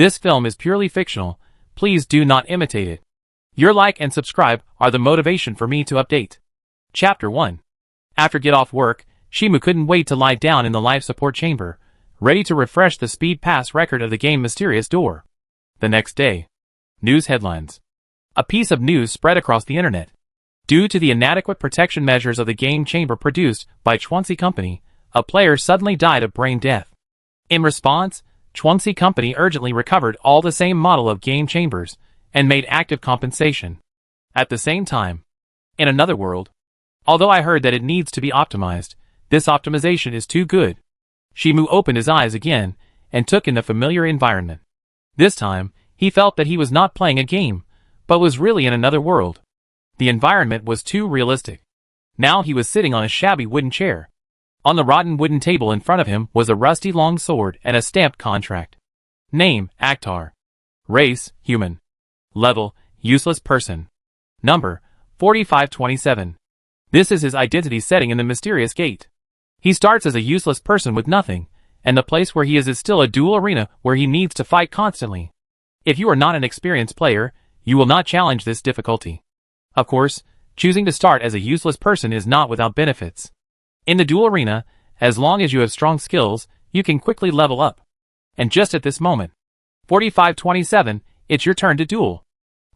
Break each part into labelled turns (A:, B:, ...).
A: This film is purely fictional. Please do not imitate it. Your like and subscribe are the motivation for me to update. Chapter 1. After get off work, Shimu couldn't wait to lie down in the life support chamber, ready to refresh the speed pass record of the game Mysterious Door. The next day. News headlines. A piece of news spread across the internet. Due to the inadequate protection measures of the game chamber produced by Chuanxi Company, a player suddenly died of brain death. In response, Chuanxi Company urgently recovered all the same model of game chambers and made active compensation. At the same time, in another world, although I heard that it needs to be optimized, this optimization is too good. Shimu opened his eyes again and took in the familiar environment. This time, he felt that he was not playing a game, but was really in another world. The environment was too realistic. Now he was sitting on a shabby wooden chair. On the rotten wooden table in front of him was a rusty long sword and a stamped contract. Name, Akhtar. Race, human. Level, useless person. Number, 4527. This is his identity setting in the mysterious gate. He starts as a useless person with nothing, and the place where he is still a duel arena where he needs to fight constantly. If you are not an experienced player, you will not challenge this difficulty. Of course, choosing to start as a useless person is not without benefits. In the duel arena, as long as you have strong skills, you can quickly level up. And just at this moment, 4527, it's your turn to duel.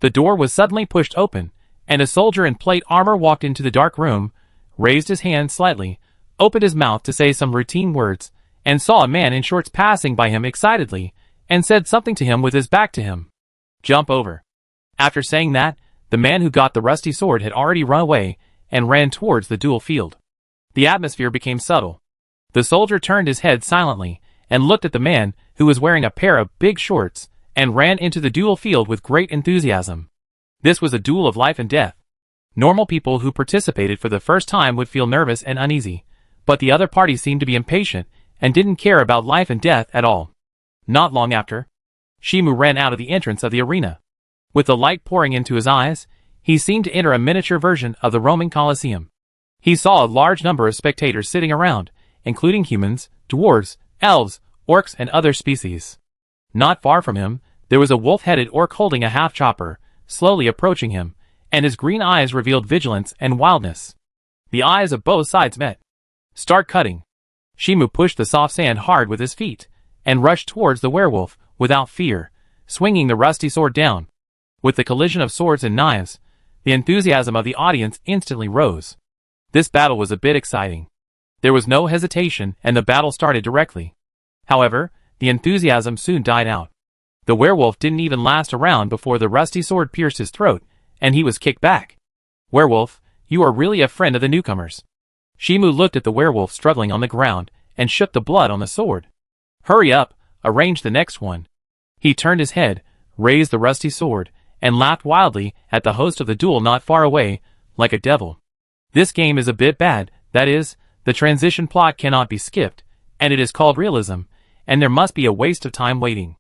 A: The door was suddenly pushed open, and a soldier in plate armor walked into the dark room, raised his hand slightly, opened his mouth to say some routine words, and saw a man in shorts passing by him excitedly, and said something to him with his back to him. Jump over. After saying that, the man who got the rusty sword had already run away and ran towards the duel field. The atmosphere became subtle. The soldier turned his head silently and looked at the man who was wearing a pair of big shorts and ran into the duel field with great enthusiasm. This was a duel of life and death. Normal people who participated for the first time would feel nervous and uneasy, but the other party seemed to be impatient and didn't care about life and death at all. Not long after, Shimu ran out of the entrance of the arena. With the light pouring into his eyes, he seemed to enter a miniature version of the Roman Colosseum. He saw a large number of spectators sitting around, including humans, dwarves, elves, orcs, and other species. Not far from him, there was a wolf-headed orc holding a half-chopper, slowly approaching him, and his green eyes revealed vigilance and wildness. The eyes of both sides met. Start cutting. Shimu pushed the soft sand hard with his feet, and rushed towards the werewolf, without fear, swinging the rusty sword down. With the collision of swords and knives, the enthusiasm of the audience instantly rose. This battle was a bit exciting. There was no hesitation and the battle started directly. However, the enthusiasm soon died out. The werewolf didn't even last a round before the rusty sword pierced his throat, and he was kicked back. Werewolf, you are really a friend of the newcomers. Shimu looked at the werewolf struggling on the ground and shook the blood on the sword. Hurry up, arrange the next one. He turned his head, raised the rusty sword, and laughed wildly at the host of the duel not far away, like a devil. This game is a bit bad, that is, the transition plot cannot be skipped, and it is called realism, and there must be a waste of time waiting.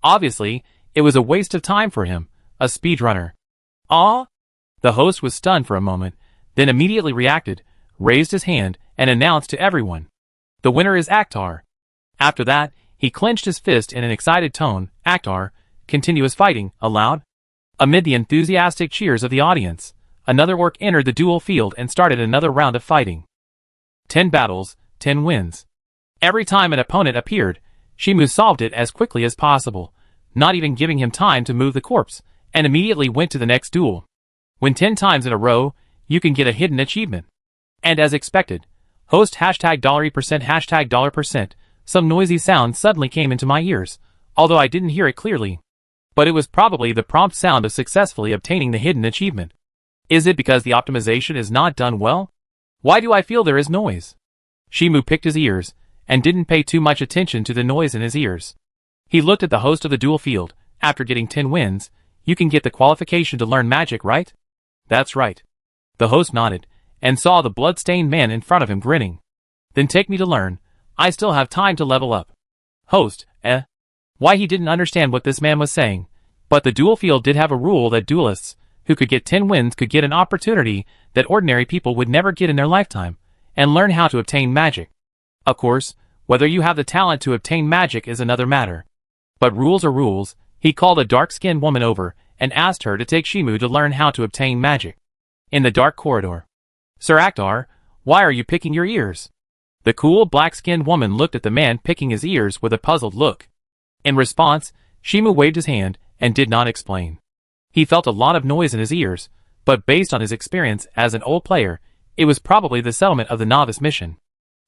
A: Obviously, it was a waste of time for him, a speedrunner. Ah! The host was stunned for a moment, then immediately reacted, raised his hand, and announced to everyone. The winner is Akhtar. After that, he clenched his fist in an excited tone. Akhtar, continuous fighting, aloud. Amid the enthusiastic cheers of the audience, another orc entered the duel field and started another round of fighting. 10 battles, 10 wins. Every time an opponent appeared, Shimu solved it as quickly as possible, not even giving him time to move the corpse, and immediately went to the next duel. Win 10 times in a row, you can get a hidden achievement. And as expected, host $$%, some noisy sound suddenly came into my ears, although I didn't hear it clearly. But it was probably the prompt sound of successfully obtaining the hidden achievement. Is it because the optimization is not done well? Why do I feel there is noise? Shimu picked his ears, and didn't pay too much attention to the noise in his ears. He looked at the host of the duel field. After getting 10 wins, you can get the qualification to learn magic, right? That's right. The host nodded, and saw the blood-stained man in front of him grinning. Then take me to learn. I still have time to level up. Host, Why he didn't understand what this man was saying, but the duel field did have a rule that duelists, who could get 10 wins could get an opportunity that ordinary people would never get in their lifetime, and learn how to obtain magic. Of course, whether you have the talent to obtain magic is another matter. But rules are rules. He called a dark-skinned woman over and asked her to take Shimu to learn how to obtain magic. In the dark corridor. Sir Akhtar, why are you picking your ears? The cool black-skinned woman looked at the man picking his ears with a puzzled look. In response, Shimu waved his hand and did not explain. He felt a lot of noise in his ears, but based on his experience as an old player, it was probably the settlement of the novice mission.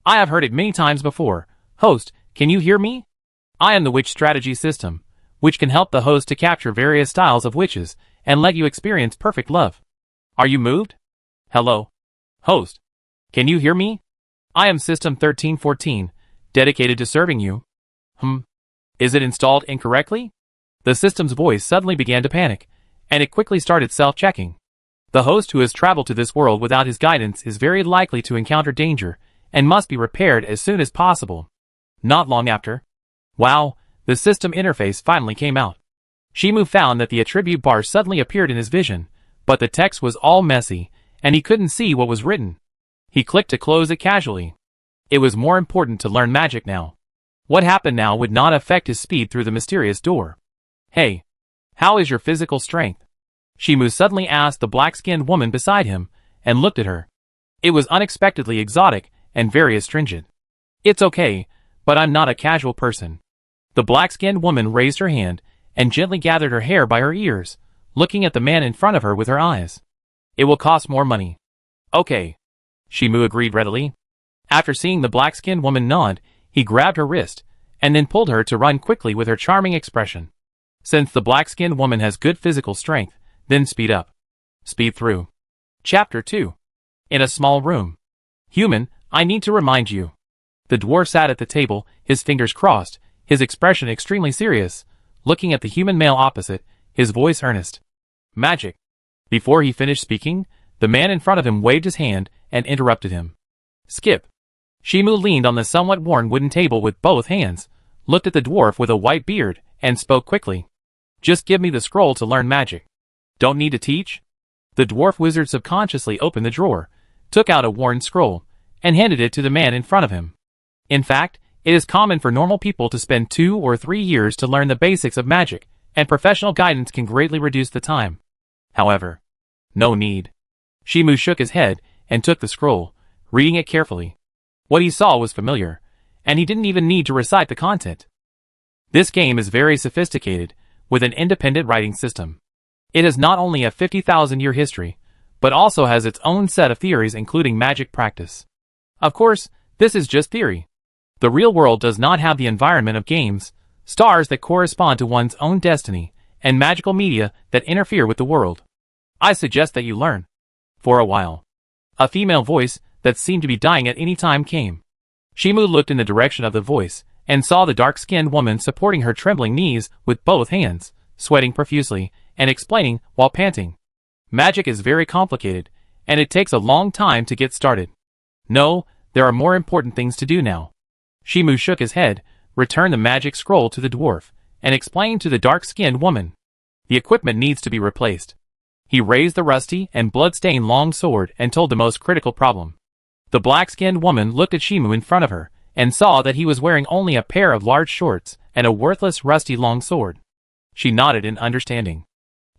A: I have heard it many times before. Host, can you hear me? I am the witch strategy system, which can help the host to capture various styles of witches and let you experience perfect love. Are you moved? Hello? Host, can you hear me? I am System 1314, dedicated to serving you. Is it installed incorrectly? The system's voice suddenly began to panic, and it quickly started self-checking. The host who has traveled to this world without his guidance is very likely to encounter danger and must be repaired as soon as possible. Not long after. Wow, the system interface finally came out. Shimu found that the attribute bar suddenly appeared in his vision, but the text was all messy, and he couldn't see what was written. He clicked to close it casually. It was more important to learn magic now. What happened now would not affect his speed through the mysterious door. Hey, how is your physical strength? Shimu suddenly asked the black-skinned woman beside him, and looked at her. It was unexpectedly exotic and very astringent. It's okay, but I'm not a casual person. The black-skinned woman raised her hand and gently gathered her hair by her ears, looking at the man in front of her with her eyes. It will cost more money. Okay. Shimu agreed readily. After seeing the black-skinned woman nod, he grabbed her wrist, and then pulled her to run quickly with her charming expression. Since the black-skinned woman has good physical strength, then speed up. Speed through. Chapter 2. In a small room. Human, I need to remind you. The dwarf sat at the table, his fingers crossed, his expression extremely serious, looking at the human male opposite, his voice earnest. Magic. Before he finished speaking, the man in front of him waved his hand and interrupted him. Skip. Shimu leaned on the somewhat worn wooden table with both hands, looked at the dwarf with a white beard, and spoke quickly. Just give me the scroll to learn magic. Don't need to teach? The dwarf wizard subconsciously opened the drawer, took out a worn scroll, and handed it to the man in front of him. In fact, it is common for normal people to spend 2 or 3 years to learn the basics of magic, and professional guidance can greatly reduce the time. However, no need. Shimu shook his head and took the scroll, reading it carefully. What he saw was familiar, and he didn't even need to recite the content. This game is very sophisticated, with an independent writing system. It has not only a 50,000-year history, but also has its own set of theories including magic practice. Of course, this is just theory. The real world does not have the environment of games, stars that correspond to one's own destiny, and magical media that interfere with the world. I suggest that you learn. For a while. A female voice that seemed to be dying at any time came. Shimu looked in the direction of the voice, and saw the dark-skinned woman supporting her trembling knees with both hands, sweating profusely, and explaining while panting. Magic is very complicated, and it takes a long time to get started. No, there are more important things to do now. Shimu shook his head, returned the magic scroll to the dwarf, and explained to the dark-skinned woman. The equipment needs to be replaced. He raised the rusty and blood-stained long sword and told the most critical problem. The black-skinned woman looked at Shimu in front of her, and saw that he was wearing only a pair of large shorts and a worthless rusty long sword. She nodded in understanding.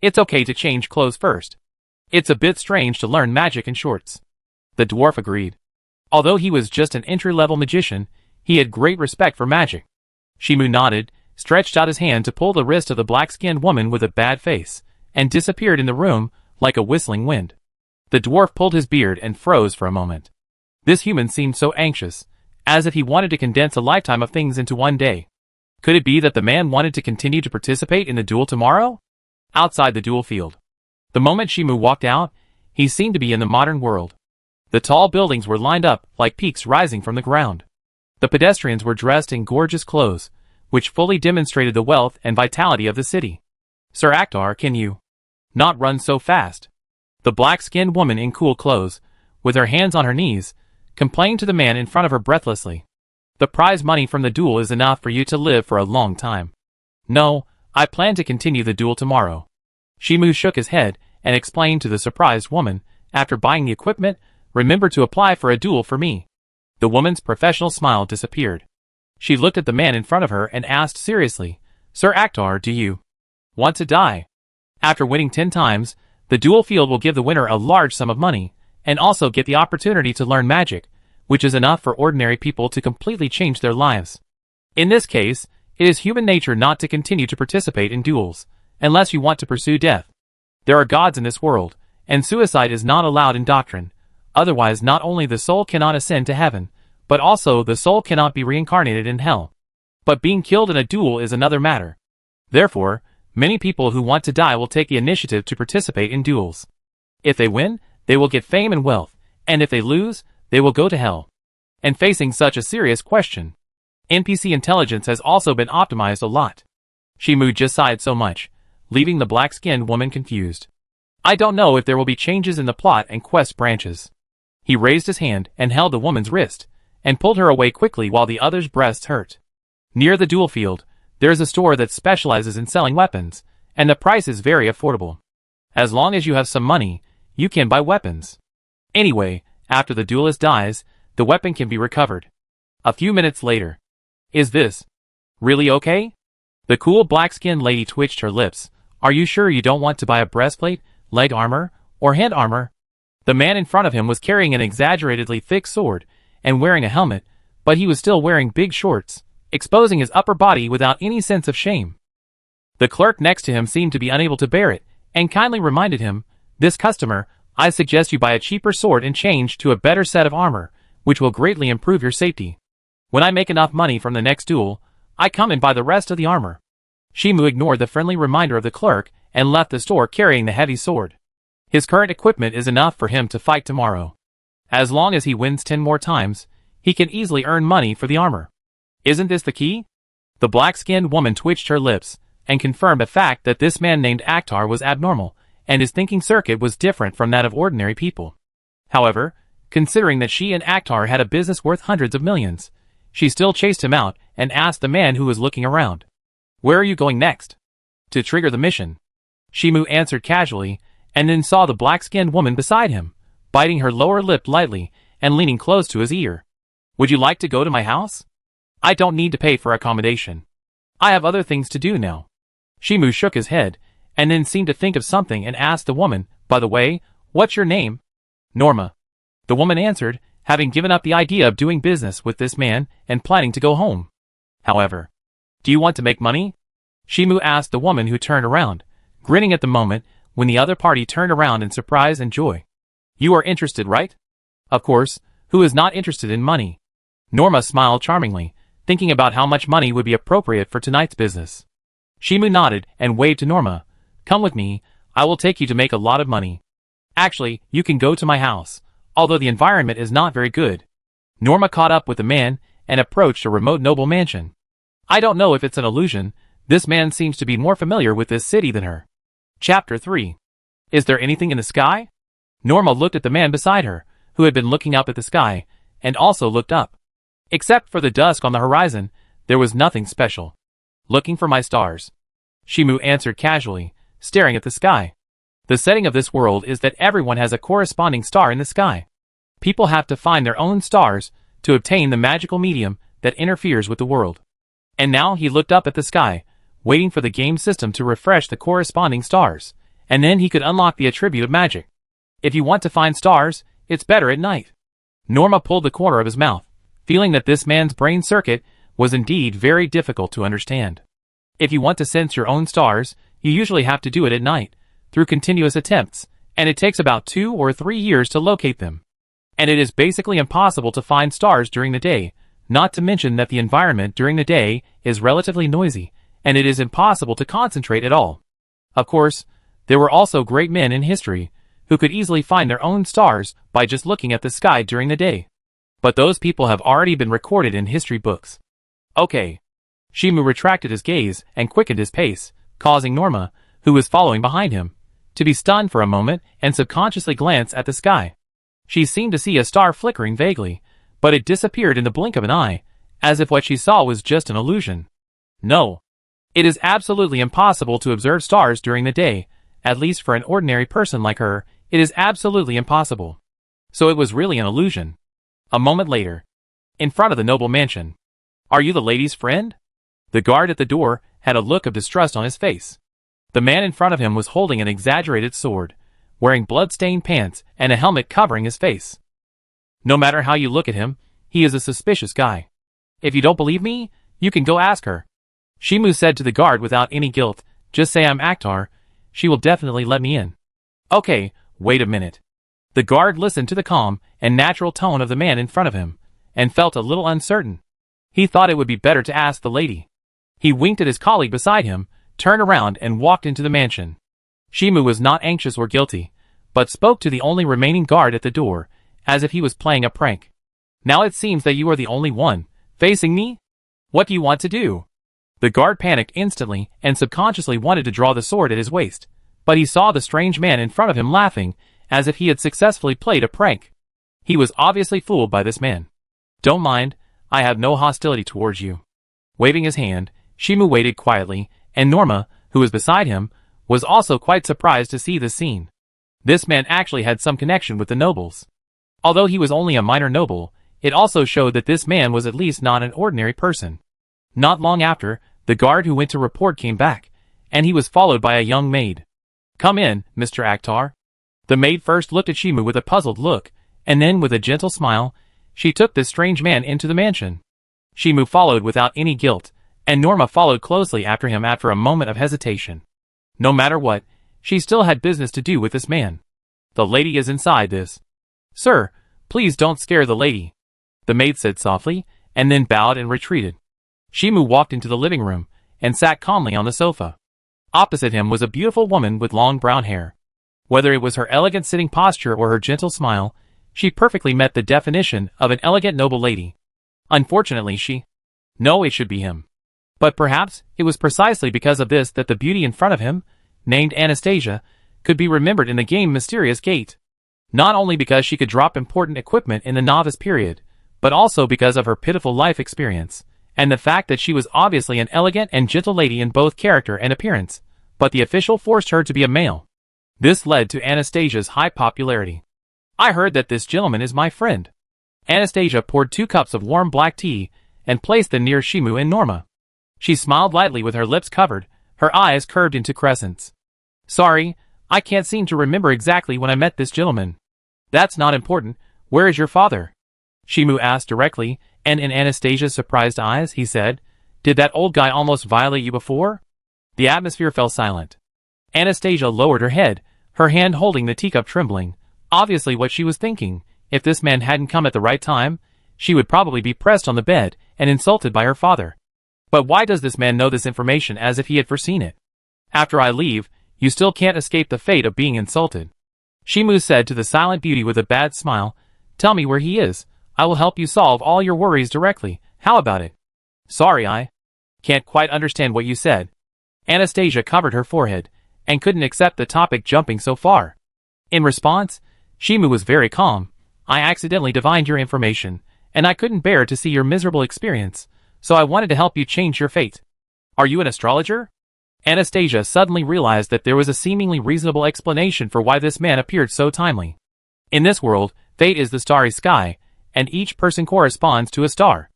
A: It's okay to change clothes first. It's a bit strange to learn magic in shorts. The dwarf agreed. Although he was just an entry-level magician, he had great respect for magic. Shimu nodded, stretched out his hand to pull the wrist of the black-skinned woman with a bad face, and disappeared in the room like a whistling wind. The dwarf pulled his beard and froze for a moment. This human seemed so anxious, as if he wanted to condense a lifetime of things into one day. Could it be that the man wanted to continue to participate in the duel tomorrow? Outside the duel field. The moment Shimu walked out, he seemed to be in the modern world. The tall buildings were lined up like peaks rising from the ground. The pedestrians were dressed in gorgeous clothes, which fully demonstrated the wealth and vitality of the city. Sir Akhtar, can you not run so fast? The black-skinned woman in cool clothes, with her hands on her knees, complained to the man in front of her breathlessly. The prize money from the duel is enough for you to live for a long time. No, I plan to continue the duel tomorrow. Shimu shook his head and explained to the surprised woman, after buying the equipment, remember to apply for a duel for me. The woman's professional smile disappeared. She looked at the man in front of her and asked seriously, Sir Actor, do you want to die? After winning 10 times, the duel field will give the winner a large sum of money, and also get the opportunity to learn magic, which is enough for ordinary people to completely change their lives. In this case, it is human nature not to continue to participate in duels, unless you want to pursue death. There are gods in this world, and suicide is not allowed in doctrine. Otherwise, not only the soul cannot ascend to heaven, but also the soul cannot be reincarnated in hell. But being killed in a duel is another matter. Therefore, many people who want to die will take the initiative to participate in duels. If they win, they will get fame and wealth, and if they lose, they will go to hell. And facing such a serious question, NPC intelligence has also been optimized a lot. Shimu just sighed so much, leaving the black-skinned woman confused. I don't know if there will be changes in the plot and quest branches. He raised his hand and held the woman's wrist, and pulled her away quickly while the other's breast hurt. Near the duel field, there is a store that specializes in selling weapons, and the price is very affordable. As long as you have some money, you can buy weapons. Anyway, after the duelist dies, the weapon can be recovered. A few minutes later. Is this really okay? The cool black-skinned lady twitched her lips. Are you sure you don't want to buy a breastplate, leg armor, or hand armor? The man in front of him was carrying an exaggeratedly thick sword, and wearing a helmet, but he was still wearing big shorts, exposing his upper body without any sense of shame. The clerk next to him seemed to be unable to bear it, and kindly reminded him, "This customer, I suggest you buy a cheaper sword and change to a better set of armor, which will greatly improve your safety. When I make enough money from the next duel, I come and buy the rest of the armor." Shimu ignored the friendly reminder of the clerk and left the store carrying the heavy sword. His current equipment is enough for him to fight tomorrow. As long as he wins 10 more times, he can easily earn money for the armor. Isn't this the key? The black-skinned woman twitched her lips, and confirmed the fact that this man named Actar was abnormal, and his thinking circuit was different from that of ordinary people. However, considering that she and Actar had a business worth hundreds of millions, she still chased him out and asked the man who was looking around, "Where are you going next?" "To trigger the mission." Shimu answered casually, and then saw the black-skinned woman beside him, biting her lower lip lightly and leaning close to his ear. "Would you like to go to my house? I don't need to pay for accommodation. I have other things to do now." Shimu shook his head, and then seemed to think of something and asked the woman, "By the way, what's your name?" "Norma." The woman answered, having given up the idea of doing business with this man and planning to go home. However, "Do you want to make money?" Shimu asked the woman, who turned around, grinning at the moment when the other party turned around in surprise and joy. "You are interested, right?" "Of course, who is not interested in money?" Norma smiled charmingly, thinking about how much money would be appropriate for tonight's business. Shimu nodded and waved to Norma. "Come with me, I will take you to make a lot of money. Actually, you can go to my house, although the environment is not very good." Norma caught up with the man and approached a remote noble mansion. I don't know if it's an illusion, this man seems to be more familiar with this city than her. Chapter 3. Is there anything in the sky? Norma looked at the man beside her, who had been looking up at the sky, and also looked up. Except for the dusk on the horizon, there was nothing special. "Looking for my stars," Shimu answered casually, staring at the sky. The setting of this world is that everyone has a corresponding star in the sky. People have to find their own stars to obtain the magical medium that interferes with the world. And now he looked up at the sky, waiting for the game system to refresh the corresponding stars, and then he could unlock the attribute of magic. If you want to find stars, it's better at night. Norma pulled the corner of his mouth, feeling that this man's brain circuit was indeed very difficult to understand. If you want to sense your own stars, you usually have to do it at night, through continuous attempts, and it takes about 2 or 3 years to locate them. And it is basically impossible to find stars during the day, not to mention that the environment during the day is relatively noisy, and it is impossible to concentrate at all. Of course, there were also great men in history, who could easily find their own stars by just looking at the sky during the day. But those people have already been recorded in history books. Okay. Shimu retracted his gaze and quickened his pace, causing Norma, who was following behind him, to be stunned for a moment and subconsciously glance at the sky. She seemed to see a star flickering vaguely, but it disappeared in the blink of an eye, as if what she saw was just an illusion. No. It is absolutely impossible to observe stars during the day, at least for an ordinary person like her, it is absolutely impossible. So it was really an illusion. A moment later. In front of the noble mansion. "Are you the lady's friend?" The guard at the door had a look of distrust on his face. The man in front of him was holding an exaggerated sword, wearing blood-stained pants and a helmet covering his face. No matter how you look at him, he is a suspicious guy. If you don't believe me, you can go ask her. Shimu said to the guard without any guilt, just say I'm Akhtar, she will definitely let me in. Okay, wait a minute. The guard listened to the calm and natural tone of the man in front of him, and felt a little uncertain. He thought it would be better to ask the lady. He winked at his colleague beside him, turned around and walked into the mansion. Shimu was not anxious or guilty, but spoke to the only remaining guard at the door, as if he was playing a prank. Now it seems that you are the only one facing me? What do you want to do? The guard panicked instantly and subconsciously wanted to draw the sword at his waist, but he saw the strange man in front of him laughing, as if he had successfully played a prank. He was obviously fooled by this man. Don't mind, I have no hostility towards you. Waving his hand, Shimu waited quietly, and Norma, who was beside him, was also quite surprised to see this scene. This man actually had some connection with the nobles. Although he was only a minor noble, it also showed that this man was at least not an ordinary person. Not long after, the guard who went to report came back, and he was followed by a young maid. Come in, Mr. Akhtar. The maid first looked at Shimu with a puzzled look, and then with a gentle smile, she took this strange man into the mansion. Shimu followed without any guilt, and Norma followed closely after him after a moment of hesitation. No matter what, she still had business to do with this man. The lady is inside this. Sir, please don't scare the lady. The maid said softly, and then bowed and retreated. Shimu walked into the living room, and sat calmly on the sofa. Opposite him was a beautiful woman with long brown hair. Whether it was her elegant sitting posture or her gentle smile, she perfectly met the definition of an elegant noble lady. Unfortunately No, it should be him. But perhaps it was precisely because of this that the beauty in front of him, named Anastasia, could be remembered in the game Mysterious Gate. Not only because she could drop important equipment in the novice period, but also because of her pitiful life experience, and the fact that she was obviously an elegant and gentle lady in both character and appearance, but the official forced her to be a male. This led to Anastasia's high popularity. I heard that this gentleman is my friend. Anastasia poured 2 cups of warm black tea, and placed them near Shimu and Norma. She smiled lightly with her lips covered, her eyes curved into crescents. Sorry, I can't seem to remember exactly when I met this gentleman. That's not important, where is your father? Shimu asked directly, and in Anastasia's surprised eyes, he said, Did that old guy almost violate you before? The atmosphere fell silent. Anastasia lowered her head, her hand holding the teacup trembling, obviously what she was thinking. If this man hadn't come at the right time, she would probably be pressed on the bed and insulted by her father. But why does this man know this information as if he had foreseen it? After I leave, you still can't escape the fate of being insulted. Shimu said to the silent beauty with a bad smile, Tell me where he is. I will help you solve all your worries directly. How about it? Sorry, I can't quite understand what you said. Anastasia covered her forehead, and couldn't accept the topic jumping so far. In response, Shimu was very calm. I accidentally divined your information, and I couldn't bear to see your miserable experience, so I wanted to help you change your fate. Are you an astrologer? Anastasia suddenly realized that there was a seemingly reasonable explanation for why this man appeared so timely. In this world, fate is the starry sky, and each person corresponds to a star.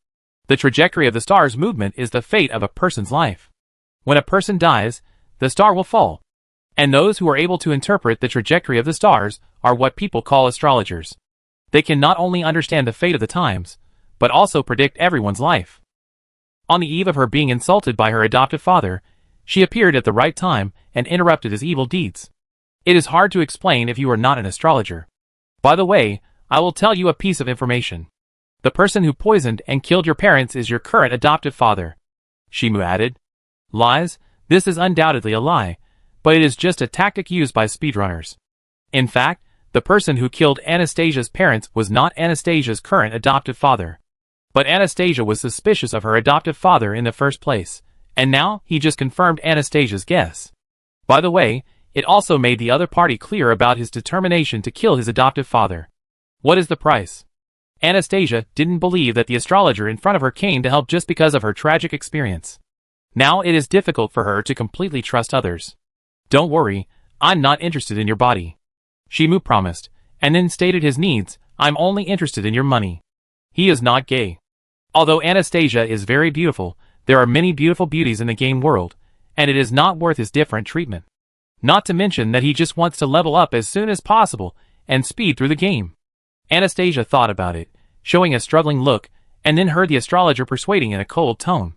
A: The trajectory of the star's movement is the fate of a person's life. When a person dies, the star will fall. And those who are able to interpret the trajectory of the stars are what people call astrologers. They can not only understand the fate of the times, but also predict everyone's life. On the eve of her being insulted by her adoptive father, she appeared at the right time and interrupted his evil deeds. It is hard to explain if you are not an astrologer. By the way, I will tell you a piece of information. The person who poisoned and killed your parents is your current adoptive father. Shimu added. Lies? This is undoubtedly a lie, but it is just a tactic used by speedrunners. In fact, the person who killed Anastasia's parents was not Anastasia's current adoptive father. But Anastasia was suspicious of her adoptive father in the first place, and now he just confirmed Anastasia's guess. By the way, it also made the other party clear about his determination to kill his adoptive father. What is the price? Anastasia didn't believe that the astrologer in front of her came to help just because of her tragic experience. Now it is difficult for her to completely trust others. Don't worry, I'm not interested in your body. Shimu promised, and then stated his needs. I'm only interested in your money. He is not gay. Although Anastasia is very beautiful, There are many beautiful beauties in the game world, and it is not worth his different treatment. Not to mention that he just wants to level up as soon as possible and speed through the game. Anastasia thought about it, showing a struggling look, and then heard the astrologer persuading in a cold tone.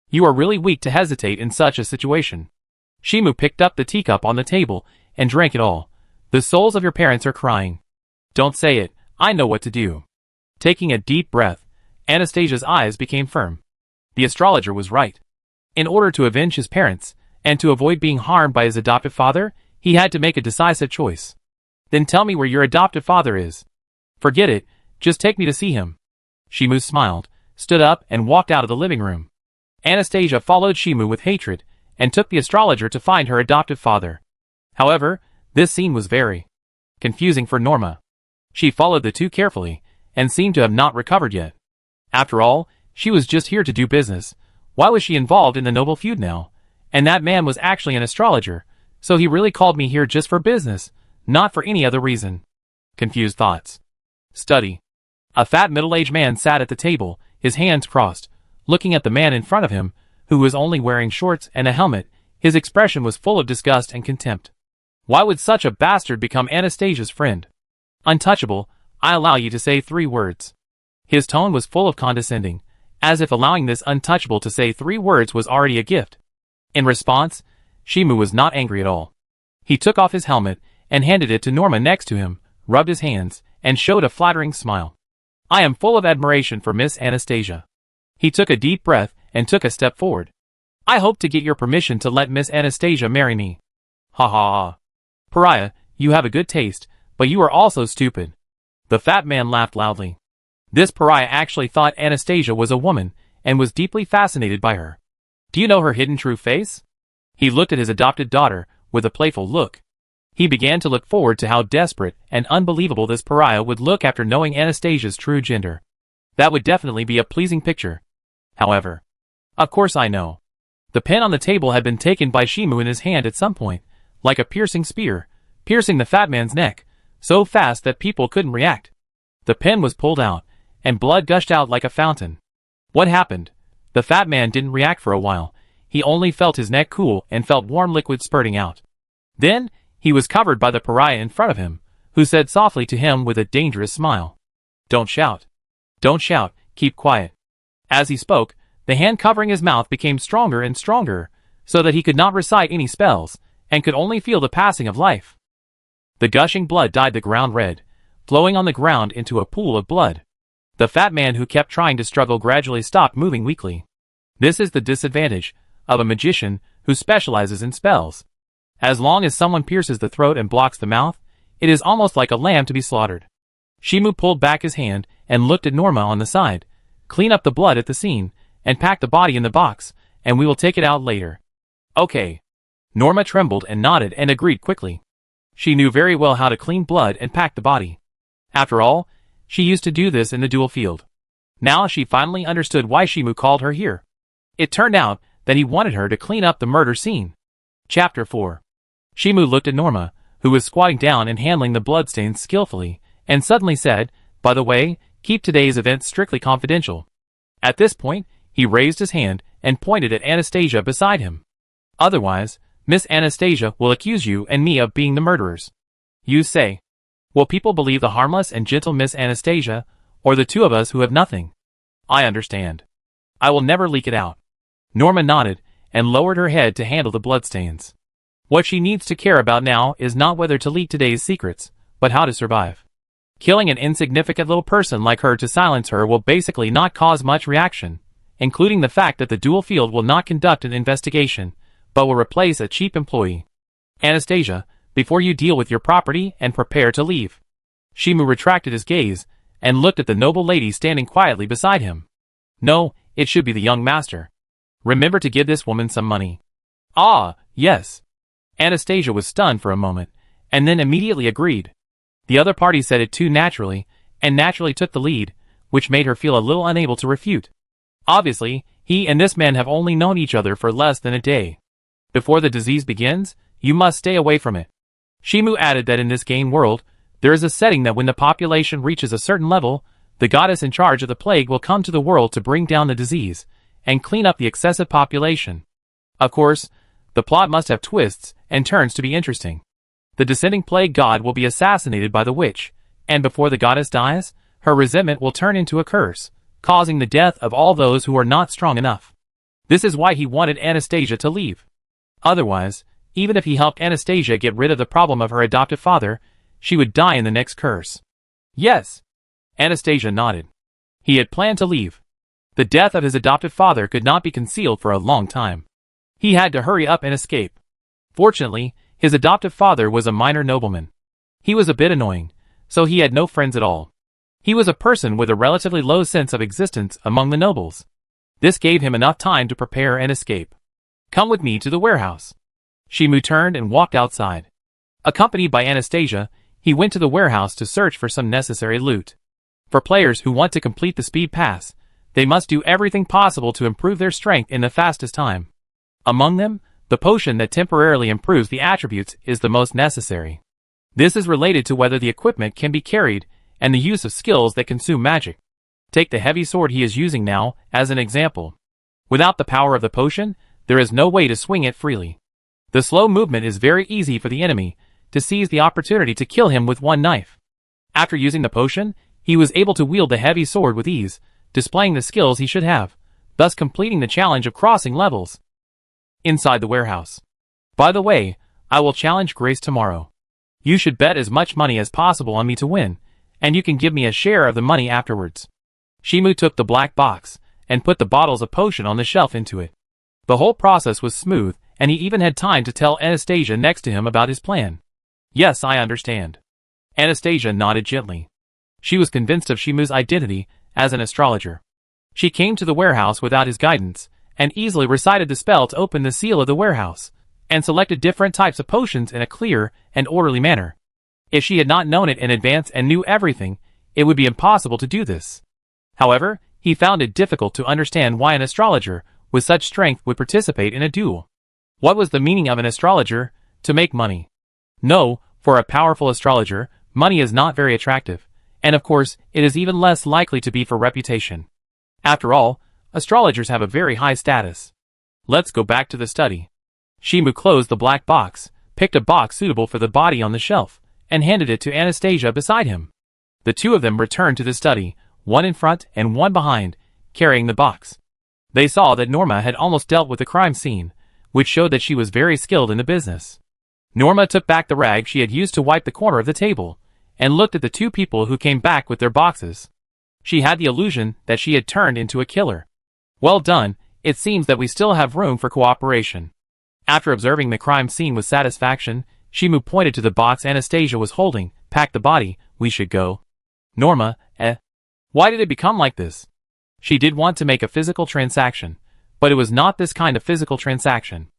A: You are really weak to hesitate in such a situation. Shimu picked up the teacup on the table and drank it all. The souls of your parents are crying. Don't say it, I know what to do. Taking a deep breath, Anastasia's eyes became firm. The astrologer was right. In order to avenge his parents, and to avoid being harmed by his adoptive father, he had to make a decisive choice. Then tell me where your adoptive father is. Forget it, just take me to see him. Shimu smiled, stood up and walked out of the living room. Anastasia followed Shimu with hatred, and took the astrologer to find her adoptive father. However, this scene was very confusing for Norma. She followed the two carefully, and seemed to have not recovered yet. After all, she was just here to do business. Why was she involved in the noble feud now? And that man was actually an astrologer, so he really called me here just for business, not for any other reason. Confused thoughts. Study. A fat middle-aged man sat at the table, his hands crossed, looking at the man in front of him, who was only wearing shorts and a helmet. His expression was full of disgust and contempt. Why would such a bastard become Anastasia's friend? Untouchable, I allow you to say 3 words. His tone was full of condescending, as if allowing this untouchable to say 3 words was already a gift. In response, Shimu was not angry at all. He took off his helmet and handed it to Norma next to him, rubbed his hands, and showed a flattering smile. I am full of admiration for Miss Anastasia. He took a deep breath and took a step forward. I hope to get your permission to let Miss Anastasia marry me. Ha ha ha. Pariah, you have a good taste, but you are also stupid. The fat man laughed loudly. This pariah actually thought Anastasia was a woman, and was deeply fascinated by her. Do you know her hidden true face? He looked at his adopted daughter, with a playful look. He began to look forward to how desperate and unbelievable this pariah would look after knowing Anastasia's true gender. That would definitely be a pleasing picture. However, of course I know. The pen on the table had been taken by Shimu in his hand at some point, like a piercing spear, piercing the fat man's neck, so fast that people couldn't react. The pen was pulled out, and blood gushed out like a fountain. What happened? The fat man didn't react for a while. He only felt his neck cool and felt warm liquid spurting out. Then, he was covered by the pariah in front of him, who said softly to him with a dangerous smile. Don't shout. Don't shout, keep quiet. As he spoke, the hand covering his mouth became stronger and stronger, so that he could not recite any spells, and could only feel the passing of life. The gushing blood dyed the ground red, flowing on the ground into a pool of blood. The fat man who kept trying to struggle gradually stopped moving weakly. This is the disadvantage of a magician who specializes in spells. As long as someone pierces the throat and blocks the mouth, it is almost like a lamb to be slaughtered. Shimu pulled back his hand and looked at Norma on the side. Clean up the blood at the scene, and pack the body in the box, and we will take it out later. Okay. Norma trembled and nodded and agreed quickly. She knew very well how to clean blood and pack the body. After all, she used to do this in the duel field. Now she finally understood why Shimu called her here. It turned out that he wanted her to clean up the murder scene. Chapter 4. Shimu looked at Norma, who was squatting down and handling the bloodstains skillfully, and suddenly said, by the way, keep today's event strictly confidential. At this point, he raised his hand and pointed at Anastasia beside him. Otherwise, Miss Anastasia will accuse you and me of being the murderers. You say. Will people believe the harmless and gentle Miss Anastasia, or the two of us who have nothing? I understand. I will never leak it out. Norma nodded, and lowered her head to handle the bloodstains. What she needs to care about now is not whether to leak today's secrets, but how to survive. Killing an insignificant little person like her to silence her will basically not cause much reaction, including the fact that the duel field will not conduct an investigation, but will replace a cheap employee. Anastasia, before you deal with your property and prepare to leave. Shimu retracted his gaze, and looked at the noble lady standing quietly beside him. No, it should be the young master. Remember to give this woman some money. Ah, yes. Anastasia was stunned for a moment, and then immediately agreed. The other party said it too naturally, and naturally took the lead, which made her feel a little unable to refute. Obviously, he and this man have only known each other for less than a day. Before the disease begins, you must stay away from it. Shimu added that in this game world, there is a setting that when the population reaches a certain level, the goddess in charge of the plague will come to the world to bring down the disease, and clean up the excessive population. Of course, the plot must have twists and turns to be interesting. The descending plague god will be assassinated by the witch, and before the goddess dies, her resentment will turn into a curse, causing the death of all those who are not strong enough. This is why he wanted Anastasia to leave. Otherwise, even if he helped Anastasia get rid of the problem of her adoptive father, she would die in the next curse. Yes. Anastasia nodded. He had planned to leave. The death of his adoptive father could not be concealed for a long time. He had to hurry up and escape. Fortunately, his adoptive father was a minor nobleman. He was a bit annoying, so he had no friends at all. He was a person with a relatively low sense of existence among the nobles. This gave him enough time to prepare and escape. Come with me to the warehouse. Shimu turned and walked outside. Accompanied by Anastasia, he went to the warehouse to search for some necessary loot. For players who want to complete the speed pass, they must do everything possible to improve their strength in the fastest time. Among them, the potion that temporarily improves the attributes is the most necessary. This is related to whether the equipment can be carried and the use of skills that consume magic. Take the heavy sword he is using now as an example. Without the power of the potion, there is no way to swing it freely. The slow movement is very easy for the enemy to seize the opportunity to kill him with one knife. After using the potion, he was able to wield the heavy sword with ease, displaying the skills he should have, thus completing the challenge of crossing levels. Inside the warehouse. By the way, I will challenge Grace tomorrow. You should bet as much money as possible on me to win, and you can give me a share of the money afterwards. Shimu took the black box and put the bottles of potion on the shelf into it. The whole process was smooth, and he even had time to tell Anastasia next to him about his plan. Yes, I understand. Anastasia nodded gently. She was convinced of Shimu's identity as an astrologer. She came to the warehouse without his guidance, and easily recited the spell to open the seal of the warehouse, and selected different types of potions in a clear and orderly manner. If she had not known it in advance and knew everything, it would be impossible to do this. However, he found it difficult to understand why an astrologer with such strength would participate in a duel. What was the meaning of an astrologer? To make money. No, for a powerful astrologer, money is not very attractive, and of course, it is even less likely to be for reputation. After all, astrologers have a very high status. Let's go back to the study. Shimu closed the black box, picked a box suitable for the body on the shelf, and handed it to Anastasia beside him. The two of them returned to the study, one in front and one behind, carrying the box. They saw that Norma had almost dealt with the crime scene, which showed that she was very skilled in the business. Norma took back the rag she had used to wipe the corner of the table, and looked at the two people who came back with their boxes. She had the illusion that she had turned into a killer. Well done, it seems that we still have room for cooperation. After observing the crime scene with satisfaction, Shimu pointed to the box Anastasia was holding. Pack the body, we should go. Norma, why did it become like this? She did want to make a physical transaction, but it was not this kind of physical transaction.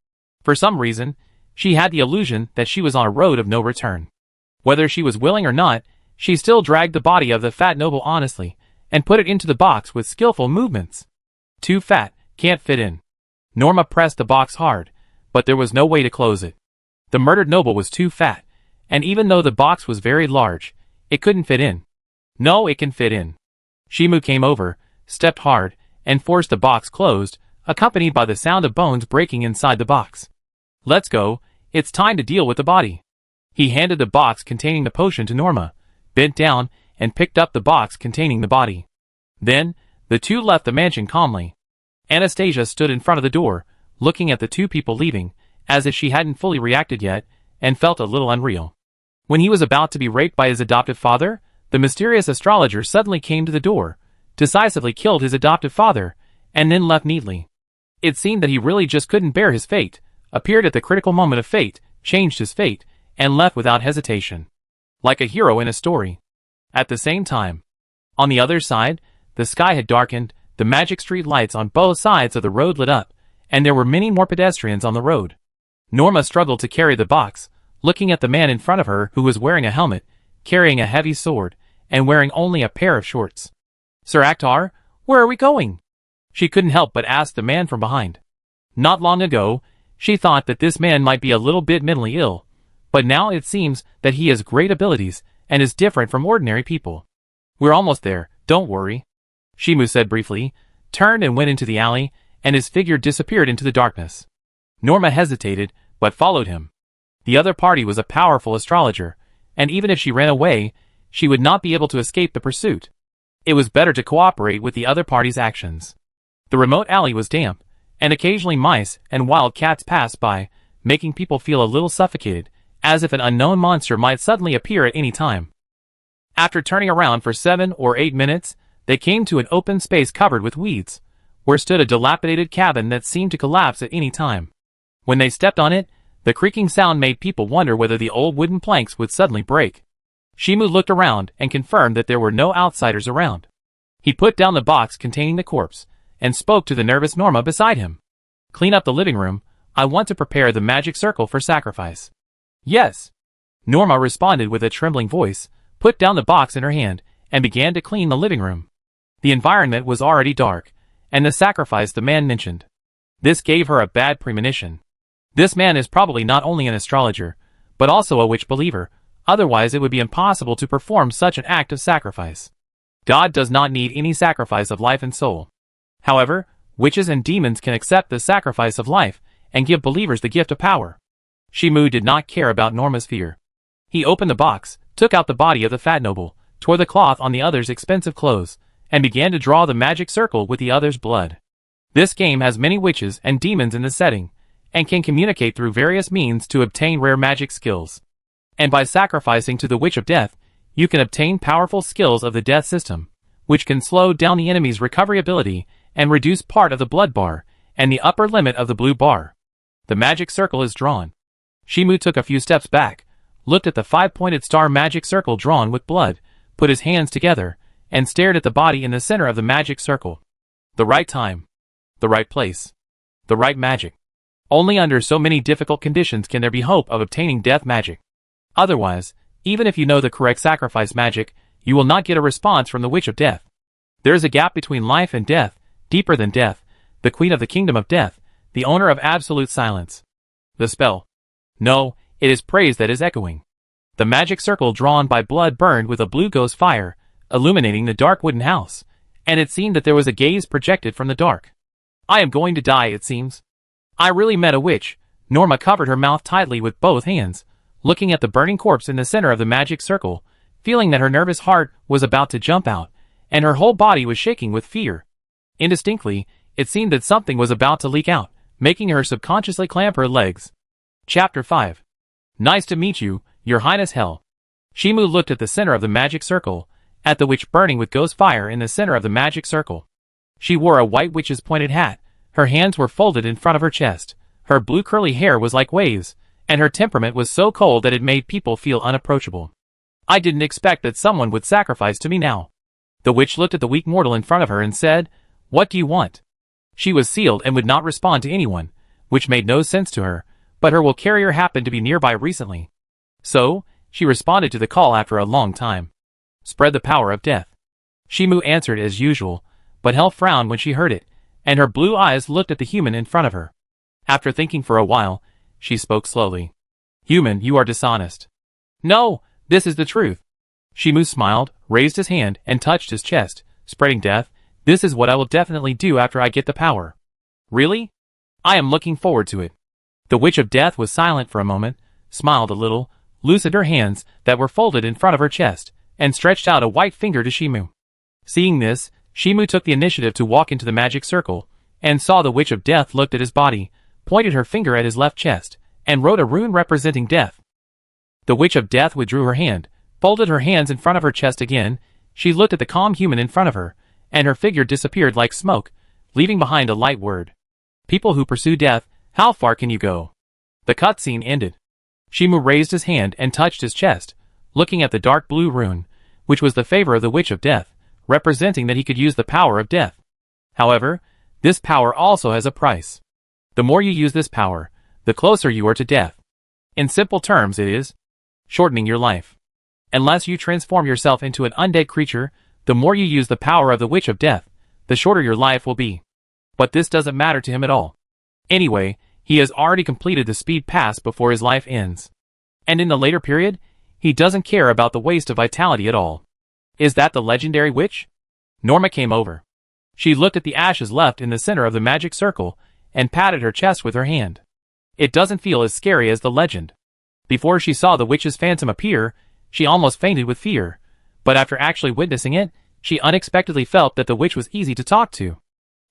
A: For some reason, she had the illusion that she was on a road of no return. Whether she was willing or not, she still dragged the body of the fat noble honestly, and put it into the box with skillful movements. Too fat, can't fit in. Norma pressed the box hard, but there was no way to close it. The murdered noble was too fat, and even though the box was very large, it couldn't fit in. No, it can fit in. Shimu came over, stepped hard, and forced the box closed, accompanied by the sound of bones breaking inside the box. Let's go, it's time to deal with the body. He handed the box containing the potion to Norma, bent down, and picked up the box containing the body. Then, the two left the mansion calmly. Anastasia stood in front of the door, looking at the two people leaving, as if she hadn't fully reacted yet, and felt a little unreal. When he was about to be raped by his adoptive father, the mysterious astrologer suddenly came to the door, decisively killed his adoptive father, and then left neatly. It seemed that he really just couldn't bear his fate, appeared at the critical moment of fate, changed his fate, and left without hesitation. Like a hero in a story. At the same time, on the other side, the sky had darkened, the magic street lights on both sides of the road lit up, and there were many more pedestrians on the road. Norma struggled to carry the box, looking at the man in front of her who was wearing a helmet, carrying a heavy sword, and wearing only a pair of shorts. Sir Akhtar, where are we going? She couldn't help but ask the man from behind. Not long ago, she thought that this man might be a little bit mentally ill, but now it seems that he has great abilities and is different from ordinary people. We're almost there, don't worry. Shimu said briefly, turned and went into the alley, and his figure disappeared into the darkness. Norma hesitated, but followed him. The other party was a powerful astrologer, and even if she ran away, she would not be able to escape the pursuit. It was better to cooperate with the other party's actions. The remote alley was damp, and occasionally mice and wild cats passed by, making people feel a little suffocated, as if an unknown monster might suddenly appear at any time. After turning around for 7 or 8 minutes, they came to an open space covered with weeds, where stood a dilapidated cabin that seemed to collapse at any time. When they stepped on it, the creaking sound made people wonder whether the old wooden planks would suddenly break. Shimu looked around and confirmed that there were no outsiders around. He put down the box containing the corpse, and spoke to the nervous Norma beside him. "Clean up the living room. I want to prepare the magic circle for sacrifice." "Yes." Norma responded with a trembling voice, put down the box in her hand, and began to clean the living room. The environment was already dark, and the sacrifice the man mentioned. This gave her a bad premonition. This man is probably not only an astrologer, but also a witch believer, otherwise it would be impossible to perform such an act of sacrifice. God does not need any sacrifice of life and soul. However, witches and demons can accept the sacrifice of life and give believers the gift of power. Shimu did not care about Norma's fear. He opened the box, took out the body of the fat noble, tore the cloth on the other's expensive clothes, and began to draw the magic circle with the other's blood. This game has many witches and demons in the setting, and can communicate through various means to obtain rare magic skills. And by sacrificing to the Witch of Death, you can obtain powerful skills of the death system, which can slow down the enemy's recovery ability and reduce part of the blood bar and the upper limit of the blue bar. The magic circle is drawn. Shimu took a few steps back, looked at the 5-pointed star magic circle drawn with blood, put his hands together, and stared at the body in the center of the magic circle. The right time. The right place. The right magic. Only under so many difficult conditions can there be hope of obtaining death magic. Otherwise, even if you know the correct sacrifice magic, you will not get a response from the Witch of Death. There is a gap between life and death, deeper than death, the Queen of the Kingdom of Death, the owner of absolute silence. The spell. No, it is praise that is echoing. The magic circle drawn by blood burned with a blue ghost fire, illuminating the dark wooden house, and it seemed that there was a gaze projected from the dark. I am going to die, it seems. I really met a witch. Norma covered her mouth tightly with both hands, looking at the burning corpse in the center of the magic circle, feeling that her nervous heart was about to jump out, and her whole body was shaking with fear. Indistinctly, it seemed that something was about to leak out, making her subconsciously clamp her legs. Chapter 5. Nice to meet you, Your Highness Hell. Shimu looked at the center of the magic circle, at the witch burning with ghost fire in the center of the magic circle. She wore a white witch's pointed hat, her hands were folded in front of her chest, her blue curly hair was like waves, and her temperament was so cold that it made people feel unapproachable. I didn't expect that someone would sacrifice to me now. The witch looked at the weak mortal in front of her and said, "What do you want?" She was sealed and would not respond to anyone, which made no sense to her, but her will carrier happened to be nearby recently. So, she responded to the call after a long time. Spread the power of death. Shimu answered as usual, but Hell frowned when she heard it, and her blue eyes looked at the human in front of her. After thinking for a while, she spoke slowly. Human, you are dishonest. No, this is the truth. Shimu smiled, raised his hand, and touched his chest, spreading death. This is what I will definitely do after I get the power. Really? I am looking forward to it. The Witch of Death was silent for a moment, smiled a little, loosened her hands that were folded in front of her chest, and stretched out a white finger to Shimu. Seeing this, Shimu took the initiative to walk into the magic circle, and saw the Witch of Death looked at his body, pointed her finger at his left chest, and wrote a rune representing death. The Witch of Death withdrew her hand, folded her hands in front of her chest again, she looked at the calm human in front of her, and her figure disappeared like smoke, leaving behind a light word. People who pursue death, how far can you go? The cutscene ended. Shimu raised his hand and touched his chest, looking at the dark blue rune, which was the favor of the Witch of Death, representing that he could use the power of death. However, this power also has a price. The more you use this power, the closer you are to death. In simple terms it is shortening your life. Unless you transform yourself into an undead creature, the more you use the power of the Witch of Death, the shorter your life will be. But this doesn't matter to him at all. Anyway, he has already completed the speed pass before his life ends. And in the later period, he doesn't care about the waste of vitality at all. Is that the legendary witch? Norma came over. She looked at the ashes left in the center of the magic circle and patted her chest with her hand. It doesn't feel as scary as the legend. Before she saw the witch's phantom appear, she almost fainted with fear, but after actually witnessing it, she unexpectedly felt that the witch was easy to talk to.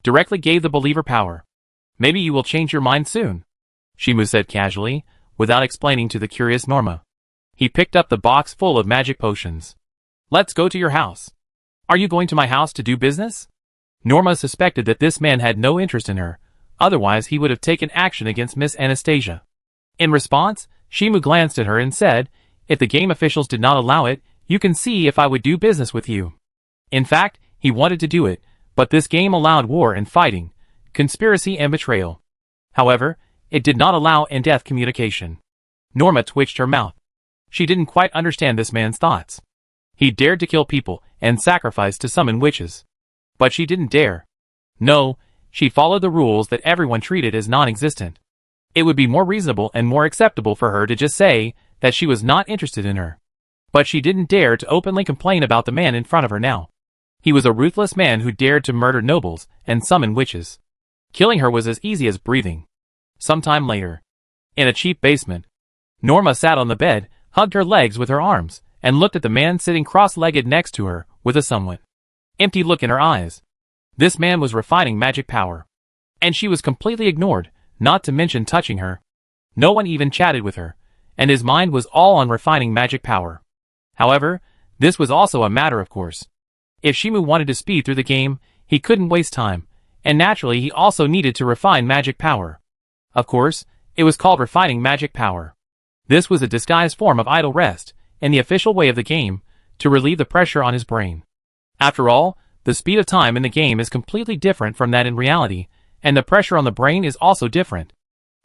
A: Directly gave the believer power. Maybe you will change your mind soon, Shimu said casually, without explaining to the curious Norma. He picked up the box full of magic potions. Let's go to your house. Are you going to my house to do business? Norma suspected that this man had no interest in her, otherwise he would have taken action against Miss Anastasia. In response, Shimu glanced at her and said, if the game officials did not allow it, you can see if I would do business with you. In fact, he wanted to do it, but this game allowed war and fighting, conspiracy and betrayal. However, it did not allow in-depth communication. Norma twitched her mouth. She didn't quite understand this man's thoughts. He dared to kill people and sacrifice to summon witches. But she didn't dare. No, she followed the rules that everyone treated as non-existent. It would be more reasonable and more acceptable for her to just say that she was not interested in her. But she didn't dare to openly complain about the man in front of her now. He was a ruthless man who dared to murder nobles and summon witches. Killing her was as easy as breathing. Sometime later, in a cheap basement, Norma sat on the bed, hugged her legs with her arms, and looked at the man sitting cross-legged next to her with a somewhat empty look in her eyes. This man was refining magic power. And she was completely ignored, not to mention touching her. No one even chatted with her, and his mind was all on refining magic power. However, this was also a matter of course. If Shimu wanted to speed through the game, he couldn't waste time, and naturally he also needed to refine magic power. Of course, it was called refining magic power. This was a disguised form of idle rest, in the official way of the game, to relieve the pressure on his brain. After all, the speed of time in the game is completely different from that in reality, and the pressure on the brain is also different.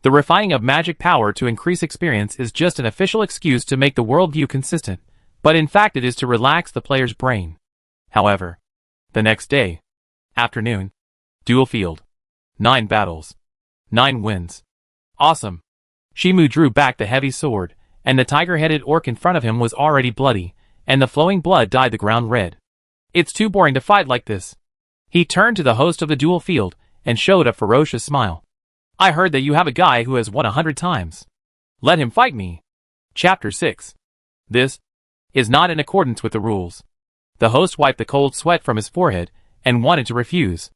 A: The refining of magic power to increase experience is just an official excuse to make the worldview consistent, but in fact it is to relax the player's brain. However, the next day, afternoon, duel field. 9 battles. 9 wins. Awesome. Shimu drew back the heavy sword, and the tiger-headed orc in front of him was already bloody, and the flowing blood dyed the ground red. It's too boring to fight like this. He turned to the host of the duel field, and showed a ferocious smile. I heard that you have a guy who has won 100 times. Let him fight me. Chapter 6. This is not in accordance with the rules. The host wiped the cold sweat from his forehead, and wanted to refuse.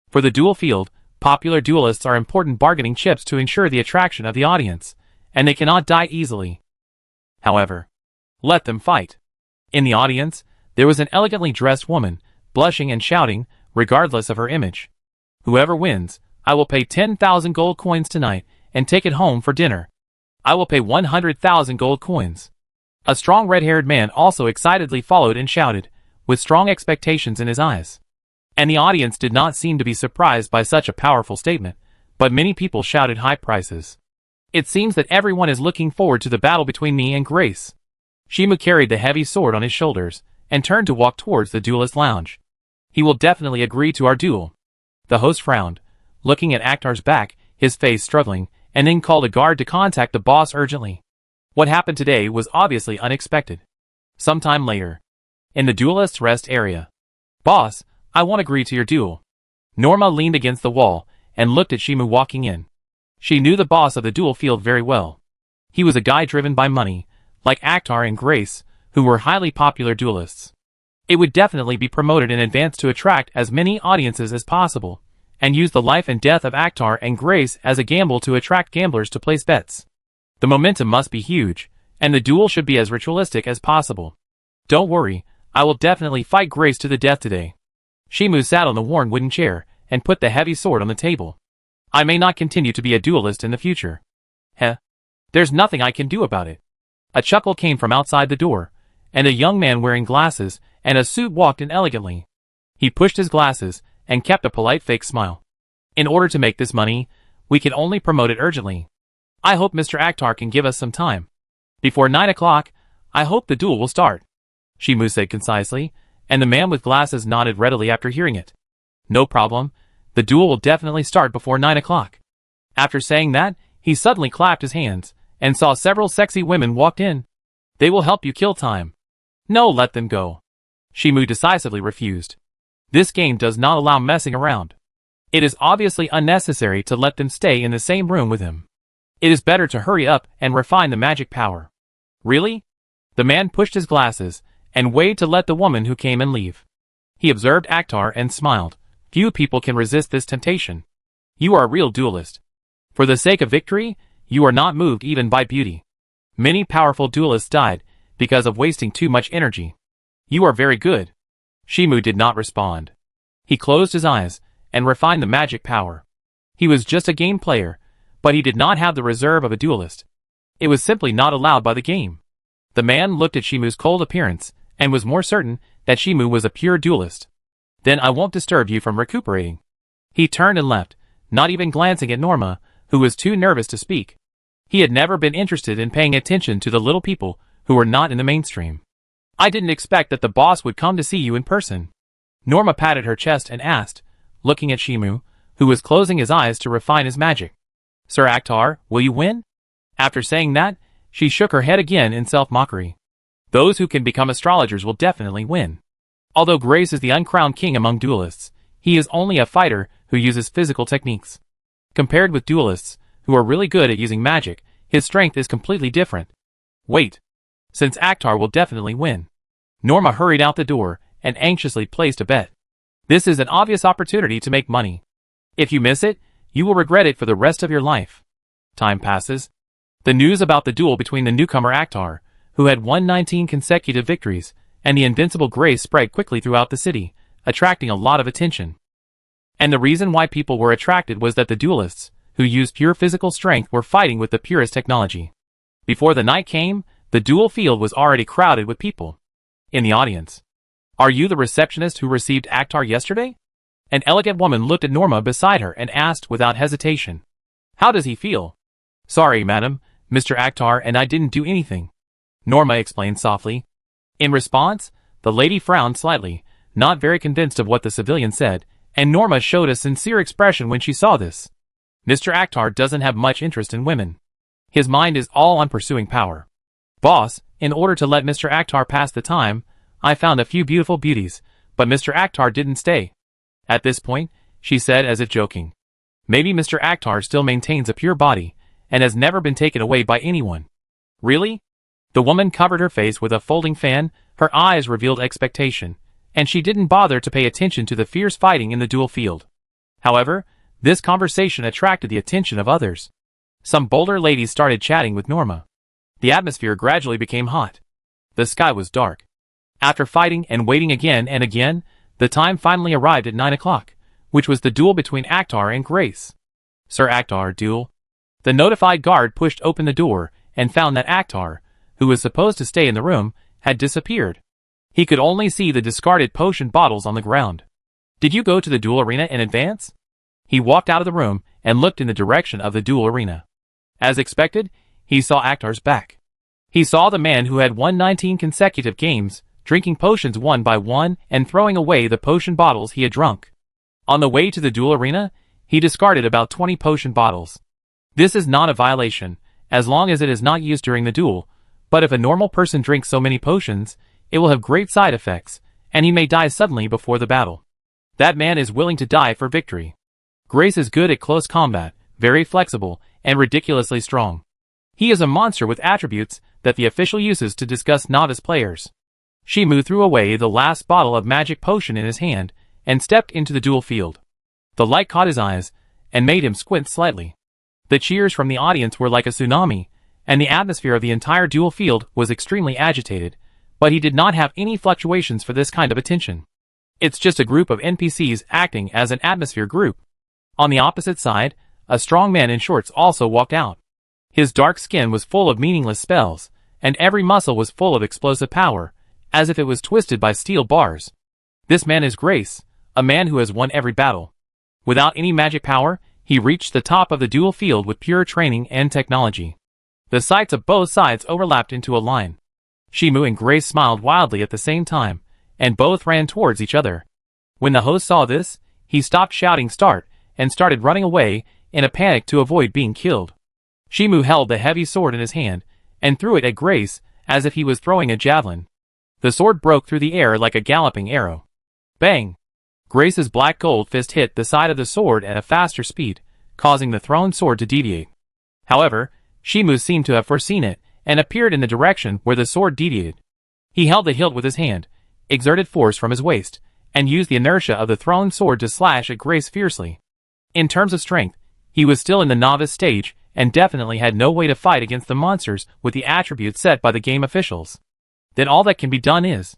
A: For the duel field, popular duelists are important bargaining chips to ensure the attraction of the audience, and they cannot die easily. However, let them fight. In the audience, there was an elegantly dressed woman, blushing and shouting, regardless of her image. Whoever wins, I will pay 10,000 gold coins tonight, and take it home for dinner. I will pay 100,000 gold coins. A strong red-haired man also excitedly followed and shouted, with strong expectations in his eyes. And the audience did not seem to be surprised by such a powerful statement, but many people shouted high prices. It seems that everyone is looking forward to the battle between me and Grace. Shimu carried the heavy sword on his shoulders, and turned to walk towards the duelist lounge. He will definitely agree to our duel. The host frowned, looking at Akhtar's back, his face struggling, and then called a guard to contact the boss urgently. What happened today was obviously unexpected. Sometime later, in the duelist's rest area. Boss, I won't agree to your duel. Norma leaned against the wall, and looked at Shimu walking in. She knew the boss of the duel field very well. He was a guy driven by money, like Akhtar and Grace, who were highly popular duelists. It would definitely be promoted in advance to attract as many audiences as possible, and use the life and death of Akhtar and Grace as a gamble to attract gamblers to place bets. The momentum must be huge, and the duel should be as ritualistic as possible. Don't worry, I will definitely fight Grace to the death today. Shimu sat on the worn wooden chair, and put the heavy sword on the table. I may not continue to be a duelist in the future. Heh. There's nothing I can do about it. A chuckle came from outside the door, and a young man wearing glasses and a suit walked in elegantly. He pushed his glasses, and kept a polite fake smile. In order to make this money, we can only promote it urgently. I hope Mr. Akhtar can give us some time. Before 9 o'clock, I hope the duel will start. Shimu said concisely, and the man with glasses nodded readily after hearing it. No problem, the duel will definitely start before 9 o'clock. After saying that, he suddenly clapped his hands, and saw several sexy women walked in. They will help you kill time. No, let them go. Shimu decisively refused. This game does not allow messing around. It is obviously unnecessary to let them stay in the same room with him. It is better to hurry up and refine the magic power. Really? The man pushed his glasses and waved to let the woman who came in leave. He observed Akhtar and smiled. Few people can resist this temptation. You are a real duelist. For the sake of victory, you are not moved even by beauty. Many powerful duelists died because of wasting too much energy. You are very good. Shimu did not respond. He closed his eyes and refined the magic power. He was just a game player, but he did not have the reserve of a duelist. It was simply not allowed by the game. The man looked at Shimu's cold appearance and was more certain that Shimu was a pure duelist. Then I won't disturb you from recuperating. He turned and left, not even glancing at Norma, who was too nervous to speak. He had never been interested in paying attention to the little people who were not in the mainstream. I didn't expect that the boss would come to see you in person. Norma patted her chest and asked, looking at Shimu, who was closing his eyes to refine his magic. Sir Akhtar, will you win? After saying that, she shook her head again in self-mockery. Those who can become astrologers will definitely win. Although Grace is the uncrowned king among duelists, he is only a fighter who uses physical techniques. Compared with duelists, who are really good at using magic, his strength is completely different. Wait. Since Akhtar will definitely win. Norma hurried out the door and anxiously placed a bet. This is an obvious opportunity to make money. If you miss it, you will regret it for the rest of your life. Time passes. The news about the duel between the newcomer Akhtar, who had won 19 consecutive victories, and the invincible Grace spread quickly throughout the city, attracting a lot of attention. And the reason why people were attracted was that the duelists, who used pure physical strength, were fighting with the purest technology. Before the night came, the duel field was already crowded with people. In the audience. Are you the receptionist who received Akhtar yesterday? An elegant woman looked at Norma beside her and asked without hesitation. How does he feel? Sorry, madam, Mr. Akhtar and I didn't do anything. Norma explained softly. In response, the lady frowned slightly, not very convinced of what the civilian said, and Norma showed a sincere expression when she saw this. Mr. Akhtar doesn't have much interest in women. His mind is all on pursuing power. Boss, in order to let Mr. Akhtar pass the time, I found a few beautiful beauties, but Mr. Akhtar didn't stay. At this point, she said as if joking. Maybe Mr. Akhtar still maintains a pure body, and has never been taken away by anyone. Really? The woman covered her face with a folding fan, her eyes revealed expectation, and she didn't bother to pay attention to the fierce fighting in the duel field. However, this conversation attracted the attention of others. Some bolder ladies started chatting with Norma. The atmosphere gradually became hot. The sky was dark. After fighting and waiting again and again, the time finally arrived at 9 o'clock, which was the duel between Akhtar and Grace. Sir Akhtar, duel. The notified guard pushed open the door and found that Akhtar, who was supposed to stay in the room, had disappeared. He could only see the discarded potion bottles on the ground. Did you go to the duel arena in advance? He walked out of the room and looked in the direction of the duel arena. As expected, he saw Akhtar's back. He saw the man who had won 19 consecutive games, drinking potions one by one and throwing away the potion bottles he had drunk. On the way to the duel arena, he discarded about 20 potion bottles. This is not a violation, as long as it is not used during the duel, but if a normal person drinks so many potions, it will have great side effects, and he may die suddenly before the battle. That man is willing to die for victory. Grace is good at close combat, very flexible, and ridiculously strong. He is a monster with attributes that the official uses to disgust novice players. Shimu threw away the last bottle of magic potion in his hand and stepped into the duel field. The light caught his eyes and made him squint slightly. The cheers from the audience were like a tsunami, and the atmosphere of the entire duel field was extremely agitated, but he did not have any fluctuations for this kind of attention. It's just a group of NPCs acting as an atmosphere group. On the opposite side, a strong man in shorts also walked out. His dark skin was full of meaningless spells, and every muscle was full of explosive power, as if it was twisted by steel bars. This man is Grace, a man who has won every battle. Without any magic power, he reached the top of the duel field with pure training and technology. The sights of both sides overlapped into a line. Shimu and Grace smiled wildly at the same time, and both ran towards each other. When the host saw this, he stopped shouting "Start!" and started running away in a panic to avoid being killed. Shimu held the heavy sword in his hand and threw it at Grace as if he was throwing a javelin. The sword broke through the air like a galloping arrow. Bang! Grace's black gold fist hit the side of the sword at a faster speed, causing the thrown sword to deviate. However, Shimu seemed to have foreseen it, and appeared in the direction where the sword deviated. He held the hilt with his hand, exerted force from his waist, and used the inertia of the thrown sword to slash at Grace fiercely. In terms of strength, he was still in the novice stage, and definitely had no way to fight against the monsters with the attributes set by the game officials. Then all that can be done is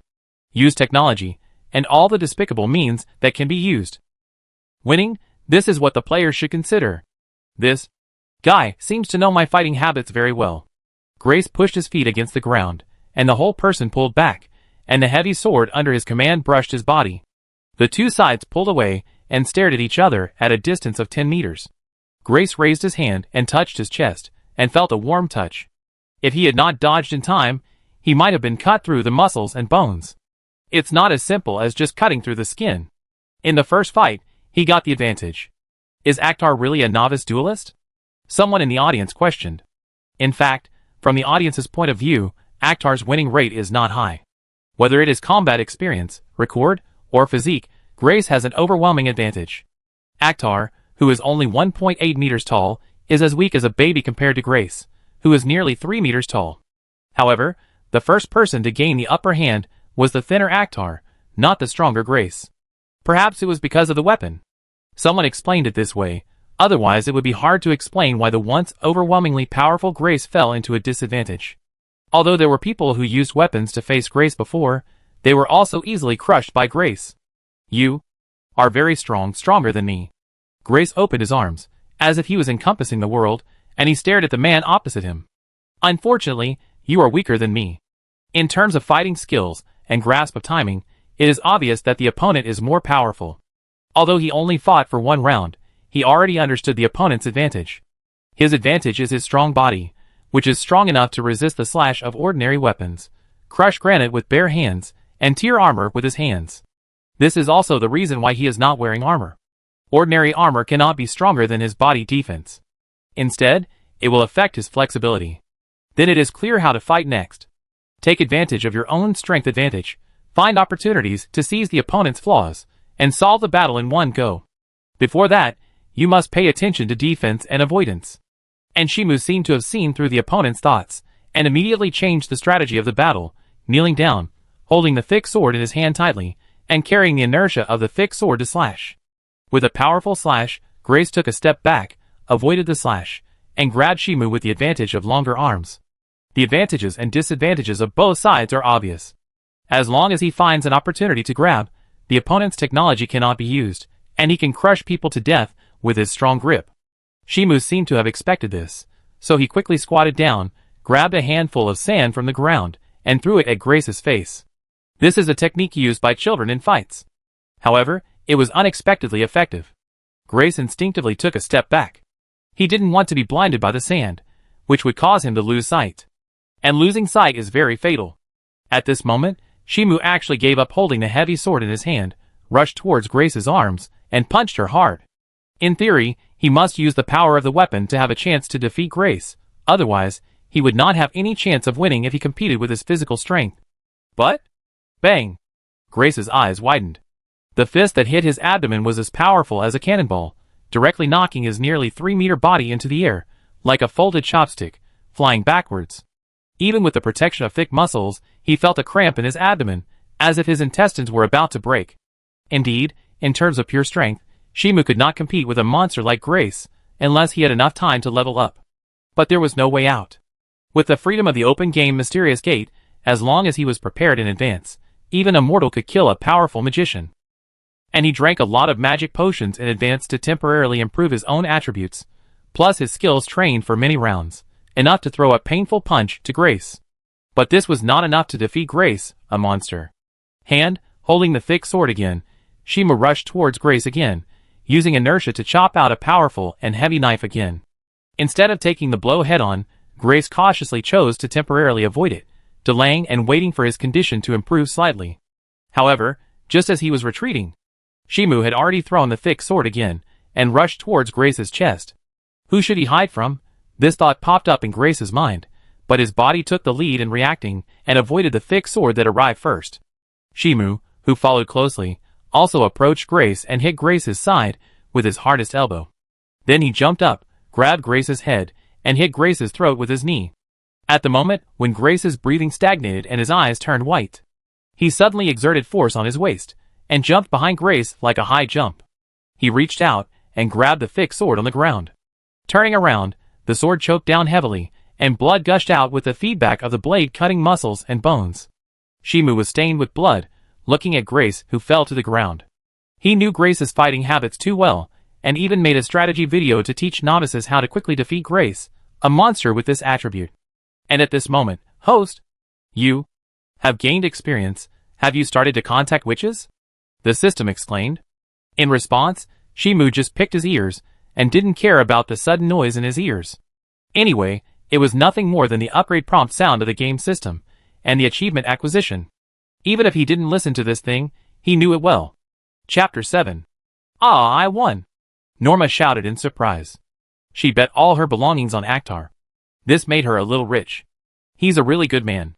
A: use technology, and all the despicable means that can be used. Winning, this is what the players should consider. This guy seems to know my fighting habits very well. Grace pushed his feet against the ground, and the whole person pulled back, and the heavy sword under his command brushed his body. The two sides pulled away and stared at each other at a distance of 10 meters. Grace raised his hand and touched his chest, and felt a warm touch. If he had not dodged in time, he might have been cut through the muscles and bones. It's not as simple as just cutting through the skin. In the first fight, he got the advantage. Is Akhtar really a novice duelist? Someone in the audience questioned. In fact, from the audience's point of view, Akhtar's winning rate is not high. Whether it is combat experience, record, or physique, Grace has an overwhelming advantage. Akhtar, who is only 1.8 meters tall, is as weak as a baby compared to Grace, who is nearly 3 meters tall. However, the first person to gain the upper hand was the thinner Akhtar, not the stronger Grace. Perhaps it was because of the weapon. Someone explained it this way, otherwise it would be hard to explain why the once overwhelmingly powerful Grace fell into a disadvantage. Although there were people who used weapons to face Grace before, they were also easily crushed by Grace. You are very strong, stronger than me. Grace opened his arms, as if he was encompassing the world, and he stared at the man opposite him. Unfortunately, you are weaker than me. In terms of fighting skills and grasp of timing, it is obvious that the opponent is more powerful. Although he only fought for one round, he already understood the opponent's advantage. His advantage is his strong body, which is strong enough to resist the slash of ordinary weapons, crush granite with bare hands, and tear armor with his hands. This is also the reason why he is not wearing armor. Ordinary armor cannot be stronger than his body defense. Instead, it will affect his flexibility. Then it is clear how to fight next. Take advantage of your own strength advantage, find opportunities to seize the opponent's flaws, and solve the battle in one go. Before that, you must pay attention to defense and avoidance. And Shimu seemed to have seen through the opponent's thoughts, and immediately changed the strategy of the battle, kneeling down, holding the thick sword in his hand tightly, and carrying the inertia of the thick sword to slash. With a powerful slash, Grace took a step back, avoided the slash, and grabbed Shimu with the advantage of longer arms. The advantages and disadvantages of both sides are obvious. As long as he finds an opportunity to grab, the opponent's technology cannot be used, and he can crush people to death with his strong grip. Shimu seemed to have expected this, so he quickly squatted down, grabbed a handful of sand from the ground, and threw it at Grace's face. This is a technique used by children in fights. However, it was unexpectedly effective. Grace instinctively took a step back. He didn't want to be blinded by the sand, which would cause him to lose sight. And losing sight is very fatal. At this moment, Shimu actually gave up holding the heavy sword in his hand, rushed towards Grace's arms, and punched her hard. In theory, he must use the power of the weapon to have a chance to defeat Grace, otherwise, he would not have any chance of winning if he competed with his physical strength. But, bang! Grace's eyes widened. The fist that hit his abdomen was as powerful as a cannonball, directly knocking his nearly 3-meter body into the air, like a folded chopstick, flying backwards. Even with the protection of thick muscles, he felt a cramp in his abdomen, as if his intestines were about to break. Indeed, in terms of pure strength, Shimu could not compete with a monster like Grace, unless he had enough time to level up. But there was no way out. With the freedom of the open game mysterious gate, as long as he was prepared in advance, even a mortal could kill a powerful magician. And he drank a lot of magic potions in advance to temporarily improve his own attributes, plus his skills trained for many rounds, enough to throw a painful punch to Grace. But this was not enough to defeat Grace, a monster. Hand, holding the thick sword again, Shimu rushed towards Grace again, using inertia to chop out a powerful and heavy knife again. Instead of taking the blow head-on, Grace cautiously chose to temporarily avoid it, delaying and waiting for his condition to improve slightly. However, just as he was retreating, Shimu had already thrown the thick sword again, and rushed towards Grace's chest. Who should he hide from? This thought popped up in Grace's mind, but his body took the lead in reacting, and avoided the thick sword that arrived first. Shimu, who followed closely, also approached Grace and hit Grace's side with his hardest elbow. Then he jumped up, grabbed Grace's head, and hit Grace's throat with his knee. At the moment when Grace's breathing stagnated and his eyes turned white, he suddenly exerted force on his waist, and jumped behind Grace like a high jump. He reached out and grabbed the thick sword on the ground. Turning around, the sword choked down heavily, and blood gushed out with the feedback of the blade cutting muscles and bones. Shimu was stained with blood, looking at Grace, who fell to the ground. He knew Grace's fighting habits too well, and even made a strategy video to teach novices how to quickly defeat Grace, a monster with this attribute. And at this moment, host, you have gained experience. Have you started to contact witches? The system exclaimed. In response, Shimu just picked his ears, and didn't care about the sudden noise in his ears. Anyway, it was nothing more than the upgrade prompt sound of the game system, and the achievement acquisition. Even if he didn't listen to this thing, he knew it well. Chapter 7. Ah, I won! Norma shouted in surprise. She bet all her belongings on Akhtar. This made her a little rich. He's a really good man.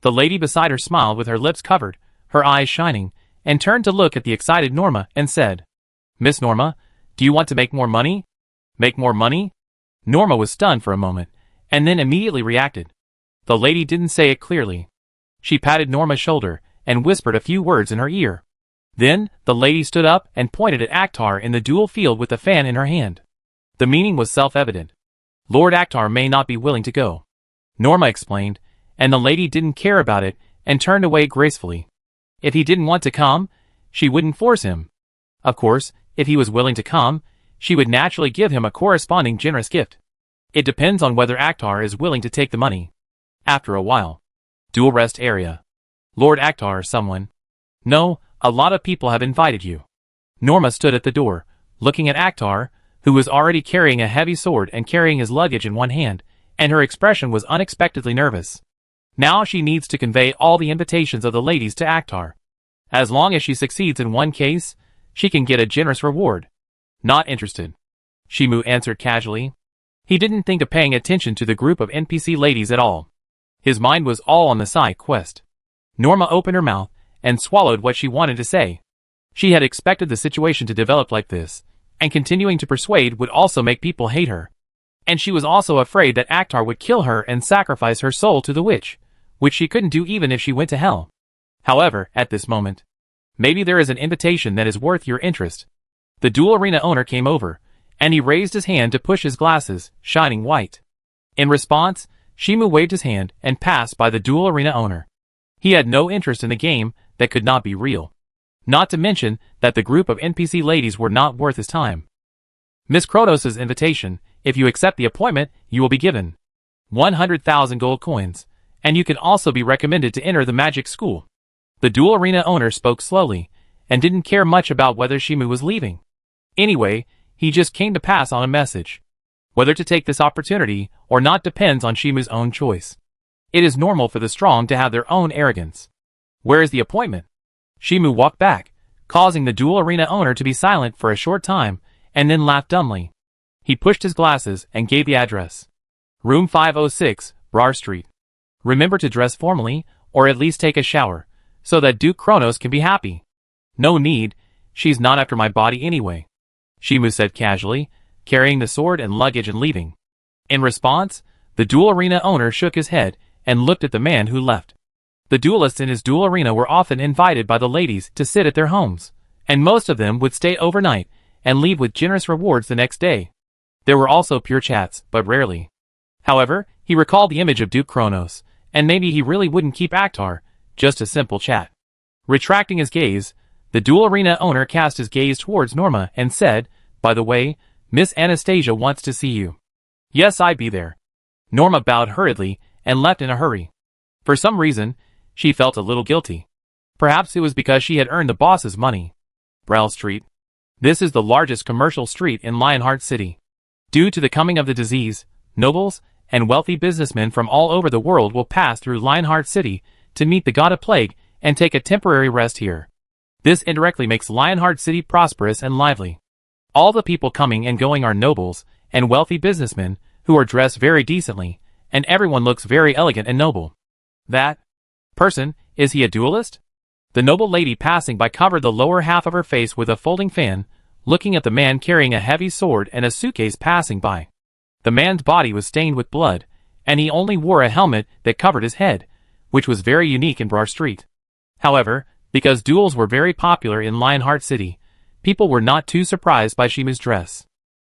A: The lady beside her smiled with her lips covered, her eyes shining, and turned to look at the excited Norma and said, Miss Norma, do you want to make more money? Make more money? Norma was stunned for a moment, and then immediately reacted. The lady didn't say it clearly. She patted Norma's shoulder and whispered a few words in her ear. Then, the lady stood up and pointed at Akhtar in the duel field with the fan in her hand. The meaning was self-evident. Lord Akhtar may not be willing to go, Norma explained, and the lady didn't care about it and turned away gracefully. If he didn't want to come, she wouldn't force him. Of course, if he was willing to come, she would naturally give him a corresponding generous gift. It depends on whether Akhtar is willing to take the money. After a while. Dual rest area. Lord Akhtar or someone? No, a lot of people have invited you. Norma stood at the door, looking at Akhtar, who was already carrying a heavy sword and carrying his luggage in one hand, and her expression was unexpectedly nervous. Now she needs to convey all the invitations of the ladies to Akhtar. As long as she succeeds in one case, she can get a generous reward. Not interested. Shimu answered casually. He didn't think of paying attention to the group of NPC ladies at all. His mind was all on the side quest. Norma opened her mouth and swallowed what she wanted to say. She had expected the situation to develop like this, and continuing to persuade would also make people hate her. And she was also afraid that Akhtar would kill her and sacrifice her soul to the witch, which she couldn't do even if she went to hell. However, at this moment, maybe there is an invitation that is worth your interest. The duel arena owner came over, and he raised his hand to push his glasses, shining white. In response, Shimu waved his hand and passed by the duel arena owner. He had no interest in the game that could not be real. Not to mention that the group of NPC ladies were not worth his time. Miss Kronos' invitation, if you accept the appointment, you will be given 100,000 gold coins, and you can also be recommended to enter the magic school. The duel arena owner spoke slowly, and didn't care much about whether Shimu was leaving. Anyway, he just came to pass on a message. Whether to take this opportunity or not depends on Shimu's own choice. It is normal for the strong to have their own arrogance. Where is the appointment? Shimu walked back, causing the duel arena owner to be silent for a short time, and then laughed dumbly. He pushed his glasses and gave the address. Room 506, Brar Street. Remember to dress formally, or at least take a shower, so that Duke Kronos can be happy. No need, she's not after my body anyway, Shimu said casually, carrying the sword and luggage and leaving. In response, the duel arena owner shook his head and looked at the man who left. The duelists in his duel arena were often invited by the ladies to sit at their homes, and most of them would stay overnight and leave with generous rewards the next day. There were also pure chats, but rarely. However, he recalled the image of Duke Kronos, and maybe he really wouldn't keep Akhtar, just a simple chat. Retracting his gaze, the duel arena owner cast his gaze towards Norma and said, by the way, Miss Anastasia wants to see you. Yes, I'd be there. Norma bowed hurriedly and left in a hurry. For some reason, she felt a little guilty. Perhaps it was because she had earned the boss's money. Brar Street. This is the largest commercial street in Lionheart City. Due to the coming of the disease, nobles and wealthy businessmen from all over the world will pass through Lionheart City to meet the god of plague and take a temporary rest here. This indirectly makes Lionheart City prosperous and lively. All the people coming and going are nobles and wealthy businessmen who are dressed very decently, and everyone looks very elegant and noble. That person, is he a duelist? The noble lady passing by covered the lower half of her face with a folding fan, looking at the man carrying a heavy sword and a suitcase passing by. The man's body was stained with blood, and he only wore a helmet that covered his head, which was very unique in Brar Street. However, because duels were very popular in Lionheart City, people were not too surprised by Shimu's dress.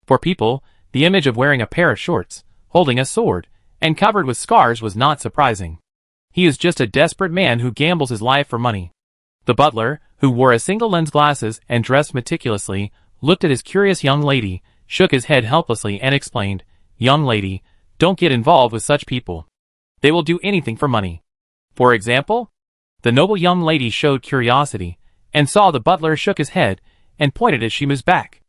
A: For people, the image of wearing a pair of shorts, holding a sword, and covered with scars was not surprising. He is just a desperate man who gambles his life for money. The butler, who wore a single lens glasses and dressed meticulously, looked at his curious young lady, shook his head helplessly and explained, "Young lady, don't get involved with such people. They will do anything for money." "For example?" The noble young lady showed curiosity, and saw the butler shook his head, and pointed at Shimu's back.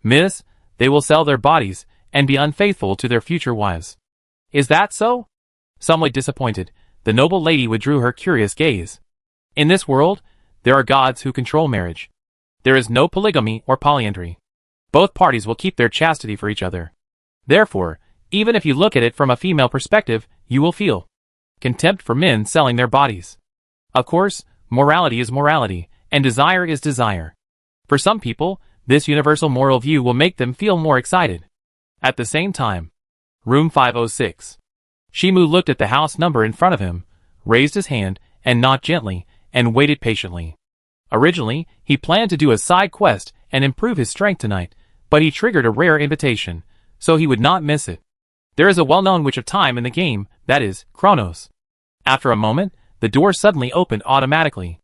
A: "Miss, they will sell their bodies, and be unfaithful to their future wives." "Is that so?" Somewhat disappointed, the noble lady withdrew her curious gaze. "In this world, there are gods who control marriage. There is no polygamy or polyandry. Both parties will keep their chastity for each other. Therefore, even if you look at it from a female perspective, you will feel contempt for men selling their bodies. Of course, morality is morality, and desire is desire. For some people, this universal moral view will make them feel more excited. At the same time, room 506. Shimu looked at the house number in front of him, raised his hand, and knocked gently, and waited patiently. Originally, he planned to do a side quest and improve his strength tonight, but he triggered a rare invitation, so he would not miss it. There is a well-known Witch of Time in the game, that is, Chronos. After a moment, the door suddenly opened automatically.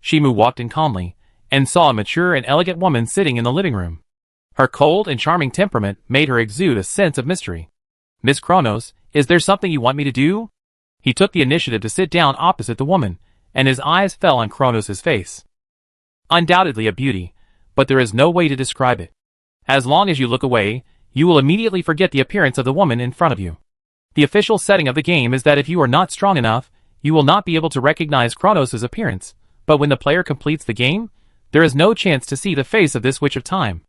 A: Shimu walked in calmly, and saw a mature and elegant woman sitting in the living room. Her cold and charming temperament made her exude a sense of mystery. "Miss Chronos, is there something you want me to do?" He took the initiative to sit down opposite the woman, and his eyes fell on Chronos' face. Undoubtedly a beauty, but there is no way to describe it. As long as you look away, you will immediately forget the appearance of the woman in front of you. The official setting of the game is that if you are not strong enough, you will not be able to recognize Chronos' appearance, but when the player completes the game, there is no chance to see the face of this Witch of Time.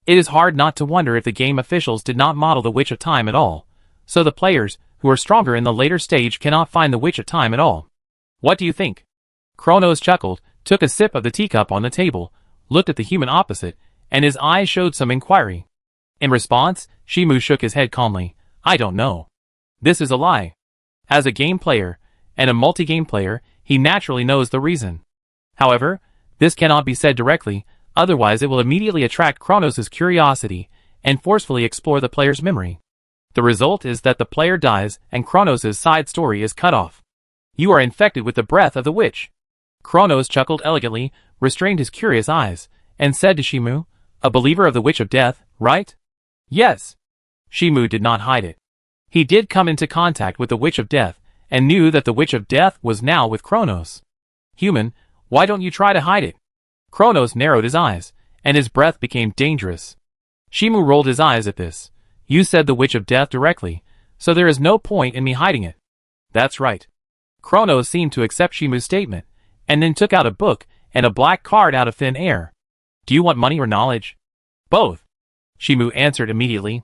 A: It is hard not to wonder if the game officials did not model the Witch of Time at all, so the players, who are stronger in the later stage, cannot find the Witch of Time at all. What do you think? Chronos chuckled, took a sip of the teacup on the table, looked at the human opposite, and his eyes showed some inquiry. In response, Shimu shook his head calmly. "I don't know. This is a lie." As a game player, and a multi-game player, he naturally knows the reason. However, this cannot be said directly, otherwise it will immediately attract Chronos' curiosity, and forcefully explore the player's memory. The result is that the player dies, and Chronos' side story is cut off. You are infected with the breath of the witch. Chronos chuckled elegantly, restrained his curious eyes, and said to Shimu, "A believer of the Witch of Death, right?" "Yes." Shimu did not hide it. He did come into contact with the Witch of Death, and knew that the Witch of Death was now with Chronos. "Human, why don't you try to hide it?" Chronos narrowed his eyes, and his breath became dangerous. Shimu rolled his eyes at this. "You said the Witch of Death directly, so there is no point in me hiding it." "That's right." Chronos seemed to accept Shimu's statement, and then took out a book and a black card out of thin air. "Do you want money or knowledge?" "Both," Shimu answered immediately.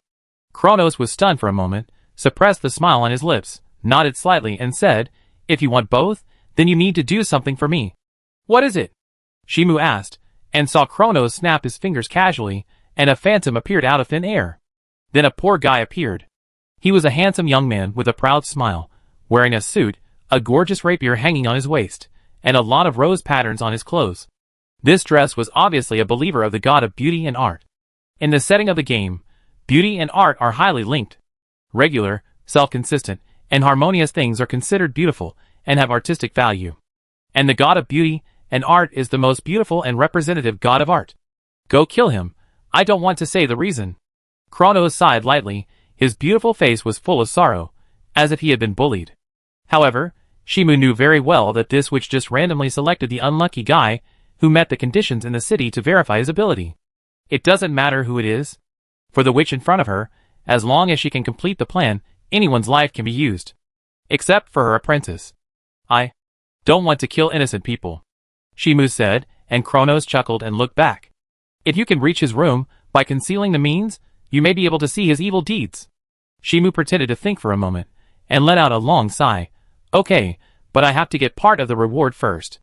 A: Chronos was stunned for a moment, suppressed the smile on his lips, nodded slightly and said, "If you want both, then you need to do something for me." "What is it?" Shimu asked, and saw Chronos snap his fingers casually, and a phantom appeared out of thin air. Then a poor guy appeared. He was a handsome young man with a proud smile, wearing a suit, a gorgeous rapier hanging on his waist, and a lot of rose patterns on his clothes. This dress was obviously a believer of the god of beauty and art. In the setting of the game, beauty and art are highly linked. Regular, self-consistent, and harmonious things are considered beautiful and have artistic value. And the god of beauty and art is the most beautiful and representative god of art. Go kill him. I don't want to say the reason. Chronos sighed lightly. His beautiful face was full of sorrow, as if he had been bullied. However, Shimu knew very well that this witch just randomly selected the unlucky guy who met the conditions in the city to verify his ability. It doesn't matter who it is. For the witch in front of her, as long as she can complete the plan, anyone's life can be used. Except for her apprentice. "I don't want to kill innocent people," Shimu said, and Chronos chuckled and looked back. "If you can reach his room, by concealing the means, you may be able to see his evil deeds." Shimu pretended to think for a moment, and let out a long sigh. "Okay, but I have to get part of the reward first."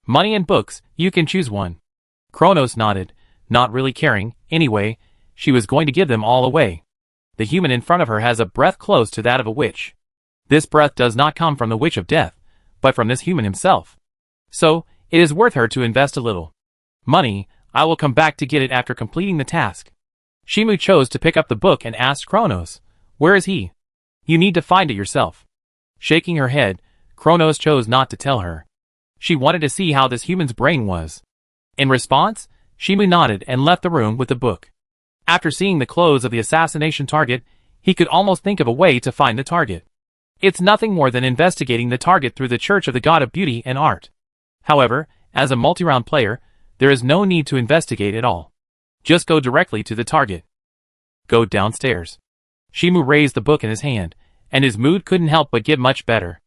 A: Money and books, you can choose one. Kronos nodded, not really caring. Anyway, she was going to give them all away. The human in front of her has a breath close to that of a witch. This breath does not come from the witch of death, but from this human himself. So, it is worth her to invest a little. Money, I will come back to get it after completing the task. Shimu chose to pick up the book and asked Kronos, where is he? You need to find it yourself. Shaking her head, Kronos chose not to tell her. She wanted to see how this human's brain was. In response, Shimu nodded and left the room with the book. After seeing the clothes of the assassination target, he could almost think of a way to find the target. It's nothing more than investigating the target through the Church of the God of Beauty and Art. However, as a multi-round player, there is no need to investigate at all. Just go directly to the target. Go downstairs. Shimu raised the book in his hand, and his mood couldn't help but get much better.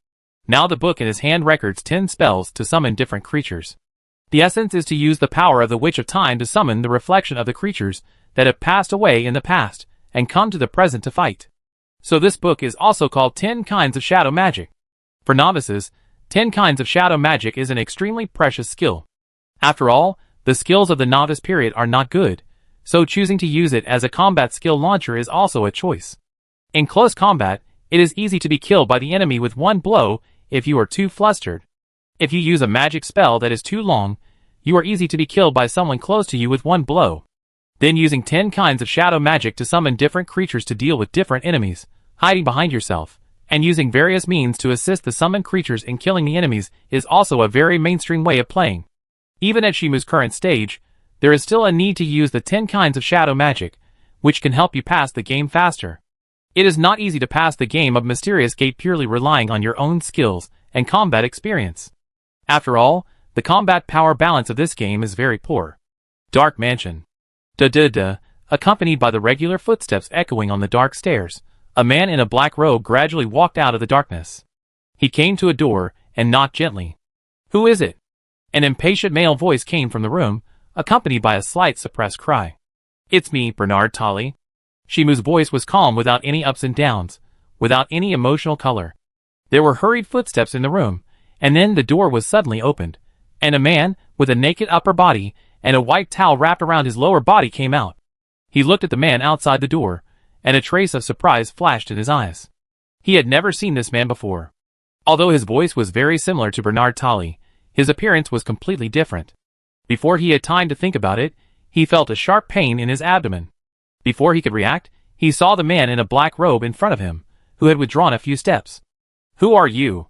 A: Now the book in his hand records 10 spells to summon different creatures. The essence is to use the power of the Witch of Time to summon the reflection of the creatures that have passed away in the past and come to the present to fight. So this book is also called 10 Kinds of Shadow Magic. For novices, 10 Kinds of Shadow Magic is an extremely precious skill. After all, the skills of the novice period are not good, so choosing to use it as a combat skill launcher is also a choice. In close combat, it is easy to be killed by the enemy with one blow if you are too flustered. If you use a magic spell that is too long, you are easy to be killed by someone close to you with one blow. Then using 10 kinds of shadow magic to summon different creatures to deal with different enemies, hiding behind yourself, and using various means to assist the summoned creatures in killing the enemies is also a very mainstream way of playing. Even at Shimu's current stage, there is still a need to use the 10 kinds of shadow magic, which can help you pass the game faster. It is not easy to pass the game of Mysterious Gate purely relying on your own skills and combat experience. After all, the combat power balance of this game is very poor. Dark Mansion. Da-da-da, accompanied by the regular footsteps echoing on the dark stairs, a man in a black robe gradually walked out of the darkness. He came to a door and knocked gently. Who is it? An impatient male voice came from the room, accompanied by a slight suppressed cry. It's me, Bernard Tully. Shimu's voice was calm without any ups and downs, without any emotional color. There were hurried footsteps in the room, and then the door was suddenly opened, and a man, with a naked upper body and a white towel wrapped around his lower body came out. He looked at the man outside the door, and a trace of surprise flashed in his eyes. He had never seen this man before. Although his voice was very similar to Bernard Tully, his appearance was completely different. Before he had time to think about it, he felt a sharp pain in his abdomen. Before he could react, he saw the man in a black robe in front of him, who had withdrawn a few steps. Who are you?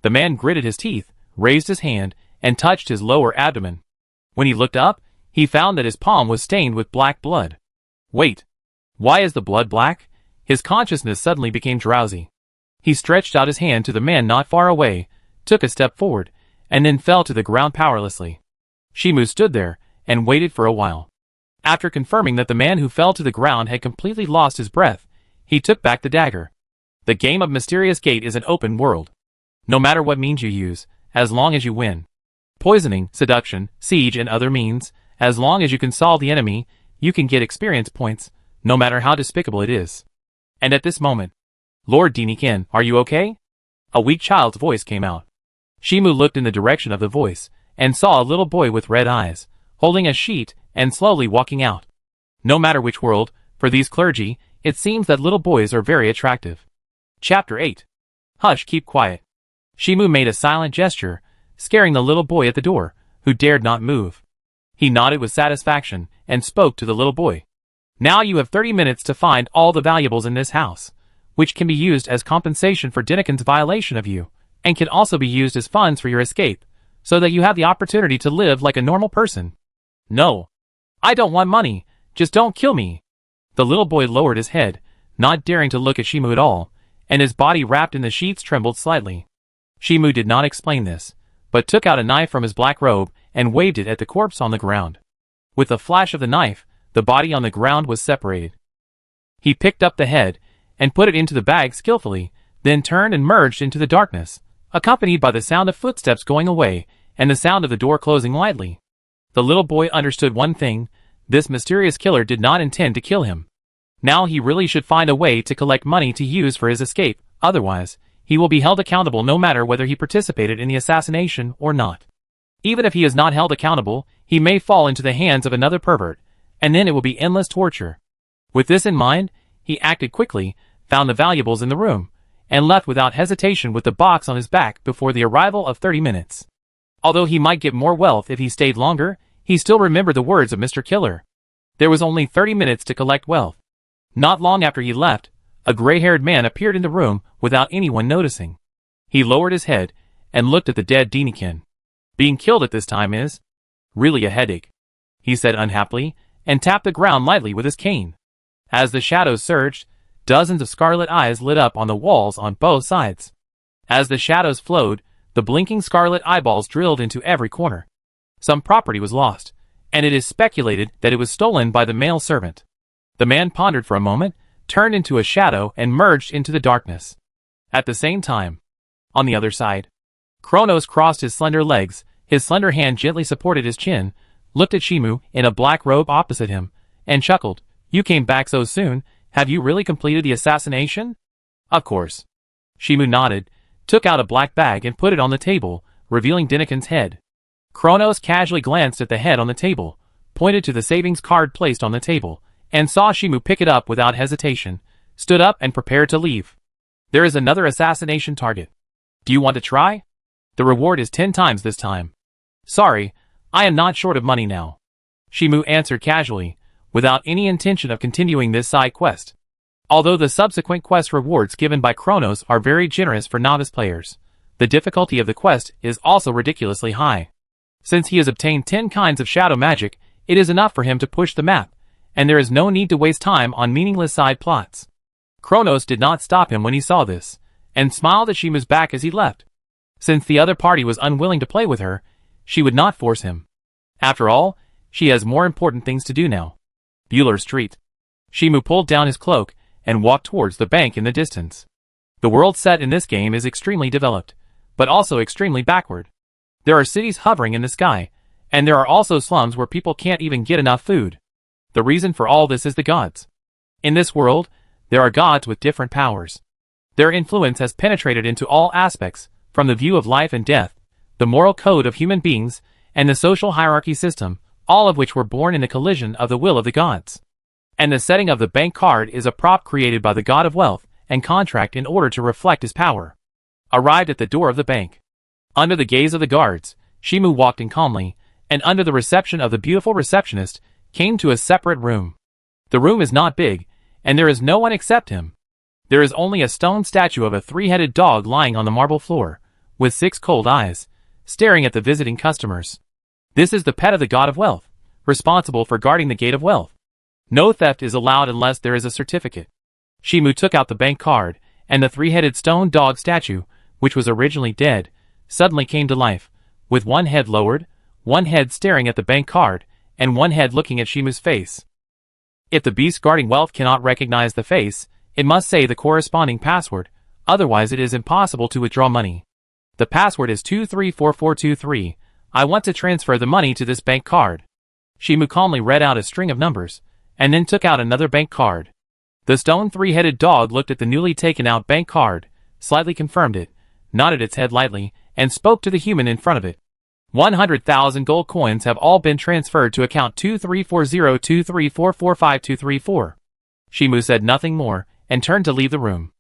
A: The man gritted his teeth, raised his hand, and touched his lower abdomen. When he looked up, he found that his palm was stained with black blood. Wait. Why is the blood black? His consciousness suddenly became drowsy. He stretched out his hand to the man not far away, took a step forward, and then fell to the ground powerlessly. Shimu stood there, and waited for a while. After confirming that the man who fell to the ground had completely lost his breath, he took back the dagger. The game of Mysterious Gate is an open world. No matter what means you use, as long as you win. Poisoning, seduction, siege and other means, as long as you can solve the enemy, you can get experience points, no matter how despicable it is. And at this moment, Lord Dinikin, are you okay? A weak child's voice came out. Shimu looked in the direction of the voice, and saw a little boy with red eyes, holding a sheet, and slowly walking out. No matter which world, for these clergy, it seems that little boys are very attractive. Chapter 8. Hush, keep quiet. Shimu made a silent gesture, scaring the little boy at the door, who dared not move. He nodded with satisfaction, and spoke to the little boy. Now you have 30 minutes to find all the valuables in this house, which can be used as compensation for Dinikin's violation of you, and can also be used as funds for your escape, so that you have the opportunity to live like a normal person. No. I don't want money, just don't kill me. The little boy lowered his head, not daring to look at Shimu at all, and his body wrapped in the sheets trembled slightly. Shimu did not explain this, but took out a knife from his black robe and waved it at the corpse on the ground. With a flash of the knife, the body on the ground was separated. He picked up the head and put it into the bag skillfully, then turned and merged into the darkness, accompanied by the sound of footsteps going away and the sound of the door closing lightly. The little boy understood one thing: this mysterious killer did not intend to kill him. Now he really should find a way to collect money to use for his escape, otherwise, he will be held accountable no matter whether he participated in the assassination or not. Even if he is not held accountable, he may fall into the hands of another pervert, and then it will be endless torture. With this in mind, he acted quickly, found the valuables in the room, and left without hesitation with the box on his back before the arrival of 30 minutes. Although he might get more wealth if he stayed longer, he still remembered the words of Mr. Killer. There was only 30 minutes to collect wealth. Not long after he left, a gray-haired man appeared in the room without anyone noticing. He lowered his head and looked at the dead Deanikin. Being killed at this time is really a headache, he said unhappily, and tapped the ground lightly with his cane. As the shadows surged, dozens of scarlet eyes lit up on the walls on both sides. As the shadows flowed, the blinking scarlet eyeballs drilled into every corner. Some property was lost, and it is speculated that it was stolen by the male servant. The man pondered for a moment, turned into a shadow and merged into the darkness. At the same time, on the other side, Kronos crossed his slender legs, his slender hand gently supported his chin, looked at Shimu in a black robe opposite him, and chuckled. You came back so soon, have you really completed the assassination? Of course. Shimu nodded, took out a black bag and put it on the table, revealing Deanikin's head. Kronos casually glanced at the head on the table, pointed to the savings card placed on the table, and saw Shimu pick it up without hesitation, stood up and prepared to leave. There is another assassination target. Do you want to try? The reward is 10 times this time. Sorry, I am not short of money now. Shimu answered casually, without any intention of continuing this side quest. Although the subsequent quest rewards given by Kronos are very generous for novice players, the difficulty of the quest is also ridiculously high. Since he has obtained 10 kinds of shadow magic, it is enough for him to push the map, and there is no need to waste time on meaningless side plots. Kronos did not stop him when he saw this, and smiled at Shimu's back as he left. Since the other party was unwilling to play with her, she would not force him. After all, she has more important things to do now. Bueller Street. Shimu pulled down his cloak and walked towards the bank in the distance. The world set in this game is extremely developed, but also extremely backward. There are cities hovering in the sky, and there are also slums where people can't even get enough food. The reason for all this is the gods. In this world, there are gods with different powers. Their influence has penetrated into all aspects, from the view of life and death, the moral code of human beings, and the social hierarchy system, all of which were born in the collision of the will of the gods. And the setting of the bank card is a prop created by the god of wealth and contract in order to reflect his power. Arrived at the door of the bank. Under the gaze of the guards, Shimu walked in calmly, and under the reception of the beautiful receptionist, came to a separate room. The room is not big, and there is no one except him. There is only a stone statue of a 3-headed dog lying on the marble floor, with 6 cold eyes, staring at the visiting customers. This is the pet of the god of wealth, responsible for guarding the gate of wealth. No theft is allowed unless there is a certificate. Shimu took out the bank card, and the 3-headed stone dog statue, which was originally dead, suddenly came to life, with one head lowered, one head staring at the bank card, and one head looking at Shimu's face. If the beast guarding wealth cannot recognize the face, it must say the corresponding password, otherwise it is impossible to withdraw money. The password is 234423. I want to transfer the money to this bank card. Shimu calmly read out a string of numbers, and then took out another bank card. The stone 3-headed dog looked at the newly taken out bank card, slightly confirmed it, nodded its head lightly, and spoke to the human in front of it. 100,000 gold coins have all been transferred to account 234023445234. Shimu said nothing more, and turned to leave the room.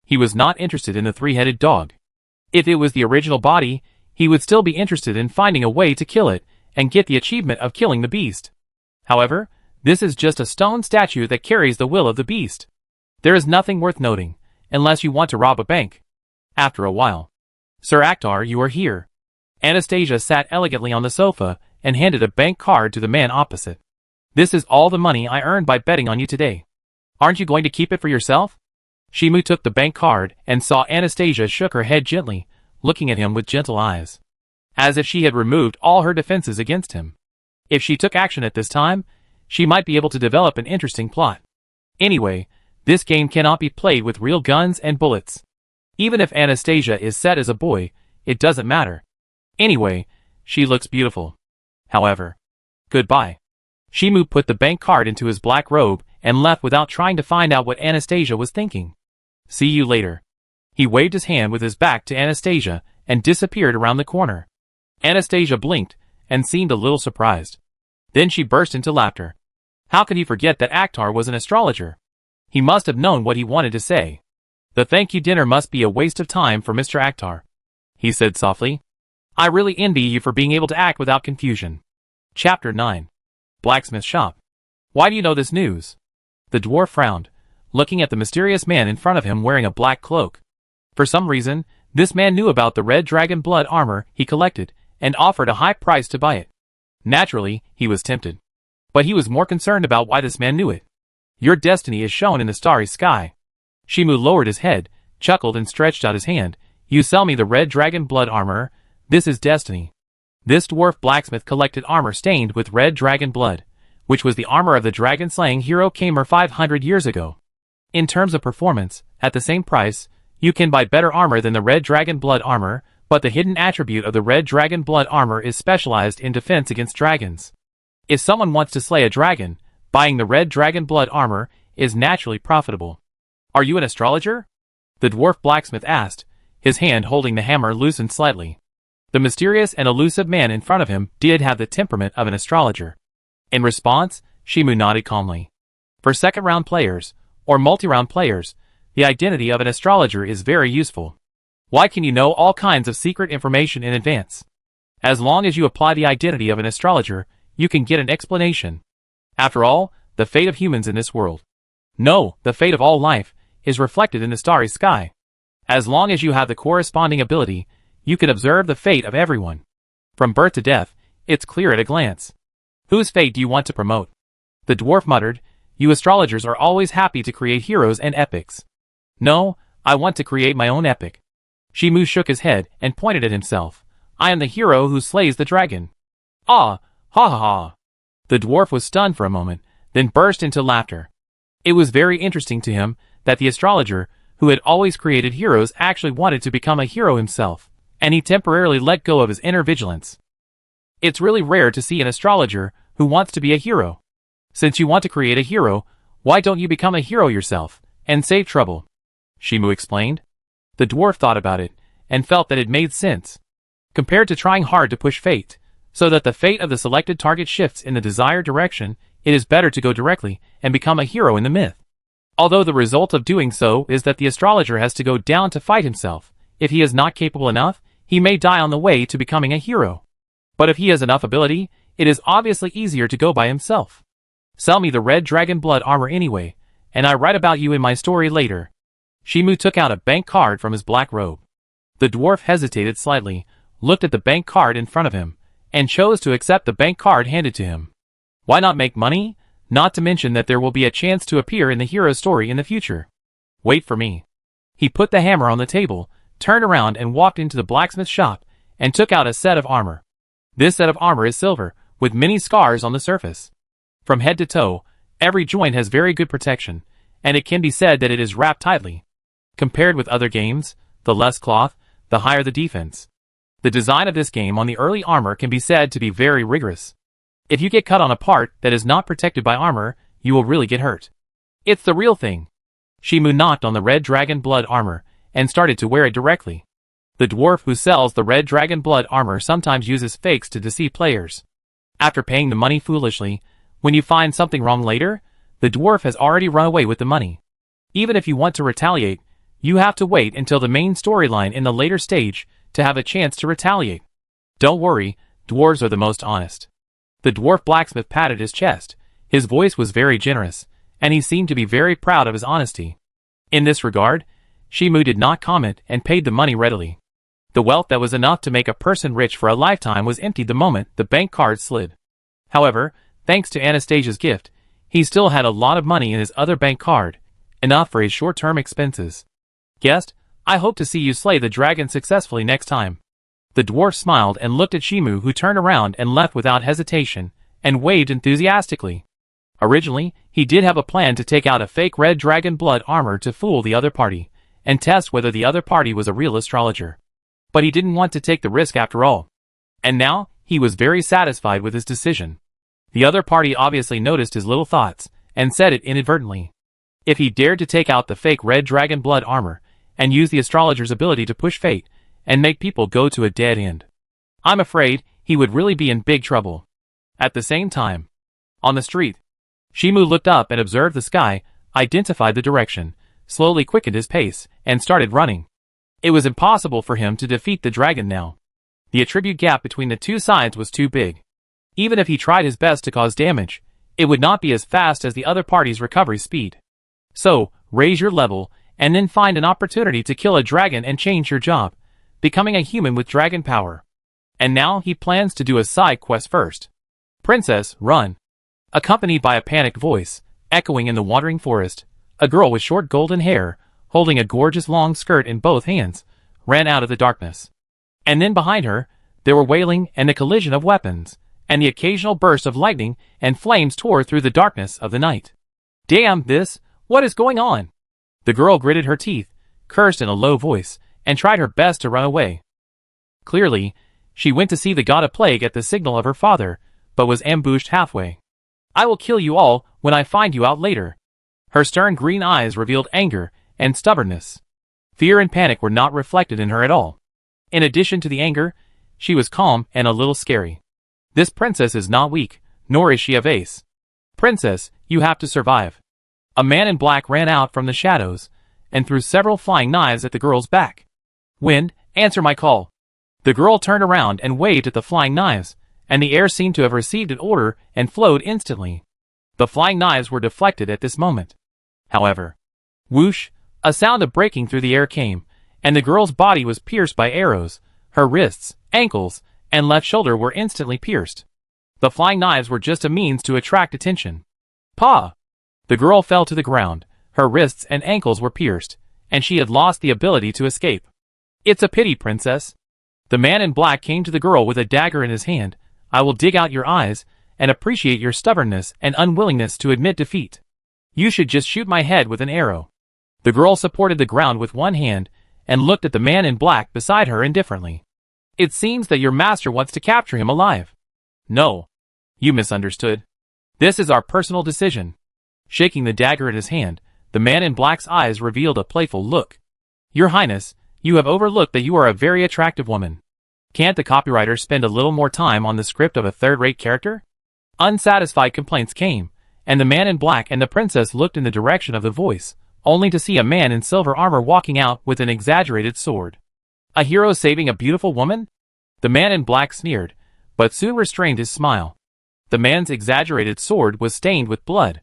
A: He was not interested in the 3-headed dog. If it was the original body, he would still be interested in finding a way to kill it, and get the achievement of killing the beast. However, this is just a stone statue that carries the will of the beast. There is nothing worth noting, unless you want to rob a bank. After a while. Sir Akhtar, you are here. Anastasia sat elegantly on the sofa, and handed a bank card to the man opposite. This is all the money I earned by betting on you today. Aren't you going to keep it for yourself? Shimu took the bank card, and saw Anastasia shook her head gently, looking at him with gentle eyes. As if she had removed all her defenses against him. If she took action at this time, she might be able to develop an interesting plot. Anyway, this game cannot be played with real guns and bullets. Even if Anastasia is set as a boy, it doesn't matter. Anyway, she looks beautiful. However, goodbye. Shimu put the bank card into his black robe and left without trying to find out what Anastasia was thinking. See you later. He waved his hand with his back to Anastasia and disappeared around the corner. Anastasia blinked and seemed a little surprised. Then she burst into laughter. How could he forget that Akhtar was an astrologer? He must have known what he wanted to say. The thank you dinner must be a waste of time for Mr. Akhtar, he said softly. I really envy you for being able to act without confusion. Chapter 9. Blacksmith Shop. Why do you know this news? The dwarf frowned, looking at the mysterious man in front of him wearing a black cloak. For some reason, this man knew about the red dragon blood armor he collected and offered a high price to buy it. Naturally, he was tempted. But he was more concerned about why this man knew it. Your destiny is shown in the starry sky. Shimu lowered his head, chuckled and stretched out his hand. You sell me the red dragon blood armor. This is destiny. This dwarf blacksmith collected armor stained with red dragon blood, which was the armor of the dragon-slaying hero Kamer 500 years ago. In terms of performance, at the same price, you can buy better armor than the red dragon blood armor, but the hidden attribute of the red dragon blood armor is specialized in defense against dragons. If someone wants to slay a dragon, buying the red dragon blood armor is naturally profitable. Are you an astrologer? The dwarf blacksmith asked, his hand holding the hammer loosened slightly. The mysterious and elusive man in front of him did have the temperament of an astrologer. In response, Shimu nodded calmly. For second-round players, or multi-round players, the identity of an astrologer is very useful. Why can you know all kinds of secret information in advance? As long as you apply the identity of an astrologer, you can get an explanation. After all, the fate of humans in this world. No, the fate of all life is reflected in the starry sky. As long as you have the corresponding ability, you can observe the fate of everyone. From birth to death, it's clear at a glance. Whose fate do you want to promote? The dwarf muttered, you astrologers are always happy to create heroes and epics. No, I want to create my own epic. Shimu shook his head and pointed at himself. I am the hero who slays the dragon. Ah, ha ha ha. The dwarf was stunned for a moment, then burst into laughter. It was very interesting to him that the astrologer, who had always created heroes, actually wanted to become a hero himself, and he temporarily let go of his inner vigilance. It's really rare to see an astrologer who wants to be a hero. Since you want to create a hero, why don't you become a hero yourself, and save trouble? Shimu explained. The dwarf thought about it, and felt that it made sense. Compared to trying hard to push fate, so that the fate of the selected target shifts in the desired direction, it is better to go directly and become a hero in the myth. Although the result of doing so is that the astrologer has to go down to fight himself. If he is not capable enough, he may die on the way to becoming a hero. But if he has enough ability, it is obviously easier to go by himself. Sell me the red dragon blood armor anyway, and I write about you in my story later. Shimu took out a bank card from his black robe. The dwarf hesitated slightly, looked at the bank card in front of him, and chose to accept the bank card handed to him. Why not make money? Not to mention that there will be a chance to appear in the hero story in the future. Wait for me. He put the hammer on the table, turned around and walked into the blacksmith shop, and took out a set of armor. This set of armor is silver, with many scars on the surface. From head to toe, every joint has very good protection, and it can be said that it is wrapped tightly. Compared with other games, the less cloth, the higher the defense. The design of this game on the early armor can be said to be very rigorous. If you get cut on a part that is not protected by armor, you will really get hurt. It's the real thing. Shimu knocked on the red dragon blood armor, and started to wear it directly. The dwarf who sells the red dragon blood armor sometimes uses fakes to deceive players. After paying the money foolishly, when you find something wrong later, the dwarf has already run away with the money. Even if you want to retaliate, you have to wait until the main storyline in the later stage to have a chance to retaliate. Don't worry, dwarves are the most honest. The dwarf blacksmith patted his chest. His voice was very generous, and he seemed to be very proud of his honesty. In this regard, Shimu did not comment and paid the money readily. The wealth that was enough to make a person rich for a lifetime was emptied the moment the bank card slid. However, thanks to Anastasia's gift, he still had a lot of money in his other bank card, enough for his short-term expenses. Guest, I hope to see you slay the dragon successfully next time. The dwarf smiled and looked at Shimu, who turned around and left without hesitation, and waved enthusiastically. Originally, he did have a plan to take out a fake red dragon blood armor to fool the other party, and test whether the other party was a real astrologer. But he didn't want to take the risk after all. And now, he was very satisfied with his decision. The other party obviously noticed his little thoughts, and said it inadvertently. If he dared to take out the fake red dragon blood armor, and use the astrologer's ability to push fate, and make people go to a dead end. I'm afraid he would really be in big trouble. At the same time, on the street, Shimu looked up and observed the sky, identified the direction, slowly quickened his pace, and started running. It was impossible for him to defeat the dragon now. The attribute gap between the two sides was too big. Even if he tried his best to cause damage, it would not be as fast as the other party's recovery speed. So, raise your level, and then find an opportunity to kill a dragon and change your job, becoming a human with dragon power. And now he plans to do a side quest first. Princess, run! Accompanied by a panicked voice, echoing in the wandering forest, a girl with short golden hair, holding a gorgeous long skirt in both hands, ran out of the darkness. And then behind her, there were wailing and the collision of weapons, and the occasional burst of lightning and flames tore through the darkness of the night. Damn this! What is going on? The girl gritted her teeth, cursed in a low voice, and tried her best to run away. Clearly, she went to see the god of plague at the signal of her father, but was ambushed halfway. I will kill you all when I find you out later. Her stern green eyes revealed anger and stubbornness. Fear and panic were not reflected in her at all. In addition to the anger, she was calm and a little scary. This princess is not weak, nor is she a vase. Princess, you have to survive. A man in black ran out from the shadows, and threw several flying knives at the girl's back. Wind, answer my call. The girl turned around and waved at the flying knives, and the air seemed to have received an order and flowed instantly. The flying knives were deflected at this moment. However, whoosh, a sound of breaking through the air came, and the girl's body was pierced by arrows. Her wrists, ankles, and left shoulder were instantly pierced. The flying knives were just a means to attract attention. Pa! The girl fell to the ground, her wrists and ankles were pierced, and she had lost the ability to escape. It's a pity, princess. The man in black came to the girl with a dagger in his hand. I will dig out your eyes, and appreciate your stubbornness and unwillingness to admit defeat. You should just shoot my head with an arrow. The girl supported the ground with one hand, and looked at the man in black beside her indifferently. It seems that your master wants to capture him alive. No. You misunderstood. This is our personal decision. Shaking the dagger in his hand, the man in black's eyes revealed a playful look. Your Highness, you have overlooked that you are a very attractive woman. Can't the copywriter spend a little more time on the script of a third-rate character? Unsatisfied complaints came, and the man in black and the princess looked in the direction of the voice, only to see a man in silver armor walking out with an exaggerated sword. A hero saving a beautiful woman? The man in black sneered, but soon restrained his smile. The man's exaggerated sword was stained with blood.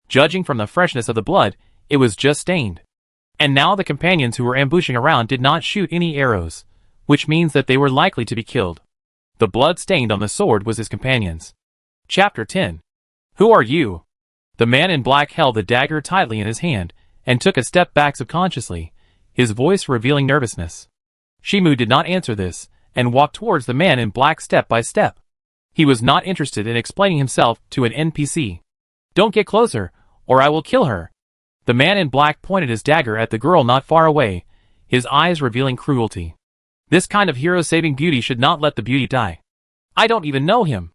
A: Judging from the freshness of the blood, it was just stained. And now the companions who were ambushing around did not shoot any arrows, which means that they were likely to be killed. The blood stained on the sword was his companion's. Chapter 10. Who are you? The man in black held the dagger tightly in his hand, and took a step back subconsciously, his voice revealing nervousness. Shimu did not answer this, and walked towards the man in black step by step. He was not interested in explaining himself to an NPC. Don't get closer, or I will kill her. The man in black pointed his dagger at the girl not far away, his eyes revealing cruelty. This kind of hero-saving beauty should not let the beauty die. I don't even know him.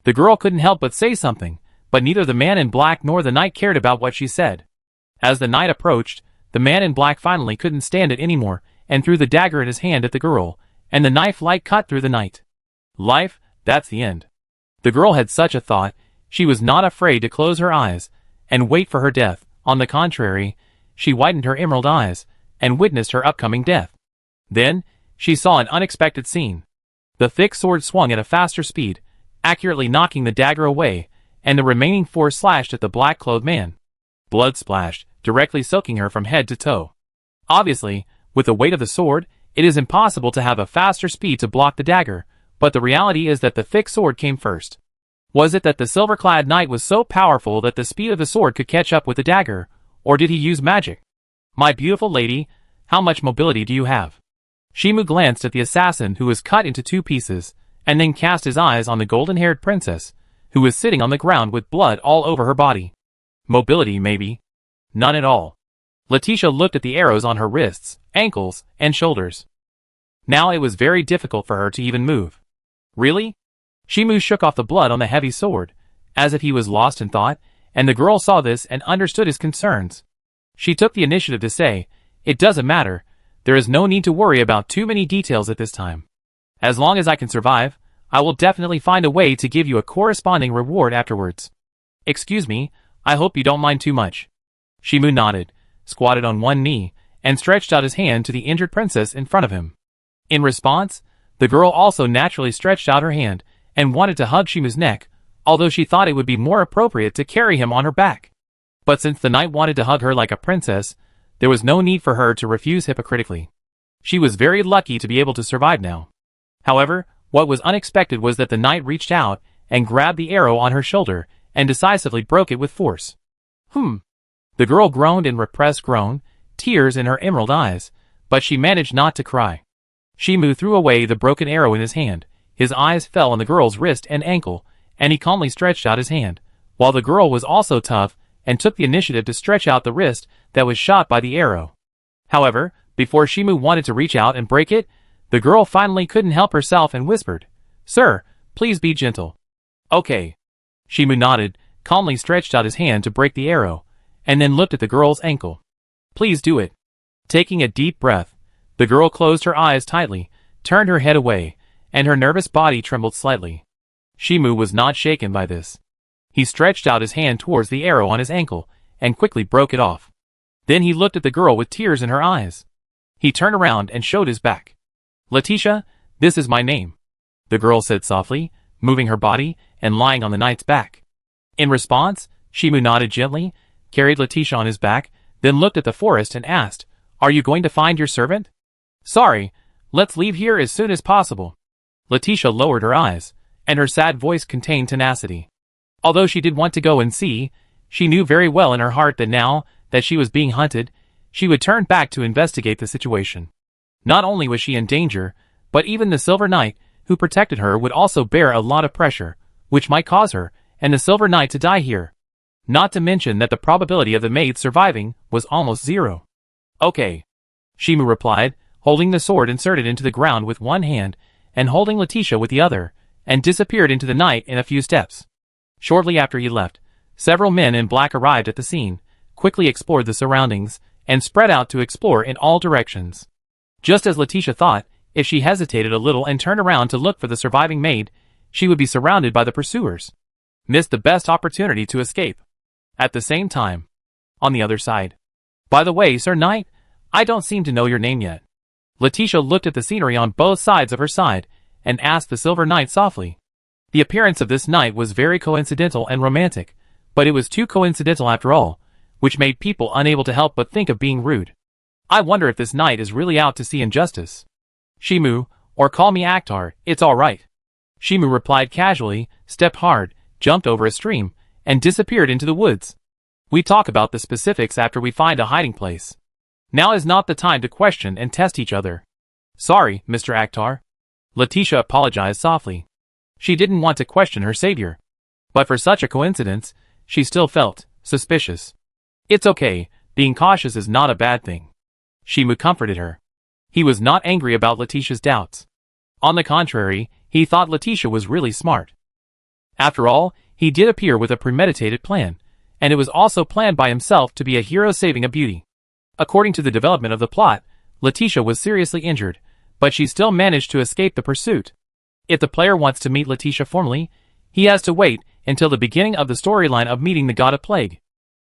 A: The girl couldn't help but say something, but neither the man in black nor the knight cared about what she said. As the night approached, the man in black finally couldn't stand it anymore, and threw the dagger in his hand at the girl, and the knife light cut through the night. Life, that's the end. The girl had such a thought. She was not afraid to close her eyes and wait for her death. On the contrary, she widened her emerald eyes and witnessed her upcoming death. Then, she saw an unexpected scene. The thick sword swung at a faster speed, accurately knocking the dagger away, and the remaining four slashed at the black-clothed man. Blood splashed, directly soaking her from head to toe. Obviously, with the weight of the sword, it is impossible to have a faster speed to block the dagger, but the reality is that the thick sword came first. Was it that the silver-clad knight was so powerful that the speed of the sword could catch up with the dagger, or did he use magic? My beautiful lady, how much mobility do you have? Shimu glanced at the assassin who was cut into two pieces, and then cast his eyes on the golden-haired princess, who was sitting on the ground with blood all over her body. Mobility, maybe. None at all. Leticia looked at the arrows on her wrists, ankles, and shoulders. Now it was very difficult for her to even move. Really? Shimu shook off the blood on the heavy sword, as if he was lost in thought, and the girl saw this and understood his concerns. She took the initiative to say, "It doesn't matter. There is no need to worry about too many details at this time." As long as I can survive, I will definitely find a way to give you a corresponding reward afterwards. Excuse me, I hope you don't mind too much. Shimu nodded, squatted on one knee, and stretched out his hand to the injured princess in front of him. In response, the girl also naturally stretched out her hand and wanted to hug Shimu's neck, although she thought it would be more appropriate to carry him on her back. But since the knight wanted to hug her like a princess, there was no need for her to refuse hypocritically. She was very lucky to be able to survive now. However, what was unexpected was that the knight reached out and grabbed the arrow on her shoulder and decisively broke it with force. The girl groaned in repressed groan, tears in her emerald eyes, but she managed not to cry. Shimu threw away the broken arrow in his hand. His eyes fell on the girl's wrist and ankle, and he calmly stretched out his hand, while the girl was also tough and took the initiative to stretch out the wrist that was shot by the arrow. However, before Shimu wanted to reach out and break it, the girl finally couldn't help herself and whispered, "Sir, please be gentle." "Okay." Shimu nodded, calmly stretched out his hand to break the arrow, and then looked at the girl's ankle. "Please do it." Taking a deep breath, the girl closed her eyes tightly, turned her head away, and her nervous body trembled slightly. Shimu was not shaken by this. He stretched out his hand towards the arrow on his ankle, and quickly broke it off. Then he looked at the girl with tears in her eyes. He turned around and showed his back. "Leticia, this is my name," the girl said softly, moving her body and lying on the knight's back. In response, Shimu nodded gently, carried Leticia on his back, then looked at the forest and asked, "Are you going to find your servant?" "Sorry, let's leave here as soon as possible." Leticia lowered her eyes, and her sad voice contained tenacity. Although she did want to go and see, she knew very well in her heart that now that she was being hunted, she would turn back to investigate the situation. Not only was she in danger, but even the Silver Knight, who protected her, would also bear a lot of pressure, which might cause her and the Silver Knight to die here. Not to mention that the probability of the maid surviving was almost zero. "Okay," Shimu replied, holding the sword inserted into the ground with one hand and holding Leticia with the other, and disappeared into the night in a few steps. Shortly after he left, several men in black arrived at the scene, quickly explored the surroundings, and spread out to explore in all directions. Just as Leticia thought, if she hesitated a little and turned around to look for the surviving maid, she would be surrounded by the pursuers. Missed the best opportunity to escape. At the same time, on the other side. "By the way, Sir Knight, I don't seem to know your name yet." Leticia looked at the scenery on both sides of her side, and asked the Silver Knight softly. The appearance of this knight was very coincidental and romantic, but it was too coincidental after all, which made people unable to help but think of being rude. "I wonder if this knight is really out to see injustice." "Shimu, or call me Akhtar, it's alright." Shimu replied casually, stepped hard, jumped over a stream, and disappeared into the woods. "We talk about the specifics after we find a hiding place. Now is not the time to question and test each other." "Sorry, Mr. Akhtar." Leticia apologized softly. She didn't want to question her savior. But for such a coincidence, she still felt suspicious. "It's okay, being cautious is not a bad thing." Shimu comforted her. He was not angry about Leticia's doubts. On the contrary, he thought Leticia was really smart. After all, he did appear with a premeditated plan, and it was also planned by himself to be a hero saving a beauty. According to the development of the plot, Leticia was seriously injured, but she still managed to escape the pursuit. If the player wants to meet Leticia formally, he has to wait until the beginning of the storyline of meeting the God of Plague.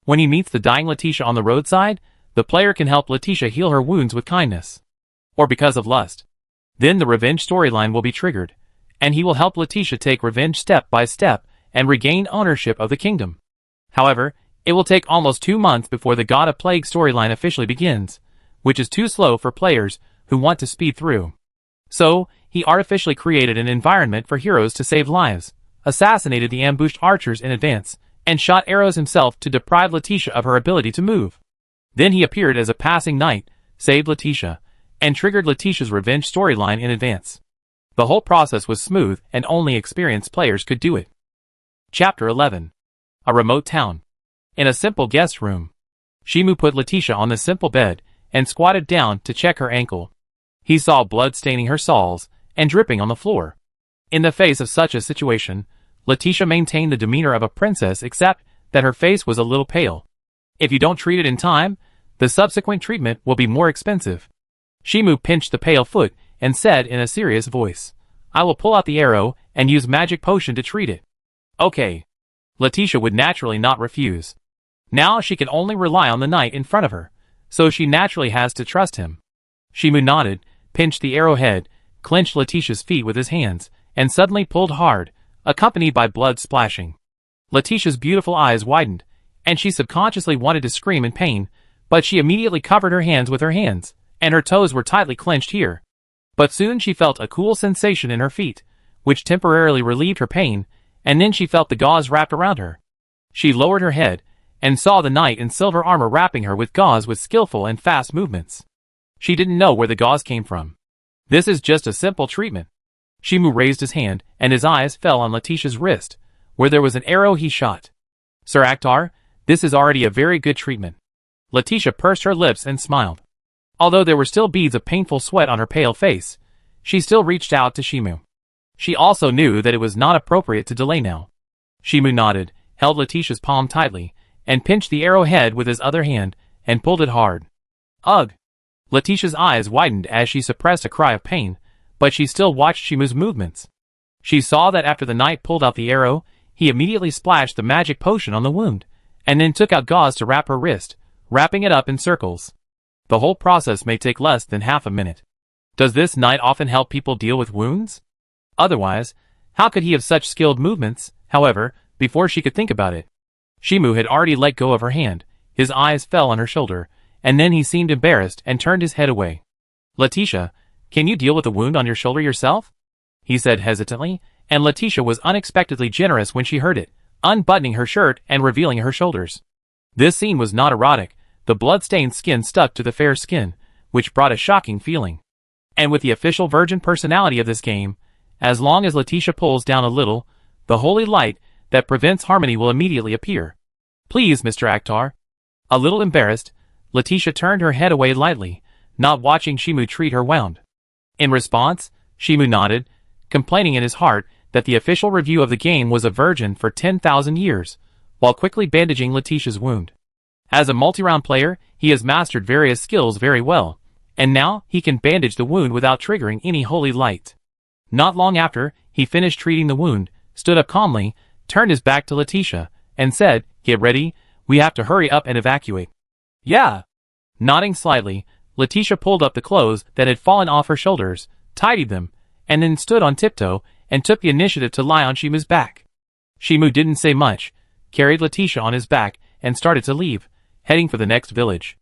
A: When he meets the dying Leticia on the roadside, the player can help Leticia heal her wounds with kindness. Or because of lust. Then the revenge storyline will be triggered, and he will help Leticia take revenge step by step and regain ownership of the kingdom. However, it will take almost 2 months before the God of Plague storyline officially begins, which is too slow for players who want to speed through. So, he artificially created an environment for heroes to save lives, assassinated the ambushed archers in advance, and shot arrows himself to deprive Leticia of her ability to move. Then he appeared as a passing knight, saved Leticia, and triggered Leticia's revenge storyline in advance. The whole process was smooth and only experienced players could do it. Chapter 11. A remote town. In a simple guest room, Shimu put Leticia on the simple bed and squatted down to check her ankle. He saw blood staining her soles and dripping on the floor. In the face of such a situation, Leticia maintained the demeanor of a princess except that her face was a little pale. If you don't treat it in time, the subsequent treatment will be more expensive. Shimu pinched the pale foot and said in a serious voice, I will pull out the arrow and use magic potion to treat it. Okay. Leticia would naturally not refuse. Now she can only rely on the knight in front of her, so she naturally has to trust him. Shimu nodded, pinched the arrowhead, clenched Leticia's feet with his hands, and suddenly pulled hard, accompanied by blood splashing. Leticia's beautiful eyes widened, and she subconsciously wanted to scream in pain, but she immediately covered her hands with her hands, and her toes were tightly clenched here. But soon she felt a cool sensation in her feet, which temporarily relieved her pain, and then she felt the gauze wrapped around her. She lowered her head, and saw the knight in silver armor wrapping her with gauze with skillful and fast movements. She didn't know where the gauze came from. This is just a simple treatment. Shimu raised his hand, and his eyes fell on Leticia's wrist, where there was an arrow he shot. Sir Akhtar, this is already a very good treatment. Leticia pursed her lips and smiled. Although there were still beads of painful sweat on her pale face, she still reached out to Shimu. She also knew that it was not appropriate to delay now. Shimu nodded, held Leticia's palm tightly, and pinched the arrowhead with his other hand, and pulled it hard. Ugh! Leticia's eyes widened as she suppressed a cry of pain, but she still watched Shimu's movements. She saw that after the knight pulled out the arrow, he immediately splashed the magic potion on the wound, and then took out gauze to wrap her wrist, wrapping it up in circles. The whole process may take less than half a minute. Does this knight often help people deal with wounds? Otherwise, how could he have such skilled movements? However, before she could think about it, Shimu had already let go of her hand, his eyes fell on her shoulder, and then he seemed embarrassed and turned his head away. Leticia, can you deal with a wound on your shoulder yourself? He said hesitantly, and Leticia was unexpectedly generous when she heard it, unbuttoning her shirt and revealing her shoulders. This scene was not erotic, the blood-stained skin stuck to the fair skin, which brought a shocking feeling. And with the official virgin personality of this game, as long as Leticia pulls down a little, the holy light that prevents harmony will immediately appear. Please, Mr. Akhtar. A little embarrassed, Leticia turned her head away lightly, not watching Shimu treat her wound. In response, Shimu nodded, complaining in his heart that the official review of the game was a virgin for 10,000 years, while quickly bandaging Leticia's wound. As a multi-round player, he has mastered various skills very well, and now he can bandage the wound without triggering any holy light. Not long after, he finished treating the wound, stood up calmly, turned his back to Leticia, and said, "Get ready, we have to hurry up and evacuate." "Yeah." Nodding slightly, Leticia pulled up the clothes that had fallen off her shoulders, tidied them, and then stood on tiptoe and took the initiative to lie on Shimu's back. Shimu didn't say much, carried Leticia on his back, and started to leave, heading for the next village.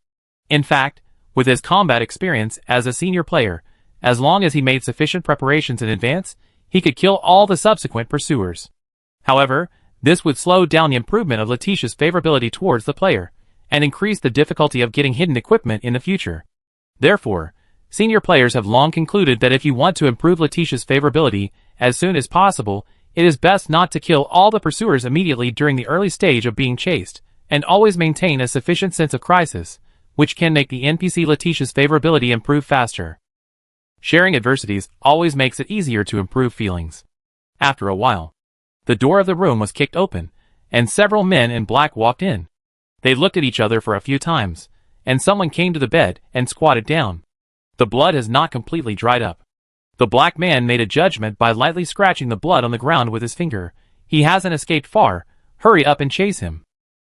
A: In fact, with his combat experience as a senior player, as long as he made sufficient preparations in advance, he could kill all the subsequent pursuers. However, this would slow down the improvement of Leticia's favorability towards the player, and increase the difficulty of getting hidden equipment in the future. Therefore, senior players have long concluded that if you want to improve Leticia's favorability as soon as possible, it is best not to kill all the pursuers immediately during the early stage of being chased, and always maintain a sufficient sense of crisis, which can make the NPC Leticia's favorability improve faster. Sharing adversities always makes it easier to improve feelings. After a while, the door of the room was kicked open, and several men in black walked in. They looked at each other for a few times, and someone came to the bed and squatted down. The blood has not completely dried up. The black man made a judgment by lightly scratching the blood on the ground with his finger. He hasn't escaped far, hurry up and chase him.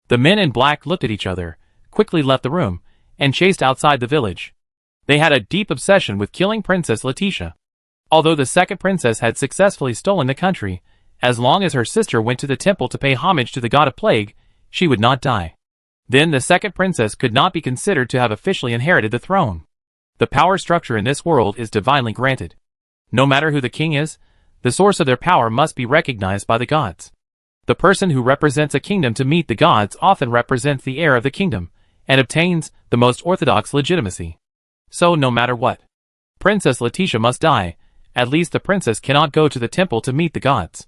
A: The men in black looked at each other, quickly left the room, and chased outside the village. They had a deep obsession with killing Princess Leticia. Although the second princess had successfully stolen the country, as long as her sister went to the temple to pay homage to the god of plague, she would not die. Then the second princess could not be considered to have officially inherited the throne. The power structure in this world is divinely granted. No matter who the king is, the source of their power must be recognized by the gods. The person who represents a kingdom to meet the gods often represents the heir of the kingdom, and obtains the most orthodox legitimacy. So no matter what, Princess Leticia must die. At least the princess cannot go to the temple to meet the gods.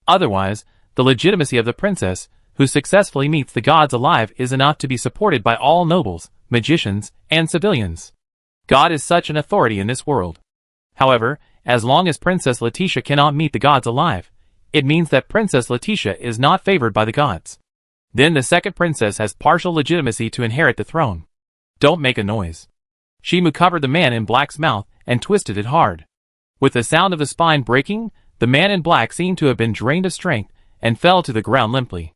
A: Otherwise, the legitimacy of the princess, who successfully meets the gods alive, is enough to be supported by all nobles, magicians, and civilians. God is such an authority in this world. However, as long as Princess Leticia cannot meet the gods alive, it means that Princess Leticia is not favored by the gods. Then the second princess has partial legitimacy to inherit the throne. Don't make a noise. Shimu covered the man in black's mouth and twisted it hard. With the sound of the spine breaking, the man in black seemed to have been drained of strength and fell to the ground limply.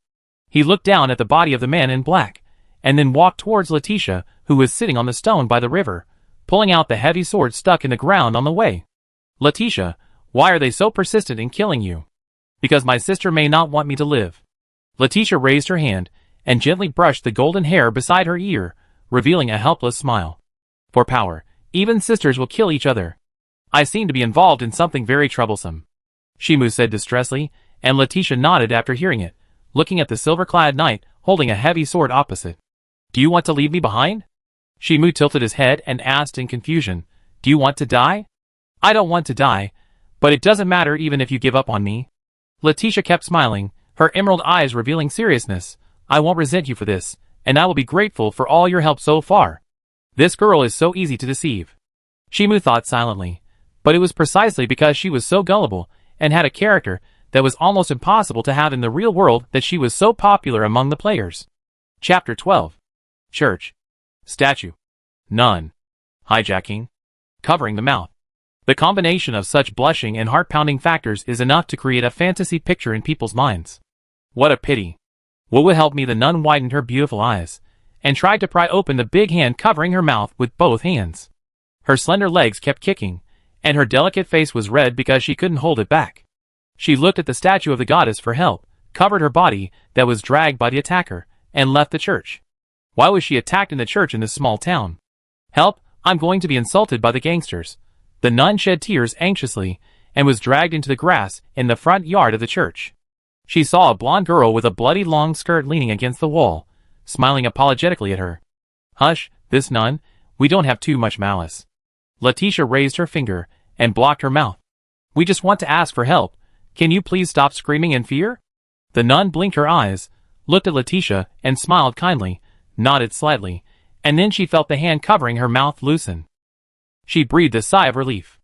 A: He looked down at the body of the man in black, and then walked towards Leticia, who was sitting on the stone by the river, pulling out the heavy sword stuck in the ground on the way. "Leticia, why are they so persistent in killing you?" "Because my sister may not want me to live." Leticia raised her hand and gently brushed the golden hair beside her ear, revealing a helpless smile. "For power, even sisters will kill each other. I seem to be involved in something very troublesome," Shimu said distressfully, and Leticia nodded after hearing it, looking at the silver-clad knight holding a heavy sword opposite. "Do you want to leave me behind?" Shimu tilted his head and asked in confusion, "Do you want to die?" "I don't want to die, but it doesn't matter even if you give up on me." Leticia kept smiling, her emerald eyes revealing seriousness. "I won't resent you for this, and I will be grateful for all your help so far. This girl is so easy to deceive." Shimu thought silently, but it was precisely because she was so gullible and had a character that was almost impossible to have in the real world that she was so popular among the players. Chapter 12. Church. Statue. Nun. Hijacking. Covering the mouth. The combination of such blushing and heart-pounding factors is enough to create a fantasy picture in people's minds. What a pity. What would help me? The nun widened her beautiful eyes and tried to pry open the big hand covering her mouth with both hands. Her slender legs kept kicking, and her delicate face was red because she couldn't hold it back. She looked at the statue of the goddess for help, covered her body that was dragged by the attacker, and left the church. Why was she attacked in the church in this small town? "Help, I'm going to be insulted by the gangsters." The nun shed tears anxiously and was dragged into the grass in the front yard of the church. She saw a blonde girl with a bloody long skirt leaning against the wall, smiling apologetically at her. "Hush, this nun, we don't have too much malice." Leticia raised her finger and blocked her mouth. "We just want to ask for help. Can you please stop screaming in fear?" The nun blinked her eyes, looked at Leticia and smiled kindly, nodded slightly, and then she felt the hand covering her mouth loosen. She breathed a sigh of relief.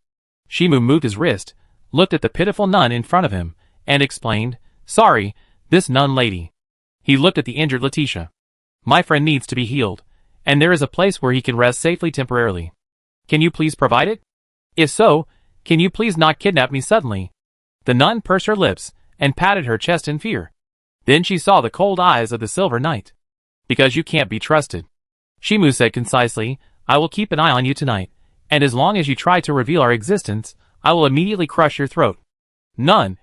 A: Shimu moved his wrist, looked at the pitiful nun in front of him, and explained, "Sorry, this nun lady." He looked at the injured Leticia. "My friend needs to be healed, and there is a place where he can rest safely temporarily. Can you please provide it? If so, can you please not kidnap me suddenly?" The nun pursed her lips and patted her chest in fear. Then she saw the cold eyes of the Silver Knight. "Because you can't be trusted," Shimu said concisely, "I will keep an eye on you tonight, and as long as you try to reveal our existence, I will immediately crush your throat." "Nun,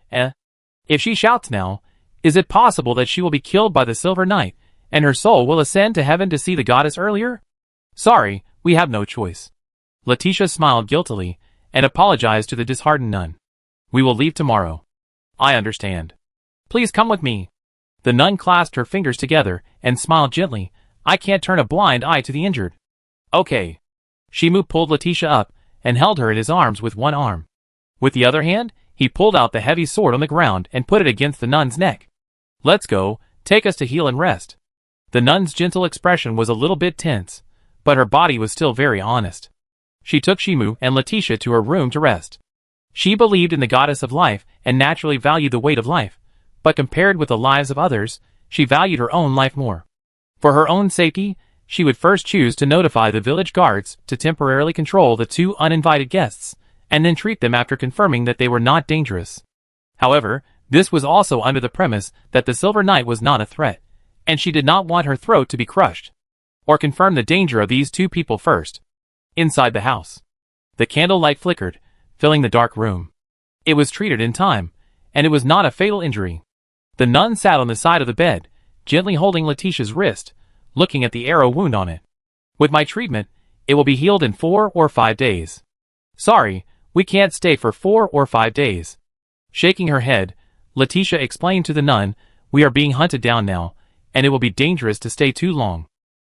A: If she shouts now, is it possible that she will be killed by the Silver Knight, and her soul will ascend to heaven to see the goddess earlier?" "Sorry, we have no choice." Leticia smiled guiltily and apologized to the disheartened nun. "We will leave tomorrow." "I understand. Please come with me." The nun clasped her fingers together and smiled gently. "I can't turn a blind eye to the injured." "Okay." Shimu pulled Leticia up and held her in his arms with one arm. With the other hand, he pulled out the heavy sword on the ground and put it against the nun's neck. "Let's go, take us to heal and rest." The nun's gentle expression was a little bit tense, but her body was still very honest. She took Shimu and Leticia to her room to rest. She believed in the goddess of life and naturally valued the weight of life, but compared with the lives of others, she valued her own life more. For her own safety, she would first choose to notify the village guards to temporarily control the two uninvited guests, and then treat them after confirming that they were not dangerous. However, this was also under the premise that the Silver Knight was not a threat, and she did not want her throat to be crushed. Or confirm the danger of these two people first. Inside the house, the candlelight flickered, filling the dark room. It was treated in time, and it was not a fatal injury. The nun sat on the side of the bed, gently holding Leticia's wrist, looking at the arrow wound on it. "With my treatment, it will be healed in 4 or 5 days. "Sorry, we can't stay for 4 or 5 days." Shaking her head, Leticia explained to the nun, "We are being hunted down now, and it will be dangerous to stay too long."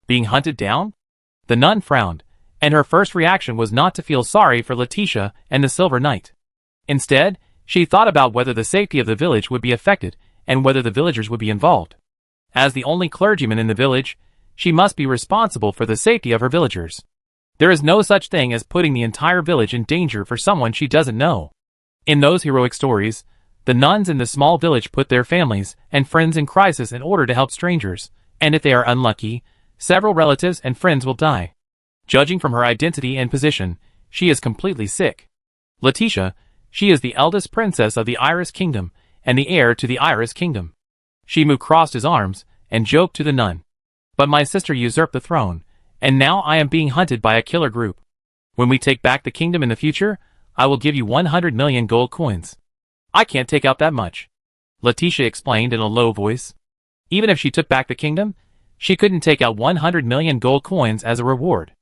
A: "Being hunted down?" The nun frowned, and her first reaction was not to feel sorry for Leticia and the Silver Knight. Instead, she thought about whether the safety of the village would be affected and whether the villagers would be involved. As the only clergyman in the village, she must be responsible for the safety of her villagers. There is no such thing as putting the entire village in danger for someone she doesn't know. In those heroic stories, the nuns in the small village put their families and friends in crisis in order to help strangers, and if they are unlucky, several relatives and friends will die. Judging from her identity and position, she is completely sick. Leticia, she is the eldest princess of the Iris Kingdom, and the heir to the Iris Kingdom. Shimu crossed his arms, and joked to the nun. But my sister usurped the throne, and now I am being hunted by a killer group. When we take back the kingdom in the future, I will give you 100 million gold coins. I can't take out that much, Leticia explained in a low voice. Even if she took back the kingdom, she couldn't take out 100 million gold coins as a reward.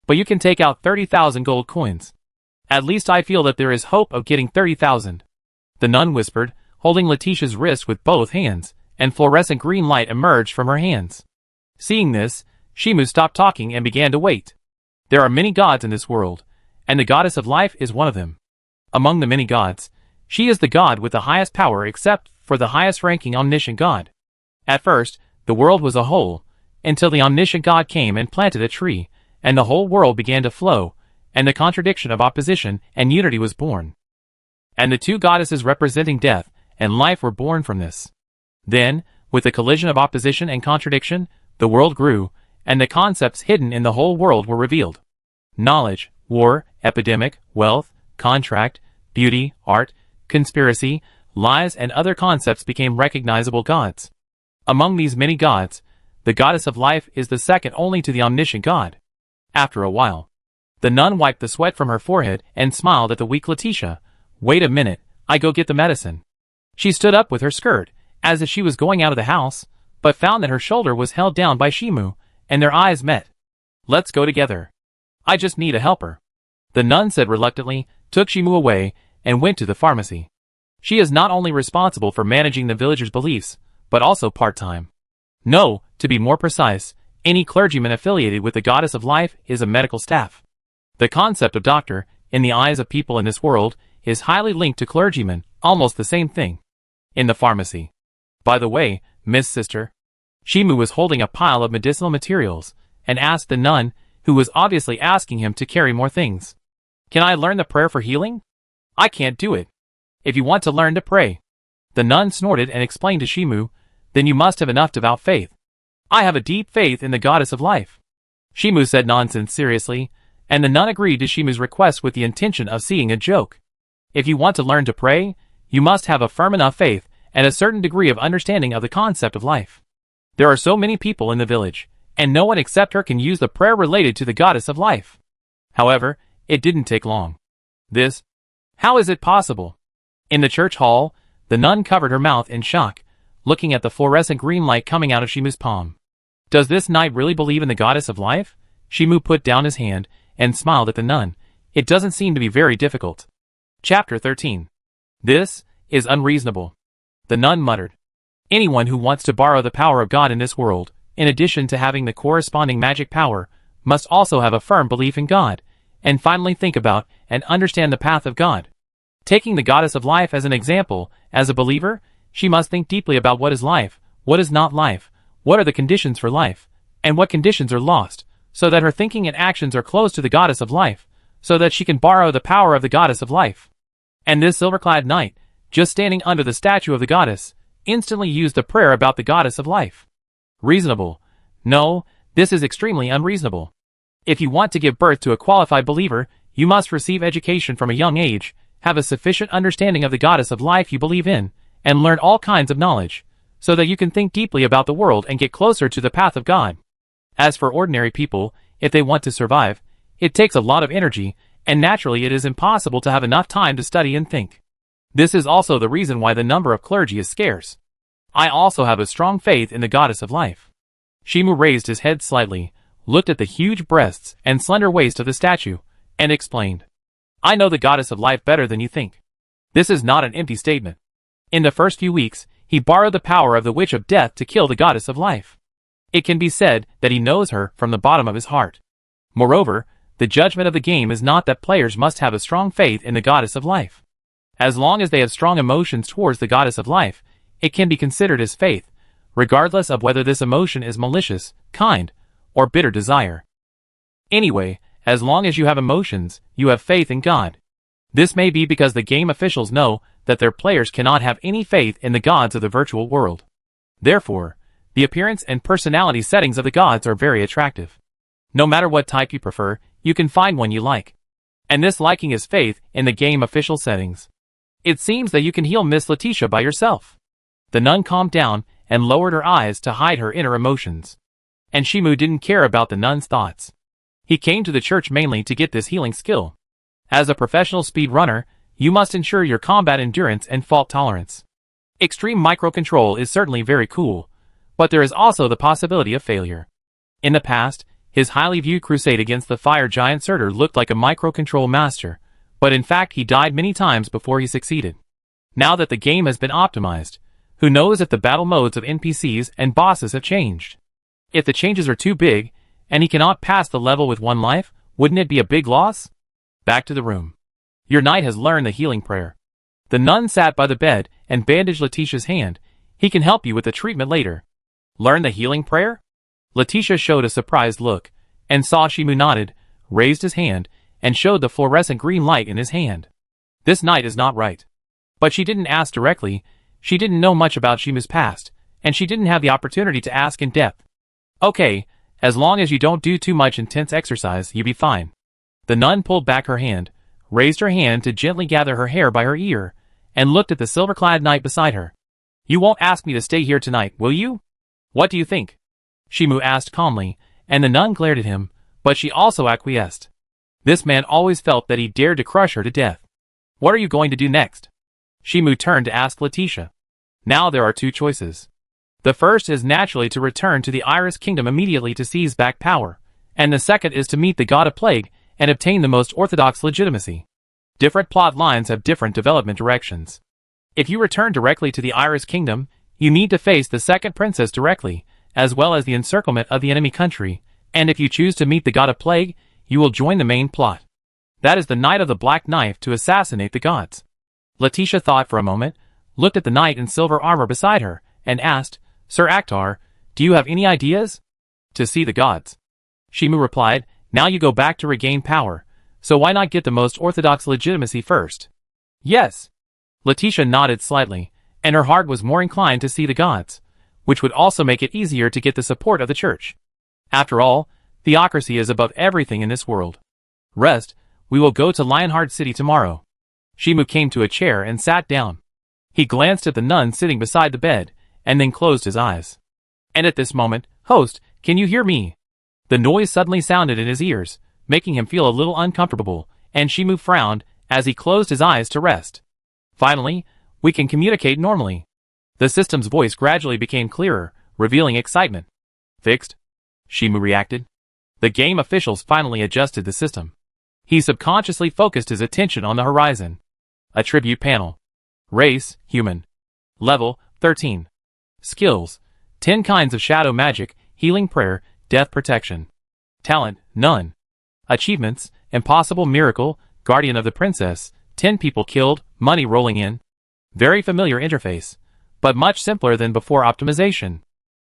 A: But you can take out 30,000 gold coins. At least I feel that there is hope of getting 30,000. The nun whispered, holding Leticia's wrist with both hands, and fluorescent green light emerged from her hands. Seeing this, Shimu stopped talking and began to wait. There are many gods in this world, and the goddess of life is one of them. Among the many gods, she is the god with the highest power except for the highest ranking omniscient god. At first, the world was a whole, until the omniscient god came and planted a tree, and the whole world began to flow, and the contradiction of opposition and unity was born. And the two goddesses representing death and life were born from this. Then, with the collision of opposition and contradiction, the world grew, and the concepts hidden in the whole world were revealed. Knowledge, war, epidemic, wealth, contract, beauty, art, conspiracy, lies, and other concepts became recognizable gods. Among these many gods, the goddess of life is the second only to the omniscient god. After a while, the nun wiped the sweat from her forehead and smiled at the weak Leticia. Wait a minute, I go get the medicine. She stood up with her skirt, as if she was going out of the house, but found that her shoulder was held down by Shimu, and their eyes met. Let's go together. I just need a helper, the nun said reluctantly, took Shimu away, and went to the pharmacy. She is not only responsible for managing the villagers' beliefs, but also part-time. No, to be more precise, any clergyman affiliated with the goddess of life is a medical staff. The concept of doctor, in the eyes of people in this world, is highly linked to clergymen, almost the same thing. In the pharmacy. By the way, Miss Sister. Shimu was holding a pile of medicinal materials, and asked the nun, who was obviously asking him to carry more things. Can I learn the prayer for healing? I can't do it. If you want to learn to pray. The nun snorted and explained to Shimu, then you must have enough devout faith. I have a deep faith in the goddess of life. Shimu said nonsense seriously, and the nun agreed to Shimu's request with the intention of seeing a joke. If you want to learn to pray, you must have a firm enough faith and a certain degree of understanding of the concept of life. There are so many people in the village, and no one except her can use the prayer related to the goddess of life. However, it didn't take long. How is it possible? In the church hall, the nun covered her mouth in shock, looking at the fluorescent green light coming out of Shimu's palm. Does this knight really believe in the goddess of life? Shimu put down his hand and smiled at the nun. It doesn't seem to be very difficult. Chapter 13. This is unreasonable, the nun muttered. Anyone who wants to borrow the power of God in this world, in addition to having the corresponding magic power, must also have a firm belief in God, and finally think about and understand the path of God. Taking the goddess of life as an example, as a believer, she must think deeply about what is life, what is not life, what are the conditions for life, and what conditions are lost, so that her thinking and actions are close to the goddess of life, so that she can borrow the power of the goddess of life. And this silver-clad knight, just standing under the statue of the goddess, instantly used the prayer about the goddess of life. Reasonable? No, this is extremely unreasonable. If you want to give birth to a qualified believer, you must receive education from a young age, have a sufficient understanding of the goddess of life you believe in, and learn all kinds of knowledge, so that you can think deeply about the world and get closer to the path of God. As for ordinary people, if they want to survive, it takes a lot of energy, and naturally it is impossible to have enough time to study and think. This is also the reason why the number of clergy is scarce. I also have a strong faith in the goddess of life. Shimu raised his head slightly, looked at the huge breasts and slender waist of the statue, and explained. I know the goddess of life better than you think. This is not an empty statement. In the first few weeks, he borrowed the power of the witch of death to kill the goddess of life. It can be said that he knows her from the bottom of his heart. Moreover, the judgment of the game is not that players must have a strong faith in the goddess of life. As long as they have strong emotions towards the goddess of life, it can be considered as faith, regardless of whether this emotion is malicious, kind, or bitter desire. Anyway, as long as you have emotions, you have faith in God. This may be because the game officials know that their players cannot have any faith in the gods of the virtual world. Therefore, the appearance and personality settings of the gods are very attractive. No matter what type you prefer, you can find one you like. and this liking is faith in the game official settings. It seems that you can heal Miss Leticia by yourself. The nun calmed down and lowered her eyes to hide her inner emotions. And Shimu didn't care about the nun's thoughts. He came to the church mainly to get this healing skill. As a professional speed runner, you must ensure your combat endurance and fault tolerance. Extreme microcontrol is certainly very cool, but there is also the possibility of failure. In the past, his highly viewed crusade against the fire giant Surtur looked like a microcontrol master, but in fact he died many times before he succeeded. Now that the game has been optimized, who knows if the battle modes of NPCs and bosses have changed? If the changes are too big, and he cannot pass the level with 1 life, wouldn't it be a big loss? Back to the room. Your knight has learned the healing prayer. The nun sat by the bed and bandaged Leticia's hand. He can help you with the treatment later. Learn the healing prayer? Leticia showed a surprised look, and saw Shimu nodded, raised his hand, and showed the fluorescent green light in his hand. This knight is not right. But she didn't ask directly, she didn't know much about Shimu's past, and she didn't have the opportunity to ask in depth. Okay, as long as you don't do too much intense exercise, you'll be fine. The nun pulled back her hand, raised her hand to gently gather her hair by her ear, and looked at the silver-clad knight beside her. You won't ask me to stay here tonight, will you? What do you think? Shimu asked calmly, and the nun glared at him, but she also acquiesced. This man always felt that he dared to crush her to death. What are you going to do next? Shimu turned to ask Leticia. Now there are 2 choices. The first is naturally to return to the Iris Kingdom immediately to seize back power, and the second is to meet the God of Plague and obtain the most orthodox legitimacy. Different plot lines have different development directions. If you return directly to the Iris Kingdom, you need to face the second princess directly, as well as the encirclement of the enemy country, and if you choose to meet the God of Plague, you will join the main plot. That is the Knight of the Black Knife to assassinate the gods. Leticia thought for a moment, looked at the knight in silver armor beside her, and asked, Sir Akhtar, do you have any ideas? To see the gods. Shimu replied, now you go back to regain power, so why not get the most orthodox legitimacy first? Yes. Leticia nodded slightly, and her heart was more inclined to see the gods, which would also make it easier to get the support of the church. After all, theocracy is above everything in this world. Rest, we will go to Lionheart City tomorrow. Shimu came to a chair and sat down. He glanced at the nun sitting beside the bed, and then closed his eyes. And at this moment, host, can you hear me? The noise suddenly sounded in his ears, making him feel a little uncomfortable, and Shimu frowned as he closed his eyes to rest. Finally, we can communicate normally. The system's voice gradually became clearer, revealing excitement. Fixed? Shimu reacted. The game officials finally adjusted the system. He subconsciously focused his attention on the horizon. Attribute panel. Race, human. Level, 13. Skills, 10 kinds of shadow magic, healing prayer, death protection. Talent, none. Achievements, impossible miracle, guardian of the princess, 10 people killed, money rolling in. Very familiar interface, but much simpler than before optimization.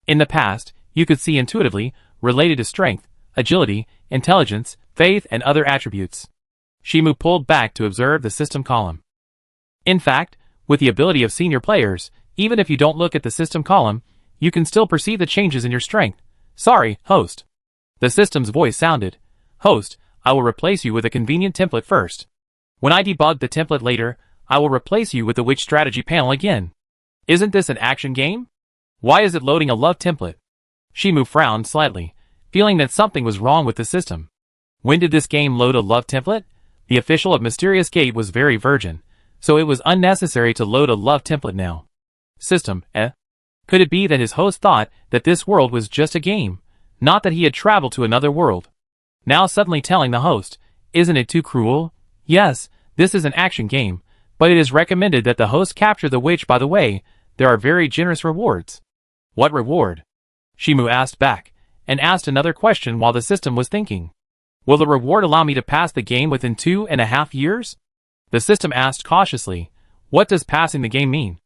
A: In the past, you could see intuitively, related to strength, agility, intelligence, faith, and other attributes. Shimu pulled back to observe the system column. In fact, with the ability of senior players, even if you don't look at the system column, you can still perceive the changes in your strength. Sorry, host. The system's voice sounded. Host, I will replace you with a convenient template first. When I debug the template later, I will replace you with the witch strategy panel again. Isn't this an action game? Why is it loading a love template? Shimu frowned slightly, feeling that something was wrong with the system. When did this game load a love template? The official of Mysterious Gate was very virgin, so it was unnecessary to load a love template now. System, eh? Could it be that his host thought that this world was just a game, not that he had traveled to another world? Now suddenly telling the host, isn't it too cruel? Yes, this is an action game, but it is recommended that the host capture the witch. By the way, there are very generous rewards. What reward? Shimu asked back, and asked another question while the system was thinking. Will the reward allow me to pass the game within 2.5 years? The system asked cautiously, what does passing the game mean?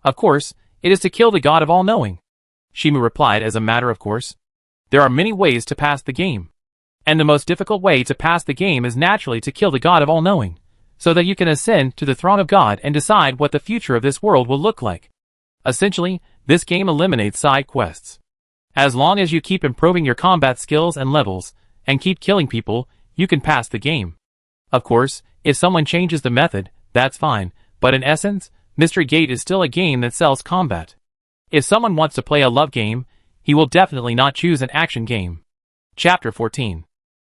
A: Of course, it is to kill the god of all-knowing. Shimu replied as a matter of course. There are many ways to pass the game. And the most difficult way to pass the game is naturally to kill the god of all-knowing, so that you can ascend to the throne of God and decide what the future of this world will look like. Essentially, this game eliminates side quests. As long as you keep improving your combat skills and levels, and keep killing people, you can pass the game. Of course, if someone changes the method, that's fine, but in essence, Mystery Gate is still a game that sells combat. If someone wants to play a love game, he will definitely not choose an action game. Chapter 14.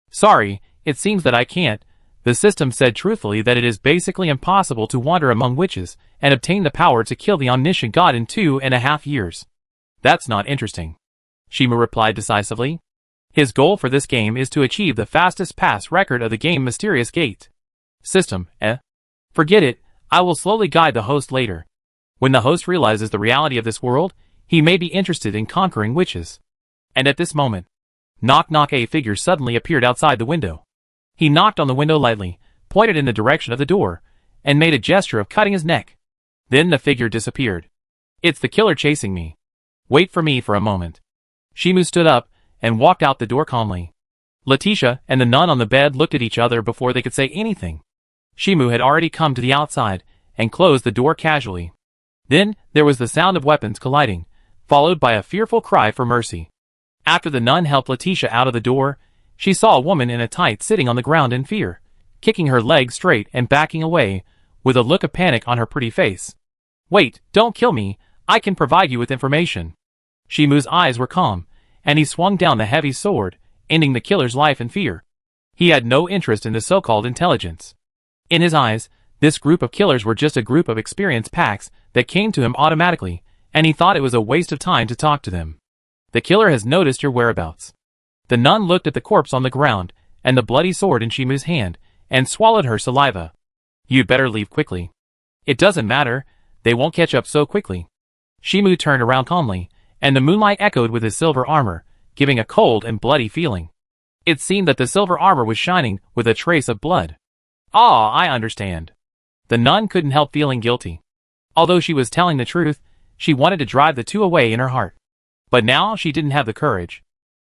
A: Sorry, it seems that I can't. The system said truthfully that it is basically impossible to wander among witches and obtain the power to kill the omniscient god in 2.5 years. That's not interesting. Shimu replied decisively. His goal for this game is to achieve the fastest pass record of the game Mysterious Gate. System, Forget it, I will slowly guide the host later. When the host realizes the reality of this world, he may be interested in conquering witches. And at this moment, knock knock, a figure suddenly appeared outside the window. He knocked on the window lightly, pointed in the direction of the door, and made a gesture of cutting his neck. Then the figure disappeared. It's the killer chasing me. Wait for me for a moment. Shimu stood up and walked out the door calmly. Leticia and the nun on the bed looked at each other before they could say anything. Shimu had already come to the outside and closed the door casually. Then there was the sound of weapons colliding, followed by a fearful cry for mercy. After the nun helped Leticia out of the door, she saw a woman in a tight sitting on the ground in fear, kicking her legs straight and backing away, with a look of panic on her pretty face. Wait, don't kill me, I can provide you with information. Shimu's eyes were calm, and he swung down the heavy sword, ending the killer's life in fear. He had no interest in the so-called intelligence. In his eyes, this group of killers were just a group of experience packs that came to him automatically, and he thought it was a waste of time to talk to them. The killer has noticed your whereabouts. The nun looked at the corpse on the ground, and the bloody sword in Shimu's hand, and swallowed her saliva. You'd better leave quickly. It doesn't matter, they won't catch up so quickly. Shimu turned around calmly, and the moonlight echoed with his silver armor, giving a cold and bloody feeling. It seemed that the silver armor was shining with a trace of blood. Ah, I understand. The nun couldn't help feeling guilty. Although she was telling the truth, she wanted to drive the two away in her heart. But now she didn't have the courage.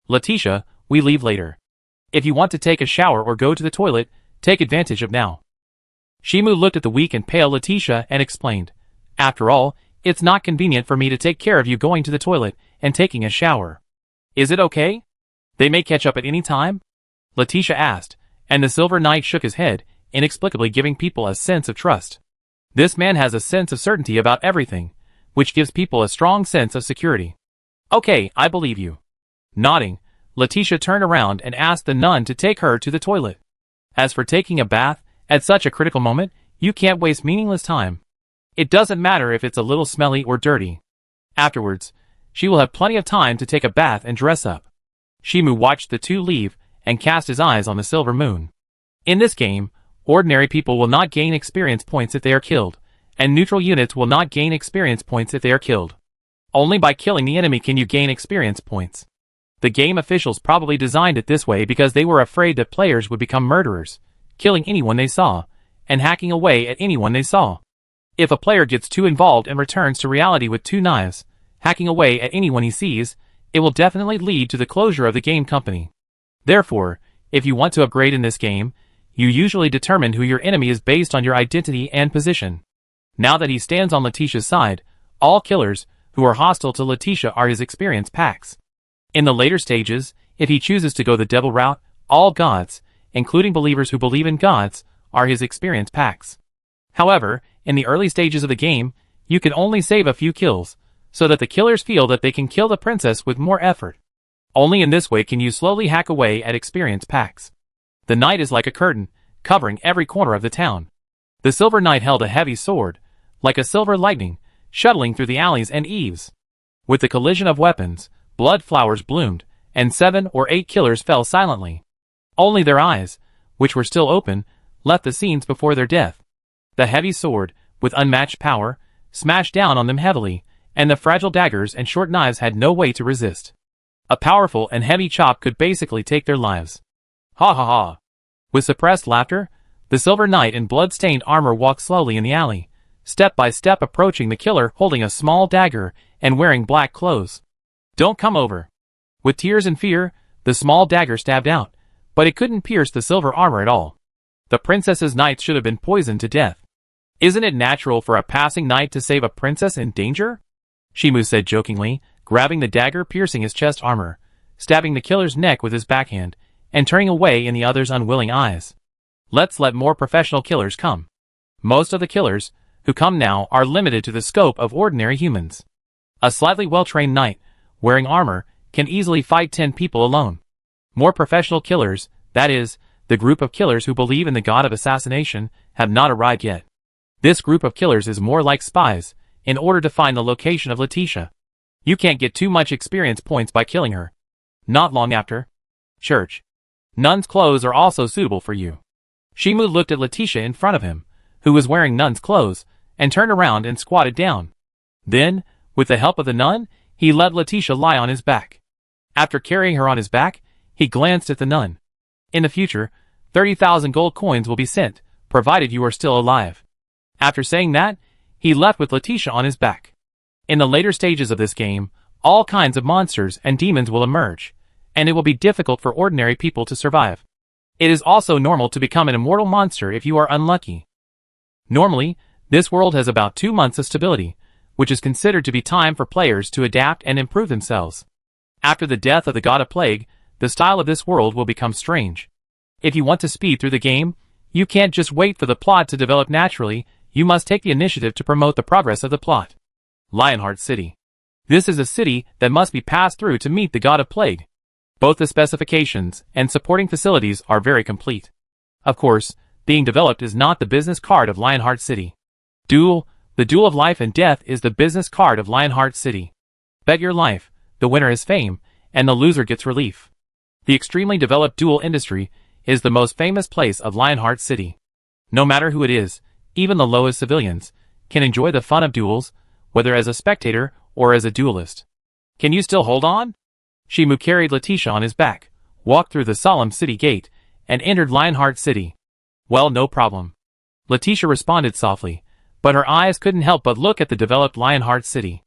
A: Leticia, we leave later. If you want to take a shower or go to the toilet, take advantage of now. Shimu looked at the weak and pale Leticia and explained, After all, it's not convenient for me to take care of you going to the toilet and taking a shower. Is it okay? They may catch up at any time? Leticia asked, and the Silver Knight shook his head, inexplicably giving people a sense of trust. This man has a sense of certainty about everything, which gives people a strong sense of security. Okay, I believe you. Nodding, Leticia turned around and asked the nun to take her to the toilet. As for taking a bath, at such a critical moment, you can't waste meaningless time. It doesn't matter if it's a little smelly or dirty. Afterwards, she will have plenty of time to take a bath and dress up. Shimu watched the two leave and cast his eyes on the silver moon. In this game, ordinary people will not gain experience points if they are killed, and neutral units will not gain experience points if they are killed. Only by killing the enemy can you gain experience points. The game officials probably designed it this way because they were afraid that players would become murderers, killing anyone they saw, and hacking away at anyone they saw. If a player gets too involved and returns to reality with two knives, hacking away at anyone he sees, it will definitely lead to the closure of the game company. Therefore, if you want to upgrade in this game, you usually determine who your enemy is based on your identity and position. Now that he stands on Leticia's side, all killers who are hostile to Leticia are his experience packs. In the later stages, if he chooses to go the devil route, all gods, including believers who believe in gods, are his experience packs. However, in the early stages of the game, you can only save a few kills, so that the killers feel that they can kill the princess with more effort. Only in this way can you slowly hack away at experience packs. The night is like a curtain, covering every corner of the town. The Silver Knight held a heavy sword, like a silver lightning, shuttling through the alleys and eaves. With the collision of weapons, blood flowers bloomed, and 7 or 8 killers fell silently. Only their eyes, which were still open, left the scenes before their death. The heavy sword, with unmatched power, smashed down on them heavily, and the fragile daggers and short knives had no way to resist. A powerful and heavy chop could basically take their lives. Ha ha ha. With suppressed laughter, the Silver Knight in blood-stained armor walked slowly in the alley, step by step approaching the killer holding a small dagger and wearing black clothes. Don't come over. With tears and fear, the small dagger stabbed out, but it couldn't pierce the silver armor at all. The princess's knights should have been poisoned to death. Isn't it natural for a passing knight to save a princess in danger? Shimu said jokingly, grabbing the dagger piercing his chest armor, stabbing the killer's neck with his backhand, and turning away in the other's unwilling eyes. Let's let more professional killers come. Most of the killers who come now are limited to the scope of ordinary humans. A slightly well-trained knight, wearing armor, can easily fight 10 people alone. More professional killers, that is, the group of killers who believe in the god of assassination, have not arrived yet. This group of killers is more like spies, in order to find the location of Leticia. You can't get too much experience points by killing her. Not long after. Church. Nun's clothes are also suitable for you. Shimu looked at Leticia in front of him, who was wearing nun's clothes, and turned around and squatted down. Then, with the help of the nun, he let Leticia lie on his back. After carrying her on his back, he glanced at the nun. In the future, 30,000 gold coins will be sent, provided you are still alive. After saying that, he left with Leticia on his back. In the later stages of this game, all kinds of monsters and demons will emerge, and it will be difficult for ordinary people to survive. It is also normal to become an immortal monster if you are unlucky. Normally, this world has about 2 months of stability, which is considered to be time for players to adapt and improve themselves. After the death of the god of plague, the style of this world will become strange. If you want to speed through the game, you can't just wait for the plot to develop naturally, you must take the initiative to promote the progress of the plot. Lionheart City. This is a city that must be passed through to meet the god of plague. Both the specifications and supporting facilities are very complete. Of course, being developed is not the business card of Lionheart City. Duel, the duel of life and death is the business card of Lionheart City. Bet your life, the winner has fame, and the loser gets relief. The extremely developed duel industry is the most famous place of Lionheart City. No matter who it is, even the lowest civilians, can enjoy the fun of duels, whether as a spectator or as a duelist. Can you still hold on? Shimu carried Leticia on his back, walked through the solemn city gate, and entered Lionheart City. Well, no problem. Leticia responded softly, but her eyes couldn't help but look at the developed Lionheart City.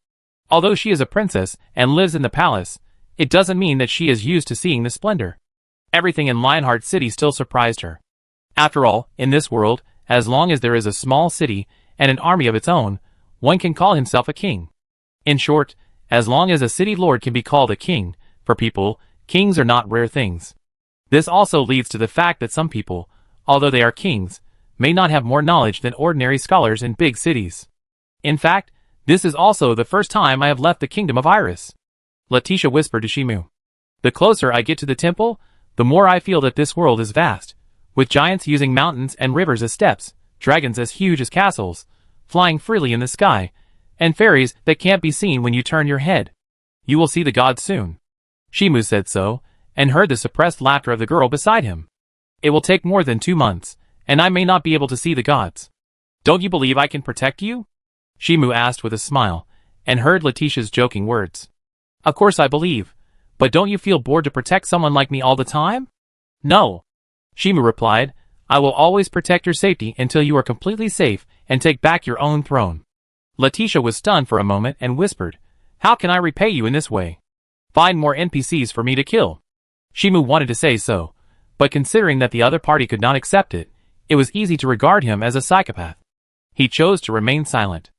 A: Although she is a princess and lives in the palace, it doesn't mean that she is used to seeing the splendor. Everything in Lionheart City still surprised her. After all, in this world, as long as there is a small city and an army of its own, one can call himself a king. In short, as long as a city lord can be called a king, for people, kings are not rare things. This also leads to the fact that some people, although they are kings, may not have more knowledge than ordinary scholars in big cities. In fact, this is also the first time I have left the kingdom of Iris. Leticia whispered to Shimu. The closer I get to the temple, the more I feel that this world is vast, with giants using mountains and rivers as steps, dragons as huge as castles, flying freely in the sky, and fairies that can't be seen when you turn your head. You will see the gods soon. Shimu said so, and heard the suppressed laughter of the girl beside him. It will take more than 2 months, and I may not be able to see the gods. Don't you believe I can protect you? Shimu asked with a smile, and heard Leticia's joking words. Of course I believe, but don't you feel bored to protect someone like me all the time? No. Shimu replied, I will always protect your safety until you are completely safe and take back your own throne. Leticia was stunned for a moment and whispered, How can I repay you in this way? Find more NPCs for me to kill. Shimu wanted to say so, but considering that the other party could not accept it, it was easy to regard him as a psychopath. He chose to remain silent.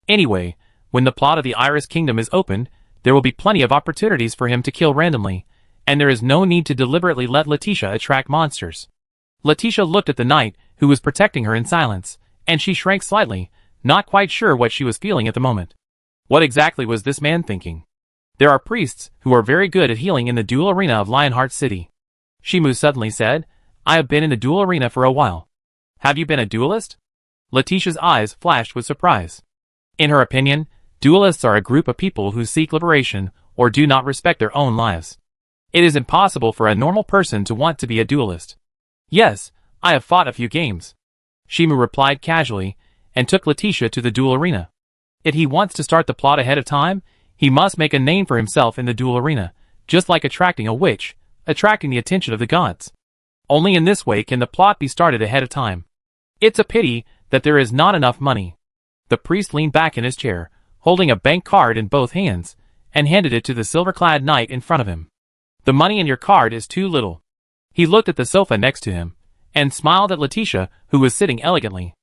A: Anyway, when the plot of the Iris Kingdom is opened, there will be plenty of opportunities for him to kill randomly, and there is no need to deliberately let Leticia attract monsters. Leticia looked at the knight, who was protecting her in silence, and she shrank slightly, not quite sure what she was feeling at the moment. What exactly was this man thinking? There are priests who are very good at healing in the duel arena of Lionheart City. Shimu suddenly said, I have been in the duel arena for a while. Have you been a duelist? Leticia's eyes flashed with surprise. In her opinion, duelists are a group of people who seek liberation or do not respect their own lives. It is impossible for a normal person to want to be a duelist. Yes, I have fought a few games. Shimu replied casually, and took Leticia to the duel arena. If he wants to start the plot ahead of time, he must make a name for himself in the duel arena, just like attracting a witch, attracting the attention of the gods. Only in this way can the plot be started ahead of time. It's a pity that there is not enough money. The priest leaned back in his chair, holding a bank card in both hands, and handed it to the silver-clad knight in front of him. The money in your card is too little. He looked at the sofa next to him, and smiled at Leticia, who was sitting elegantly.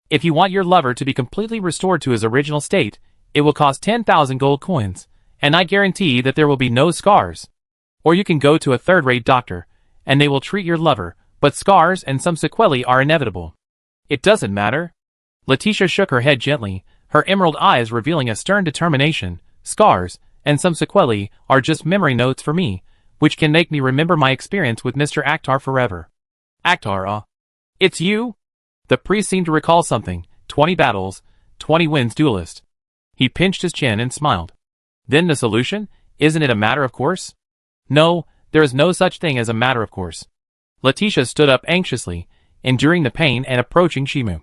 A: If you want your lover to be completely restored to his original state, it will cost 10,000 gold coins, and I guarantee that there will be no scars. Or you can go to a third-rate doctor, and they will treat your lover, but scars and some sequelae are inevitable. It doesn't matter. Leticia shook her head gently, her emerald eyes revealing a stern determination. Scars and some sequelae are just memory notes for me, which can make me remember my experience with Mr. Akhtar forever. Akhtar, it's you? The priest seemed to recall something. 20 battles, 20 wins duelist. He pinched his chin and smiled. Then the solution? Isn't it a matter of course? No, there is no such thing as a matter of course. Leticia stood up anxiously, enduring the pain and approaching Shimu.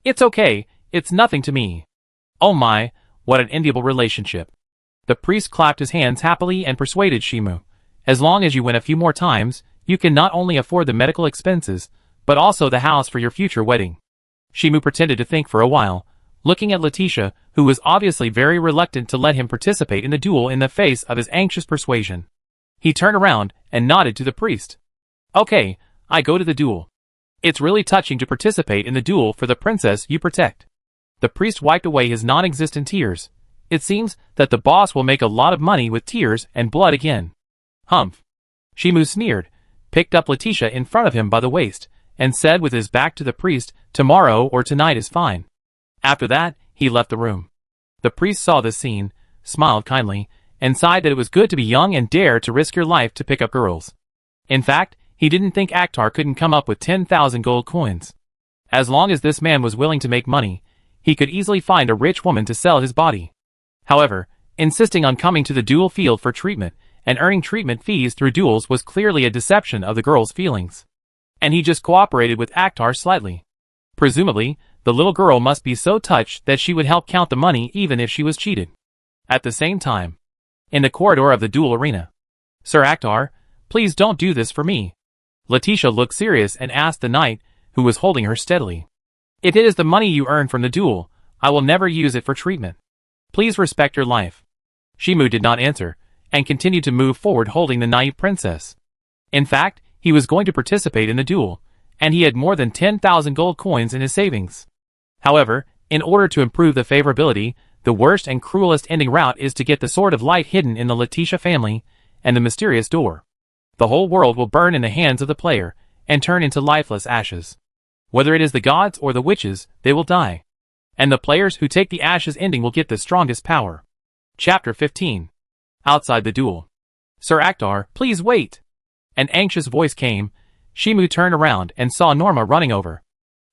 A: It's okay, it's nothing to me. Oh my, what an enviable relationship. The priest clapped his hands happily and persuaded Shimu. As long as you win a few more times, you can not only afford the medical expenses, but also the house for your future wedding. Shimu pretended to think for a while, looking at Leticia, who was obviously very reluctant to let him participate in the duel in the face of his anxious persuasion. He turned around and nodded to the priest. Okay, I go to the duel. It's really touching to participate in the duel for the princess you protect. The priest wiped away his non-existent tears. It seems that the boss will make a lot of money with tears and blood again. Humph. Shimu sneered, picked up Leticia in front of him by the waist, and said with his back to the priest, tomorrow or tonight is fine. After that, he left the room. The priest saw this scene, smiled kindly, and sighed that it was good to be young and dare to risk your life to pick up girls. In fact, he didn't think Akhtar couldn't come up with 10,000 gold coins. As long as this man was willing to make money, he could easily find a rich woman to sell his body. However, insisting on coming to the duel field for treatment and earning treatment fees through duels was clearly a deception of the girl's feelings. And he just cooperated with Akhtar slightly. Presumably, the little girl must be so touched that she would help count the money even if she was cheated. At the same time, in the corridor of the duel arena, Sir Akhtar, please don't do this for me. Leticia looked serious and asked the knight, who was holding her steadily. If it is the money you earn from the duel, I will never use it for treatment. Please respect your life. Shimu did not answer, and continued to move forward holding the naive princess. In fact, he was going to participate in the duel, and he had more than 10,000 gold coins in his savings. However, in order to improve the favorability, the worst and cruelest ending route is to get the Sword of Light hidden in the Leticia family, and the mysterious door. The whole world will burn in the hands of the player, and turn into lifeless ashes. Whether it is the gods or the witches, they will die. And the players who take the ashes ending will get the strongest power. Chapter 15. Outside the duel. Sir Akhtar, please wait. An anxious voice came. Shimu turned around and saw Norma running over.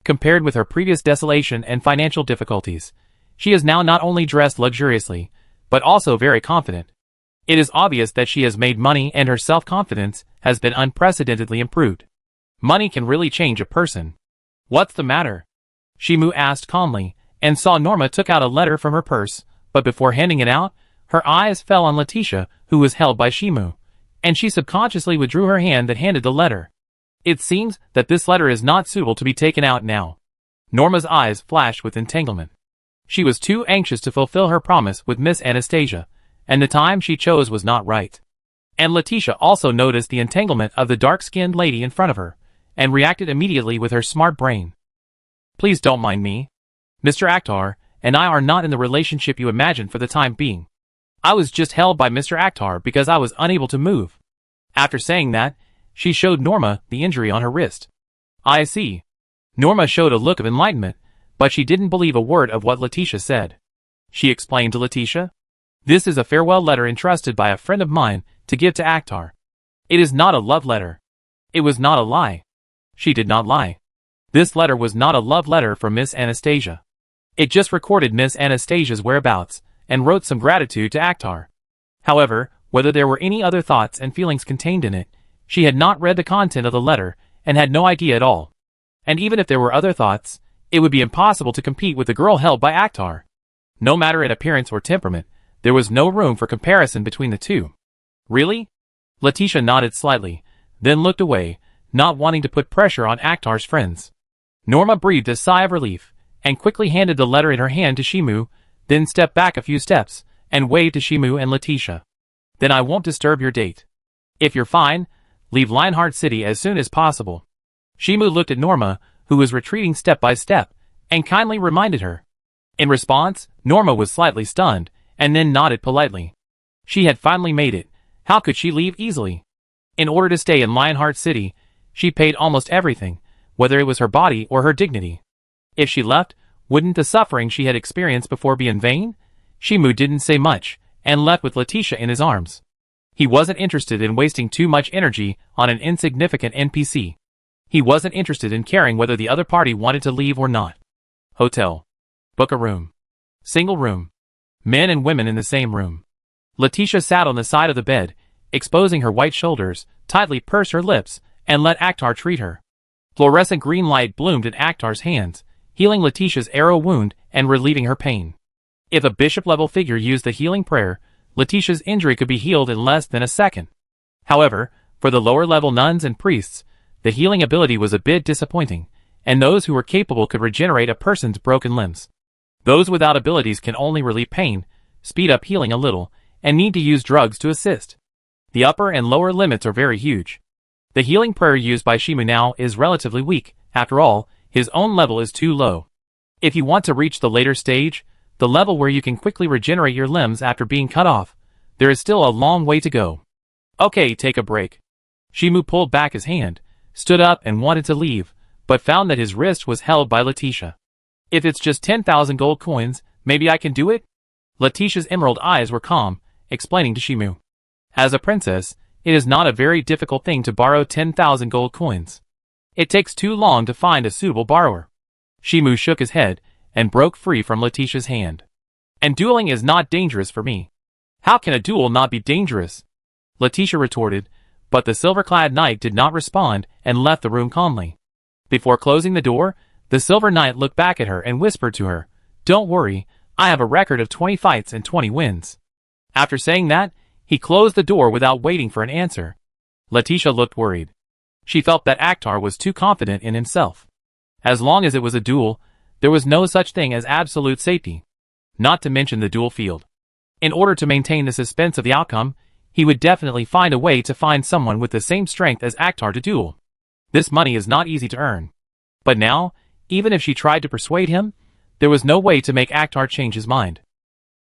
A: Compared with her previous desolation and financial difficulties, she is now not only dressed luxuriously, but also very confident. It is obvious that she has made money and her self-confidence has been unprecedentedly improved. Money can really change a person. What's the matter? Shimu asked calmly, and saw Norma took out a letter from her purse, but before handing it out, her eyes fell on Leticia, who was held by Shimu, and she subconsciously withdrew her hand that handed the letter. It seems that this letter is not suitable to be taken out now. Norma's eyes flashed with entanglement. She was too anxious to fulfill her promise with Miss Anastasia, and the time she chose was not right. And Leticia also noticed the entanglement of the dark-skinned lady in front of her, and reacted immediately with her smart brain. Please don't mind me. Mr. Akhtar and I are not in the relationship you imagined for the time being. I was just held by Mr. Akhtar because I was unable to move. After saying that, she showed Norma the injury on her wrist. I see. Norma showed a look of enlightenment, but she didn't believe a word of what Leticia said. She explained to Leticia, "This is a farewell letter entrusted by a friend of mine to give to Akhtar. It is not a love letter. It was not a lie." She did not lie. This letter was not a love letter from Miss Anastasia. It just recorded Miss Anastasia's whereabouts, and wrote some gratitude to Akhtar. However, whether there were any other thoughts and feelings contained in it, she had not read the content of the letter, and had no idea at all. And even if there were other thoughts, it would be impossible to compete with the girl held by Akhtar. No matter in appearance or temperament, there was no room for comparison between the two. Really? Leticia nodded slightly, then looked away, not wanting to put pressure on Akhtar's friends. Norma breathed a sigh of relief, and quickly handed the letter in her hand to Shimu, then stepped back a few steps, and waved to Shimu and Leticia. Then I won't disturb your date. If you're fine, leave Lionheart City as soon as possible. Shimu looked at Norma, who was retreating step by step, and kindly reminded her. In response, Norma was slightly stunned, and then nodded politely. She had finally made it. How could she leave easily? In order to stay in Lionheart City, She paid almost everything, whether it was her body or her dignity. If she left, wouldn't the suffering she had experienced before be in vain? Shimu didn't say much, and left with Leticia in his arms. He wasn't interested in wasting too much energy on an insignificant NPC. He wasn't interested in caring whether the other party wanted to leave or not. Hotel. Book a room. Single room. Men and women in the same room. Leticia sat on the side of the bed, exposing her white shoulders, tightly pursed her lips, and let Akhtar treat her. Fluorescent green light bloomed in Akhtar's hands, healing Leticia's arrow wound and relieving her pain. If a bishop-level figure used the healing prayer, Leticia's injury could be healed in less than a second. However, for the lower-level nuns and priests, the healing ability was a bit disappointing, and those who were capable could regenerate a person's broken limbs. Those without abilities can only relieve pain, speed up healing a little, and need to use drugs to assist. The upper and lower limits are very huge. The healing prayer used by Shimu now is relatively weak. After all, his own level is too low. If you want to reach the later stage, the level where you can quickly regenerate your limbs after being cut off, there is still a long way to go. Okay, take a break. Shimu pulled back his hand, stood up and wanted to leave, but found that his wrist was held by Leticia. If it's just 10,000 gold coins, maybe I can do it? Leticia's emerald eyes were calm, explaining to Shimu. As a princess, it is not a very difficult thing to borrow 10,000 gold coins. It takes too long to find a suitable borrower. Shimu shook his head and broke free from Leticia's hand. And dueling is not dangerous for me. How can a duel not be dangerous? Leticia retorted, but the silver-clad knight did not respond and left the room calmly. Before closing the door, the silver knight looked back at her and whispered to her, "Don't worry, I have a record of 20 fights and 20 wins." After saying that, he closed the door without waiting for an answer. Leticia looked worried. She felt that Akhtar was too confident in himself. As long as it was a duel, there was no such thing as absolute safety. Not to mention the duel field. In order to maintain the suspense of the outcome, he would definitely find a way to find someone with the same strength as Akhtar to duel. This money is not easy to earn. But now, even if she tried to persuade him, there was no way to make Akhtar change his mind.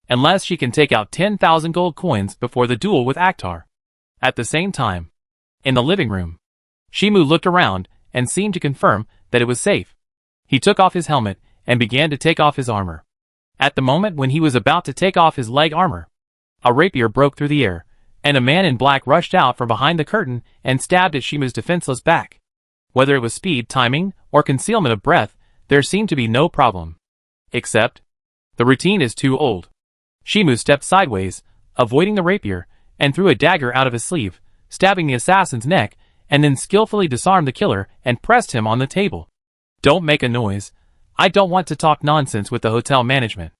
A: Unless she can take out 10,000 gold coins before the duel with Akhtar. At the same time, in the living room, Shimu looked around and seemed to confirm that it was safe. He took off his helmet and began to take off his armor. At the moment when he was about to take off his leg armor, a rapier broke through the air, and a man in black rushed out from behind the curtain and stabbed at Shimu's defenseless back. Whether it was speed, timing, or concealment of breath, there seemed to be no problem. Except, the routine is too old. Shimu stepped sideways, avoiding the rapier, and threw a dagger out of his sleeve, stabbing the assassin's neck, and then skillfully disarmed the killer and pressed him on the table. "Don't make a noise. I don't want to talk nonsense with the hotel management."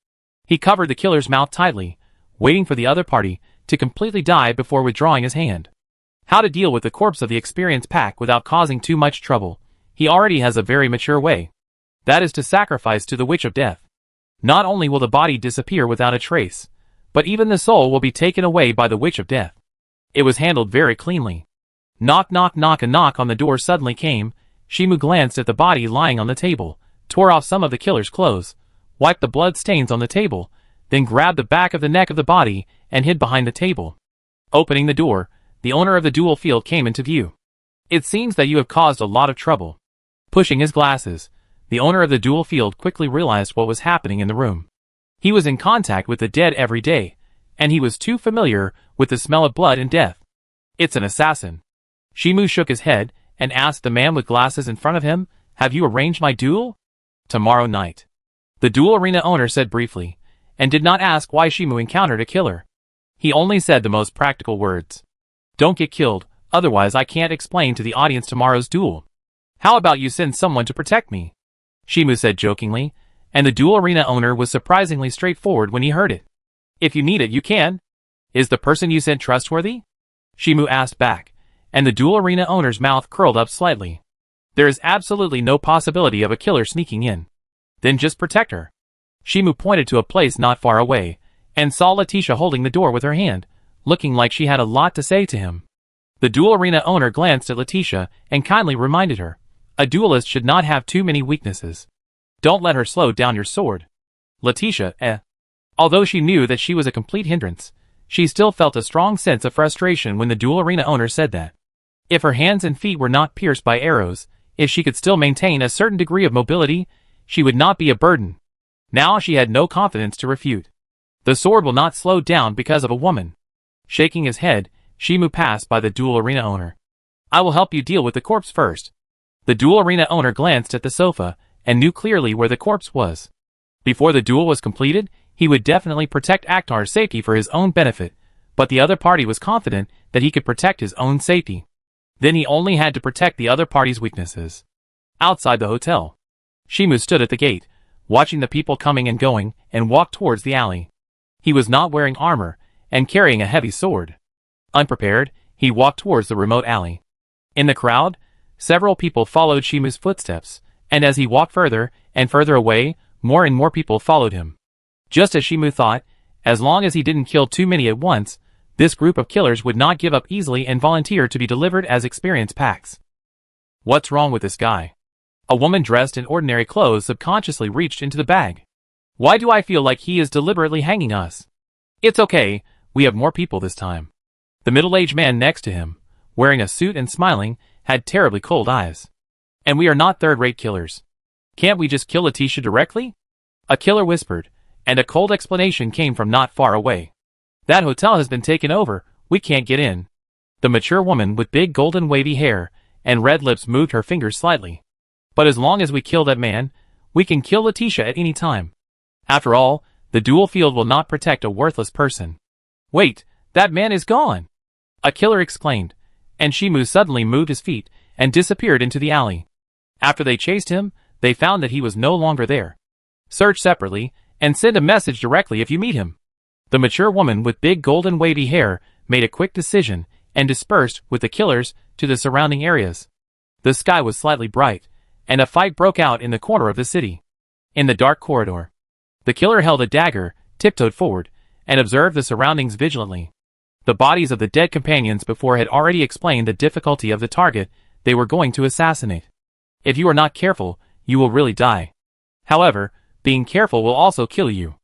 A: He covered the killer's mouth tightly, waiting for the other party to completely die before withdrawing his hand. How to deal with the corpse of the experienced pack without causing too much trouble, he already has a very mature way. That is to sacrifice to the Witch of Death. Not only will the body disappear without a trace, but even the soul will be taken away by the Witch of Death. It was handled very cleanly. Knock knock knock. A knock on the door suddenly came. Shimu glanced at the body lying on the table, tore off some of the killer's clothes, wiped the blood stains on the table, then grabbed the back of the neck of the body and hid behind the table. Opening the door, the owner of the duel field came into view. "It seems that you have caused a lot of trouble." Pushing his glasses, the owner of the duel field quickly realized what was happening in the room. He was in contact with the dead every day, and he was too familiar with the smell of blood and death. "It's an assassin." Shimu shook his head and asked the man with glasses in front of him, "Have you arranged my duel?" "Tomorrow night." The duel arena owner said briefly, and did not ask why Shimu encountered a killer. He only said the most practical words. "Don't get killed, otherwise I can't explain to the audience tomorrow's duel. How about you send someone to protect me?" Shimu said jokingly, and the duel arena owner was surprisingly straightforward when he heard it. "If you need it, you can. Is the person you sent trustworthy?" Shimu asked back, and the duel arena owner's mouth curled up slightly. "There is absolutely no possibility of a killer sneaking in." "Then just protect her." Shimu pointed to a place not far away, and saw Leticia holding the door with her hand, looking like she had a lot to say to him. The duel arena owner glanced at Leticia and kindly reminded her, "A duelist should not have too many weaknesses. Don't let her slow down your sword." Leticia, Although she knew that she was a complete hindrance, she still felt a strong sense of frustration when the duel arena owner said that. If her hands and feet were not pierced by arrows, if she could still maintain a certain degree of mobility, she would not be a burden. Now she had no confidence to refute. The sword will not slow down because of a woman. Shaking his head, Shimu passed by the duel arena owner. I will help you deal with the corpse first. The duel arena owner glanced at the sofa and knew clearly where the corpse was. Before the duel was completed, he would definitely protect Akhtar's safety for his own benefit, but the other party was confident that he could protect his own safety. Then he only had to protect the other party's weaknesses. Outside the hotel, Shimu stood at the gate, watching the people coming and going, and walked towards the alley. He was not wearing armor, and carrying a heavy sword. Unprepared, he walked towards the remote alley. In the crowd, several people followed Shimu's footsteps, and as he walked further and further away, more and more people followed him. Just as Shimu thought, as long as he didn't kill too many at once, this group of killers would not give up easily and volunteer to be delivered as experience packs. What's wrong with this guy? A woman dressed in ordinary clothes subconsciously reached into the bag. Why do I feel like he is deliberately hanging us? It's okay, we have more people this time. The middle-aged man next to him, wearing a suit and smiling, had terribly cold eyes. And we are not third-rate killers. Can't we just kill Leticia directly? A killer whispered, and a cold explanation came from not far away. That hotel has been taken over, we can't get in. The mature woman with big golden wavy hair and red lips moved her fingers slightly. But as long as we kill that man, we can kill Leticia at any time. After all, the duel field will not protect a worthless person. Wait, that man is gone! A killer exclaimed, and Shimu suddenly moved his feet and disappeared into the alley. After they chased him, they found that he was no longer there. Search separately, and send a message directly if you meet him. The mature woman with big golden wavy hair made a quick decision and dispersed with the killers to the surrounding areas. The sky was slightly bright, and a fight broke out in the corner of the city. In the dark corridor, the killer held a dagger, tiptoed forward, and observed the surroundings vigilantly. The bodies of the dead companions before had already explained the difficulty of the target they were going to assassinate. If you are not careful, you will really die. However, being careful will also kill you.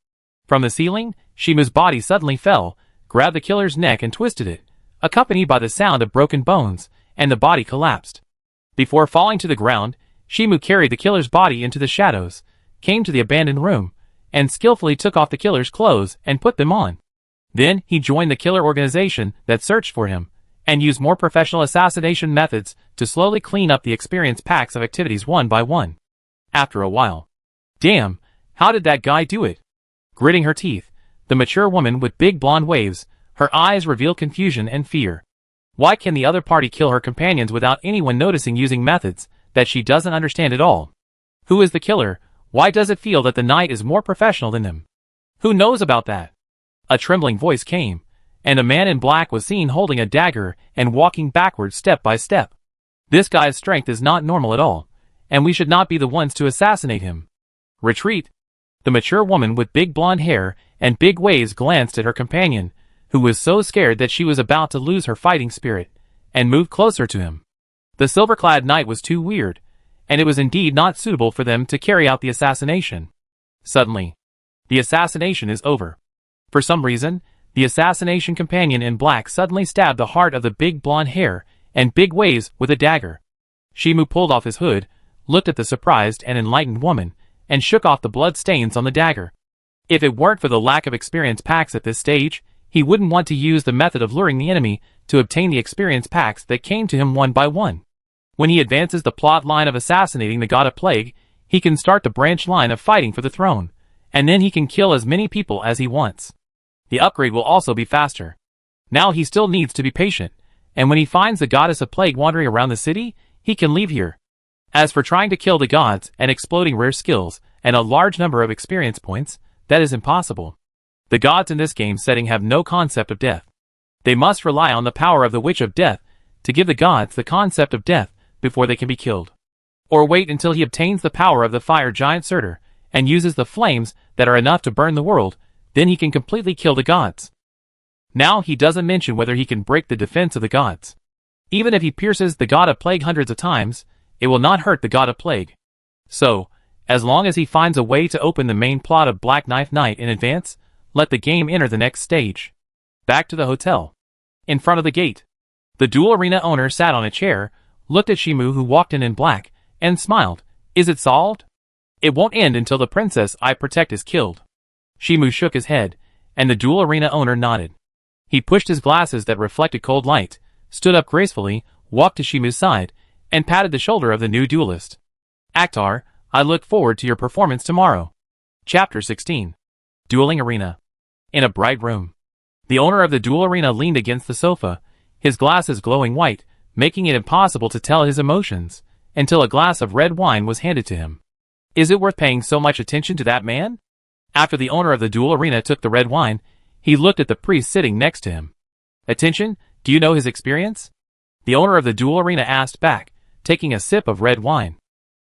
A: From the ceiling, Shimu's body suddenly fell, grabbed the killer's neck and twisted it, accompanied by the sound of broken bones, and the body collapsed. Before falling to the ground, Shimu carried the killer's body into the shadows, came to the abandoned room, and skillfully took off the killer's clothes and put them on. Then he joined the killer organization that searched for him, and used more professional assassination methods to slowly clean up the experience packs of activities one by one. After a while, damn, how did that guy do it? Gritting her teeth, the mature woman with big blonde waves, her eyes revealed confusion and fear. Why can the other party kill her companions without anyone noticing using methods that she doesn't understand at all? Who is the killer? Why does it feel that the knight is more professional than him? Who knows about that? A trembling voice came, and a man in black was seen holding a dagger and walking backwards step by step. This guy's strength is not normal at all, and we should not be the ones to assassinate him. Retreat! The mature woman with big blonde hair and big waves glanced at her companion, who was so scared that she was about to lose her fighting spirit, and moved closer to him. The silver-clad knight was too weird, and it was indeed not suitable for them to carry out the assassination. Suddenly, the assassination is over. For some reason, the assassination companion in black suddenly stabbed the heart of the big blonde hair and big waves with a dagger. Shimu pulled off his hood, looked at the surprised and enlightened woman, and shook off the blood stains on the dagger. If it weren't for the lack of experience packs at this stage, he wouldn't want to use the method of luring the enemy to obtain the experience packs that came to him one by one. When he advances the plot line of assassinating the god of plague, he can start the branch line of fighting for the throne, and then he can kill as many people as he wants. The upgrade will also be faster. Now he still needs to be patient, and when he finds the goddess of plague wandering around the city, he can leave here. As for trying to kill the gods and exploding rare skills and a large number of experience points, that is impossible. The gods in this game setting have no concept of death. They must rely on the power of the Witch of Death to give the gods the concept of death before they can be killed. Or wait until he obtains the power of the fire giant Surtur and uses the flames that are enough to burn the world, then he can completely kill the gods. Now he doesn't mention whether he can break the defense of the gods. Even if he pierces the god of plague hundreds of times, it will not hurt the god of plague. So, as long as he finds a way to open the main plot of Black Knife Knight in advance, let the game enter the next stage. Back to the hotel. In front of the gate, The duel arena owner sat on a chair, looked at Shimu who walked in black, and smiled. Is it solved? It won't end until the princess I protect is killed. Shimu shook his head, and the duel arena owner nodded. He pushed his glasses that reflected cold light, stood up gracefully, walked to Shimu's side, and patted the shoulder of the new duelist. Akhtar, I look forward to your performance tomorrow. Chapter 16. Dueling Arena. In a bright room. The owner of the duel arena leaned against the sofa, his glasses glowing white, making it impossible to tell his emotions, until a glass of red wine was handed to him. Is it worth paying so much attention to that man? After the owner of the duel arena took the red wine, he looked at the priest sitting next to him. Attention, do you know his experience? The owner of the duel arena asked back, taking a sip of red wine.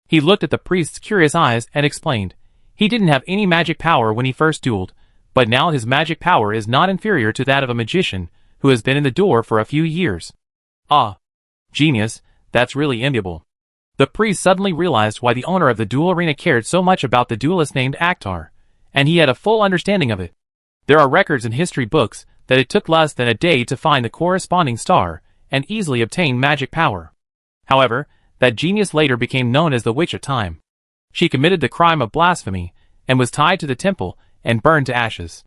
A: He looked at the priest's curious eyes and explained. He didn't have any magic power when he first dueled, but now his magic power is not inferior to that of a magician who has been in the door for a few years. Ah, genius, that's really enviable. The priest suddenly realized why the owner of the duel arena cared so much about the duelist named Akhtar, and he had a full understanding of it. There are records in history books that it took less than a day to find the corresponding star and easily obtain magic power. However, that genius later became known as the Witch of Time. She committed the crime of blasphemy and was tied to the temple and burned to ashes.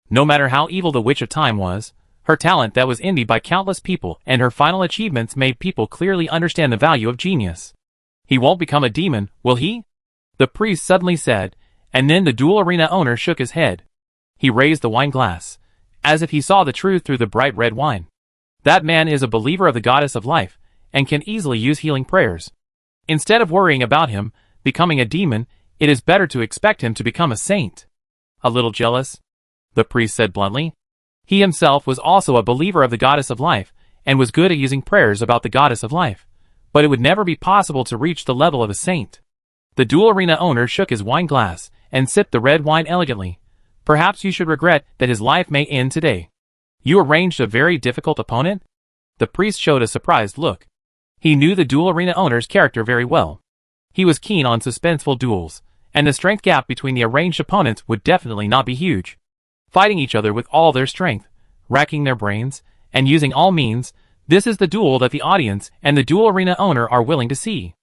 A: No matter how evil the Witch of Time was, her talent that was envied by countless people and her final achievements made people clearly understand the value of genius. He won't become a demon, will he? The priest suddenly said, and then the duel arena owner shook his head. He raised the wine glass, as if he saw the truth through the bright red wine. That man is a believer of the goddess of life, and can easily use healing prayers. Instead of worrying about him becoming a demon, it is better to expect him to become a saint. A little jealous? The priest said bluntly. He himself was also a believer of the goddess of life, and was good at using prayers about the goddess of life, but it would never be possible to reach the level of a saint. The duel arena owner shook his wine glass, and sipped the red wine elegantly. Perhaps you should regret that his life may end today. You arranged a very difficult opponent? The priest showed a surprised look. He knew the duel arena owner's character very well. He was keen on suspenseful duels, and the strength gap between the arranged opponents would definitely not be huge. Fighting each other with all their strength, racking their brains, and using all means, this is the duel that the audience and the duel arena owner are willing to see.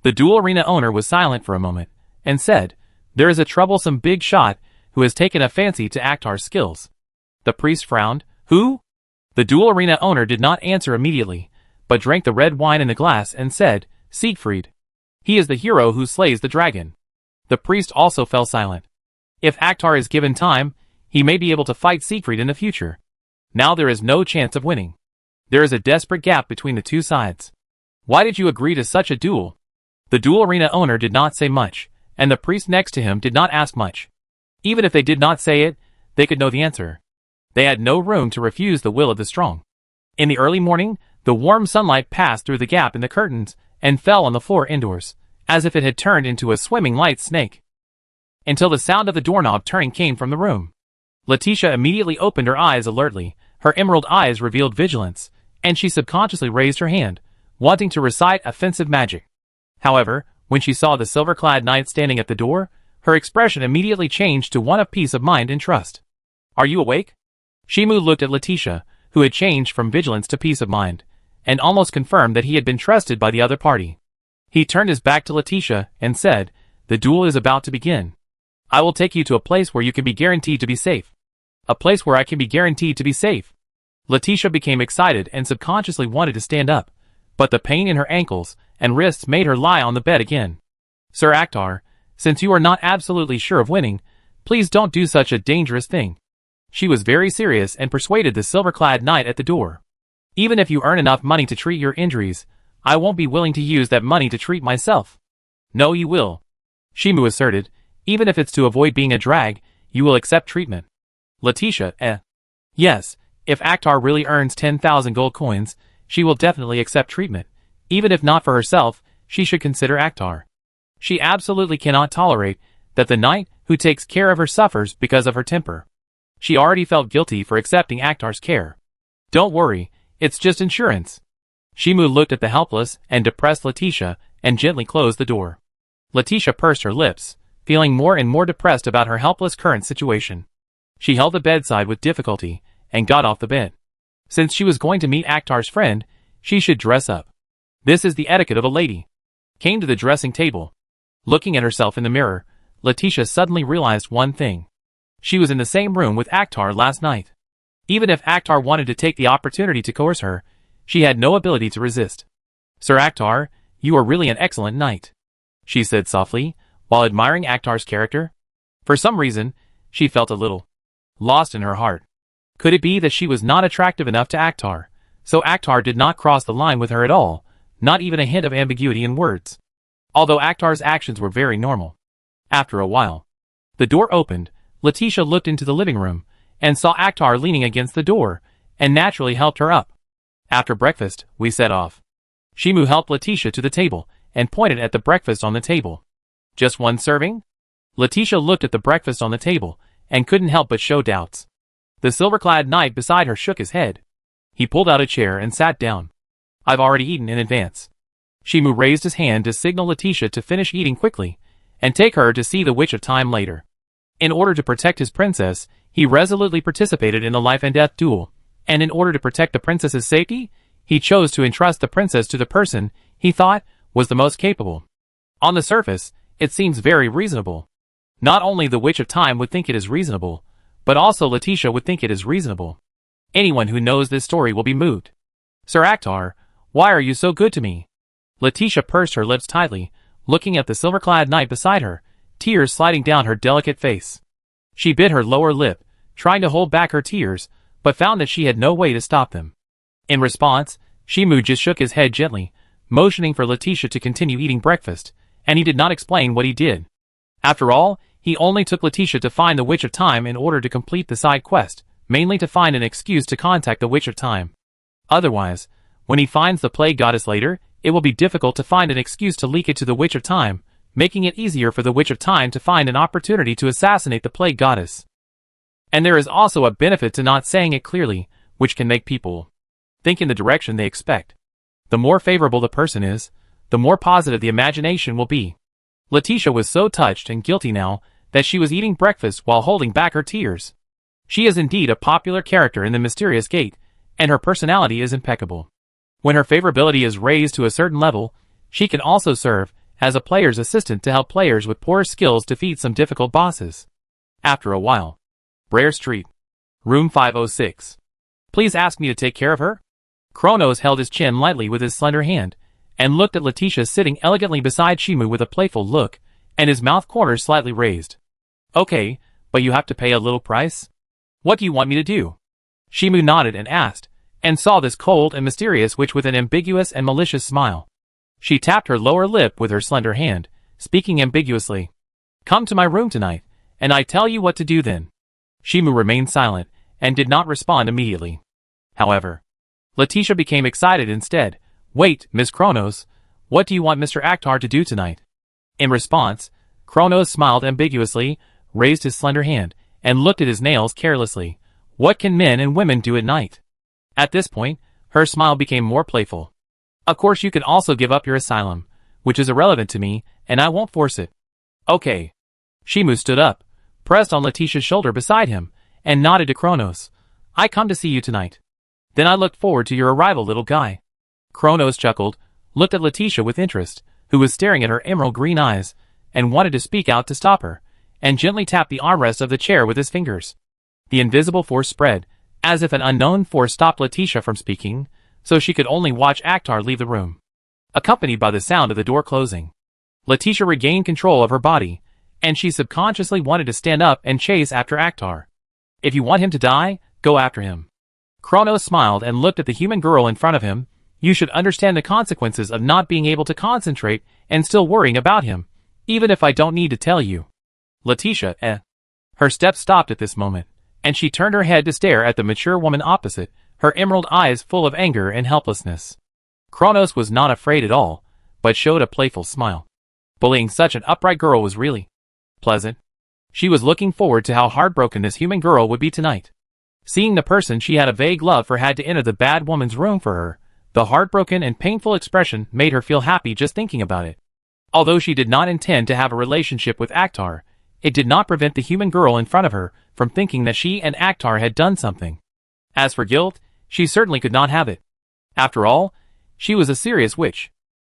A: The duel arena owner was silent for a moment, and said, there is a troublesome big shot who has taken a fancy to Akhtar's skills. The priest frowned. Who? The duel arena owner did not answer immediately, but drank the red wine in the glass and said, Siegfried. He is the hero who slays the dragon. The priest also fell silent. If Akhtar is given time, he may be able to fight Siegfried in the future. Now there is no chance of winning. There is a desperate gap between the two sides. Why did you agree to such a duel? The duel arena owner did not say much, and the priest next to him did not ask much. Even if they did not say it, they could know the answer. They had no room to refuse the will of the strong. In the early morning, the warm sunlight passed through the gap in the curtains and fell on the floor indoors, as if it had turned into a swimming light snake. Until the sound of the doorknob turning came from the room. Leticia immediately opened her eyes alertly. Her emerald eyes revealed vigilance, and she subconsciously raised her hand, wanting to recite offensive magic. However, when she saw the silver-clad knight standing at the door, her expression immediately changed to one of peace of mind and trust. Are you awake? Shimu looked at Leticia, who had changed from vigilance to peace of mind, and almost confirmed that he had been trusted by the other party. He turned his back to Leticia and said, the duel is about to begin. I will take you to a place where you can be guaranteed to be safe. A place where I can be guaranteed to be safe. Leticia became excited and subconsciously wanted to stand up, but the pain in her ankles and wrists made her lie on the bed again. Sir Akhtar, since you are not absolutely sure of winning, please don't do such a dangerous thing. She was very serious and persuaded the silver-clad knight at the door. Even if you earn enough money to treat your injuries, I won't be willing to use that money to treat myself. No, you will. Shimu asserted, even if it's to avoid being a drag, you will accept treatment. Leticia, Yes, if Akhtar really earns 10,000 gold coins, she will definitely accept treatment. Even if not for herself, she should consider Akhtar. She absolutely cannot tolerate that the knight who takes care of her suffers because of her temper. She already felt guilty for accepting Akhtar's care. Don't worry, it's just insurance. Shimu looked at the helpless and depressed Leticia and gently closed the door. Leticia pursed her lips, feeling more and more depressed about her helpless current situation. She held the bedside with difficulty and got off the bed. Since she was going to meet Akhtar's friend, She should dress up. This is the etiquette of a lady. Came to the dressing table. Looking at herself in the mirror, Leticia suddenly realized one thing. She was in the same room with Akhtar last night. Even if Akhtar wanted to take the opportunity to coerce her, she had no ability to resist. Sir Akhtar, you are really an excellent knight, she said softly, while admiring Akhtar's character. For some reason, she felt a little lost in her heart. Could it be that she was not attractive enough to Akhtar, so Akhtar did not cross the line with her at all, not even a hint of ambiguity in words? Although Akhtar's actions were very normal. After a while, the door opened. Leticia looked into the living room, and saw Akhtar leaning against the door, and naturally helped her up. After breakfast, we set off. Shimu helped Leticia to the table, and pointed at the breakfast on the table. Just one serving? Leticia looked at the breakfast on the table, and couldn't help but show doubts. The silver-clad knight beside her shook his head. He pulled out a chair and sat down. I've already eaten in advance. Shimu raised his hand to signal Leticia to finish eating quickly, and take her to see the Witch of Time later. In order to protect his princess, he resolutely participated in the life and death duel, and in order to protect the princess's safety, he chose to entrust the princess to the person he thought was the most capable. On the surface, it seems very reasonable. Not only the Witch of Time would think it is reasonable, but also Leticia would think it is reasonable. Anyone who knows this story will be moved. Sir Akhtar, why are you so good to me? Leticia pursed her lips tightly, looking at the silver-clad knight beside her, tears sliding down her delicate face. She bit her lower lip, trying to hold back her tears, but found that she had no way to stop them. In response, Shimu just shook his head gently, motioning for Leticia to continue eating breakfast, and he did not explain what he did. After all, he only took Leticia to find the Witch of Time in order to complete the side quest, mainly to find an excuse to contact the Witch of Time. Otherwise, when he finds the Plague Goddess later, it will be difficult to find an excuse to leak it to the Witch of Time, making it easier for the Witch of Time to find an opportunity to assassinate the Plague Goddess. And there is also a benefit to not saying it clearly, which can make people think in the direction they expect. The more favorable the person is, the more positive the imagination will be. Leticia was so touched and guilty now that she was eating breakfast while holding back her tears. She is indeed a popular character in the Mysterious Gate, and her personality is impeccable. When her favorability is raised to a certain level, she can also serve as a player's assistant to help players with poor skills defeat some difficult bosses. After a while. Brer Street. Room 506. Please ask me to take care of her? Kronos held his chin lightly with his slender hand, and looked at Leticia sitting elegantly beside Shimu with a playful look, and his mouth corners slightly raised. Okay, but you have to pay a little price? What do you want me to do? Shimu nodded and asked, and saw this cold and mysterious witch with an ambiguous and malicious smile. She tapped her lower lip with her slender hand, speaking ambiguously. Come to my room tonight, and I tell you what to do then. Shimu remained silent, and did not respond immediately. However, Leticia became excited instead. Wait, Miss Kronos, what do you want Mr. Akhtar to do tonight? In response, Kronos smiled ambiguously, raised his slender hand, and looked at his nails carelessly. What can men and women do at night? At this point, her smile became more playful. Of course you can also give up your asylum, which is irrelevant to me, and I won't force it. Okay. Shimu stood up, pressed on Leticia's shoulder beside him, and nodded to Kronos. I come to see you tonight. Then I looked forward to your arrival, little guy. Kronos chuckled, looked at Leticia with interest, who was staring at her emerald green eyes, and wanted to speak out to stop her, and gently tapped the armrest of the chair with his fingers. The invisible force spread, as if an unknown force stopped Leticia from speaking, so she could only watch Akhtar leave the room, accompanied by the sound of the door closing. Leticia regained control of her body, and she subconsciously wanted to stand up and chase after Akhtar. If you want him to die, go after him. Kronos smiled and looked at the human girl in front of him. You should understand the consequences of not being able to concentrate and still worrying about him, even if I don't need to tell you. Leticia, Her steps stopped at this moment, and she turned her head to stare at the mature woman opposite, her emerald eyes full of anger and helplessness. Kronos was not afraid at all, but showed a playful smile. Bullying such an upright girl was really pleasant. She was looking forward to how heartbroken this human girl would be tonight. Seeing the person she had a vague love for had to enter the bad woman's room for her, the heartbroken and painful expression made her feel happy just thinking about it. Although she did not intend to have a relationship with Akhtar, it did not prevent the human girl in front of her from thinking that she and Akhtar had done something. As for guilt, she certainly could not have it. After all, She was a serious witch.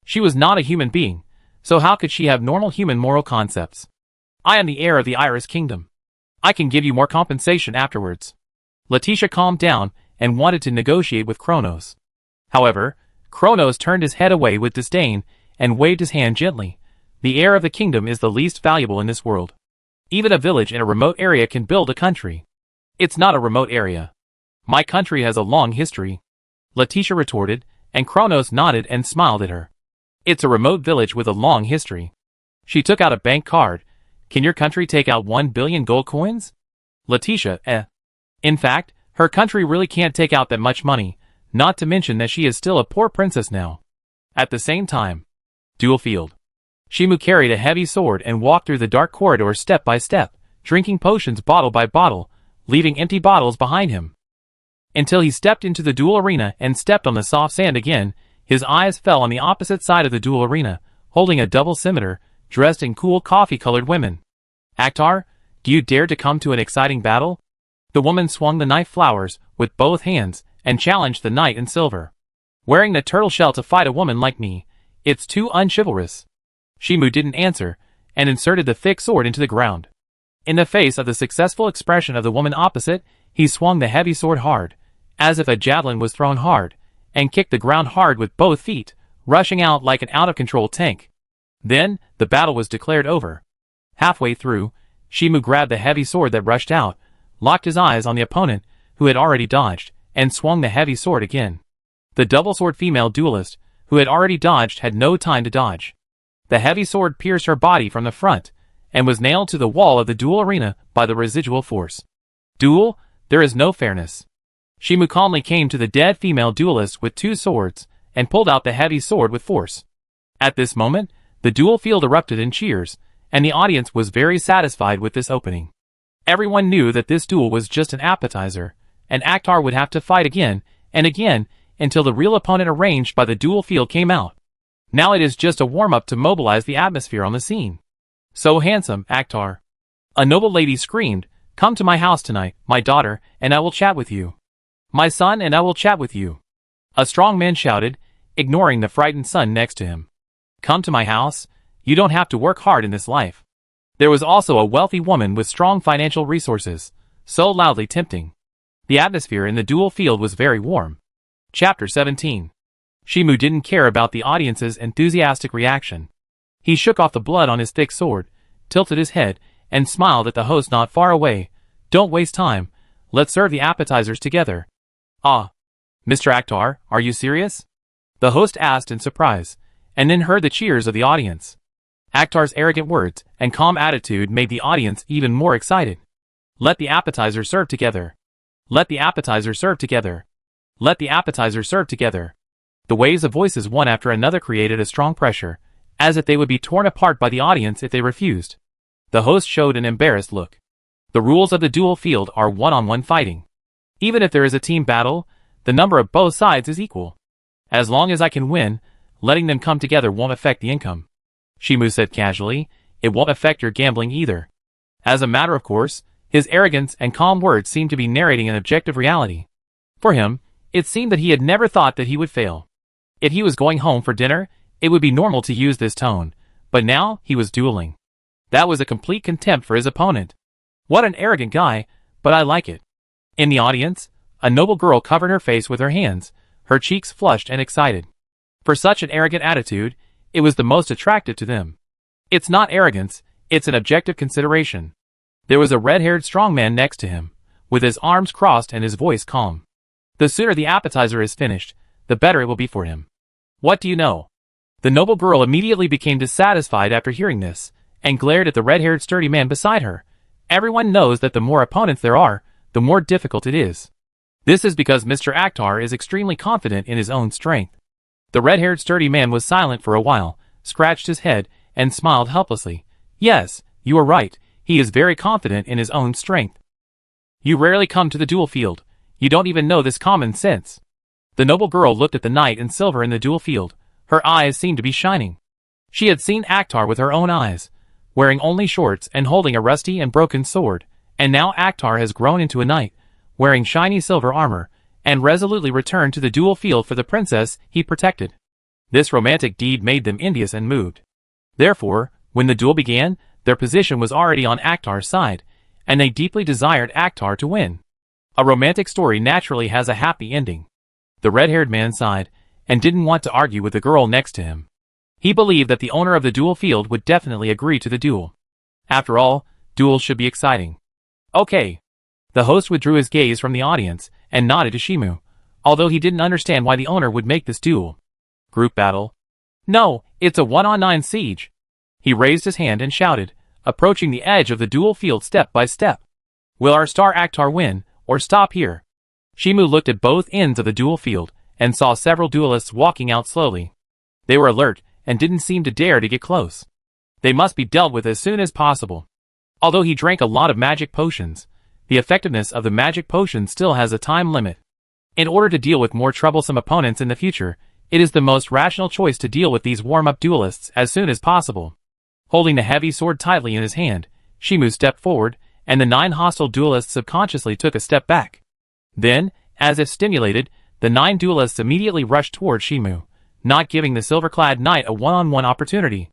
A: She was not a human being, so how could she have normal human moral concepts? I am the heir of the Iris Kingdom. I can give you more compensation afterwards. Leticia calmed down and wanted to negotiate with Kronos. However, Kronos turned his head away with disdain and waved his hand gently. The heir of the kingdom is the least valuable in this world. Even a village in a remote area can build a country. It's not a remote area. My country has a long history. Leticia retorted, and Kronos nodded and smiled at her. It's a remote village with a long history. She took out a bank card. Can your country take out 1 billion gold coins? Leticia, In fact, her country really can't take out that much money, not to mention that she is still a poor princess now. At the same time. Duel field. Shimu carried a heavy sword and walked through the dark corridor step by step, drinking potions bottle by bottle, leaving empty bottles behind him. Until he stepped into the duel arena and stepped on the soft sand again, his eyes fell on the opposite side of the duel arena, holding a double scimitar, dressed in cool coffee-colored women. Aktar, do you dare to come to an exciting battle? The woman swung the knife flowers with both hands and challenged the knight in silver. Wearing the turtle shell to fight a woman like me, it's too unchivalrous. Shimu didn't answer, and inserted the thick sword into the ground. In the face of the successful expression of the woman opposite, he swung the heavy sword hard, as if a javelin was thrown hard, and kicked the ground hard with both feet, rushing out like an out-of-control tank. Then, the battle was declared over. Halfway through, Shimu grabbed the heavy sword that rushed out, locked his eyes on the opponent, who had already dodged, and swung the heavy sword again. The double-sword female duelist, who had already dodged, had no time to dodge. The heavy sword pierced her body from the front, and was nailed to the wall of the duel arena by the residual force. Duel? There is no fairness. Shimu calmly came to the dead female duelist with 2 swords, and pulled out the heavy sword with force. At this moment, the duel field erupted in cheers, and the audience was very satisfied with this opening. Everyone knew that this duel was just an appetizer, and Aktar would have to fight again and again until the real opponent arranged by the duel field came out. Now it is just a warm-up to mobilize the atmosphere on the scene. So handsome, Aktar. A noble lady screamed, "Come to my house tonight, my daughter, and I will chat with you. My son, and I will chat with you." A strong man shouted, ignoring the frightened son next to him. "Come to my house? You don't have to work hard in this life." There was also a wealthy woman with strong financial resources, so loudly tempting. The atmosphere in the duel field was very warm. Chapter 17. Shimu didn't care about the audience's enthusiastic reaction. He shook off the blood on his thick sword, tilted his head, and smiled at the host not far away. "Don't waste time. Let's serve the appetizers together." "Ah. Mr. Aktar, are you serious?" the host asked in surprise, and then heard the cheers of the audience. Aktar's arrogant words and calm attitude made the audience even more excited. "Let the appetizers serve together. Let the appetizers serve together. Let the appetizers serve together." The waves of voices one after another created a strong pressure, as if they would be torn apart by the audience if they refused. The host showed an embarrassed look. The rules of the duel field are one-on-one fighting. Even if there is a team battle, the number of both sides is equal. As long as I can win, letting them come together won't affect the income. Shimu said casually, "It won't affect your gambling either." As a matter of course, his arrogance and calm words seemed to be narrating an objective reality. For him, it seemed that he had never thought that he would fail. If he was going home for dinner, it would be normal to use this tone, but now he was dueling. That was a complete contempt for his opponent. What an arrogant guy, but I like it. In the audience, a noble girl covered her face with her hands, her cheeks flushed and excited. For such an arrogant attitude, it was the most attractive to them. It's not arrogance, it's an objective consideration. There was a red-haired strong man next to him, with his arms crossed and his voice calm. The sooner the appetizer is finished, the better it will be for him. What do you know? The noble girl immediately became dissatisfied after hearing this, and glared at the red-haired sturdy man beside her. Everyone knows that the more opponents there are, the more difficult it is. This is because Mr. Aktar is extremely confident in his own strength. The red-haired sturdy man was silent for a while, scratched his head, and smiled helplessly. "Yes, you are right, he is very confident in his own strength. You rarely come to the duel field. You don't even know this common sense." The noble girl looked at the knight in silver in the duel field. Her eyes seemed to be shining. She had seen Aktar with her own eyes, wearing only shorts and holding a rusty and broken sword, and now Aktar has grown into a knight, wearing shiny silver armor, and resolutely returned to the duel field for the princess he protected. This romantic deed made them envious and moved. Therefore, when the duel began, their position was already on Akhtar's side, and they deeply desired Akhtar to win. A romantic story naturally has a happy ending. The red-haired man sighed, and didn't want to argue with the girl next to him. He believed that the owner of the duel field would definitely agree to the duel. After all, duels should be exciting. Okay. The host withdrew his gaze from the audience, and nodded to Shimu, although he didn't understand why the owner would make this duel. Group battle? No, it's a 1-on-9 siege. He raised his hand and shouted, approaching the edge of the duel field step by step. Will our star Akhtar win, or stop here? Shimu looked at both ends of the duel field, and saw several duelists walking out slowly. They were alert, and didn't seem to dare to get close. They must be dealt with as soon as possible. Although he drank a lot of magic potions, the effectiveness of the magic potion still has a time limit. In order to deal with more troublesome opponents in the future, it is the most rational choice to deal with these warm-up duelists as soon as possible. Holding the heavy sword tightly in his hand, Shimu stepped forward, and the 9 hostile duelists subconsciously took a step back. Then, as if stimulated, the 9 duelists immediately rushed toward Shimu, not giving the silver-clad knight a one-on-one opportunity.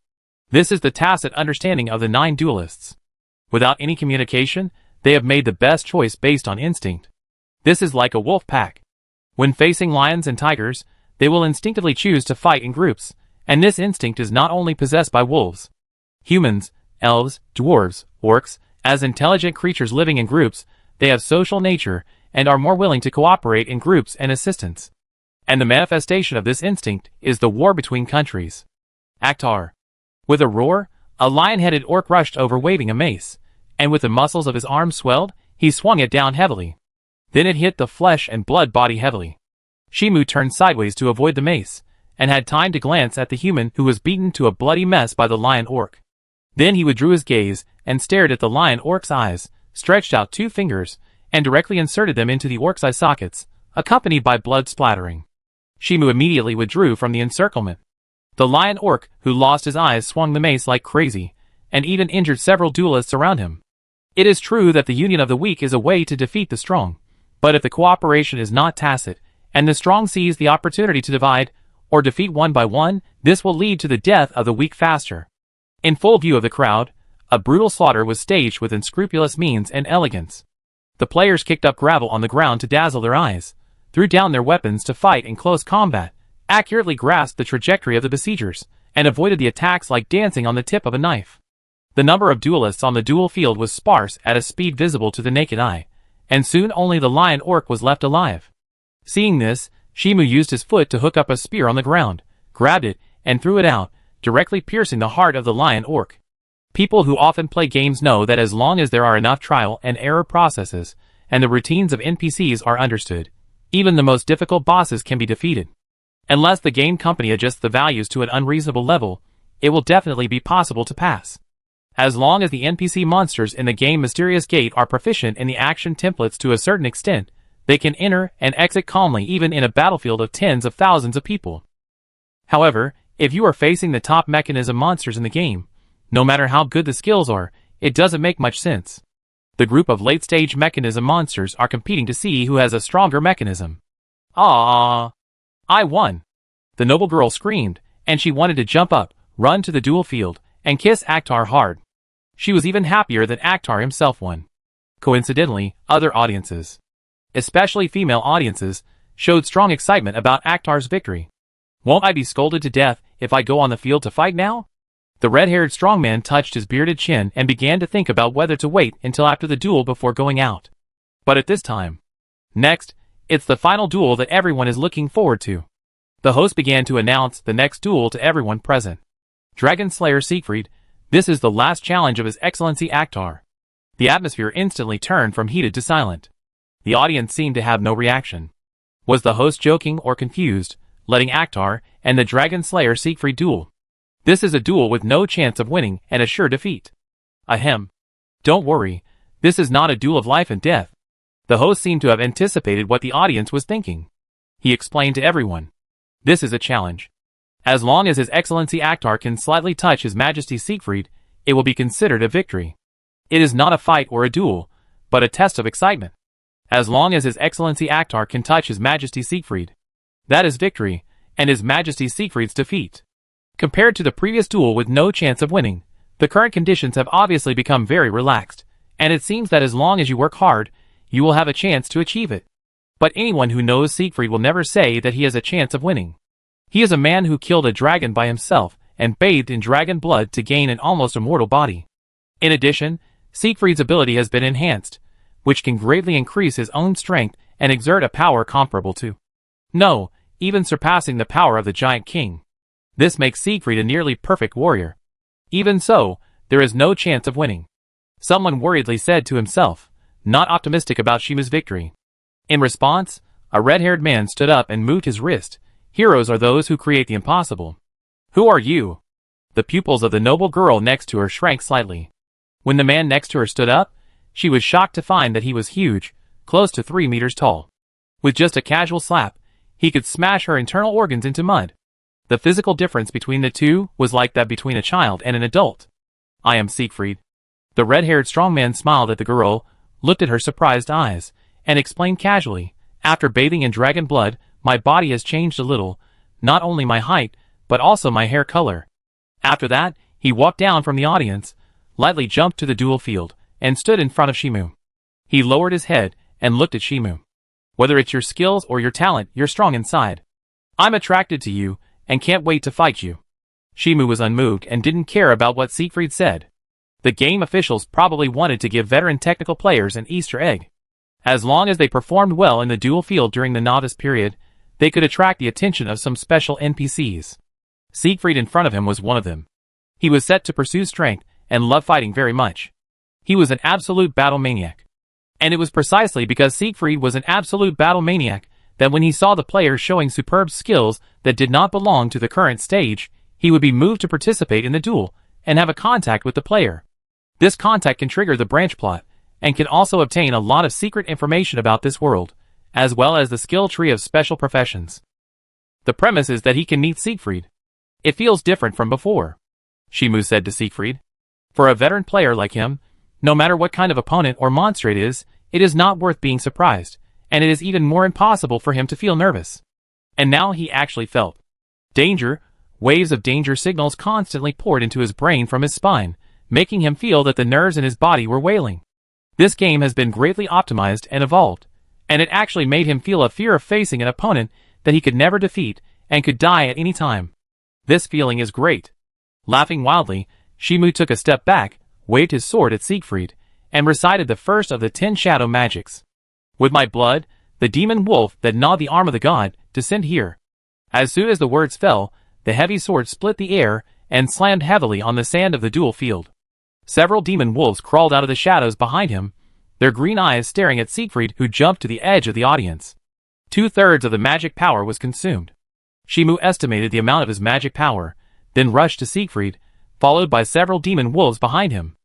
A: This is the tacit understanding of the 9 duelists. Without any communication, they have made the best choice based on instinct. This is like a wolf pack. When facing lions and tigers, they will instinctively choose to fight in groups, and this instinct is not only possessed by wolves. Humans, elves, dwarves, orcs, as intelligent creatures living in groups, they have social nature and are more willing to cooperate in groups and assistance. And the manifestation of this instinct is the war between countries. Akhtar. With a roar, a lion-headed orc rushed over waving a mace, and with the muscles of his arms swelled, he swung it down heavily. Then it hit the flesh and blood body heavily. Shimu turned sideways to avoid the mace, and had time to glance at the human who was beaten to a bloody mess by the lion orc. Then he withdrew his gaze, and stared at the lion orc's eyes, stretched out 2 fingers, and directly inserted them into the orc's eye sockets, accompanied by blood splattering. Shimu immediately withdrew from the encirclement. The lion orc, who lost his eyes, swung the mace like crazy, and even injured several duelists around him. It is true that the union of the weak is a way to defeat the strong, but if the cooperation is not tacit, and the strong seize the opportunity to divide, or defeat one by one, this will lead to the death of the weak faster. In full view of the crowd, a brutal slaughter was staged with unscrupulous means and elegance. The players kicked up gravel on the ground to dazzle their eyes, threw down their weapons to fight in close combat, accurately grasped the trajectory of the besiegers, and avoided the attacks like dancing on the tip of a knife. The number of duelists on the duel field was sparse at a speed visible to the naked eye, and soon only the lion orc was left alive. Seeing this, Shimu used his foot to hook up a spear on the ground, grabbed it, and threw it out, directly piercing the heart of the lion orc. People who often play games know that as long as there are enough trial and error processes, and the routines of NPCs are understood, even the most difficult bosses can be defeated. Unless the game company adjusts the values to an unreasonable level, it will definitely be possible to pass. As long as the NPC monsters in the game Mysterious Gate are proficient in the action templates to a certain extent, they can enter and exit calmly even in a battlefield of tens of thousands of people. However, if you are facing the top mechanism monsters in the game, no matter how good the skills are, it doesn't make much sense. The group of late-stage mechanism monsters are competing to see who has a stronger mechanism. Ah! I won! The noble girl screamed, and she wanted to jump up, run to the duel field, and kiss Akhtar hard. She was even happier that Akhtar himself won. Coincidentally, other audiences, especially female audiences, showed strong excitement about Akhtar's victory. Won't I be scolded to death if I go on the field to fight now? The red-haired strongman touched his bearded chin and began to think about whether to wait until after the duel before going out. But at this time. Next, it's the final duel that everyone is looking forward to. The host began to announce the next duel to everyone present. Dragon Slayer Siegfried, this is the last challenge of His Excellency Akhtar. The atmosphere instantly turned from heated to silent. The audience seemed to have no reaction. Was the host joking or confused, letting Akhtar and the Dragon Slayer Siegfried duel? This is a duel with no chance of winning and a sure defeat. Ahem. Don't worry, this is not a duel of life and death. The host seemed to have anticipated what the audience was thinking. He explained to everyone. This is a challenge. As long as His Excellency Akhtar can slightly touch His Majesty Siegfried, it will be considered a victory. It is not a fight or a duel, but a test of excitement. As long as His Excellency Akhtar can touch His Majesty Siegfried, that is victory, and His Majesty Siegfried's defeat. Compared to the previous duel with no chance of winning, the current conditions have obviously become very relaxed, and it seems that as long as you work hard, you will have a chance to achieve it. But anyone who knows Siegfried will never say that he has a chance of winning. He is a man who killed a dragon by himself and bathed in dragon blood to gain an almost immortal body. In addition, Siegfried's ability has been enhanced, which can greatly increase his own strength and exert a power comparable to, no, even surpassing the power of the giant king. This makes Siegfried a nearly perfect warrior. Even so, there is no chance of winning. Someone worriedly said to himself, not optimistic about Shimu's victory. In response, a red-haired man stood up and moved his wrist. Heroes are those who create the impossible. Who are you? The pupils of the noble girl next to her shrank slightly. When the man next to her stood up, she was shocked to find that he was huge, close to 3 meters tall. With just a casual slap, he could smash her internal organs into mud. The physical difference between the two was like that between a child and an adult. I am Siegfried. The red-haired strong man smiled at the girl, looked at her surprised eyes, and explained casually, after bathing in dragon blood, my body has changed a little, not only my height, but also my hair color. After that, he walked down from the audience, lightly jumped to the duel field, and stood in front of Shimu. He lowered his head and looked at Shimu. Whether it's your skills or your talent, you're strong inside. I'm attracted to you, and can't wait to fight you. Shimu was unmoved and didn't care about what Siegfried said. The game officials probably wanted to give veteran technical players an Easter egg. As long as they performed well in the duel field during the novice period, they could attract the attention of some special NPCs. Siegfried in front of him was one of them. He was set to pursue strength and love fighting very much. He was an absolute battle maniac. And it was precisely because Siegfried was an absolute battle maniac that when he saw the players showing superb skills that did not belong to the current stage, he would be moved to participate in the duel and have a contact with the player. This contact can trigger the branch plot, and can also obtain a lot of secret information about this world, as well as the skill tree of special professions. The premise is that he can meet Siegfried. It feels different from before, Shimu said to Siegfried. For a veteran player like him, no matter what kind of opponent or monster it is not worth being surprised, and it is even more impossible for him to feel nervous. And now he actually felt danger. Waves of danger signals constantly poured into his brain from his spine, making him feel that the nerves in his body were wailing. This game has been greatly optimized and evolved, and it actually made him feel a fear of facing an opponent that he could never defeat and could die at any time. This feeling is great. Laughing wildly, Shimu took a step back, waved his sword at Siegfried, and recited the first of the 10 shadow magics. With my blood, the demon wolf that gnawed the arm of the god, descend here. As soon as the words fell, the heavy sword split the air and slammed heavily on the sand of the duel field. Several demon wolves crawled out of the shadows behind him, their green eyes staring at Siegfried, who jumped to the edge of the audience. 2/3 of the magic power was consumed. Shimu estimated the amount of his magic power, then rushed to Siegfried, followed by several demon wolves behind him.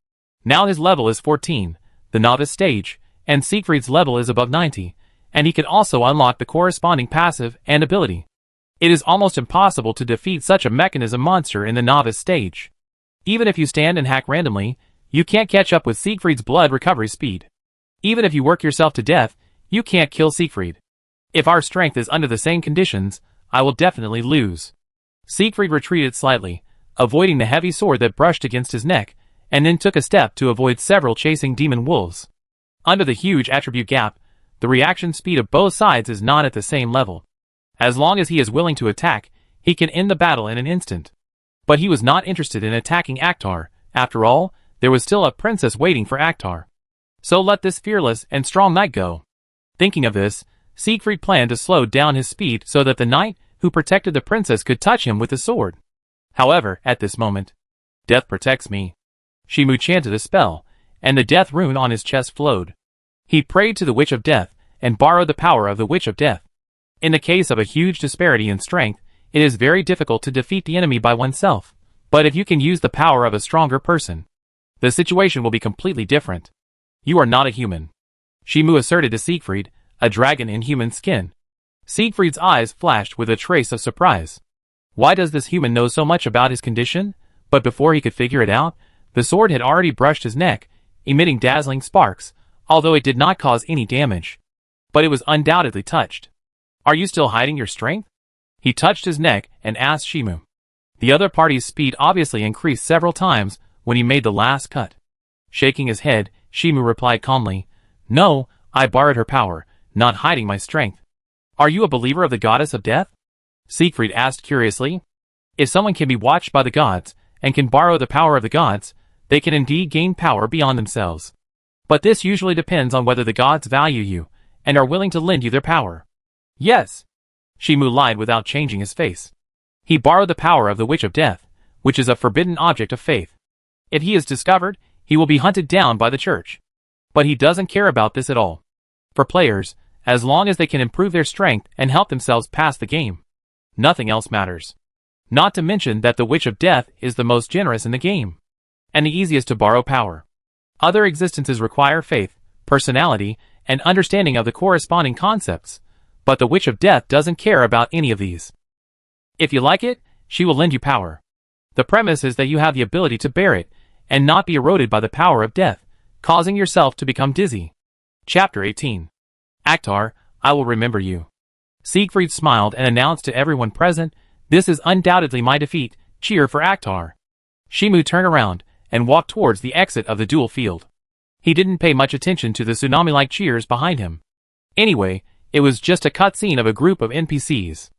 A: Now his level is 14, the novice stage, and Siegfried's level is above 90, and he can also unlock the corresponding passive and ability. It is almost impossible to defeat such a mechanism monster in the novice stage. Even if you stand and hack randomly, you can't catch up with Siegfried's blood recovery speed. Even if you work yourself to death, you can't kill Siegfried. If our strength is under the same conditions, I will definitely lose. Siegfried retreated slightly, avoiding the heavy sword that brushed against his neck, and then took a step to avoid several chasing demon wolves. Under the huge attribute gap, the reaction speed of both sides is not at the same level. As long as he is willing to attack, he can end the battle in an instant. But he was not interested in attacking Akhtar. After all, there was still a princess waiting for Akhtar. So let this fearless and strong knight go. Thinking of this, Siegfried planned to slow down his speed so that the knight who protected the princess could touch him with his sword. However, at this moment, death protects me. Shimu chanted a spell, and the death rune on his chest flowed. He prayed to the Witch of Death, and borrowed the power of the Witch of Death. In the case of a huge disparity in strength, it is very difficult to defeat the enemy by oneself. But if you can use the power of a stronger person, the situation will be completely different. You are not a human, Shimu asserted to Siegfried, a dragon in human skin. Siegfried's eyes flashed with a trace of surprise. Why does this human know so much about his condition? But before he could figure it out, the sword had already brushed his neck, emitting dazzling sparks, although it did not cause any damage. but it was undoubtedly touched. Are you still hiding your strength? He touched his neck and asked Shimu. The other party's speed obviously increased several times when he made the last cut. Shaking his head, Shimu replied calmly, "No, I borrowed her power, not hiding my strength." "Are you a believer of the goddess of death?" Siegfried asked curiously. If someone can be watched by the gods, and can borrow the power of the gods, they can indeed gain power beyond themselves. But this usually depends on whether the gods value you, and are willing to lend you their power. "Yes." Shimu lied without changing his face. He borrowed the power of the Witch of Death, which is a forbidden object of faith. If he is discovered, he will be hunted down by the church. But he doesn't care about this at all. For players, as long as they can improve their strength and help themselves pass the game, nothing else matters. Not to mention that the Witch of Death is the most generous in the game, and the easiest to borrow power. Other existences require faith, personality, and understanding of the corresponding concepts, but the Witch of Death doesn't care about any of these. If you like it, she will lend you power. The premise is that you have the ability to bear it, and not be eroded by the power of death, causing yourself to become dizzy. Chapter 18. Aktar, I will remember you. Siegfried smiled and announced to everyone present, "This is undoubtedly my defeat, cheer for Aktar." Shimu turned around, and walked towards the exit of the duel field. He didn't pay much attention to the tsunami-like cheers behind him. Anyway, it was just a cutscene of a group of NPCs.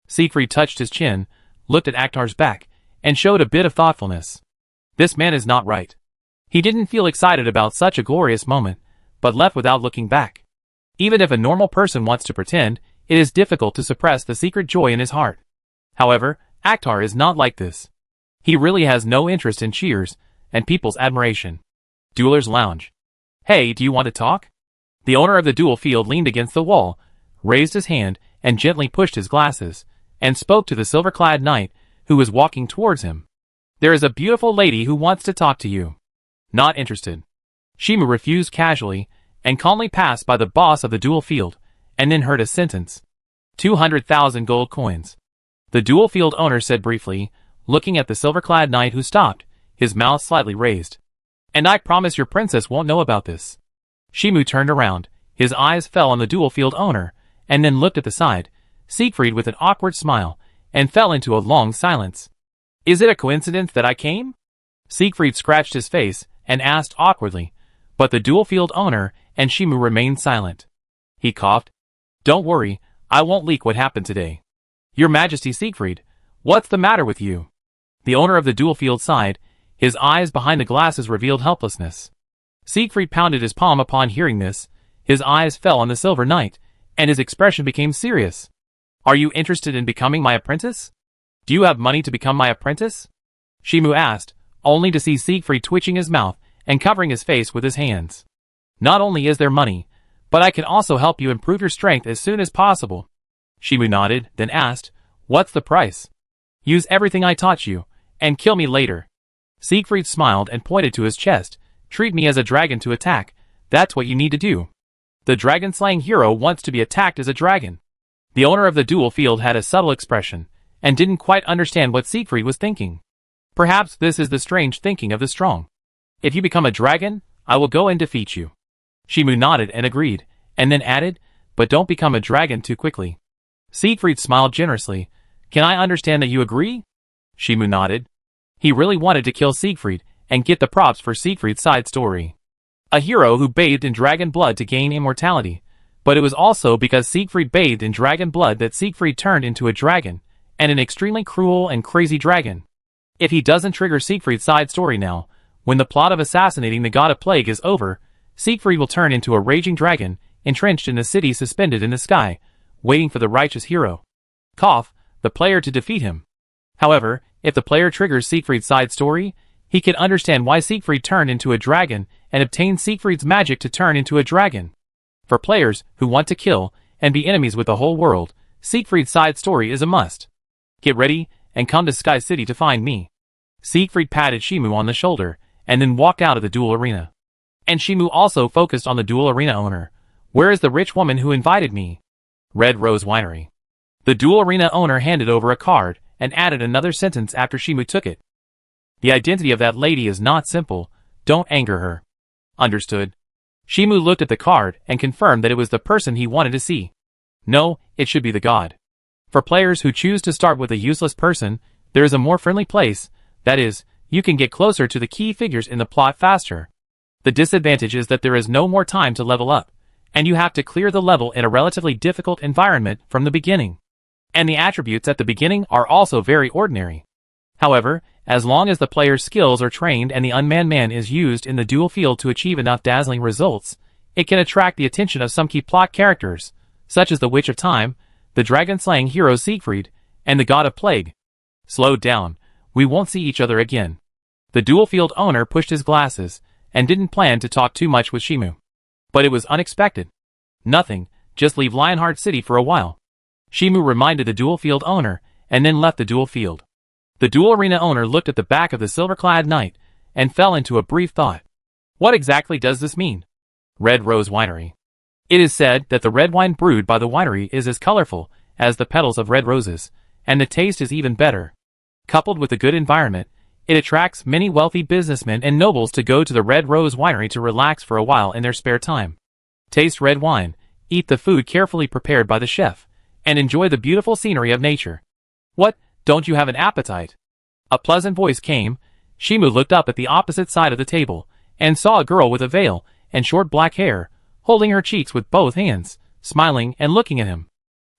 A: Siegfried touched his chin, looked at Aktar's back, and showed a bit of thoughtfulness. This man is not right. He didn't feel excited about such a glorious moment, but left without looking back. Even if a normal person wants to pretend, it is difficult to suppress the secret joy in his heart. However, Aktar is not like this. He really has no interest in cheers and people's admiration. Dueler's Lounge. "Hey, do you want to talk?" The owner of the duel field leaned against the wall, raised his hand, and gently pushed his glasses, and spoke to the silver-clad knight, who was walking towards him. "There is a beautiful lady who wants to talk to you." "Not interested." Shimu refused casually, and calmly passed by the boss of the duel field, and then heard a sentence. 200,000 gold coins. The duel field owner said briefly, looking at the silver-clad knight who stopped, his mouth slightly raised. "And I promise your princess won't know about this." Shimu turned around, his eyes fell on the duel field owner, and then looked at the side, Siegfried with an awkward smile, and fell into a long silence. "Is it a coincidence that I came?" Siegfried scratched his face, and asked awkwardly, but the duel field owner and Shimu remained silent. He coughed. "Don't worry, I won't leak what happened today." "Your Majesty Siegfried, what's the matter with you?" The owner of the duel field sighed, his eyes behind the glasses revealed helplessness. Siegfried pounded his palm upon hearing this, his eyes fell on the silver knight, and his expression became serious. "Are you interested in becoming my apprentice? Do you have money to become my apprentice?" Shimu asked, only to see Siegfried twitching his mouth and covering his face with his hands. "Not only is there money, but I can also help you improve your strength as soon as possible." Shimu nodded, then asked, "What's the price?" "Use everything I taught you, and kill me later." Siegfried smiled and pointed to his chest. "Treat me as a dragon to attack, that's what you need to do." The dragon-slaying hero wants to be attacked as a dragon. The owner of the duel field had a subtle expression, and didn't quite understand what Siegfried was thinking. Perhaps this is the strange thinking of the strong. "If you become a dragon, I will go and defeat you." Shimu nodded and agreed, and then added, "But don't become a dragon too quickly." Siegfried smiled generously. "Can I understand that you agree?" Shimu nodded. He really wanted to kill Siegfried, and get the props for Siegfried's side story. A hero who bathed in dragon blood to gain immortality, but it was also because Siegfried bathed in dragon blood that Siegfried turned into a dragon, and an extremely cruel and crazy dragon. If he doesn't trigger Siegfried's side story now, when the plot of assassinating the god of plague is over, Siegfried will turn into a raging dragon, entrenched in the city suspended in the sky, waiting for the righteous hero, the player to defeat him. However, if the player triggers Siegfried's side story, he can understand why Siegfried turned into a dragon, and obtain Siegfried's magic to turn into a dragon. For players who want to kill, and be enemies with the whole world, Siegfried's side story is a must. Get ready, and come to Sky City to find me. Siegfried patted Shimu on the shoulder, and then walked out of the duel arena. And Shimu also focused on the duel arena owner. "Where is the rich woman who invited me?" Red Rose Winery. The duel arena owner handed over a card, and added another sentence after Shimu took it. "The identity of that lady is not simple, don't anger her." "Understood." Shimu looked at the card and confirmed that it was the person he wanted to see. No, it should be the god. For players who choose to start with a useless person, there is a more friendly place, that is, you can get closer to the key figures in the plot faster. The disadvantage is that there is no more time to level up, and you have to clear the level in a relatively difficult environment from the beginning. And the attributes at the beginning are also very ordinary. However, as long as the player's skills are trained and the unmanned man is used in the duel field to achieve enough dazzling results, it can attract the attention of some key plot characters, such as the Witch of Time, the dragon-slaying hero Siegfried, and the God of Plague. Slow down, we won't see each other again. The duel field owner pushed his glasses, and didn't plan to talk too much with Shimu. But it was unexpected. Nothing, just leave Lionheart City for a while. Shimu reminded the duel field owner, and then left the duel field. The duel arena owner looked at the back of the silver-clad knight, and fell into a brief thought. What exactly does this mean? Red Rose Winery. It is said that the red wine brewed by the winery is as colorful as the petals of red roses, and the taste is even better. Coupled with a good environment, it attracts many wealthy businessmen and nobles to go to the Red Rose Winery to relax for a while in their spare time. Taste red wine, eat the food carefully prepared by the chef, and enjoy the beautiful scenery of nature. What, don't you have an appetite? A pleasant voice came. Shimu looked up at the opposite side of the table, and saw a girl with a veil and short black hair, holding her cheeks with both hands, smiling and looking at him.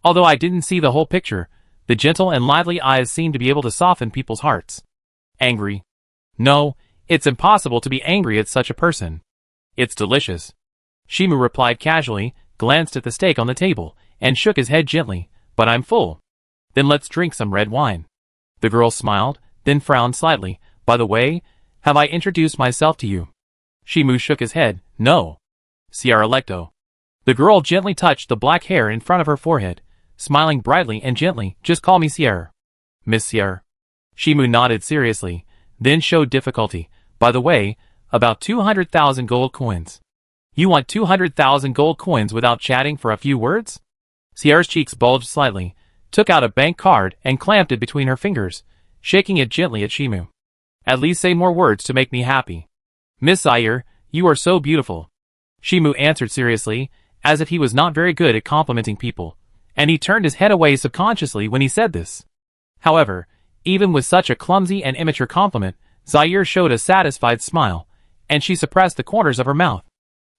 A: Although I didn't see the whole picture, the gentle and lively eyes seemed to be able to soften people's hearts. Angry? No, it's impossible to be angry at such a person. It's delicious. Shimu replied casually, glanced at the steak on the table, and shook his head gently. But I'm full. Then let's drink some red wine. The girl smiled, then frowned slightly. By the way, have I introduced myself to you? Shimu shook his head. No. Sierra Lecto. The girl gently touched the black hair in front of her forehead, smiling brightly and gently. Just call me Sierra. Miss Sierra. Shimu nodded seriously, then showed difficulty. By the way, about 200,000 gold coins. You want 200,000 gold coins without chatting for a few words? Sierra's cheeks bulged slightly, took out a bank card and clamped it between her fingers, shaking it gently at Shimu. At least say more words to make me happy. Miss Sire, you are so beautiful. Shimu answered seriously, as if he was not very good at complimenting people, and he turned his head away subconsciously when he said this. However, even with such a clumsy and immature compliment, Zaire showed a satisfied smile, and she suppressed the corners of her mouth.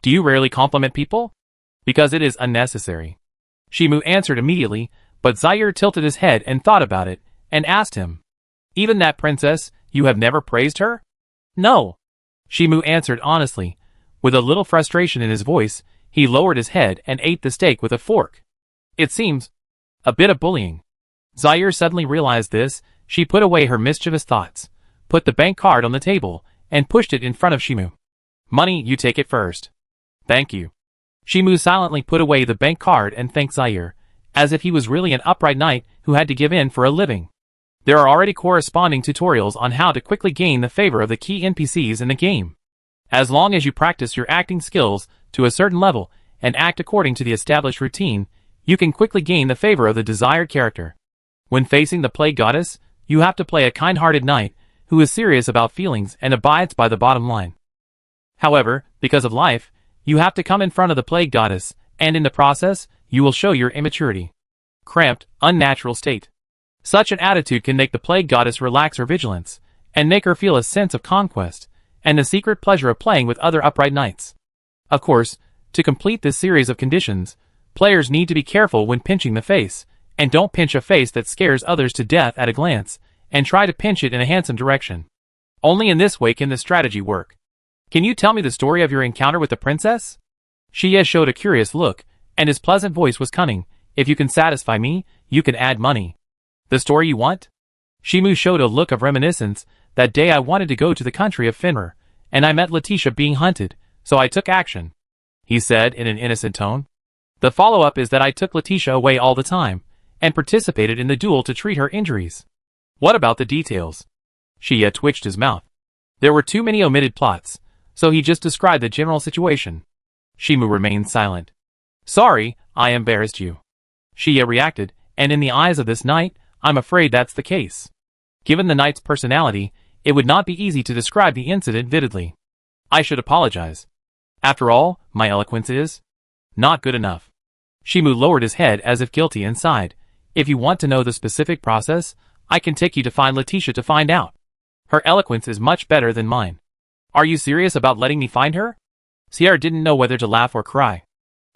A: Do you rarely compliment people? Because it is unnecessary. Shimu answered immediately, but Zaire tilted his head and thought about it, and asked him. Even that princess, you have never praised her? No. Shimu answered honestly. With a little frustration in his voice, he lowered his head and ate the steak with a fork. It seems a bit of bullying. Zaire suddenly realized this. She put away her mischievous thoughts, put the bank card on the table, and pushed it in front of Shimu. Money, you take it first. Thank you. Shimu silently put away the bank card and thanked Zaire, as if he was really an upright knight who had to give in for a living. There are already corresponding tutorials on how to quickly gain the favor of the key NPCs in the game. As long as you practice your acting skills to a certain level and act according to the established routine, you can quickly gain the favor of the desired character. When facing the Plague Goddess, you have to play a kind-hearted knight who is serious about feelings and abides by the bottom line. However, because of life, you have to come in front of the Plague Goddess, and in the process, you will show your immaturity. Cramped, unnatural state. Such an attitude can make the Plague Goddess relax her vigilance, and make her feel a sense of conquest, and the secret pleasure of playing with other upright knights. Of course, to complete this series of conditions, players need to be careful when pinching the face, and don't pinch a face that scares others to death at a glance, and try to pinch it in a handsome direction. Only in this way can the strategy work. Can you tell me the story of your encounter with the princess? Shie showed a curious look, and his pleasant voice was cunning. If you can satisfy me, you can add money. The story you want? Shimu showed a look of reminiscence. That day I wanted to go to the country of Finra, and I met Leticia being hunted, so I took action. He said in an innocent tone. The follow-up is that I took Leticia away all the time, and participated in the duel to treat her injuries. What about the details? Shie twitched his mouth. There were too many omitted plots, so he just described the general situation. Shimu remained silent. Sorry, I embarrassed you. Shie reacted, and in the eyes of this knight, I'm afraid that's the case. Given the knight's personality, it would not be easy to describe the incident vividly. I should apologize. After all, my eloquence is not good enough. Shimu lowered his head as if guilty and sighed. If you want to know the specific process, I can take you to find Leticia to find out. Her eloquence is much better than mine. Are you serious about letting me find her? Sierra didn't know whether to laugh or cry.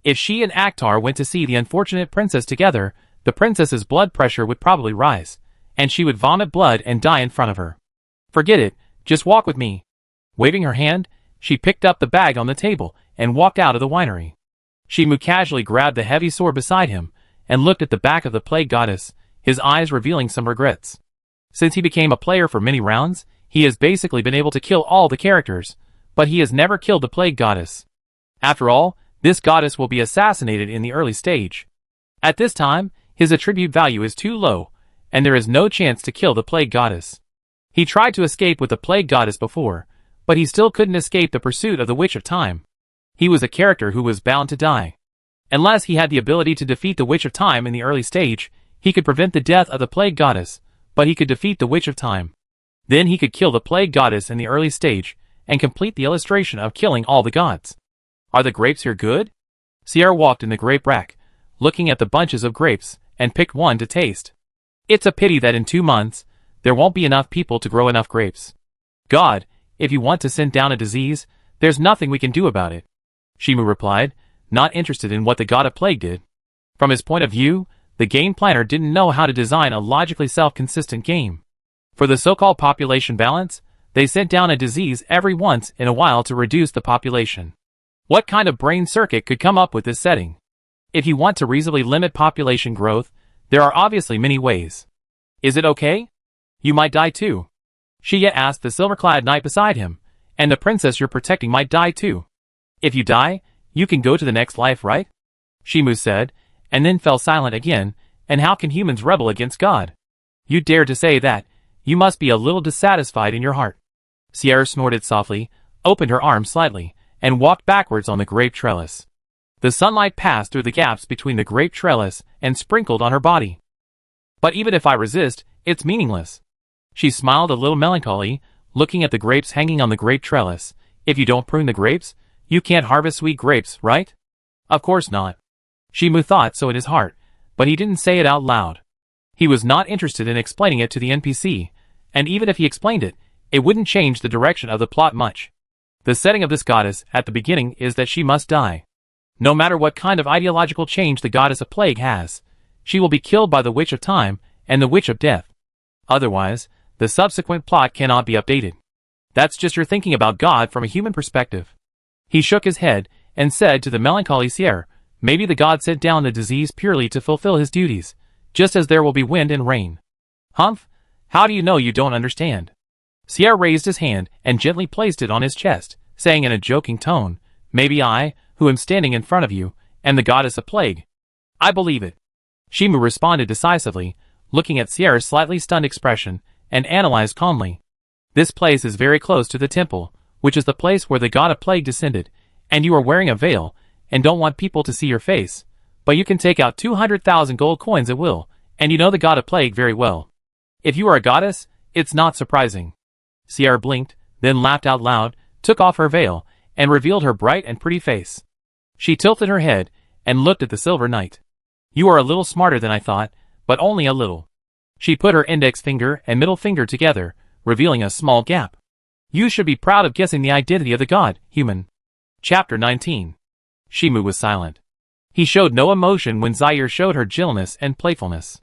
A: If she and Akhtar went to see the unfortunate princess together, the princess's blood pressure would probably rise, and she would vomit blood and die in front of her. Forget it, just walk with me. Waving her hand, she picked up the bag on the table and walked out of the winery. Shimu casually grabbed the heavy sword beside him and looked at the back of the plague goddess, his eyes revealing some regrets. Since he became a player for many rounds, he has basically been able to kill all the characters, but he has never killed the plague goddess. After all, this goddess will be assassinated in the early stage. At this time, his attribute value is too low, and there is no chance to kill the plague goddess. He tried to escape with the plague goddess before, but he still couldn't escape the pursuit of the Witch of Time. He was a character who was bound to die. Unless he had the ability to defeat the Witch of Time in the early stage, he could prevent the death of the plague goddess, but he could defeat the Witch of Time. Then he could kill the plague goddess in the early stage, and complete the illustration of killing all the gods. Are the grapes here good? Sierra walked in the grape rack, looking at the bunches of grapes, and picked one to taste. It's a pity that in 2 months, there won't be enough people to grow enough grapes. God, if you want to send down a disease, there's nothing we can do about it. Shimu replied, not interested in what the god of plague did. From his point of view, the game planner didn't know how to design a logically self-consistent game. For the so-called population balance, they sent down a disease every once in a while to reduce the population. What kind of brain circuit could come up with this setting? If you want to reasonably limit population growth, there are obviously many ways. Is it okay? You might die too. Shiya asked the silver-clad knight beside him, and the princess you're protecting might die too. If you die, you can go to the next life, right? Shimu said, and then fell silent again, and how can humans rebel against God? You dare to say that? You must be a little dissatisfied in your heart. Sierra snorted softly, opened her arms slightly, and walked backwards on the grape trellis. The sunlight passed through the gaps between the grape trellis and sprinkled on her body. But even if I resist, it's meaningless. She smiled a little melancholy, looking at the grapes hanging on the grape trellis. If you don't prune the grapes, you can't harvest sweet grapes, right? Of course not. Shimu thought so in his heart, but he didn't say it out loud. He was not interested in explaining it to the NPC, and even if he explained it, it wouldn't change the direction of the plot much. The setting of this goddess at the beginning is that she must die. No matter what kind of ideological change the goddess of plague has, she will be killed by the Witch of Time and the Witch of Death. Otherwise, the subsequent plot cannot be updated. That's just your thinking about God from a human perspective. He shook his head and said to the melancholy Sierra, maybe the god sent down the disease purely to fulfill his duties, just as there will be wind and rain. Humph, how do you know you don't understand? Sierra raised his hand and gently placed it on his chest, saying in a joking tone, maybe I, who am standing in front of you, am the goddess of plague. I believe it. Shimu responded decisively, looking at Sierra's slightly stunned expression, and analyzed calmly. This place is very close to the temple, which is the place where the god of plague descended, and you are wearing a veil, and don't want people to see your face, but you can take out 200,000 gold coins at will, and you know the god of plague very well. If you are a goddess, it's not surprising. Sierra blinked, then laughed out loud, took off her veil, and revealed her bright and pretty face. She tilted her head, and looked at the silver knight. You are a little smarter than I thought, but only a little. She put her index finger and middle finger together, revealing a small gap. You should be proud of guessing the identity of the god, human. Chapter 19. Shimu was silent. He showed no emotion when Zaire showed her gentleness and playfulness.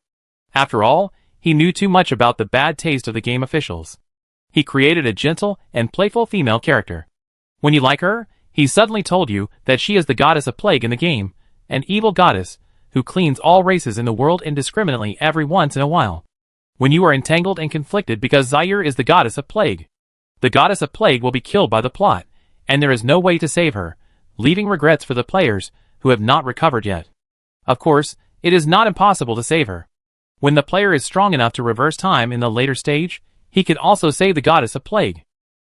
A: After all, he knew too much about the bad taste of the game officials. He created a gentle and playful female character. When you like her, he suddenly told you that she is the goddess of plague in the game, an evil goddess who cleans all races in the world indiscriminately every once in a while. When you are entangled and conflicted because Zaire is the goddess of plague, the goddess of plague will be killed by the plot, and there is no way to save her, leaving regrets for the players who have not recovered yet. Of course, it is not impossible to save her. When the player is strong enough to reverse time in the later stage, he can also save the goddess of plague.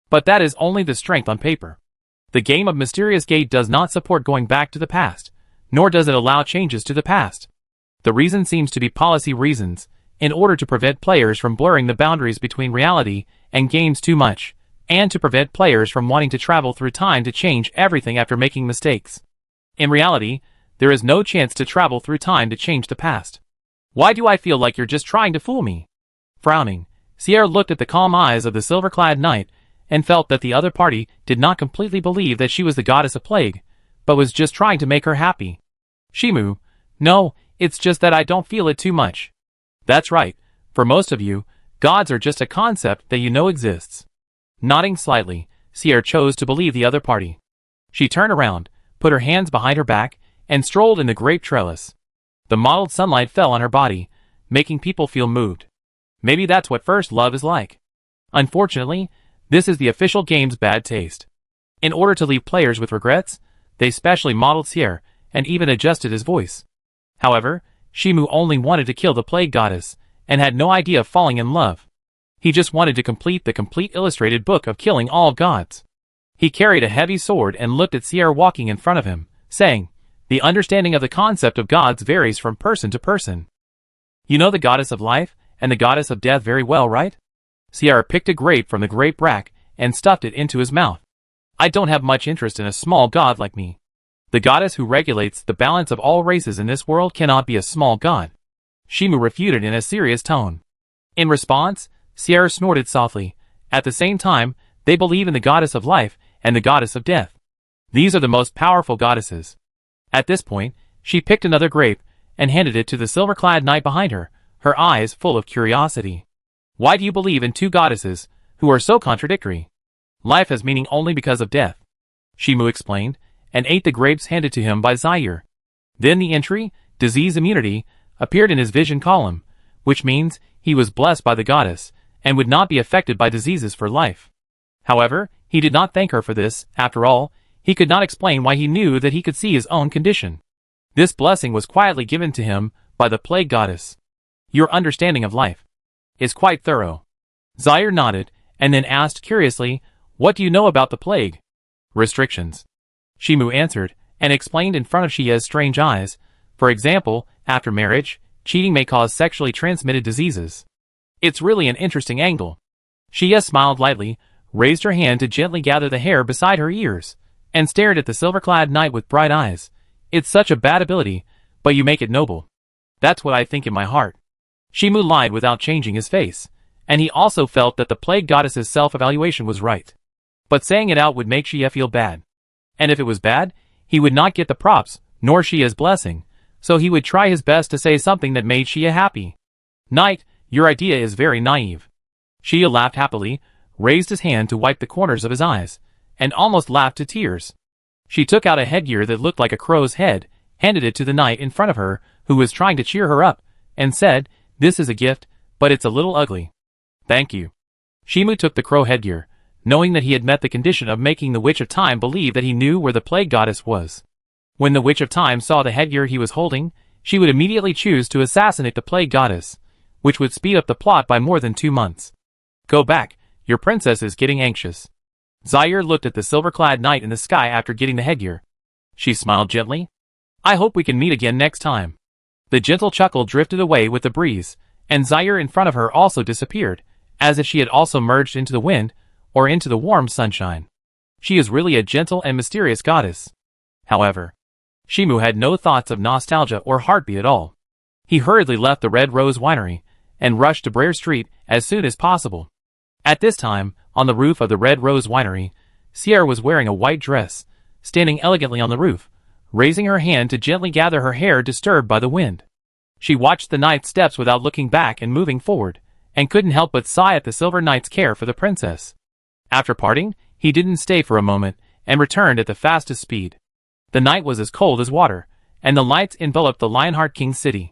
A: But that is only the strength on paper. The game of Mysterious Gate does not support going back to the past, nor does it allow changes to the past. The reason seems to be policy reasons, in order to prevent players from blurring the boundaries between reality and games too much. and to prevent players from wanting to travel through time to change everything after making mistakes. In reality, there is no chance to travel through time to change the past. Why do I feel like you're just trying to fool me? Frowning, Sierra looked at the calm eyes of the silver-clad knight and felt that the other party did not completely believe that she was the goddess of plague, but was just trying to make her happy. Shimu, no, it's just that I don't feel it too much. That's right, for most of you, gods are just a concept that you know exists. Nodding slightly, Sierra chose to believe the other party. She turned around, put her hands behind her back, and strolled in the grape trellis. The mottled sunlight fell on her body, making people feel moved. Maybe that's what first love is like. Unfortunately, this is the official game's bad taste. In order to leave players with regrets, they specially modeled Sierra and even adjusted his voice. However, Shimu only wanted to kill the plague goddess and had no idea of falling in love. He just wanted to complete the complete illustrated book of killing all gods. He carried a heavy sword and looked at Sierra walking in front of him, saying, "The understanding of the concept of gods varies from person to person. You know the goddess of life and the goddess of death very well, right?" Sierra picked a grape from the grape rack and stuffed it into his mouth. "I don't have much interest in a small god like me. The goddess who regulates the balance of all races in this world cannot be a small god," Shimu refuted in a serious tone. In response, Sierra snorted softly. At the same time, they believe in the goddess of life and the goddess of death. These are the most powerful goddesses. At this point, she picked another grape and handed it to the silver-clad knight behind her, her eyes full of curiosity. "Why do you believe in two goddesses who are so contradictory?" "Life has meaning only because of death," Shimu explained, and ate the grapes handed to him by Zaire. Then the entry, disease immunity, appeared in his vision column, which means he was blessed by the goddess and would not be affected by diseases for life. However, he did not thank her for this. After all, he could not explain why he knew that he could see his own condition. This blessing was quietly given to him by the plague goddess. "Your understanding of life is quite thorough." Zaire nodded, and then asked curiously, "What do you know about the plague?" "Restrictions," Shimu answered, and explained in front of Shia's strange eyes. "For example, after marriage, cheating may cause sexually transmitted diseases." "It's really an interesting angle." Shia smiled lightly, raised her hand to gently gather the hair beside her ears, and stared at the silver-clad knight with bright eyes. "It's such a bad ability, but you make it noble." "That's what I think in my heart." Shimu lied without changing his face, and he also felt that the plague goddess's self-evaluation was right. But saying it out would make Shia feel bad. And if it was bad, he would not get the props, nor Shia's blessing, so he would try his best to say something that made Shia happy. "Knight, your idea is very naive." Shia laughed happily, raised his hand to wipe the corners of his eyes, and almost laughed to tears. She took out a headgear that looked like a crow's head, handed it to the knight in front of her, who was trying to cheer her up, and said, "This is a gift, but it's a little ugly." "Thank you." Shimu took the crow headgear, knowing that he had met the condition of making the Witch of Time believe that he knew where the plague goddess was. When the Witch of Time saw the headgear he was holding, she would immediately choose to assassinate the plague goddess, which would speed up the plot by more than 2 months. "Go back, your princess is getting anxious." Zaire looked at the silver-clad knight in the sky after getting the headgear. She smiled gently. "I hope we can meet again next time." The gentle chuckle drifted away with the breeze, and Zaire in front of her also disappeared, as if she had also merged into the wind, or into the warm sunshine. She is really a gentle and mysterious goddess. However, Shimu had no thoughts of nostalgia or heartbeat at all. He hurriedly left the Red Rose Winery, and rushed to Brer Street as soon as possible. At this time, on the roof of the Red Rose Winery, Sierra was wearing a white dress, standing elegantly on the roof, raising her hand to gently gather her hair disturbed by the wind. She watched the knight's steps without looking back and moving forward, and couldn't help but sigh at the silver knight's care for the princess. After parting, he didn't stay for a moment, and returned at the fastest speed. The night was as cold as water, and the lights enveloped the Lionheart King's city.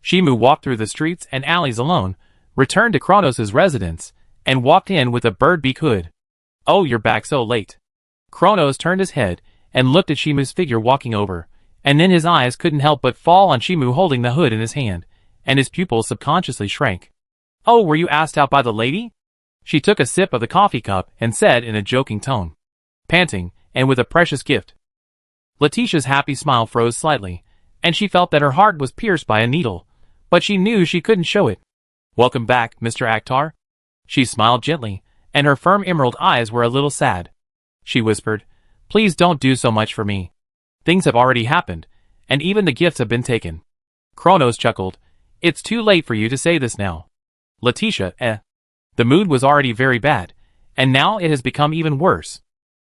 A: Shimu walked through the streets and alleys alone, returned to Kronos' residence, and walked in with a bird-beak hood. "Oh, you're back so late." Kronos turned his head and looked at Shimu's figure walking over, and then his eyes couldn't help but fall on Shimu holding the hood in his hand, and his pupils subconsciously shrank. "Oh, were you asked out by the lady?" She took a sip of the coffee cup and said in a joking tone. Panting, and with a precious gift. Leticia's happy smile froze slightly, and she felt that her heart was pierced by a needle, but she knew she couldn't show it. "Welcome back, Mr. Akhtar." She smiled gently, and her firm emerald eyes were a little sad. She whispered, "Please don't do so much for me. Things have already happened, and even the gifts have been taken." Kronos chuckled, "It's too late for you to say this now." Leticia, The mood was already very bad, and now it has become even worse.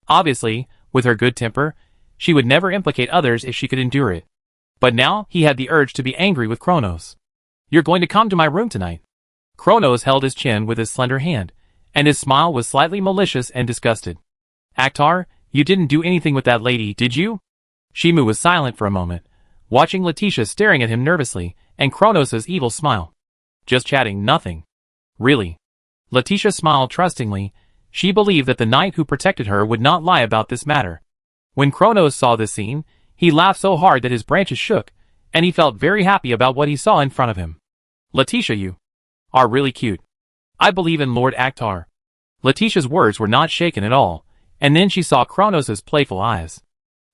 A: Obviously, with her good temper, she would never implicate others if she could endure it. But now he had the urge to be angry with Kronos. "You're going to come to my room tonight." Kronos held his chin with his slender hand, and his smile was slightly malicious and disgusted. "Aktar, you didn't do anything with that lady, did you?" Shimu was silent for a moment, watching Leticia staring at him nervously, and Kronos' evil smile. "Just chatting, nothing." "Really?" Leticia smiled trustingly. She believed that the knight who protected her would not lie about this matter. When Kronos saw this scene, he laughed so hard that his branches shook, and he felt very happy about what he saw in front of him. "Leticia, you are really cute. I believe in Lord Aktar." Leticia's words were not shaken at all, and then she saw Kronos' playful eyes.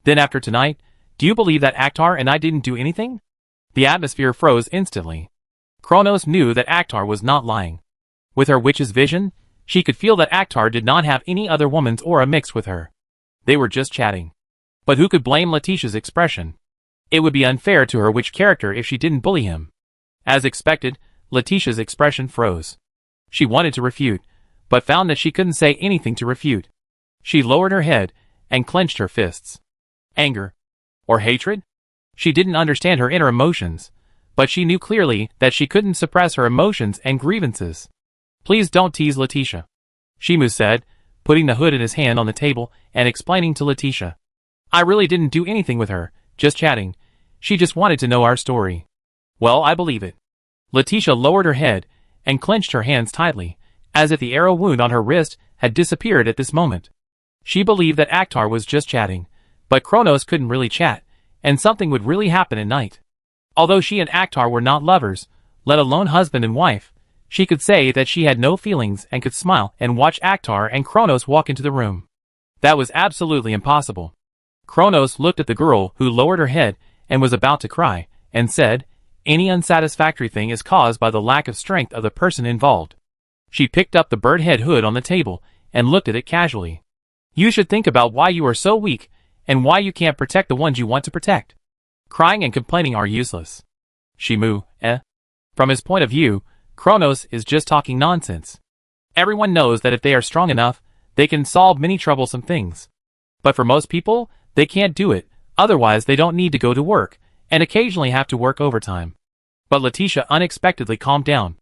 A: "Then after tonight, do you believe that Aktar and I didn't do anything?" The atmosphere froze instantly. Kronos knew that Aktar was not lying. With her witch's vision, she could feel that Aktar did not have any other woman's aura mixed with her. They were just chatting. But who could blame Leticia's expression? It would be unfair to her witch character if she didn't bully him. As expected, Leticia's expression froze. She wanted to refute, but found that she couldn't say anything to refute. She lowered her head and clenched her fists. Anger? Or hatred? She didn't understand her inner emotions, but she knew clearly that she couldn't suppress her emotions and grievances. "Please don't tease Leticia," Shimu said, putting the hood in his hand on the table and explaining to Leticia. "I really didn't do anything with her, just chatting. She just wanted to know our story." "Well, I believe it." Leticia lowered her head and clenched her hands tightly, as if the arrow wound on her wrist had disappeared at this moment. She believed that Aktar was just chatting, but Kronos couldn't really chat, and something would really happen at night. Although she and Aktar were not lovers, let alone husband and wife, she could say that she had no feelings and could smile and watch Aktar and Kronos walk into the room. That was absolutely impossible. Kronos looked at the girl who lowered her head and was about to cry, and said, "Any unsatisfactory thing is caused by the lack of strength of the person involved." She picked up the bird head hood on the table and looked at it casually. "You should think about why you are so weak and why you can't protect the ones you want to protect. Crying and complaining are useless." Shimu, From his point of view, Kronos is just talking nonsense. Everyone knows that if they are strong enough, they can solve many troublesome things. But for most people, they can't do it, otherwise they don't need to go to work, and occasionally have to work overtime. But Leticia unexpectedly calmed down.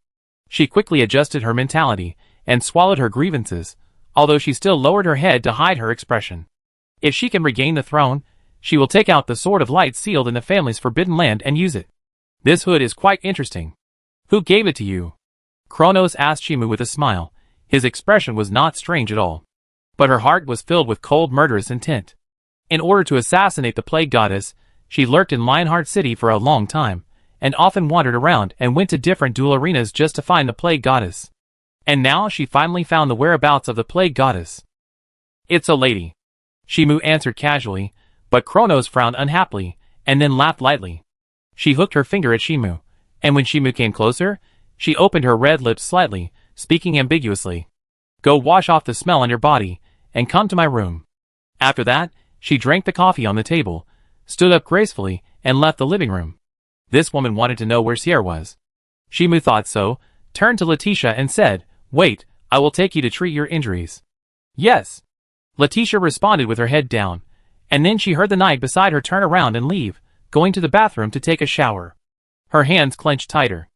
A: She quickly adjusted her mentality, and swallowed her grievances, although she still lowered her head to hide her expression. If she can regain the throne, she will take out the Sword of Light sealed in the family's forbidden land and use it. This hood is quite interesting. Who gave it to you? Kronos asked Shimu with a smile. His expression was not strange at all. But her heart was filled with cold murderous intent. In order to assassinate the plague goddess, she lurked in Lionheart City for a long time, and often wandered around and went to different duel arenas just to find the plague goddess. And now she finally found the whereabouts of the plague goddess. "It's a lady," Shimu answered casually, but Kronos frowned unhappily, and then laughed lightly. She hooked her finger at Shimu, and when Shimu came closer, she opened her red lips slightly, speaking ambiguously. "Go wash off the smell on your body, and come to my room." After that, she drank the coffee on the table, stood up gracefully, and left the living room. This woman wanted to know where Sierra was. Shimu thought so, turned to Leticia and said, "Wait, I will take you to treat your injuries." "Yes." Leticia responded with her head down, and then she heard the knight beside her turn around and leave, going to the bathroom to take a shower. Her hands clenched tighter.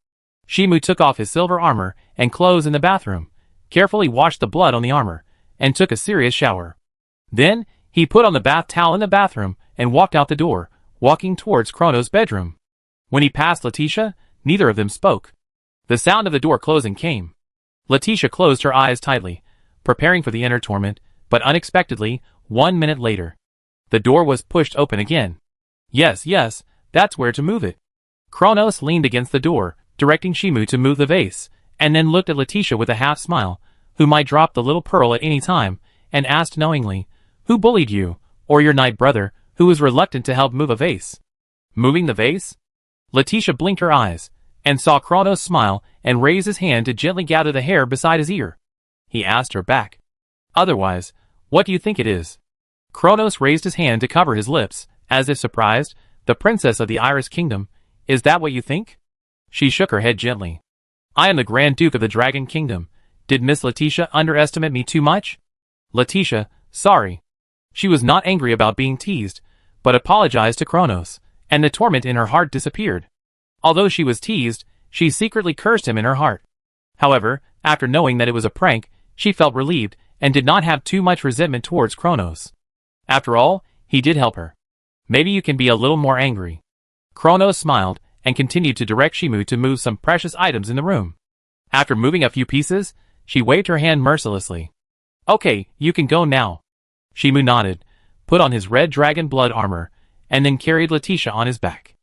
A: Shimu took off his silver armor and clothes in the bathroom, carefully washed the blood on the armor, and took a serious shower. Then, he put on the bath towel in the bathroom and walked out the door, walking towards Kronos' bedroom. When he passed Leticia, neither of them spoke. The sound of the door closing came. Leticia closed her eyes tightly, preparing for the inner torment, but unexpectedly, 1 minute later, the door was pushed open again. Yes, that's where to move it." Kronos leaned against the door, directing Shimu to move the vase, and then looked at Leticia with a half-smile, who might drop the little pearl at any time, and asked knowingly, "Who bullied you, or your knight brother, who was reluctant to help move a vase?" "Moving the vase?" Leticia blinked her eyes, and saw Kronos smile and raise his hand to gently gather the hair beside his ear. he asked her back. Otherwise, what do you think it is? Kronos raised his hand to cover his lips, as if surprised. The princess of the Iris Kingdom, is that what you think? She shook her head gently. I am the Grand Duke of the Dragon Kingdom. Did Miss Leticia underestimate me too much? Leticia, sorry. She was not angry about being teased, but apologized to Kronos, and the torment in her heart disappeared. Although she was teased, she secretly cursed him in her heart. However, after knowing that it was a prank, she felt relieved and did not have too much resentment towards Kronos. After all, he did help her. Maybe you can be a little more angry. Kronos smiled and continued to direct Shimu to move some precious items in the room. After moving a few pieces, she waved her hand mercilessly. Okay, you can go now. Shimu nodded, put on his red dragon blood armor, and then carried Leticia on his back.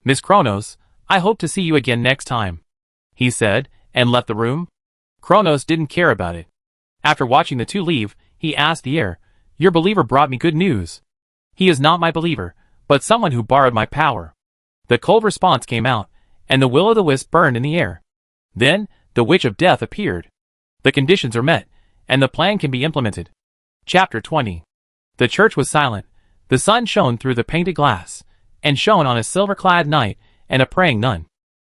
A: Miss Kronos, I hope to see you again next time, he said, and left the room. Kronos didn't care about it. After watching the two leave, he asked the heir, Your believer brought me good news. He is not my believer, but someone who borrowed my power. The cold response came out, and the will-o'-the-wisp burned in the air. Then, the Witch of Death appeared. The conditions are met, and the plan can be implemented. Chapter 20. The church was silent. The sun shone through the painted glass, and shone on a silver-clad knight and a praying nun.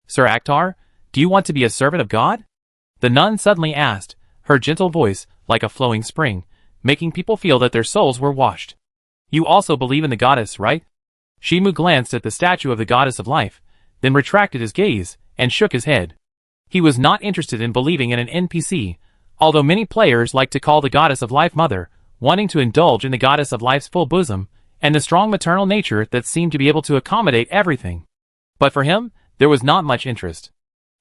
A: Sir Akhtar, do you want to be a servant of God? The nun suddenly asked, her gentle voice like a flowing spring, making people feel that their souls were washed. You also believe in the goddess, right? Shimu glanced at the statue of the goddess of life, then retracted his gaze and shook his head. He was not interested in believing in an NPC, although many players like to call the goddess of life mother, wanting to indulge in the goddess of life's full bosom, and the strong maternal nature that seemed to be able to accommodate everything. But for him, there was not much interest.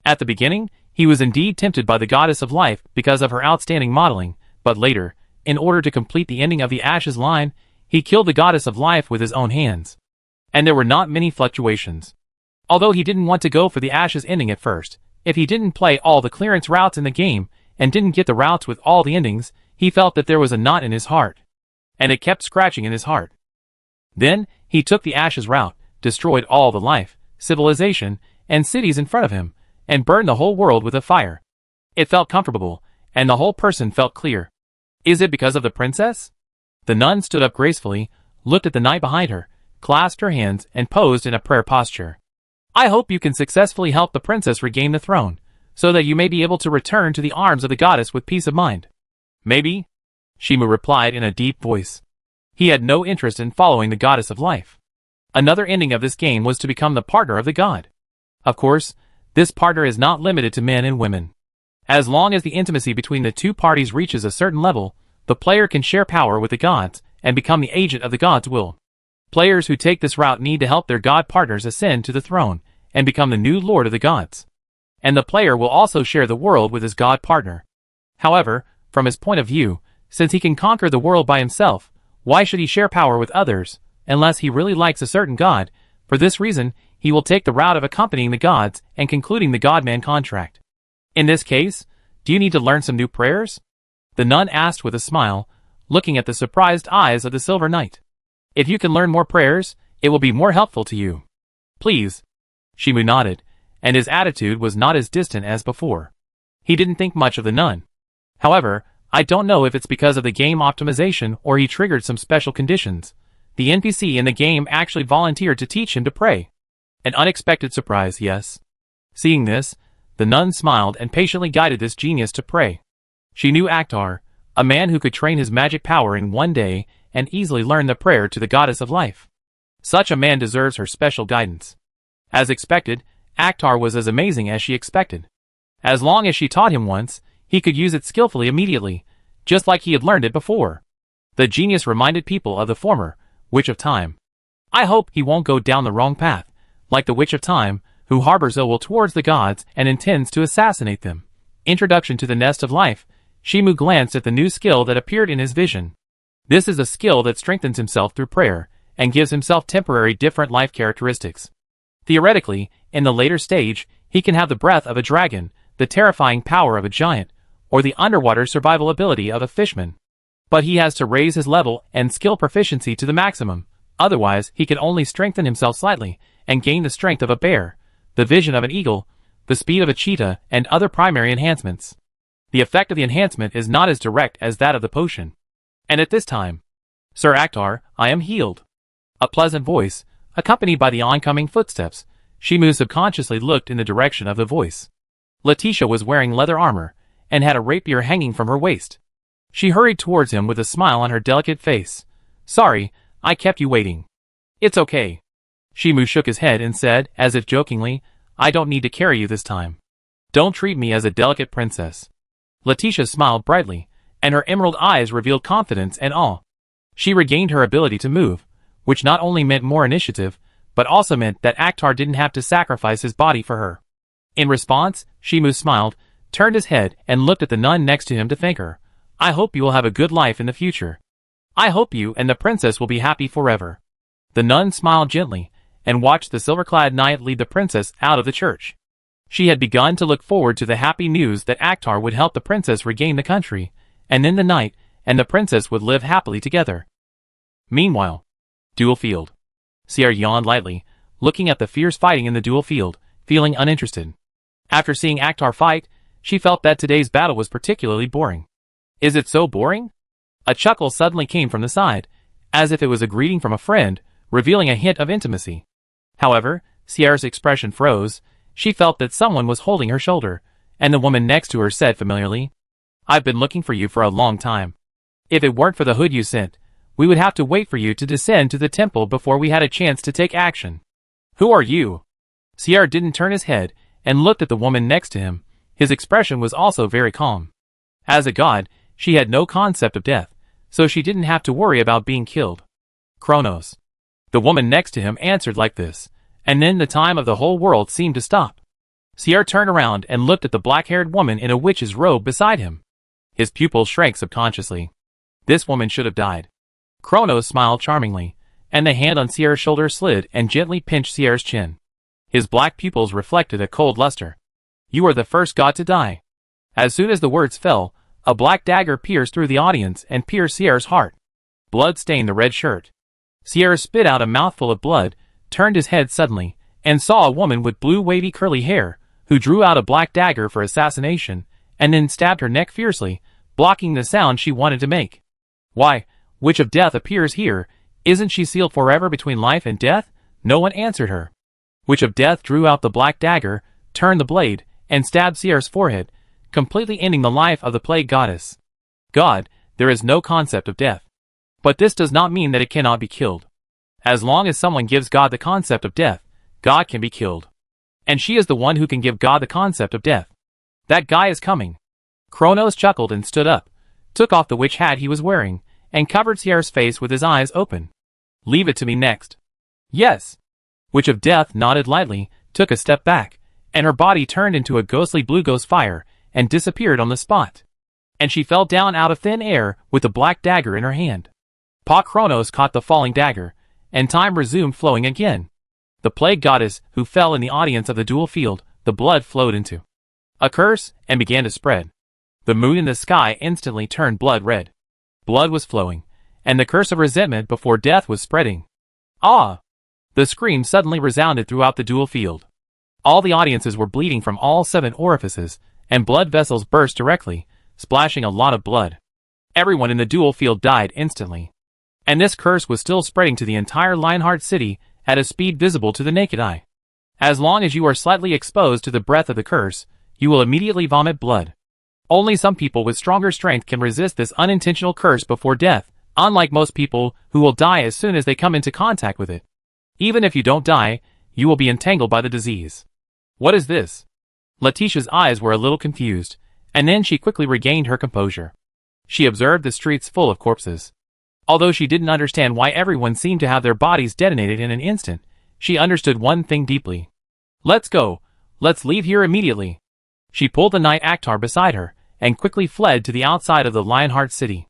A: At the beginning, he was indeed tempted by the goddess of life because of her outstanding modeling, but later, in order to complete the ending of the Ashes line, he killed the goddess of life with his own hands. And there were not many fluctuations. Although he didn't want to go for the Ashes ending at first, if he didn't play all the clearance routes in the game, and didn't get the routes with all the endings, he felt that there was a knot in his heart. And it kept scratching in his heart. Then, he took the Ashes route, destroyed all the life, civilization, and cities in front of him, and burned the whole world with a fire. It felt comfortable, and the whole person felt clear. Is it because of the princess? The nun stood up gracefully, looked at the knight behind her, clasped her hands, and posed in a prayer posture. I hope you can successfully help the princess regain the throne, so that you may be able to return to the arms of the goddess with peace of mind. Maybe? Shimu replied in a deep voice. He had no interest in following the goddess of life. Another ending of this game was to become the partner of the god. Of course, this partner is not limited to men and women. As long as the intimacy between the two parties reaches a certain level, the player can share power with the gods and become the agent of the god's will. Players who take this route need to help their god partners ascend to the throne and become the new lord of the gods. And the player will also share the world with his god partner. However, from his point of view, since he can conquer the world by himself, why should he share power with others, unless he really likes a certain god? For this reason, he will take the route of accompanying the gods and concluding the godman contract. In this case, do you need to learn some new prayers? The nun asked with a smile, looking at the surprised eyes of the Silver Knight. If you can learn more prayers, it will be more helpful to you. Please. Shimu nodded, and his attitude was not as distant as before. He didn't think much of the nun. However, I don't know if it's because of the game optimization or he triggered some special conditions. The NPC in the game actually volunteered to teach him to pray. An unexpected surprise, yes. Seeing this, the nun smiled and patiently guided this genius to pray. She knew Akhtar, a man who could train his magic power in one day and easily learn the prayer to the goddess of life. Such a man deserves her special guidance. As expected, Akhtar was as amazing as she expected. As long as she taught him once, he could use it skillfully immediately, just like he had learned it before. The genius reminded people of the former Witch of Time. I hope he won't go down the wrong path, like the Witch of Time, who harbors ill will towards the gods and intends to assassinate them. Introduction to the Nest of Life. Shimu glanced at the new skill that appeared in his vision. This is a skill that strengthens himself through prayer, and gives himself temporary different life characteristics. Theoretically, in the later stage, he can have the breath of a dragon, the terrifying power of a giant, or the underwater survival ability of a fishman. But he has to raise his level and skill proficiency to the maximum, otherwise he can only strengthen himself slightly, and gain the strength of a bear, the vision of an eagle, the speed of a cheetah, and other primary enhancements. The effect of the enhancement is not as direct as that of the potion. And at this time, Sir Akhtar, I am healed. A pleasant voice, accompanied by the oncoming footsteps. Shimu subconsciously looked in the direction of the voice. Leticia was wearing leather armor, and had a rapier hanging from her waist. She hurried towards him with a smile on her delicate face. Sorry, I kept you waiting. It's okay. Shimu shook his head and said, as if jokingly, I don't need to carry you this time. Don't treat me as a delicate princess. Leticia smiled brightly, and her emerald eyes revealed confidence and awe. She regained her ability to move, which not only meant more initiative, but also meant that Akhtar didn't have to sacrifice his body for her. In response, Shimu smiled, turned his head and looked at the nun next to him to thank her. I hope you will have a good life in the future. I hope you and the princess will be happy forever. The nun smiled gently, and watched the silver-clad knight lead the princess out of the church. She had begun to look forward to the happy news that Akhtar would help the princess regain the country, and then the knight and the princess would live happily together. Meanwhile, duel field. Sierra yawned lightly, looking at the fierce fighting in the duel field, feeling uninterested. After seeing Akhtar fight, she felt that today's battle was particularly boring. Is it so boring? A chuckle suddenly came from the side, as if it was a greeting from a friend, revealing a hint of intimacy. However, Sierra's expression froze. She felt that someone was holding her shoulder, and the woman next to her said familiarly, I've been looking for you for a long time. If it weren't for the hood you sent, we would have to wait for you to descend to the temple before we had a chance to take action. Who are you? Sierra didn't turn his head and looked at the woman next to him. His expression was also very calm. As a god, she had no concept of death, so she didn't have to worry about being killed. Kronos. The woman next to him answered like this, and then the time of the whole world seemed to stop. Sierra turned around and looked at the black-haired woman in a witch's robe beside him. His pupils shrank subconsciously. This woman should have died. Kronos smiled charmingly, and the hand on Sierra's shoulder slid and gently pinched Sierra's chin. His black pupils reflected a cold luster. You are the first god to die. As soon as the words fell, a black dagger pierced through the audience and pierced Sierra's heart. Blood stained the red shirt. Sierra spit out a mouthful of blood, turned his head suddenly, and saw a woman with blue wavy curly hair, who drew out a black dagger for assassination, and then stabbed her neck fiercely, blocking the sound she wanted to make. Why, Witch of Death appears here, isn't she sealed forever between life and death? No one answered her. Witch of Death drew out the black dagger, turned the blade, and stabbed Sierra's forehead, completely ending the life of the plague goddess. God, there is no concept of death. But this does not mean that it cannot be killed. As long as someone gives God the concept of death, God can be killed. And she is the one who can give God the concept of death. That guy is coming. Kronos chuckled and stood up, took off the witch hat he was wearing, and covered Sierra's face with his eyes open. Leave it to me next. Yes. Witch of Death nodded lightly, took a step back, and her body turned into a ghostly blue ghost fire, and disappeared on the spot. And she fell down out of thin air with the black dagger in her hand. Pa Kronos caught the falling dagger, and time resumed flowing again. The plague goddess, who fell in the audience of the duel field, the blood flowed into a curse, and began to spread. The moon in the sky instantly turned blood red. Blood was flowing, and the curse of resentment before death was spreading. Ah! The scream suddenly resounded throughout the duel field. All the audiences were bleeding from all 7 orifices, and blood vessels burst directly, splashing a lot of blood. Everyone in the duel field died instantly. And this curse was still spreading to the entire Lionheart city at a speed visible to the naked eye. As long as you are slightly exposed to the breath of the curse, you will immediately vomit blood. Only some people with stronger strength can resist this unintentional curse before death, unlike most people who will die as soon as they come into contact with it. Even if you don't die, you will be entangled by the disease. What is this? Leticia's eyes were a little confused, and then she quickly regained her composure. She observed the streets full of corpses. Although she didn't understand why everyone seemed to have their bodies detonated in an instant, she understood one thing deeply. Let's go. Let's leave here immediately. She pulled the knight Akhtar beside her, and quickly fled to the outside of the Lionheart city.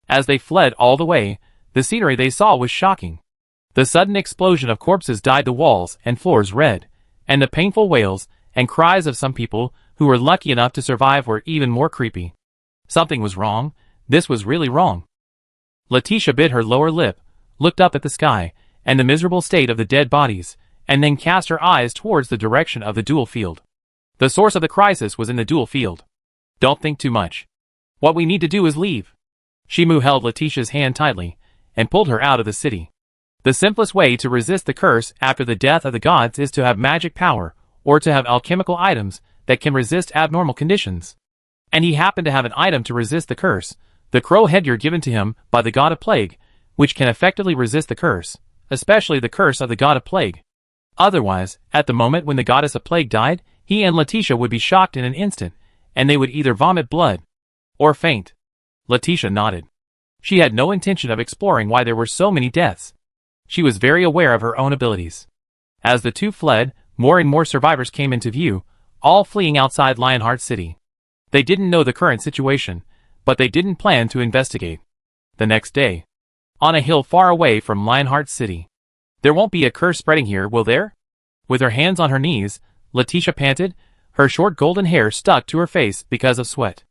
A: As they fled all the way, the scenery they saw was shocking. The sudden explosion of corpses dyed the walls and floors red, and the painful wails and cries of some people who were lucky enough to survive were even more creepy. Something was wrong. This was really wrong. Leticia bit her lower lip, looked up at the sky, and the miserable state of the dead bodies, and then cast her eyes towards the direction of the duel field. The source of the crisis was in the duel field. Don't think too much. What we need to do is leave. Shimu held Leticia's hand tightly, and pulled her out of the city. The simplest way to resist the curse after the death of the gods is to have magic power, or to have alchemical items that can resist abnormal conditions. And he happened to have an item to resist the curse, the crow headgear given to him by the god of plague, which can effectively resist the curse, especially the curse of the god of plague. Otherwise, at the moment when the goddess of plague died, he and Leticia would be shocked in an instant, and they would either vomit blood or faint. Leticia nodded. She had no intention of exploring why there were so many deaths. She was very aware of her own abilities. As the two fled, more and more survivors came into view, all fleeing outside Lionheart City. They didn't know the current situation, but they didn't plan to investigate. The next day, on a hill far away from Lionheart City. There won't be a curse spreading here, will there? With her hands on her knees, Leticia panted, her short golden hair stuck to her face because of sweat.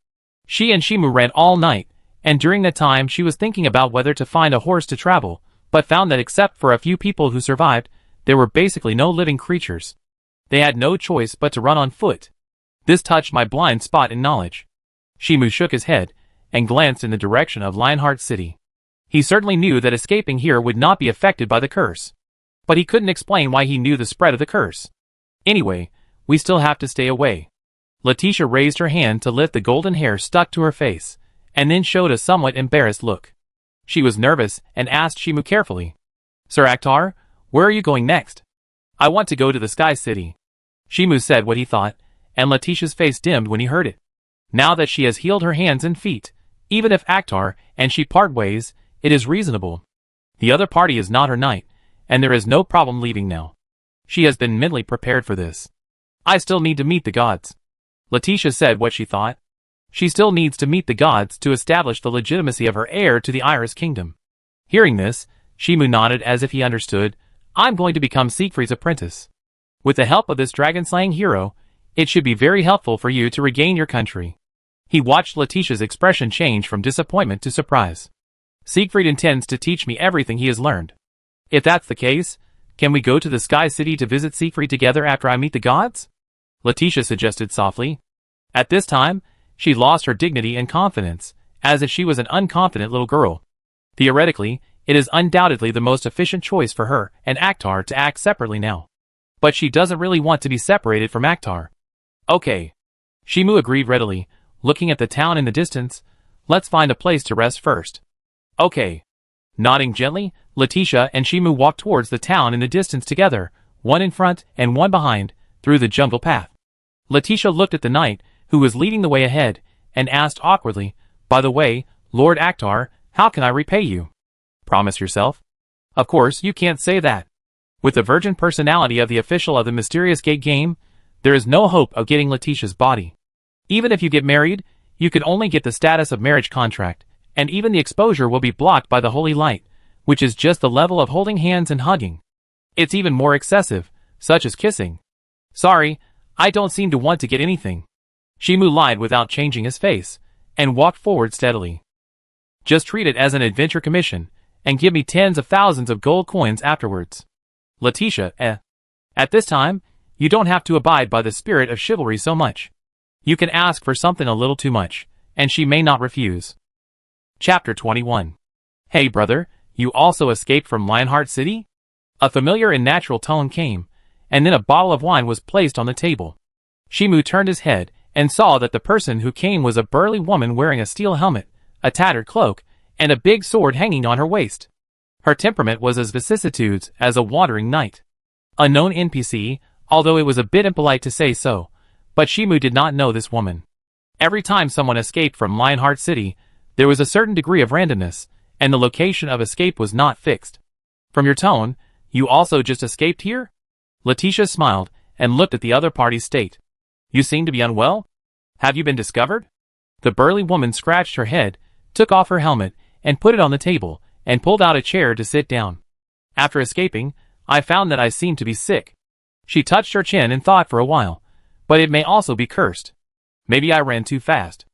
A: She and Shimu ran all night, and during that time she was thinking about whether to find a horse to travel, but found that except for a few people who survived, there were basically no living creatures. They had no choice but to run on foot. This touched my blind spot in knowledge. Shimu shook his head, and glanced in the direction of Lionheart City. He certainly knew that escaping here would not be affected by the curse. But he couldn't explain why he knew the spread of the curse. Anyway, we still have to stay away. Leticia raised her hand to lift the golden hair stuck to her face, and then showed a somewhat embarrassed look. She was nervous and asked Shimu carefully, "Sir Akhtar, where are you going next?" "I want to go to the Sky City." Shimu said what he thought, and Leticia's face dimmed when he heard it. Now that she has healed her hands and feet, even if Akhtar and she part ways, it is reasonable. The other party is not her knight, and there is no problem leaving now. She has been mentally prepared for this. "I still need to meet the gods." Leticia said what she thought. She still needs to meet the gods to establish the legitimacy of her heir to the Iris Kingdom. Hearing this, Shimu nodded as if he understood. "I'm going to become Siegfried's apprentice. With the help of this dragon-slaying hero, it should be very helpful for you to regain your country." He watched Leticia's expression change from disappointment to surprise. "Siegfried intends to teach me everything he has learned. If that's the case, can we go to the Sky City to visit Siegfried together after I meet the gods?" Leticia suggested softly. At this time, she lost her dignity and confidence, as if she was an unconfident little girl. Theoretically, it is undoubtedly the most efficient choice for her and Akhtar to act separately now. But she doesn't really want to be separated from Akhtar. "Okay." Shimu agreed readily, looking at the town in the distance. "Let's find a place to rest first." "Okay." Nodding gently, Leticia and Shimu walked towards the town in the distance together, one in front and one behind, through the jungle path. Leticia looked at the knight, who was leading the way ahead, and asked awkwardly, "By the way, Lord Akhtar, how can I repay you?" "Promise yourself." "Of course, you can't say that. With the virgin personality of the official of the Mysterious Gate game, there is no hope of getting Leticia's body. Even if you get married, you could only get the status of marriage contract, and even the exposure will be blocked by the holy light, which is just the level of holding hands and hugging. It's even more excessive, such as kissing." "Sorry, I don't seem to want to get anything." Shimu lied without changing his face, and walked forward steadily. "Just treat it as an adventure commission, and give me tens of thousands of gold coins afterwards." Leticia, At this time, you don't have to abide by the spirit of chivalry so much. You can ask for something a little too much, and she may not refuse. Chapter 21. "Hey brother, you also escaped from Lionheart City?" A familiar and natural tone came, and then a bottle of wine was placed on the table. Shimu turned his head, and saw that the person who came was a burly woman wearing a steel helmet, a tattered cloak, and a big sword hanging on her waist. Her temperament was as vicissitudes as a wandering knight. A known NPC, although it was a bit impolite to say so, but Shimu did not know this woman. Every time someone escaped from Lionheart City, there was a certain degree of randomness, and the location of escape was not fixed. "From your tone, you also just escaped here?" Leticia smiled, and looked at the other party's state. "You seem to be unwell? Have you been discovered?" The burly woman scratched her head, took off her helmet, and put it on the table, and pulled out a chair to sit down. "After escaping, I found that I seemed to be sick." She touched her chin and thought for a while. "But it may also be cursed. Maybe I ran too fast."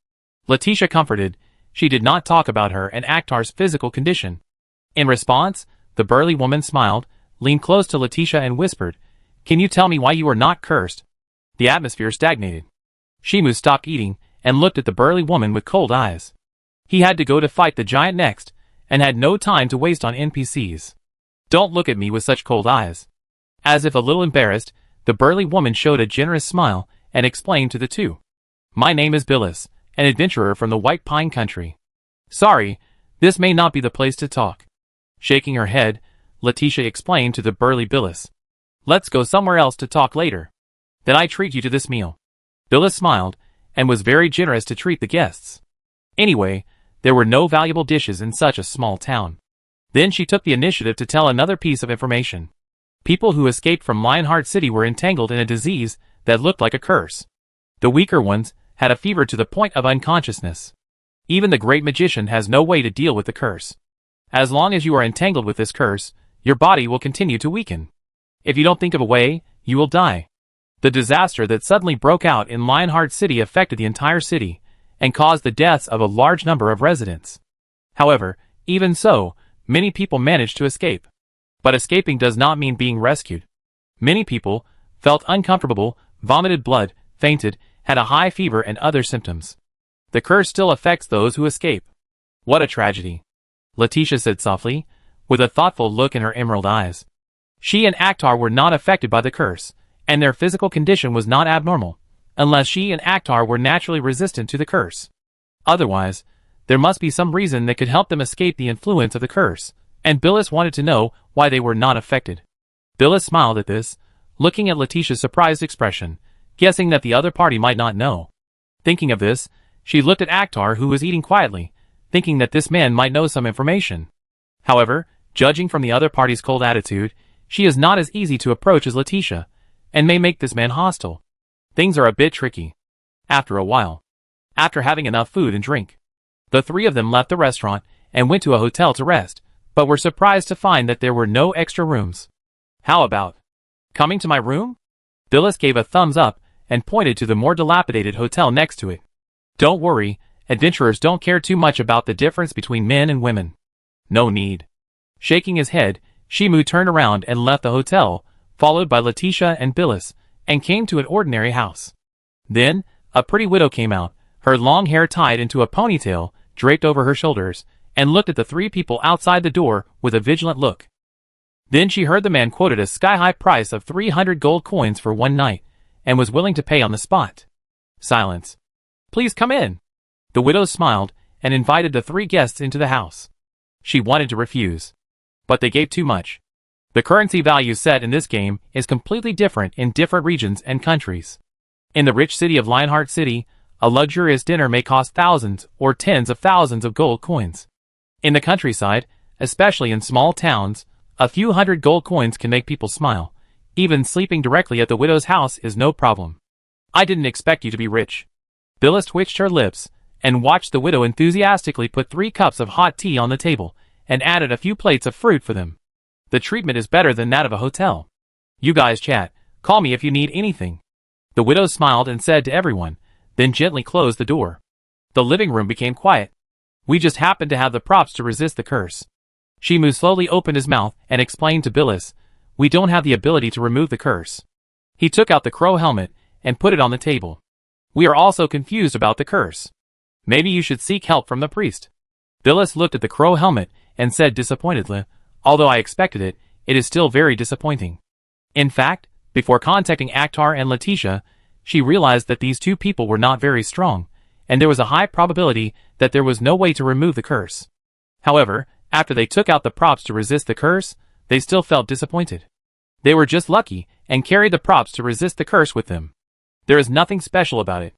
A: Leticia comforted. She did not talk about her and Akhtar's physical condition. In response, the burly woman smiled, leaned close to Leticia and whispered, "Can you tell me why you are not cursed?" The atmosphere stagnated. Shimu stopped eating, and looked at the burly woman with cold eyes. He had to go to fight the giant next, and had no time to waste on NPCs. "Don't look at me with such cold eyes." As if a little embarrassed, the burly woman showed a generous smile and explained to the two. "My name is Billis, an adventurer from the White Pine Country. Sorry, this may not be the place to talk." Shaking her head, Leticia explained to the burly Billis. "Let's go somewhere else to talk later. Then I treat you to this meal." Billis smiled, and was very generous to treat the guests. Anyway, there were no valuable dishes in such a small town. Then she took the initiative to tell another piece of information. People who escaped from Lionheart City were entangled in a disease that looked like a curse. The weaker ones had a fever to the point of unconsciousness. Even the great magician has no way to deal with the curse. As long as you are entangled with this curse, your body will continue to weaken. If you don't think of a way, you will die. The disaster that suddenly broke out in Lionheart City affected the entire city, and caused the deaths of a large number of residents. However, even so, many people managed to escape. But escaping does not mean being rescued. Many people felt uncomfortable, vomited blood, fainted, had a high fever and other symptoms. The curse still affects those who escape. "What a tragedy," Leticia said softly, with a thoughtful look in her emerald eyes. She and Akhtar were not affected by the curse, and their physical condition was not abnormal, unless she and Akhtar were naturally resistant to the curse. Otherwise, there must be some reason that could help them escape the influence of the curse, and Billis wanted to know why they were not affected. Billis smiled at this, looking at Leticia's surprised expression, guessing that the other party might not know. Thinking of this, she looked at Akhtar, who was eating quietly, thinking that this man might know some information. However, judging from the other party's cold attitude, she is not as easy to approach as Leticia, and may make this man hostile. Things are a bit tricky. After a while, after having enough food and drink, the three of them left the restaurant and went to a hotel to rest, but were surprised to find that there were no extra rooms. "How about coming to my room?" Billis gave a thumbs up and pointed to the more dilapidated hotel next to it. "Don't worry, adventurers don't care too much about the difference between men and women. No need." Shaking his head, Shimu turned around and left the hotel, followed by Leticia and Billis, and came to an ordinary house. Then, a pretty widow came out, her long hair tied into a ponytail, draped over her shoulders, and looked at the three people outside the door with a vigilant look. Then she heard the man quoted a sky-high price of 300 gold coins for one night, and was willing to pay on the spot. Silence. "Please come in." The widow smiled, and invited the three guests into the house. She wanted to refuse, but they gave too much. The currency value set in this game is completely different in different regions and countries. In the rich city of Lionheart City, a luxurious dinner may cost thousands or tens of thousands of gold coins. In the countryside, especially in small towns, a few hundred gold coins can make people smile. Even sleeping directly at the widow's house is no problem. "I didn't expect you to be rich." Billis twitched her lips, and watched the widow enthusiastically put 3 cups of hot tea on the table, and added a few plates of fruit for them. "The treatment is better than that of a hotel. You guys chat, call me if you need anything." The widow smiled and said to everyone, then gently closed the door. The living room became quiet. "We just happened to have the props to resist the curse." Shimu slowly opened his mouth and explained to Billis, "We don't have the ability to remove the curse." He took out the crow helmet and put it on the table. "We are also confused about the curse. Maybe you should seek help from the priest." Billis looked at the crow helmet and said disappointedly, "Although I expected it, it is still very disappointing." In fact, before contacting Akhtar and Leticia, she realized that these two people were not very strong, and there was a high probability that there was no way to remove the curse. However, after they took out the props to resist the curse, they still felt disappointed. They were just lucky and carried the props to resist the curse with them. There is nothing special about it.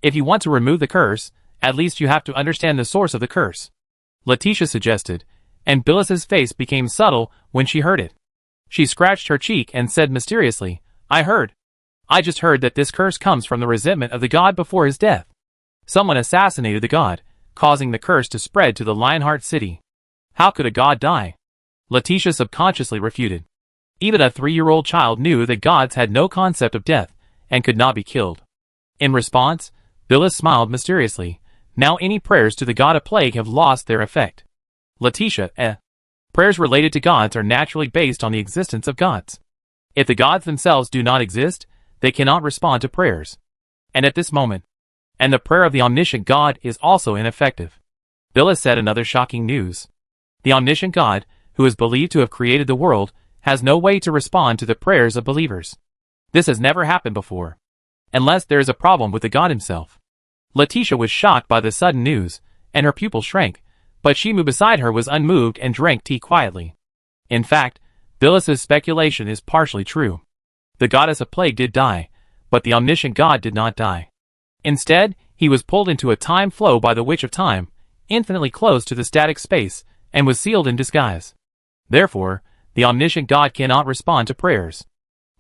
A: If you want to remove the curse, at least you have to understand the source of the curse, Leticia suggested, and Billis's face became subtle when she heard it. She scratched her cheek and said mysteriously, I just heard that this curse comes from the resentment of the god before his death. Someone assassinated the god, causing the curse to spread to the Lionheart City. How could a god die?" Leticia subconsciously refuted. Even a 3-year-old child knew that gods had no concept of death, and could not be killed. In response, Billis smiled mysteriously. "Now any prayers to the god of plague have lost their effect." Leticia, Prayers related to gods are naturally based on the existence of gods. If the gods themselves do not exist, they cannot respond to prayers. And at this moment, And the prayer of the omniscient God is also ineffective. Billis said another shocking news. The omniscient God, who is believed to have created the world, has no way to respond to the prayers of believers. This has never happened before. Unless there is a problem with the God himself. Leticia was shocked by the sudden news, and her pupil shrank, but Shimu beside her was unmoved and drank tea quietly. In fact, Billis's speculation is partially true. The goddess of plague did die, but the omniscient God did not die. Instead, he was pulled into a time flow by the Witch of Time, infinitely close to the static space, and was sealed in disguise. Therefore, the omniscient God cannot respond to prayers.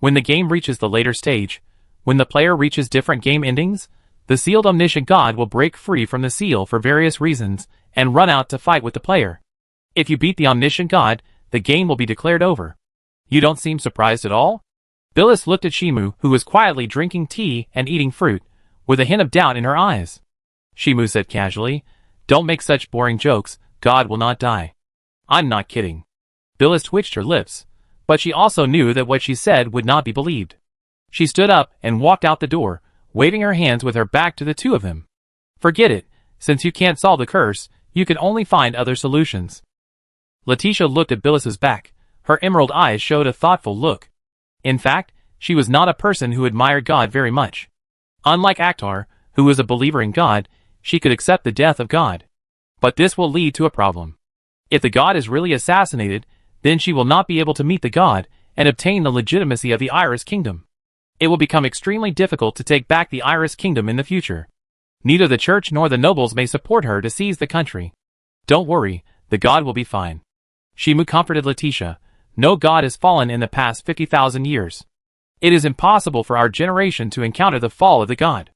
A: When the game reaches the later stage, when the player reaches different game endings, the sealed omniscient God will break free from the seal for various reasons and run out to fight with the player. If you beat the omniscient God, the game will be declared over. You don't seem surprised at all? Billis looked at Shimu, who was quietly drinking tea and eating fruit, with a hint of doubt in her eyes. Shimu said casually, "Don't make such boring jokes, God will not die." "I'm not kidding." Billis twitched her lips, but she also knew that what she said would not be believed. She stood up and walked out the door, waving her hands with her back to the two of them. "Forget it, since you can't solve the curse, you can only find other solutions." Leticia looked at Billis's back. Her emerald eyes showed a thoughtful look. In fact, she was not a person who admired God very much. Unlike Akhtar, who was a believer in God, she could accept the death of God. But this will lead to a problem. If the God is really assassinated, then she will not be able to meet the God and obtain the legitimacy of the Iris Kingdom. It will become extremely difficult to take back the Iris Kingdom in the future. Neither the church nor the nobles may support her to seize the country. "Don't worry, the God will be fine." Shimu comforted Leticia. "No God has fallen in the past 50,000 years. It is impossible for our generation to encounter the fall of the God."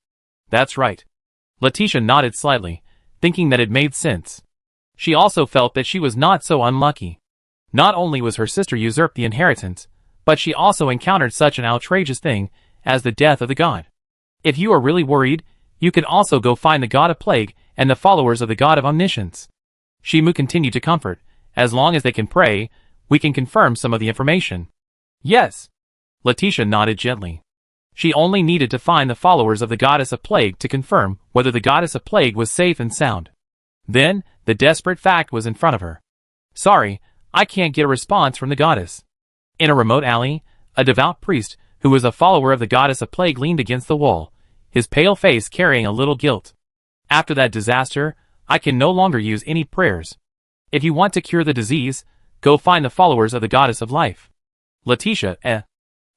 A: "That's right." Leticia nodded slightly, thinking that it made sense. She also felt that she was not so unlucky. Not only was her sister usurped the inheritance, but she also encountered such an outrageous thing as the death of the God. If you are really worried, you can also go find the God of Plague and the followers of the God of Omniscience. Shimu continued to comfort. "As long as they can pray, we can confirm some of the information." "Yes." Leticia nodded gently. She only needed to find the followers of the Goddess of Plague to confirm whether the Goddess of Plague was safe and sound. Then, the desperate fact was in front of her. "Sorry, I can't get a response from the goddess." In a remote alley, a devout priest, who was a follower of the Goddess of Plague, leaned against the wall, his pale face carrying a little guilt. "After that disaster, I can no longer use any prayers. If you want to cure the disease, go find the followers of the Goddess of Life." Leticia,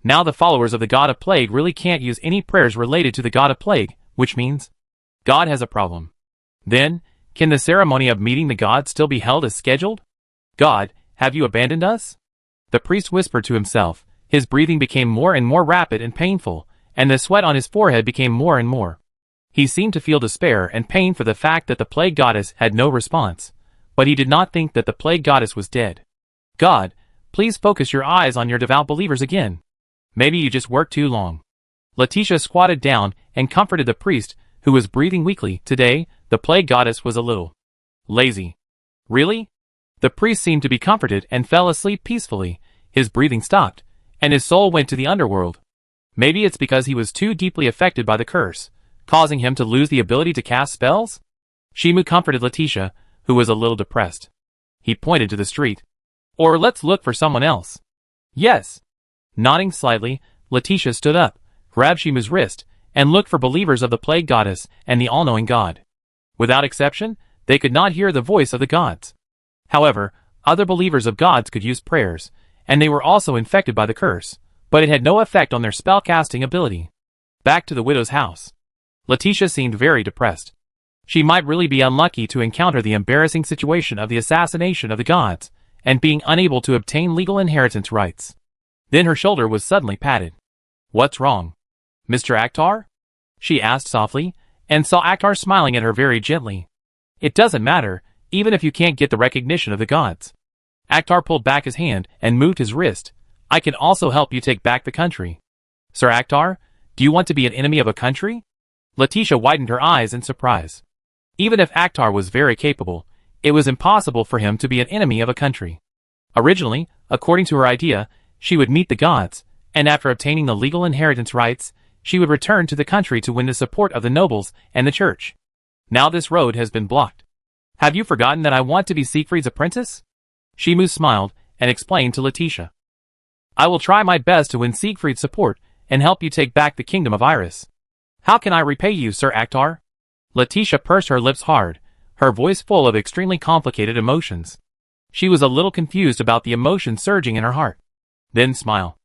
A: Now the followers of the God of Plague really can't use any prayers related to the God of Plague, which means God has a problem. Then, can the ceremony of meeting the God still be held as scheduled? "God, have you abandoned us?" The priest whispered to himself. His breathing became more and more rapid and painful, and the sweat on his forehead became more and more. He seemed to feel despair and pain for the fact that the Plague Goddess had no response, but he did not think that the Plague Goddess was dead. "God, please focus your eyes on your devout believers again. Maybe you just worked too long." Leticia squatted down and comforted the priest, who was breathing weakly. Today, the Plague Goddess was a little lazy. "Really?" The priest seemed to be comforted and fell asleep peacefully. His breathing stopped, and his soul went to the underworld. Maybe it's because he was too deeply affected by the curse, causing him to lose the ability to cast spells? Shimu comforted Leticia, who was a little depressed. He pointed to the street. "Or let's look for someone else." "Yes." Nodding slightly, Leticia stood up, grabbed Shimu's wrist, and looked for believers of the Plague Goddess and the all-knowing God. Without exception, they could not hear the voice of the gods. However, other believers of gods could use prayers, and they were also infected by the curse, but it had no effect on their spellcasting ability. Back to the widow's house. Leticia seemed very depressed. She might really be unlucky to encounter the embarrassing situation of the assassination of the gods, and being unable to obtain legal inheritance rights. Then her shoulder was suddenly patted. "What's wrong? Mr. Akhtar?" she asked softly, and saw Akhtar smiling at her very gently. "It doesn't matter, even if you can't get the recognition of the gods." Akhtar pulled back his hand and moved his wrist. "I can also help you take back the country." "Sir Akhtar, do you want to be an enemy of a country?" Leticia widened her eyes in surprise. Even if Akhtar was very capable, it was impossible for him to be an enemy of a country. Originally, according to her idea, she would meet the gods, and after obtaining the legal inheritance rights, she would return to the country to win the support of the nobles and the church. Now this road has been blocked. Have you forgotten that I want to be Siegfried's apprentice? Shimu smiled and explained to Leticia. I will try my best to win Siegfried's support and help you take back the kingdom of Iris. How can I repay you, Sir Actar? Leticia pursed her lips hard, her voice full of extremely complicated emotions. She was a little confused about the emotions surging in her heart. Then smile.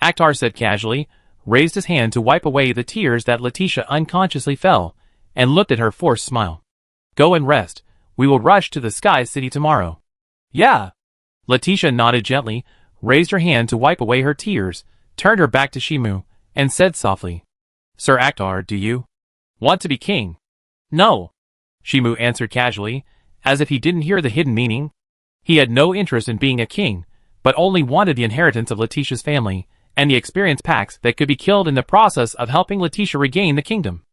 A: Actar said casually, raised his hand to wipe away the tears that Leticia unconsciously fell, and looked at her forced smile. Go and rest. We will rush to the Sky City tomorrow. Yeah. Leticia nodded gently, raised her hand to wipe away her tears, turned her back to Shimu, and said softly, Sir Actar, do you want to be king? No. Shimu answered casually, as if he didn't hear the hidden meaning. He had no interest in being a king, but only wanted the inheritance of Leticia's family, and the experience packs that could be killed in the process of helping Leticia regain the kingdom.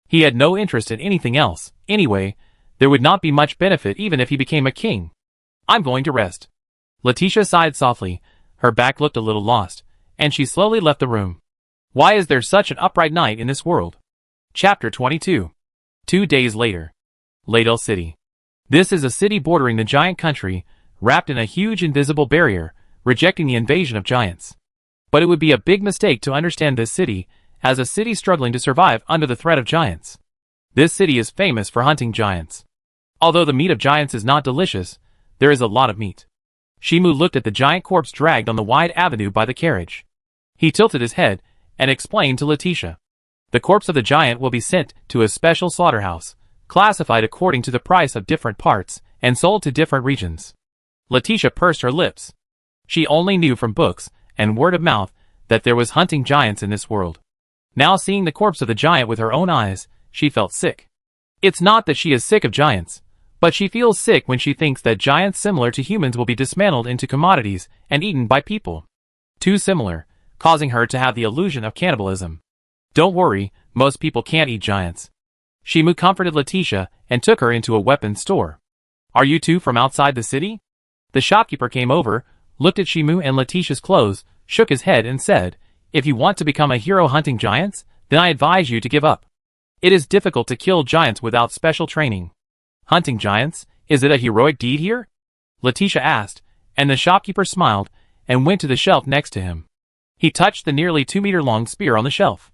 A: He had no interest in anything else. Anyway, there would not be much benefit even if he became a king. I'm going to rest. Leticia sighed softly, her back looked a little lost, and she slowly left the room. Why is there such an upright night in this world? Chapter 22. 2 days later. Ladle City. This is a city bordering the giant country, wrapped in a huge invisible barrier, rejecting the invasion of giants. But it would be a big mistake to understand this city as a city struggling to survive under the threat of giants. This city is famous for hunting giants. Although the meat of giants is not delicious, there is a lot of meat. Shimu looked at the giant corpse dragged on the wide avenue by the carriage. He tilted his head and explained to Leticia. The corpse of the giant will be sent to a special slaughterhouse, classified according to the price of different parts, and sold to different regions. Leticia pursed her lips. She only knew from books and word of mouth that there was hunting giants in this world. Now seeing the corpse of the giant with her own eyes, she felt sick. It's not that she is sick of giants, but she feels sick when she thinks that giants similar to humans will be dismantled into commodities and eaten by people. Too similar, causing her to have the illusion of cannibalism. Don't worry, most people can't eat giants. Shimu comforted Leticia and took her into a weapons store. Are you two from outside the city? The shopkeeper came over, looked at Shimu and Leticia's clothes, shook his head and said, If you want to become a hero hunting giants, then I advise you to give up. It is difficult to kill giants without special training. Hunting giants, is it a heroic deed here? Leticia asked, and the shopkeeper smiled and went to the shelf next to him. He touched the nearly 2-meter-long spear on the shelf.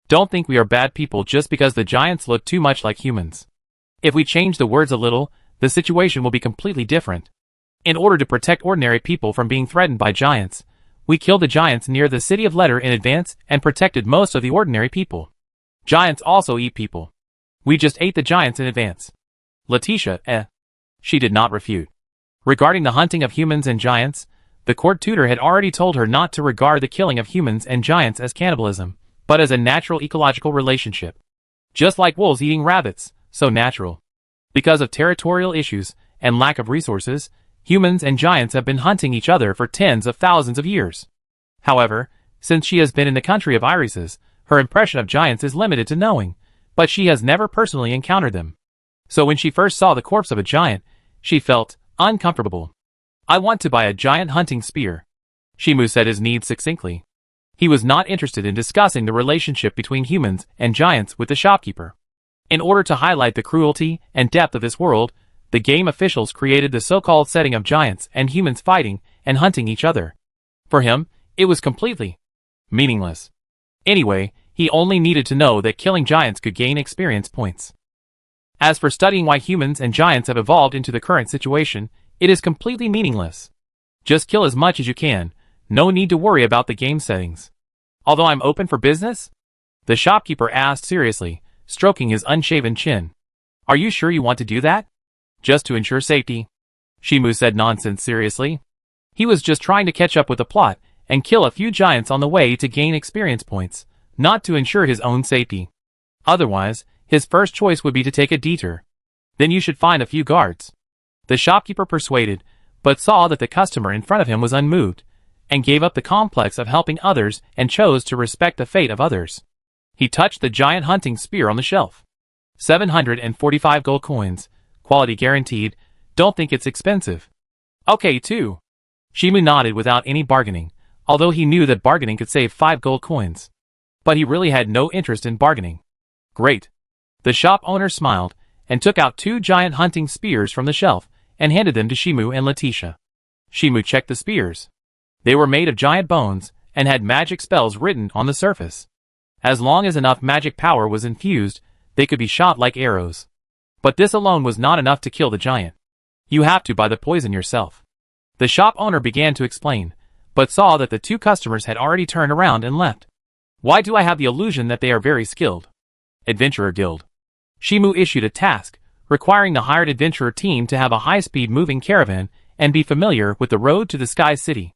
A: Don't think we are bad people just because the giants look too much like humans. If we change the words a little, the situation will be completely different. In order to protect ordinary people from being threatened by giants, we killed the giants near the city of Letter in advance and protected most of the ordinary people. Giants also eat people. We just ate the giants in advance. Leticia, She did not refute. Regarding the hunting of humans and giants, the court tutor had already told her not to regard the killing of humans and giants as cannibalism, but as a natural ecological relationship. Just like wolves eating rabbits, so natural. Because of territorial issues and lack of resources, humans and giants have been hunting each other for tens of thousands of years. However, since she has been in the country of irises, her impression of giants is limited to knowing, but she has never personally encountered them. So when she first saw the corpse of a giant, she felt uncomfortable. I want to buy a giant hunting spear. Shimu said his needs succinctly. He was not interested in discussing the relationship between humans and giants with the shopkeeper. In order to highlight the cruelty and depth of this world, the game officials created the so-called setting of giants and humans fighting and hunting each other. For him, it was completely meaningless. Anyway, he only needed to know that killing giants could gain experience points. As for studying why humans and giants have evolved into the current situation, it is completely meaningless. Just kill as much as you can. No need to worry about the game settings. Although I'm open for business? The shopkeeper asked seriously, stroking his unshaven chin. Are you sure you want to do that? Just to ensure safety. Shimu said nonsense seriously. He was just trying to catch up with the plot and kill a few giants on the way to gain experience points, not to ensure his own safety. Otherwise, his first choice would be to take a detour. Then you should find a few guards. The shopkeeper persuaded, but saw that the customer in front of him was unmoved, and gave up the complex of helping others and chose to respect the fate of others. He touched the giant hunting spear on the shelf. 745 gold coins, quality guaranteed, don't think it's expensive. Okay too. Shimu nodded without any bargaining, although he knew that bargaining could save 5 gold coins. but he really had no interest in bargaining. Great. The shop owner smiled, and took out 2 giant hunting spears from the shelf, and handed them to Shimu and Leticia. Shimu checked the spears. They were made of giant bones, and had magic spells written on the surface. As long as enough magic power was infused, they could be shot like arrows. But this alone was not enough to kill the giant. You have to buy the poison yourself. The shop owner began to explain, but saw that the 2 customers had already turned around and left. Why do I have the illusion that they are very skilled? Adventurer Guild. Shimu issued a task, requiring the hired adventurer team to have a high-speed moving caravan and be familiar with the road to the Sky City.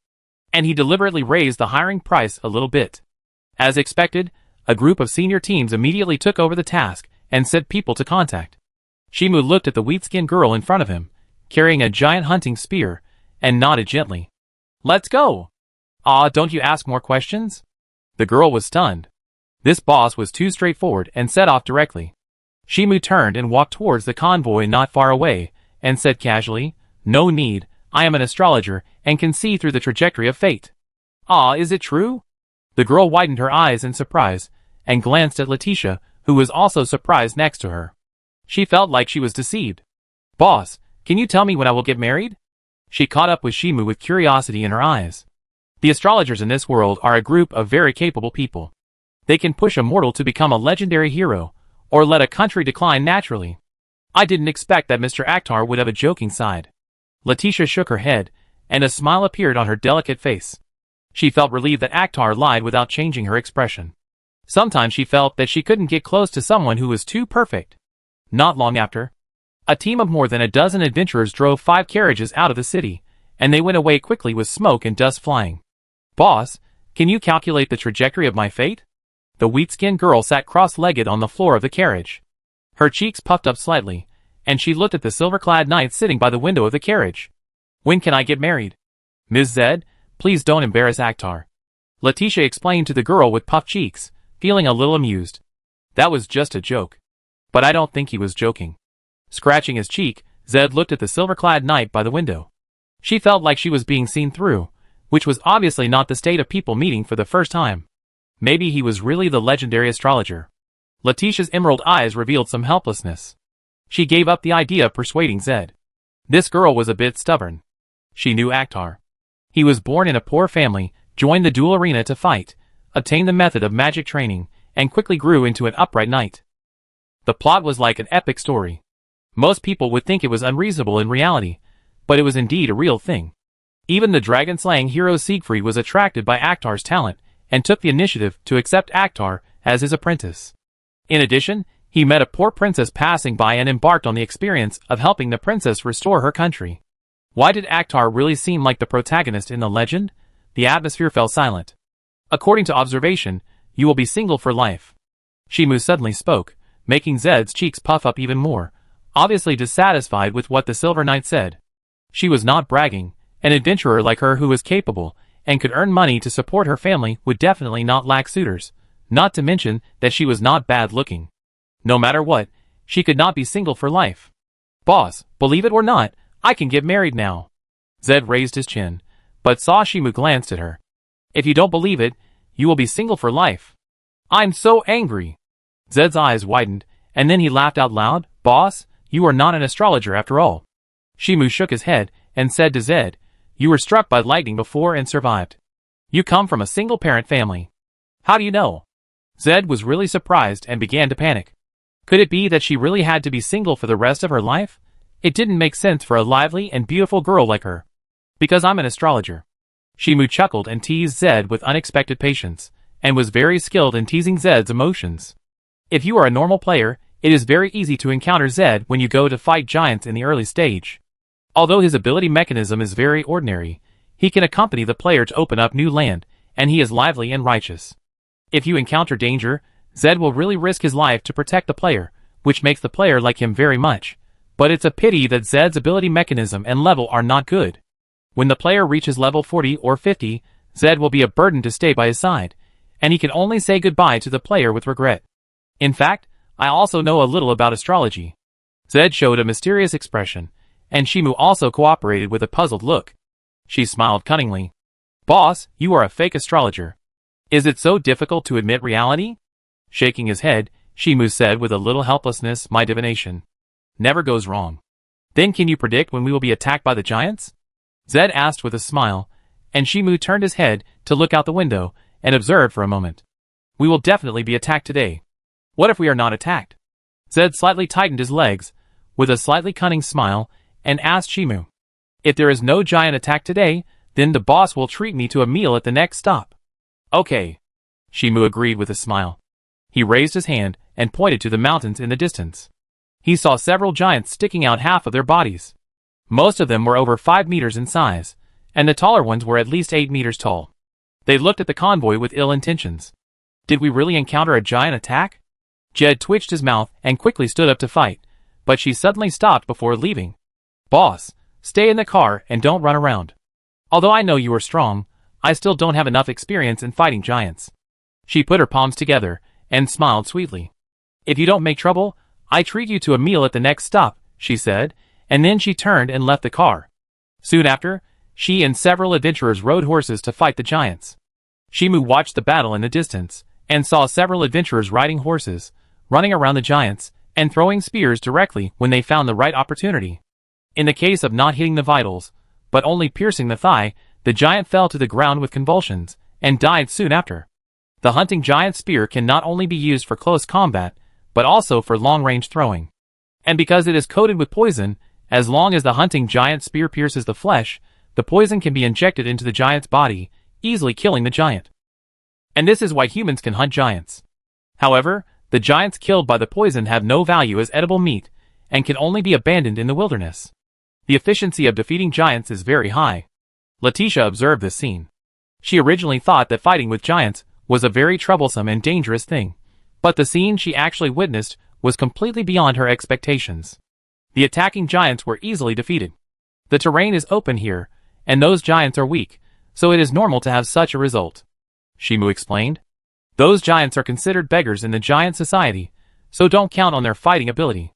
A: And he deliberately raised the hiring price a little bit. As expected, a group of senior teams immediately took over the task and sent people to contact. Shimu looked at the wheat-skinned girl in front of him, carrying a giant hunting spear, and nodded gently. Let's go! Don't you ask more questions? The girl was stunned. This boss was too straightforward and set off directly. Shimu turned and walked towards the convoy not far away, and said casually, No need, I am an astrologer and can see through the trajectory of fate. Is it true? The girl widened her eyes in surprise, and glanced at Leticia, who was also surprised next to her. She felt like she was deceived. Boss, can you tell me when I will get married? She caught up with Shimu with curiosity in her eyes. The astrologers in this world are a group of very capable people. They can push a mortal to become a legendary hero, or let a country decline naturally. I didn't expect that Mr. Akhtar would have a joking side. Leticia shook her head, and a smile appeared on her delicate face. She felt relieved that Akhtar lied without changing her expression. Sometimes she felt that she couldn't get close to someone who was too perfect. Not long after, a team of more than a dozen adventurers drove 5 carriages out of the city, and they went away quickly with smoke and dust flying. Boss, can you calculate the trajectory of my fate? The wheat-skinned girl sat cross-legged on the floor of the carriage. Her cheeks puffed up slightly, and she looked at the silver-clad knight sitting by the window of the carriage. When can I get married? Ms. Zed, please don't embarrass Akhtar. Leticia explained to the girl with puffed cheeks, feeling a little amused. That was just a joke. But I don't think he was joking. Scratching his cheek, Zed looked at the silver-clad knight by the window. She felt like she was being seen through, which was obviously not the state of people meeting for the first time. Maybe he was really the legendary astrologer. Leticia's emerald eyes revealed some helplessness. She gave up the idea of persuading Zed. This girl was a bit stubborn. She knew Akhtar. He was born in a poor family, joined the duel arena to fight, obtained the method of magic training, and quickly grew into an upright knight. The plot was like an epic story. Most people would think it was unreasonable in reality, but it was indeed a real thing. Even the dragon-slaying hero Siegfried was attracted by Akhtar's talent, and took the initiative to accept Akhtar as his apprentice. In addition, he met a poor princess passing by and embarked on the experience of helping the princess restore her country. Why did Akhtar really seem like the protagonist in the legend? The atmosphere fell silent. According to observation, you will be single for life. Shimu suddenly spoke, making Zed's cheeks puff up even more, obviously dissatisfied with what the Silver Knight said. She was not bragging. An adventurer like her who was capable, and could earn money to support her family would definitely not lack suitors, not to mention that she was not bad looking. No matter what, she could not be single for life. Boss, believe it or not, I can get married now. Zed raised his chin, but saw Shimu glanced at her. If you don't believe it, you will be single for life. I'm so angry. Zed's eyes widened, and then he laughed out loud. Boss, you are not an astrologer after all. Shimu shook his head, and said to Zed, You were struck by lightning before and survived. You come from a single-parent family. How do you know? Zed was really surprised and began to panic. Could it be that she really had to be single for the rest of her life? It didn't make sense for a lively and beautiful girl like her. Because I'm an astrologer. Shimu chuckled and teased Zed with unexpected patience, and was very skilled in teasing Zed's emotions. If you are a normal player, it is very easy to encounter Zed when you go to fight giants in the early stage. Although his ability mechanism is very ordinary, he can accompany the player to open up new land, and he is lively and righteous. If you encounter danger, Zed will really risk his life to protect the player, which makes the player like him very much. But it's a pity that Zed's ability mechanism and level are not good. When the player reaches level 40 or 50, Zed will be a burden to stay by his side, and he can only say goodbye to the player with regret. In fact, I also know a little about astrology. Zed showed a mysterious expression, and Shimu also cooperated with a puzzled look. She smiled cunningly. Boss, you are a fake astrologer. Is it so difficult to admit reality? Shaking his head, Shimu said with a little helplessness, my divination never goes wrong. Then can you predict when we will be attacked by the giants? Zed asked with a smile, and Shimu turned his head to look out the window and observed for a moment. We will definitely be attacked today. What if we are not attacked? Zed slightly tightened his legs, with a slightly cunning smile, and asked Shimu. If there is no giant attack today, then the boss will treat me to a meal at the next stop. Okay. Shimu agreed with a smile. He raised his hand and pointed to the mountains in the distance. He saw several giants sticking out half of their bodies. Most of them were over 5 meters in size, and the taller ones were at least 8 meters tall. They looked at the convoy with ill intentions. Did we really encounter a giant attack? Jed twitched his mouth and quickly stood up to fight, but she suddenly stopped before leaving. Boss, stay in the car and don't run around. Although I know you are strong, I still don't have enough experience in fighting giants. She put her palms together and smiled sweetly. If you don't make trouble, I treat you to a meal at the next stop, she said, and then she turned and left the car. Soon after, she and several adventurers rode horses to fight the giants. Shimu watched the battle in the distance, and saw several adventurers riding horses, running around the giants, and throwing spears directly when they found the right opportunity. In the case of not hitting the vitals, but only piercing the thigh, the giant fell to the ground with convulsions, and died soon after. The hunting giant spear can not only be used for close combat, but also for long-range throwing. And because it is coated with poison, as long as the hunting giant spear pierces the flesh, the poison can be injected into the giant's body, easily killing the giant. And this is why humans can hunt giants. However, the giants killed by the poison have no value as edible meat, and can only be abandoned in the wilderness. The efficiency of defeating giants is very high. Leticia observed this scene. She originally thought that fighting with giants was a very troublesome and dangerous thing, but the scene she actually witnessed was completely beyond her expectations. The attacking giants were easily defeated. The terrain is open here, and those giants are weak, so it is normal to have such a result. Shimu explained. Those giants are considered beggars in the giant society, so don't count on their fighting ability.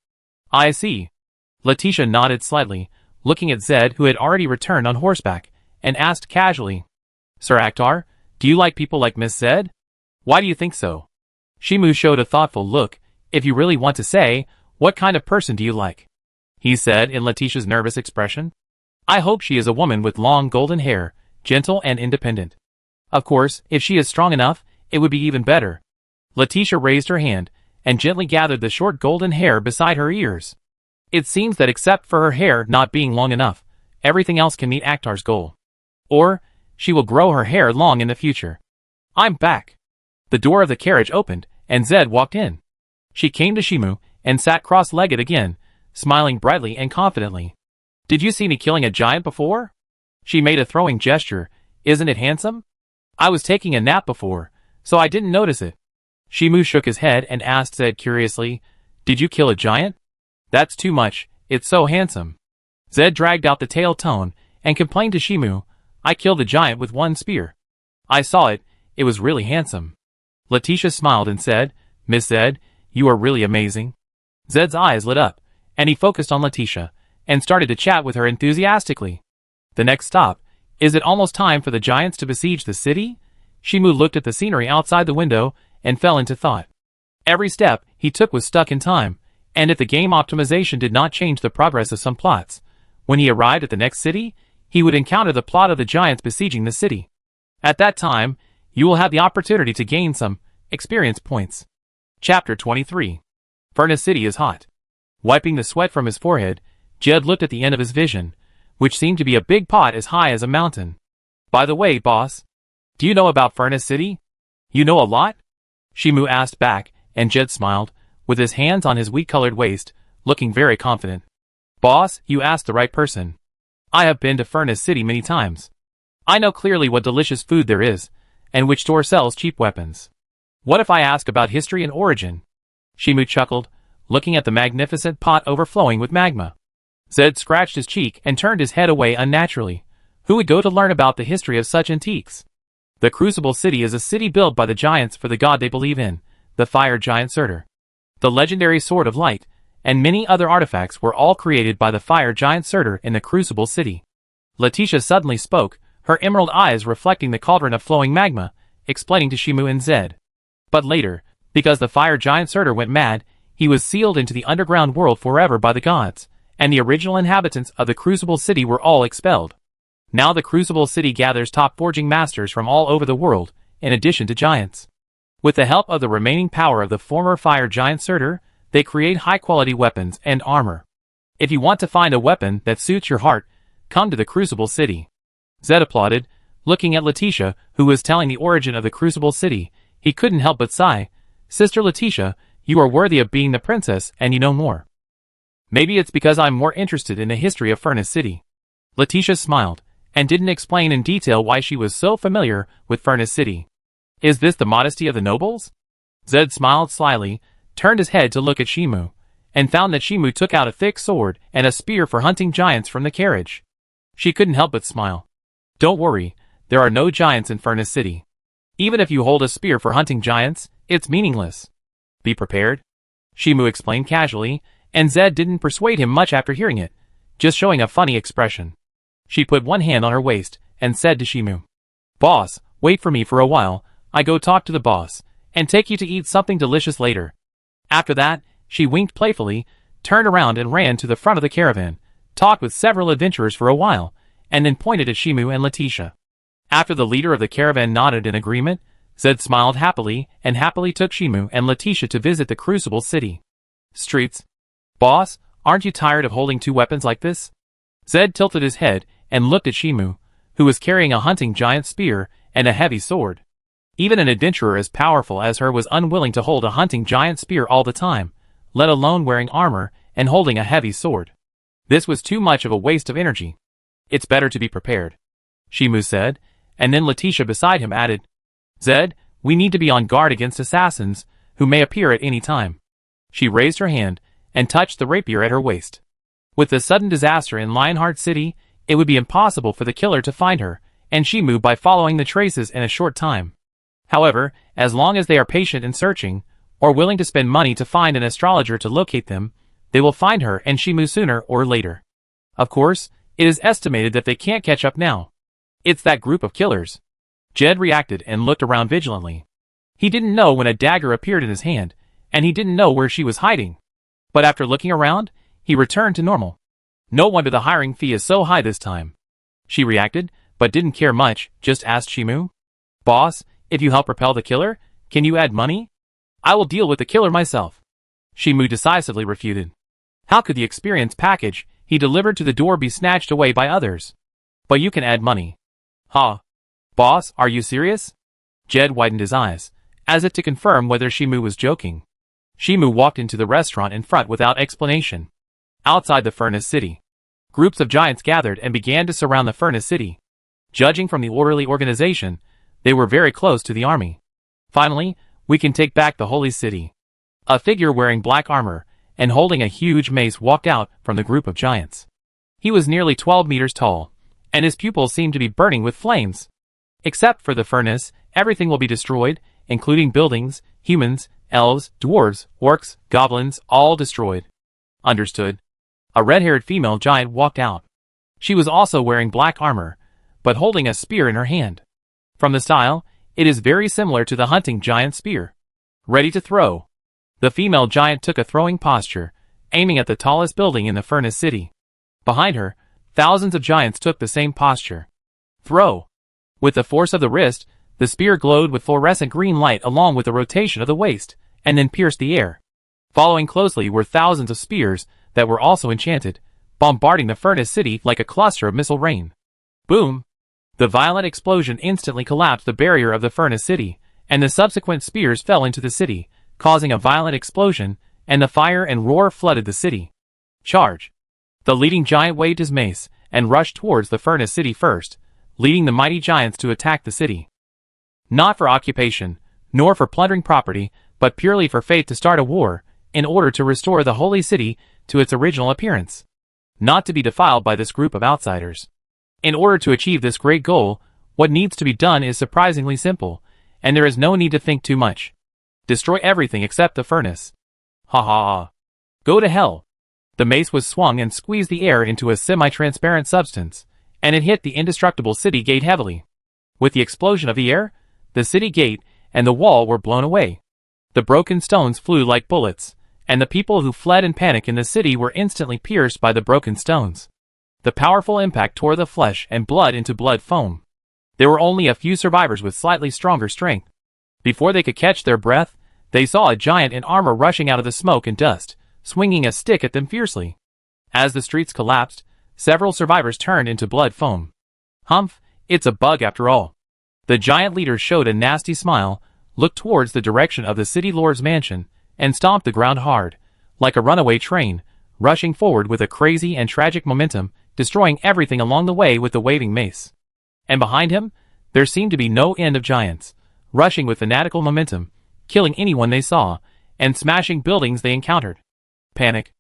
A: I see. Leticia nodded slightly, looking at Zed, who had already returned on horseback, and asked casually, Sir Akhtar, do you like people like Miss Zed? Why do you think so? Shimu showed a thoughtful look. If you really want to say, what kind of person do you like? He said in Leticia's nervous expression. I hope she is a woman with long golden hair, gentle and independent. Of course, if she is strong enough, it would be even better. Leticia raised her hand, and gently gathered the short golden hair beside her ears. It seems that except for her hair not being long enough, everything else can meet Akhtar's goal. Or, she will grow her hair long in the future. I'm back. The door of the carriage opened, and Zed walked in. She came to Shimu, and sat cross-legged again, smiling brightly and confidently. Did you see me killing a giant before? She made a throwing gesture. Isn't it handsome? I was taking a nap before, so I didn't notice it. Shimu shook his head and asked Zed curiously, Did you kill a giant? That's too much, it's so handsome. Zed dragged out the tail tone, and complained to Shimu, I killed the giant with one spear. I saw it, it was really handsome. Leticia smiled and said, Miss Zed, you are really amazing. Zed's eyes lit up, and he focused on Leticia, and started to chat with her enthusiastically. The next stop, is it almost time for the giants to besiege the city? Shimu looked at the scenery outside the window, and fell into thought. Every step he took was stuck in time, and if the game optimization did not change the progress of some plots, when he arrived at the next city, he would encounter the plot of the giants besieging the city. At that time, you will have the opportunity to gain some experience points. Chapter 23. Furnace City is hot. Wiping the sweat from his forehead, Jed looked at the end of his vision, which seemed to be a big pot as high as a mountain. By the way, boss, do you know about Furnace City? You know a lot? Shimu asked back, and Jed smiled, with his hands on his wheat-colored waist, looking very confident. Boss, you asked the right person. I have been to Furnace City many times. I know clearly what delicious food there is, and which store sells cheap weapons. What if I ask about history and origin? Shimu chuckled, looking at the magnificent pot overflowing with magma. Zed scratched his cheek and turned his head away unnaturally. Who would go to learn about the history of such antiques? The Crucible City is a city built by the giants for the god they believe in, the fire giant Surtur. The legendary Sword of Light, and many other artifacts were all created by the fire giant Surtur in the Crucible City. Leticia suddenly spoke, her emerald eyes reflecting the cauldron of flowing magma, explaining to Shimu and Zed. But later, because the fire giant Surtur went mad, he was sealed into the underground world forever by the gods, and the original inhabitants of the Crucible City were all expelled. Now the Crucible City gathers top forging masters from all over the world, in addition to giants. With the help of the remaining power of the former fire giant Surtur, they create high-quality weapons and armor. If you want to find a weapon that suits your heart, come to the Crucible City. Zed applauded, looking at Leticia, who was telling the origin of the Crucible City. He couldn't help but sigh. Sister Leticia, you are worthy of being the princess and you know more. Maybe it's because I'm more interested in the history of Furnace City. Leticia smiled, and didn't explain in detail why she was so familiar with Furnace City. Is this the modesty of the nobles? Zed smiled slyly, turned his head to look at Shimu, and found that Shimu took out a thick sword and a spear for hunting giants from the carriage. She couldn't help but smile. Don't worry, there are no giants in Furnace City. Even if you hold a spear for hunting giants, it's meaningless. Be prepared, Shimu explained casually, and Zed didn't persuade him much after hearing it, just showing a funny expression. She put one hand on her waist and said to Shimu, "Boss, wait for me for a while, I go talk to the boss, and take you to eat something delicious later." After that, she winked playfully, turned around and ran to the front of the caravan, talked with several adventurers for a while, and then pointed at Shimu and Leticia. After the leader of the caravan nodded in agreement, Zed smiled happily and happily took Shimu and Leticia to visit the Crucible City. Streets. Boss, aren't you tired of holding two weapons like this? Zed tilted his head and looked at Shimu, who was carrying a hunting giant spear and a heavy sword. Even an adventurer as powerful as her was unwilling to hold a hunting giant spear all the time, let alone wearing armor and holding a heavy sword. This was too much of a waste of energy. It's better to be prepared, Shimu said, and then Leticia beside him added, Zed, we need to be on guard against assassins, who may appear at any time. She raised her hand and touched the rapier at her waist. With the sudden disaster in Lionheart City, it would be impossible for the killer to find her, and Shimu by following the traces in a short time. However, as long as they are patient in searching, or willing to spend money to find an astrologer to locate them, they will find her and Shimu sooner or later. Of course, it is estimated that they can't catch up now. It's that group of killers. Jed reacted and looked around vigilantly. He didn't know when a dagger appeared in his hand, and he didn't know where she was hiding. But after looking around, he returned to normal. No wonder the hiring fee is so high this time. She reacted, but didn't care much, just asked Shimu. Boss, if you help repel the killer, can you add money? I will deal with the killer myself. Shimu decisively refuted. How could the experience package he delivered to the door be snatched away by others? But you can add money. Huh? Boss, are you serious? Jed widened his eyes, as if to confirm whether Shimu was joking. Shimu walked into the restaurant in front without explanation. Outside the Furnace City, groups of giants gathered and began to surround the Furnace City. Judging from the orderly organization, they were very close to the army. Finally, we can take back the Holy City. A figure wearing black armor and holding a huge mace walked out from the group of giants. He was nearly 12 meters tall, and his pupils seemed to be burning with flames. Except for the furnace, everything will be destroyed, including buildings, humans, elves, dwarves, orcs, goblins, all destroyed. Understood. A red-haired female giant walked out. She was also wearing black armor, but holding a spear in her hand. From the style, it is very similar to the hunting giant spear. Ready to throw. The female giant took a throwing posture, aiming at the tallest building in the Furnace City. Behind her, thousands of giants took the same posture. Throw. With the force of the wrist, the spear glowed with fluorescent green light along with the rotation of the waist, and then pierced the air. Following closely were thousands of spears that were also enchanted, bombarding the Furnace City like a cluster of missile rain. Boom! The violent explosion instantly collapsed the barrier of the Furnace City, and the subsequent spears fell into the city, causing a violent explosion, and the fire and roar flooded the city. Charge! The leading giant waved his mace, and rushed towards the Furnace City first, leading the mighty giants to attack the city. Not for occupation, nor for plundering property, but purely for faith to start a war, in order to restore the Holy City to its original appearance. Not to be defiled by this group of outsiders. In order to achieve this great goal, what needs to be done is surprisingly simple, and there is no need to think too much. Destroy everything except the furnace. Ha ha ha. Go to hell. The mace was swung and squeezed the air into a semi-transparent substance, and it hit the indestructible city gate heavily. With the explosion of the air, the city gate, and the wall were blown away. The broken stones flew like bullets, and the people who fled in panic in the city were instantly pierced by the broken stones. The powerful impact tore the flesh and blood into blood foam. There were only a few survivors with slightly stronger strength. Before they could catch their breath, they saw a giant in armor rushing out of the smoke and dust, swinging a stick at them fiercely. As the streets collapsed, several survivors turned into blood foam. Humph, it's a bug after all. The giant leader showed a nasty smile, looked towards the direction of the city lord's mansion, and stomped the ground hard, like a runaway train, rushing forward with a crazy and tragic momentum, destroying everything along the way with the waving mace. And behind him, there seemed to be no end of giants, rushing with fanatical momentum, killing anyone they saw, and smashing buildings they encountered. Panic.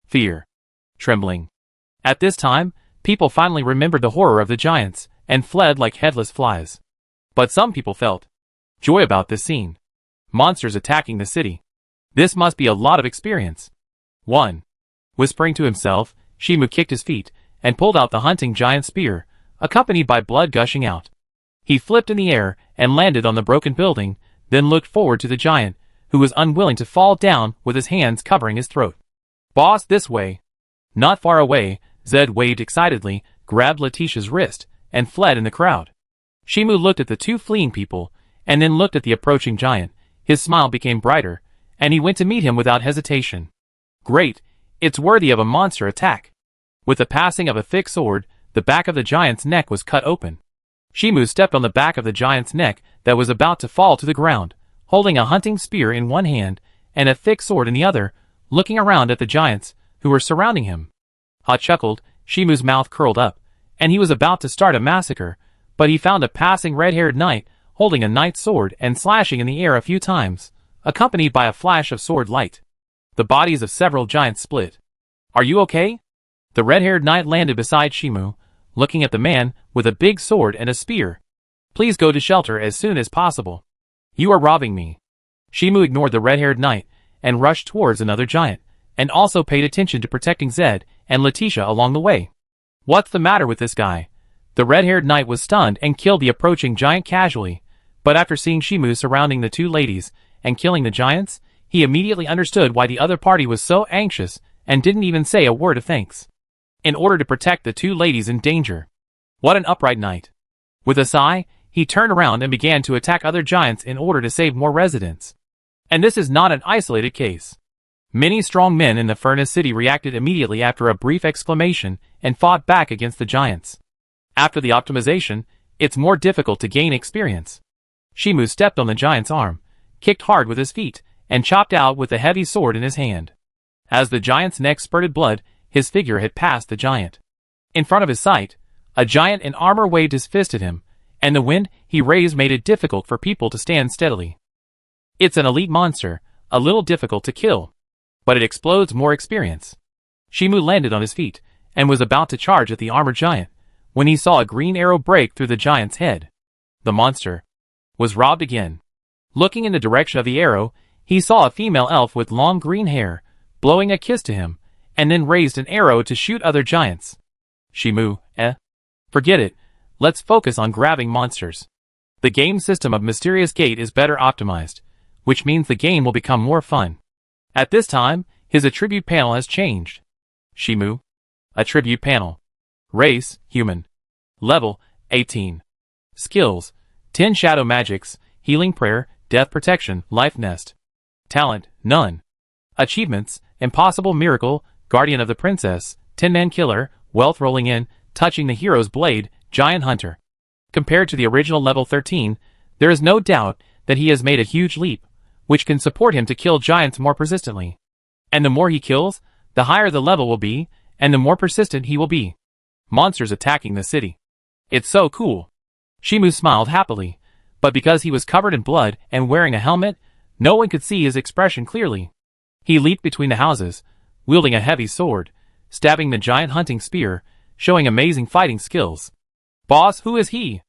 A: Fear. Trembling. At this time, people finally remembered the horror of the giants, and fled like headless flies. But some people felt joy about this scene. Monsters attacking the city. This must be a lot of experience. 1. Whispering to himself, Shimu kicked his feet, and pulled out the hunting giant spear, accompanied by blood gushing out. He flipped in the air, and landed on the broken building, then looked forward to the giant, who was unwilling to fall down with his hands covering his throat. Boss, this way. Not far away, Zed waved excitedly, grabbed Leticia's wrist, and fled in the crowd. Shimu looked at the two fleeing people, and then looked at the approaching giant. His smile became brighter, and he went to meet him without hesitation. Great, it's worthy of a monster attack. With the passing of a thick sword, the back of the giant's neck was cut open. Shimu stepped on the back of the giant's neck that was about to fall to the ground, holding a hunting spear in one hand and a thick sword in the other, looking around at the giants who were surrounding him. Ha chuckled, Shimu's mouth curled up, and he was about to start a massacre, but he found a passing red-haired knight holding a knight's sword and slashing in the air a few times, accompanied by a flash of sword light. The bodies of several giants split. Are you okay? The red-haired knight landed beside Shimu, looking at the man with a big sword and a spear. Please go to shelter as soon as possible. You are robbing me. Shimu ignored the red-haired knight and rushed towards another giant, and also paid attention to protecting Zed and Leticia along the way. What's the matter with this guy? The red-haired knight was stunned and killed the approaching giant casually, but after seeing Shimu surrounding the two ladies and killing the giants, he immediately understood why the other party was so anxious and didn't even say a word of thanks. In order to protect the two ladies in danger. What an upright knight. With a sigh, he turned around and began to attack other giants in order to save more residents. And this is not an isolated case. Many strong men in the Furnace City reacted immediately after a brief exclamation and fought back against the giants. After the optimization, it's more difficult to gain experience. Shimu stepped on the giant's arm, kicked hard with his feet, and chopped out with a heavy sword in his hand. As the giant's neck spurted blood, his figure had passed the giant. In front of his sight, a giant in armor waved his fist at him, and the wind he raised made it difficult for people to stand steadily. It's an elite monster, a little difficult to kill, but it explodes more experience. Shimu landed on his feet, and was about to charge at the armored giant, when he saw a green arrow break through the giant's head. The monster was robbed again. Looking in the direction of the arrow, he saw a female elf with long green hair, blowing a kiss to him, and then raised an arrow to shoot other giants. Shimu, forget it, let's focus on grabbing monsters. The game system of Mysterious Gate is better optimized, which means the game will become more fun. At this time, his attribute panel has changed. Shimu. Attribute panel. Race, human. Level, 18. Skills, 10 shadow magics, healing prayer, death protection, life nest. Talent, none. Achievements, impossible miracle, guardian of the princess, 10-man killer, wealth rolling in, touching the hero's blade, giant hunter. Compared to the original level 13, there is no doubt that he has made a huge leap, which can support him to kill giants more persistently. And the more he kills, the higher the level will be, and the more persistent he will be. Monsters attacking the city. It's so cool. Shimu smiled happily, but because he was covered in blood and wearing a helmet, no one could see his expression clearly. He leaped between the houses, wielding a heavy sword, stabbing the giant hunting spear, showing amazing fighting skills. Boss, who is he?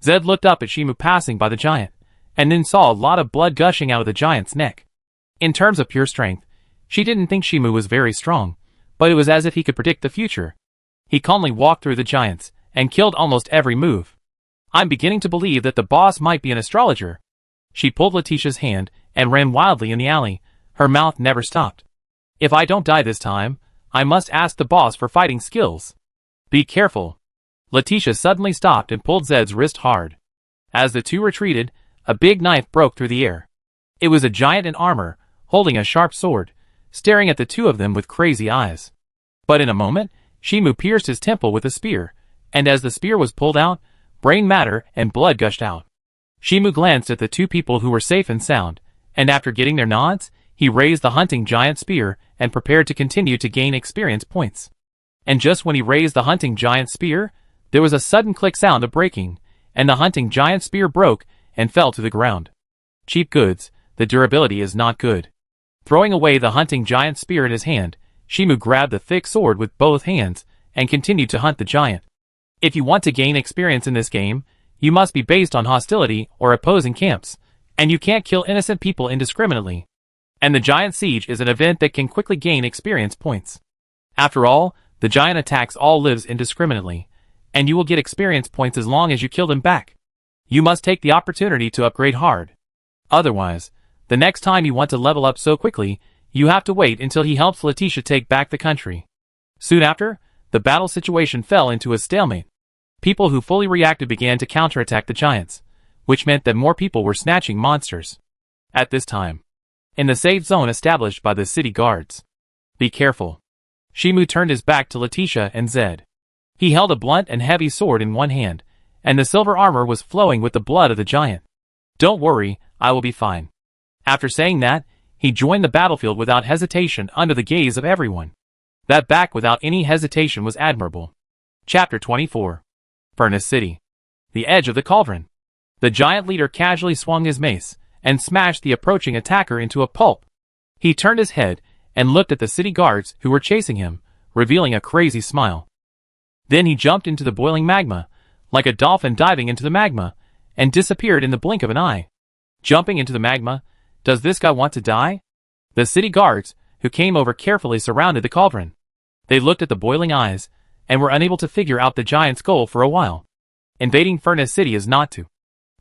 A: Zed looked up at Shimu passing by the giant, and then saw a lot of blood gushing out of the giant's neck. In terms of pure strength, she didn't think Shimu was very strong, but it was as if he could predict the future. He calmly walked through the giants, and killed almost every move. I'm beginning to believe that the boss might be an astrologer. She pulled Leticia's hand and ran wildly in the alley. Her mouth never stopped. If I don't die this time, I must ask the boss for fighting skills. Be careful. Leticia suddenly stopped and pulled Zed's wrist hard. As the two retreated, a big knife broke through the air. It was a giant in armor, holding a sharp sword, staring at the two of them with crazy eyes. But in a moment, Shimu pierced his temple with a spear, and as the spear was pulled out, brain matter and blood gushed out. Shimu glanced at the two people who were safe and sound, and after getting their nods, he raised the hunting giant spear and prepared to continue to gain experience points. And just when he raised the hunting giant spear, there was a sudden click sound of breaking, and the hunting giant spear broke and fell to the ground. Cheap goods, the durability is not good. Throwing away the hunting giant spear in his hand, Shimu grabbed the thick sword with both hands and continued to hunt the giant. If you want to gain experience in this game, you must be based on hostility or opposing camps, and you can't kill innocent people indiscriminately. And the giant siege is an event that can quickly gain experience points. After all, the giant attacks all lives indiscriminately, and you will get experience points as long as you kill them back. You must take the opportunity to upgrade hard. Otherwise, the next time you want to level up so quickly, you have to wait until he helps Leticia take back the country. Soon after, the battle situation fell into a stalemate. People who fully reacted began to counterattack the giants, which meant that more people were snatching monsters. At this time, in the safe zone established by the city guards. Be careful. Shimu turned his back to Leticia and Zed. He held a blunt and heavy sword in one hand, and the silver armor was flowing with the blood of the giant. Don't worry, I will be fine. After saying that, he joined the battlefield without hesitation under the gaze of everyone. That back without any hesitation was admirable. Chapter 24. Furnace City. The edge of the cauldron. The giant leader casually swung his mace and smashed the approaching attacker into a pulp. He turned his head and looked at the city guards who were chasing him, revealing a crazy smile. Then he jumped into the boiling magma, like a dolphin diving into the magma, and disappeared in the blink of an eye. Jumping into the magma, does this guy want to die? The city guards, who came over carefully surrounded the cauldron. They looked at the boiling eyes, and were unable to figure out the giant's goal for a while. Invading Furnace City is not to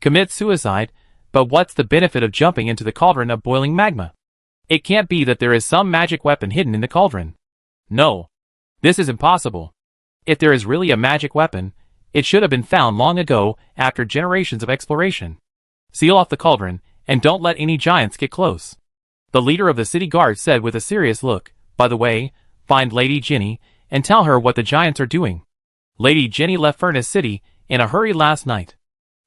A: commit suicide, but what's the benefit of jumping into the cauldron of boiling magma? It can't be that there is some magic weapon hidden in the cauldron. No. This is impossible. If there is really a magic weapon, it should have been found long ago after generations of exploration. Seal off the cauldron, and don't let any giants get close. The leader of the city guard said with a serious look, by the way, find Lady Jenny, and tell her what the giants are doing. Lady Jenny left Furnace City in a hurry last night.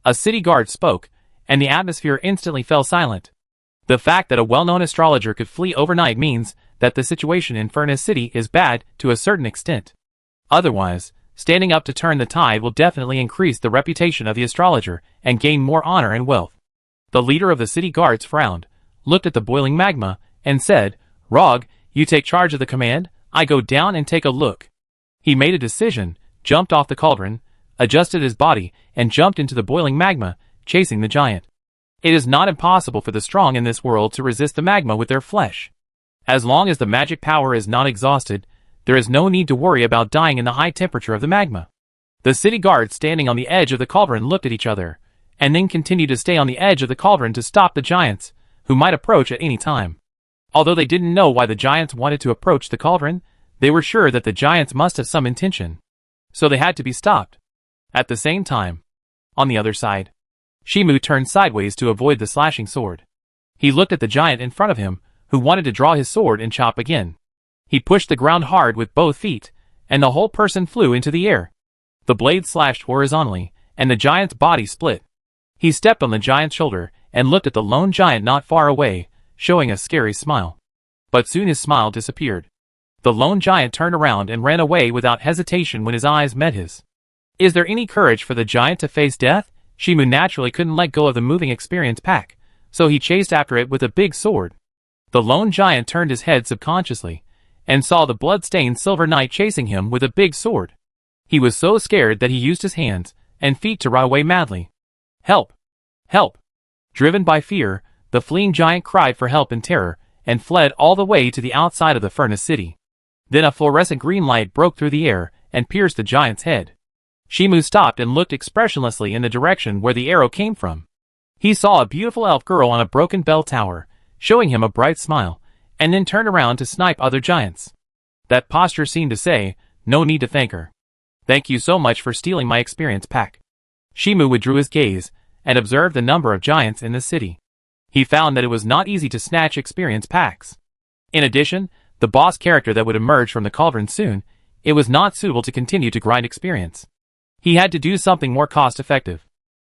A: A city guard spoke, and the atmosphere instantly fell silent. The fact that a well-known astrologer could flee overnight means that the situation in Furnace City is bad to a certain extent. Otherwise, standing up to turn the tide will definitely increase the reputation of the astrologer and gain more honor and wealth. The leader of the city guards frowned, looked at the boiling magma, and said, Rog, you take charge of the command, I go down and take a look. He made a decision, jumped off the cauldron, adjusted his body, and jumped into the boiling magma, chasing the giant. It is not impossible for the strong in this world to resist the magma with their flesh. As long as the magic power is not exhausted, there is no need to worry about dying in the high temperature of the magma. The city guards standing on the edge of the cauldron looked at each other, and then continued to stay on the edge of the cauldron to stop the giants, who might approach at any time. Although they didn't know why the giants wanted to approach the cauldron, they were sure that the giants must have some intention. So they had to be stopped. At the same time, on the other side, Shimu turned sideways to avoid the slashing sword. He looked at the giant in front of him, who wanted to draw his sword and chop again. He pushed the ground hard with both feet, and the whole person flew into the air. The blade slashed horizontally, and the giant's body split. He stepped on the giant's shoulder and looked at the lone giant not far away, showing a scary smile. But soon his smile disappeared. The lone giant turned around and ran away without hesitation when his eyes met his. Is there any courage for the giant to face death? Shimu naturally couldn't let go of the moving experience pack, so he chased after it with a big sword. The lone giant turned his head subconsciously, and saw the blood-stained silver knight chasing him with a big sword. He was so scared that he used his hands and feet to run away madly. Help! Help! Driven by fear, the fleeing giant cried for help in terror, and fled all the way to the outside of the Furnace City. Then a fluorescent green light broke through the air, and pierced the giant's head. Shimu stopped and looked expressionlessly in the direction where the arrow came from. He saw a beautiful elf girl on a broken bell tower, showing him a bright smile, and then turned around to snipe other giants. That posture seemed to say, no need to thank her. Thank you so much for stealing my experience pack. Shimu withdrew his gaze, and observed the number of giants in the city. He found that it was not easy to snatch experience packs. In addition, the boss character that would emerge from the cauldron soon, it was not suitable to continue to grind experience. He had to do something more cost-effective.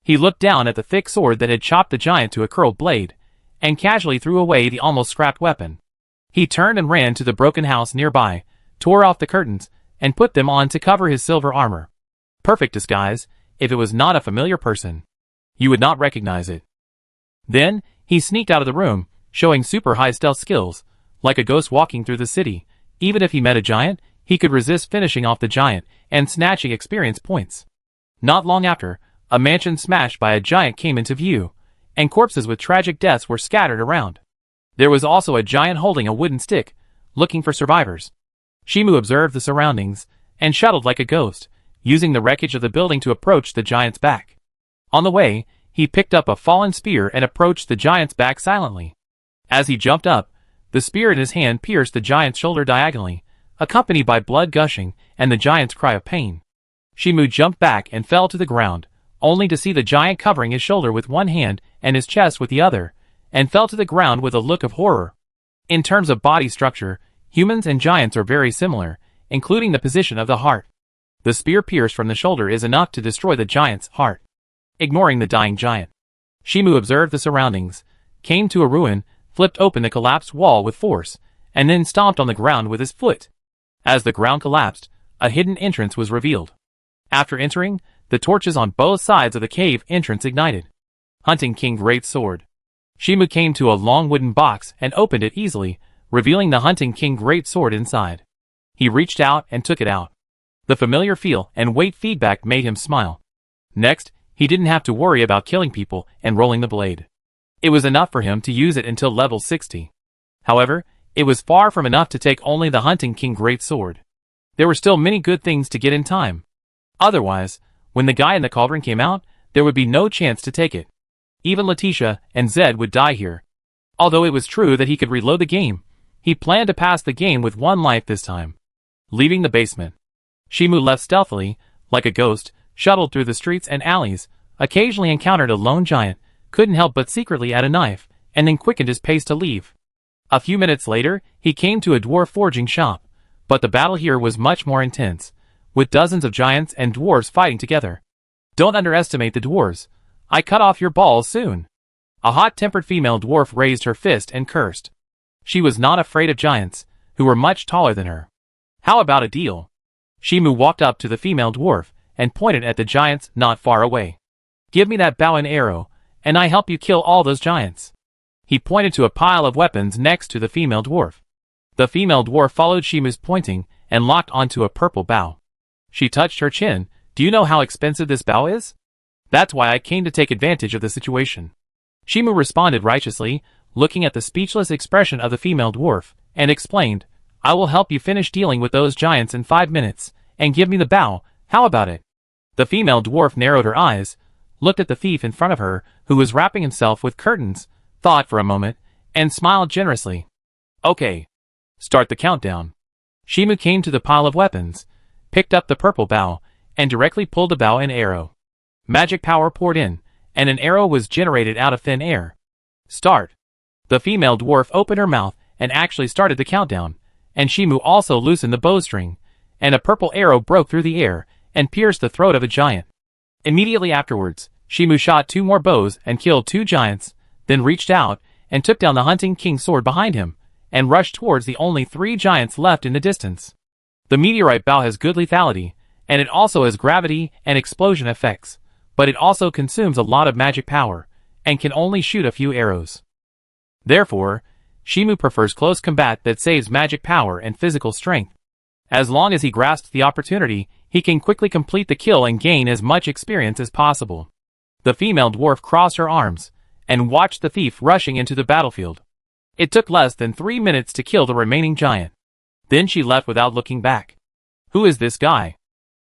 A: He looked down at the thick sword that had chopped the giant to a curled blade, and casually threw away the almost scrapped weapon. He turned and ran to the broken house nearby, tore off the curtains, and put them on to cover his silver armor. Perfect disguise, if it was not a familiar person. You would not recognize it. Then, he sneaked out of the room, showing super high stealth skills, like a ghost walking through the city. Even if he met a giant, he could resist finishing off the giant and snatching experience points. Not long after, a mansion smashed by a giant came into view, and corpses with tragic deaths were scattered around. There was also a giant holding a wooden stick, looking for survivors. Shimu observed the surroundings, and shuttled like a ghost, using the wreckage of the building to approach the giant's back. On the way, he picked up a fallen spear and approached the giant's back silently. As he jumped up, the spear in his hand pierced the giant's shoulder diagonally, accompanied by blood gushing and the giant's cry of pain. Shimu jumped back and fell to the ground, only to see the giant covering his shoulder with one hand and his chest with the other, and fell to the ground with a look of horror. In terms of body structure, humans and giants are very similar, including the position of the heart. The spear pierced from the shoulder is enough to destroy the giant's heart. Ignoring the dying giant, Shimu observed the surroundings, came to a ruin, flipped open the collapsed wall with force, and then stomped on the ground with his foot. As the ground collapsed, a hidden entrance was revealed. After entering, the torches on both sides of the cave entrance ignited. Hunting King Great Sword. Shimu came to a long wooden box and opened it easily, revealing the Hunting King Great Sword inside. He reached out and took it out. The familiar feel and weight feedback made him smile. Next, he didn't have to worry about killing people and rolling the blade. It was enough for him to use it until level 60. However, it was far from enough to take only the Hunting King Great Sword. There were still many good things to get in time. Otherwise, when the guy in the cauldron came out, there would be no chance to take it. Even Leticia and Zed would die here. Although it was true that he could reload the game, he planned to pass the game with one life this time. Leaving the basement, Shimu left stealthily, like a ghost, shuttled through the streets and alleys, occasionally encountered a lone giant, couldn't help but secretly add a knife, and then quickened his pace to leave. A few minutes later, he came to a dwarf forging shop, but the battle here was much more intense, with dozens of giants and dwarves fighting together. Don't underestimate the dwarves. I cut off your balls soon. A hot-tempered female dwarf raised her fist and cursed. She was not afraid of giants, who were much taller than her. How about a deal? Shimu walked up to the female dwarf, and pointed at the giants not far away. Give me that bow and arrow, and I help you kill all those giants. He pointed to a pile of weapons next to the female dwarf. The female dwarf followed Shimu's pointing, and locked onto a purple bow. She touched her chin. Do you know how expensive this bow is? That's why I came to take advantage of the situation. Shimu responded righteously, looking at the speechless expression of the female dwarf, and explained, I will help you finish dealing with those giants in 5 minutes, and give me the bow, how about it? The female dwarf narrowed her eyes, looked at the thief in front of her, who was wrapping himself with curtains, thought for a moment, and smiled generously. Okay. Start the countdown. Shimu came to the pile of weapons, picked up the purple bow, and directly pulled the bow and arrow. Magic power poured in, and an arrow was generated out of thin air. Start. The female dwarf opened her mouth and actually started the countdown, and Shimu also loosened the bowstring, and a purple arrow broke through the air and pierced the throat of a giant. Immediately afterwards, Shimu shot 2 more bows and killed 2 giants, then reached out and took down the Hunting King's sword behind him, and rushed towards the only 3 giants left in the distance. The meteorite bow has good lethality, and it also has gravity and explosion effects, but it also consumes a lot of magic power, and can only shoot a few arrows. Therefore, Shimu prefers close combat that saves magic power and physical strength. As long as he grasps the opportunity, he can quickly complete the kill and gain as much experience as possible. The female dwarf crossed her arms, and watched the thief rushing into the battlefield. It took less than 3 minutes to kill the remaining giant. Then she left without looking back. Who is this guy?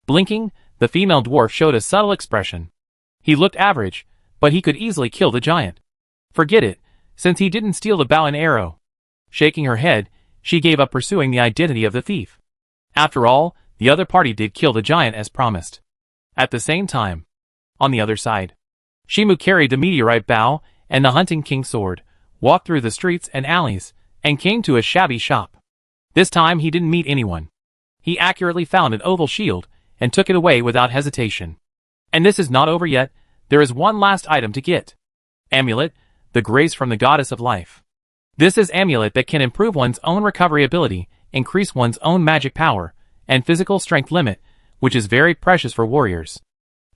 A: Blinking, The female dwarf showed a subtle expression. He looked average, but he could easily kill the giant. Forget it, since he didn't steal the bow and arrow. Shaking her head, she gave up pursuing the identity of the thief. After all, the other party did kill the giant as promised. At the same time, on the other side, Shimu carried the meteorite bow and the hunting king's sword, walked through the streets and alleys, and came to a shabby shop. This time he didn't meet anyone. He accurately found an oval shield and took it away without hesitation. And this is not over yet, there is one last item to get. Amulet, the grace from the goddess of life. This is amulet that can improve one's own recovery ability, increase one's own magic power, and physical strength limit, which is very precious for warriors.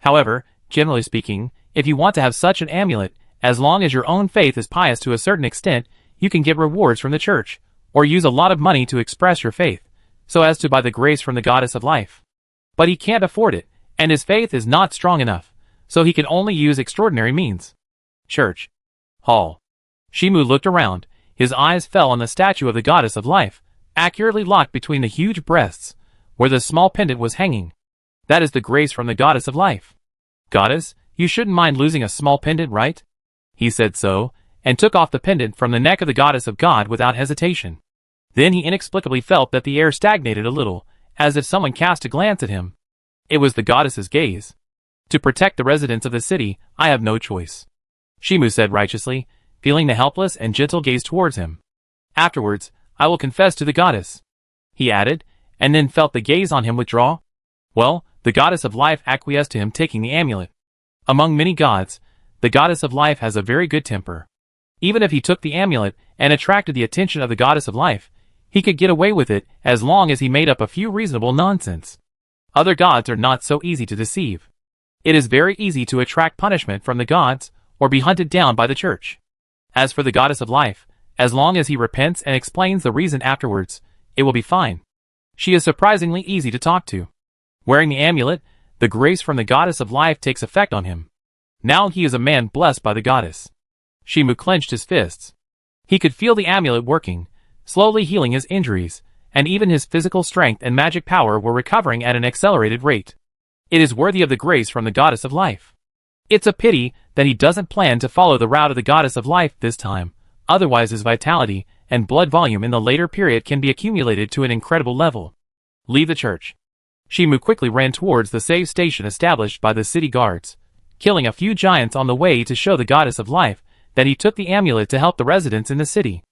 A: However, generally speaking, if you want to have such an amulet, as long as your own faith is pious to a certain extent, you can get rewards from the church, or use a lot of money to express your faith, so as to buy the grace from the goddess of life. But he can't afford it, and his faith is not strong enough, so he can only use extraordinary means. Church. Hall. Shimu looked around. His eyes fell on the statue of the goddess of life, accurately locked between the huge breasts, where the small pendant was hanging. That is the grace from the goddess of life. Goddess, you shouldn't mind losing a small pendant, right? He said so, and took off the pendant from the neck of the goddess of God without hesitation. Then he inexplicably felt that the air stagnated a little, as if someone cast a glance at him. It was the goddess's gaze. To protect the residents of the city, I have no choice, Shimu said righteously, feeling the helpless and gentle gaze towards him. Afterwards, I will confess to the goddess, he added, and then felt the gaze on him withdraw. Well, the goddess of life acquiesced to him taking the amulet. Among many gods, the goddess of life has a very good temper. Even if he took the amulet and attracted the attention of the goddess of life, he could get away with it as long as he made up a few reasonable nonsense. Other gods are not so easy to deceive. It is very easy to attract punishment from the gods or be hunted down by the church. As for the goddess of life, as long as he repents and explains the reason afterwards, it will be fine. She is surprisingly easy to talk to. Wearing the amulet, the grace from the goddess of life takes effect on him. Now he is a man blessed by the goddess. Shimu clenched his fists. He could feel the amulet working, slowly healing his injuries, and even his physical strength and magic power were recovering at an accelerated rate. It is worthy of the grace from the goddess of life. It's a pity that he doesn't plan to follow the route of the goddess of life this time, otherwise his vitality and blood volume in the later period can be accumulated to an incredible level. Leave the church. Shimu quickly ran towards the save station established by the city guards, killing a few giants on the way to show the goddess of life that he took the amulet to help the residents in the city.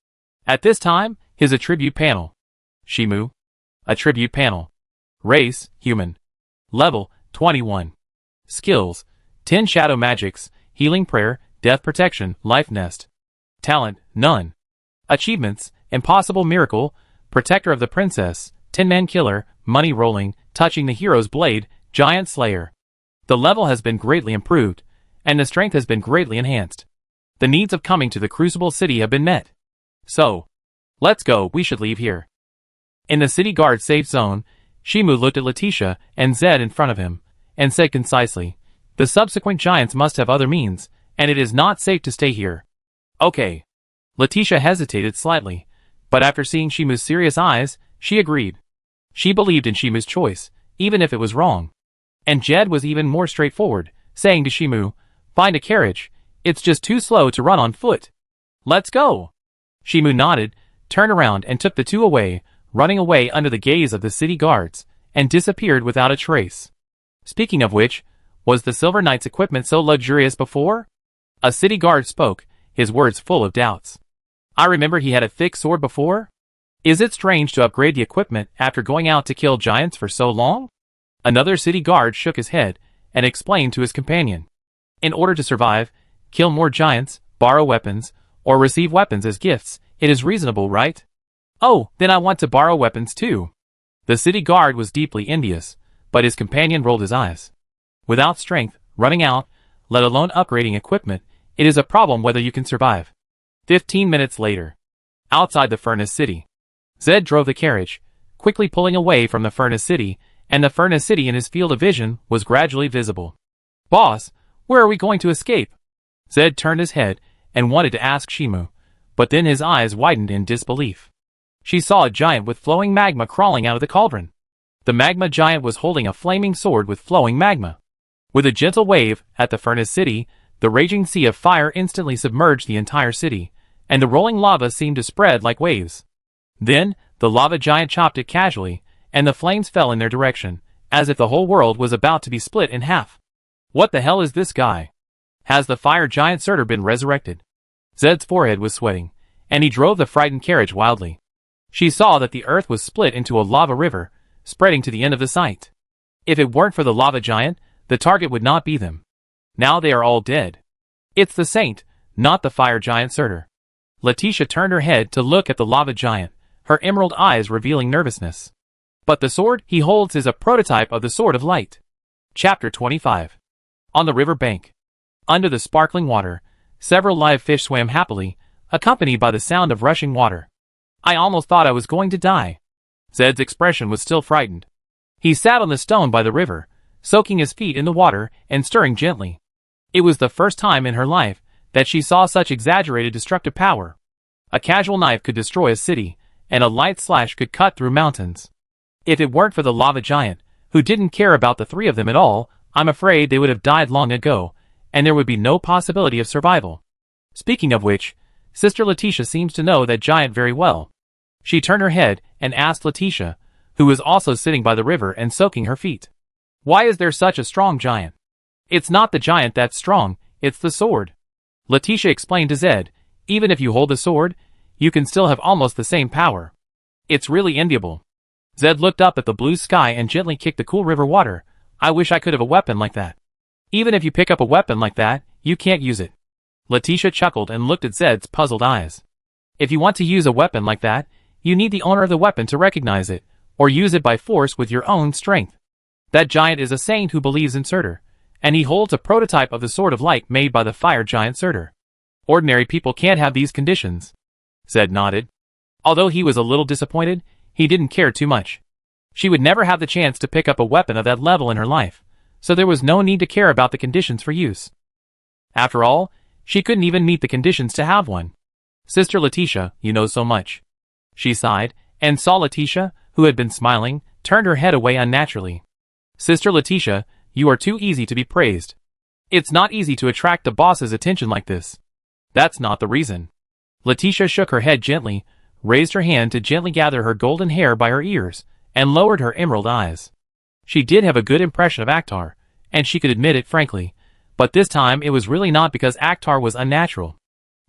A: At this time, his attribute panel. Shimu. Attribute panel. Race, human. Level, 21. Skills, 10 shadow magics, healing prayer, death protection, life nest. Talent, none. Achievements, impossible miracle, protector of the princess, 10-man killer, money rolling, touching the hero's blade, giant slayer. The level has been greatly improved, and the strength has been greatly enhanced. The needs of coming to the Crucible City have been met. So, let's go, we should leave here. In the city guard safe zone, Shimu looked at Leticia and Zed in front of him, and said concisely, the subsequent giants must have other means, and it is not safe to stay here. Okay. Leticia hesitated slightly, but after seeing Shimu's serious eyes, she agreed. She believed in Shimu's choice, even if it was wrong. And Jed was even more straightforward, saying to Shimu, find a carriage, it's just too slow to run on foot. Let's go. Shimu nodded, turned around and took the two away, running away under the gaze of the city guards, and disappeared without a trace. Speaking of which, was the Silver Knight's equipment so luxurious before? A city guard spoke, his words full of doubts. I remember he had a thick sword before. Is it strange to upgrade the equipment after going out to kill giants for so long? Another city guard shook his head and explained to his companion. In order to survive, kill more giants, borrow weapons, or receive weapons as gifts, it is reasonable, right? Oh, then I want to borrow weapons too. The city guard was deeply envious, but his companion rolled his eyes. Without strength, running out, let alone upgrading equipment, it is a problem whether you can survive. 15 minutes later. Outside the Furnace City. Zed drove the carriage, quickly pulling away from the Furnace City, and the Furnace City in his field of vision was gradually visible. Boss, where are we going to escape? Zed turned his head and wanted to ask Shimu, but then his eyes widened in disbelief. She saw a giant with flowing magma crawling out of the cauldron. The magma giant was holding a flaming sword with flowing magma. With a gentle wave at the furnace city, the raging sea of fire instantly submerged the entire city, and the rolling lava seemed to spread like waves. Then, the lava giant chopped it casually, and the flames fell in their direction, as if the whole world was about to be split in half. What the hell is this guy? Has the fire giant Surtur been resurrected? Zed's forehead was sweating, and he drove the frightened carriage wildly. She saw that the earth was split into a lava river, spreading to the end of the site. If it weren't for the lava giant, the target would not be them. Now they are all dead. It's the saint, not the fire giant Surtur. Leticia turned her head to look at the lava giant, her emerald eyes revealing nervousness. But the sword he holds is a prototype of the Sword of Light. Chapter 25. On the river bank. Under the sparkling water, several live fish swam happily, accompanied by the sound of rushing water. I almost thought I was going to die. Zed's expression was still frightened. He sat on the stone by the river, soaking his feet in the water and stirring gently. It was the first time in her life that she saw such exaggerated destructive power. A casual knife could destroy a city, and a light slash could cut through mountains. If it weren't for the lava giant, who didn't care about the three of them at all, I'm afraid they would have died long ago, and there would be no possibility of survival. Speaking of which, Sister Leticia seems to know that giant very well. She turned her head and asked Leticia, who was also sitting by the river and soaking her feet. Why is there such a strong giant? It's not the giant that's strong, it's the sword. Leticia explained to Zed, even if you hold the sword, you can still have almost the same power. It's really enviable. Zed looked up at the blue sky and gently kicked the cool river water. I wish I could have a weapon like that. Even if you pick up a weapon like that, you can't use it. Leticia chuckled and looked at Zed's puzzled eyes. If you want to use a weapon like that, you need the owner of the weapon to recognize it, or use it by force with your own strength. That giant is a saint who believes in Surtur, and he holds a prototype of the Sword of Light made by the fire giant Surtur. Ordinary people can't have these conditions. Zed nodded. Although he was a little disappointed, he didn't care too much. She would never have the chance to pick up a weapon of that level in her life, so there was no need to care about the conditions for use. After all, she couldn't even meet the conditions to have one. Sister Leticia, you know so much. She sighed, and saw Leticia, who had been smiling, turned her head away unnaturally. Sister Leticia, you are too easy to be praised. It's not easy to attract the boss's attention like this. That's not the reason. Leticia shook her head gently, raised her hand to gently gather her golden hair by her ears, and lowered her emerald eyes. She did have a good impression of Akhtar, and she could admit it frankly, but this time it was really not because Akhtar was unnatural.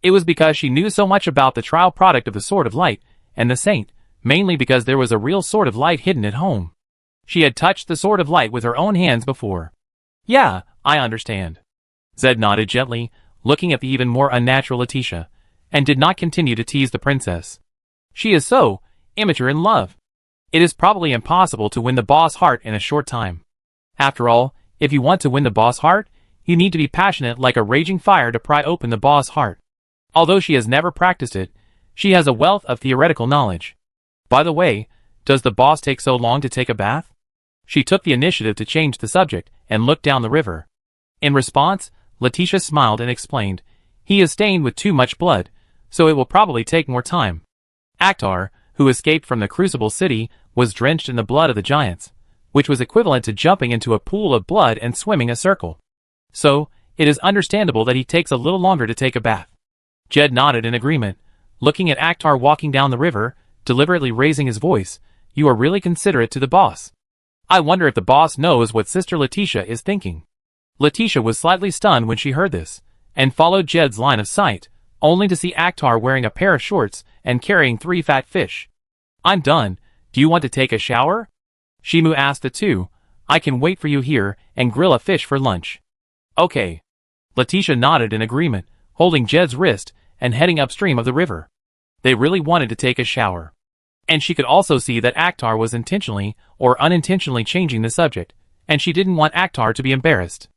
A: It was because she knew so much about the trial product of the Sword of Light, and the Saint, mainly because there was a real Sword of Light hidden at home. She had touched the Sword of Light with her own hands before. Yeah, I understand. Zed nodded gently, looking at the even more unnatural Leticia, and did not continue to tease the princess. She is so immature in love. It is probably impossible to win the boss heart in a short time. After all, if you want to win the boss heart, you need to be passionate like a raging fire to pry open the boss heart. Although she has never practiced it, she has a wealth of theoretical knowledge. By the way, does the boss take so long to take a bath? She took the initiative to change the subject and looked down the river. In response, Leticia smiled and explained, he is stained with too much blood, so it will probably take more time. Akhtar, who escaped from the Crucible City, was drenched in the blood of the giants, which was equivalent to jumping into a pool of blood and swimming a circle. So, it is understandable that he takes a little longer to take a bath. Jed nodded in agreement, looking at Akhtar walking down the river, deliberately raising his voice. You are really considerate to the boss. I wonder if the boss knows what Sister Leticia is thinking. Leticia was slightly stunned when she heard this, and followed Jed's line of sight, only to see Akhtar wearing a pair of shorts and carrying 3 fat fish. I'm done. Do you want to take a shower? Shimu asked the two. I can wait for you here and grill a fish for lunch. Okay. Leticia nodded in agreement, holding Jed's wrist and heading upstream of the river. They really wanted to take a shower. And she could also see that Akhtar was intentionally or unintentionally changing the subject, and she didn't want Akhtar to be embarrassed.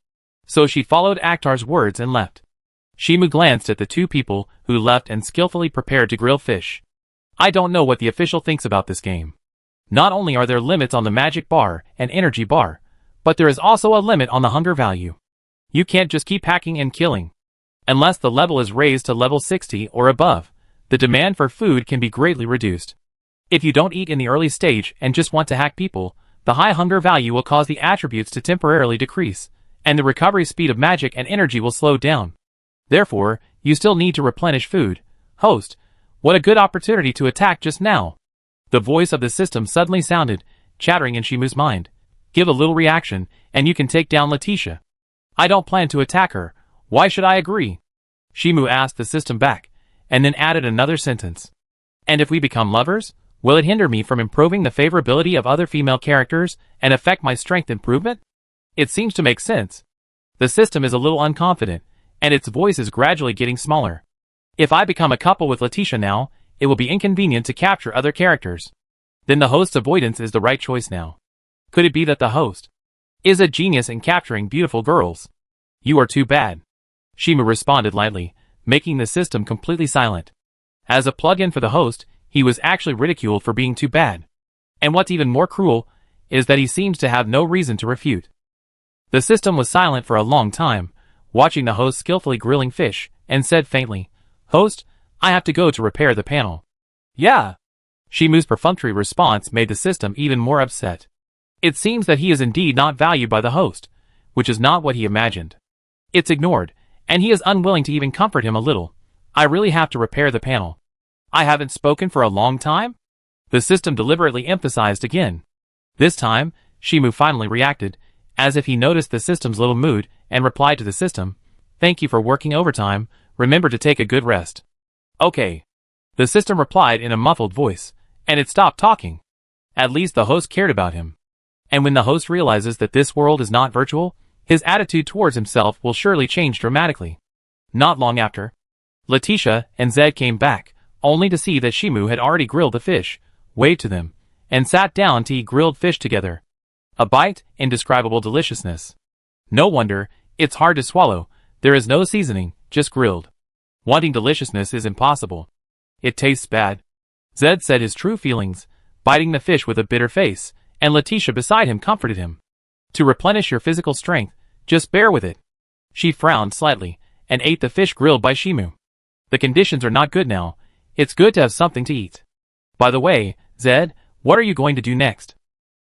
A: So she followed Akhtar's words and left. Shimu glanced at the two people who left and skillfully prepared to grill fish. I don't know what the official thinks about this game. Not only are there limits on the magic bar and energy bar, but there is also a limit on the hunger value. You can't just keep hacking and killing. Unless the level is raised to level 60 or above, the demand for food can be greatly reduced. If you don't eat in the early stage and just want to hack people, the high hunger value will cause the attributes to temporarily decrease, and the recovery speed of magic and energy will slow down. Therefore, you still need to replenish food. Host, what a good opportunity to attack just now. The voice of the system suddenly sounded, chattering in Shimu's mind. Give a little reaction, and you can take down Leticia. I don't plan to attack her. Why should I agree? Shimu asked the system back, and then added another sentence. And if we become lovers, will it hinder me from improving the favorability of other female characters and affect my strength improvement? It seems to make sense. The system is a little unconfident, and its voice is gradually getting smaller. If I become a couple with Leticia now, it will be inconvenient to capture other characters. Then the host's avoidance is the right choice now. Could it be that the host is a genius in capturing beautiful girls? You are too bad. Shimu responded lightly, making the system completely silent. As a plug-in for the host, he was actually ridiculed for being too bad. And what's even more cruel is that he seems to have no reason to refute. The system was silent for a long time, watching the host skillfully grilling fish, and said faintly, Host, I have to go to repair the panel. Yeah. Shimu's perfunctory response made the system even more upset. It seems that he is indeed not valued by the host, which is not what he imagined. It's ignored, and he is unwilling to even comfort him a little. I really have to repair the panel. I haven't spoken for a long time? The system deliberately emphasized again. This time, Shimu finally reacted, as if he noticed the system's little mood, and replied to the system, Thank you for working overtime, remember to take a good rest. Okay. The system replied in a muffled voice, and it stopped talking. At least the host cared about him. And when the host realizes that this world is not virtual, his attitude towards himself will surely change dramatically. Not long after, Leticia and Zed came back, only to see that Shimu had already grilled the fish, waved to them, and sat down to eat grilled fish together. A bite, indescribable deliciousness. No wonder, it's hard to swallow, there is no seasoning, just grilled. Wanting deliciousness is impossible. It tastes bad. Zed said his true feelings, biting the fish with a bitter face, and Leticia beside him comforted him. To replenish your physical strength, just bear with it. She frowned slightly, and ate the fish grilled by Shimu. The conditions are not good now, it's good to have something to eat. By the way, Zed, what are you going to do next?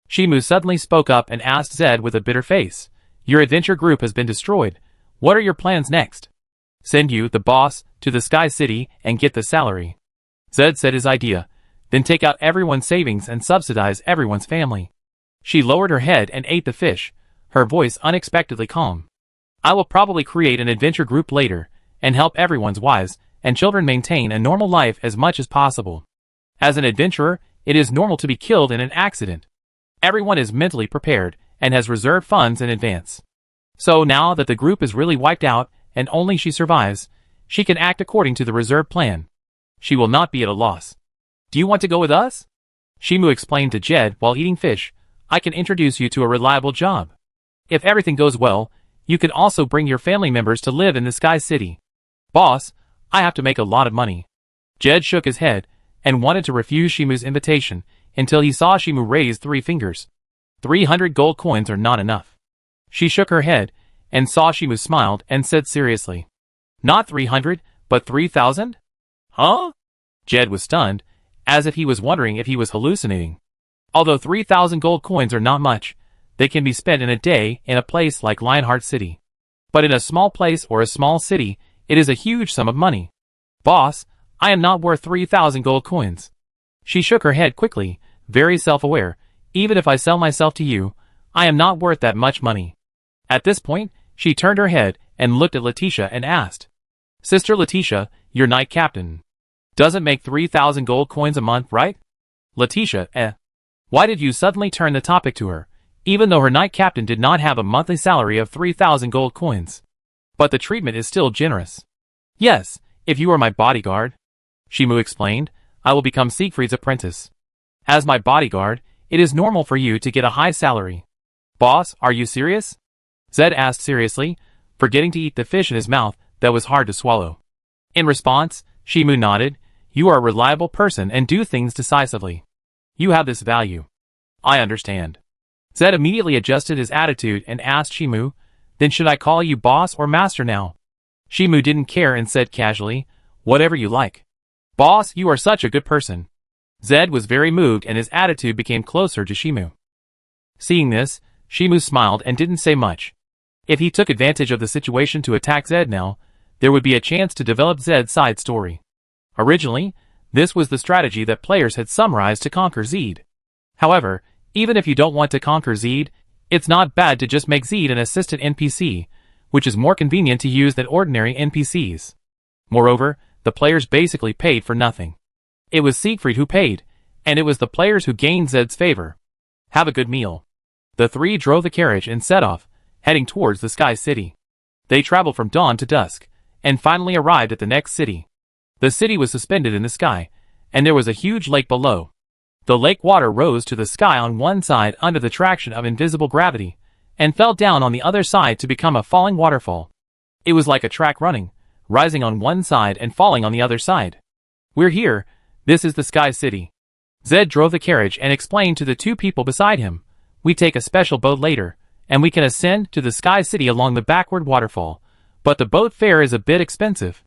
A: Shimu suddenly spoke up and asked Zed with a bitter face. Your adventure group has been destroyed. What are your plans next? Send you, the boss, to the Sky City and get the salary. Zed said his idea, then take out everyone's savings and subsidize everyone's family. She lowered her head and ate the fish, her voice unexpectedly calm. I will probably create an adventure group later, and help everyone's wives and children maintain a normal life as much as possible. As an adventurer, it is normal to be killed in an accident. Everyone is mentally prepared, and has reserved funds in advance. So now that the group is really wiped out, and only she survives, she can act according to the reserved plan. She will not be at a loss. Do you want to go with us? Shimu explained to Jed while eating fish, I can introduce you to a reliable job. If everything goes well, you can also bring your family members to live in the Sky City. Boss, I have to make a lot of money. Jed shook his head, and wanted to refuse Shimu's invitation, until he saw Shimu raise 3 fingers. 300 gold coins are not enough. She shook her head, and saw Shimu smiled and said seriously. Not 300, but 3,000? Huh? Jed was stunned, as if he was wondering if he was hallucinating. Although 3,000 gold coins are not much, they can be spent in a day in a place like Lionheart City. But in a small place or a small city, it is a huge sum of money. Boss, I am not worth 3,000 gold coins. She shook her head quickly, very self-aware. Even if I sell myself to you, I am not worth that much money. At this point, she turned her head and looked at Leticia and asked, Sister Leticia, your knight captain. Doesn't make 3,000 gold coins a month, right? Leticia, Why did you suddenly turn the topic to her, even though her knight captain did not have a monthly salary of 3,000 gold coins? But the treatment is still generous. Yes, if you are my bodyguard, Shimu explained, I will become Siegfried's apprentice. As my bodyguard, it is normal for you to get a high salary. Boss, are you serious? Zed asked seriously, forgetting to eat the fish in his mouth that was hard to swallow. In response, Shimu nodded, you are a reliable person and do things decisively. You have this value. I understand. Zed immediately adjusted his attitude and asked Shimu, then should I call you boss or master now? Shimu didn't care and said casually, whatever you like. Boss, you are such a good person. Zed was very moved and his attitude became closer to Shimu. Seeing this, Shimu smiled and didn't say much. If he took advantage of the situation to attack Zed now, there would be a chance to develop Zed's side story. Originally, this was the strategy that players had summarized to conquer Zed. However, even if you don't want to conquer Zed, it's not bad to just make Zed an assistant NPC, which is more convenient to use than ordinary NPCs. Moreover, the players basically paid for nothing. It was Siegfried who paid, and it was the players who gained Zed's favor. Have a good meal. The three drove the carriage and set off, heading towards the Sky City. They traveled from dawn to dusk, and finally arrived at the next city. The city was suspended in the sky, and there was a huge lake below. The lake water rose to the sky on one side under the traction of invisible gravity, and fell down on the other side to become a falling waterfall. It was like a track running, rising on one side and falling on the other side. We're here, this is the Sky City. Zed drove the carriage and explained to the two people beside him, we take a special boat later, and we can ascend to the Sky City along the backward waterfall, but the boat fare is a bit expensive.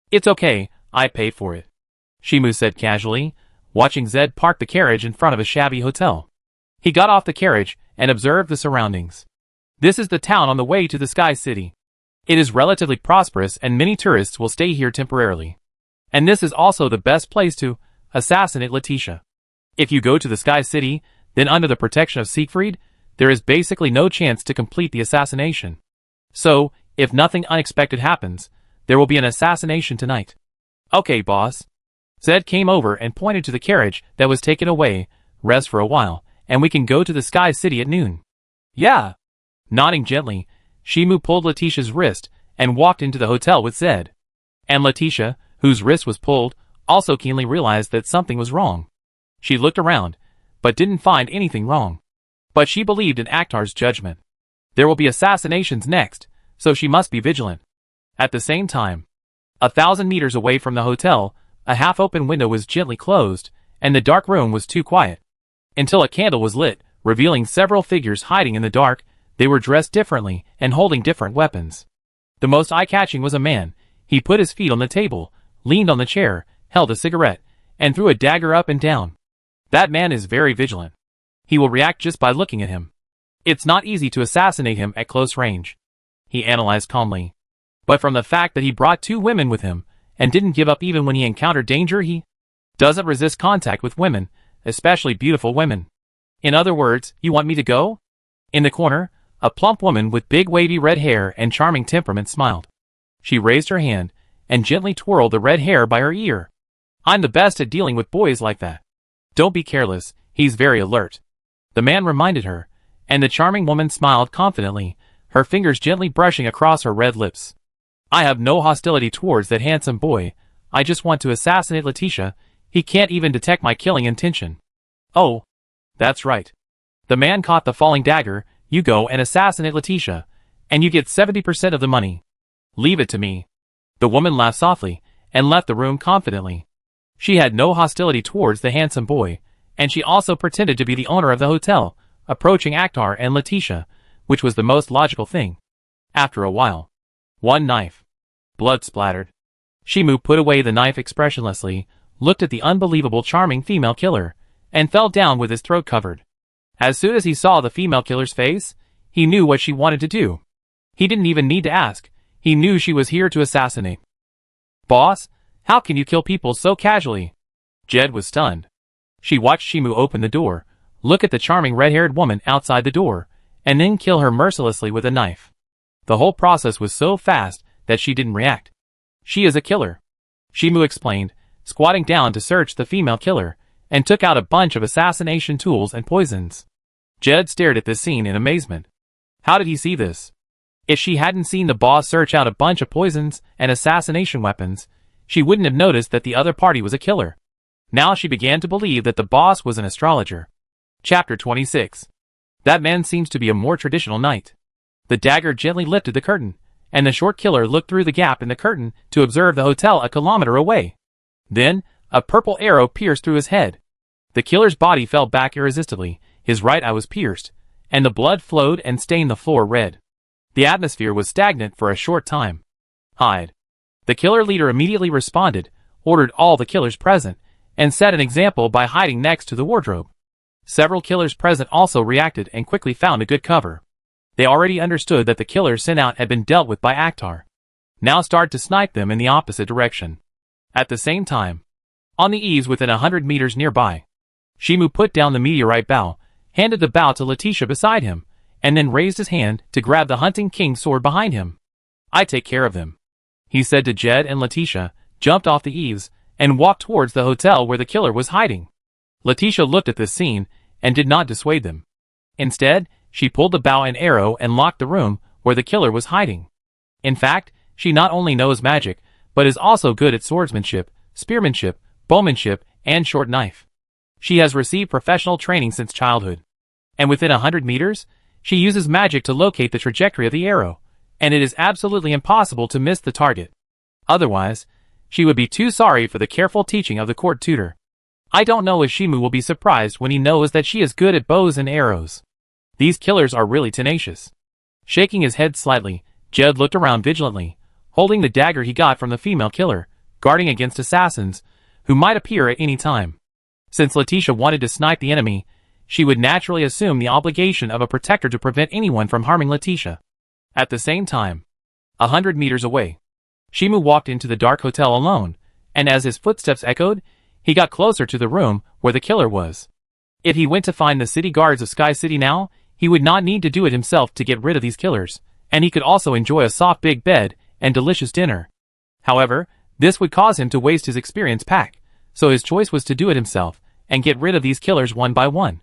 A: It's okay, I pay for it, Shimu said casually, watching Zed park the carriage in front of a shabby hotel. He got off the carriage and observed the surroundings. This is the town on the way to the Sky City. It is relatively prosperous and many tourists will stay here temporarily. And this is also the best place to assassinate Leticia. If you go to the Sky City, then under the protection of Siegfried, there is basically no chance to complete the assassination. So, if nothing unexpected happens, there will be an assassination tonight. Okay, boss. Zed came over and pointed to the carriage that was taken away, rest for a while, and we can go to the Sky City at noon. Yeah. Nodding gently, Shimu pulled Leticia's wrist and walked into the hotel with Zed. And Leticia, whose wrist was pulled, also keenly realized that something was wrong. She looked around, but didn't find anything wrong. But she believed in Akhtar's judgment. There will be assassinations next, so she must be vigilant. At the same time, 1,000 meters away from the hotel, a half-open window was gently closed, and the dark room was too quiet. Until a candle was lit, revealing several figures hiding in the dark. They were dressed differently and holding different weapons. The most eye-catching was a man. He put his feet on the table, leaned on the chair, held a cigarette, and threw a dagger up and down. That man is very vigilant. He will react just by looking at him. It's not easy to assassinate him at close range, he analyzed calmly. But from the fact that he brought two women with him, and didn't give up even when he encountered danger, he doesn't resist contact with women, especially beautiful women. In other words, you want me to go? In the corner, a plump woman with big wavy red hair and charming temperament smiled. She raised her hand, and gently twirled the red hair by her ear. I'm the best at dealing with boys like that. Don't be careless, he's very alert. The man reminded her, and the charming woman smiled confidently, her fingers gently brushing across her red lips. I have no hostility towards that handsome boy, I just want to assassinate Leticia, he can't even detect my killing intention. Oh, that's right. The man caught the falling dagger, you go and assassinate Leticia, and you get 70% of the money. Leave it to me. The woman laughed softly, and left the room confidently. She had no hostility towards the handsome boy, and she also pretended to be the owner of the hotel, approaching Akhtar and Leticia, which was the most logical thing. After a while, one knife. Blood splattered. Shimu put away the knife expressionlessly, looked at the unbelievable charming female killer, and fell down with his throat covered. As soon as he saw the female killer's face, he knew what she wanted to do. He didn't even need to ask, he knew she was here to assassinate. Boss, how can you kill people so casually? Jed was stunned. She watched Shimu open the door, look at the charming red-haired woman outside the door, and then kill her mercilessly with a knife. The whole process was so fast that she didn't react. She is a killer, Shimu explained, squatting down to search the female killer, and took out a bunch of assassination tools and poisons. Jed stared at this scene in amazement. How did he see this? If she hadn't seen the boss search out a bunch of poisons and assassination weapons, she wouldn't have noticed that the other party was a killer. Now she began to believe that the boss was an astrologer. Chapter 26. That man seems to be a more traditional knight. The dagger gently lifted the curtain, and the short killer looked through the gap in the curtain to observe the hotel a kilometer away. Then, a purple arrow pierced through his head. The killer's body fell back irresistibly, his right eye was pierced, and the blood flowed and stained the floor red. The atmosphere was stagnant for a short time. Hide. The killer leader immediately responded, ordered all the killers present, and set an example by hiding next to the wardrobe. Several killers present also reacted and quickly found a good cover. They already understood that the killer sent out had been dealt with by Akhtar. Now start to snipe them in the opposite direction. At the same time, on the eaves within 100 meters nearby, Shimu put down the meteorite bow, handed the bow to Leticia beside him, and then raised his hand to grab the hunting king's sword behind him. "I take care of them," he said to Jed, and Leticia jumped off the eaves and walked towards the hotel where the killer was hiding. Leticia looked at this scene and did not dissuade them. Instead, she pulled the bow and arrow and locked the room where the killer was hiding. In fact, she not only knows magic, but is also good at swordsmanship, spearmanship, bowmanship, and short knife. She has received professional training since childhood. And within 100 meters, she uses magic to locate the trajectory of the arrow, and it is absolutely impossible to miss the target. Otherwise, she would be too sorry for the careful teaching of the court tutor. I don't know if Shimu will be surprised when he knows that she is good at bows and arrows. These killers are really tenacious. Shaking his head slightly, Jed looked around vigilantly, holding the dagger he got from the female killer, guarding against assassins, who might appear at any time. Since Leticia wanted to snipe the enemy, she would naturally assume the obligation of a protector to prevent anyone from harming Leticia. At the same time, 100 meters away, Shimu walked into the dark hotel alone, and as his footsteps echoed, he got closer to the room where the killer was. If he went to find the city guards of Sky City now, he would not need to do it himself to get rid of these killers, and he could also enjoy a soft big bed and delicious dinner. However, this would cause him to waste his experience pack, so his choice was to do it himself and get rid of these killers one by one.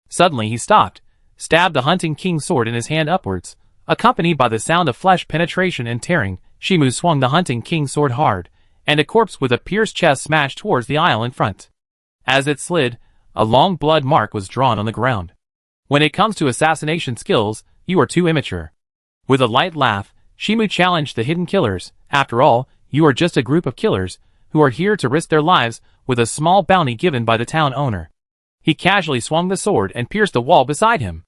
A: Suddenly he stopped, stabbed the hunting king's sword in his hand upwards. Accompanied by the sound of flesh penetration and tearing, Shimu swung the hunting king's sword hard, and a corpse with a pierced chest smashed towards the aisle in front. As it slid, a long blood mark was drawn on the ground. When it comes to assassination skills, you are too immature. With a light laugh, Shimu challenged the hidden killers. After all, you are just a group of killers who are here to risk their lives with a small bounty given by the town owner. He casually swung the sword and pierced the wall beside him.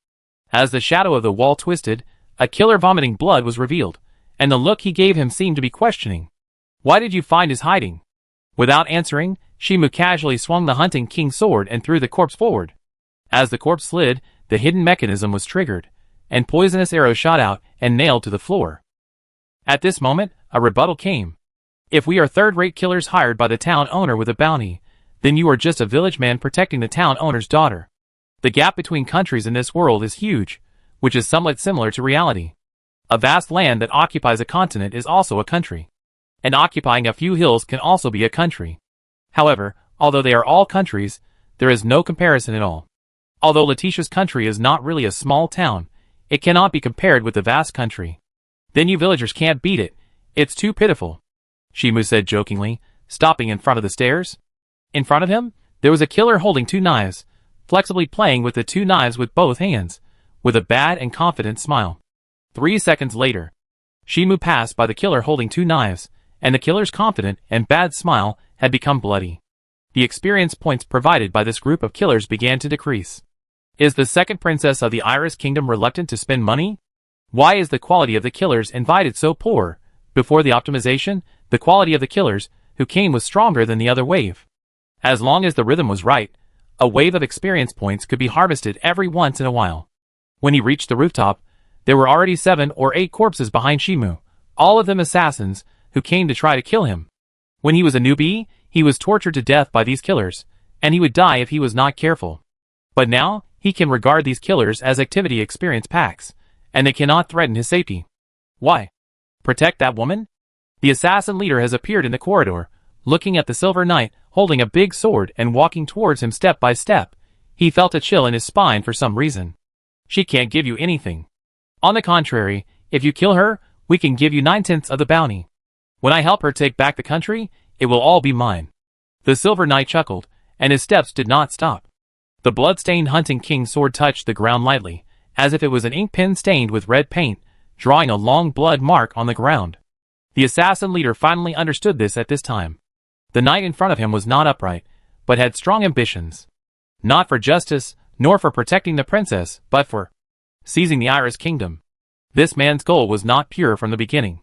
A: As the shadow of the wall twisted, a killer vomiting blood was revealed, and the look he gave him seemed to be questioning. "Why did you find his hiding?" Without answering, Shimu casually swung the hunting king's sword and threw the corpse forward. As the corpse slid, the hidden mechanism was triggered, and poisonous arrows shot out and nailed to the floor. At this moment, a rebuttal came. "If we are third-rate killers hired by the town owner with a bounty, then you are just a village man protecting the town owner's daughter. The gap between countries in this world is huge, which is somewhat similar to reality. A vast land that occupies a continent is also a country. And occupying a few hills can also be a country. However, although they are all countries, there is no comparison at all. Although Leticia's country is not really a small town, it cannot be compared with the vast country. Then you villagers can't beat it. It's too pitiful," Shimu said jokingly, stopping in front of the stairs. In front of him, there was a killer holding two knives, flexibly playing with the two knives with both hands, with a bad and confident smile. 3 seconds later, Shimu passed by the killer holding two knives, and the killer's confident and bad smile had become bloody. The experience points provided by this group of killers began to decrease. Is the second princess of the Iris Kingdom reluctant to spend money? Why is the quality of the killers invited so poor? Before the optimization, the quality of the killers who came was stronger than the other wave. As long as the rhythm was right, a wave of experience points could be harvested every once in a while. When he reached the rooftop, there were already 7 or 8 corpses behind Shimu, all of them assassins who came to try to kill him. When he was a newbie, he was tortured to death by these killers, and he would die if he was not careful. But now, he can regard these killers as activity experience packs, and they cannot threaten his safety. Why? Protect that woman? The assassin leader has appeared in the corridor, looking at the Silver Knight, holding a big sword and walking towards him step by step. He felt a chill in his spine for some reason. She can't give you anything. On the contrary, if you kill her, we can give you 9/10 of the bounty. When I help her take back the country, it will all be mine." The Silver Knight chuckled, and his steps did not stop. The blood-stained hunting king's sword touched the ground lightly, as if it was an ink pen stained with red paint, drawing a long blood mark on the ground. The assassin leader finally understood this at this time. The knight in front of him was not upright, but had strong ambitions. Not for justice, nor for protecting the princess, but for seizing the Iris Kingdom. This man's goal was not pure from the beginning.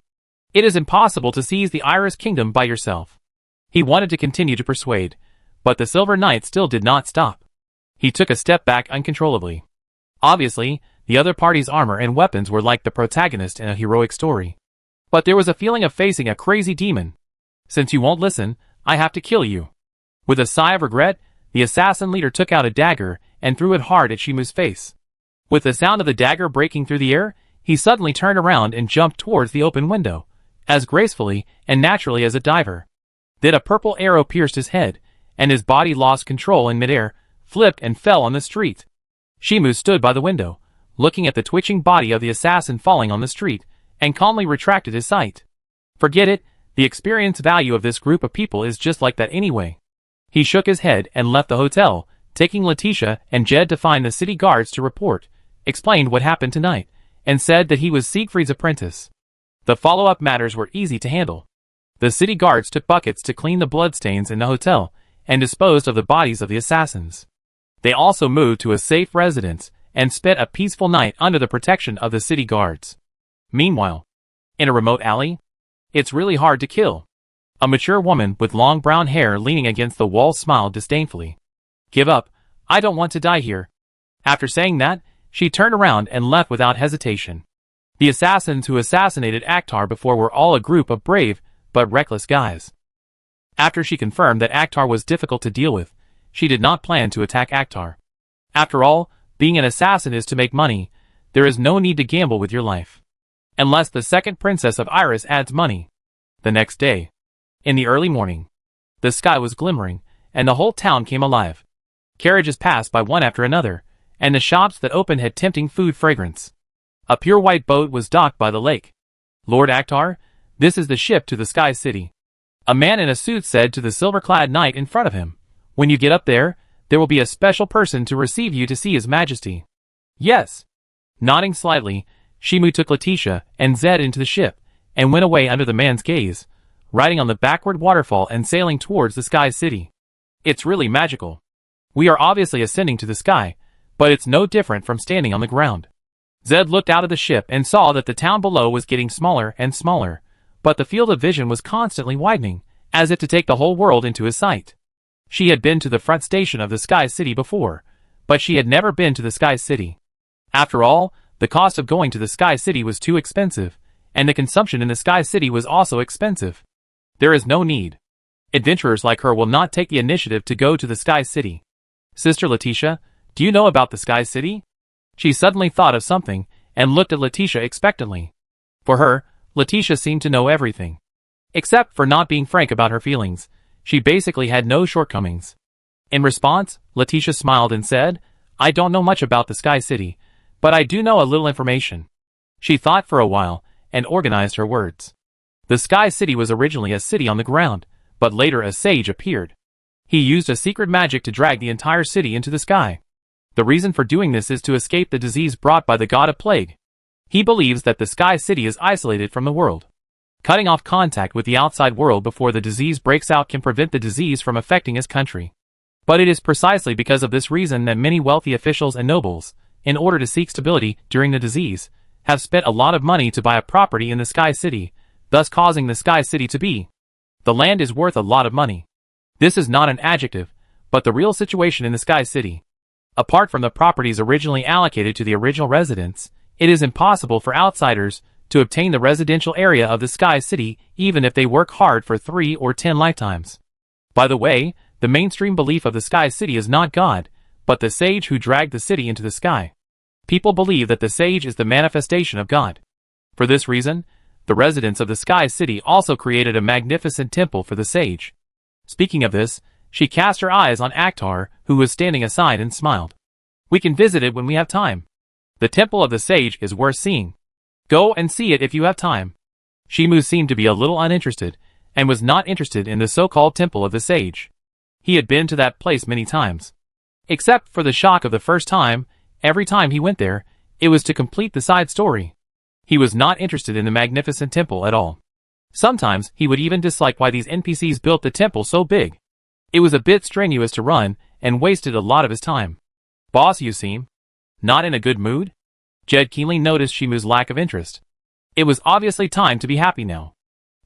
A: It is impossible to seize the Iris Kingdom by yourself. He wanted to continue to persuade, but the Silver Knight still did not stop. He took a step back uncontrollably. Obviously, the other party's armor and weapons were like the protagonist in a heroic story. But there was a feeling of facing a crazy demon. Since you won't listen, I have to kill you. With a sigh of regret, the assassin leader took out a dagger and threw it hard at Shimu's face. With the sound of the dagger breaking through the air, he suddenly turned around and jumped towards the open window, as gracefully and naturally as a diver. Then a purple arrow pierced his head, and his body lost control in midair, flipped and fell on the street. Shimu stood by the window, looking at the twitching body of the assassin falling on the street, and calmly retracted his sight. Forget it, the experience value of this group of people is just like that anyway. He shook his head and left the hotel, taking Leticia and Jed to find the city guards to report, explained what happened tonight, and said that he was Siegfried's apprentice. The follow-up matters were easy to handle. The city guards took buckets to clean the bloodstains in the hotel, and disposed of the bodies of the assassins. They also moved to a safe residence, and spent a peaceful night under the protection of the city guards. Meanwhile, in a remote alley, it's really hard to kill. A mature woman with long brown hair leaning against the wall smiled disdainfully. Give up, I don't want to die here. After saying that, she turned around and left without hesitation. The assassins who assassinated Akhtar before were all a group of brave, but reckless guys. After she confirmed that Akhtar was difficult to deal with, she did not plan to attack Akhtar. After all, being an assassin is to make money. There is no need to gamble with your life. Unless the second princess of Iris adds money. The next day, in the early morning, the sky was glimmering, and the whole town came alive. Carriages passed by one after another, and the shops that opened had tempting food fragrance. A pure white boat was docked by the lake. Lord Akhtar, this is the ship to the Sky City. A man in a suit said to the silver-clad knight in front of him. When you get up there, there will be a special person to receive you to see His Majesty. Yes. Nodding slightly, Shimu took Leticia and Zed into the ship, and went away under the man's gaze, riding on the backward waterfall and sailing towards the Sky City. It's really magical. We are obviously ascending to the sky, but it's no different from standing on the ground. Zed looked out of the ship and saw that the town below was getting smaller and smaller, but the field of vision was constantly widening, as if to take the whole world into his sight. She had been to the front station of the Sky City before, but she had never been to the Sky City. After all, the cost of going to the Sky City was too expensive, and the consumption in the Sky City was also expensive. There is no need. Adventurers like her will not take the initiative to go to the Sky City. Sister Leticia, do you know about the Sky City? She suddenly thought of something, and looked at Leticia expectantly. For her, Leticia seemed to know everything. Except for not being frank about her feelings, she basically had no shortcomings. In response, Leticia smiled and said, I don't know much about the Sky City, but I do know a little information. She thought for a while, and organized her words. The Sky City was originally a city on the ground, but later a sage appeared. He used a secret magic to drag the entire city into the sky. The reason for doing this is to escape the disease brought by the god of plague. He believes that the Sky City is isolated from the world. Cutting off contact with the outside world before the disease breaks out can prevent the disease from affecting his country. But it is precisely because of this reason that many wealthy officials and nobles, in order to seek stability during the disease, have spent a lot of money to buy a property in the Sky City, thus causing the Sky City to be. The land is worth a lot of money. This is not an adjective, but the real situation in the Sky City. Apart from the properties originally allocated to the original residents, it is impossible for outsiders to obtain the residential area of the Sky City even if they work hard for 3 or 10 lifetimes. By the way, the mainstream belief of the Sky City is not God, but the sage who dragged the city into the sky. People believe that the sage is the manifestation of God. For this reason, the residents of the Sky City also created a magnificent temple for the sage. Speaking of this, she cast her eyes on Akhtar, who was standing aside, and smiled. We can visit it when we have time. The temple of the sage is worth seeing. Go and see it if you have time. Shimu seemed to be a little uninterested, and was not interested in the so-called temple of the sage. He had been to that place many times. Except for the shock of the first time, every time he went there, it was to complete the side story. He was not interested in the magnificent temple at all. Sometimes he would even dislike why these NPCs built the temple so big. It was a bit strenuous to run, and wasted a lot of his time. Boss, you seem not in a good mood? Jed keenly noticed Shimu's lack of interest. It was obviously time to be happy now.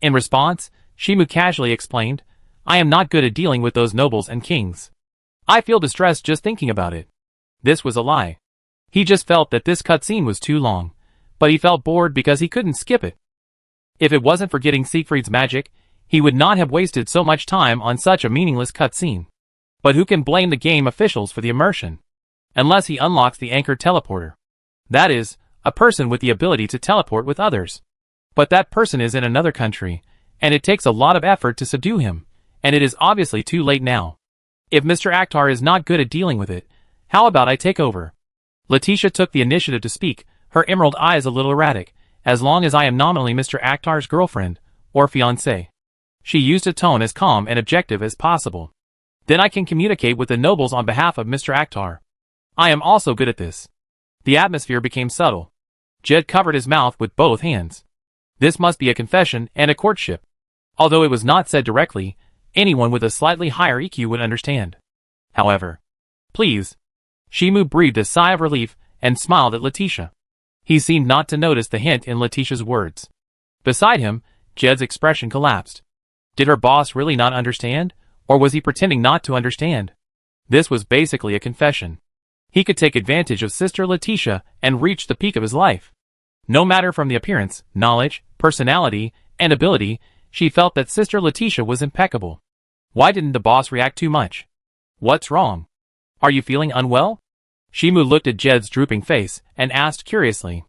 A: In response, Shimu casually explained, I am not good at dealing with those nobles and kings. I feel distressed just thinking about it. This was a lie. He just felt that this cutscene was too long, but he felt bored because he couldn't skip it. If it wasn't for getting Siegfried's magic, he would not have wasted so much time on such a meaningless cutscene. But who can blame the game officials for the immersion? Unless he unlocks the anchored teleporter. That is, a person with the ability to teleport with others. But that person is in another country, and it takes a lot of effort to subdue him, and it is obviously too late now. If Mr. Akhtar is not good at dealing with it, how about I take over? Leticia took the initiative to speak, her emerald eyes a little erratic, as long as I am nominally Mr. Akhtar's girlfriend, or fiancée. She used a tone as calm and objective as possible. Then I can communicate with the nobles on behalf of Mr. Akhtar. I am also good at this. The atmosphere became subtle. Jed covered his mouth with both hands. This must be a confession and a courtship. Although it was not said directly, anyone with a slightly higher EQ would understand. However, please. Shimu breathed a sigh of relief and smiled at Leticia. He seemed not to notice the hint in Leticia's words. Beside him, Jed's expression collapsed. Did her boss really not understand, or was he pretending not to understand? This was basically a confession. He could take advantage of Sister Leticia and reach the peak of his life. No matter from the appearance, knowledge, personality, and ability, she felt that Sister Leticia was impeccable. Why didn't the boss react too much? What's wrong? Are you feeling unwell? Shimu looked at Jed's drooping face and asked curiously.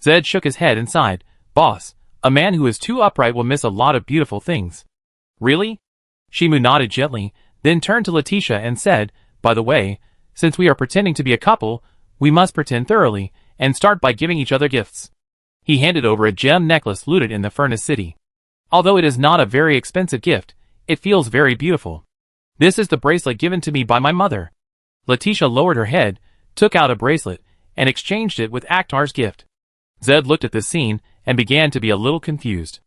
A: Zed shook his head and sighed. Boss, a man who is too upright will miss a lot of beautiful things. Really? Shimu nodded gently, then turned to Leticia and said, by the way, since we are pretending to be a couple, we must pretend thoroughly, and start by giving each other gifts. He handed over a gem necklace looted in the Furnace City. Although it is not a very expensive gift, it feels very beautiful. This is the bracelet given to me by my mother. Leticia lowered her head, took out a bracelet, and exchanged it with Akhtar's gift. Zed looked at this scene and began to be a little confused.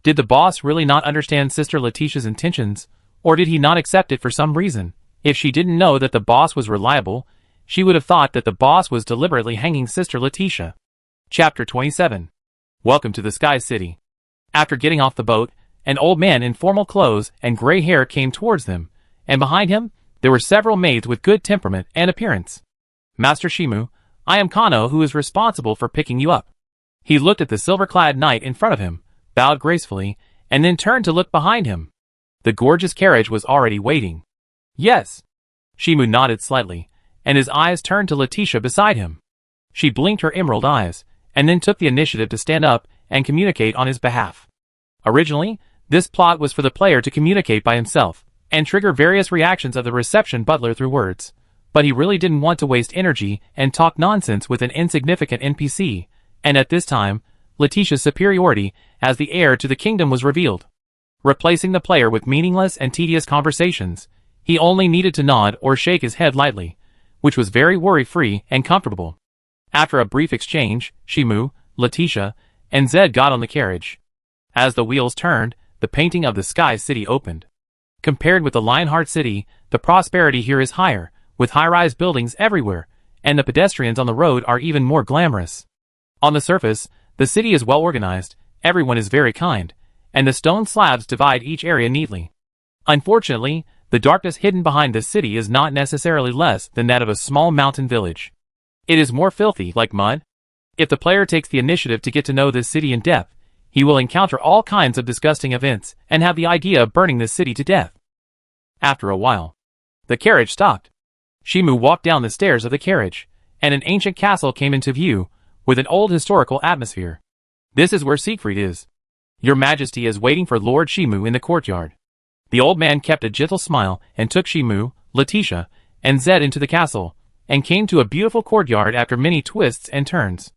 A: Did the boss really not understand Sister Leticia's intentions, or did he not accept it for some reason? If she didn't know that the boss was reliable, she would have thought that the boss was deliberately hanging Sister Leticia. Chapter 27. Welcome to the Sky City. After getting off the boat, an old man in formal clothes and gray hair came towards them, and behind him, there were several maids with good temperament and appearance. Master Shimu, I am Kano who is responsible for picking you up. He looked at the silver-clad knight in front of him, bowed gracefully, and then turned to look behind him. The gorgeous carriage was already waiting. Yes. Shimu nodded slightly, and his eyes turned to Leticia beside him. She blinked her emerald eyes, and then took the initiative to stand up and communicate on his behalf. Originally, this plot was for the player to communicate by himself, and trigger various reactions of the reception butler through words. But he really didn't want to waste energy and talk nonsense with an insignificant NPC, and at this time, Leticia's superiority as the heir to the kingdom was revealed. Replacing the player with meaningless and tedious conversations, he only needed to nod or shake his head lightly, which was very worry-free and comfortable. After a brief exchange, Shimu, Leticia, and Zed got on the carriage. As the wheels turned, the painting of the Sky City opened. Compared with the Lionheart City, the prosperity here is higher, with high-rise buildings everywhere, and the pedestrians on the road are even more glamorous. On the surface, the city is well organized, everyone is very kind, and the stone slabs divide each area neatly. Unfortunately, the darkness hidden behind this city is not necessarily less than that of a small mountain village. It is more filthy, like mud. If the player takes the initiative to get to know this city in depth, he will encounter all kinds of disgusting events and have the idea of burning this city to death. After a while, the carriage stopped. Shimu walked down the stairs of the carriage, and an ancient castle came into view, with an old historical atmosphere. This is where Siegfried is. Your Majesty is waiting for Lord Shimu in the courtyard. The old man kept a gentle smile and took Shimu, Leticia, and Zed into the castle, and came to a beautiful courtyard after many twists and turns.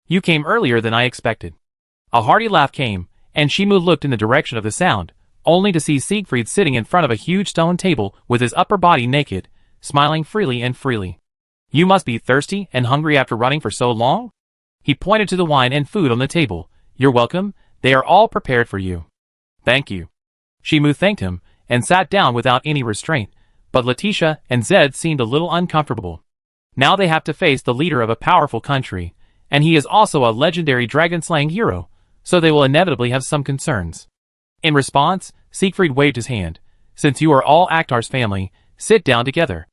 A: You came earlier than I expected. A hearty laugh came, and Shimu looked in the direction of the sound, only to see Siegfried sitting in front of a huge stone table with his upper body naked, smiling freely and freely. You must be thirsty and hungry after running for so long? He pointed to the wine and food on the table. You're welcome, they are all prepared for you. Thank you. Shimu thanked him, and sat down without any restraint, but Leticia and Zed seemed a little uncomfortable. Now they have to face the leader of a powerful country, and he is also a legendary dragon-slaying hero, so they will inevitably have some concerns. In response, Siegfried waved his hand. Since you are all Akhtar's family, sit down together.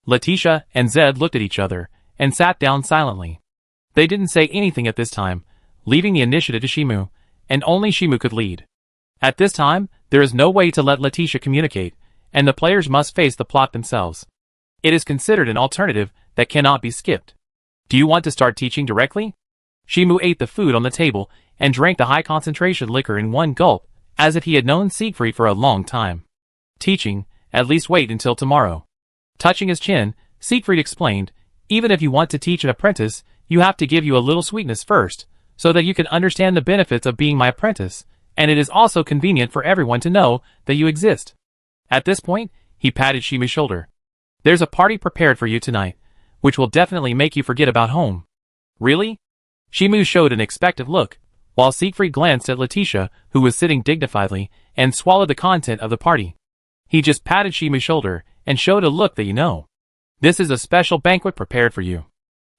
A: Leticia and Zed looked at each other and sat down silently. They didn't say anything at this time, leaving the initiative to Shimu, and only Shimu could lead. At this time, there is no way to let Leticia communicate, and the players must face the plot themselves. It is considered an alternative that cannot be skipped. Do you want to start teaching directly? Shimu ate the food on the table and drank the high-concentration liquor in one gulp, as if he had known Siegfried for a long time. Teaching, at least wait until tomorrow. Touching his chin, Siegfried explained, even if you want to teach an apprentice, you have to give you a little sweetness first, so that you can understand the benefits of being my apprentice, and it is also convenient for everyone to know that you exist. At this point, he patted Shimu's shoulder. There's a party prepared for you tonight, which will definitely make you forget about home. Really? Shimu showed an expectant look, while Siegfried glanced at Leticia, who was sitting dignifiedly, and swallowed the content of the party. He just patted Shimu's shoulder, and showed a look that you know. This is a special banquet prepared for you.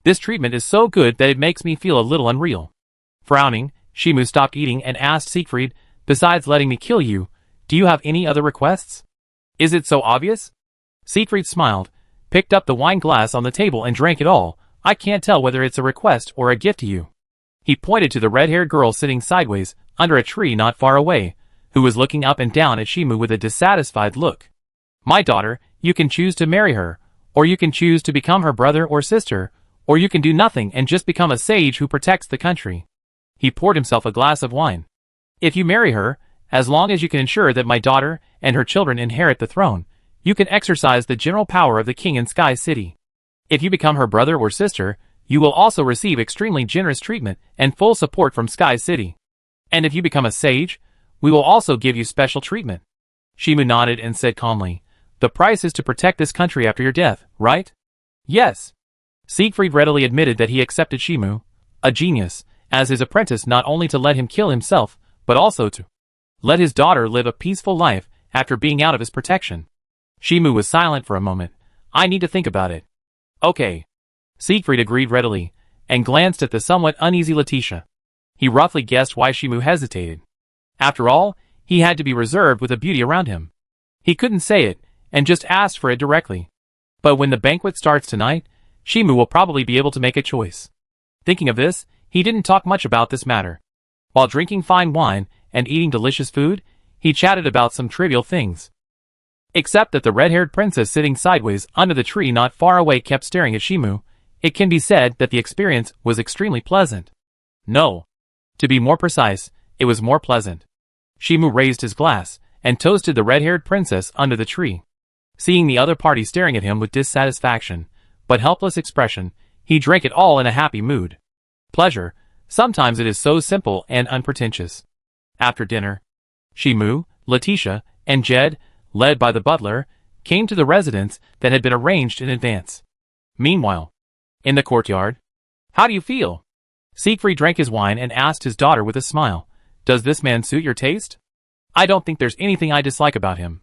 A: This treatment is so good that it makes me feel a little unreal. Frowning, Shimu stopped eating and asked Siegfried, besides letting me kill you, do you have any other requests? Is it so obvious? Siegfried smiled, picked up the wine glass on the table and drank it all. I can't tell whether it's a request or a gift to you. He pointed to the red-haired girl sitting sideways, under a tree not far away, who was looking up and down at Shimu with a dissatisfied look. My daughter, you can choose to marry her, or you can choose to become her brother or sister, or you can do nothing and just become a sage who protects the country. He poured himself a glass of wine. If you marry her, as long as you can ensure that my daughter and her children inherit the throne, you can exercise the general power of the king in Sky City. If you become her brother or sister, you will also receive extremely generous treatment and full support from Sky City. And if you become a sage, we will also give you special treatment. Shimu nodded and said calmly, the price is to protect this country after your death, right? Yes. Siegfried readily admitted that he accepted Shimu, a genius, as his apprentice, not only to let him kill himself, but also to let his daughter live a peaceful life after being out of his protection. Shimu was silent for a moment. I need to think about it. Okay. Siegfried agreed readily, and glanced at the somewhat uneasy Leticia. He roughly guessed why Shimu hesitated. After all, he had to be reserved with the beauty around him. He couldn't say it, and just asked for it directly. But when the banquet starts tonight, Shimu will probably be able to make a choice. Thinking of this, he didn't talk much about this matter. While drinking fine wine and eating delicious food, he chatted about some trivial things. Except that the red-haired princess sitting sideways under the tree not far away kept staring at Shimu, it can be said that the experience was extremely pleasant. No. To be more precise, it was more pleasant. Shimu raised his glass and toasted the red-haired princess under the tree. Seeing the other party staring at him with dissatisfaction, but helpless expression, he drank it all in a happy mood. Pleasure, sometimes it is so simple and unpretentious. After dinner, Shimu, Leticia, and Jed, led by the butler, came to the residence that had been arranged in advance. Meanwhile, in the courtyard, how do you feel? Siegfried drank his wine and asked his daughter with a smile, does this man suit your taste? I don't think there's anything I dislike about him.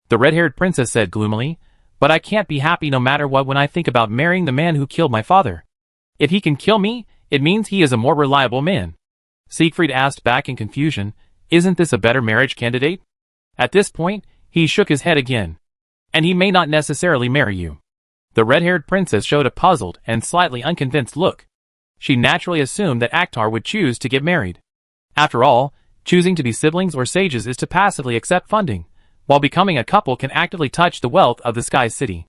A: The red-haired princess said gloomily, but I can't be happy no matter what when I think about marrying the man who killed my father. If he can kill me, it means he is a more reliable man. Siegfried asked back in confusion, isn't this a better marriage candidate? At this point, he shook his head again. And he may not necessarily marry you. The red-haired princess showed a puzzled and slightly unconvinced look. She naturally assumed that Akhtar would choose to get married. After all, choosing to be siblings or sages is to passively accept funding, while becoming a couple can actively touch the wealth of the Sky City.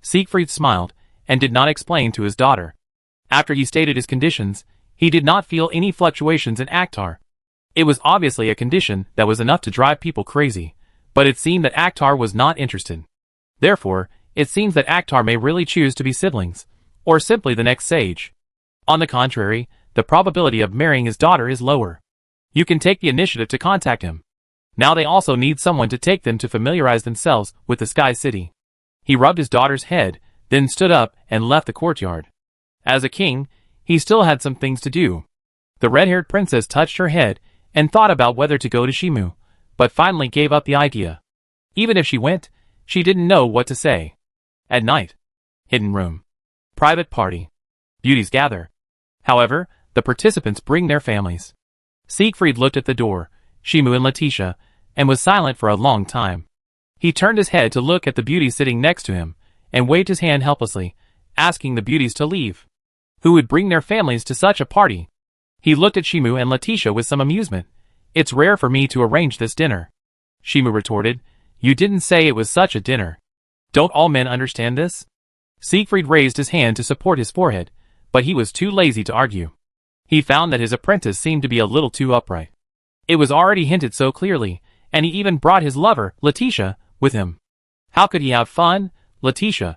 A: Siegfried smiled, and did not explain to his daughter. After he stated his conditions, he did not feel any fluctuations in Akhtar. It was obviously a condition that was enough to drive people crazy, but it seemed that Akhtar was not interested. Therefore, it seems that Akhtar may really choose to be siblings, or simply the next sage. On the contrary, the probability of marrying his daughter is lower. You can take the initiative to contact him. Now they also need someone to take them to familiarize themselves with the Sky City. He rubbed his daughter's head, then stood up and left the courtyard. As a king, he still had some things to do. The red-haired princess touched her head and thought about whether to go to Shimu, but finally gave up the idea. Even if she went, she didn't know what to say. At night. Hidden room. Private party. Beauties gather. However, the participants bring their families. Siegfried looked at the door, Shimu and Leticia, and was silent for a long time. He turned his head to look at the beauty sitting next to him, and waved his hand helplessly, asking the beauties to leave. Who would bring their families to such a party? He looked at Shimu and Leticia with some amusement. It's rare for me to arrange this dinner. Shimu retorted, you didn't say it was such a dinner. Don't all men understand this? Siegfried raised his hand to support his forehead, but he was too lazy to argue. He found that his apprentice seemed to be a little too upright. It was already hinted so clearly, and he even brought his lover, Leticia, with him. How could he have fun? Leticia,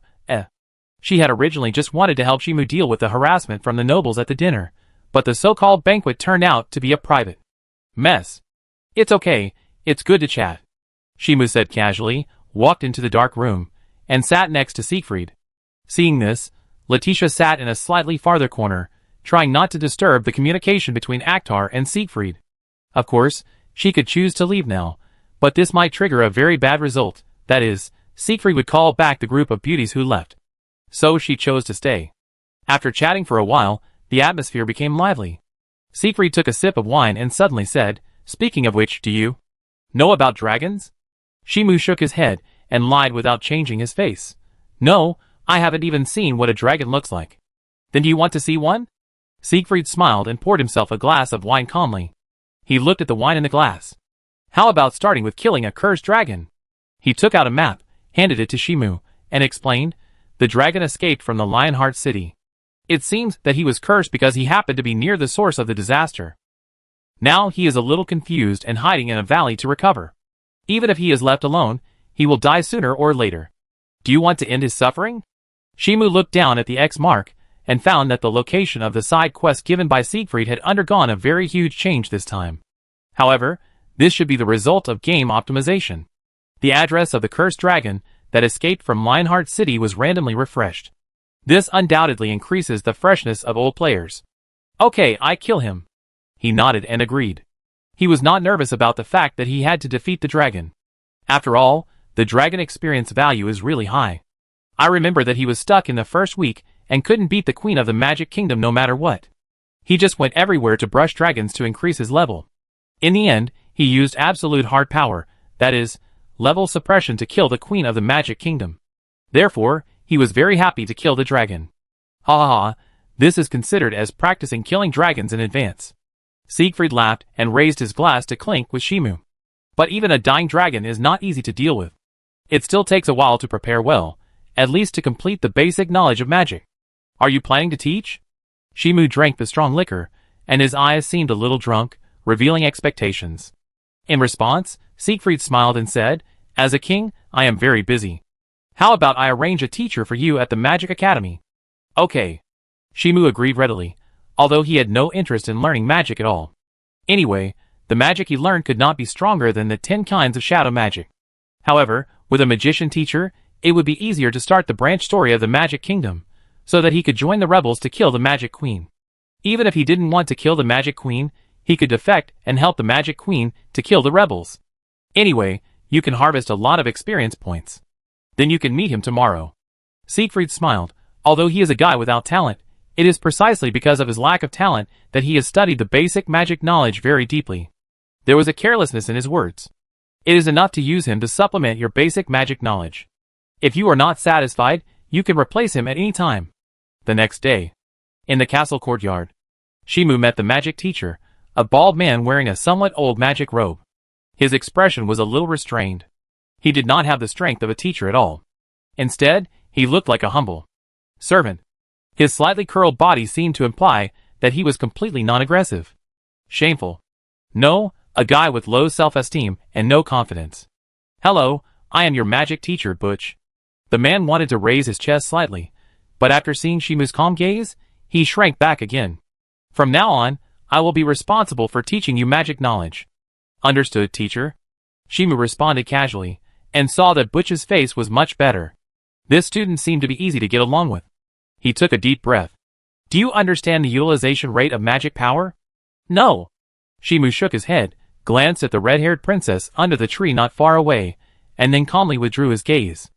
A: She had originally just wanted to help Shimu deal with the harassment from the nobles at the dinner, but the so-called banquet turned out to be a private mess. It's okay, it's good to chat. Shimu said casually, walked into the dark room, and sat next to Siegfried. Seeing this, Leticia sat in a slightly farther corner, trying not to disturb the communication between Akhtar and Siegfried. Of course, she could choose to leave now, but this might trigger a very bad result, that is, Siegfried would call back the group of beauties who left. So she chose to stay. After chatting for a while, the atmosphere became lively. Siegfried took a sip of wine and suddenly said, speaking of which, do you know about dragons? Shimu shook his head and lied without changing his face. No, I haven't even seen what a dragon looks like. Then do you want to see one? Siegfried smiled and poured himself a glass of wine calmly. He looked at the wine in the glass. How about starting with killing a cursed dragon? He took out a map, handed it to Shimu, and explained, the dragon escaped from the Lionheart city. It seems that he was cursed because he happened to be near the source of the disaster. Now he is a little confused and hiding in a valley to recover. Even if he is left alone, he will die sooner or later. Do you want to end his suffering? Shimu looked down at the X mark, and found that the location of the side quest given by Siegfried had undergone a very huge change this time. However, this should be the result of game optimization. The address of the cursed dragon that escaped from Lionheart City was randomly refreshed. This undoubtedly increases the freshness of old players. Okay, I kill him. He nodded and agreed. He was not nervous about the fact that he had to defeat the dragon. After all, the dragon experience value is really high. I remember that he was stuck in the first week and couldn't beat the Queen of the Magic Kingdom no matter what. He just went everywhere to brush dragons to increase his level. In the end, he used absolute hard power, that is, level suppression to kill the Queen of the Magic Kingdom. Therefore, he was very happy to kill the dragon. Ha ha ha, this is considered as practicing killing dragons in advance. Siegfried laughed and raised his glass to clink with Shimu. But even a dying dragon is not easy to deal with. It still takes a while to prepare well, at least to complete the basic knowledge of magic. Are you planning to teach? Shimu drank the strong liquor, and his eyes seemed a little drunk, revealing expectations. In response, Siegfried smiled and said, as a king, I am very busy. How about I arrange a teacher for you at the Magic Academy? Okay. Shimu agreed readily, although he had no interest in learning magic at all. Anyway, the magic he learned could not be stronger than the 10 kinds of shadow magic. However, with a magician teacher, it would be easier to start the branch story of the Magic Kingdom, so that he could join the rebels to kill the Magic Queen. Even if he didn't want to kill the Magic Queen, he could defect and help the Magic Queen to kill the rebels. Anyway, you can harvest a lot of experience points. Then you can meet him tomorrow. Siegfried smiled. Although he is a guy without talent, it is precisely because of his lack of talent that he has studied the basic magic knowledge very deeply. There was a carelessness in his words. It is enough to use him to supplement your basic magic knowledge. If you are not satisfied, you can replace him at any time. The next day, in the castle courtyard, Shimu met the magic teacher, a bald man wearing a somewhat old magic robe. His expression was a little restrained. He did not have the strength of a teacher at all. Instead, he looked like a humble servant. His slightly curled body seemed to imply that he was completely non-aggressive. Shameful. No, a guy with low self-esteem and no confidence. Hello, I am your magic teacher, Butch. The man wanted to raise his chest slightly, but after seeing Shimu's calm gaze, he shrank back again. From now on, I will be responsible for teaching you magic knowledge. Understood, teacher. Shimu responded casually, and saw that Butch's face was much better. This student seemed to be easy to get along with. He took a deep breath. Do you understand the utilization rate of magic power? No. Shimu shook his head, glanced at the red-haired princess under the tree not far away, and then calmly withdrew his gaze.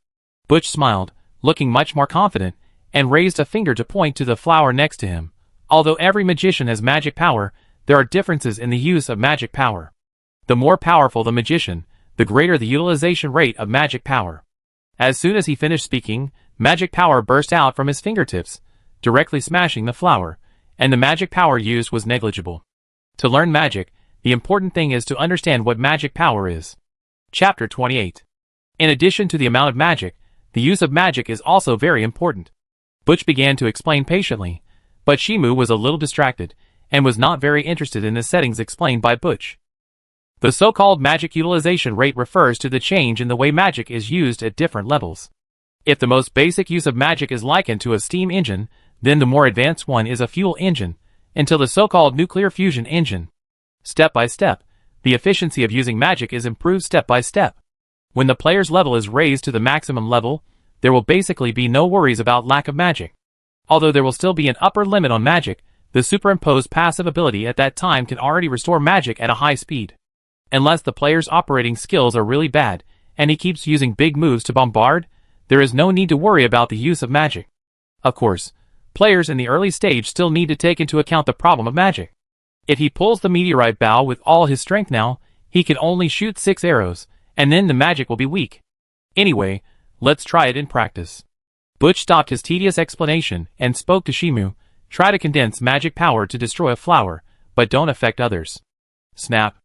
A: Butch smiled, looking much more confident, and raised a finger to point to the flower next to him. Although every magician has magic power, there are differences in the use of magic power. The more powerful the magician, the greater the utilization rate of magic power. As soon as he finished speaking, magic power burst out from his fingertips, directly smashing the flower, and the magic power used was negligible. To learn magic, the important thing is to understand what magic power is. Chapter 28. In addition to the amount of magic, the use of magic is also very important. Butch began to explain patiently, but Shimu was a little distracted, and was not very interested in the settings explained by Butch. The so-called magic utilization rate refers to the change in the way magic is used at different levels. If the most basic use of magic is likened to a steam engine, then the more advanced one is a fuel engine, until the so-called nuclear fusion engine. Step by step, the efficiency of using magic is improved step by step. When the player's level is raised to the maximum level, there will basically be no worries about lack of magic. Although there will still be an upper limit on magic, the superimposed passive ability at that time can already restore magic at a high speed. Unless the player's operating skills are really bad, and he keeps using big moves to bombard, there is no need to worry about the use of magic. Of course, players in the early stage still need to take into account the problem of magic. If he pulls the meteorite bow with all his strength now, he can only shoot 6 arrows, and then the magic will be weak. Anyway, let's try it in practice. Butch stopped his tedious explanation and spoke to Shimu. Try to condense magic power to destroy a flower, but don't affect others. Snap.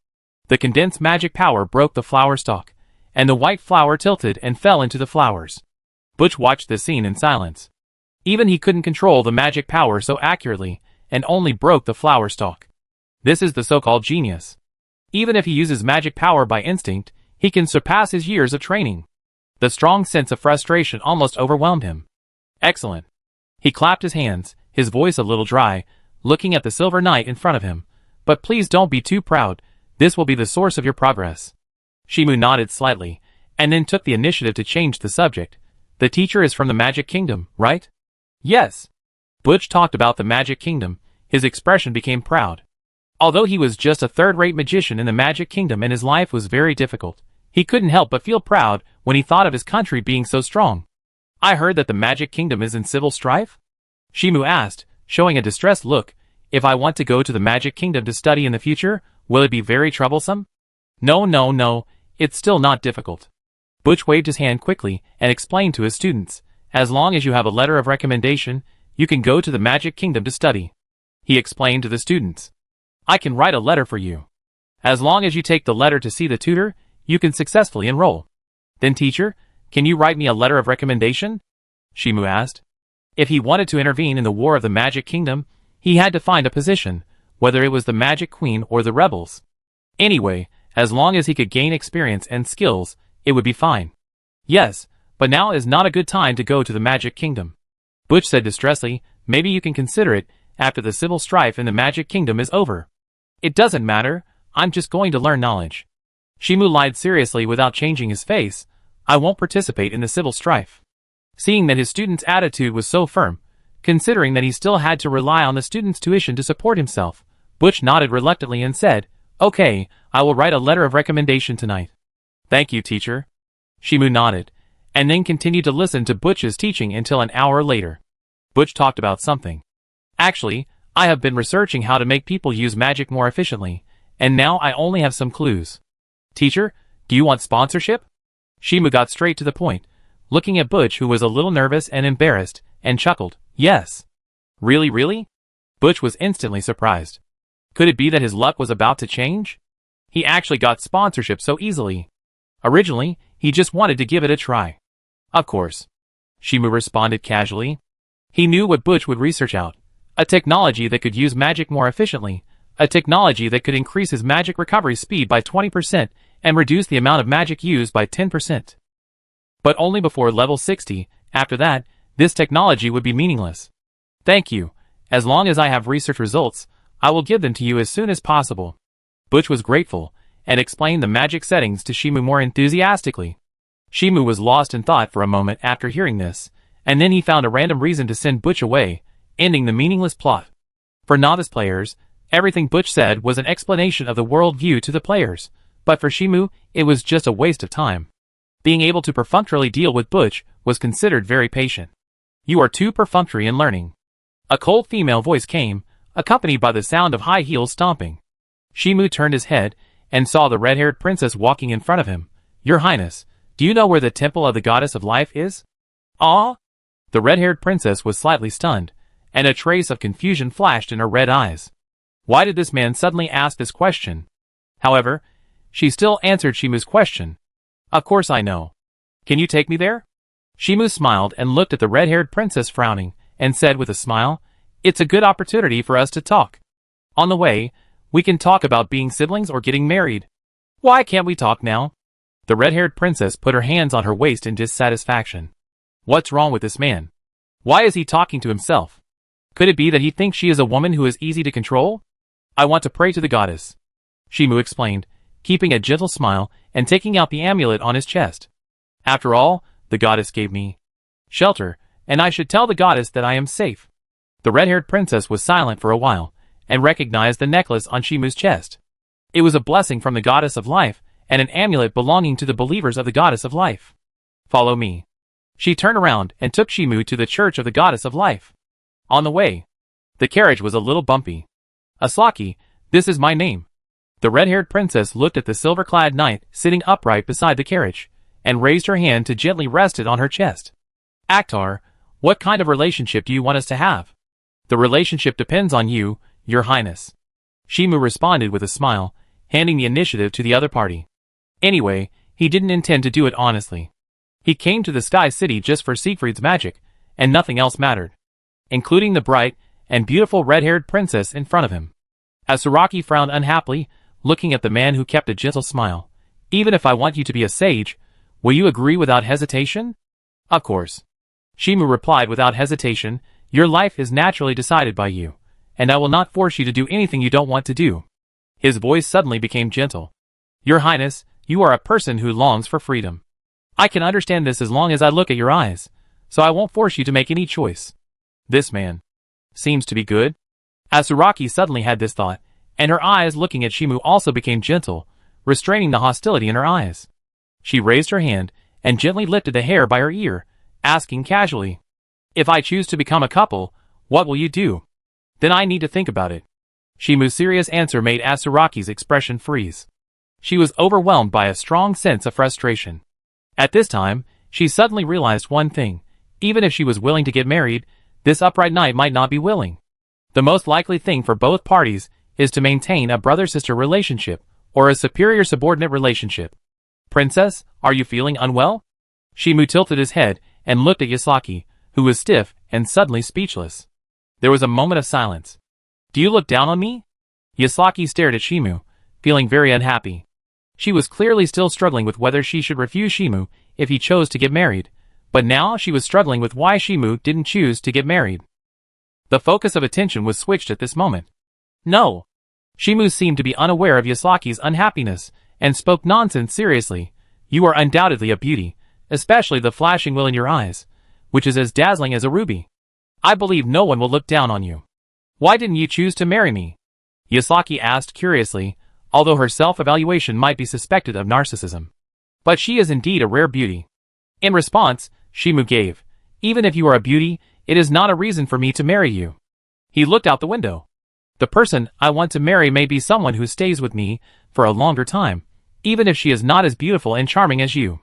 A: The condensed magic power broke the flower stalk, and the white flower tilted and fell into the flowers. Butch watched this scene in silence. Even he couldn't control the magic power so accurately, and only broke the flower stalk. This is the so-called genius. Even if he uses magic power by instinct, he can surpass his years of training. The strong sense of frustration almost overwhelmed him. Excellent. He clapped his hands, his voice a little dry, looking at the silver knight in front of him. But please don't be too proud. This will be the source of your progress. Shimu nodded slightly, and then took the initiative to change the subject. The teacher is from the Magic Kingdom, right? Yes. Butch talked about the Magic Kingdom. His expression became proud. Although he was just a third-rate magician in the Magic Kingdom and his life was very difficult, he couldn't help but feel proud when he thought of his country being so strong. I heard that the Magic Kingdom is in civil strife? Shimu asked, showing a distressed look. If I want to go to the Magic Kingdom to study in the future, will it be very troublesome? No, it's still not difficult. Butch waved his hand quickly and explained to his students, as long as you have a letter of recommendation, you can go to the Magic Kingdom to study. He explained to the students. I can write a letter for you. As long as you take the letter to see the tutor, you can successfully enroll. Then teacher, can you write me a letter of recommendation? Shimu asked. If he wanted to intervene in the war of the Magic Kingdom, he had to find a position, whether it was the Magic Queen or the rebels. Anyway, as long as he could gain experience and skills, it would be fine. Yes, but now is not a good time to go to the Magic Kingdom. Butch said distressingly, maybe you can consider it after the civil strife in the Magic Kingdom is over. It doesn't matter, I'm just going to learn knowledge. Shimu lied seriously without changing his face. I won't participate in the civil strife. Seeing that his student's attitude was so firm, considering that he still had to rely on the student's tuition to support himself, Butch nodded reluctantly and said, Okay, I will write a letter of recommendation tonight. Thank you, teacher. Shimu nodded, and then continued to listen to Butch's teaching until an hour later. Butch talked about something. Actually, I have been researching how to make people use magic more efficiently, and now I only have some clues. Teacher, do you want sponsorship? Shimu got straight to the point, looking at Butch who was a little nervous and embarrassed, and chuckled, Yes. Really? Butch was instantly surprised. Could it be that his luck was about to change? He actually got sponsorship so easily. Originally, he just wanted to give it a try. Of course. Shimu responded casually. He knew what Butch would research out. A technology that could use magic more efficiently. A technology that could increase his magic recovery speed by 20% and reduce the amount of magic used by 10%. But only before level 60, after that, this technology would be meaningless. Thank you. As long as I have research results, I will give them to you as soon as possible. Butch was grateful, and explained the magic settings to Shimu more enthusiastically. Shimu was lost in thought for a moment after hearing this, and then he found a random reason to send Butch away, ending the meaningless plot. For novice players, everything Butch said was an explanation of the world view to the players, but for Shimu, it was just a waste of time. Being able to perfunctorily deal with Butch was considered very patient. You are too perfunctory in learning. A cold female voice came, accompanied by the sound of high heels stomping. Shimu turned his head, and saw the red-haired princess walking in front of him. Your Highness, do you know where the temple of the goddess of life is? Ah? The red-haired princess was slightly stunned, and a trace of confusion flashed in her red eyes. Why did this man suddenly ask this question? However, she still answered Shimu's question. Of course I know. Can you take me there? Shimu smiled and looked at the red-haired princess frowning, and said with a smile, It's a good opportunity for us to talk. On the way, we can talk about being siblings or getting married. Why can't we talk now? The red-haired princess put her hands on her waist in dissatisfaction. What's wrong with this man? Why is he talking to himself? Could it be that he thinks she is a woman who is easy to control? I want to pray to the goddess, Shimu explained, keeping a gentle smile and taking out the amulet on his chest. After all, the goddess gave me shelter, and I should tell the goddess that I am safe. The red-haired princess was silent for a while, and recognized the necklace on Shimu's chest. It was a blessing from the goddess of life, and an amulet belonging to the believers of the goddess of life. Follow me. She turned around and took Shimu to the church of the goddess of life. On the way, the carriage was a little bumpy. Aslaki, this is my name. The red-haired princess looked at the silver-clad knight sitting upright beside the carriage, and raised her hand to gently rest it on her chest. Akhtar, what kind of relationship do you want us to have? The relationship depends on you, your highness. Shimu responded with a smile, handing the initiative to the other party. Anyway, he didn't intend to do it honestly. He came to the Sky City just for Siegfried's magic, and nothing else mattered, including the bright and beautiful red-haired princess in front of him. As Saraki frowned unhappily, looking at the man who kept a gentle smile, Even if I want you to be a sage, will you agree without hesitation? Of course. Shimu replied without hesitation, Your life is naturally decided by you, and I will not force you to do anything you don't want to do. His voice suddenly became gentle. Your Highness, you are a person who longs for freedom. I can understand this as long as I look at your eyes, so I won't force you to make any choice. This man seems to be good. As Saraki suddenly had this thought, and her eyes looking at Shimu also became gentle, restraining the hostility in her eyes. She raised her hand and gently lifted the hair by her ear, asking casually, If I choose to become a couple, what will you do? Then I need to think about it. Shimu's serious answer made Saraki's expression freeze. She was overwhelmed by a strong sense of frustration. At this time, she suddenly realized one thing. Even if she was willing to get married, this upright knight might not be willing. The most likely thing for both parties is to maintain a brother-sister relationship or a superior-subordinate relationship. Princess, are you feeling unwell? Shimu tilted his head and looked at Yasaki, who was stiff and suddenly speechless. There was a moment of silence. Do you look down on me? Yasaki stared at Shimu, feeling very unhappy. She was clearly still struggling with whether she should refuse Shimu if he chose to get married, but now she was struggling with why Shimu didn't choose to get married. The focus of attention was switched at this moment. No. Shimu seemed to be unaware of Yasaki's unhappiness and spoke nonsense seriously. You are undoubtedly a beauty, especially the flashing will in your eyes, which is as dazzling as a ruby. I believe no one will look down on you. Why didn't you choose to marry me? Yasaki asked curiously, although her self-evaluation might be suspected of narcissism. But she is indeed a rare beauty. In response, Shimu gave, Even if you are a beauty, it is not a reason for me to marry you. He looked out the window. The person I want to marry may be someone who stays with me for a longer time, even if she is not as beautiful and charming as you.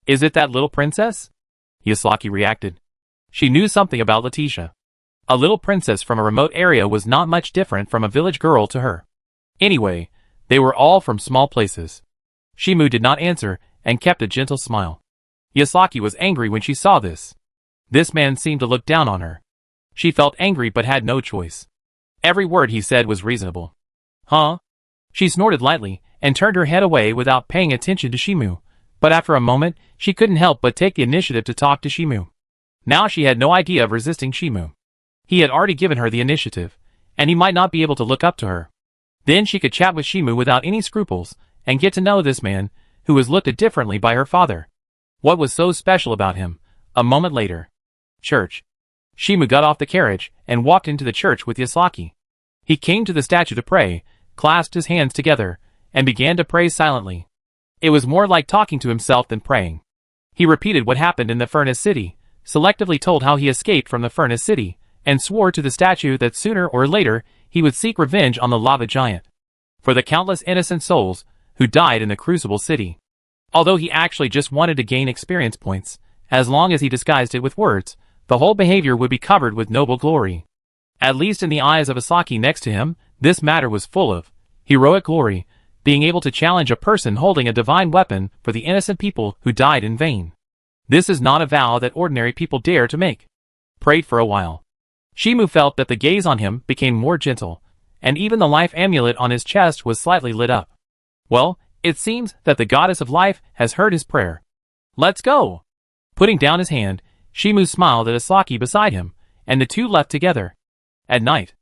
A: Is it that little princess? Yasaki reacted. She knew something about Leticia. A little princess from a remote area was not much different from a village girl to her. Anyway, they were all from small places. Shimu did not answer and kept a gentle smile. Yasaki was angry when she saw this. This man seemed to look down on her. She felt angry but had no choice. Every word he said was reasonable. Huh? She snorted lightly and turned her head away without paying attention to Shimu, but after a moment, she couldn't help but take the initiative to talk to Shimu. Now she had no idea of resisting Shimu. He had already given her the initiative, and he might not be able to look up to her. Then she could chat with Shimu without any scruples, and get to know this man, who was looked at differently by her father. What was so special about him? A moment later. Church. Shimu got off the carriage and walked into the church with Yasaki. He came to the statue to pray, clasped his hands together, and began to pray silently. It was more like talking to himself than praying. He repeated what happened in the Furnace City, selectively told how he escaped from the Furnace City, and swore to the statue that sooner or later he would seek revenge on the lava giant for the countless innocent souls who died in the Crucible City. Although he actually just wanted to gain experience points, as long as he disguised it with words, The whole behavior would be covered with noble glory. At least in the eyes of Asaki next to him, this matter was full of heroic glory, being able to challenge a person holding a divine weapon for the innocent people who died in vain. This is not a vow that ordinary people dare to make. Prayed for a while. Shimu felt that the gaze on him became more gentle, and even the life amulet on his chest was slightly lit up. Well, it seems that the goddess of life has heard his prayer. Let's go! Putting down his hand, Shimu smiled at Asaki beside him, and the two left together. At night.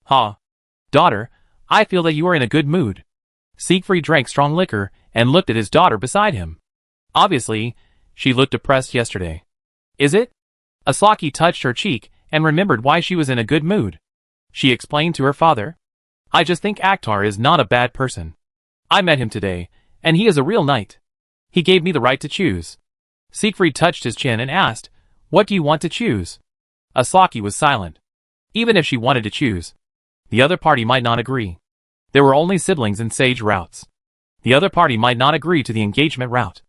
A: Daughter, I feel that you are in a good mood. Siegfried drank strong liquor and looked at his daughter beside him. Obviously, she looked depressed yesterday. Is it? Asaki touched her cheek and remembered why she was in a good mood. She explained to her father. I just think Akhtar is not a bad person. I met him today, and he is a real knight. He gave me the right to choose. Siegfried touched his chin and asked, What do you want to choose? Asaki was silent. Even if she wanted to choose, the other party might not agree. There were only siblings in sage routes. The other party might not agree to the engagement route.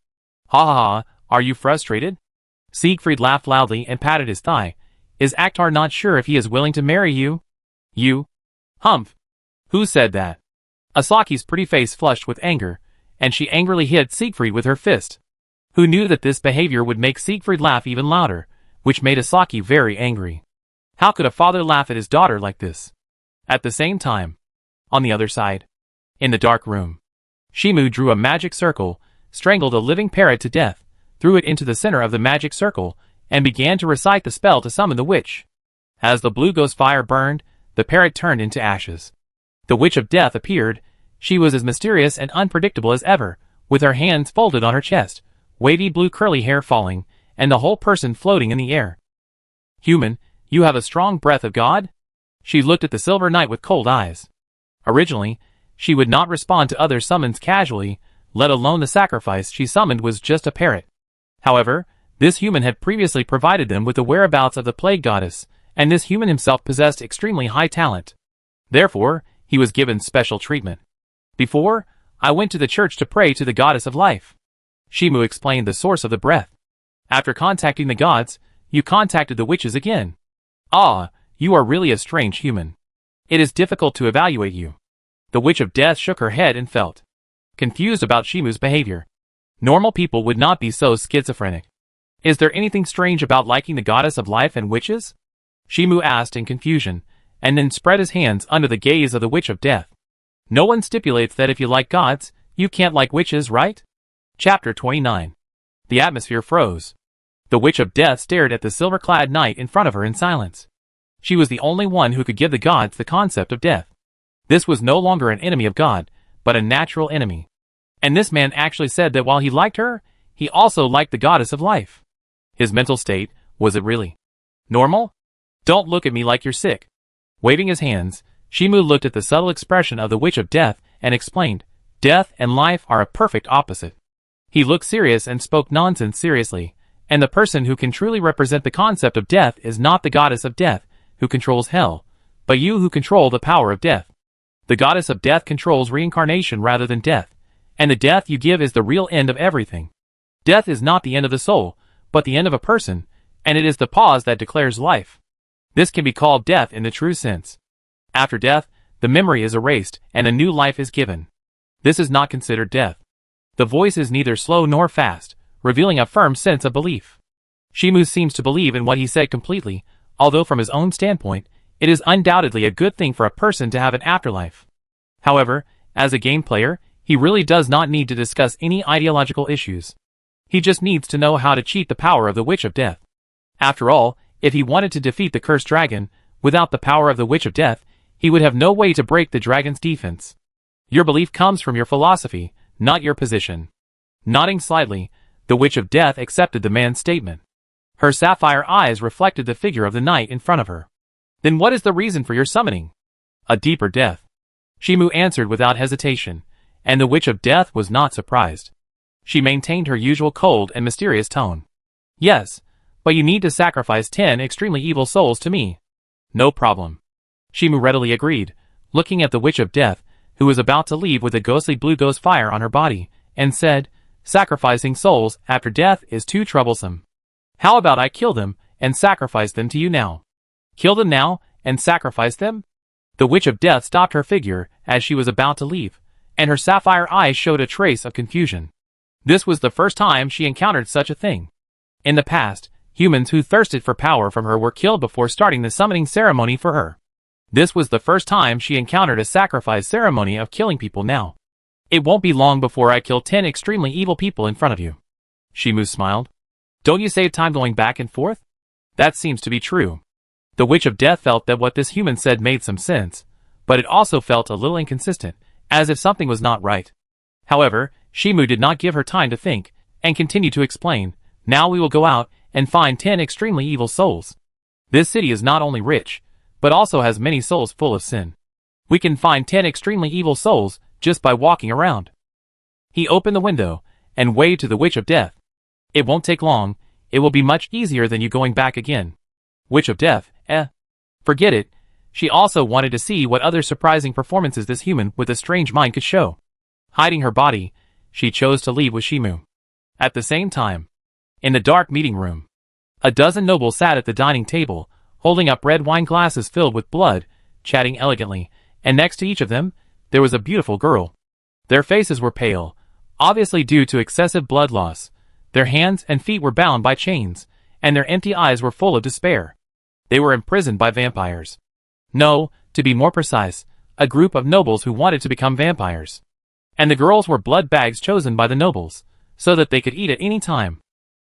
A: Are you frustrated? Siegfried laughed loudly and patted his thigh. Is Akhtar not sure if he is willing to marry you? You? Humph. Who said that? Asaki's pretty face flushed with anger, and she angrily hit Siegfried with her fist. Who knew that this behavior would make Siegfried laugh even louder, which made Asaki very angry. How could a father laugh at his daughter like this? At the same time, on the other side, in the dark room, Shimu drew a magic circle, strangled a living parrot to death, threw it into the center of the magic circle, and began to recite the spell to summon the witch. As the blue ghost fire burned, the parrot turned into ashes. The witch of death appeared. She was as mysterious and unpredictable as ever, with her hands folded on her chest, wavy blue curly hair falling, and the whole person floating in the air. Human, you have a strong breath of God? She looked at the silver knight with cold eyes. Originally, she would not respond to other summons casually, let alone the sacrifice she summoned was just a parrot. However, this human had previously provided them with the whereabouts of the plague goddess, and this human himself possessed extremely high talent. Therefore, he was given special treatment. Before, I went to the church to pray to the goddess of life. Shimu explained the source of the breath. After contacting the gods, you contacted the witches again. You are really a strange human. It is difficult to evaluate you. The witch of death shook her head and felt confused about Shimu's behavior. Normal people would not be so schizophrenic. Is there anything strange about liking the goddess of life and witches? Shimu asked in confusion, and then spread his hands under the gaze of the witch of death. No one stipulates that if you like gods, you can't like witches, right? Chapter 29. The atmosphere froze. The witch of death stared at the silver-clad knight in front of her in silence. She was the only one who could give the gods the concept of death. This was no longer an enemy of God, but a natural enemy. And this man actually said that while he liked her, he also liked the goddess of life. His mental state, was it really normal? Don't look at me like you're sick. Waving his hands, Shimu looked at the subtle expression of the witch of death and explained, Death and life are a perfect opposite. He looked serious and spoke nonsense seriously, and the person who can truly represent the concept of death is not the goddess of death, who controls hell, but you who control the power of death. The goddess of death controls reincarnation rather than death, and the death you give is the real end of everything. Death is not the end of the soul, but the end of a person, and it is the pause that declares life. This can be called death in the true sense. After death, the memory is erased and a new life is given. This is not considered death. The voice is neither slow nor fast, revealing a firm sense of belief. Shimu seems to believe in what he said completely, although from his own standpoint, it is undoubtedly a good thing for a person to have an afterlife. However, as a game player, he really does not need to discuss any ideological issues. He just needs to know how to cheat the power of the Witch of Death. After all, if he wanted to defeat the cursed dragon, without the power of the Witch of Death, he would have no way to break the dragon's defense. Your belief comes from your philosophy, not your position. Nodding slightly, the Witch of Death accepted the man's statement. Her sapphire eyes reflected the figure of the knight in front of her. Then what is the reason for your summoning? A deeper death. Shimu answered without hesitation, and the Witch of Death was not surprised. She maintained her usual cold and mysterious tone. Yes, but you need to sacrifice 10 extremely evil souls to me. No problem. Shimu readily agreed, looking at the Witch of Death, who was about to leave with a ghostly blue ghost fire on her body, and said, sacrificing souls after death is too troublesome. How about I kill them, and sacrifice them to you now. Kill them now, and sacrifice them? The Witch of Death stopped her figure as she was about to leave, and her sapphire eyes showed a trace of confusion. This was the first time she encountered such a thing. In the past, humans who thirsted for power from her were killed before starting the summoning ceremony for her. This was the first time she encountered a sacrifice ceremony of killing people now. It won't be long before I kill 10 extremely evil people in front of you. Shimu smiled. Don't you save time going back and forth? That seems to be true. The Witch of Death felt that what this human said made some sense, but it also felt a little inconsistent, as if something was not right. However, Shimu did not give her time to think, and continued to explain, now we will go out and find 10 extremely evil souls. This city is not only rich, but also has many souls full of sin. We can find 10 extremely evil souls just by walking around. He opened the window and waved to the Witch of Death. It won't take long, it will be much easier than you going back again. Witch of Death, forget it. She also wanted to see what other surprising performances this human with a strange mind could show. Hiding her body, she chose to leave with Shimu. At the same time, in the dark meeting room, a dozen nobles sat at the dining table, holding up red wine glasses filled with blood, chatting elegantly, and next to each of them, there was a beautiful girl. Their faces were pale, obviously due to excessive blood loss. Their hands and feet were bound by chains, and their empty eyes were full of despair. They were imprisoned by vampires. No, to be more precise, a group of nobles who wanted to become vampires. And the girls were blood bags chosen by the nobles, so that they could eat at any time.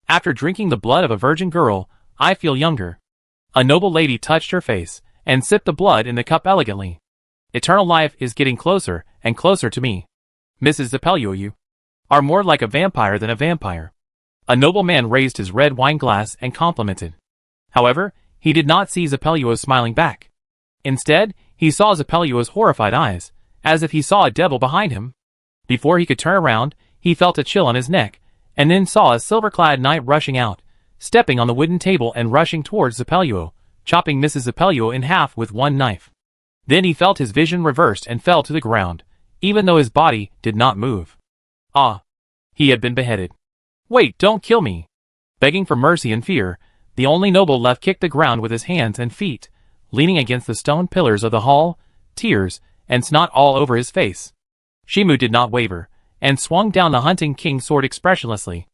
A: After drinking the blood of a virgin girl, I feel younger. A noble lady touched her face, and sipped the blood in the cup elegantly. Eternal life is getting closer and closer to me. Mrs. Zapelio, you are more like a vampire than a vampire. A nobleman raised his red wine glass and complimented. However, he did not see Zapelio smiling back. Instead, he saw Zapelio's horrified eyes, as if he saw a devil behind him. Before he could turn around, he felt a chill on his neck, and then saw a silver-clad knight rushing out, stepping on the wooden table and rushing towards Zapelio, chopping Mrs. Zapelio in half with one knife. Then he felt his vision reversed and fell to the ground, even though his body did not move. Ah! He had been beheaded. Wait, don't kill me! Begging for mercy and fear, the only noble left kicked the ground with his hands and feet, leaning against the stone pillars of the hall, tears and snot all over his face. Shimu did not waver, and swung down the hunting king's sword expressionlessly.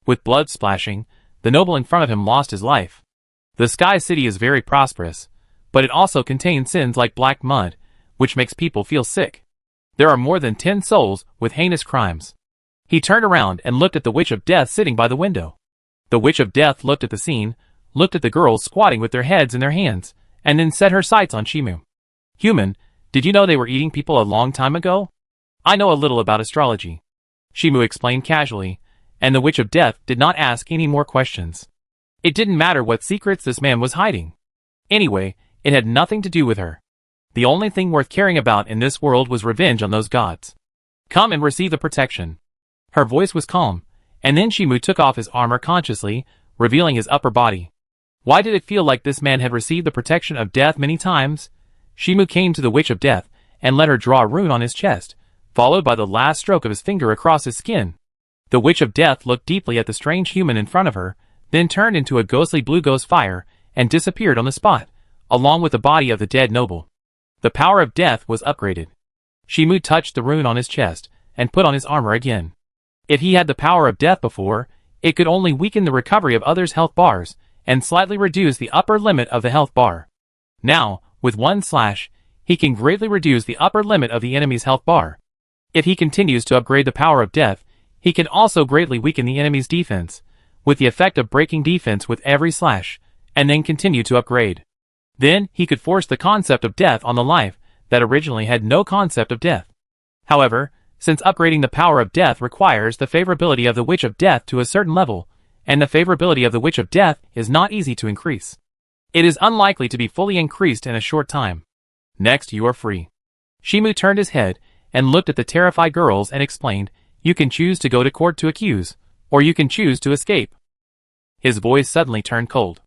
A: With blood splashing, the noble in front of him lost his life. The Sky City is very prosperous, but it also contains sins like black mud, which makes people feel sick. There are more than 10 souls with heinous crimes. He turned around and looked at the Witch of Death sitting by the window. The Witch of Death looked at the scene, looked at the girls squatting with their heads in their hands, and then set her sights on Shimu. Human, did you know they were eating people a long time ago? I know a little about astrology. Shimu explained casually, and the Witch of Death did not ask any more questions. It didn't matter what secrets this man was hiding. Anyway, it had nothing to do with her. The only thing worth caring about in this world was revenge on those gods. Come and receive the protection. Her voice was calm, and then Shimu took off his armor consciously, revealing his upper body. Why did it feel like this man had received the protection of death many times? Shimu came to the Witch of Death, and let her draw a rune on his chest, followed by the last stroke of his finger across his skin. The Witch of Death looked deeply at the strange human in front of her, then turned into a ghostly blue ghost fire, and disappeared on the spot, along with the body of the dead noble. The power of death was upgraded. Shimu touched the rune on his chest, and put on his armor again. If he had the power of death before, it could only weaken the recovery of others' health bars, and slightly reduce the upper limit of the health bar. Now, with one slash, he can greatly reduce the upper limit of the enemy's health bar. If he continues to upgrade the power of death, he can also greatly weaken the enemy's defense, with the effect of breaking defense with every slash, and then continue to upgrade. Then, he could force the concept of death on the life that originally had no concept of death. However, since upgrading the power of death requires the favorability of the Witch of Death to a certain level, and the favorability of the Witch of Death is not easy to increase. It is unlikely to be fully increased in a short time. Next, you are free. Shimu turned his head and looked at the terrified girls and explained, you can choose to go to court to accuse, or you can choose to escape. His voice suddenly turned cold.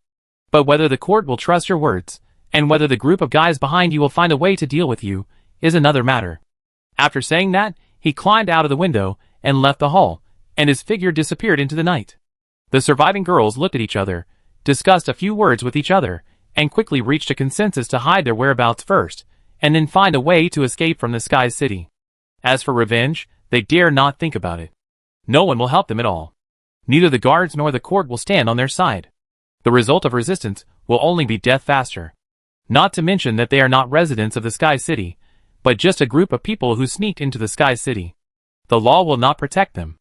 A: But whether the court will trust your words, and whether the group of guys behind you will find a way to deal with you, is another matter. After saying that, he climbed out of the window and left the hall, and his figure disappeared into the night. The surviving girls looked at each other, discussed a few words with each other, and quickly reached a consensus to hide their whereabouts first, and then find a way to escape from the Sky City. As for revenge, they dare not think about it. No one will help them at all. Neither the guards nor the court will stand on their side. The result of resistance will only be death faster. Not to mention that they are not residents of the Sky City, but just a group of people who sneaked into the Sky City. The law will not protect them.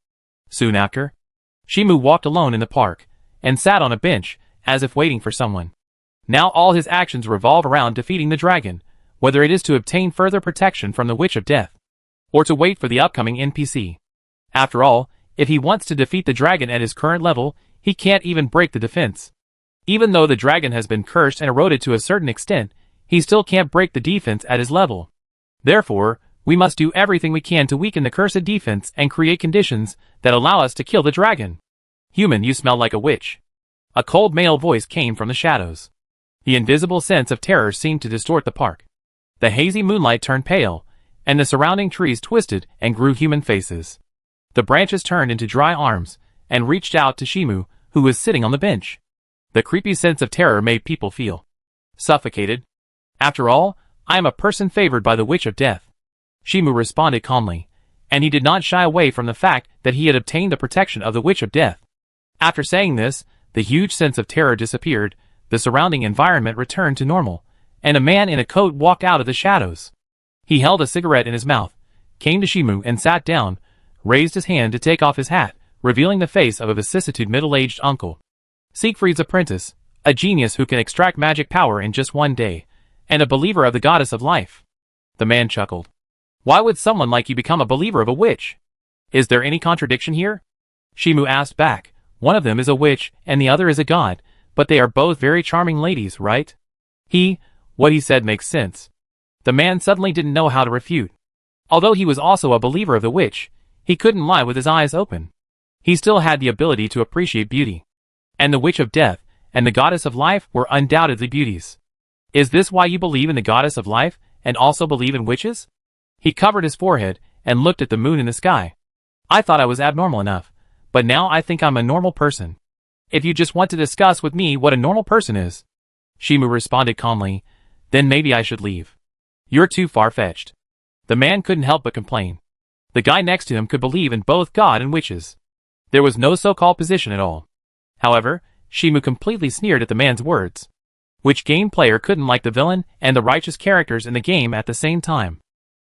A: Soon after, Shimu walked alone in the park, and sat on a bench, as if waiting for someone. Now all his actions revolve around defeating the dragon, whether it is to obtain further protection from the Witch of Death, or to wait for the upcoming NPC. After all, if he wants to defeat the dragon at his current level, he can't even break the defense. Even though the dragon has been cursed and eroded to a certain extent, he still can't break the defense at his level. Therefore, we must do everything we can to weaken the cursed defense and create conditions that allow us to kill the dragon. Human, you smell like a witch. A cold male voice came from the shadows. The invisible sense of terror seemed to distort the park. The hazy moonlight turned pale, and the surrounding trees twisted and grew human faces. The branches turned into dry arms, and reached out to Shimu, who was sitting on the bench. The creepy sense of terror made people feel suffocated. After all, I am a person favored by the Witch of Death. Shimu responded calmly, and he did not shy away from the fact that he had obtained the protection of the Witch of Death. After saying this, the huge sense of terror disappeared, the surrounding environment returned to normal, and a man in a coat walked out of the shadows. He held a cigarette in his mouth, came to Shimu and sat down, raised his hand to take off his hat, revealing the face of a vicissitude middle-aged uncle. Siegfried's apprentice, a genius who can extract magic power in just one day, and a believer of the goddess of life. The man chuckled. Why would someone like you become a believer of a witch? Is there any contradiction here? Shimu asked back. One of them is a witch, and the other is a god, but they are both very charming ladies, right? What he said makes sense. The man suddenly didn't know how to refute. Although he was also a believer of the witch, he couldn't lie with his eyes open. He still had the ability to appreciate beauty. And the Witch of Death and the Goddess of Life were undoubtedly beauties. Is this why you believe in the Goddess of Life and also believe in witches? He covered his forehead and looked at the moon in the sky. I thought I was abnormal enough, but now I think I'm a normal person. If you just want to discuss with me what a normal person is, Shimu responded calmly, then maybe I should leave. You're too far-fetched. The man couldn't help but complain. The guy next to him could believe in both God and witches. There was no so-called position at all. However, Shimu completely sneered at the man's words. Which game player couldn't like the villain and the righteous characters in the game at the same time?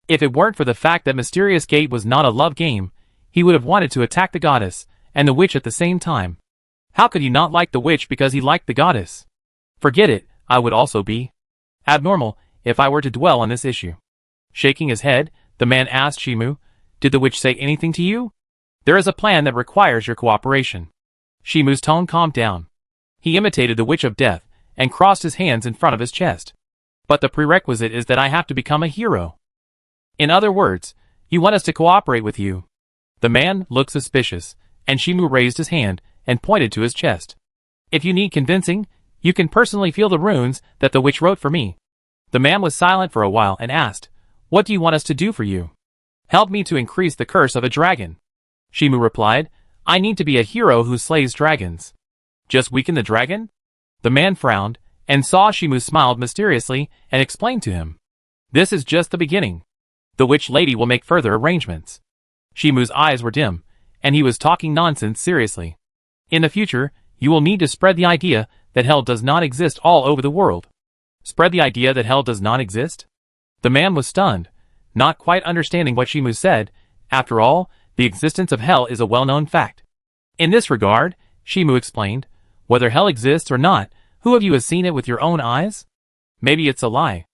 A: If it weren't for the fact that Mysterious Gate was not a love game, he would have wanted to attack the goddess and the witch at the same time. How could he not like the witch because he liked the goddess? Forget it, I would also be abnormal if I were to dwell on this issue. Shaking his head, the man asked Shimu, Did the witch say anything to you? There is a plan that requires your cooperation. Shimu's tone calmed down. He imitated the Witch of Death and crossed his hands in front of his chest. But the prerequisite is that I have to become a hero. In other words, you want us to cooperate with you. The man looked suspicious, and Shimu raised his hand and pointed to his chest. If you need convincing, you can personally feel the runes that the witch wrote for me. The man was silent for a while and asked, What do you want us to do for you? Help me to increase the curse of a dragon. Shimu replied, I need to be a hero who slays dragons. Just weaken the dragon? The man frowned, and saw Shimu smiled mysteriously and explained to him. This is just the beginning. The witch lady will make further arrangements. Shimu's eyes were dim, and he was talking nonsense seriously. In the future, you will need to spread the idea that hell does not exist all over the world. Spread the idea that hell does not exist? The man was stunned, not quite understanding what Shimu said. After all, the existence of hell is a well-known fact. In this regard, Shimu explained, whether hell exists or not, who of you has seen it with your own eyes? Maybe it's a lie.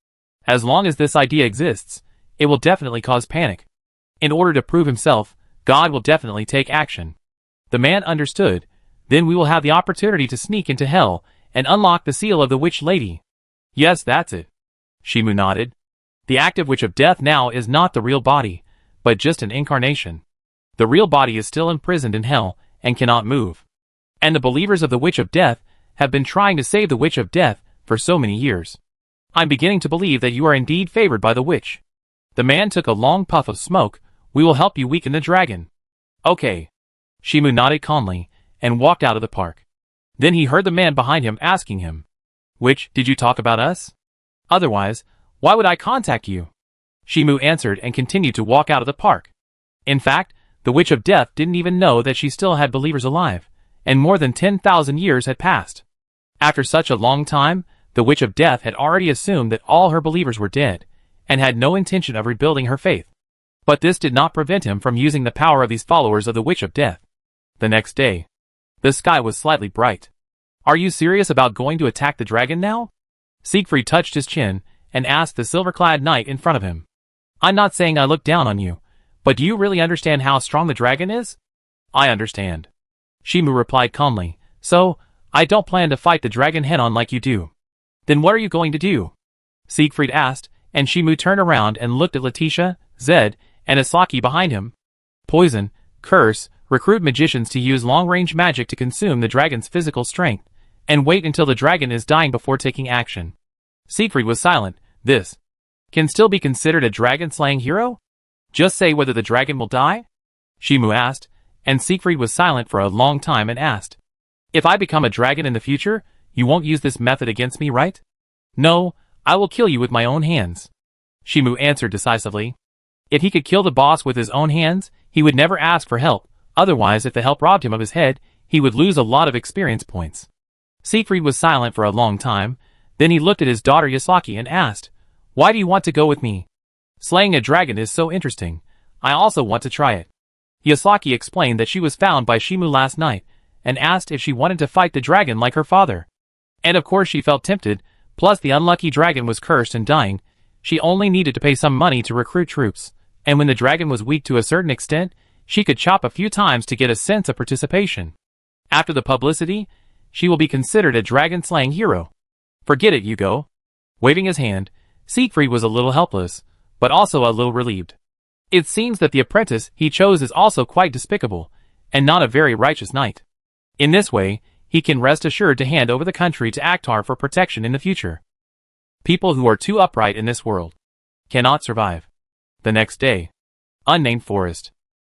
A: As long as this idea exists, it will definitely cause panic. In order to prove himself, God will definitely take action. The man understood. Then we will have the opportunity to sneak into hell and unlock the seal of the witch lady. Yes, that's it. Shimu nodded. The active Witch of Death now is not the real body, but just an incarnation. The real body is still imprisoned in hell and cannot move. And the believers of the Witch of Death have been trying to save the Witch of Death for so many years. I'm beginning to believe that you are indeed favored by the witch. The man took a long puff of smoke. We will help you weaken the dragon. Okay. Shimu nodded calmly and walked out of the park. Then he heard the man behind him asking him, "Which, did you talk about us? Otherwise, why would I contact you?" Shimu answered and continued to walk out of the park. In fact, the Witch of Death didn't even know that she still had believers alive, and more than 10,000 years had passed. After such a long time, the Witch of Death had already assumed that all her believers were dead, and had no intention of rebuilding her faith. But this did not prevent him from using the power of these followers of the Witch of Death. The next day, the sky was slightly bright. "Are you serious about going to attack the dragon now?" Siegfried touched his chin and asked the silver-clad knight in front of him. "I'm not saying I look down on you, but do you really understand how strong the dragon is?" "I understand," Shimu replied calmly. "So, I don't plan to fight the dragon head-on like you do." "Then what are you going to do?" Siegfried asked, and Shimu turned around and looked at Leticia, Zed, and Asaki behind him. "Poison, curse, recruit magicians to use long-range magic to consume the dragon's physical strength, and wait until the dragon is dying before taking action." Siegfried was silent. "This can still be considered a dragon-slaying hero? Just say whether the dragon will die?" Shimu asked, and Siegfried was silent for a long time and asked, "If I become a dragon in the future, you won't use this method against me, right?" "No, I will kill you with my own hands," Shimu answered decisively. If he could kill the boss with his own hands, he would never ask for help. Otherwise, if the help robbed him of his head, he would lose a lot of experience points. Siegfried was silent for a long time. Then he looked at his daughter Yasaki and asked, "Why do you want to go with me? Slaying a dragon is so interesting. I also want to try it." Yasaki explained that she was found by Shimu last night, and asked if she wanted to fight the dragon like her father. And of course she felt tempted, plus the unlucky dragon was cursed and dying. She only needed to pay some money to recruit troops, and when the dragon was weak to a certain extent, she could chop a few times to get a sense of participation. After the publicity, she will be considered a dragon-slaying hero. "Forget it, Hugo." Waving his hand, Siegfried was a little helpless, but also a little relieved. It seems that the apprentice he chose is also quite despicable, and not a very righteous knight. In this way, he can rest assured to hand over the country to Akhtar for protection in the future. People who are too upright in this world cannot survive. The next day, unnamed forest.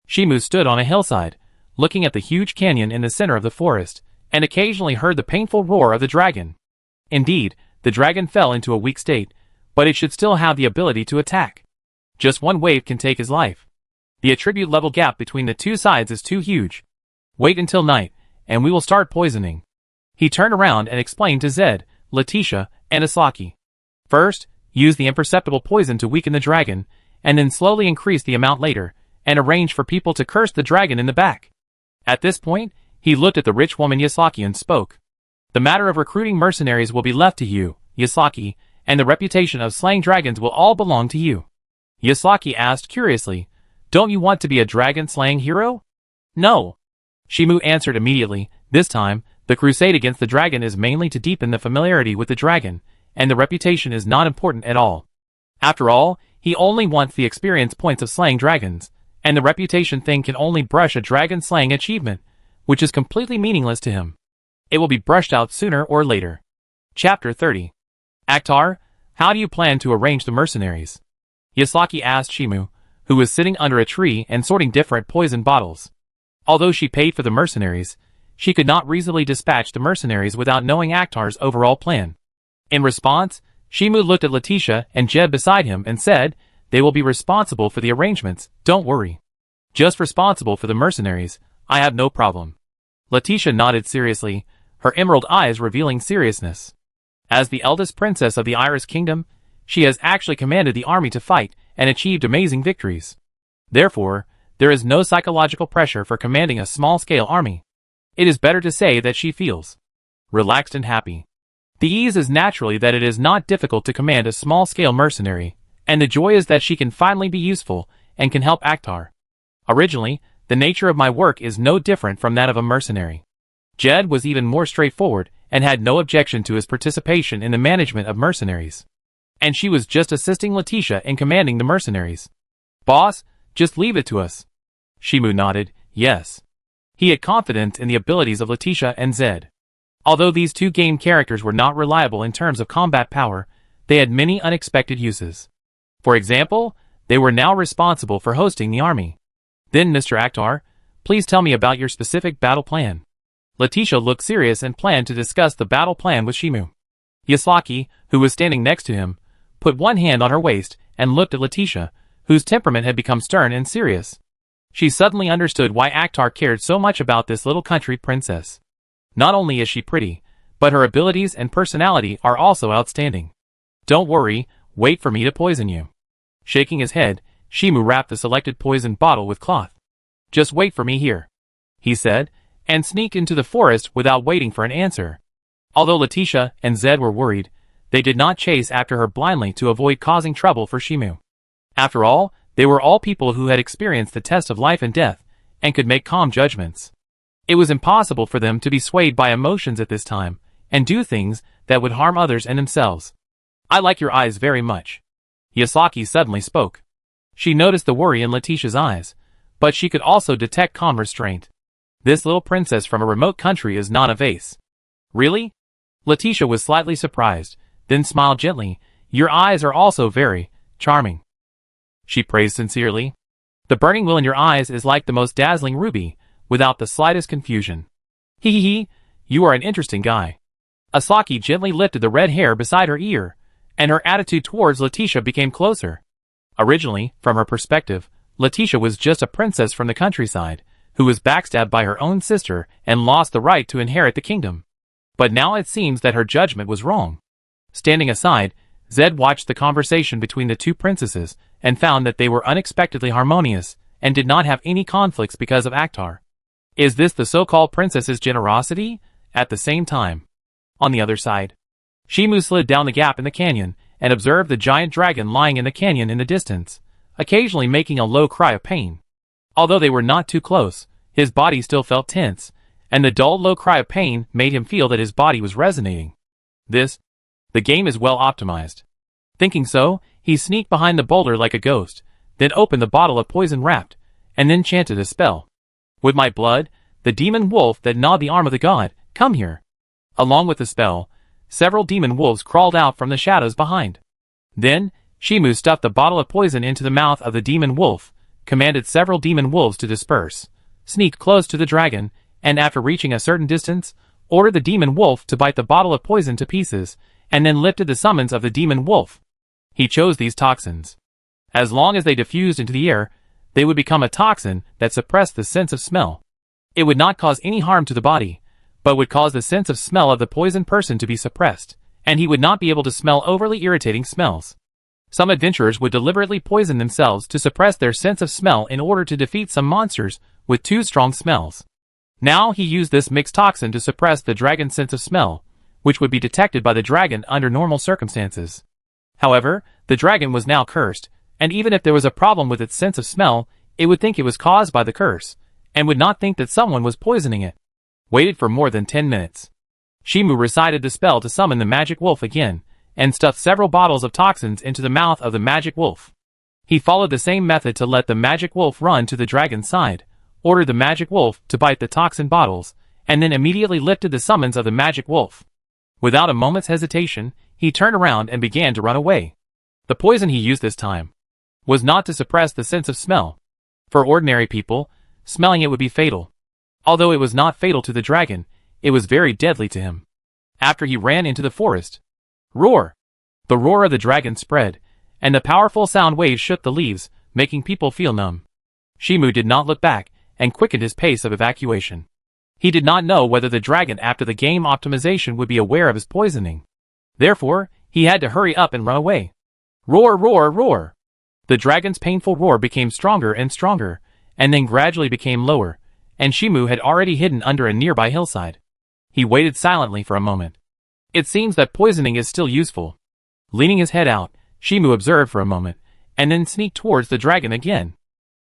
A: Shimu stood on a hillside, looking at the huge canyon in the center of the forest, and occasionally heard the painful roar of the dragon. Indeed, the dragon fell into a weak state, but it should still have the ability to attack. Just one wave can take his life. The attribute level gap between the two sides is too huge. Wait until night, and we will start poisoning. He turned around and explained to Zed, Leticia, and Asaki. First, use the imperceptible poison to weaken the dragon, and then slowly increase the amount later, and arrange for people to curse the dragon in the back. At this point, he looked at the rich woman Yasaki and spoke. "The matter of recruiting mercenaries will be left to you, Yasaki, and the reputation of slaying dragons will all belong to you." Yasaki asked curiously, "Don't you want to be a dragon-slaying hero?" "No." Shimu answered immediately. This time, the crusade against the dragon is mainly to deepen the familiarity with the dragon, and the reputation is not important at all. After all, he only wants the experience points of slaying dragons, and the reputation thing can only brush a dragon-slaying achievement, which is completely meaningless to him. It will be brushed out sooner or later. Chapter 30. Akhtar, how do you plan to arrange the mercenaries? Yasaki asked Shimu, who was sitting under a tree and sorting different poison bottles. Although she paid for the mercenaries, she could not reasonably dispatch the mercenaries without knowing Akhtar's overall plan. In response, Shimu looked at Leticia and Jeb beside him and said, "They will be responsible for the arrangements, don't worry. Just responsible for the mercenaries, I have no problem." Leticia nodded seriously, her emerald eyes revealing seriousness. As the eldest princess of the Iris Kingdom, she has actually commanded the army to fight and achieved amazing victories. Therefore, there is no psychological pressure for commanding a small-scale army. It is better to say that she feels relaxed and happy. The ease is naturally that it is not difficult to command a small-scale mercenary, and the joy is that she can finally be useful and can help Akhtar. Originally, the nature of my work is no different from that of a mercenary. Jed was even more straightforward and had no objection to his participation in the management of mercenaries. And she was just assisting Leticia in commanding the mercenaries. "Boss, just leave it to us." Shimu nodded, yes. He had confidence in the abilities of Leticia and Zed. Although these two game characters were not reliable in terms of combat power, they had many unexpected uses. For example, they were now responsible for hosting the army. "Then Mr. Akhtar, please tell me about your specific battle plan." Leticia looked serious and planned to discuss the battle plan with Shimu. Yasaki, who was standing next to him, put one hand on her waist and looked at Leticia, whose temperament had become stern and serious. She suddenly understood why Akhtar cared so much about this little country princess. Not only is she pretty, but her abilities and personality are also outstanding. Don't worry, wait for me to poison you. Shaking his head, Shimu wrapped the selected poison bottle with cloth. Just wait for me here, he said, and sneaked into the forest without waiting for an answer. Although Leticia and Zed were worried, they did not chase after her blindly to avoid causing trouble for Shimu. After all, they were all people who had experienced the test of life and death, and could make calm judgments. It was impossible for them to be swayed by emotions at this time, and do things that would harm others and themselves. I like your eyes very much. Yasaki suddenly spoke. She noticed the worry in Leticia's eyes, but she could also detect calm restraint. This little princess from a remote country is not a vase. Really? Leticia was slightly surprised, then smiled gently. Your eyes are also very charming. She praised sincerely. The burning will in your eyes is like the most dazzling ruby, without the slightest confusion. Hee, you are an interesting guy. Asaki gently lifted the red hair beside her ear, and her attitude towards Leticia became closer. Originally, from her perspective, Leticia was just a princess from the countryside, who was backstabbed by her own sister and lost the right to inherit the kingdom. But now it seems that her judgment was wrong. Standing aside, Zed watched the conversation between the two princesses and found that they were unexpectedly harmonious and did not have any conflicts because of Akhtar. Is this the so-called princess's generosity? At the same time, on the other side, Shimu slid down the gap in the canyon and observed the giant dragon lying in the canyon in the distance, occasionally making a low cry of pain. Although they were not too close, his body still felt tense, and the dull low cry of pain made him feel that his body was resonating. The game is well optimized. Thinking so, he sneaked behind the boulder like a ghost, then opened the bottle of poison wrapped, and then chanted a spell. With my blood, the demon wolf that gnawed the arm of the god, come here. Along with the spell, several demon wolves crawled out from the shadows behind. Then, Shimu stuffed the bottle of poison into the mouth of the demon wolf, commanded several demon wolves to disperse, sneaked close to the dragon, and after reaching a certain distance, ordered the demon wolf to bite the bottle of poison to pieces, and then lifted the summons of the demon wolf. He chose these toxins. As long as they diffused into the air, they would become a toxin that suppressed the sense of smell. It would not cause any harm to the body, but would cause the sense of smell of the poisoned person to be suppressed, and he would not be able to smell overly irritating smells. Some adventurers would deliberately poison themselves to suppress their sense of smell in order to defeat some monsters with too strong smells. Now he used this mixed toxin to suppress the dragon's sense of smell, which would be detected by the dragon under normal circumstances. However, the dragon was now cursed, and even if there was a problem with its sense of smell, it would think it was caused by the curse, and would not think that someone was poisoning it. Waited for more than 10 minutes. Shimu recited the spell to summon the magic wolf again, and stuffed several bottles of toxins into the mouth of the magic wolf. He followed the same method to let the magic wolf run to the dragon's side, ordered the magic wolf to bite the toxin bottles, and then immediately lifted the summons of the magic wolf. Without a moment's hesitation, he turned around and began to run away. The poison he used this time was not to suppress the sense of smell. For ordinary people, smelling it would be fatal. Although it was not fatal to the dragon, it was very deadly to him. After he ran into the forest, roar! The roar of the dragon spread, and the powerful sound waves shook the leaves, making people feel numb. Shimu did not look back, and quickened his pace of evacuation. He did not know whether the dragon after the game optimization would be aware of his poisoning. Therefore, he had to hurry up and run away. Roar, roar, roar! The dragon's painful roar became stronger and stronger, and then gradually became lower, and Shimu had already hidden under a nearby hillside. He waited silently for a moment. It seems that poisoning is still useful. Leaning his head out, Shimu observed for a moment, and then sneaked towards the dragon again.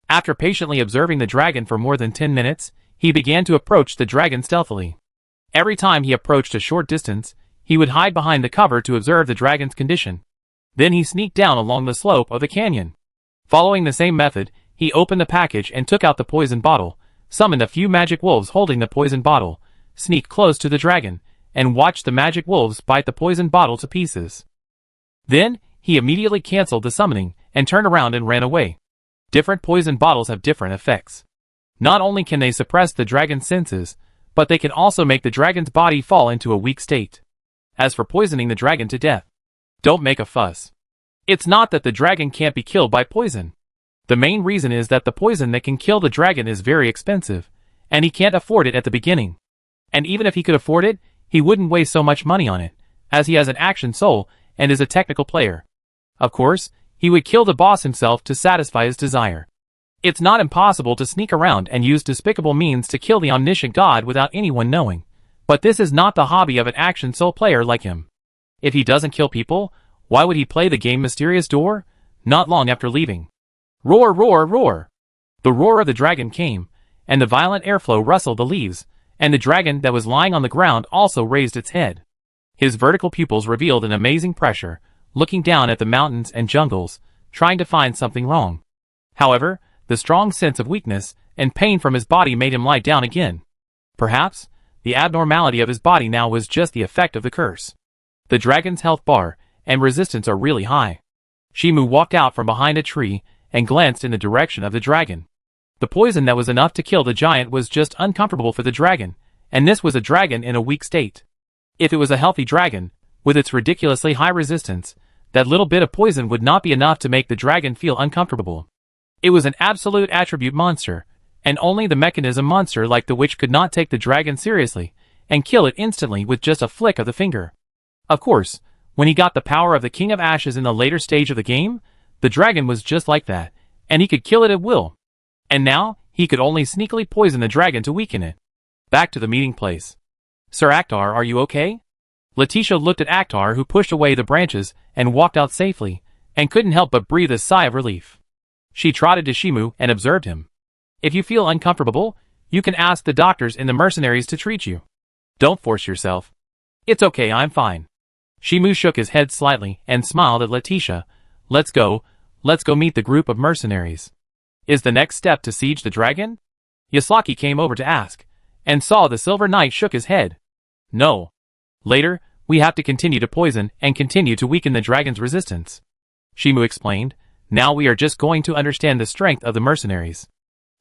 A: After patiently observing the dragon for more than 10 minutes, he began to approach the dragon stealthily. Every time he approached a short distance, he would hide behind the cover to observe the dragon's condition. Then he sneaked down along the slope of the canyon. Following the same method, he opened the package and took out the poison bottle, summoned a few magic wolves holding the poison bottle, sneaked close to the dragon, and watched the magic wolves bite the poison bottle to pieces. Then, he immediately cancelled the summoning, and turned around and ran away. Different poison bottles have different effects. Not only can they suppress the dragon's senses, but they can also make the dragon's body fall into a weak state. As for poisoning the dragon to death, don't make a fuss. It's not that the dragon can't be killed by poison. The main reason is that the poison that can kill the dragon is very expensive, and he can't afford it at the beginning. And even if he could afford it, he wouldn't waste so much money on it, as he has an action soul and is a technical player. Of course, he would kill the boss himself to satisfy his desire. It's not impossible to sneak around and use despicable means to kill the omniscient god without anyone knowing, but this is not the hobby of an action soul player like him. If he doesn't kill people, why would he play the game Mysterious Door? Not long after leaving. Roar, roar, roar! The roar of the dragon came, and the violent airflow rustled the leaves, and the dragon that was lying on the ground also raised its head. His vertical pupils revealed an amazing pressure, looking down at the mountains and jungles, trying to find something wrong. However, the strong sense of weakness and pain from his body made him lie down again. Perhaps, the abnormality of his body now was just the effect of the curse. The dragon's health bar and resistance are really high. Shimu walked out from behind a tree and glanced in the direction of the dragon. The poison that was enough to kill the giant was just uncomfortable for the dragon, and this was a dragon in a weak state. If it was a healthy dragon, with its ridiculously high resistance, that little bit of poison would not be enough to make the dragon feel uncomfortable. It was an absolute attribute monster, and only the mechanism monster like the witch could not take the dragon seriously, and kill it instantly with just a flick of the finger. Of course, when he got the power of the King of Ashes in the later stage of the game, the dragon was just like that, and he could kill it at will. And now, he could only sneakily poison the dragon to weaken it. Back to the meeting place. Sir Akhtar, are you okay? Leticia looked at Akhtar, who pushed away the branches and walked out safely, and couldn't help but breathe a sigh of relief. She trotted to Shimu and observed him. If you feel uncomfortable, you can ask the doctors in the mercenaries to treat you. Don't force yourself. It's okay, I'm fine. Shimu shook his head slightly and smiled at Leticia. Let's go meet the group of mercenaries. Is the next step to siege the dragon? Yasaki came over to ask, and saw the Silver Knight shook his head. No. Later, we have to continue to poison and continue to weaken the dragon's resistance. Shimu explained. Now we are just going to understand the strength of the mercenaries.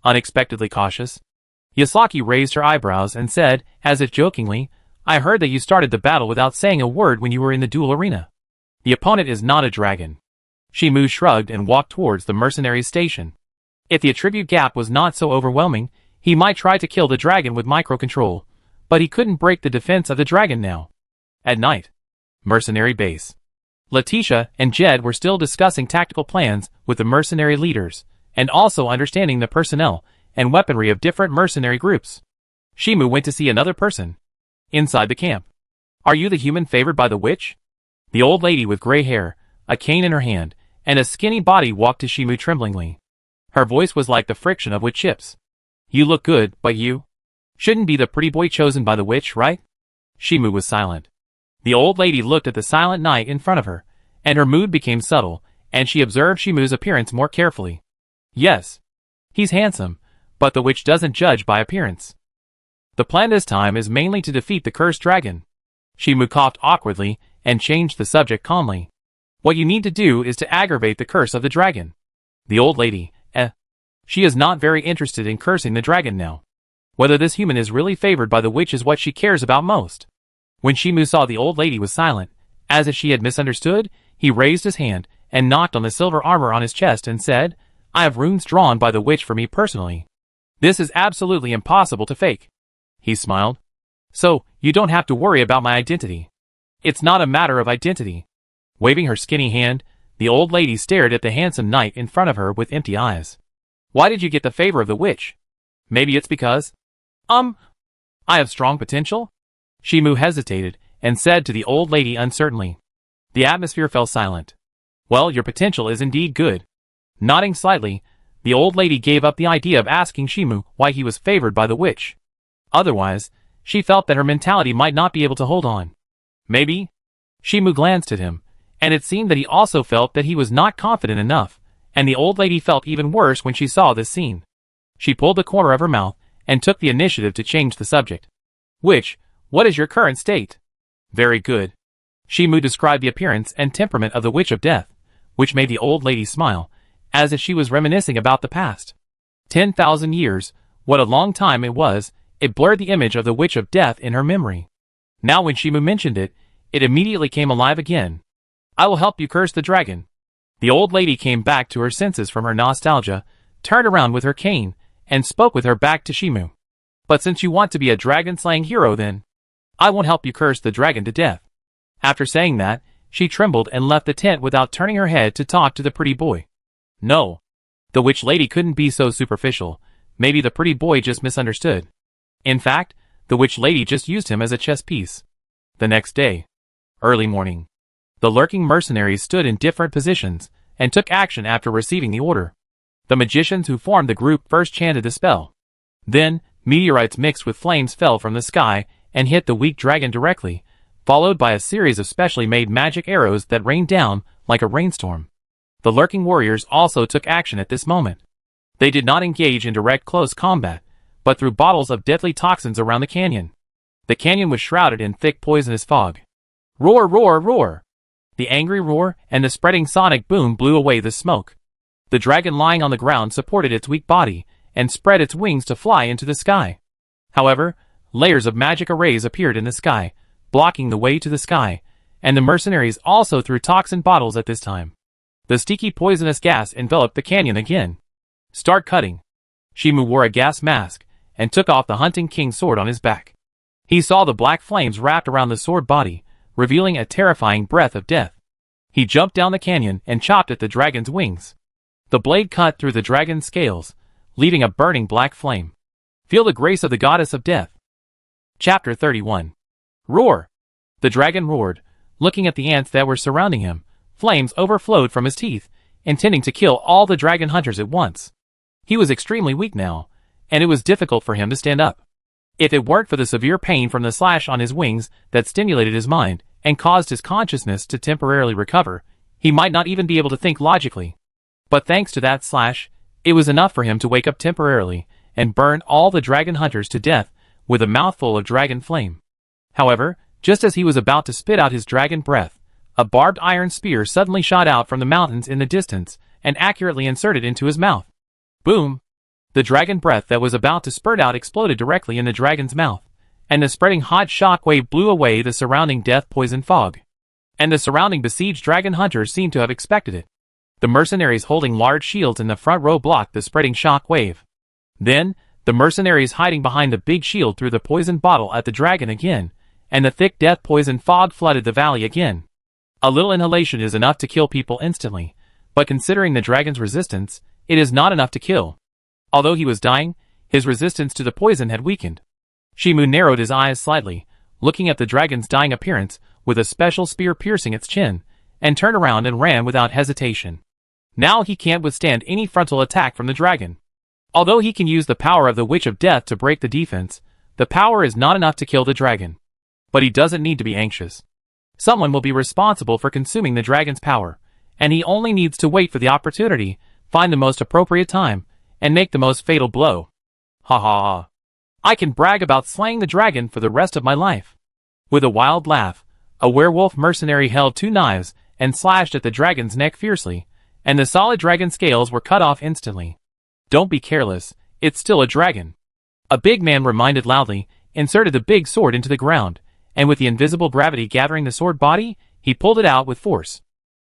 A: Unexpectedly cautious. Yasaki raised her eyebrows and said, as if jokingly, I heard that you started the battle without saying a word when you were in the duel arena. The opponent is not a dragon. Shimu shrugged and walked towards the mercenaries' station. If the attribute gap was not so overwhelming, he might try to kill the dragon with microcontrol, but he couldn't break the defense of the dragon now. At night. Mercenary base. Leticia and Jed were still discussing tactical plans with the mercenary leaders, and also understanding the personnel and weaponry of different mercenary groups. Shimu went to see another person. Inside the camp. Are you the human favored by the witch? The old lady with gray hair, a cane in her hand, and a skinny body walked to Shimu tremblingly. Her voice was like the friction of wood chips. You look good, but you shouldn't be the pretty boy chosen by the witch, right? Shimu was silent. The old lady looked at the silent knight in front of her, and her mood became subtle, and she observed Shimu's appearance more carefully. Yes. He's handsome, but the witch doesn't judge by appearance. The plan this time is mainly to defeat the cursed dragon. Shimu coughed awkwardly and changed the subject calmly. What you need to do is to aggravate the curse of the dragon. The old lady, she is not very interested in cursing the dragon now. Whether this human is really favored by the witch is what she cares about most. When Shimu saw the old lady was silent, as if she had misunderstood, he raised his hand and knocked on the silver armor on his chest and said, I have runes drawn by the witch for me personally. This is absolutely impossible to fake. He smiled. So, you don't have to worry about my identity. It's not a matter of identity. Waving her skinny hand, the old lady stared at the handsome knight in front of her with empty eyes. Why did you get the favor of the witch? Maybe it's because, I have strong potential? Shimu hesitated and said to the old lady uncertainly. The atmosphere fell silent. Well, your potential is indeed good. Nodding slightly, the old lady gave up the idea of asking Shimu why he was favored by the witch. Otherwise, she felt that her mentality might not be able to hold on. Maybe? Shimu glanced at him, and it seemed that he also felt that he was not confident enough, and the old lady felt even worse when she saw this scene. She pulled the corner of her mouth and took the initiative to change the subject. Witch, what is your current state? Very good. Shimu described the appearance and temperament of the Witch of Death, which made the old lady smile, as if she was reminiscing about the past. 10,000 years, what a long time it was, It blurred the image of the Witch of Death in her memory. Now when Shimu mentioned it, it immediately came alive again. I will help you curse the dragon. The old lady came back to her senses from her nostalgia, turned around with her cane, and spoke with her back to Shimu. But since you want to be a dragon-slaying hero then, I won't help you curse the dragon to death. After saying that, she trembled and left the tent without turning her head to talk to the pretty boy. No. The witch lady couldn't be so superficial. Maybe the pretty boy just misunderstood. In fact, the witch lady just used him as a chess piece. The next day. Early morning. The lurking mercenaries stood in different positions, and took action after receiving the order. The magicians who formed the group first chanted the spell. Then, meteorites mixed with flames fell from the sky, and hit the weak dragon directly, followed by a series of specially made magic arrows that rained down like a rainstorm. The lurking warriors also took action at this moment. They did not engage in direct close combat, but threw bottles of deadly toxins around the canyon. The canyon was shrouded in thick poisonous fog. Roar, roar, roar! The angry roar and the spreading sonic boom blew away the smoke. The dragon lying on the ground supported its weak body, and spread its wings to fly into the sky. However, layers of magic arrays appeared in the sky, blocking the way to the sky, and the mercenaries also threw toxin bottles at this time. The sticky poisonous gas enveloped the canyon again. Start cutting. Shimu wore a gas mask, and took off the hunting king's sword on his back. He saw the black flames wrapped around the sword body, revealing a terrifying breath of death. He jumped down the canyon and chopped at the dragon's wings. The blade cut through the dragon's scales, leaving a burning black flame. Feel the grace of the goddess of death. Chapter 31. Roar! The dragon roared, looking at the ants that were surrounding him. Flames overflowed from his teeth, intending to kill all the dragon hunters at once. He was extremely weak now, and it was difficult for him to stand up. If it weren't for the severe pain from the slash on his wings that stimulated his mind and caused his consciousness to temporarily recover, he might not even be able to think logically. But thanks to that slash, it was enough for him to wake up temporarily and burn all the dragon hunters to death with a mouthful of dragon flame. However, just as he was about to spit out his dragon breath, a barbed iron spear suddenly shot out from the mountains in the distance and accurately inserted into his mouth. Boom! The dragon breath that was about to spurt out exploded directly in the dragon's mouth, and the spreading hot shock wave blew away the surrounding death-poison fog. And the surrounding besieged dragon hunters seemed to have expected it. The mercenaries holding large shields in the front row blocked the spreading shock wave. Then, the mercenaries hiding behind the big shield threw the poison bottle at the dragon again, and the thick death-poison fog flooded the valley again. A little inhalation is enough to kill people instantly, but considering the dragon's resistance, it is not enough to kill. Although he was dying, his resistance to the poison had weakened. Shimu narrowed his eyes slightly, looking at the dragon's dying appearance, with a special spear piercing its chin, and turned around and ran without hesitation. Now he can't withstand any frontal attack from the dragon. Although he can use the power of the Witch of Death to break the defense, the power is not enough to kill the dragon. But he doesn't need to be anxious. Someone will be responsible for consuming the dragon's power, and he only needs to wait for the opportunity, find the most appropriate time, and make the most fatal blow. Ha ha ha. I can brag about slaying the dragon for the rest of my life. With a wild laugh, a werewolf mercenary held two knives and slashed at the dragon's neck fiercely, and the solid dragon scales were cut off instantly. Don't be careless, it's still a dragon. A big man reminded loudly, inserted the big sword into the ground, and with the invisible gravity gathering the sword body, he pulled it out with force.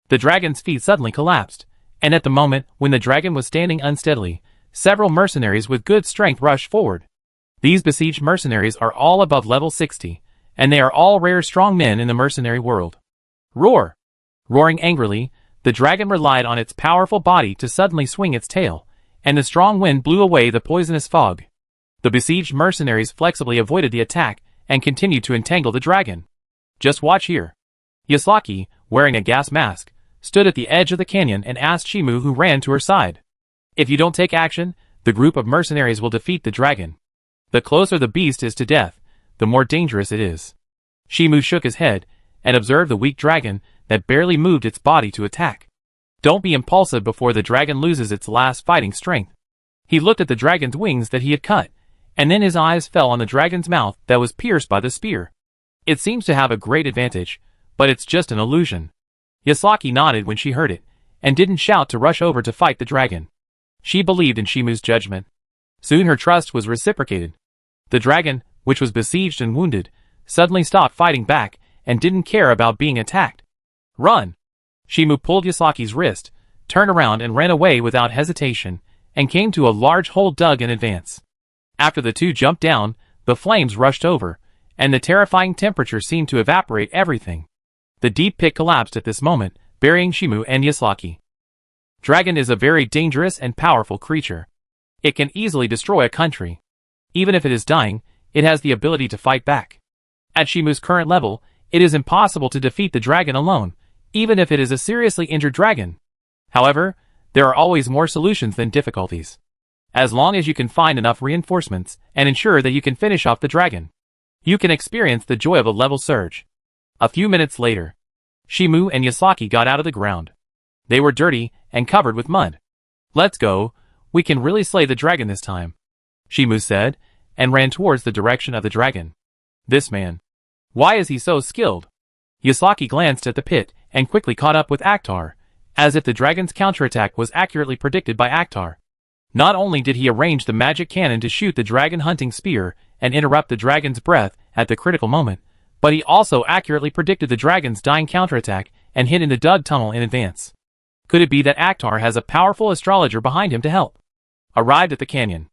A: The dragon's feet suddenly collapsed, and at the moment when the dragon was standing unsteadily, several mercenaries with good strength rushed forward. These besieged mercenaries are all above level 60, and they are all rare strong men in the mercenary world. Roar! Roaring angrily, the dragon relied on its powerful body to suddenly swing its tail, and the strong wind blew away the poisonous fog. The besieged mercenaries flexibly avoided the attack and continued to entangle the dragon. Just watch here. Yasaki, wearing a gas mask, stood at the edge of the canyon and asked Shimu, who ran to her side. If you don't take action, the group of mercenaries will defeat the dragon. The closer the beast is to death, the more dangerous it is. Shimu shook his head and observed the weak dragon that barely moved its body to attack. Don't be impulsive before the dragon loses its last fighting strength. He looked at the dragon's wings that he had cut, and then his eyes fell on the dragon's mouth that was pierced by the spear. It seems to have a great advantage, but it's just an illusion. Yasaki nodded when she heard it, and didn't shout to rush over to fight the dragon. She believed in Shimu's judgment. Soon her trust was reciprocated. The dragon, which was besieged and wounded, suddenly stopped fighting back and didn't care about being attacked. Run! Shimu pulled Yasaki's wrist, turned around and ran away without hesitation, and came to a large hole dug in advance. After the two jumped down, the flames rushed over, and the terrifying temperature seemed to evaporate everything. The deep pit collapsed at this moment, burying Shimu and Yasaki. Dragon is a very dangerous and powerful creature. It can easily destroy a country. Even if it is dying, it has the ability to fight back. At Shimu's current level, it is impossible to defeat the dragon alone, even if it is a seriously injured dragon. However, there are always more solutions than difficulties. As long as you can find enough reinforcements and ensure that you can finish off the dragon, you can experience the joy of a level surge. A few minutes later, Shimu and Yasaki got out of the ground. They were dirty and covered with mud. Let's go, we can really slay the dragon this time, Shimu said, and ran towards the direction of the dragon. This man. Why is he so skilled? Yasaki glanced at the pit and quickly caught up with Akhtar, as if the dragon's counterattack was accurately predicted by Akhtar. Not only did he arrange the magic cannon to shoot the dragon hunting spear and interrupt the dragon's breath at the critical moment, but he also accurately predicted the dragon's dying counterattack and hid in the dug tunnel in advance. Could it be that Akhtar has a powerful astrologer behind him to help? Arrived at the canyon,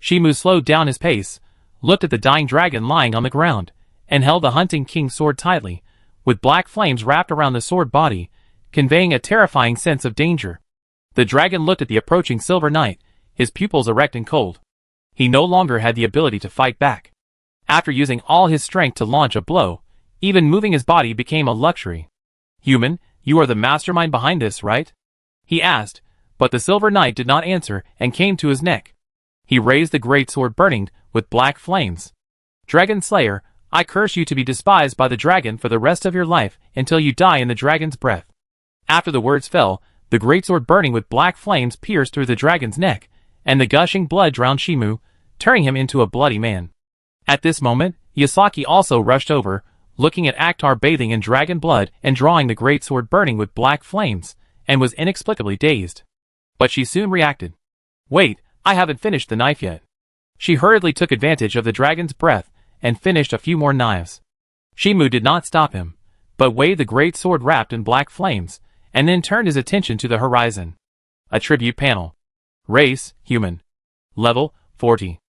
A: Shimu slowed down his pace, looked at the dying dragon lying on the ground, and held the hunting king's sword tightly, with black flames wrapped around the sword body, conveying a terrifying sense of danger. The dragon looked at the approaching Silver Knight, his pupils erect and cold. He no longer had the ability to fight back. After using all his strength to launch a blow, even moving his body became a luxury. Human, you are the mastermind behind this, right? He asked, but the Silver Knight did not answer and came to his neck. He raised the great sword burning with black flames. Dragon Slayer, I curse you to be despised by the dragon for the rest of your life until you die in the dragon's breath. After the words fell, the great sword burning with black flames pierced through the dragon's neck, and the gushing blood drowned Shimu, turning him into a bloody man. At this moment, Yasaki also rushed over, looking at Akhtar bathing in dragon blood and drawing the great sword burning with black flames, and was inexplicably dazed. But she soon reacted. Wait, I haven't finished the knife yet. She hurriedly took advantage of the dragon's breath and finished a few more knives. Shimu did not stop him, but waved the great sword wrapped in black flames, and then turned his attention to the horizon. A tribute panel. Race, human. Level, 40.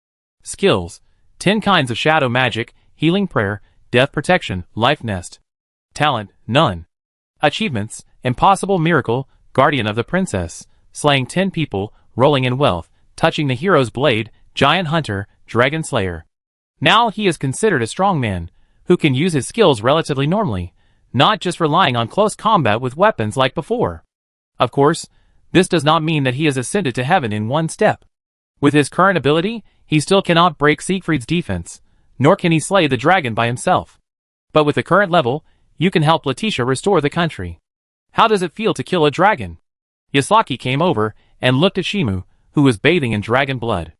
A: Skills, 10 kinds of shadow magic, healing prayer, death protection, life nest. Talent, none. Achievements, impossible miracle, guardian of the princess, slaying 10 people, rolling in wealth, touching the hero's blade, giant hunter, dragon slayer. Now he is considered a strong man, who can use his skills relatively normally, not just relying on close combat with weapons like before. Of course, this does not mean that he has ascended to heaven in one step. With his current ability, he still cannot break Siegfried's defense, nor can he slay the dragon by himself. But with the current level, you can help Leticia restore the country. How does it feel to kill a dragon? Yasaki came over and looked at Shimu, who was bathing in dragon blood.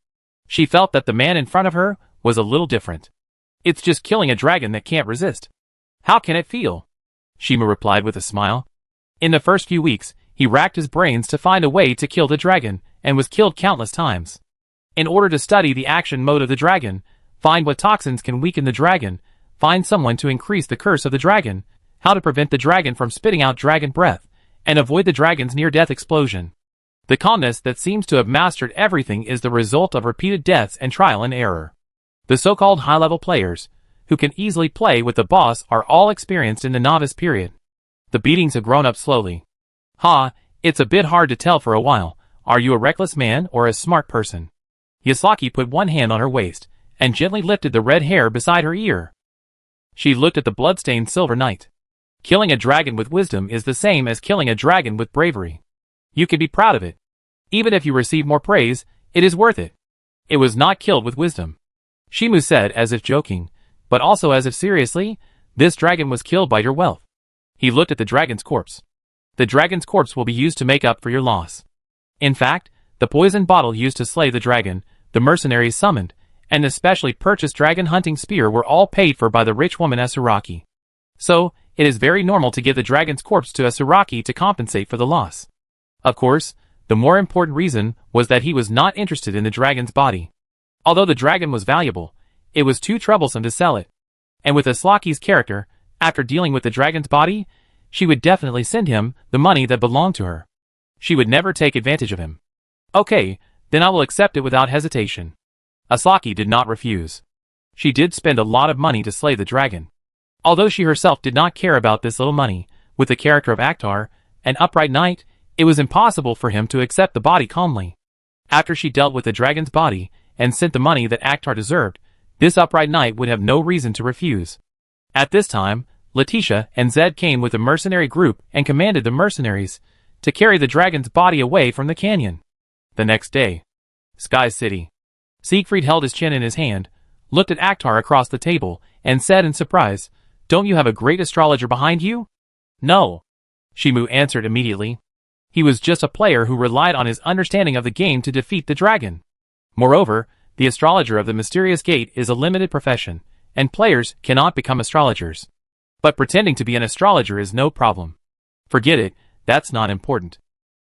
A: She felt that the man in front of her was a little different. It's just killing a dragon that can't resist. How can it feel? Shimu replied with a smile. In the first few weeks, he racked his brains to find a way to kill the dragon, and was killed countless times. In order to study the action mode of the dragon, find what toxins can weaken the dragon, find someone to increase the curse of the dragon, how to prevent the dragon from spitting out dragon breath, and avoid the dragon's near-death explosion. The calmness that seems to have mastered everything is the result of repeated deaths and trial and error. The so-called high-level players, who can easily play with the boss, are all experienced in the novice period. The beatings have grown up slowly. It's a bit hard to tell for a while. Are you a reckless man or a smart person? Yasaki put one hand on her waist, and gently lifted the red hair beside her ear. She looked at the blood-stained Silver Knight. Killing a dragon with wisdom is the same as killing a dragon with bravery. You can be proud of it. Even if you receive more praise, it is worth it. It was not killed with wisdom. Shimu said as if joking, but also as if seriously, this dragon was killed by your wealth. He looked at the dragon's corpse. The dragon's corpse will be used to make up for your loss. In fact, the poison bottle used to slay the dragon, the mercenaries summoned, and the specially purchased dragon hunting spear were all paid for by the rich woman Asuraki. So, it is very normal to give the dragon's corpse to Asuraki to compensate for the loss. Of course, the more important reason was that he was not interested in the dragon's body. Although the dragon was valuable, it was too troublesome to sell it. And with Aslaki's character, after dealing with the dragon's body, she would definitely send him the money that belonged to her. She would never take advantage of him. Okay, then I will accept it without hesitation. Aslaki did not refuse. She did spend a lot of money to slay the dragon. Although she herself did not care about this little money, with the character of Akhtar, an upright knight, it was impossible for him to accept the body calmly. After she dealt with the dragon's body and sent the money that Akhtar deserved, this upright knight would have no reason to refuse. At this time, Leticia and Zed came with a mercenary group and commanded the mercenaries to carry the dragon's body away from the canyon. The next day, Sky City. Siegfried held his chin in his hand, looked at Akhtar across the table, and said in surprise, "Don't you have a great astrologer behind you?" "No," Shimu answered immediately. He was just a player who relied on his understanding of the game to defeat the dragon. Moreover, the astrologer of the mysterious gate is a limited profession, and players cannot become astrologers. But pretending to be an astrologer is no problem. Forget it, that's not important.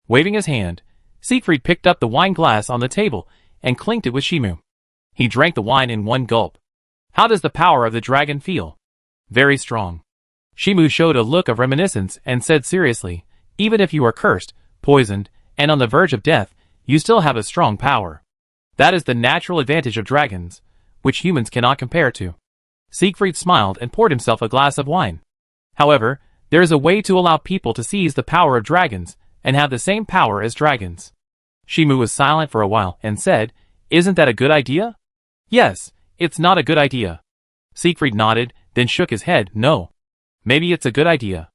A: Waving his hand, Siegfried picked up the wine glass on the table and clinked it with Shimu. He drank the wine in one gulp. How does the power of the dragon feel? Very strong. Shimu showed a look of reminiscence and said seriously, "Even if you are cursed, poisoned, and on the verge of death, you still have a strong power. That is the natural advantage of dragons, which humans cannot compare to." Siegfried smiled and poured himself a glass of wine. However, there is a way to allow people to seize the power of dragons and have the same power as dragons. Shimu was silent for a while and said, "Isn't that a good idea?" "Yes, it's not a good idea." Siegfried nodded, then shook his head. "No. Maybe it's a good idea,"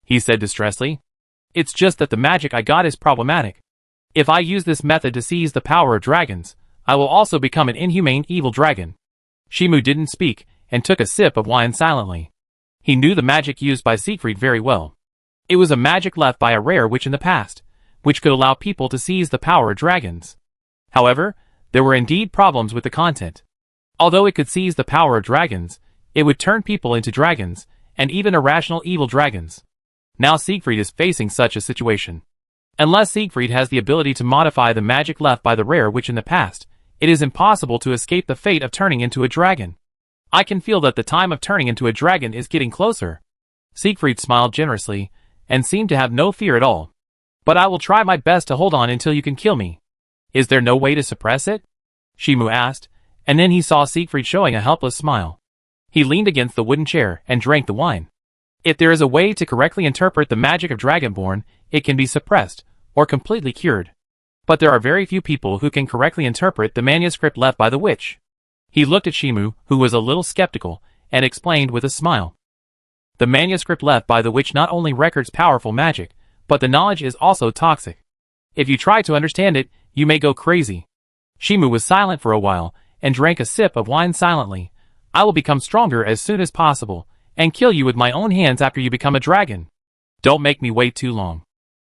A: he said distressedly. "It's just that the magic I got is problematic. If I use this method to seize the power of dragons, I will also become an inhumane evil dragon." Shimu didn't speak and took a sip of wine silently. He knew the magic used by Siegfried very well. It was a magic left by a rare witch in the past, which could allow people to seize the power of dragons. However, there were indeed problems with the content. Although it could seize the power of dragons, it would turn people into dragons, and even irrational evil dragons. Now Siegfried is facing such a situation. Unless Siegfried has the ability to modify the magic left by the rare witch in the past, it is impossible to escape the fate of turning into a dragon. I can feel that the time of turning into a dragon is getting closer. Siegfried smiled generously, and seemed to have no fear at all. "But I will try my best to hold on until you can kill me." "Is there no way to suppress it?" Shimu asked, and then he saw Siegfried showing a helpless smile. He leaned against the wooden chair and drank the wine. If there is a way to correctly interpret the magic of Dragonborn, it can be suppressed, or completely cured. But there are very few people who can correctly interpret the manuscript left by the witch. He looked at Shimu, who was a little skeptical, and explained with a smile. The manuscript left by the witch not only records powerful magic, but the knowledge is also toxic. If you try to understand it, you may go crazy. Shimu was silent for a while, and drank a sip of wine silently. "I will become stronger as soon as possible, and kill you with my own hands after you become a dragon. Don't make me wait too long."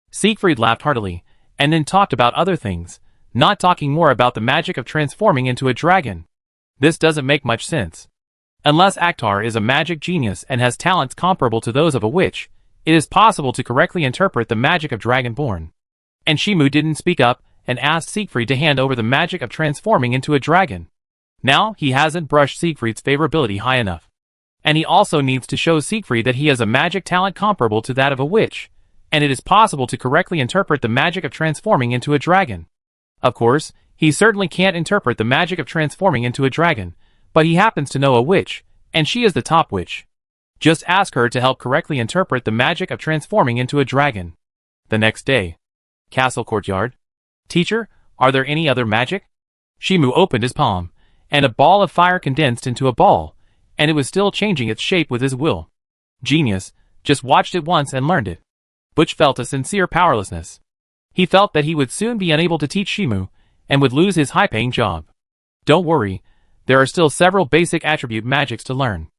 A: Siegfried laughed heartily, and then talked about other things, not talking more about the magic of transforming into a dragon. This doesn't make much sense. Unless Akhtar is a magic genius and has talents comparable to those of a witch, it is possible to correctly interpret the magic of Dragonborn. And Shimu didn't speak up and asked Siegfried to hand over the magic of transforming into a dragon. Now he hasn't brushed Siegfried's favorability high enough. And he also needs to show Siegfried that he has a magic talent comparable to that of a witch, and it is possible to correctly interpret the magic of transforming into a dragon. Of course, he certainly can't interpret the magic of transforming into a dragon, but he happens to know a witch, and she is the top witch. Just ask her to help correctly interpret the magic of transforming into a dragon. The next day. Castle courtyard. "Teacher, are there any other magic?" Shimu opened his palm, and a ball of fire condensed into a ball, and it was still changing its shape with his will. Genius, just watched it once and learned it. Butch felt a sincere powerlessness. He felt that he would soon be unable to teach Shimu, and would lose his high-paying job. Don't worry, there are still several basic attribute magics to learn.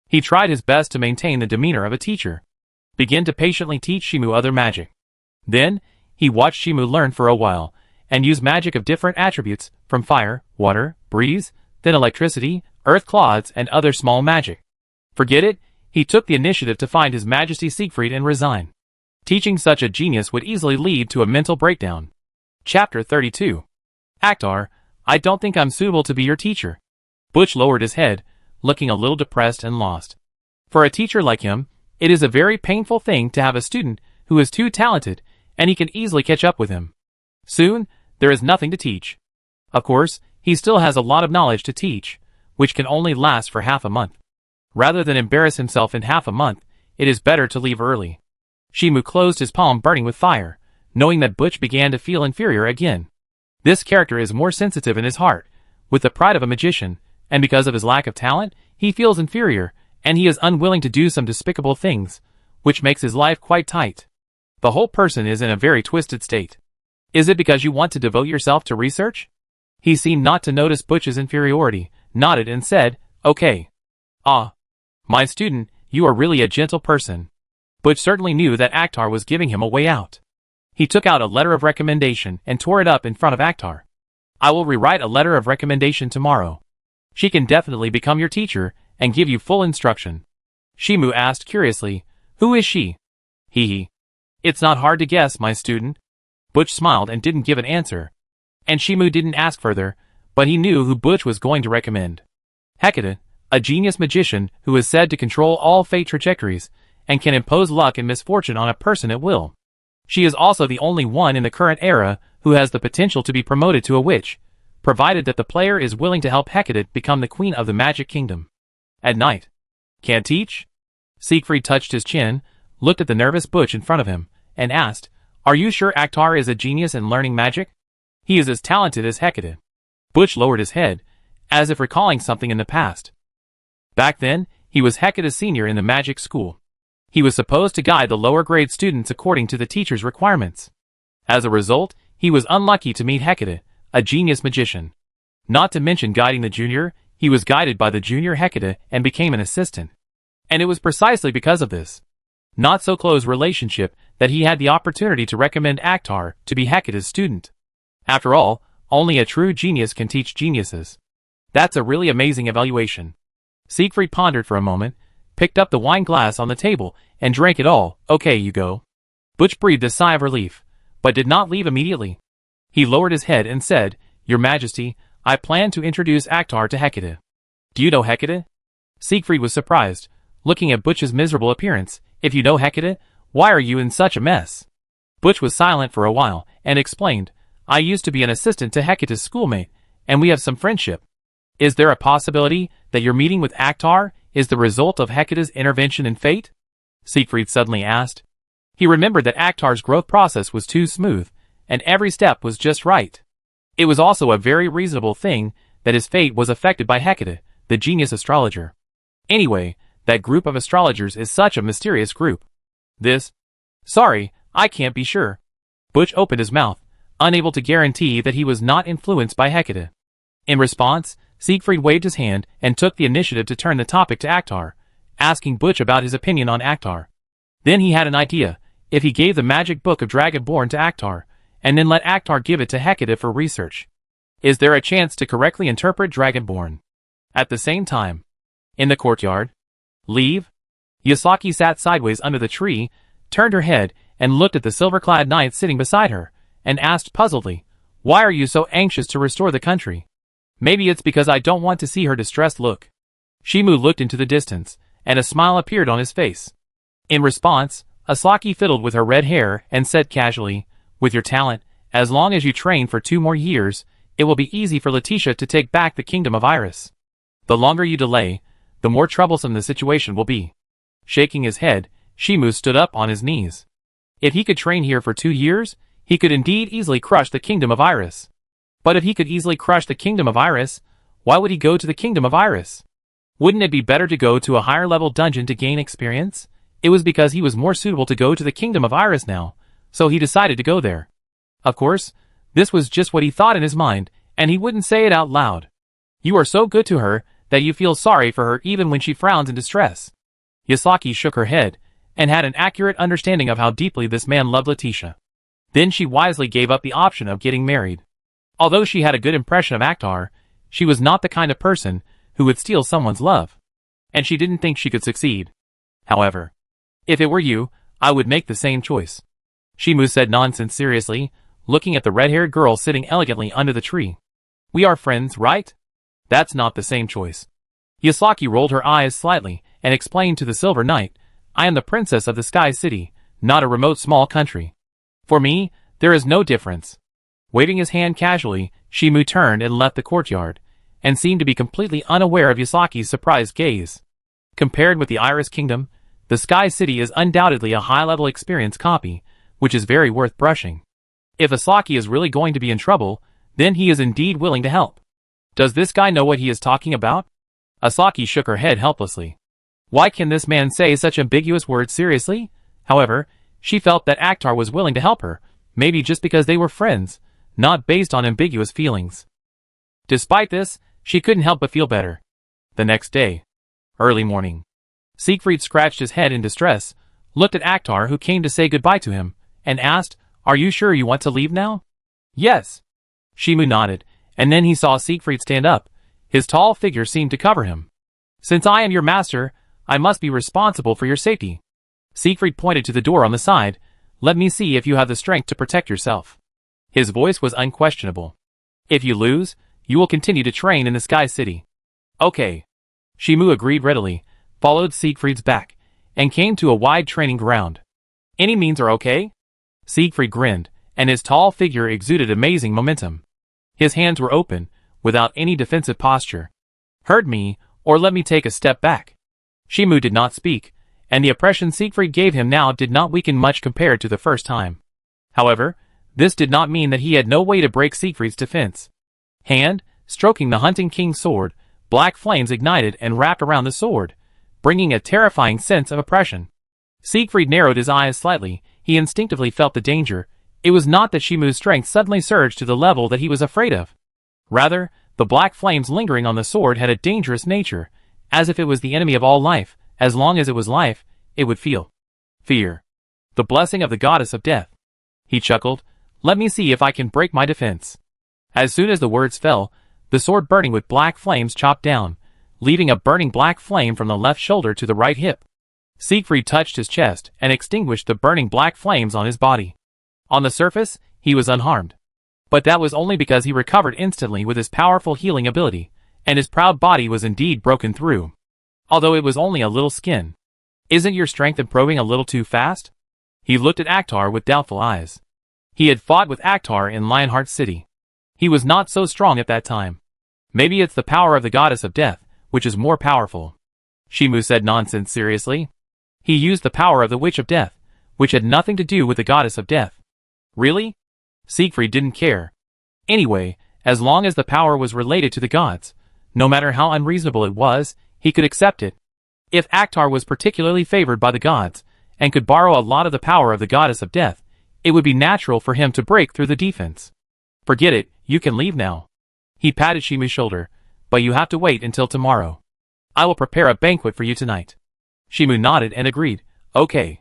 A: He tried his best to maintain the demeanor of a teacher. Begin to patiently teach Shimu other magic. Then, he watched Shimu learn for a while, and use magic of different attributes, from fire, water, breeze, then electricity, earth clods, and other small magic. Forget it, he took the initiative to find His Majesty Siegfried and resign. Teaching such a genius would easily lead to a mental breakdown. Chapter 32. Akhtar, I don't think I'm suitable to be your teacher. Butch lowered his head, looking a little depressed and lost. For a teacher like him, it is a very painful thing to have a student who is too talented, and he can easily catch up with him. Soon, there is nothing to teach. Of course, he still has a lot of knowledge to teach, which can only last for half a month. Rather than embarrass himself in half a month, it is better to leave early. Shimu closed his palm burning with fire, knowing that Butch began to feel inferior again. This character is more sensitive in his heart, with the pride of a magician, and because of his lack of talent, he feels inferior, and he is unwilling to do some despicable things, which makes his life quite tight. The whole person is in a very twisted state. Is it because you want to devote yourself to research? He seemed not to notice Butch's inferiority, nodded and said, "Okay. Ah. My student, you are really a gentle person." Butch certainly knew that Akhtar was giving him a way out. He took out a letter of recommendation and tore it up in front of Akhtar. "I will rewrite a letter of recommendation tomorrow. She can definitely become your teacher and give you full instruction." Shimu asked curiously, "Who is she?" Hee. "It's not hard to guess, my student." Butch smiled and didn't give an answer. And Shimu didn't ask further, but he knew who Butch was going to recommend. Hecate, a genius magician who is said to control all fate trajectories, and can impose luck and misfortune on a person at will. She is also the only one in the current era who has the potential to be promoted to a witch, provided that the player is willing to help Hecate become the queen of the magic kingdom. At night. Can't teach? Siegfried touched his chin, looked at the nervous Butch in front of him, and asked, "Are you sure Akhtar is a genius in learning magic? He is as talented as Hecate." Butch lowered his head, as if recalling something in the past. Back then, he was Hecate's senior in the magic school. He was supposed to guide the lower grade students according to the teacher's requirements. As a result, he was unlucky to meet Hecate, a genius magician. Not to mention guiding the junior, he was guided by the junior Hecate and became an assistant. And it was precisely because of this not so close relationship that he had the opportunity to recommend Akhtar to be Hecate's student. After all, only a true genius can teach geniuses. That's a really amazing evaluation. Siegfried pondered for a moment, picked up the wine glass on the table, and drank it all. "Okay, you go." Butch breathed a sigh of relief, but did not leave immediately. He lowered his head and said, "Your Majesty, I plan to introduce Akhtar to Hecate." "Do you know Hecate?" Siegfried was surprised, looking at Butch's miserable appearance. "If you know Hecate, why are you in such a mess?" Butch was silent for a while, and explained, "I used to be an assistant to Hecate's schoolmate, and we have some friendship. Is there a possibility that your meeting with Akhtar is the result of Hecate's intervention in fate?" Siegfried suddenly asked. He remembered that Akhtar's growth process was too smooth, and every step was just right. It was also a very reasonable thing that his fate was affected by Hecate, the genius astrologer. Anyway, that group of astrologers is such a mysterious group. Sorry, I can't be sure. Butch opened his mouth, unable to guarantee that he was not influenced by Hecate. In response, Siegfried waved his hand and took the initiative to turn the topic to Akhtar, asking Butch about his opinion on Akhtar. Then he had an idea. If he gave the magic book of Dragonborn to Akhtar, and then let Akhtar give it to Hecate for research. Is there a chance to correctly interpret Dragonborn? At the same time, in the courtyard. Leave? Yasaki sat sideways under the tree, turned her head, and looked at the silver-clad knight sitting beside her, and asked puzzledly, "Why are you so anxious to restore the country?" "Maybe it's because I don't want to see her distressed look." Shimu looked into the distance, and a smile appeared on his face. In response, Asaki fiddled with her red hair and said casually, "With your talent, as long as you train for 2 more years, it will be easy for Leticia to take back the kingdom of Iris. The longer you delay, the more troublesome the situation will be." Shaking his head, Shimu stood up on his knees. If he could train here for 2 years, he could indeed easily crush the kingdom of Iris. But if he could easily crush the kingdom of Iris, why would he go to the kingdom of Iris? Wouldn't it be better to go to a higher level dungeon to gain experience? It was because he was more suitable to go to the kingdom of Iris now, so he decided to go there. Of course, this was just what he thought in his mind, and he wouldn't say it out loud. You are so good to her that you feel sorry for her even when she frowns in distress. Yasaki shook her head, and had an accurate understanding of how deeply this man loved Leticia. Then she wisely gave up the option of getting married. Although she had a good impression of Akhtar, she was not the kind of person who would steal someone's love. And she didn't think she could succeed. However, if it were you, I would make the same choice. Shimu said nonsense seriously, looking at the red-haired girl sitting elegantly under the tree. We are friends, right? That's not the same choice. Yasaki rolled her eyes slightly and explained to the Silver Knight, I am the princess of the Sky City, not a remote small country. For me, there is no difference. Waving his hand casually, Shimu turned and left the courtyard, and seemed to be completely unaware of Yasaki's surprised gaze. Compared with the Iris Kingdom, the Sky City is undoubtedly a high-level experience copy, which is very worth brushing. If Asaki is really going to be in trouble, then he is indeed willing to help. Does this guy know what he is talking about? Asaki shook her head helplessly. Why can this man say such ambiguous words seriously? However, she felt that Akhtar was willing to help her, maybe just because they were friends, not based on ambiguous feelings. Despite this, she couldn't help but feel better. The next day. Early morning. Siegfried scratched his head in distress, looked at Akhtar who came to say goodbye to him, and asked, Are you sure you want to leave now? Yes. Shimu nodded, and then he saw Siegfried stand up. His tall figure seemed to cover him. Since I am your master, I must be responsible for your safety. Siegfried pointed to the door on the side. Let me see if you have the strength to protect yourself. His voice was unquestionable. If you lose, you will continue to train in the Sky City. Okay. Shimu agreed readily, followed Siegfried's back, and came to a wide training ground. Any means are okay? Siegfried grinned, and his tall figure exuded amazing momentum. His hands were open, without any defensive posture. Hurt me, or let me take a step back. Shimu did not speak, and the oppression Siegfried gave him now did not weaken much compared to the first time. However, this did not mean that he had no way to break Siegfried's defense. Hand, stroking the Hunting King's sword, black flames ignited and wrapped around the sword, bringing a terrifying sense of oppression. Siegfried narrowed his eyes slightly. He instinctively felt the danger. It was not that Shimu's strength suddenly surged to the level that he was afraid of. Rather, the black flames lingering on the sword had a dangerous nature, as if it was the enemy of all life. As long as it was life, it would feel fear. The blessing of the goddess of death. He chuckled. Let me see if I can break my defense. As soon as the words fell, the sword burning with black flames chopped down, leaving a burning black flame from the left shoulder to the right hip. Siegfried touched his chest and extinguished the burning black flames on his body. On the surface, he was unharmed. But that was only because he recovered instantly with his powerful healing ability, and his proud body was indeed broken through. Although it was only a little skin. Isn't your strength improving a little too fast? He looked at Akhtar with doubtful eyes. He had fought with Akhtar in Lionheart City. He was not so strong at that time. Maybe it's the power of the goddess of death, which is more powerful. Shimu said nonsense seriously. He used the power of the Witch of Death, which had nothing to do with the goddess of death. Really? Siegfried didn't care. Anyway, as long as the power was related to the gods, no matter how unreasonable it was, he could accept it. If Akhtar was particularly favored by the gods, and could borrow a lot of the power of the goddess of death, it would be natural for him to break through the defense. Forget it, you can leave now. He patted Shimu's shoulder, but you have to wait until tomorrow. I will prepare a banquet for you tonight. Shimu nodded and agreed, okay.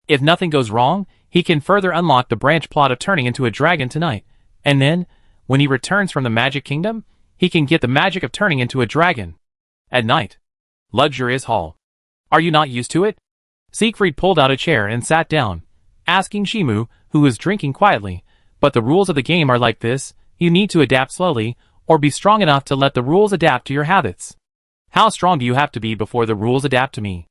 A: If nothing goes wrong, he can further unlock the branch plot of turning into a dragon tonight, and then, when he returns from the Magic Kingdom, he can get the magic of turning into a dragon. At night. Luxurious hall. Are you not used to it? Siegfried pulled out a chair and sat down, asking Shimu, who was drinking quietly, but the rules of the game are like this, you need to adapt slowly, or be strong enough to let the rules adapt to your habits. How strong do you have to be before the rules adapt to me?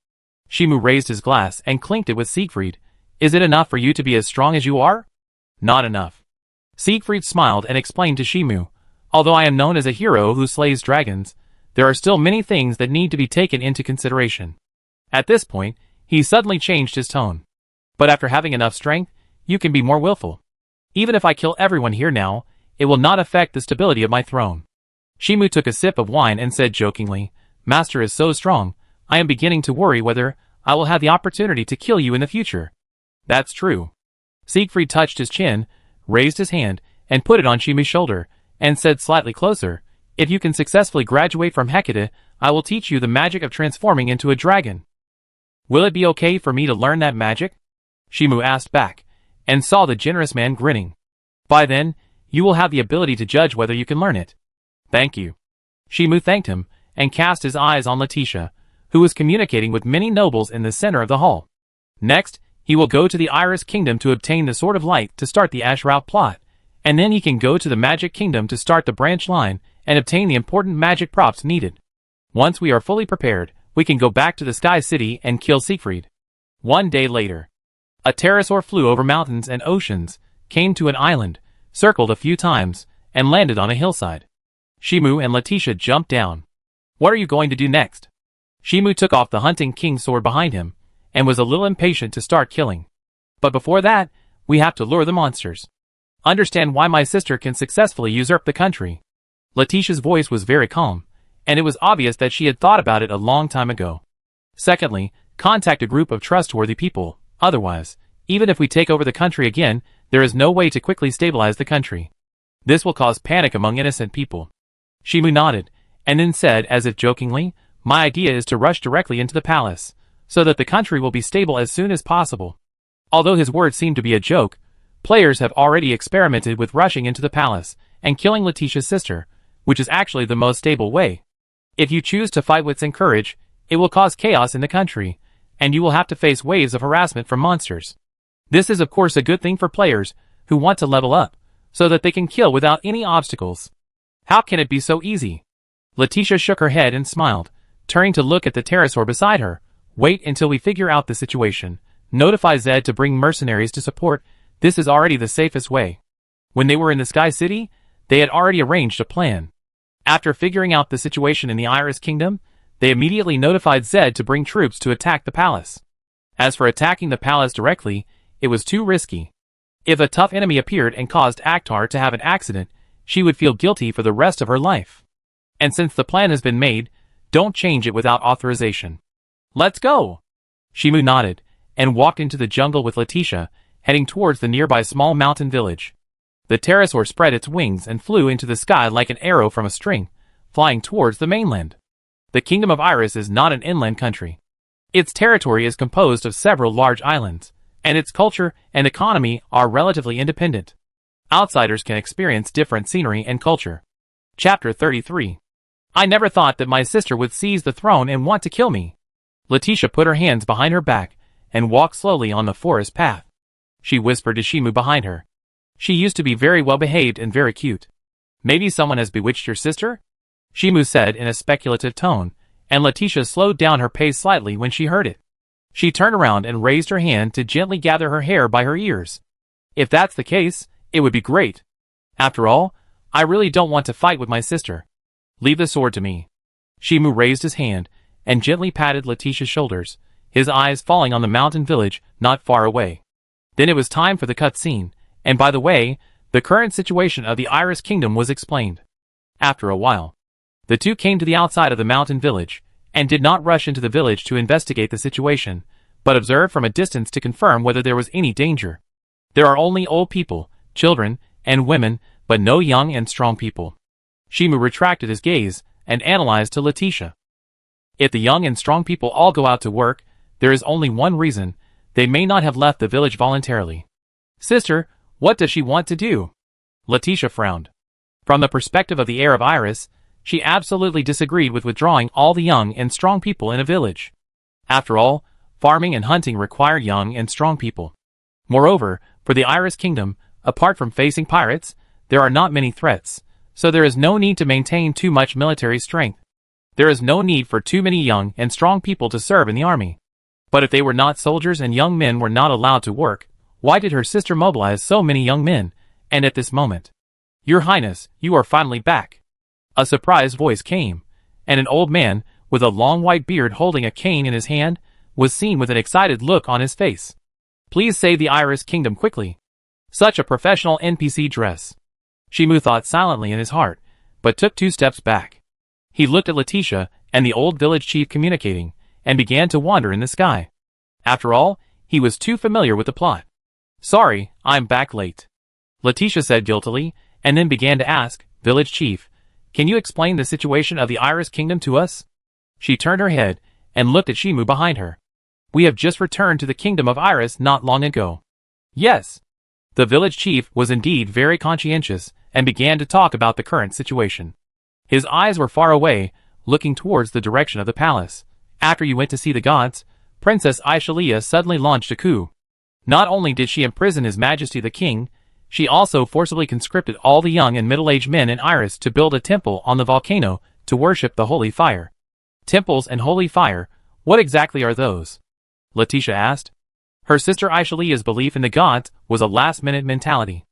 A: Shimu raised his glass and clinked it with Siegfried. Is it enough for you to be as strong as you are? Not enough. Siegfried smiled and explained to Shimu, although I am known as a hero who slays dragons, there are still many things that need to be taken into consideration. At this point, he suddenly changed his tone. But after having enough strength, you can be more willful. Even if I kill everyone here now, it will not affect the stability of my throne. Shimu took a sip of wine and said jokingly, Master is so strong, I am beginning to worry whether I will have the opportunity to kill you in the future. That's true. Siegfried touched his chin, raised his hand, and put it on Shimu's shoulder, and said slightly closer, If you can successfully graduate from Hecate, I will teach you the magic of transforming into a dragon. Will it be okay for me to learn that magic? Shimu asked back, and saw the generous man grinning. By then, you will have the ability to judge whether you can learn it. Thank you. Shimu thanked him, and cast his eyes on Leticia, who was communicating with many nobles in the center of the hall. Next, he will go to the Iris Kingdom to obtain the Sword of Light to start the Ash Route plot, and then he can go to the Magic Kingdom to start the branch line and obtain the important magic props needed. Once we are fully prepared, we can go back to the Sky City and kill Siegfried. One day later, a pterosaur flew over mountains and oceans, came to an island, circled a few times, and landed on a hillside. Shimu and Leticia jumped down. What are you going to do next? Shimu took off the hunting king's sword behind him, and was a little impatient to start killing. But before that, we have to lure the monsters. Understand why my sister can successfully usurp the country. Leticia's voice was very calm, and it was obvious that she had thought about it a long time ago. Secondly, contact a group of trustworthy people, otherwise, even if we take over the country again, there is no way to quickly stabilize the country. This will cause panic among innocent people. Shimu nodded, and then said as if jokingly, my idea is to rush directly into the palace, so that the country will be stable as soon as possible. Although his words seemed to be a joke, players have already experimented with rushing into the palace and killing Leticia's sister, which is actually the most stable way. If you choose to fight wits and courage, it will cause chaos in the country, and you will have to face waves of harassment from monsters. This is of course a good thing for players who want to level up, so that they can kill without any obstacles. How can it be so easy? Leticia shook her head and smiled, turning to look at the pterosaur beside her. Wait until we figure out the situation. Notify Zed to bring mercenaries to support. This is already the safest way. When they were in the Sky City, they had already arranged a plan. After figuring out the situation in the Iris Kingdom, they immediately notified Zed to bring troops to attack the palace. As for attacking the palace directly, it was too risky. If a tough enemy appeared and caused Akhtar to have an accident, she would feel guilty for the rest of her life. And since the plan has been made, don't change it without authorization. Let's go! Shimu nodded, and walked into the jungle with Leticia, heading towards the nearby small mountain village. The pterosaur spread its wings and flew into the sky like an arrow from a string, flying towards the mainland. The Kingdom of Iris is not an inland country. Its territory is composed of several large islands, and its culture and economy are relatively independent. Outsiders can experience different scenery and culture. Chapter 33. I never thought that my sister would seize the throne and want to kill me. Leticia put her hands behind her back and walked slowly on the forest path. She whispered to Shimu behind her. She used to be very well behaved and very cute. Maybe someone has bewitched your sister? Shimu said in a speculative tone, and Leticia slowed down her pace slightly when she heard it. She turned around and raised her hand to gently gather her hair by her ears. If that's the case, it would be great. After all, I really don't want to fight with my sister. Leave the sword to me. Shimu raised his hand and gently patted Leticia's shoulders, his eyes falling on the mountain village not far away. Then it was time for the cutscene, and by the way, the current situation of the Iris Kingdom was explained. After a while, the two came to the outside of the mountain village, and did not rush into the village to investigate the situation, but observed from a distance to confirm whether there was any danger. There are only old people, children, and women, but no young and strong people. Shimu retracted his gaze and analyzed to Leticia. If the young and strong people all go out to work, there is only one reason: they may not have left the village voluntarily. Sister, what does she want to do? Leticia frowned. From the perspective of the heir of Iris, she absolutely disagreed with withdrawing all the young and strong people in a village. After all, farming and hunting require young and strong people. Moreover, for the Iris Kingdom, apart from facing pirates, there are not many threats, so there is no need to maintain too much military strength. There is no need for too many young and strong people to serve in the army. But if they were not soldiers and young men were not allowed to work, why did her sister mobilize so many young men, and at this moment? Your Highness, you are finally back. A surprised voice came, and an old man, with a long white beard holding a cane in his hand, was seen with an excited look on his face. Please save the Iris Kingdom quickly. Such a professional NPC dress. Shimu thought silently in his heart, but took 2 steps back. He looked at Leticia and the old village chief communicating, and began to wander in the sky. After all, he was too familiar with the plot. Sorry, I'm back late. Leticia said guiltily, and then began to ask, Village chief, can you explain the situation of the Iris Kingdom to us? She turned her head, and looked at Shimu behind her. We have just returned to the Kingdom of Iris not long ago. Yes. The village chief was indeed very conscientious, and began to talk about the current situation. His eyes were far away, looking towards the direction of the palace. After you went to see the gods, Princess Aishalia suddenly launched a coup. Not only did she imprison His Majesty the King, She also forcibly conscripted all the young and middle-aged men in Iris to build a temple on the volcano to worship the holy fire. Temples and holy fire, what exactly are those? Leticia asked. Her sister Aishalia's belief in the gods was a last-minute mentality.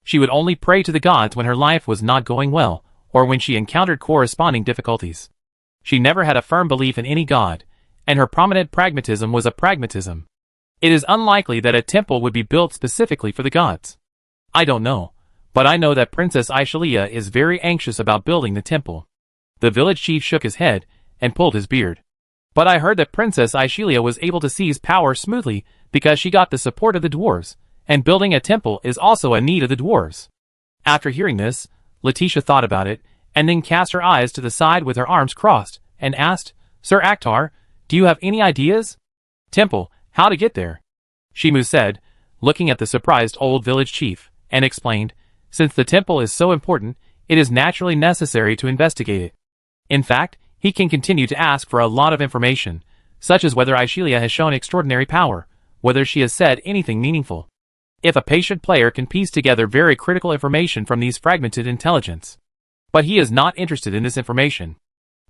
A: She would only pray to the gods when her life was not going well, or when she encountered corresponding difficulties. She never had a firm belief in any god, and her prominent pragmatism was a pragmatism. It is unlikely that a temple would be built specifically for the gods. I don't know, but I know that Princess Aishalia is very anxious about building the temple. The village chief shook his head and pulled his beard. But I heard that Princess Aishalia was able to seize power smoothly because she got the support of the dwarves, and building a temple is also a need of the dwarves. After hearing this, Leticia thought about it, and then cast her eyes to the side with her arms crossed, and asked, Sir Akhtar, do you have any ideas? Temple, how to get there? Shimu said, looking at the surprised old village chief, and explained, since the temple is so important, it is naturally necessary to investigate it. In fact, he can continue to ask for a lot of information, such as whether Aishalia has shown extraordinary power, whether she has said anything meaningful. If a patient player can piece together very critical information from these fragmented intelligence. But he is not interested in this information.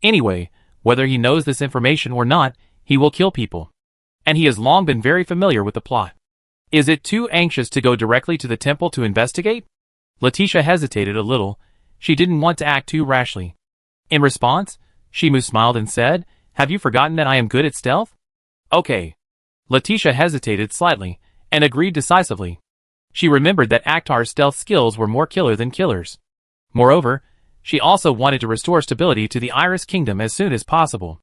A: Anyway, whether he knows this information or not, he will kill people. And he has long been very familiar with the plot. Is it too anxious to go directly to the temple to investigate? Leticia hesitated a little. She didn't want to act too rashly. In response, Shimu smiled and said, have you forgotten that I am good at stealth? Okay. Leticia hesitated slightly, and agreed decisively. She remembered that Akhtar's stealth skills were more killer than killers. Moreover, she also wanted to restore stability to the Iris Kingdom as soon as possible.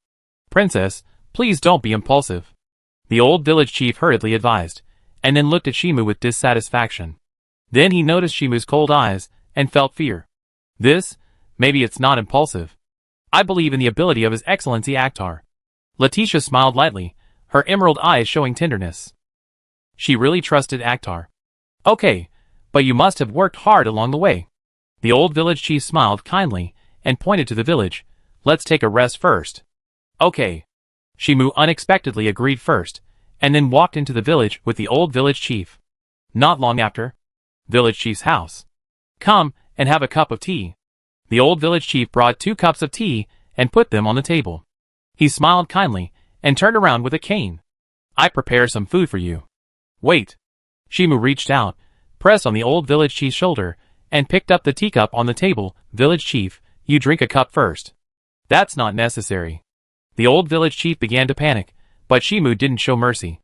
A: Princess, please don't be impulsive. The old village chief hurriedly advised, and then looked at Shimu with dissatisfaction. Then he noticed Shimu's cold eyes, and felt fear. Maybe it's not impulsive. I believe in the ability of His Excellency Akhtar. Leticia smiled lightly, her emerald eyes showing tenderness. She really trusted Akhtar. Okay, but you must have worked hard along the way. The old village chief smiled kindly, and pointed to the village. Let's take a rest first. Okay. Shimu unexpectedly agreed first, and then walked into the village with the old village chief. Not long after, village chief's house. Come, and have a cup of tea. The old village chief brought 2 cups of tea, and put them on the table. He smiled kindly, and turned around with a cane. I prepare some food for you. Wait. Shimu reached out, pressed on the old village chief's shoulder, and picked up the teacup on the table. Village chief, you drink a cup first. That's not necessary. The old village chief began to panic, but Shimu didn't show mercy.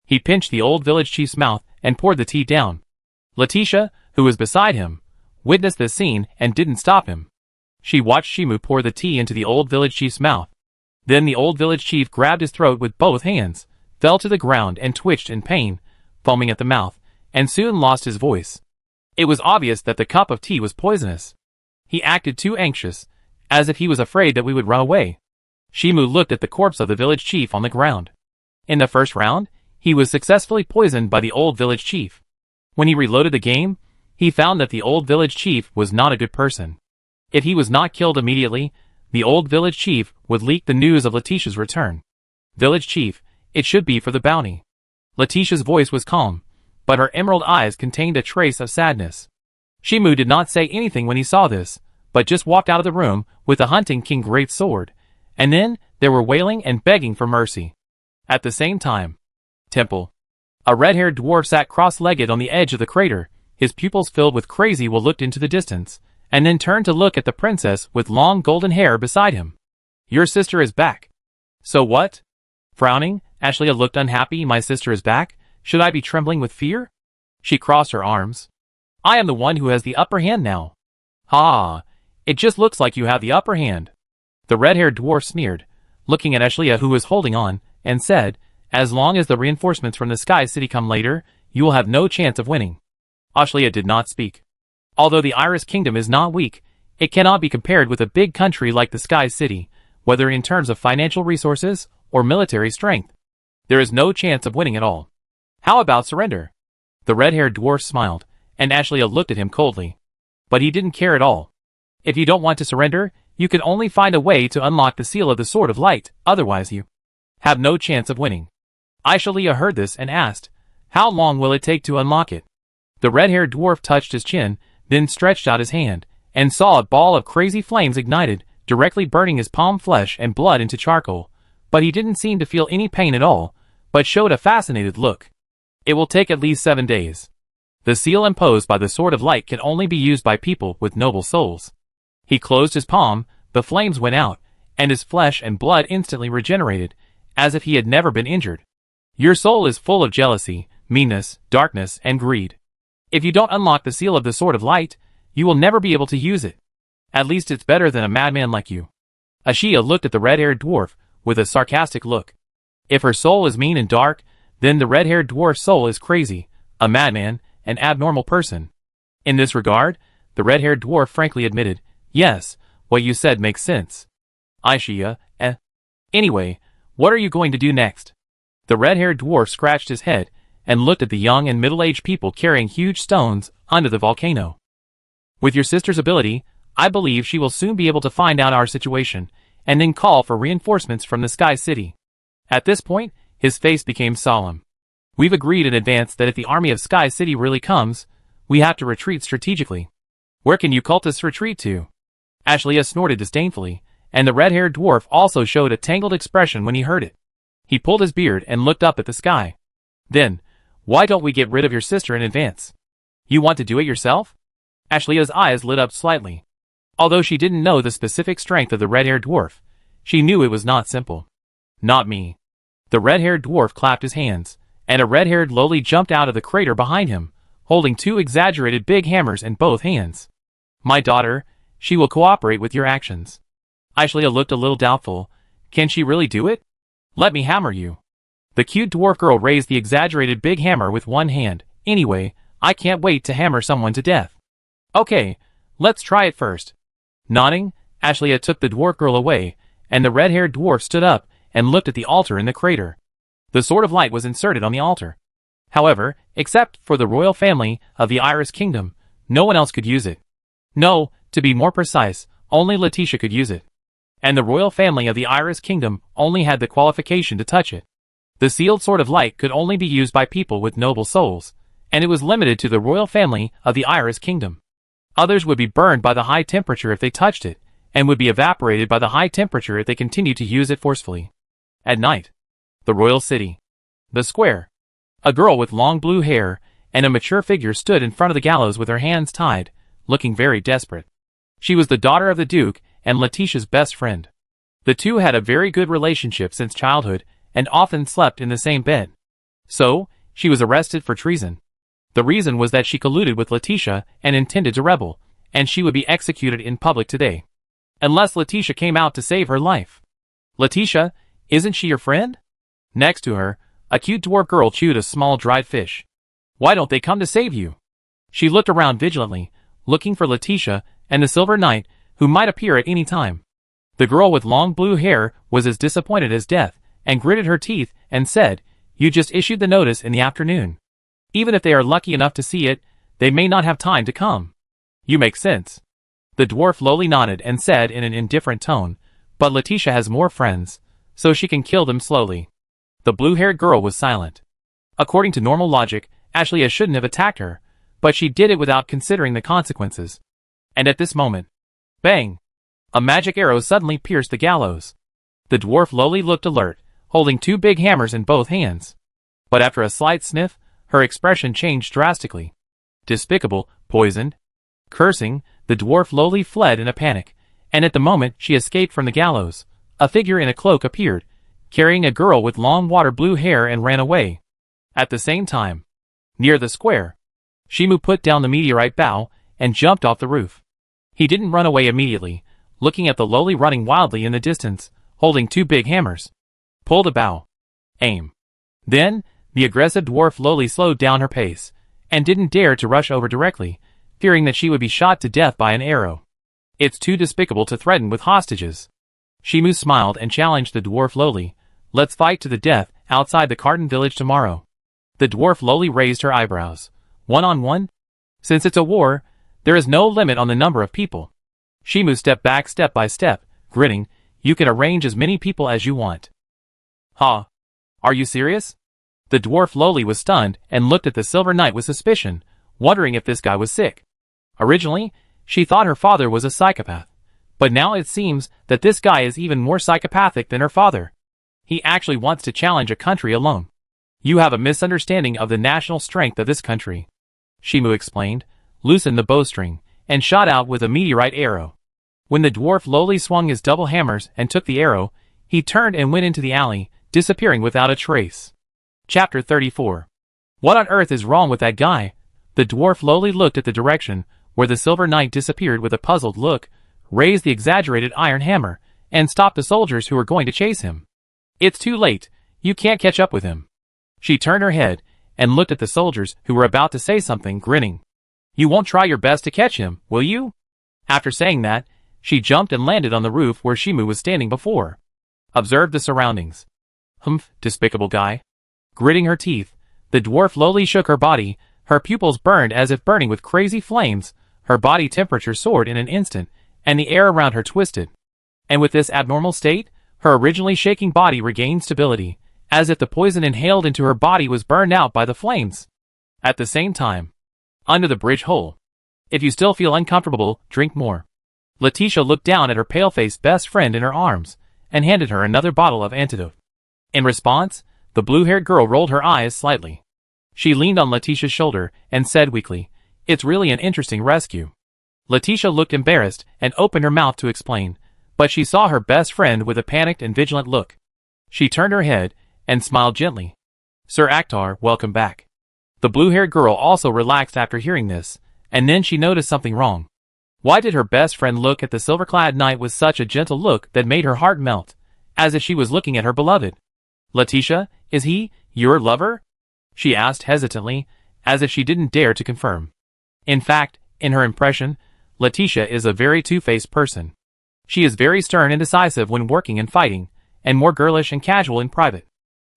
A: He pinched the old village chief's mouth and poured the tea down. Leticia, who was beside him, witnessed this scene and didn't stop him. She watched Shimu pour the tea into the old village chief's mouth. Then the old village chief grabbed his throat with both hands, fell to the ground and twitched in pain, foaming at the mouth, and soon lost his voice. It was obvious that the cup of tea was poisonous. He acted too anxious, as if he was afraid that we would run away. Shimu looked at the corpse of the village chief on the ground. In the first round, he was successfully poisoned by the old village chief. When he reloaded the game, he found that the old village chief was not a good person. If he was not killed immediately, the old village chief would leak the news of Leticia's return. Village chief, it should be for the bounty. Leticia's voice was calm, but her emerald eyes contained a trace of sadness. Shimu did not say anything when he saw this, but just walked out of the room with the hunting king great sword, and then there were wailing and begging for mercy. At the same time, temple. A red-haired dwarf sat cross-legged on the edge of the crater, his pupils filled with crazy will looked into the distance, and then turned to look at the princess with long golden hair beside him. Your sister is back. So what? Frowning, Aishalia looked unhappy. My sister is back? Should I be trembling with fear? She crossed her arms. I am the one who has the upper hand now. Ha! It just looks like you have the upper hand. The red-haired dwarf sneered, looking at Aishalia who was holding on, and said, as long as the reinforcements from the Sky City come later, you will have no chance of winning. Aishalia did not speak. Although the Iris Kingdom is not weak, it cannot be compared with a big country like the Sky City, whether in terms of financial resources or military strength. There is no chance of winning at all. How about surrender? The red-haired dwarf smiled, and Aishalia looked at him coldly. But he didn't care at all. If you don't want to surrender, you can only find a way to unlock the seal of the Sword of Light, otherwise you have no chance of winning. Aishalia heard this and asked, how long will it take to unlock it? The red-haired dwarf touched his chin, then stretched out his hand, and saw a ball of crazy flames ignited, directly burning his palm flesh and blood into charcoal. But he didn't seem to feel any pain at all, but showed a fascinated look. It will take at least 7 days. The seal imposed by the Sword of Light can only be used by people with noble souls. He closed his palm, the flames went out, and his flesh and blood instantly regenerated, as if he had never been injured. Your soul is full of jealousy, meanness, darkness, and greed. If you don't unlock the seal of the Sword of Light, you will never be able to use it. At least it's better than a madman like you. Ashia looked at the red-haired dwarf with a sarcastic look. If her soul is mean and dark, then the red-haired dwarf's soul is crazy, a madman, an abnormal person. In this regard, the red-haired dwarf frankly admitted, yes, what you said makes sense. Ashia, Anyway, what are you going to do next? The red-haired dwarf scratched his head and looked at the young and middle-aged people carrying huge stones under the volcano. With your sister's ability, I believe she will soon be able to find out our situation, and then call for reinforcements from the Sky City. At this point, his face became solemn. We've agreed in advance that if the army of Sky City really comes, we have to retreat strategically. Where can you cultists retreat to? Ashlia snorted disdainfully, and the red-haired dwarf also showed a tangled expression when he heard it. He pulled his beard and looked up at the sky. Then, why don't we get rid of your sister in advance? You want to do it yourself? Ashlia's eyes lit up slightly. Although she didn't know the specific strength of the red-haired dwarf, she knew it was not simple. Not me. The red-haired dwarf clapped his hands, and a red-haired lowly jumped out of the crater behind him, holding 2 exaggerated big hammers in both hands. My daughter, she will cooperate with your actions. Ashlia looked a little doubtful. Can she really do it? Let me hammer you. The cute dwarf girl raised the exaggerated big hammer with one hand. Anyway, I can't wait to hammer someone to death. Okay, let's try it first. Nodding, Ashlia took the dwarf girl away, and the red-haired dwarf stood up and looked at the altar in the crater. The Sword of Light was inserted on the altar. However, except for the royal family of the Iris Kingdom, no one else could use it. No, to be more precise, only Leticia could use it. And the royal family of the Iris Kingdom only had the qualification to touch it. The sealed Sword of Light could only be used by people with noble souls, and it was limited to the royal family of the Iris Kingdom. Others would be burned by the high temperature if they touched it, and would be evaporated by the high temperature if they continued to use it forcefully. At night. The royal city. The square. A girl with long blue hair and a mature figure stood in front of the gallows with her hands tied, looking very desperate. She was the daughter of the Duke and Leticia's best friend. The two had a very good relationship since childhood and often slept in the same bed. So, she was arrested for treason. The reason was that she colluded with Leticia and intended to rebel, and she would be executed in public today. Unless Leticia came out to save her life. Leticia, isn't she your friend? Next to her, a cute dwarf girl chewed a small dried fish. Why don't they come to save you? She looked around vigilantly, looking for Leticia and the Silver Knight, who might appear at any time. The girl with long blue hair was as disappointed as death, and gritted her teeth and said, You just issued the notice in the afternoon. Even if they are lucky enough to see it, they may not have time to come. You make sense. The dwarf lowly nodded and said in an indifferent tone, But Leticia has more friends, so she can kill them slowly. The blue-haired girl was silent. According to normal logic, Ashlia shouldn't have attacked her, but she did it without considering the consequences. And at this moment, bang! A magic arrow suddenly pierced the gallows. The dwarf lowly looked alert, holding 2 big hammers in both hands. But after a slight sniff, her expression changed drastically. Despicable, poisoned. Cursing, the dwarf lowly fled in a panic, and at the moment she escaped from the gallows, a figure in a cloak appeared, carrying a girl with long water blue hair and ran away. At the same time, near the square, Shimu put down the meteorite bow and jumped off the roof. He didn't run away immediately, looking at the lowly running wildly in the distance, holding 2 big hammers. Pull the bow. Aim. Then, the aggressive dwarf lowly slowed down her pace, and didn't dare to rush over directly, fearing that she would be shot to death by an arrow. It's too despicable to threaten with hostages. Shimu smiled and challenged the dwarf lowly. Let's fight to the death outside the Carton village tomorrow. The dwarf lowly raised her eyebrows. 1-on-1? Since it's a war, there is no limit on the number of people. Shimu stepped back step by step, grinning. You can arrange as many people as you want. Huh? Are you serious? The dwarf lowly was stunned and looked at the Silver Knight with suspicion, wondering if this guy was sick. Originally, she thought her father was a psychopath, but now it seems that this guy is even more psychopathic than her father. He actually wants to challenge a country alone. You have a misunderstanding of the national strength of this country, Shimu explained, loosened the bowstring, and shot out with a meteorite arrow. When the dwarf lowly swung his double hammers and took the arrow, he turned and went into the alley, disappearing without a trace. Chapter 34. What on earth is wrong with that guy? The dwarf lowly looked at the direction where the silver knight disappeared with a puzzled look, raised the exaggerated iron hammer, and stopped the soldiers who were going to chase him. It's too late, you can't catch up with him. She turned her head and looked at the soldiers who were about to say something, grinning. You won't try your best to catch him, will you? After saying that, she jumped and landed on the roof where Shimu was standing before. Observed the surroundings. Humph, despicable guy. Gritting her teeth, the dwarf lowly shook her body, her pupils burned as if burning with crazy flames, her body temperature soared in an instant, and the air around her twisted. And with this abnormal state, her originally shaking body regained stability, as if the poison inhaled into her body was burned out by the flames. At the same time, under the bridge hole. If you still feel uncomfortable, drink more. Leticia looked down at her pale-faced best friend in her arms, and handed her another bottle of antidote. In response, the blue-haired girl rolled her eyes slightly. She leaned on Leticia's shoulder and said weakly, "It's really an interesting rescue." Leticia looked embarrassed and opened her mouth to explain, but she saw her best friend with a panicked and vigilant look. She turned her head and smiled gently. "Sir Akhtar, welcome back." The blue-haired girl also relaxed after hearing this, and then she noticed something wrong. Why did her best friend look at the silver-clad knight with such a gentle look that made her heart melt, as if she was looking at her beloved? "Leticia, is he your lover?" she asked hesitantly, as if she didn't dare to confirm. In fact, in her impression, Leticia is a very two-faced person. She is very stern and decisive when working and fighting, and more girlish and casual in private.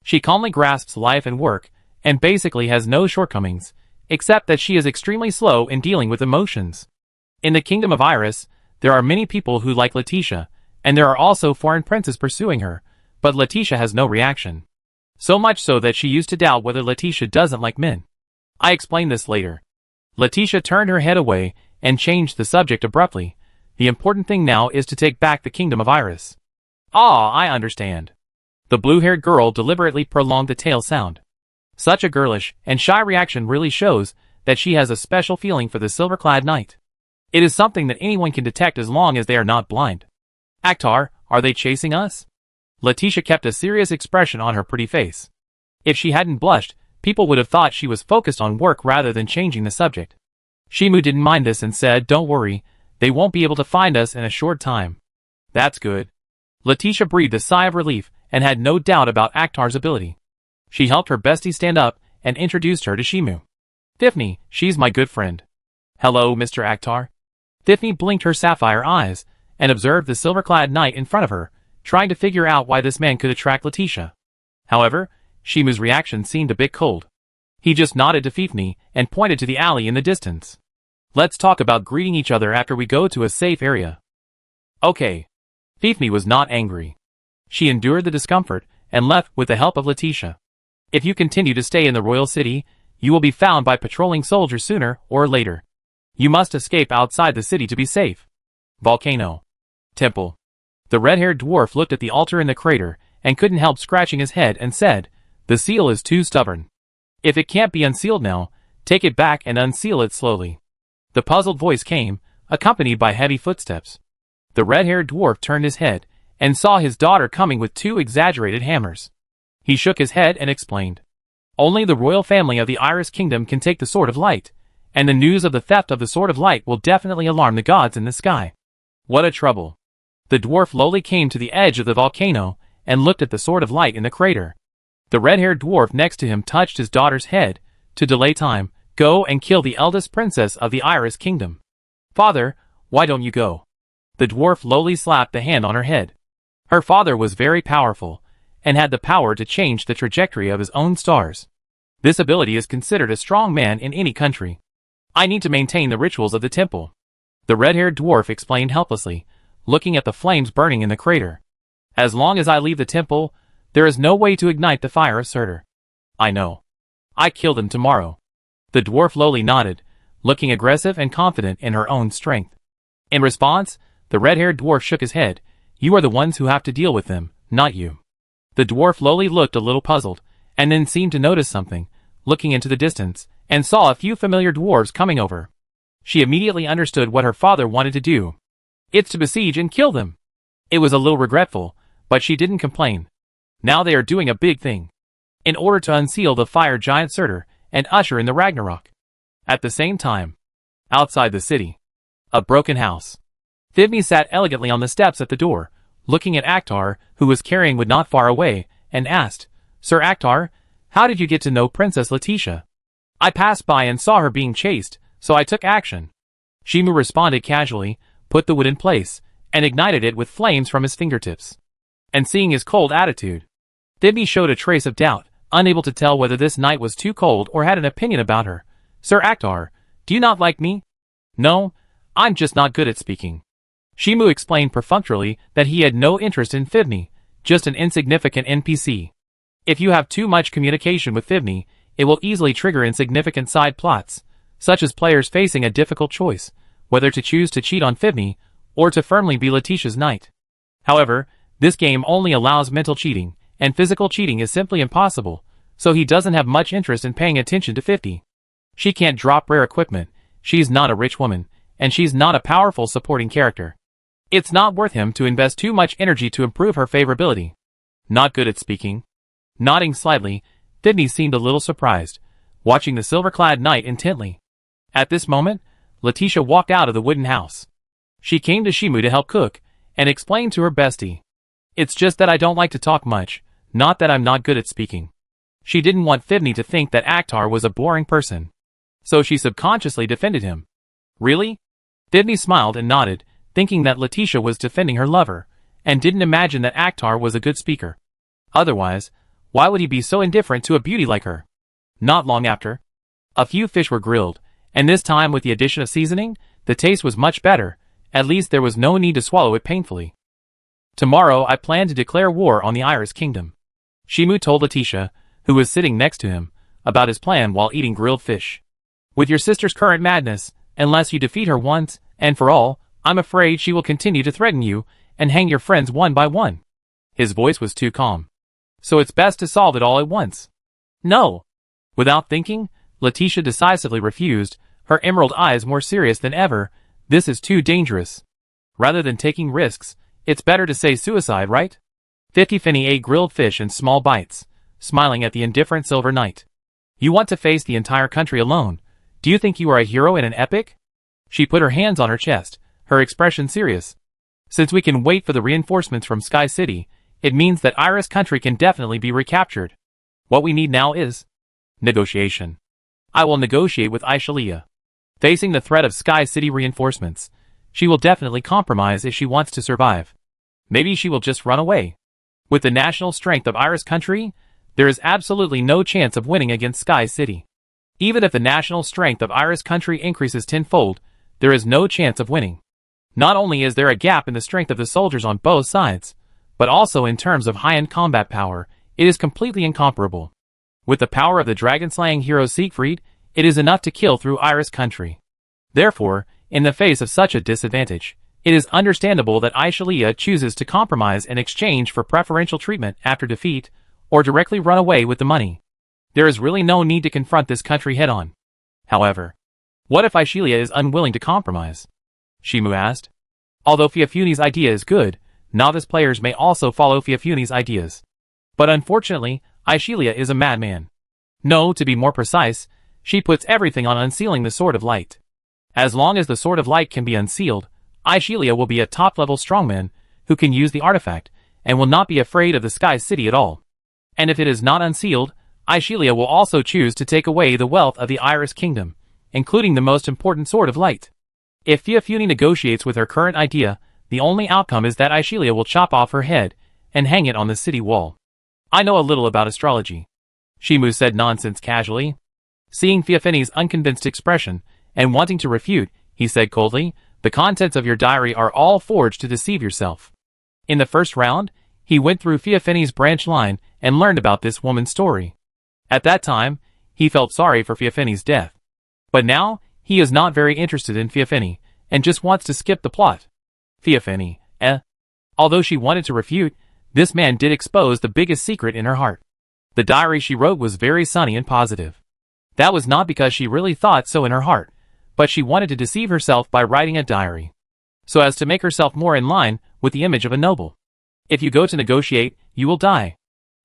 A: She calmly grasps life and work, and basically has no shortcomings, except that she is extremely slow in dealing with emotions. In the kingdom of Iris, there are many people who like Leticia, and there are also foreign princes pursuing her, but Leticia has no reaction. So much so that she used to doubt whether Leticia doesn't like men. I explain this later. Leticia turned her head away and changed the subject abruptly. The important thing now is to take back the kingdom of Iris. Ah, I understand. The blue-haired girl deliberately prolonged the tail sound. Such a girlish and shy reaction really shows that she has a special feeling for the silver-clad knight. It is something that anyone can detect as long as they are not blind. Akhtar, are they chasing us? Leticia kept a serious expression on her pretty face. If she hadn't blushed, people would have thought she was focused on work rather than changing the subject. Shimu didn't mind this and said, "Don't worry, they won't be able to find us in a short time." That's good. Leticia breathed a sigh of relief and had no doubt about Akhtar's ability. She helped her bestie stand up and introduced her to Shimu. "Tiffany, she's my good friend." "Hello, Mr. Akhtar." Tiffany blinked her sapphire eyes and observed the silver-clad knight in front of her, trying to figure out why this man could attract Leticia. However, Shimu's reaction seemed a bit cold. He just nodded to Tiffany and pointed to the alley in the distance. "Let's talk about greeting each other after we go to a safe area." Okay. Tiffany was not angry. She endured the discomfort and left with the help of Leticia. If you continue to stay in the royal city, you will be found by patrolling soldiers sooner or later. You must escape outside the city to be safe. Volcano. Temple. The red-haired dwarf looked at the altar in the crater and couldn't help scratching his head and said, "The seal is too stubborn. If it can't be unsealed now, take it back and unseal it slowly." The puzzled voice came, accompanied by heavy footsteps. The red-haired dwarf turned his head and saw his daughter coming with two exaggerated hammers. He shook his head and explained, "Only the royal family of the Iris Kingdom can take the Sword of Light, and the news of the theft of the Sword of Light will definitely alarm the gods in the sky." What a trouble. The dwarf lowly came to the edge of the volcano and looked at the Sword of Light in the crater. The red-haired dwarf next to him touched his daughter's head. To delay time, "Go and kill the eldest princess of the Iris Kingdom." "Father, why don't you go?" The dwarf lowly slapped the hand on her head. Her father was very powerful, and had the power to change the trajectory of his own stars. This ability is considered a strong man in any country. "I need to maintain the rituals of the temple," the red-haired dwarf explained helplessly, looking at the flames burning in the crater. "As long as I leave the temple, there is no way to ignite the fire of Surtur." "I know. I killed him tomorrow." The dwarf lowly nodded, looking aggressive and confident in her own strength. In response, the red-haired dwarf shook his head. You are the ones who have to deal with them, not you. The dwarf lowly looked a little puzzled, and then seemed to notice something, looking into the distance, and saw a few familiar dwarves coming over. She immediately understood what her father wanted to do. It's to besiege and kill them. It was a little regretful, but she didn't complain. Now they are doing a big thing. In order to unseal the fire giant Surtur, and usher in the Ragnarok. At the same time, outside the city, a broken house. Thibney sat elegantly on the steps at the door, looking at Akhtar, who was carrying wood not far away, and asked, Sir Akhtar, how did you get to know Princess Leticia? I passed by and saw her being chased, so I took action. Shimu responded casually, put the wood in place, and ignited it with flames from his fingertips. And seeing his cold attitude, Thibney showed a trace of doubt, unable to tell whether this knight was too cold or had an opinion about her. Sir Akhtar, do you not like me? No, I'm just not good at speaking. Shimu explained perfunctorily that he had no interest in Thibney, just an insignificant NPC. If you have too much communication with Thibney, it will easily trigger insignificant side plots, such as players facing a difficult choice, whether to choose to cheat on Thibney, or to firmly be Leticia's knight. However, this game only allows mental cheating, and physical cheating is simply impossible, so he doesn't have much interest in paying attention to 50. She can't drop rare equipment, she's not a rich woman, and she's not a powerful supporting character. It's not worth him to invest too much energy to improve her favorability. Not good at speaking. Nodding slightly, Thibney seemed a little surprised, watching the silver-clad knight intently. At this moment, Leticia walked out of the wooden house. She came to Shimu to help cook, and explained to her bestie. It's just that I don't like to talk much, not that I'm not good at speaking. She didn't want Thibney to think that Akhtar was a boring person. So she subconsciously defended him. Really? Thibney smiled and nodded, thinking that Leticia was defending her lover, and didn't imagine that Akhtar was a good speaker. Otherwise, why would he be so indifferent to a beauty like her? Not long after, a few fish were grilled, and this time with the addition of seasoning, the taste was much better. At least there was no need to swallow it painfully. Tomorrow I plan to declare war on the Iris Kingdom. Shimu told Leticia, who was sitting next to him, about his plan while eating grilled fish. With your sister's current madness, unless you defeat her once and for all, I'm afraid she will continue to threaten you and hang your friends one by one. His voice was too calm. So it's best to solve it all at once. No. Without thinking, Leticia decisively refused, her emerald eyes more serious than ever. This is too dangerous. Rather than taking risks, it's better to say suicide, right? 50 Finny ate grilled fish in small bites, smiling at the indifferent Silver Knight. You want to face the entire country alone. Do you think you are a hero in an epic? She put her hands on her chest, her expression serious. Since we can wait for the reinforcements from Sky City, it means that Iris Country can definitely be recaptured. What we need now is negotiation. I will negotiate with Aishalia. Facing the threat of Sky City reinforcements, she will definitely compromise if she wants to survive. Maybe she will just run away. With the national strength of Iris Country, there is absolutely no chance of winning against Sky City. Even if the national strength of Iris Country increases tenfold, there is no chance of winning. Not only is there a gap in the strength of the soldiers on both sides, but also in terms of high-end combat power, it is completely incomparable. With the power of the dragon-slaying hero Siegfried, it is enough to kill through Iris Country. Therefore, in the face of such a disadvantage, it is understandable that Aishalia chooses to compromise in exchange for preferential treatment after defeat, or directly run away with the money. There is really no need to confront this country head-on. However, what if Aishalia is unwilling to compromise? Shimu asked. Although Fiafuni's idea is good, novice players may also follow Fiafuni's ideas. But unfortunately, Aishalia is a madman. No, to be more precise, she puts everything on unsealing the Sword of Light. As long as the Sword of Light can be unsealed, Aishalia will be a top-level strongman who can use the artifact, and will not be afraid of the Sky City at all. And if it is not unsealed, Aishalia will also choose to take away the wealth of the Iris Kingdom, including the most important Sword of Light. If Fiafuni negotiates with her current idea, the only outcome is that Aishalia will chop off her head and hang it on the city wall. I know a little about astrology. Shimu said nonsense casually. Seeing Fiafuni's unconvinced expression, and wanting to refute, he said coldly, the contents of your diary are all forged to deceive yourself. In the first round, he went through Fiafuni's branch line and learned about this woman's story. At that time, he felt sorry for Fiafuni's death. But now, He is not very interested in Fiafini, and just wants to skip the plot. Fiafini, Although she wanted to refute, this man did expose the biggest secret in her heart. The diary she wrote was very sunny and positive. That was not because she really thought so in her heart, but she wanted to deceive herself by writing a diary, so as to make herself more in line with the image of a noble. If you go to negotiate, you will die.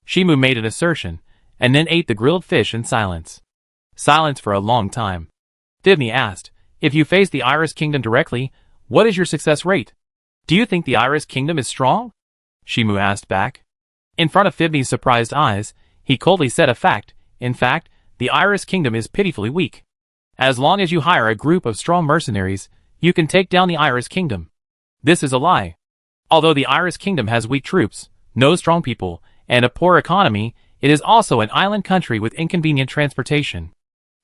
A: Shimu made an assertion, and then ate the grilled fish in silence. Silence for a long time. Divni asked, if you face the Iris Kingdom directly, what is your success rate? Do you think the Iris Kingdom is strong? Shimu asked back. In front of Fibni's surprised eyes, he coldly said a fact. In fact, the Iris Kingdom is pitifully weak. As long as you hire a group of strong mercenaries, you can take down the Iris Kingdom. This is a lie. Although the Iris Kingdom has weak troops, no strong people, and a poor economy, it is also an island country with inconvenient transportation.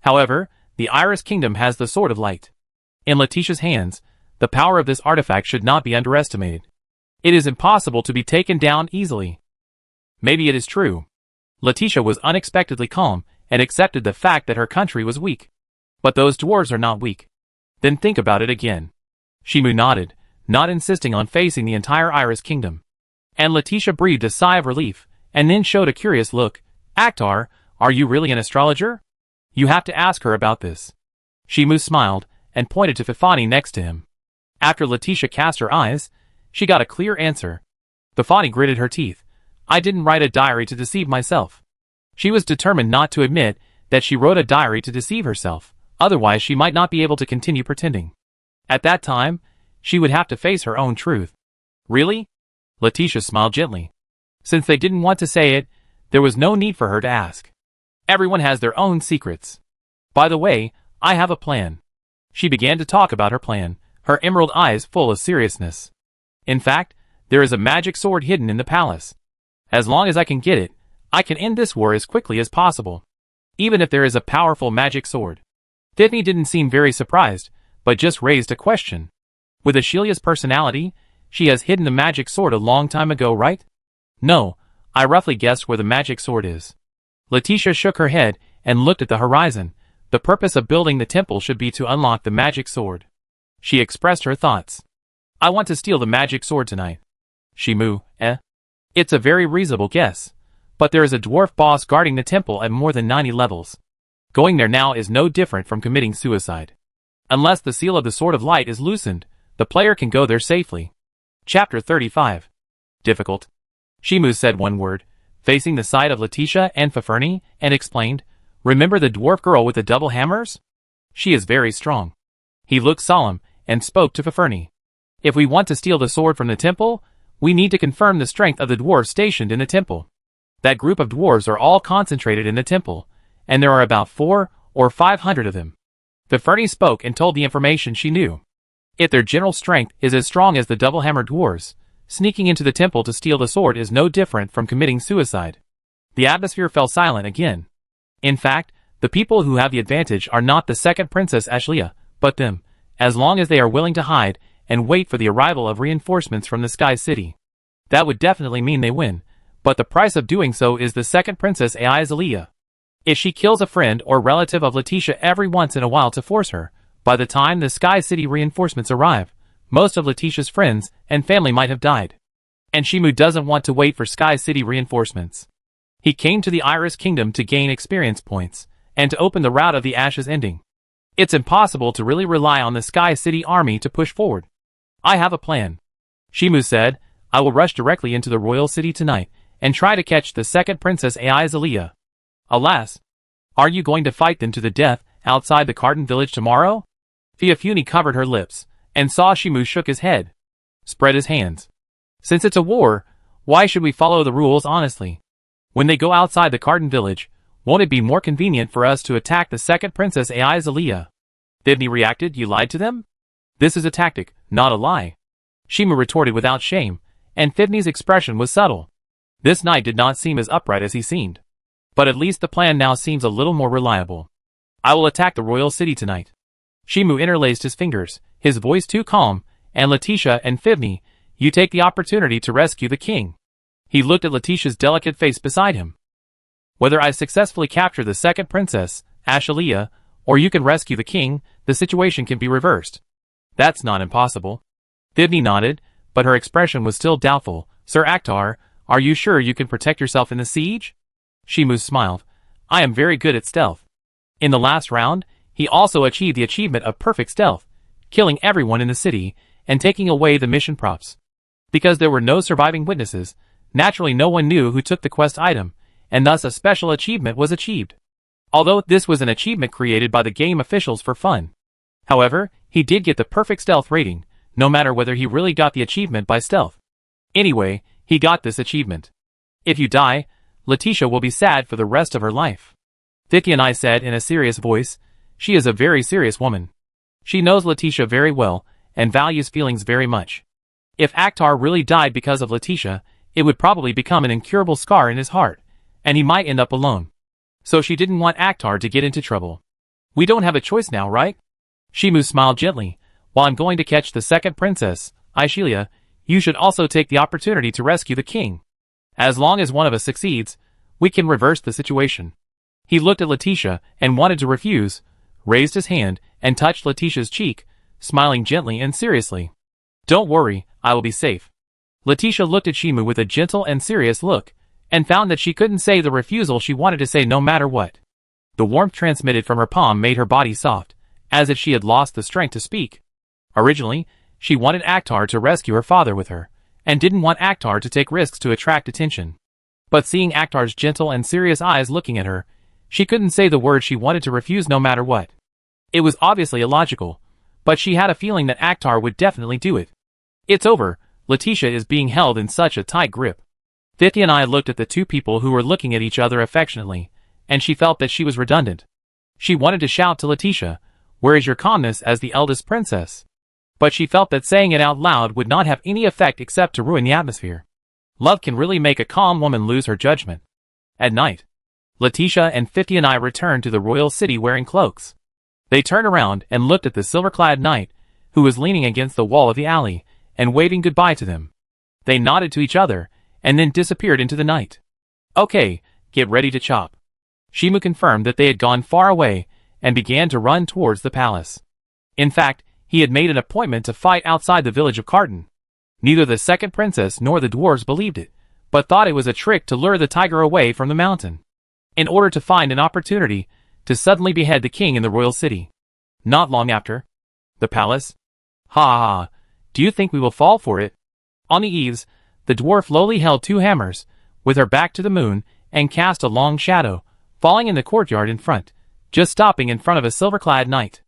A: However, the Iris Kingdom has the Sword of Light. In Leticia's hands, the power of this artifact should not be underestimated. It is impossible to be taken down easily. Maybe it is true. Leticia was unexpectedly calm and accepted the fact that her country was weak. But those dwarves are not weak. Then think about it again. Shimu nodded, not insisting on facing the entire Iris Kingdom. And Leticia breathed a sigh of relief, and then showed a curious look. Akhtar, are you really an astrologer? You have to ask her about this. Shimu smiled, and pointed to Fifani next to him. After Leticia cast her eyes, she got a clear answer. Fifani gritted her teeth. I didn't write a diary to deceive myself. She was determined not to admit that she wrote a diary to deceive herself, otherwise she might not be able to continue pretending. At that time, she would have to face her own truth. Really? Leticia smiled gently. Since they didn't want to say it, there was no need for her to ask. Everyone has their own secrets. By the way, I have a plan. She began to talk about her plan, her emerald eyes full of seriousness. In fact, there is a magic sword hidden in the palace. As long as I can get it, I can end this war as quickly as possible. Even if there is a powerful magic sword. Fifni didn't seem very surprised, but just raised a question. With Ashilia's personality, she has hidden the magic sword a long time ago, right? No, I roughly guessed where the magic sword is. Leticia shook her head and looked at the horizon. The purpose of building the temple should be to unlock the magic sword. She expressed her thoughts. I want to steal the magic sword tonight. Shimu, It's a very reasonable guess. But there is a dwarf boss guarding the temple at more than 90 levels. Going there now is no different from committing suicide. Unless the seal of the Sword of Light is loosened, the player can go there safely. Chapter 35. Difficult. Shimu said one word, facing the side of Leticia and Fifurni, and explained, Remember the dwarf girl with the double hammers? She is very strong. He looked solemn, and spoke to Fifurni. If we want to steal the sword from the temple, we need to confirm the strength of the dwarves stationed in the temple. That group of dwarves are all concentrated in the temple, and there are about 400 or 500 of them. Fifurni spoke and told the information she knew. If their general strength is as strong as the double-hammered dwarves, sneaking into the temple to steal the sword is no different from committing suicide. The atmosphere fell silent again. In fact, the people who have the advantage are not the second Princess Ashlia, but them, as long as they are willing to hide and wait for the arrival of reinforcements from the Sky City. That would definitely mean they win, but the price of doing so is the second Princess Aizalia. If she kills a friend or relative of Leticia every once in a while to force her, by the time the Sky City reinforcements arrive, most of Leticia's friends and family might have died. And Shimu doesn't want to wait for Sky City reinforcements. He came to the Iris Kingdom to gain experience points, and to open the route of the Ashes ending. It's impossible to really rely on the Sky City army to push forward. I have a plan. Shimu said, I will rush directly into the royal city tonight, and try to catch the second Princess Aizalia. Alas! Are you going to fight them to the death outside the Carton village tomorrow? Fiafuni covered her lips, and saw Shimu shook his head. Spread his hands. Since it's a war, why should we follow the rules honestly? When they go outside the Carton village, won't it be more convenient for us to attack the second Princess Aizalia? Fibni reacted, You lied to them? This is a tactic, not a lie. Shimu retorted without shame, and Fibni's expression was subtle. This knight did not seem as upright as he seemed. But at least the plan now seems a little more reliable. I will attack the royal city tonight. Shimu interlaced his fingers, his voice too calm, and Leticia and Fibni, you take the opportunity to rescue the king. He looked at Leticia's delicate face beside him. Whether I successfully capture the second princess, Ashlia, or you can rescue the king. The situation can be reversed. That's not impossible. Thibney nodded, but her expression was still doubtful. Sir Akhtar, are you sure you can protect yourself in the siege? Shimu smiled. I am very good at stealth. In the last round, he also achieved the achievement of perfect stealth, killing everyone in the city and taking away the mission props. Because there were no surviving witnesses, naturally no one knew who took the quest item, and thus a special achievement was achieved. Although this was an achievement created by the game officials for fun. However, he did get the perfect stealth rating, no matter whether he really got the achievement by stealth. Anyway, he got this achievement. If you die, Leticia will be sad for the rest of her life. Titania said in a serious voice. She is a very serious woman. She knows Leticia very well, and values feelings very much. If Akhtar really died because of Leticia, it would probably become an incurable scar in his heart, and he might end up alone. So she didn't want Akhtar to get into trouble. We don't have a choice now, right? Shimu smiled gently. While I'm going to catch the second princess, Aishilia, you should also take the opportunity to rescue the king. As long as one of us succeeds, we can reverse the situation. He looked at Leticia and wanted to refuse, raised his hand and touched Leticia's cheek, smiling gently and seriously. Don't worry, I will be safe. Leticia looked at Shimu with a gentle and serious look, and found that she couldn't say the refusal she wanted to say no matter what. The warmth transmitted from her palm made her body soft, as if she had lost the strength to speak. Originally, she wanted Akhtar to rescue her father with her, and didn't want Akhtar to take risks to attract attention. But seeing Akhtar's gentle and serious eyes looking at her, she couldn't say the word she wanted to refuse no matter what. It was obviously illogical, but she had a feeling that Akhtar would definitely do it. It's over, Leticia is being held in such a tight grip. Titania looked at the two people who were looking at each other affectionately, and she felt that she was redundant. She wanted to shout to Leticia, "Where is your calmness as the eldest princess?" But she felt that saying it out loud would not have any effect except to ruin the atmosphere. Love can really make a calm woman lose her judgment. At night, Leticia and Titania returned to the royal city wearing cloaks. They turned around and looked at the silver-clad knight, who was leaning against the wall of the alley, and waving goodbye to them. They nodded to each other, and then disappeared into the night. Okay, get ready to chop. Shimu confirmed that they had gone far away, and began to run towards the palace. In fact, he had made an appointment to fight outside the village of Carton. Neither the second princess nor the dwarves believed it, but thought it was a trick to lure the tiger away from the mountain, in order to find an opportunity to suddenly behead the king in the royal city. Not long after, the palace. Ha ha ha, do you think we will fall for it? On the eaves, the dwarf lowly held two hammers, with her back to the moon, and cast a long shadow, falling in the courtyard in front, just stopping in front of a silver-clad knight.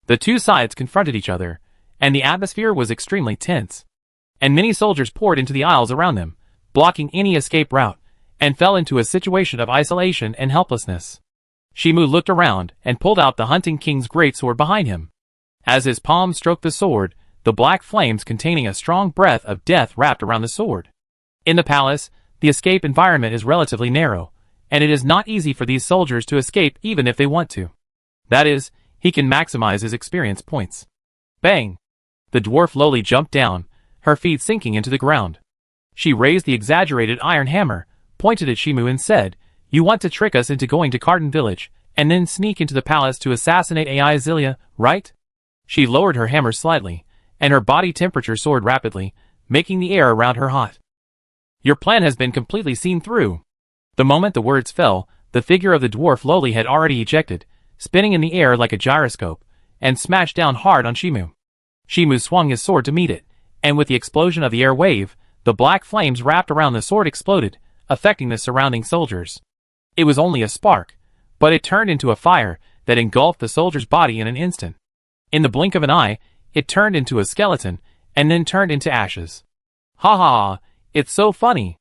A: The two sides confronted each other, and the atmosphere was extremely tense. And many soldiers poured into the aisles around them, blocking any escape route, and fell into a situation of isolation and helplessness. Shimu looked around and pulled out the hunting king's greatsword behind him. As his palm stroked the sword, the black flames containing a strong breath of death wrapped around the sword. In the palace, the escape environment is relatively narrow, and it is not easy for these soldiers to escape even if they want to. That is, he can maximize his experience points. Bang! The dwarf lowly jumped down, her feet sinking into the ground. She raised the exaggerated iron hammer, pointed at Shimu and said, "You want to trick us into going to Carton Village, and then sneak into the palace to assassinate Zilia, right?" She lowered her hammer slightly, and her body temperature soared rapidly, making the air around her hot. "Your plan has been completely seen through." The moment the words fell, the figure of the dwarf lowly had already ejected, spinning in the air like a gyroscope, and smashed down hard on Shimu. Shimu swung his sword to meet it, and with the explosion of the air wave, the black flames wrapped around the sword exploded, affecting the surrounding soldiers. It was only a spark, but it turned into a fire that engulfed the soldier's body in an instant. In the blink of an eye, it turned into a skeleton, and then turned into ashes. Ha ha, it's so funny.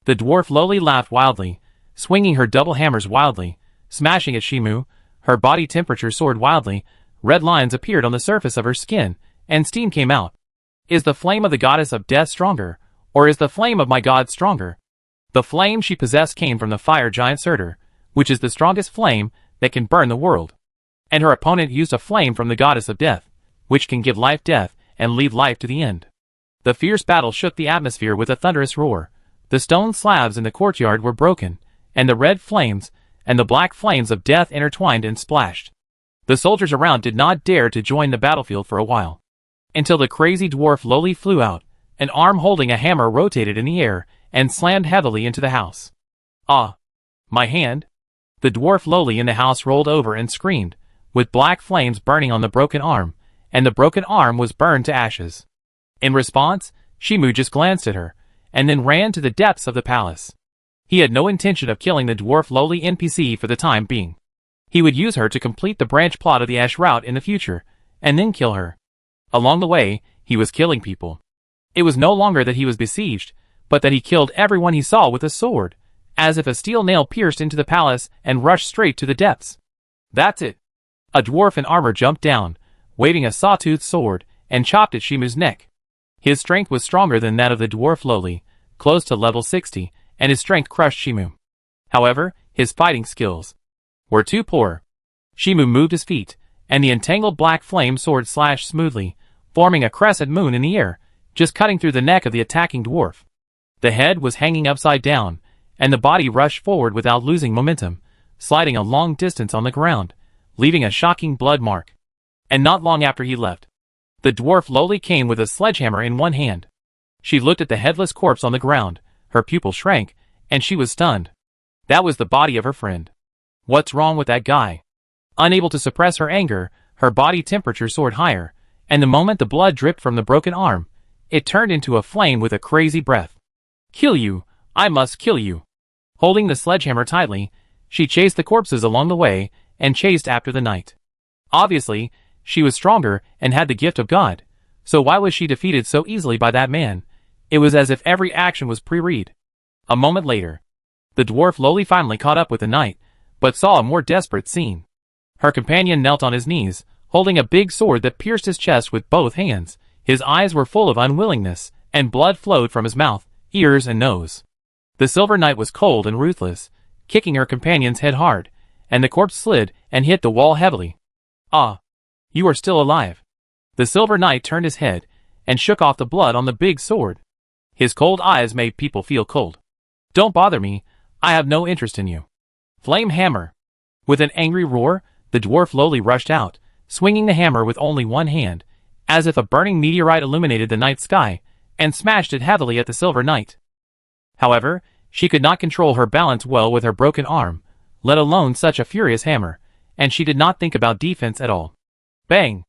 A: The dwarf lowly laughed wildly, swinging her double hammers wildly, smashing at Shimu. Her body temperature soared wildly, red lines appeared on the surface of her skin, and steam came out. Is the flame of the goddess of death stronger, or is the flame of my god stronger? The flame she possessed came from the fire giant Surtur, which is the strongest flame that can burn the world. And her opponent used a flame from the goddess of death, which can give life death and leave life to the end. The fierce battle shook the atmosphere with a thunderous roar. The stone slabs in the courtyard were broken, and the red flames and the black flames of death intertwined and splashed. The soldiers around did not dare to join the battlefield for a while. Until the crazy dwarf Loli flew out, an arm holding a hammer rotated in the air, and slammed heavily into the house. "Ah! My hand!" The dwarf Loli in the house rolled over and screamed, with black flames burning on the broken arm, and the broken arm was burned to ashes. In response, Shimu just glanced at her, and then ran to the depths of the palace. He had no intention of killing the dwarf Loli NPC for the time being. He would use her to complete the branch plot of the Ash route in the future, and then kill her. Along the way, he was killing people. It was no longer that he was besieged, but that he killed everyone he saw with a sword, as if a steel nail pierced into the palace and rushed straight to the depths. "That's it." A dwarf in armor jumped down, waving a sawtooth sword, and chopped at Shimu's neck. His strength was stronger than that of the dwarf Loli, close to level 60, and his strength crushed Shimu. However, his fighting skills were too poor. Shimu moved his feet, and the entangled black flame sword slashed smoothly, forming a crescent moon in the air, just cutting through the neck of the attacking dwarf. The head was hanging upside down, and the body rushed forward without losing momentum, sliding a long distance on the ground, leaving a shocking blood mark. And not long after he left, the dwarf Loli came with a sledgehammer in one hand. She looked at the headless corpse on the ground, her pupil shrank, and she was stunned. That was the body of her friend. What's wrong with that guy? Unable to suppress her anger, her body temperature soared higher, and the moment the blood dripped from the broken arm, it turned into a flame with a crazy breath. "Kill you! I must kill you!" Holding the sledgehammer tightly, she chased the corpses along the way, and chased after the knight. Obviously, she was stronger and had the gift of God, so why was she defeated so easily by that man? It was as if every action was pre-read. A moment later, the dwarf Loli finally caught up with the knight, but saw a more desperate scene. Her companion knelt on his knees, holding a big sword that pierced his chest with both hands. His eyes were full of unwillingness, and blood flowed from his mouth, ears and nose. The silver knight was cold and ruthless, kicking her companion's head hard, and the corpse slid and hit the wall heavily. "Ah! You are still alive." The silver knight turned his head, and shook off the blood on the big sword. His cold eyes made people feel cold. "Don't bother me, I have no interest in you." "Flame hammer!" With an angry roar, the dwarf Loli rushed out, swinging the hammer with only one hand, as if a burning meteorite illuminated the night sky, and smashed it heavily at the silver knight. However, she could not control her balance well with her broken arm, let alone such a furious hammer, and she did not think about defense at all. Bang!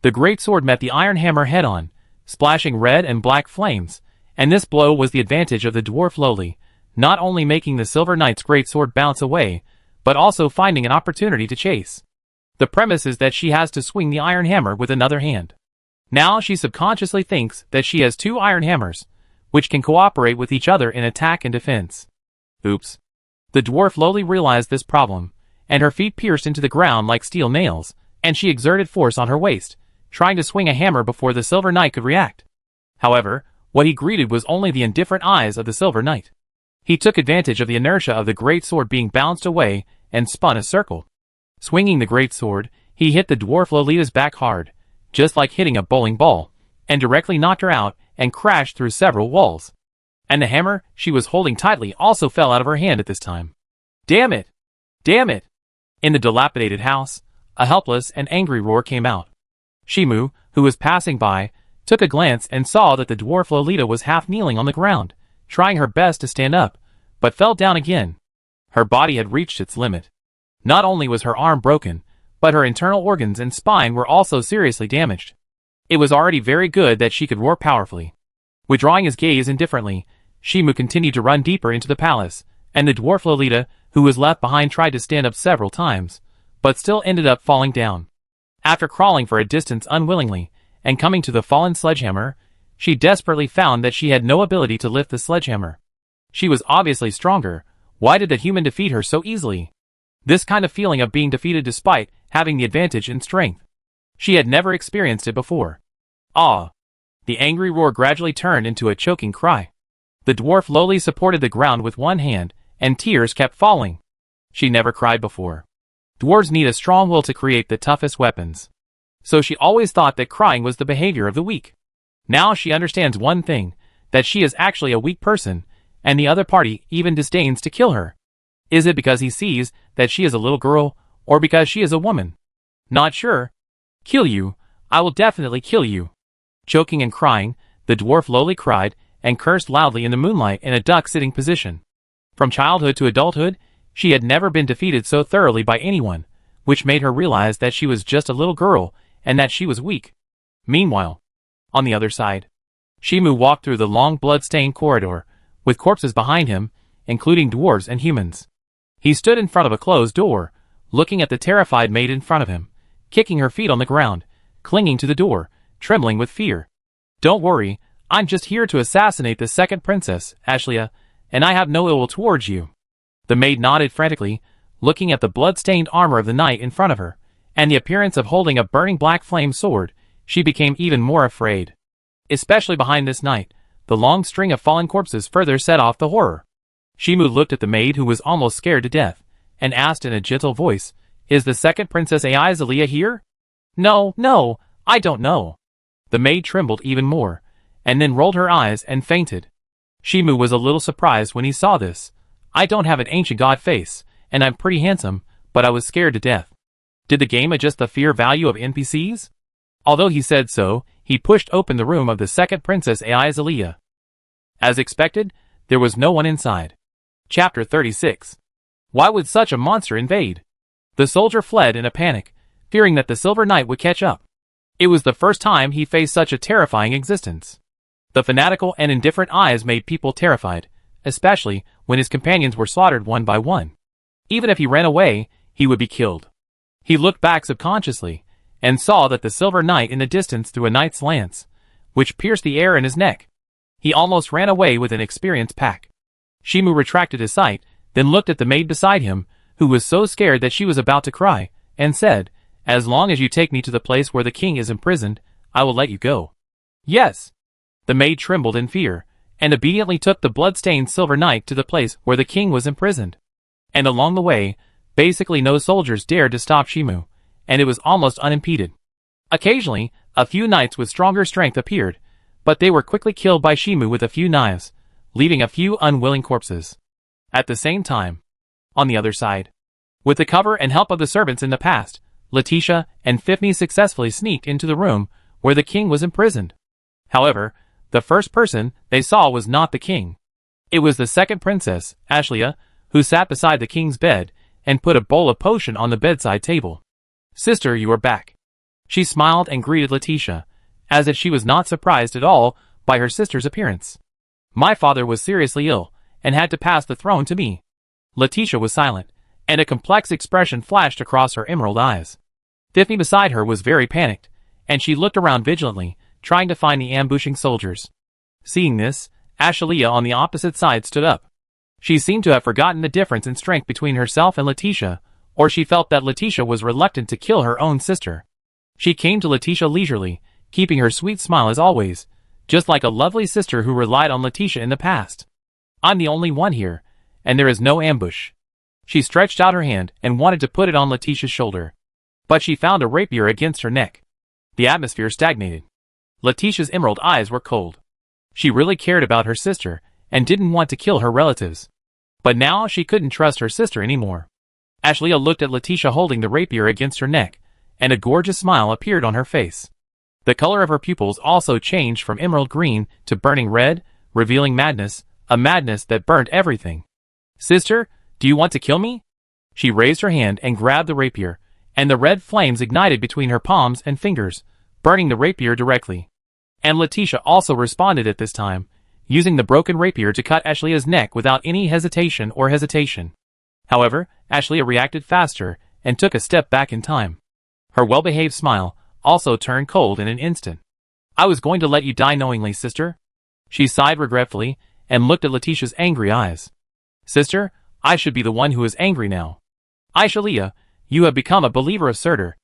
A: The great sword met the iron hammer head-on, splashing red and black flames, and this blow was the advantage of the dwarf Loli, not only making the silver knight's great sword bounce away, but also finding an opportunity to chase. The premise is that she has to swing the iron hammer with another hand. Now she subconsciously thinks that she has two iron hammers, which can cooperate with each other in attack and defense. Oops. The dwarf Loli realized this problem, and her feet pierced into the ground like steel nails, and she exerted force on her waist, trying to swing a hammer before the silver knight could react. However, what he greeted was only the indifferent eyes of the silver knight. He took advantage of the inertia of the great sword being bounced away, and spun a circle. Swinging the great sword, he hit the dwarf Lolita's back hard, just like hitting a bowling ball, and directly knocked her out and crashed through several walls. And the hammer she was holding tightly also fell out of her hand at this time. "Damn it! Damn it!" In the dilapidated house, a helpless and angry roar came out. Shimu, who was passing by, took a glance and saw that the dwarf Lolita was half kneeling on the ground, trying her best to stand up, but fell down again. Her body had reached its limit. Not only was her arm broken, but her internal organs and spine were also seriously damaged. It was already very good that she could roar powerfully. Withdrawing his gaze indifferently, Shimu continued to run deeper into the palace, and the dwarf Lolita, who was left behind, tried to stand up several times, but still ended up falling down. After crawling for a distance unwillingly, and coming to the fallen sledgehammer, she desperately found that she had no ability to lift the sledgehammer. She was obviously stronger. Why did the human defeat her so easily? This kind of feeling of being defeated despite having the advantage in strength. She had never experienced it before. "Ah!" The angry roar gradually turned into a choking cry. The dwarf Loli supported the ground with one hand, and tears kept falling. She never cried before. Dwarves need a strong will to create the toughest weapons. So she always thought that crying was the behavior of the weak. Now she understands one thing, that she is actually a weak person, and the other party even disdains to kill her. Is it because he sees that she is a little girl, or because she is a woman? Not sure. Kill you. I will definitely kill you. Choking and crying, the dwarf lowly cried and cursed loudly in the moonlight in a duck-sitting position. From childhood to adulthood, she had never been defeated so thoroughly by anyone, which made her realize that she was just a little girl and that she was weak. Meanwhile, on the other side, Shimu walked through the long blood-stained corridor, with corpses behind him, including dwarves and humans. He stood in front of a closed door, looking at the terrified maid in front of him, kicking her feet on the ground, clinging to the door, trembling with fear. Don't worry, I'm just here to assassinate the second princess, Ashlia, and I have no ill will towards you. The maid nodded frantically, looking at the blood-stained armor of the knight in front of her, and the appearance of holding a burning black flame sword. She became even more afraid. Especially behind this knight, the long string of fallen corpses further set off the horror. Shimu looked at the maid who was almost scared to death, and asked in a gentle voice, "Is the second Princess Aizalia here?" No, I don't know." The maid trembled even more, and then rolled her eyes and fainted. Shimu was a little surprised when he saw this. "I don't have an ancient god face, and I'm pretty handsome, but I was scared to death." Did the game adjust the fear value of NPCs? Although he said so, he pushed open the room of the second Princess Aizalia. As expected, there was no one inside. Chapter 36. Why would such a monster invade? The soldier fled in a panic, fearing that the Silver Knight would catch up. It was the first time he faced such a terrifying existence. The fanatical and indifferent eyes made people terrified, especially when his companions were slaughtered one by one. Even if he ran away, he would be killed. He looked back subconsciously, and saw that the Silver Knight in the distance threw a knight's lance, which pierced the air in his neck. He almost ran away with an experienced pack. Shimu retracted his sight, then looked at the maid beside him, who was so scared that she was about to cry, and said, "As long as you take me to the place where the king is imprisoned, I will let you go." "Yes." The maid trembled in fear, and obediently took the blood-stained Silver Knight to the place where the king was imprisoned. And along the way, basically no soldiers dared to stop Shimu, and it was almost unimpeded. Occasionally, a few knights with stronger strength appeared, but they were quickly killed by Shimu with a few knives, leaving a few unwilling corpses. At the same time, on the other side, with the cover and help of the servants in the past, Leticia and Fifney successfully sneaked into the room where the king was imprisoned. However, the first person they saw was not the king. It was the second princess, Ashlia, who sat beside the king's bed and put a bowl of potion on the bedside table. "Sister, you are back." She smiled and greeted Leticia, as if she was not surprised at all by her sister's appearance. "My father was seriously ill, and had to pass the throne to me." Leticia was silent, and a complex expression flashed across her emerald eyes. Fifney beside her was very panicked, and she looked around vigilantly, trying to find the ambushing soldiers. Seeing this, Ashlia on the opposite side stood up. She seemed to have forgotten the difference in strength between herself and Leticia, or she felt that Leticia was reluctant to kill her own sister. She came to Leticia leisurely, keeping her sweet smile as always, just like a lovely sister who relied on Leticia in the past. "I'm the only one here, and there is no ambush." She stretched out her hand and wanted to put it on Leticia's shoulder, but she found a rapier against her neck. The atmosphere stagnated. Leticia's emerald eyes were cold. She really cared about her sister, and didn't want to kill her relatives. But now she couldn't trust her sister anymore. Ashlia looked at Leticia holding the rapier against her neck, and a gorgeous smile appeared on her face. The color of her pupils also changed from emerald green to burning red, revealing madness, a madness that burnt everything. "Sister, do you want to kill me?" She raised her hand and grabbed the rapier, and the red flames ignited between her palms and fingers, burning the rapier directly. And Leticia also responded at this time, using the broken rapier to cut Ashlia's neck without any hesitation. However, Ashlia reacted faster and took a step back in time. Her well-behaved smile also turned cold in an instant. "I was going to let you die knowingly, sister." She sighed regretfully and looked at Leticia's angry eyes. "Sister, I should be the one who is angry now." "Ashlia, you have become a believer of Surtur."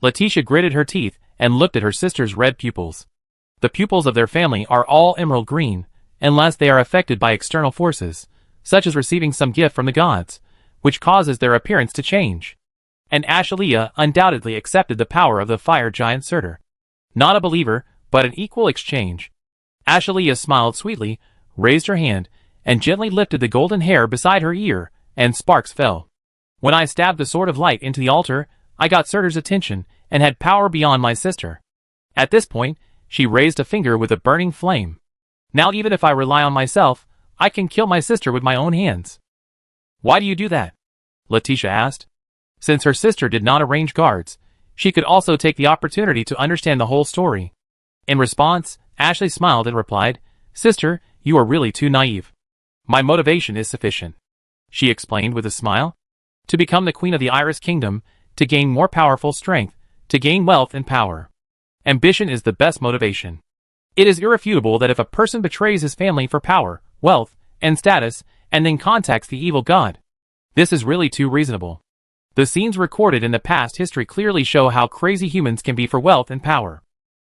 A: Leticia gritted her teeth and looked at her sister's red pupils. The pupils of their family are all emerald green, unless they are affected by external forces, such as receiving some gift from the gods, which causes their appearance to change. And Ashlia undoubtedly accepted the power of the fire giant Surtur. Not a believer, but an equal exchange. Ashlia smiled sweetly, raised her hand, and gently lifted the golden hair beside her ear, and sparks fell. "When I stabbed the sword of light into the altar, I got Surtur's attention and had power beyond my sister. At this point, she raised a finger with a burning flame. Now even if I rely on myself, I can kill my sister with my own hands. Why do you do that? Leticia asked. Since her sister did not arrange guards, she could also take the opportunity to understand the whole story. In response, Ashley smiled and replied, Sister, you are really too naive. My motivation is sufficient. She explained with a smile. To become the queen of the Iris Kingdom, to gain more powerful strength, to gain wealth and power. Ambition is the best motivation. It is irrefutable that if a person betrays his family for power, wealth, and status, and then contacts the evil god, this is really too reasonable. The scenes recorded in the past history clearly show how crazy humans can be for wealth and power.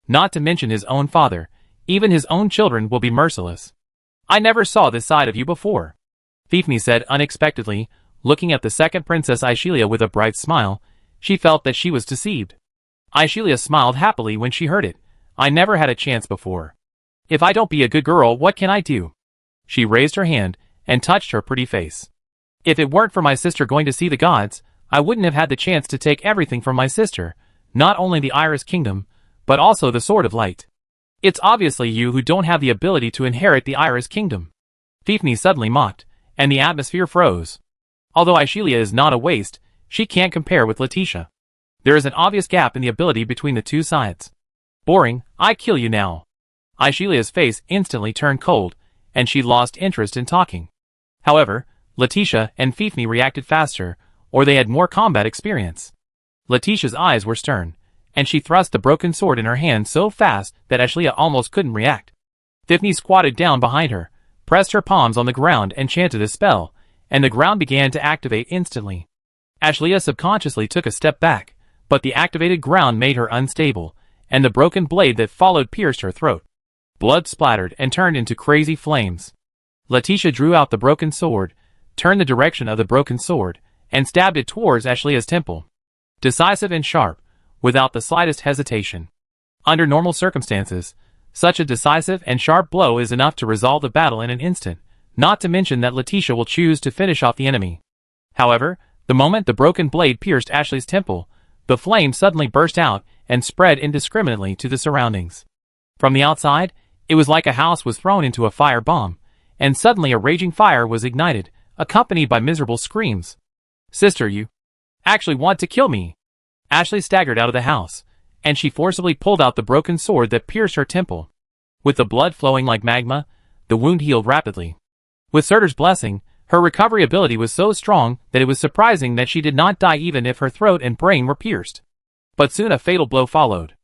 A: Not to mention his own father, even his own children will be merciless. I never saw this side of you before, Fifni said unexpectedly, looking at the second princess Aishelia with a bright smile. She felt that she was deceived. Aishelia smiled happily when she heard it. I never had a chance before. If I don't be a good girl, what can I do? She raised her hand and touched her pretty face. If it weren't for my sister going to see the gods, I wouldn't have had the chance to take everything from my sister, not only the Iris Kingdom, but also the Sword of Light. It's obviously you who don't have the ability to inherit the Iris Kingdom. Fifni suddenly mocked, and the atmosphere froze. Although Aishelia is not a waste, she can't compare with Leticia. There is an obvious gap in the ability between the two sides. Boring, I kill you now. Aishelia's face instantly turned cold, and she lost interest in talking. However, Leticia and Fifni reacted faster, or they had more combat experience. Leticia's eyes were stern, and she thrust the broken sword in her hand so fast that Aishelia almost couldn't react. Fifni squatted down behind her, pressed her palms on the ground and chanted a spell, and the ground began to activate instantly. Aishelia subconsciously took a step back, but the activated ground made her unstable, and the broken blade that followed pierced her throat. Blood splattered and turned into crazy flames. Leticia drew out the broken sword, turned the direction of the broken sword, and stabbed it towards Aishelia's temple. Decisive and sharp, without the slightest hesitation. Under normal circumstances, such a decisive and sharp blow is enough to resolve the battle in an instant, not to mention that Leticia will choose to finish off the enemy. However, the moment the broken blade pierced Ashley's temple, the flame suddenly burst out and spread indiscriminately to the surroundings. From the outside, it was like a house was thrown into a fire bomb, and suddenly a raging fire was ignited, accompanied by miserable screams. Sister, you actually want to kill me? Ashley staggered out of the house, and she forcibly pulled out the broken sword that pierced her temple. With the blood flowing like magma, the wound healed rapidly. With Surtur's blessing, her recovery ability was so strong that it was surprising that she did not die even if her throat and brain were pierced. But soon a fatal blow followed.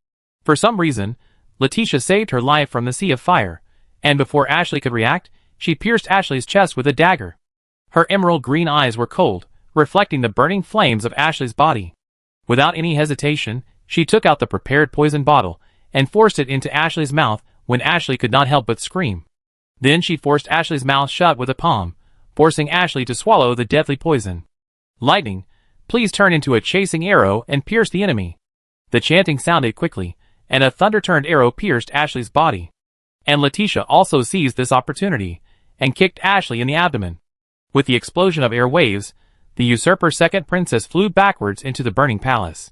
A: For some reason, Leticia saved her life from the sea of fire, and before Ashley could react, she pierced Ashley's chest with a dagger. Her emerald green eyes were cold, reflecting the burning flames of Ashley's body. Without any hesitation, she took out the prepared poison bottle and forced it into Ashley's mouth when Ashley could not help but scream. Then she forced Ashley's mouth shut with a palm, forcing Ashley to swallow the deadly poison. Lightning, please turn into a chasing arrow and pierce the enemy. The chanting sounded quickly, and a thunder-turned arrow pierced Ashley's body. And Leticia also seized this opportunity, and kicked Ashley in the abdomen. With the explosion of air waves, the usurper's second princess flew backwards into the burning palace.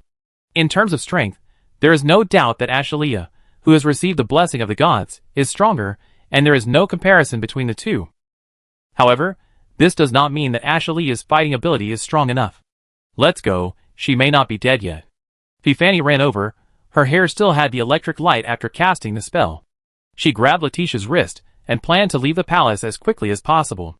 A: In terms of strength, there is no doubt that Aishelia, who has received the blessing of the gods, is stronger, and there is no comparison between the two. However, this does not mean that Aishelia's fighting ability is strong enough. Let's go, she may not be dead yet. Fifani ran over, her hair still had the electric light after casting the spell. She grabbed Leticia's wrist, and planned to leave the palace as quickly as possible.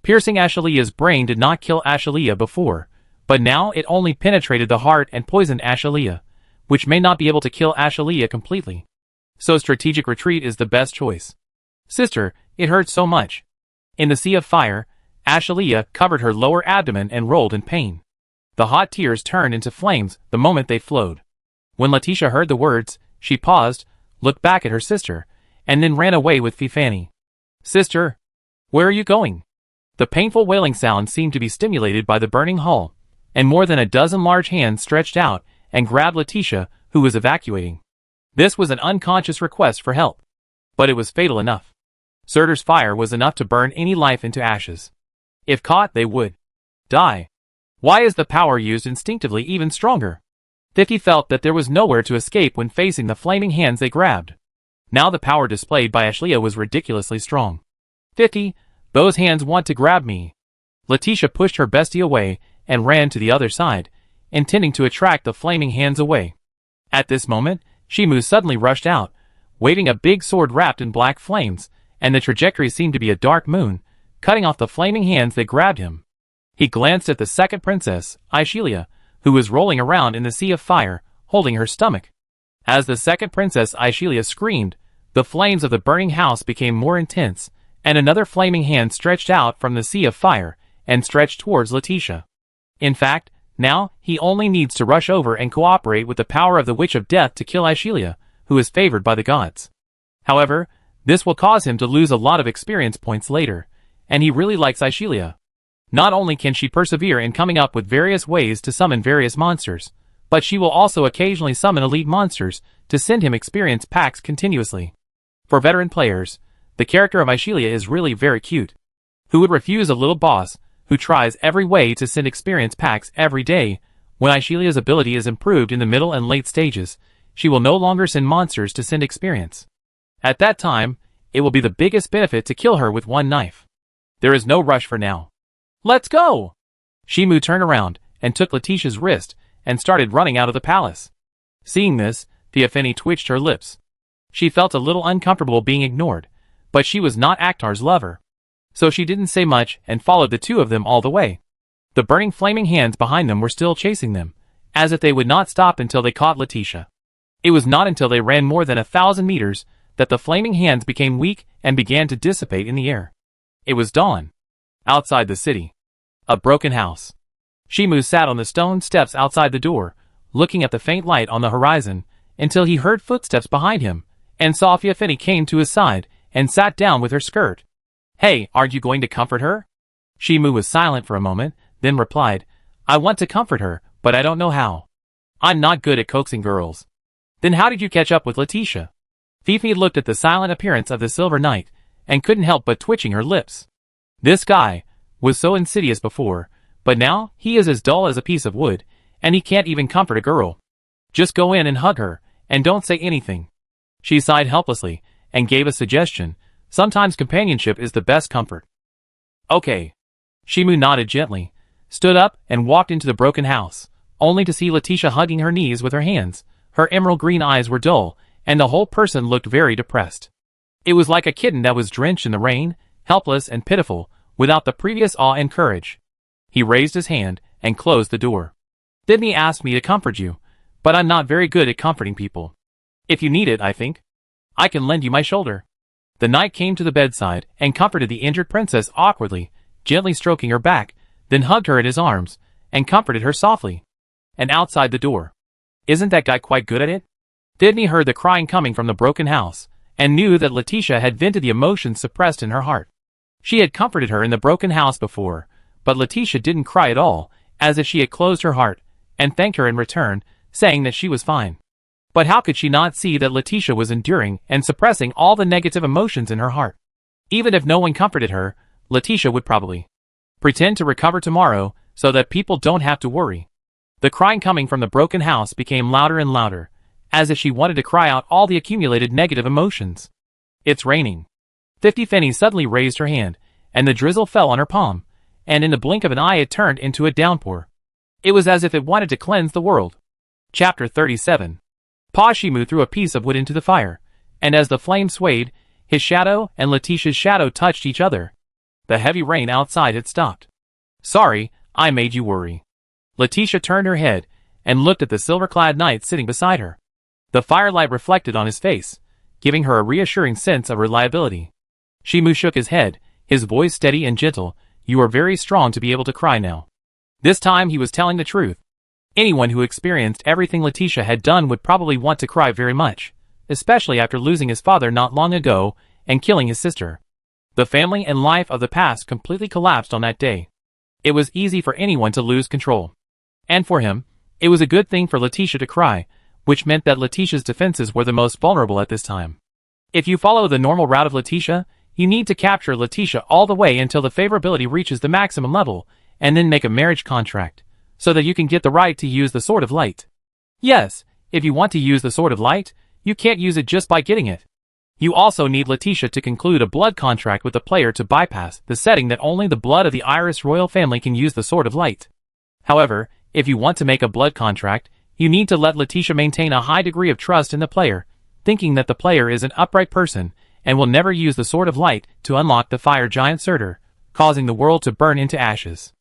A: Piercing Aishelia's brain did not kill Aishelia before, but now it only penetrated the heart and poisoned Aishelia, which may not be able to kill Aishelia completely. So strategic retreat is the best choice. Sister, it hurts so much. In the sea of fire, Aishelia covered her lower abdomen and rolled in pain. The hot tears turned into flames the moment they flowed. When Leticia heard the words, she paused, looked back at her sister, and then ran away with Fifani. Sister, where are you going? The painful wailing sound seemed to be stimulated by the burning hull, and more than a dozen large hands stretched out and grabbed Leticia, who was evacuating. This was an unconscious request for help, but it was fatal enough. Surtur's fire was enough to burn any life into ashes. If caught, they would die. Why is the power used instinctively even stronger? 50 felt that there was nowhere to escape when facing the flaming hands they grabbed. Now the power displayed by Ashlea was ridiculously strong. 50, those hands want to grab me. Leticia pushed her bestie away and ran to the other side, intending to attract the flaming hands away. At this moment, Shimu suddenly rushed out, waving a big sword wrapped in black flames, and the trajectory seemed to be a dark moon, cutting off the flaming hands that grabbed him. He glanced at the second princess, Ashlea, who was rolling around in the sea of fire, holding her stomach. As the second princess Ashlea screamed, the flames of the burning house became more intense, and another flaming hand stretched out from the sea of fire and stretched towards Leticia. In fact, now he only needs to rush over and cooperate with the power of the Witch of Death to kill Ashlea, who is favored by the gods. However, this will cause him to lose a lot of experience points later, and he really likes Ashlea. Not only can she persevere in coming up with various ways to summon various monsters, but she will also occasionally summon elite monsters to send him experience packs continuously. For veteran players, the character of Ashlea is really very cute. Who would refuse a little boss who tries every way to send experience packs every day? When Ashlea's ability is improved in the middle and late stages, she will no longer send monsters to send experience. At that time, it will be the biggest benefit to kill her with one knife. There is no rush for now. Let's go! Shimu turned around and took Leticia's wrist and started running out of the palace. Seeing this, Theophany twitched her lips. She felt a little uncomfortable being ignored, but she was not Akhtar's lover. So she didn't say much and followed the two of them all the way. The burning flaming hands behind them were still chasing them, as if they would not stop until they caught Leticia. It was not until they ran more than 1,000 meters that the flaming hands became weak and began to dissipate in the air. It was dawn. Outside the city. A broken house. Shimu sat on the stone steps outside the door, looking at the faint light on the horizon, until he heard footsteps behind him, and saw Theophany came to his side and sat down with her skirt. Hey, aren't you going to comfort her? Shimu was silent for a moment, then replied, I want to comfort her, but I don't know how. I'm not good at coaxing girls. Then how did you catch up with Leticia? Fifi looked at the silent appearance of the Silver Knight, and couldn't help but twitching her lips. This guy was so insidious before, but now he is as dull as a piece of wood, and he can't even comfort a girl. Just go in and hug her, and don't say anything. She sighed helplessly, and gave a suggestion. Sometimes companionship is the best comfort. Okay. Shimu nodded gently, stood up, and walked into the broken house, only to see Leticia hugging her knees with her hands. Her emerald green eyes were dull, and the whole person looked very depressed. It was like a kitten that was drenched in the rain, helpless and pitiful, without the previous awe and courage. He raised his hand and closed the door. Sydney asked me to comfort you, but I'm not very good at comforting people. If you need it, I think I can lend you my shoulder. The knight came to the bedside and comforted the injured princess awkwardly, gently stroking her back, then hugged her in his arms, and comforted her softly. And outside the door. Isn't that guy quite good at it? Sydney heard the crying coming from the broken house, and knew that Leticia had vented the emotions suppressed in her heart. She had comforted her in the broken house before, but Leticia didn't cry at all, as if she had closed her heart, and thanked her in return, saying that she was fine. But how could she not see that Leticia was enduring and suppressing all the negative emotions in her heart? Even if no one comforted her, Leticia would probably pretend to recover tomorrow, so that people don't have to worry. The crying coming from the broken house became louder and louder, as if she wanted to cry out all the accumulated negative emotions. It's raining. 50 Fenny suddenly raised her hand, and the drizzle fell on her palm, and in the blink of an eye it turned into a downpour. It was as if it wanted to cleanse the world. Chapter 37. Shimu threw a piece of wood into the fire, and as the flame swayed, his shadow and Leticia's shadow touched each other. The heavy rain outside had stopped. Sorry, I made you worry. Leticia turned her head, and looked at the silver-clad knight sitting beside her. The firelight reflected on his face, giving her a reassuring sense of reliability. Shimu shook his head, his voice steady and gentle. You are very strong to be able to cry now. This time he was telling the truth. Anyone who experienced everything Leticia had done would probably want to cry very much, especially after losing his father not long ago and killing his sister. The family and life of the past completely collapsed on that day. It was easy for anyone to lose control. And for him, it was a good thing for Leticia to cry, which meant that Leticia's defenses were the most vulnerable at this time. If you follow the normal route of Leticia, you need to capture Leticia all the way until the favorability reaches the maximum level, and then make a marriage contract, so that you can get the right to use the Sword of Light. Yes, if you want to use the Sword of Light, you can't use it just by getting it. You also need Leticia to conclude a blood contract with the player to bypass the setting that only the blood of the Iris royal family can use the Sword of Light. However, if you want to make a blood contract, you need to let Leticia maintain a high degree of trust in the player, thinking that the player is an upright person and will never use the Sword of Light to unlock the fire giant Surtur, causing the world to burn into ashes.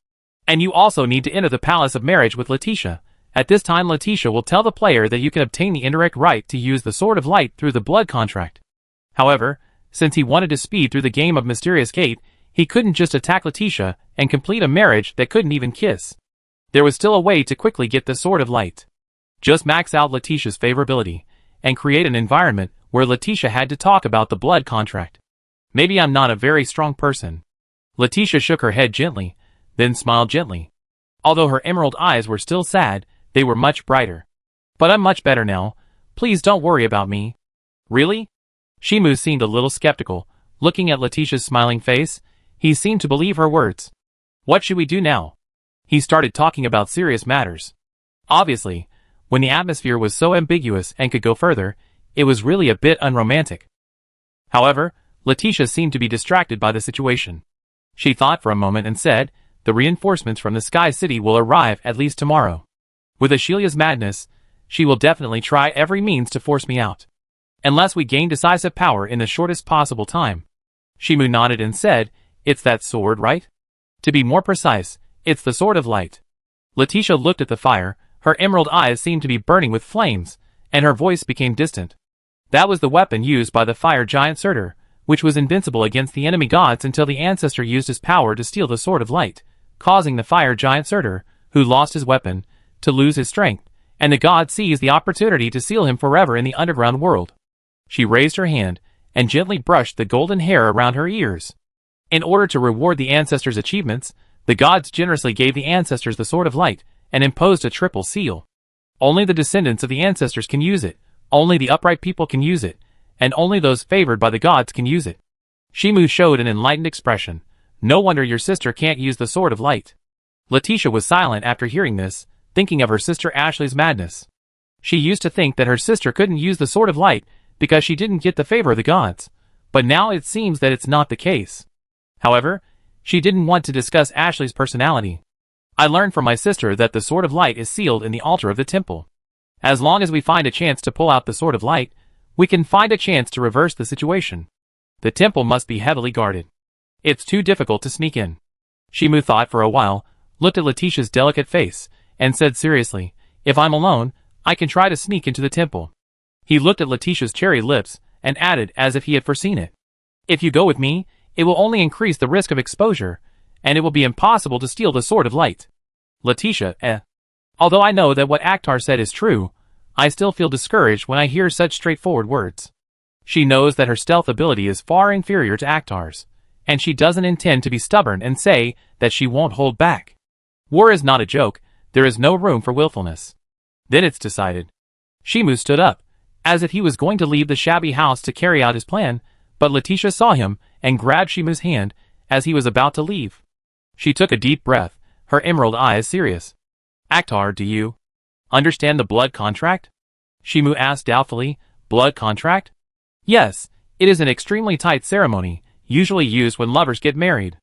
A: And you also need to enter the Palace of Marriage with Leticia. At this time, Leticia will tell the player that you can obtain the indirect right to use the Sword of Light through the blood contract. However, since he wanted to speed through the game of Mysterious Gate, he couldn't just attack Leticia and complete a marriage that couldn't even kiss. There was still a way to quickly get the Sword of Light. Just max out Leticia's favorability, and create an environment where Leticia had to talk about the blood contract. Maybe I'm not a very strong person. Leticia shook her head gently, then smiled gently. Although her emerald eyes were still sad, they were much brighter. But I'm much better now. Please don't worry about me. Really? Shimu seemed a little skeptical. Looking at Leticia's smiling face, he seemed to believe her words. What should we do now? He started talking about serious matters. Obviously, when the atmosphere was so ambiguous and could go further, it was really a bit unromantic. However, Leticia seemed to be distracted by the situation. She thought for a moment and said, "The reinforcements from the Sky City will arrive at least tomorrow. With Ashilia's madness, she will definitely try every means to force me out. Unless we gain decisive power in the shortest possible time." Shimu nodded and said, "It's that sword, right? To be more precise, it's the Sword of Light." Leticia looked at the fire, her emerald eyes seemed to be burning with flames, and her voice became distant. That was the weapon used by the fire giant Surtur, which was invincible against the enemy gods until the ancestor used his power to steal the Sword of Light, causing the fire giant Surtur, who lost his weapon, to lose his strength, and the god seized the opportunity to seal him forever in the underground world. She raised her hand, and gently brushed the golden hair around her ears. In order to reward the ancestor's achievements, the gods generously gave the ancestors the Sword of Light, and imposed a triple seal. Only the descendants of the ancestors can use it, only the upright people can use it, and only those favored by the gods can use it. Shimu showed an enlightened expression. "No wonder your sister can't use the Sword of Light." Leticia was silent after hearing this, thinking of her sister Ashley's madness. She used to think that her sister couldn't use the Sword of Light because she didn't get the favor of the gods, but now it seems that it's not the case. However, she didn't want to discuss Ashley's personality. "I learned from my sister that the Sword of Light is sealed in the altar of the temple. As long as we find a chance to pull out the Sword of Light, we can find a chance to reverse the situation. The temple must be heavily guarded. It's too difficult to sneak in." Shimu thought for a while, looked at Leticia's delicate face, and said seriously, "If I'm alone, I can try to sneak into the temple." He looked at Leticia's cherry lips, and added as if he had foreseen it, "If you go with me, it will only increase the risk of exposure, and it will be impossible to steal the Sword of Light." Leticia, Although I know that what Akhtar said is true, I still feel discouraged when I hear such straightforward words. She knows that her stealth ability is far inferior to Akhtar's, and she doesn't intend to be stubborn and say that she won't hold back. War is not a joke, there is no room for willfulness. Then it's decided. Shimu stood up, as if he was going to leave the shabby house to carry out his plan, but Leticia saw him and grabbed Shimu's hand as he was about to leave. She took a deep breath, her emerald eyes serious. "Akhtar, do you understand the blood contract?" Shimu asked doubtfully. "Blood contract?" "Yes, it is an extremely tight ceremony, usually used when lovers get married."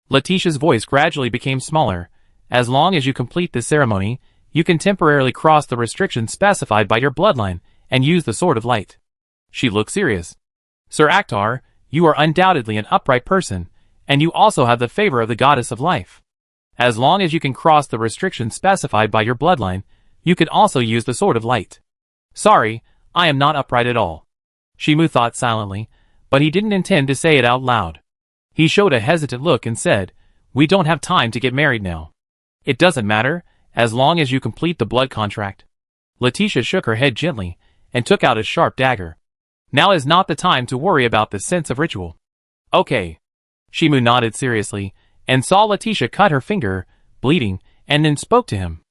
A: Leticia's voice gradually became smaller. "As long as you complete this ceremony, you can temporarily cross the restrictions specified by your bloodline and use the Sword of Light." She looked serious. "Sir Akhtar, you are undoubtedly an upright person, and you also have the favor of the Goddess of Life. As long as you can cross the restrictions specified by your bloodline, you can also use the Sword of Light." "Sorry, I am not upright at all." Shimu thought silently, but he didn't intend to say it out loud. He showed a hesitant look and said, "We don't have time to get married now." "It doesn't matter, as long as you complete the blood contract." Leticia shook her head gently, and took out a sharp dagger. "Now is not the time to worry about the sense of ritual." "Okay." Shimu nodded seriously, and saw Leticia cut her finger, bleeding, and then spoke to him.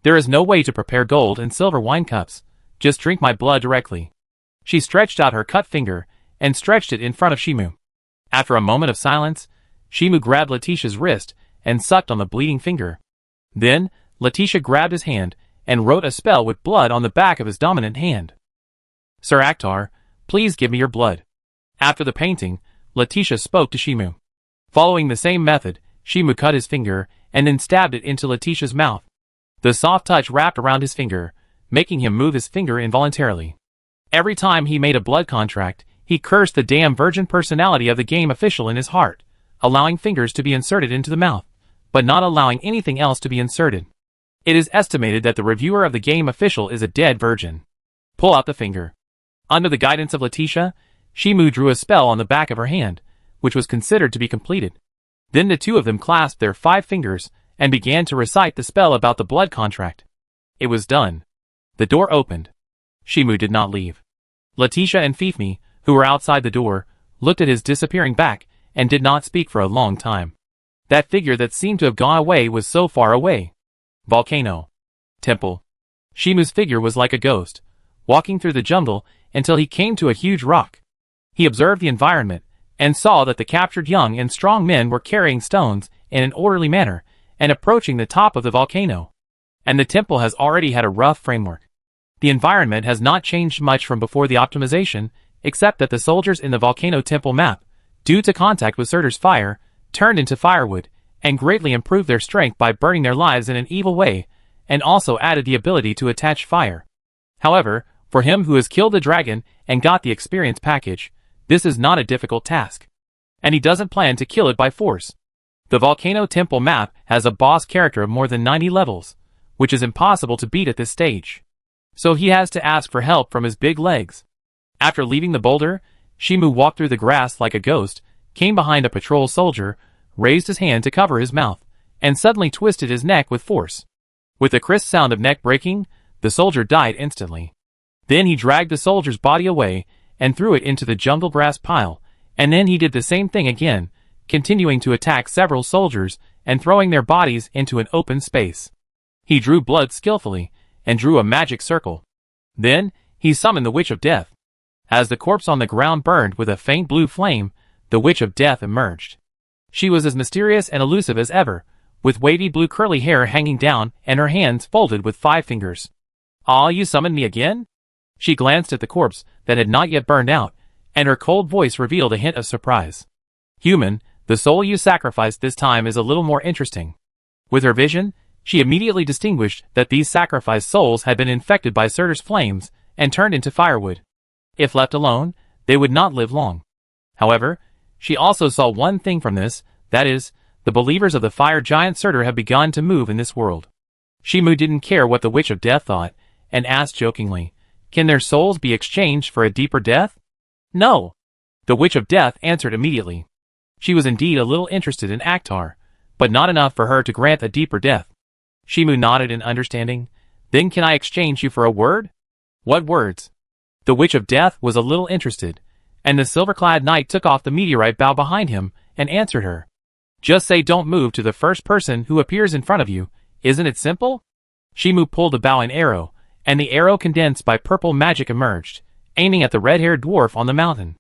A: "There is no way to prepare gold and silver wine cups. Just drink my blood directly." She stretched out her cut finger, and stretched it in front of Shimu. After a moment of silence, Shimu grabbed Leticia's wrist, and sucked on the bleeding finger. Then, Leticia grabbed his hand, and wrote a spell with blood on the back of his dominant hand. "Sir Akhtar, please give me your blood." After the painting, Leticia spoke to Shimu. Following the same method, Shimu cut his finger and then stabbed it into Leticia's mouth. The soft touch wrapped around his finger, making him move his finger involuntarily. Every time he made a blood contract, he cursed the damn virgin personality of the game official in his heart, allowing fingers to be inserted into the mouth, but not allowing anything else to be inserted. It is estimated that the reviewer of the game official is a dead virgin. Pull out the finger. Under the guidance of Leticia, Shimu drew a spell on the back of her hand, which was considered to be completed. Then the two of them clasped their 5 fingers and began to recite the spell about the blood contract. It was done. The door opened. Shimu did not leave. Leticia and Fifmi, who were outside the door, looked at his disappearing back and did not speak for a long time. That figure that seemed to have gone away was so far away. Volcano. Temple. Shimu's figure was like a ghost, walking through the jungle until he came to a huge rock. He observed the environment and saw that the captured young and strong men were carrying stones in an orderly manner and approaching the top of the volcano. And the temple has already had a rough framework. The environment has not changed much from before the optimization, except that the soldiers in the volcano temple map, due to contact with Surtur's fire, turned into firewood, and greatly improved their strength by burning their lives in an evil way, and also added the ability to attach fire. However, for him who has killed the dragon and got the experience package, this is not a difficult task. And he doesn't plan to kill it by force. The volcano temple map has a boss character of more than 90 levels, which is impossible to beat at this stage. So he has to ask for help from his big legs. After leaving the boulder, Shimu walked through the grass like a ghost, came behind a patrol soldier, raised his hand to cover his mouth, and suddenly twisted his neck with force. With the crisp sound of neck breaking, the soldier died instantly. Then he dragged the soldier's body away and threw it into the jungle grass pile, and then he did the same thing again, continuing to attack several soldiers and throwing their bodies into an open space. He drew blood skillfully and drew a magic circle. Then, he summoned the Witch of Death. As the corpse on the ground burned with a faint blue flame, the Witch of Death emerged. She was as mysterious and elusive as ever, with wavy blue curly hair hanging down and her hands folded with 5 fingers. "Ah, you summoned me again?" She glanced at the corpse that had not yet burned out, and her cold voice revealed a hint of surprise. "Human, the soul you sacrificed this time is a little more interesting." With her vision, she immediately distinguished that these sacrificed souls had been infected by Surtur's flames and turned into firewood. If left alone, they would not live long. However, she also saw one thing from this, that is, the believers of the fire giant Surtur have begun to move in this world. Shimu didn't care what the Witch of Death thought, and asked jokingly, "Can their souls be exchanged for a deeper death?" "No." The Witch of Death answered immediately. She was indeed a little interested in Akhtar, but not enough for her to grant a deeper death. Shimu nodded in understanding. "Then can I exchange you for a word?" "What words?" The Witch of Death was a little interested, and the silver-clad knight took off the meteorite bow behind him and answered her. "Just say don't move to the first person who appears in front of you. Isn't it simple?" Shimu pulled a bow and arrow, and the arrow condensed by purple magic emerged, aiming at the red-haired dwarf on the mountain.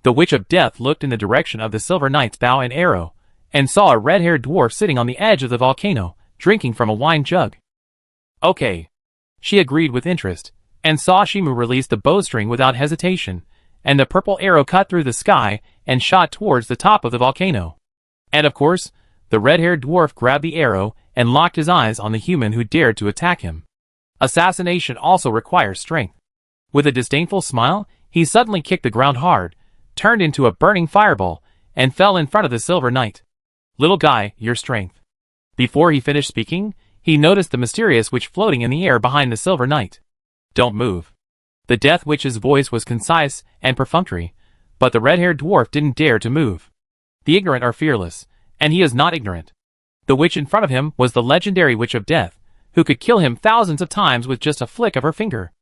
A: The Witch of Death looked in the direction of the silver knight's bow and arrow, and saw a red-haired dwarf sitting on the edge of the volcano, drinking from a wine jug. "Okay." She agreed with interest, and saw Shimu release the bowstring without hesitation, and the purple arrow cut through the sky and shot towards the top of the volcano. And of course, the red-haired dwarf grabbed the arrow and locked his eyes on the human who dared to attack him. Assassination also requires strength. With a disdainful smile, he suddenly kicked the ground hard, turned into a burning fireball, and fell in front of the silver knight. "Little guy, your strength." Before he finished speaking, he noticed the mysterious witch floating in the air behind the silver knight. "Don't move." The death witch's voice was concise and perfunctory, but the red-haired dwarf didn't dare to move. The ignorant are fearless, and he is not ignorant. The witch in front of him was the legendary Witch of Death, who could kill him thousands of times with just a flick of her finger.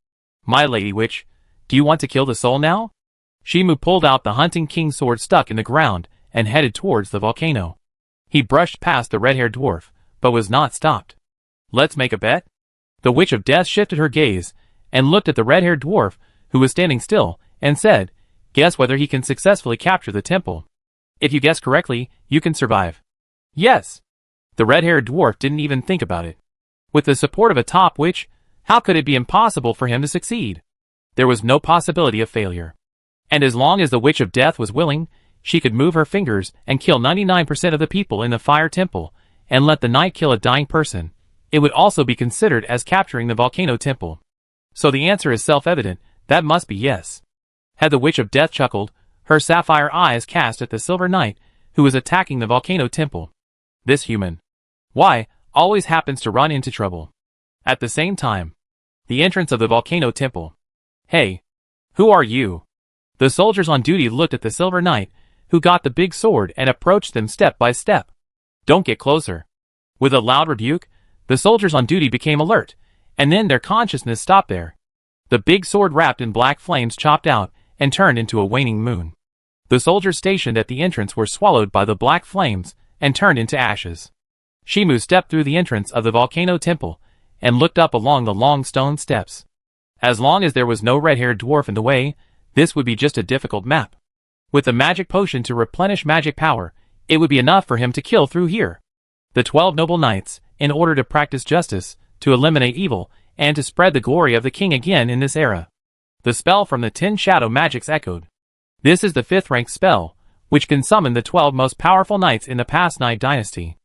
A: "My lady witch, do you want to kill the soul now?" Shimu pulled out the hunting king's sword stuck in the ground and headed towards the volcano. He brushed past the red-haired dwarf, but was not stopped. "Let's make a bet?" The Witch of Death shifted her gaze and looked at the red-haired dwarf, who was standing still, and said, "Guess whether he can successfully capture the temple. If you guess correctly, you can survive." "Yes." The red-haired dwarf didn't even think about it. With the support of a top witch, How could it be impossible for him to succeed? There was no possibility of failure. And as long as the Witch of Death was willing, she could move her fingers and kill 99% of the people in the fire temple, and let the knight kill a dying person. It would also be considered as capturing the volcano temple. So the answer is self-evident, that must be yes. Had the Witch of Death chuckled, her sapphire eyes cast at the silver knight, who was attacking the volcano temple. This human. Why, always happens to run into trouble. At the same time. The entrance of the volcano temple. Hey. Who are you? The soldiers on duty looked at the silver knight, who got the big sword and approached them step by step. Don't get closer. With a loud rebuke, the soldiers on duty became alert, and then their consciousness stopped there. The big sword wrapped in black flames chopped out and turned into a waning moon. The soldiers stationed at the entrance were swallowed by the black flames and turned into ashes. Shimu stepped through the entrance of the volcano temple and looked up along the long stone steps. As long as there was no red-haired dwarf in the way, this would be just a difficult map. With the magic potion to replenish magic power, it would be enough for him to kill through here. The 12 noble knights, in order to practice justice, to eliminate evil, and to spread the glory of the king again in this era. The spell from the 10 shadow magics echoed. This is the 5th rank spell, which can summon the 12 most powerful knights in the past Knight dynasty.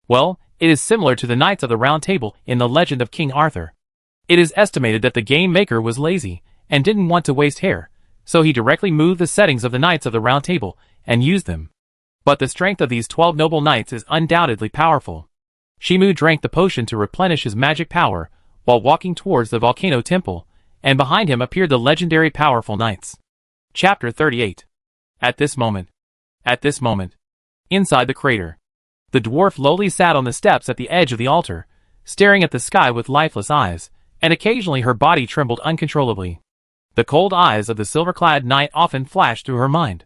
A: Well, it is similar to the Knights of the Round Table in the legend of King Arthur. It is estimated that the game maker was lazy, and didn't want to waste hair, so he directly moved the settings of the Knights of the Round Table, and used them. But the strength of these 12 noble knights is undoubtedly powerful. Shimu drank the potion to replenish his magic power, while walking towards the volcano temple, and behind him appeared the legendary powerful knights. Chapter 38. At this moment. Inside the crater. The dwarf lowly sat on the steps at the edge of the altar, staring at the sky with lifeless eyes, and occasionally her body trembled uncontrollably. The cold eyes of the silver-clad knight often flashed through her mind.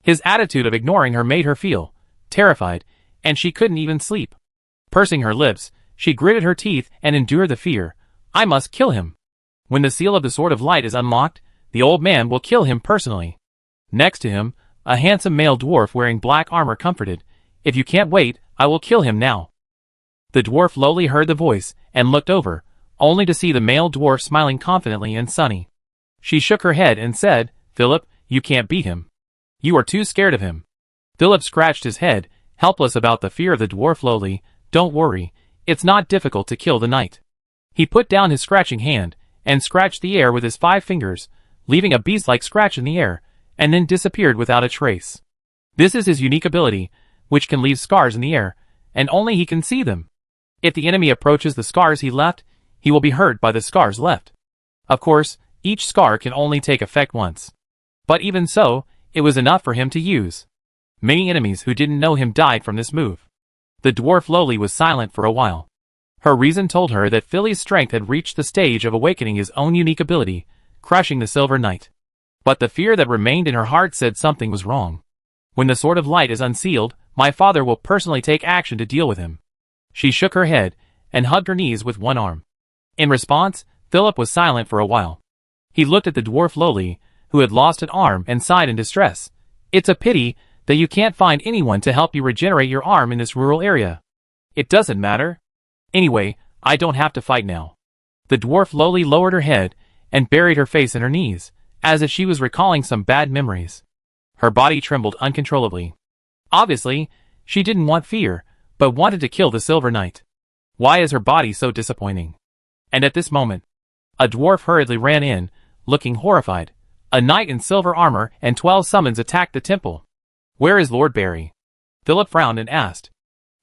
A: His attitude of ignoring her made her feel terrified, and she couldn't even sleep. Pursing her lips, she gritted her teeth and endured the fear. I must kill him. When the seal of the Sword of Light is unlocked, the old man will kill him personally. Next to him, a handsome male dwarf wearing black armor comforted, If you can't wait, I will kill him now. The dwarf lowly heard the voice, and looked over, only to see the male dwarf smiling confidently and sunny. She shook her head and said, Philip, you can't beat him. You are too scared of him. Philip scratched his head, helpless about the fear of the dwarf lowly. Don't worry, it's not difficult to kill the knight. He put down his scratching hand, and scratched the air with his 5 fingers, leaving a beast-like scratch in the air, and then disappeared without a trace. This is his unique ability, which can leave scars in the air, and only he can see them. If the enemy approaches the scars he left, he will be hurt by the scars left. Of course, each scar can only take effect once. But even so, it was enough for him to use. Many enemies who didn't know him died from this move. The dwarf lowly was silent for a while. Her reason told her that Philly's strength had reached the stage of awakening his own unique ability, crushing the Silver Knight. But the fear that remained in her heart said something was wrong. When the Sword of Light is unsealed, my father will personally take action to deal with him. She shook her head, and hugged her knees with one arm. In response, Philip was silent for a while. He looked at the dwarf lowly, who had lost an arm, and sighed in distress. It's a pity that you can't find anyone to help you regenerate your arm in this rural area. It doesn't matter. Anyway, I don't have to fight now. The dwarf lowly lowered her head, and buried her face in her knees, as if she was recalling some bad memories. Her body trembled uncontrollably. Obviously, she didn't want fear, but wanted to kill the Silver Knight. Why is her body so disappointing? And at this moment, a dwarf hurriedly ran in, looking horrified. A knight in silver armor and 12 summons attacked the temple. Where is Lord Barry? Philip frowned and asked.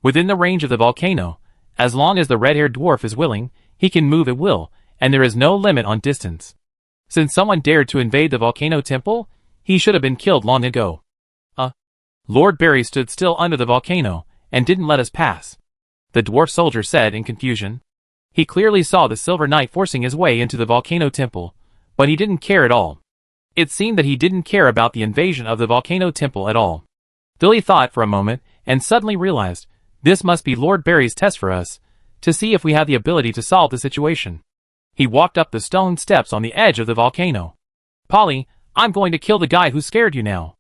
A: Within the range of the volcano, as long as the red-haired dwarf is willing, he can move at will, and there is no limit on distance. Since someone dared to invade the volcano temple, he should have been killed long ago. Lord Barry stood still under the volcano, and didn't let us pass. The dwarf soldier said in confusion. He clearly saw the Silver Knight forcing his way into the volcano temple, but he didn't care at all. It seemed that he didn't care about the invasion of the volcano temple at all. Billy thought for a moment, and suddenly realized, this must be Lord Barry's test for us, to see if we have the ability to solve the situation. He walked up the stone steps on the edge of the volcano. Polly, I'm going to kill the guy who scared you now.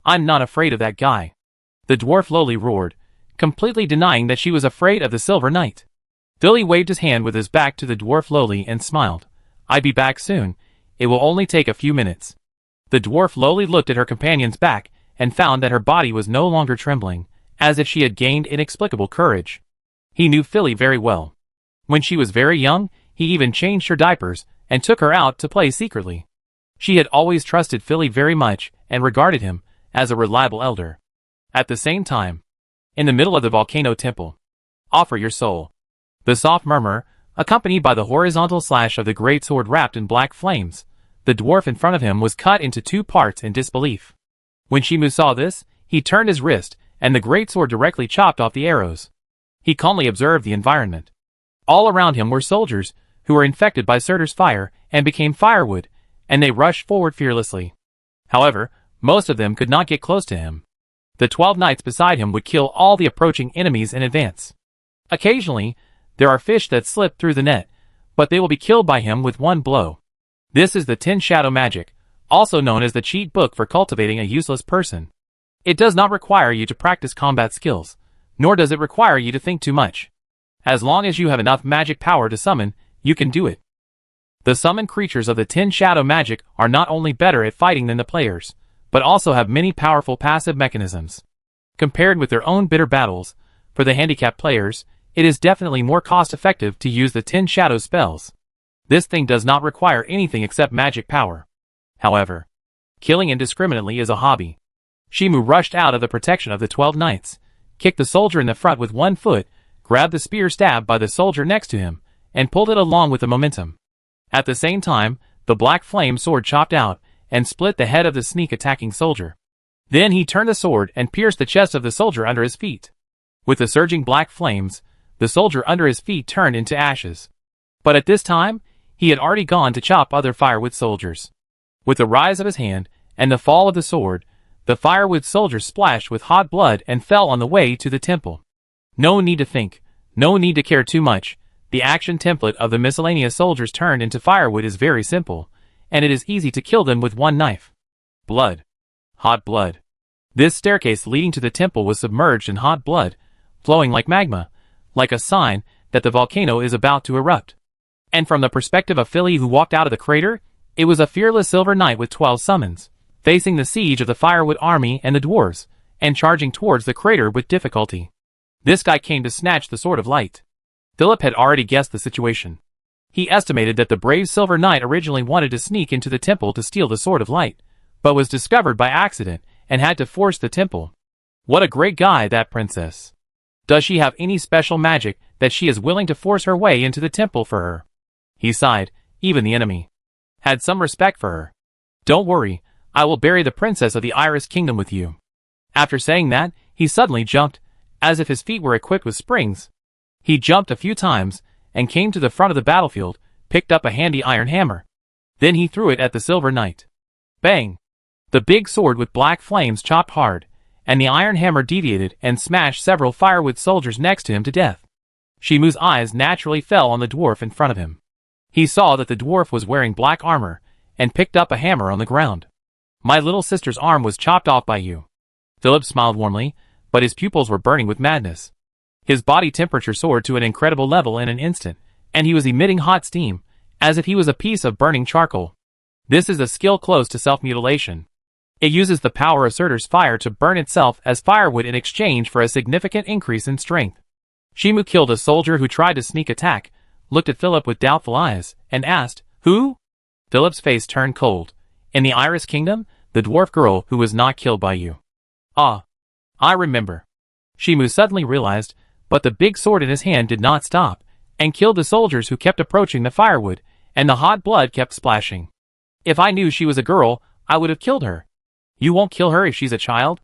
A: I'm not afraid of that guy. The dwarf lowly roared, completely denying that she was afraid of the Silver Knight. Philly waved his hand with his back to the dwarf lowly and smiled. "I'll be back soon. It will only take a few minutes." The dwarf lowly looked at her companion's back and found that her body was no longer trembling, as if she had gained inexplicable courage. He knew Philly very well. When she was very young, he even changed her diapers and took her out to play secretly. She had always trusted Philly very much and regarded him as a reliable elder. At the same time, in the middle of the volcano temple, "Offer your soul." The soft murmur, accompanied by the horizontal slash of the great sword wrapped in black flames, the dwarf in front of him was cut into two parts in disbelief. When Shimu saw this, he turned his wrist, and the great sword directly chopped off the arrows. He calmly observed the environment. All around him were soldiers, who were infected by Surtur's fire and became firewood, and they rushed forward fearlessly. However, most of them could not get close to him. The 12 knights beside him would kill all the approaching enemies in advance. Occasionally, there are fish that slip through the net, but they will be killed by him with one blow. This is the 10 Shadow Magic, also known as the cheat book for cultivating a useless person. It does not require you to practice combat skills, nor does it require you to think too much. As long as you have enough magic power to summon, you can do it. The summoned creatures of the 10 Shadow Magic are not only better at fighting than the players, but also have many powerful passive mechanisms. Compared with their own bitter battles, for the handicapped players, it is definitely more cost-effective to use the 10 Shadow spells. This thing does not require anything except magic power. However, killing indiscriminately is a hobby. Shimu rushed out of the protection of the 12 knights, kicked the soldier in the front with one foot, grabbed the spear stabbed by the soldier next to him, and pulled it along with the momentum. At the same time, the black flame sword chopped out and split the head of the sneak-attacking soldier. Then he turned the sword and pierced the chest of the soldier under his feet. With the surging black flames, the soldier under his feet turned into ashes. But at this time, he had already gone to chop other firewood soldiers. With the rise of his hand and the fall of the sword, the firewood soldier splashed with hot blood and fell on the way to the temple. No need to think, no need to care too much. The action template of the miscellaneous soldiers turned into firewood is very simple, and it is easy to kill them with one knife. Blood. Hot blood. This staircase leading to the temple was submerged in hot blood, flowing like magma, like a sign that the volcano is about to erupt. And from the perspective of Philly who walked out of the crater, it was a fearless silver knight with 12 summons, facing the siege of the firewood army and the dwarves, and charging towards the crater with difficulty. This guy came to snatch the Sword of Light. Philip had already guessed the situation. He estimated that the brave silver knight originally wanted to sneak into the temple to steal the Sword of Light, but was discovered by accident and had to force the temple. What a great guy, that princess. Does she have any special magic that she is willing to force her way into the temple for her? He sighed. Even the enemy had some respect for her. "Don't worry, I will bury the princess of the Iris Kingdom with you." After saying that, he suddenly jumped, as if his feet were equipped with springs. He jumped a few times, and came to the front of the battlefield, picked up a handy iron hammer. Then he threw it at the silver knight. Bang! The big sword with black flames chopped hard, and the iron hammer deviated and smashed several firewood soldiers next to him to death. Shimu's eyes naturally fell on the dwarf in front of him. He saw that the dwarf was wearing black armor, and picked up a hammer on the ground. "My little sister's arm was chopped off by you." Philip smiled warmly, but his pupils were burning with madness. His body temperature soared to an incredible level in an instant, and he was emitting hot steam, as if he was a piece of burning charcoal. This is a skill close to self-mutilation. It uses the power of Surtur's fire to burn itself as firewood in exchange for a significant increase in strength. Shimu killed a soldier who tried to sneak attack, looked at Philip with doubtful eyes, and asked, "Who?" Philip's face turned cold. "In the Iris Kingdom, the dwarf girl who was not killed by you." "Ah, I remember." Shimu suddenly realized, but the big sword in his hand did not stop, and killed the soldiers who kept approaching the firewood, and the hot blood kept splashing. "If I knew she was a girl, I would have killed her." "You won't kill her if she's a child?"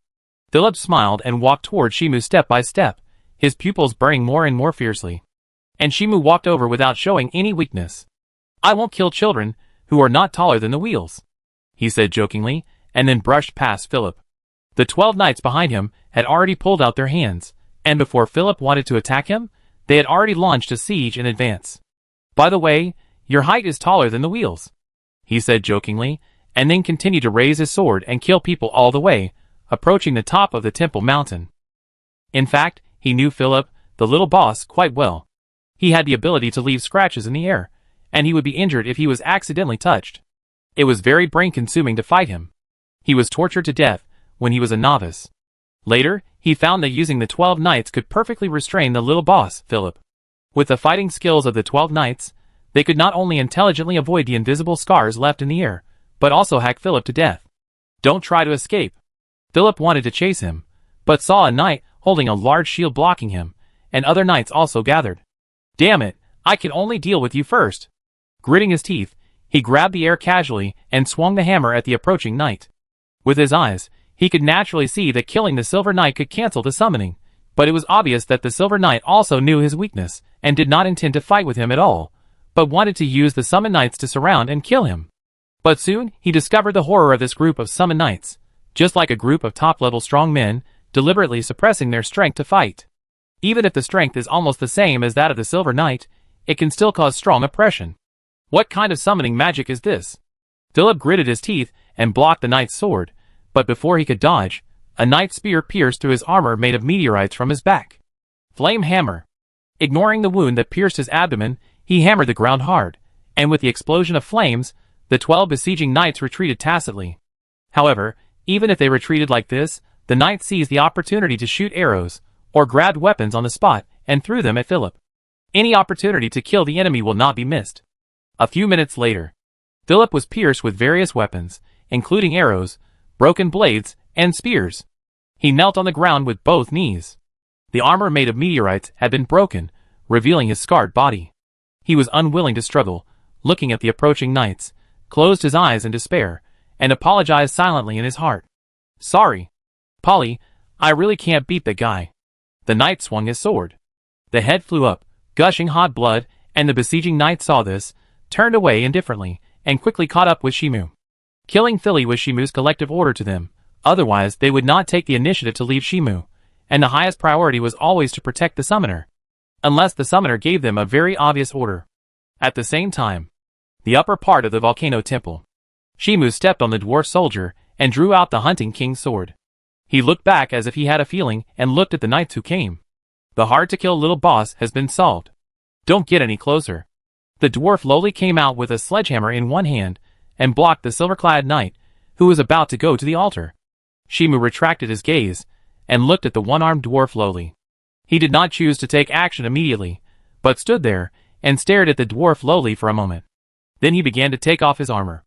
A: Philip smiled and walked toward Shimu step by step, his pupils burning more and more fiercely. And Shimu walked over without showing any weakness. "I won't kill children who are not taller than the wheels," he said jokingly, and then brushed past Philip. The 12 knights behind him had already pulled out their hands, and before Philip wanted to attack him, they had already launched a siege in advance. "By the way, your height is taller than the wheels," he said jokingly, and then continued to raise his sword and kill people all the way, approaching the top of the temple mountain. In fact, he knew Philip, the little boss, quite well. He had the ability to leave scratches in the air, and he would be injured if he was accidentally touched. It was very brain-consuming to fight him. He was tortured to death when he was a novice. Later, he found that using the 12 knights could perfectly restrain the little boss, Philip. With the fighting skills of the 12 knights, they could not only intelligently avoid the invisible scars left in the air, but also hack Philip to death. Don't try to escape. Philip wanted to chase him, but saw a knight holding a large shield blocking him, and other knights also gathered. Damn it, I can only deal with you first. Gritting his teeth, he grabbed the air casually and swung the hammer at the approaching knight. With his eyes, he could naturally see that killing the Silver Knight could cancel the summoning, but it was obvious that the Silver Knight also knew his weakness and did not intend to fight with him at all, but wanted to use the Summon Knights to surround and kill him. But soon, he discovered the horror of this group of Summon Knights, just like a group of top-level strong men, deliberately suppressing their strength to fight. Even if the strength is almost the same as that of the Silver Knight, it can still cause strong oppression. What kind of summoning magic is this? Philip gritted his teeth and blocked the knight's sword, but before he could dodge, a knight's spear pierced through his armor made of meteorites from his back. Flame hammer. Ignoring the wound that pierced his abdomen, he hammered the ground hard, and with the explosion of flames, the 12 besieging knights retreated tacitly. However, even if they retreated like this, the knights seized the opportunity to shoot arrows, or grabbed weapons on the spot and threw them at Philip. Any opportunity to kill the enemy will not be missed. A few minutes later, Philip was pierced with various weapons, including arrows, broken blades, and spears. He knelt on the ground with both knees. The armor made of meteorites had been broken, revealing his scarred body. He was unwilling to struggle, looking at the approaching knights, closed his eyes in despair, and apologized silently in his heart. Sorry, Polly, I really can't beat the guy. The knight swung his sword. The head flew up, gushing hot blood, and the besieging knight saw this, turned away indifferently, and quickly caught up with Shimu. Killing Philly was Shimu's collective order to them, otherwise they would not take the initiative to leave Shimu, and the highest priority was always to protect the summoner, unless the summoner gave them a very obvious order. At the same time, the upper part of the volcano temple. Shimu stepped on the dwarf soldier and drew out the hunting king's sword. He looked back as if he had a feeling and looked at the knights who came. The hard-to-kill little boss has been solved. Don't get any closer. The dwarf lowly came out with a sledgehammer in one hand and blocked the silver-clad knight, who was about to go to the altar. Shimu retracted his gaze and looked at the one-armed dwarf lowly. He did not choose to take action immediately, but stood there and stared at the dwarf lowly for a moment. Then he began to take off his armor.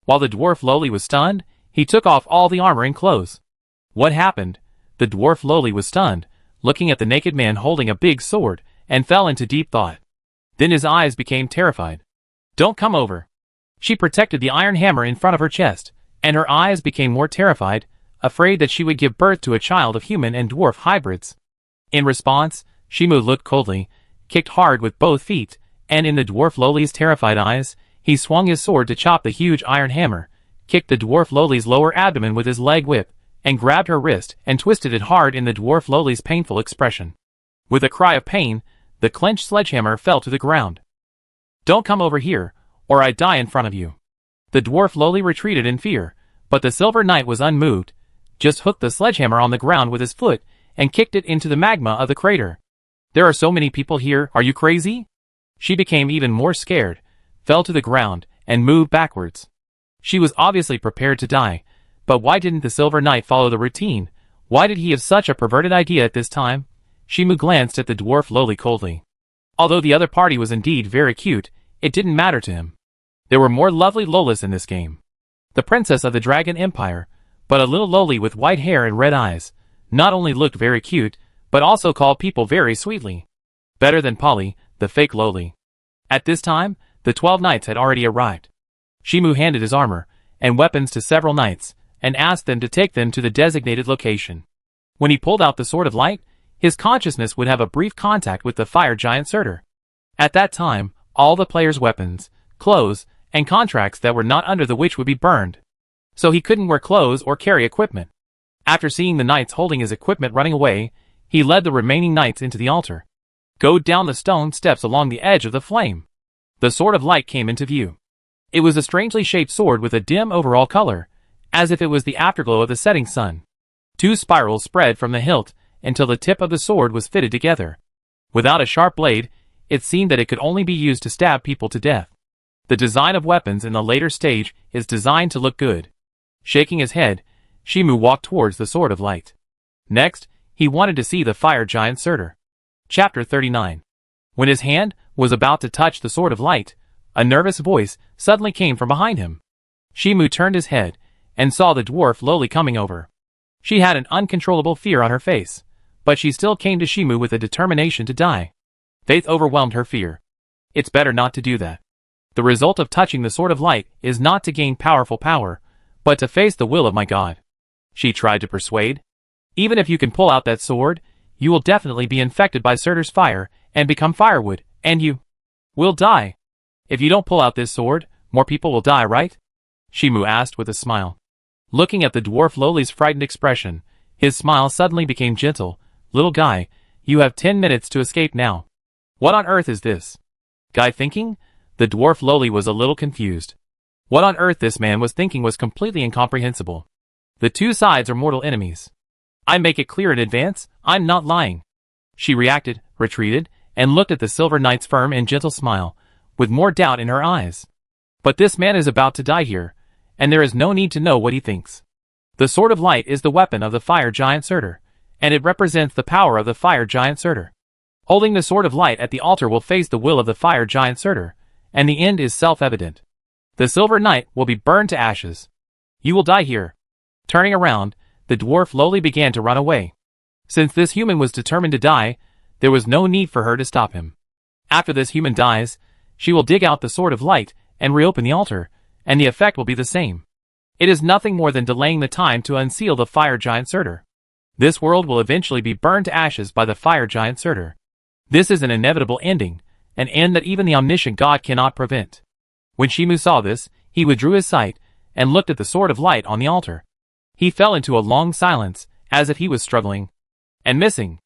A: While the dwarf lowly was stunned, he took off all the armor and clothes. What happened? The dwarf lowly was stunned, looking at the naked man holding a big sword, and fell into deep thought. Then his eyes became terrified. Don't come over. She protected the iron hammer in front of her chest, and her eyes became more terrified, afraid that she would give birth to a child of human and dwarf hybrids. In response, Shimu looked coldly, kicked hard with both feet, and in the dwarf lowly's terrified eyes, he swung his sword to chop the huge iron hammer, kicked the dwarf lowly's lower abdomen with his leg whip, and grabbed her wrist and twisted it hard in the dwarf lowly's painful expression. With a cry of pain, the clenched sledgehammer fell to the ground. Don't come over here, or I die in front of you. The dwarf lowly retreated in fear, but the silver knight was unmoved, just hooked the sledgehammer on the ground with his foot, and kicked it into the magma of the crater. There are so many people here, are you crazy? She became even more scared, fell to the ground, and moved backwards. She was obviously prepared to die, but why didn't the Silver Knight follow the routine? Why did he have such a perverted idea at this time? Shimu glanced at the dwarf lowly coldly. Although the other party was indeed very cute, it didn't matter to him. There were more lovely Lolas in this game. The princess of the Dragon Empire, but a little lowly with white hair and red eyes, not only looked very cute, but also called people very sweetly. Better than Polly, the fake lowly. At this time, the 12 knights had already arrived. Shimu handed his armor and weapons to several knights, and asked them to take them to the designated location. When he pulled out the Sword of Light, his consciousness would have a brief contact with the fire giant Surtur. At that time, all the players' weapons, clothes, and contracts that were not under the witch would be burned. So he couldn't wear clothes or carry equipment. After seeing the knights holding his equipment running away, he led the remaining knights into the altar. Go down the stone steps along the edge of the flame. The Sword of Light came into view. It was a strangely shaped sword with a dim overall color, as if it was the afterglow of the setting sun. 2 spirals spread from the hilt until the tip of the sword was fitted together. Without a sharp blade, it seemed that it could only be used to stab people to death. The design of weapons in the later stage is designed to look good. Shaking his head, Shimu walked towards the Sword of Light. Next, he wanted to see the fire giant Surtur. Chapter 39. When his hand was about to touch the Sword of Light, a nervous voice suddenly came from behind him. Shimu turned his head and saw the dwarf Loli coming over. She had an uncontrollable fear on her face, but she still came to Shimu with a determination to die. Faith overwhelmed her fear. It's better not to do that. The result of touching the Sword of Light is not to gain powerful power, but to face the will of my God. She tried to persuade. Even if you can pull out that sword, you will definitely be infected by Surtur's fire and become firewood, and you will die. If you don't pull out this sword, more people will die, right? Shimu asked with a smile. Looking at the dwarf Loli's frightened expression, his smile suddenly became gentle. Little guy, you have 10 minutes to escape now. What on earth is this? Guy thinking? The dwarf Loli was a little confused. What on earth this man was thinking was completely incomprehensible. The two sides are mortal enemies. I make it clear in advance, I'm not lying. She reacted, retreated, and looked at the Silver Knight's firm and gentle smile, with more doubt in her eyes. But this man is about to die here, and there is no need to know what he thinks. The Sword of Light is the weapon of the fire giant Surtur, and it represents the power of the fire giant Surtur. Holding the Sword of Light at the altar will face the will of the fire giant Surtur, and the end is self-evident. The Silver Knight will be burned to ashes. You will die here. Turning around, the dwarf Loli began to run away. Since this human was determined to die, there was no need for her to stop him. After this human dies, she will dig out the Sword of Light and reopen the altar, and the effect will be the same. It is nothing more than delaying the time to unseal the fire giant Surtur. This world will eventually be burned to ashes by the fire giant Surtur. This is an inevitable ending, an end that even the omniscient God cannot prevent. When Shimu saw this, he withdrew his sight and looked at the Sword of Light on the altar. He fell into a long silence, as if he was struggling and missing.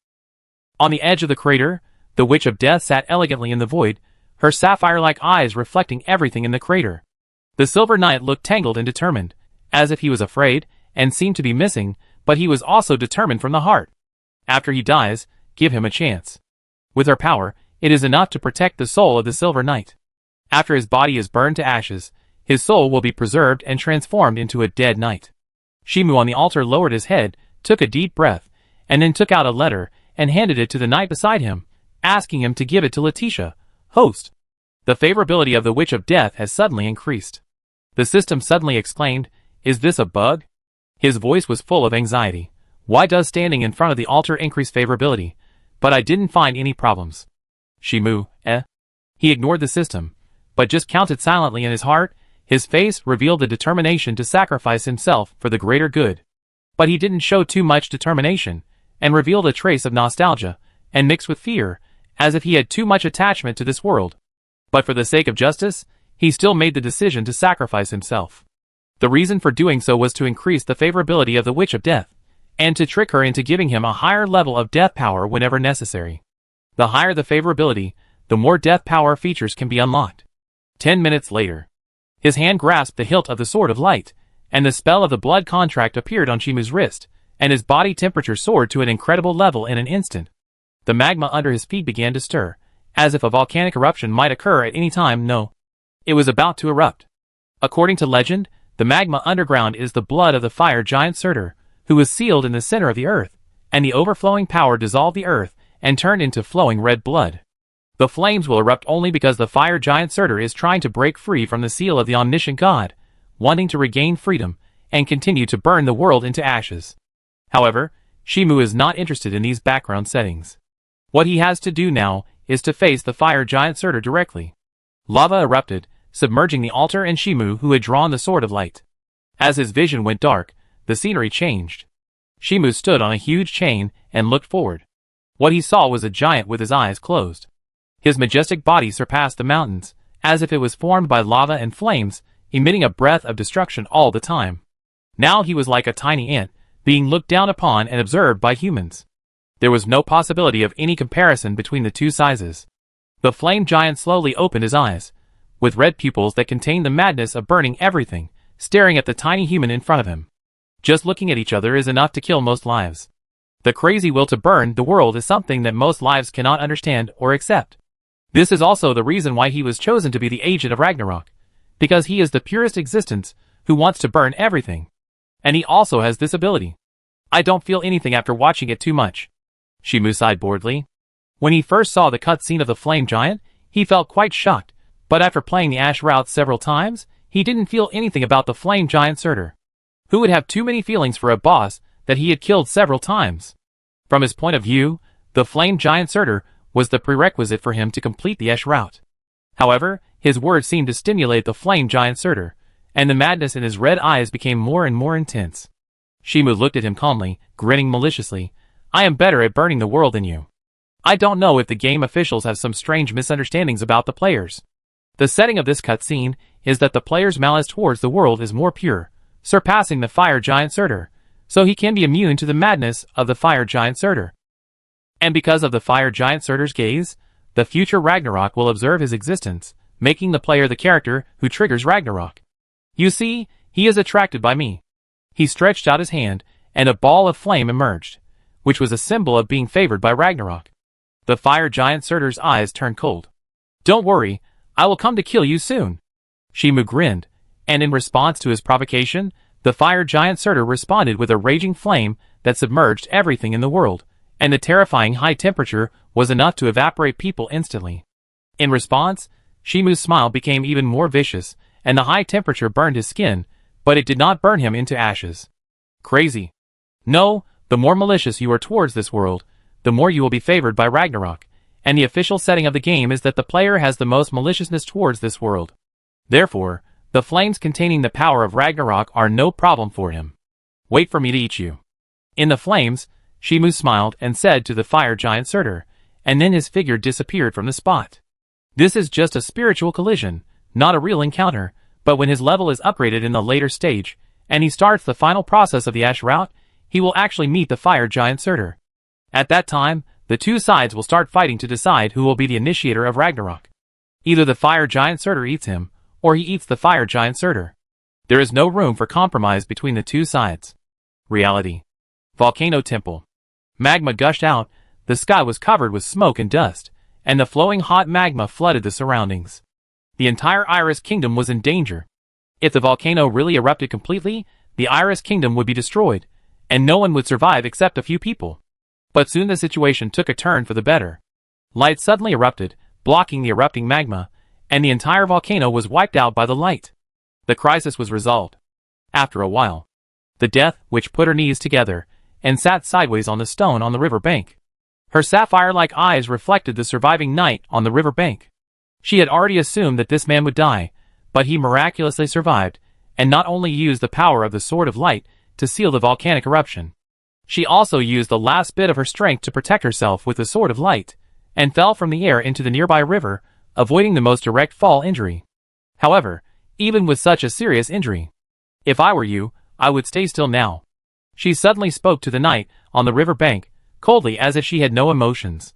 A: On the edge of the crater, the Witch of Death sat elegantly in the void, her sapphire-like eyes reflecting everything in the crater. The Silver Knight looked tangled and determined, as if he was afraid, and seemed to be missing, but he was also determined from the heart. After he dies, give him a chance. With her power, it is enough to protect the soul of the Silver Knight. After his body is burned to ashes, his soul will be preserved and transformed into a dead knight. Shimu on the altar lowered his head, took a deep breath, and then took out a letter and handed it to the knight beside him, asking him to give it to Leticia, host. The favorability of the Witch of Death has suddenly increased. The system suddenly exclaimed, "Is this a bug?" His voice was full of anxiety. Why does standing in front of the altar increase favorability? But I didn't find any problems. Shimu, He ignored the system, but just counted silently in his heart. His face revealed the determination to sacrifice himself for the greater good. But he didn't show too much determination, and revealed a trace of nostalgia, and mixed with fear, as if he had too much attachment to this world. But for the sake of justice, he still made the decision to sacrifice himself. The reason for doing so was to increase the favorability of the Witch of Death, and to trick her into giving him a higher level of death power whenever necessary. The higher the favorability, the more death power features can be unlocked. 10 minutes later, his hand grasped the hilt of the Sword of Light, and the spell of the blood contract appeared on Shimu's wrist, and his body temperature soared to an incredible level in an instant. The magma under his feet began to stir, as if a volcanic eruption might occur at any time. No, it was about to erupt. According to legend, the magma underground is the blood of the fire giant Surtur, who was sealed in the center of the earth, and the overflowing power dissolved the earth and turned into flowing red blood. The flames will erupt only because the fire giant Surtur is trying to break free from the seal of the omniscient God, wanting to regain freedom and continue to burn the world into ashes. However, Shimu is not interested in these background settings. What he has to do now is to face the fire giant Surtur directly. Lava erupted, submerging the altar and Shimu, who had drawn the Sword of Light. As his vision went dark, the scenery changed. Shimu stood on a huge chain and looked forward. What he saw was a giant with his eyes closed. His majestic body surpassed the mountains, as if it was formed by lava and flames, emitting a breath of destruction all the time. Now he was like a tiny ant, being looked down upon and observed by humans. There was no possibility of any comparison between the two sizes. The flame giant slowly opened his eyes, with red pupils that contained the madness of burning everything, staring at the tiny human in front of him. Just looking at each other is enough to kill most lives. The crazy will to burn the world is something that most lives cannot understand or accept. This is also the reason why he was chosen to be the agent of Ragnarok, because he is the purest existence who wants to burn everything. And he also has this ability. I don't feel anything after watching it too much. Shimu sighed boredly. When he first saw the cutscene of the flame giant, he felt quite shocked, but after playing the Ash route several times, he didn't feel anything about the flame giant Surtur. Who would have too many feelings for a boss that he had killed several times? From his point of view, the flame giant Surtur was the prerequisite for him to complete the Ash route. However, his words seemed to stimulate the flame giant Surtur, and the madness in his red eyes became more and more intense. Shimu looked at him calmly, grinning maliciously. I am better at burning the world than you. I don't know if the game officials have some strange misunderstandings about the players. The setting of this cutscene is that the player's malice towards the world is more pure, surpassing the fire giant Surtur, so he can be immune to the madness of the fire giant Surtur. And because of the fire giant Surtur's gaze, the future Ragnarok will observe his existence, making the player the character who triggers Ragnarok. You see, he is attracted by me. He stretched out his hand, and a ball of flame emerged, which was a symbol of being favored by Ragnarok. The fire giant Surtur's eyes turned cold. Don't worry, I will come to kill you soon. Shimu grinned, and in response to his provocation, the fire giant Surtur responded with a raging flame that submerged everything in the world, and the terrifying high temperature was enough to evaporate people instantly. In response, Shimu's smile became even more vicious, and the high temperature burned his skin, but it did not burn him into ashes. Crazy. No, the more malicious you are towards this world, the more you will be favored by Ragnarok, and the official setting of the game is that the player has the most maliciousness towards this world. Therefore, the flames containing the power of Ragnarok are no problem for him. Wait for me to eat you. In the flames, Shimu smiled and said to the fire giant Surtur, and then his figure disappeared from the spot. This is just a spiritual collision, not a real encounter, but when his level is upgraded in the later stage, and he starts the final process of the Ash route, he will actually meet the fire giant Surtur. At that time, the two sides will start fighting to decide who will be the initiator of Ragnarok. Either the fire giant Surtur eats him, or he eats the fire giant Surtur. There is no room for compromise between the two sides. Reality. Volcano Temple. Magma gushed out, the sky was covered with smoke and dust, and the flowing hot magma flooded the surroundings. The entire Iris Kingdom was in danger. If the volcano really erupted completely, the Iris Kingdom would be destroyed, and no one would survive except a few people. But soon the situation took a turn for the better. Light suddenly erupted, blocking the erupting magma, and the entire volcano was wiped out by the light. The crisis was resolved. After a while, the Death Witch put her knees together, and sat sideways on the stone on the river bank. Her sapphire-like eyes reflected the surviving knight on the river bank. She had already assumed that this man would die, but he miraculously survived, and not only used the power of the Sword of Light to seal the volcanic eruption. She also used the last bit of her strength to protect herself with the Sword of Light, and fell from the air into the nearby river, avoiding the most direct fall injury. However, even with such a serious injury, if I were you, I would stay still now. She suddenly spoke to the knight on the river bank, coldly as if she had no emotions.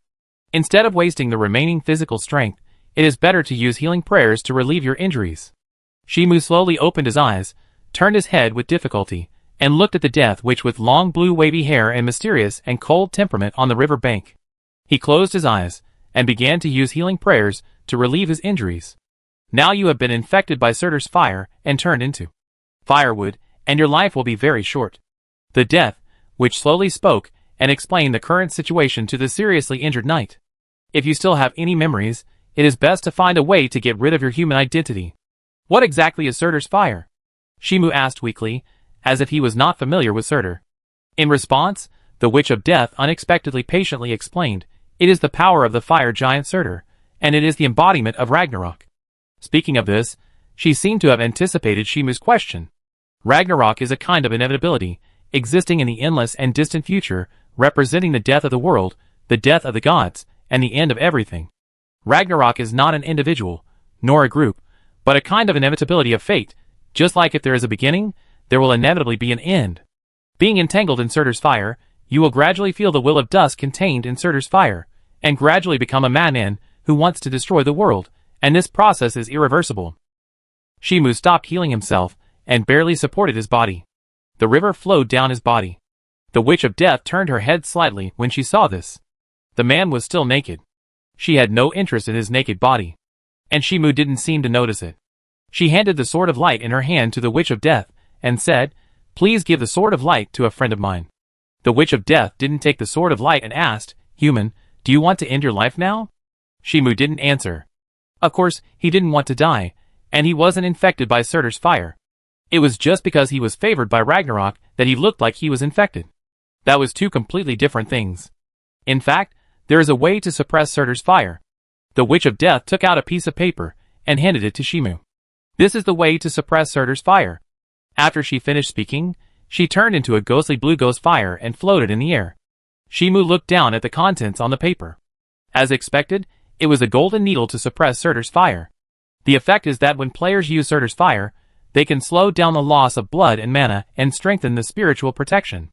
A: Instead of wasting the remaining physical strength, it is better to use healing prayers to relieve your injuries. Shimu slowly opened his eyes, turned his head with difficulty, and looked at the Death Witch with long blue wavy hair and mysterious and cold temperament on the river bank. He closed his eyes, and began to use healing prayers to relieve his injuries. Now you have been infected by Surtur's fire and turned into firewood, and your life will be very short. The Death Witch slowly spoke and explained the current situation to the seriously injured knight. If you still have any memories, it is best to find a way to get rid of your human identity. What exactly is Surtur's fire? Shimu asked weakly, as if he was not familiar with Surtur. In response, the Witch of Death unexpectedly patiently explained, it is the power of the fire giant Surtur, and it is the embodiment of Ragnarok. Speaking of this, she seemed to have anticipated Shimu's question. Ragnarok is a kind of inevitability, existing in the endless and distant future, representing the death of the world, the death of the gods, and the end of everything. Ragnarok is not an individual, nor a group, but a kind of inevitability of fate. Just like if there is a beginning, there will inevitably be an end. Being entangled in Surtur's fire, you will gradually feel the will of dust contained in Surtur's fire, and gradually become a madman who wants to destroy the world, and this process is irreversible. Shimu stopped healing himself, and barely supported his body. The river flowed down his body. The Witch of Death turned her head slightly when she saw this. The man was still naked. She had no interest in his naked body. And Shimu didn't seem to notice it. She handed the Sword of Light in her hand to the Witch of Death, and said, "Please give the Sword of Light to a friend of mine." The Witch of Death didn't take the Sword of Light and asked, "Human, do you want to end your life now?" Shimu didn't answer. Of course, he didn't want to die, and he wasn't infected by Surtur's fire. It was just because he was favored by Ragnarok that he looked like he was infected. That was two completely different things. In fact, there is a way to suppress Surtur's fire. The Witch of Death took out a piece of paper and handed it to Shimu. This is the way to suppress Surtur's fire. After she finished speaking, she turned into a ghostly blue ghost fire and floated in the air. Shimu looked down at the contents on the paper. As expected, it was a golden needle to suppress Surtur's fire. The effect is that when players use Surtur's fire, they can slow down the loss of blood and mana and strengthen the spiritual protection.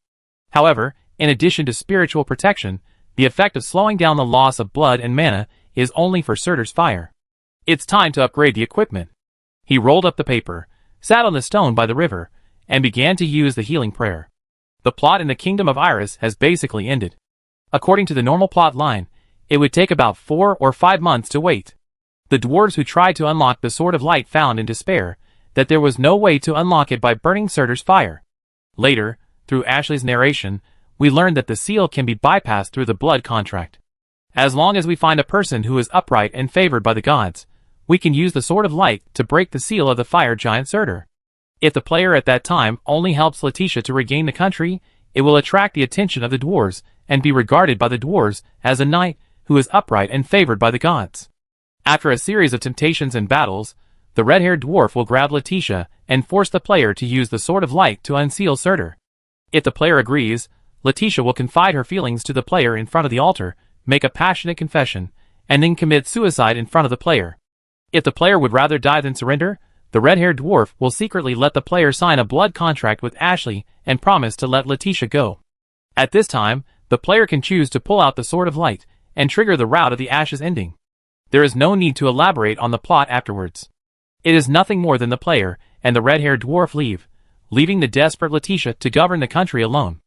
A: However, in addition to spiritual protection, the effect of slowing down the loss of blood and mana is only for Surtur's fire. It's time to upgrade the equipment. He rolled up the paper, sat on the stone by the river, and began to use the healing prayer. The plot in the Kingdom of Iris has basically ended. According to the normal plot line, it would take about 4 or 5 months to wait. The dwarves who tried to unlock the Sword of Light found in despair that there was no way to unlock it by burning Surtur's fire. Later, through Ashley's narration, we learned that the seal can be bypassed through the blood contract. As long as we find a person who is upright and favored by the gods, we can use the Sword of Light to break the seal of the fire giant Surtur. If the player at that time only helps Leticia to regain the country, it will attract the attention of the dwarves and be regarded by the dwarves as a knight who is upright and favored by the gods. After a series of temptations and battles, the red-haired dwarf will grab Leticia and force the player to use the Sword of Light to unseal Surtur. If the player agrees, Leticia will confide her feelings to the player in front of the altar, make a passionate confession, and then commit suicide in front of the player. If the player would rather die than surrender, the red-haired dwarf will secretly let the player sign a blood contract with Ashley and promise to let Leticia go. At this time, the player can choose to pull out the Sword of Light and trigger the route of the Ashes ending. There is no need to elaborate on the plot afterwards. It is nothing more than the player and the red-haired dwarf leaving the desperate Leticia to govern the country alone.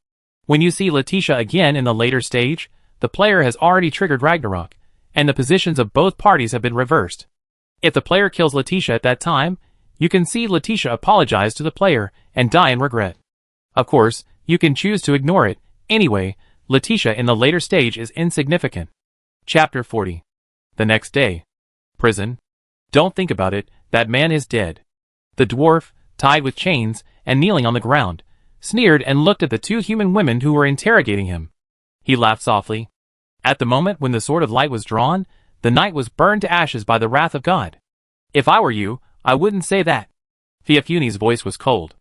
A: When you see Leticia again in the later stage, the player has already triggered Ragnarok, and the positions of both parties have been reversed. If the player kills Leticia at that time, you can see Leticia apologize to the player and die in regret. Of course, you can choose to ignore it. Anyway, Leticia in the later stage is insignificant. Chapter 40. The next day. Prison. Don't think about it, that man is dead. The dwarf, tied with chains and kneeling on the ground, sneered and looked at the 2 human women who were interrogating him. He laughed softly. At the moment when the Sword of Light was drawn, the knight was burned to ashes by the wrath of God. If I were you, I wouldn't say that. Fiafuni's voice was cold.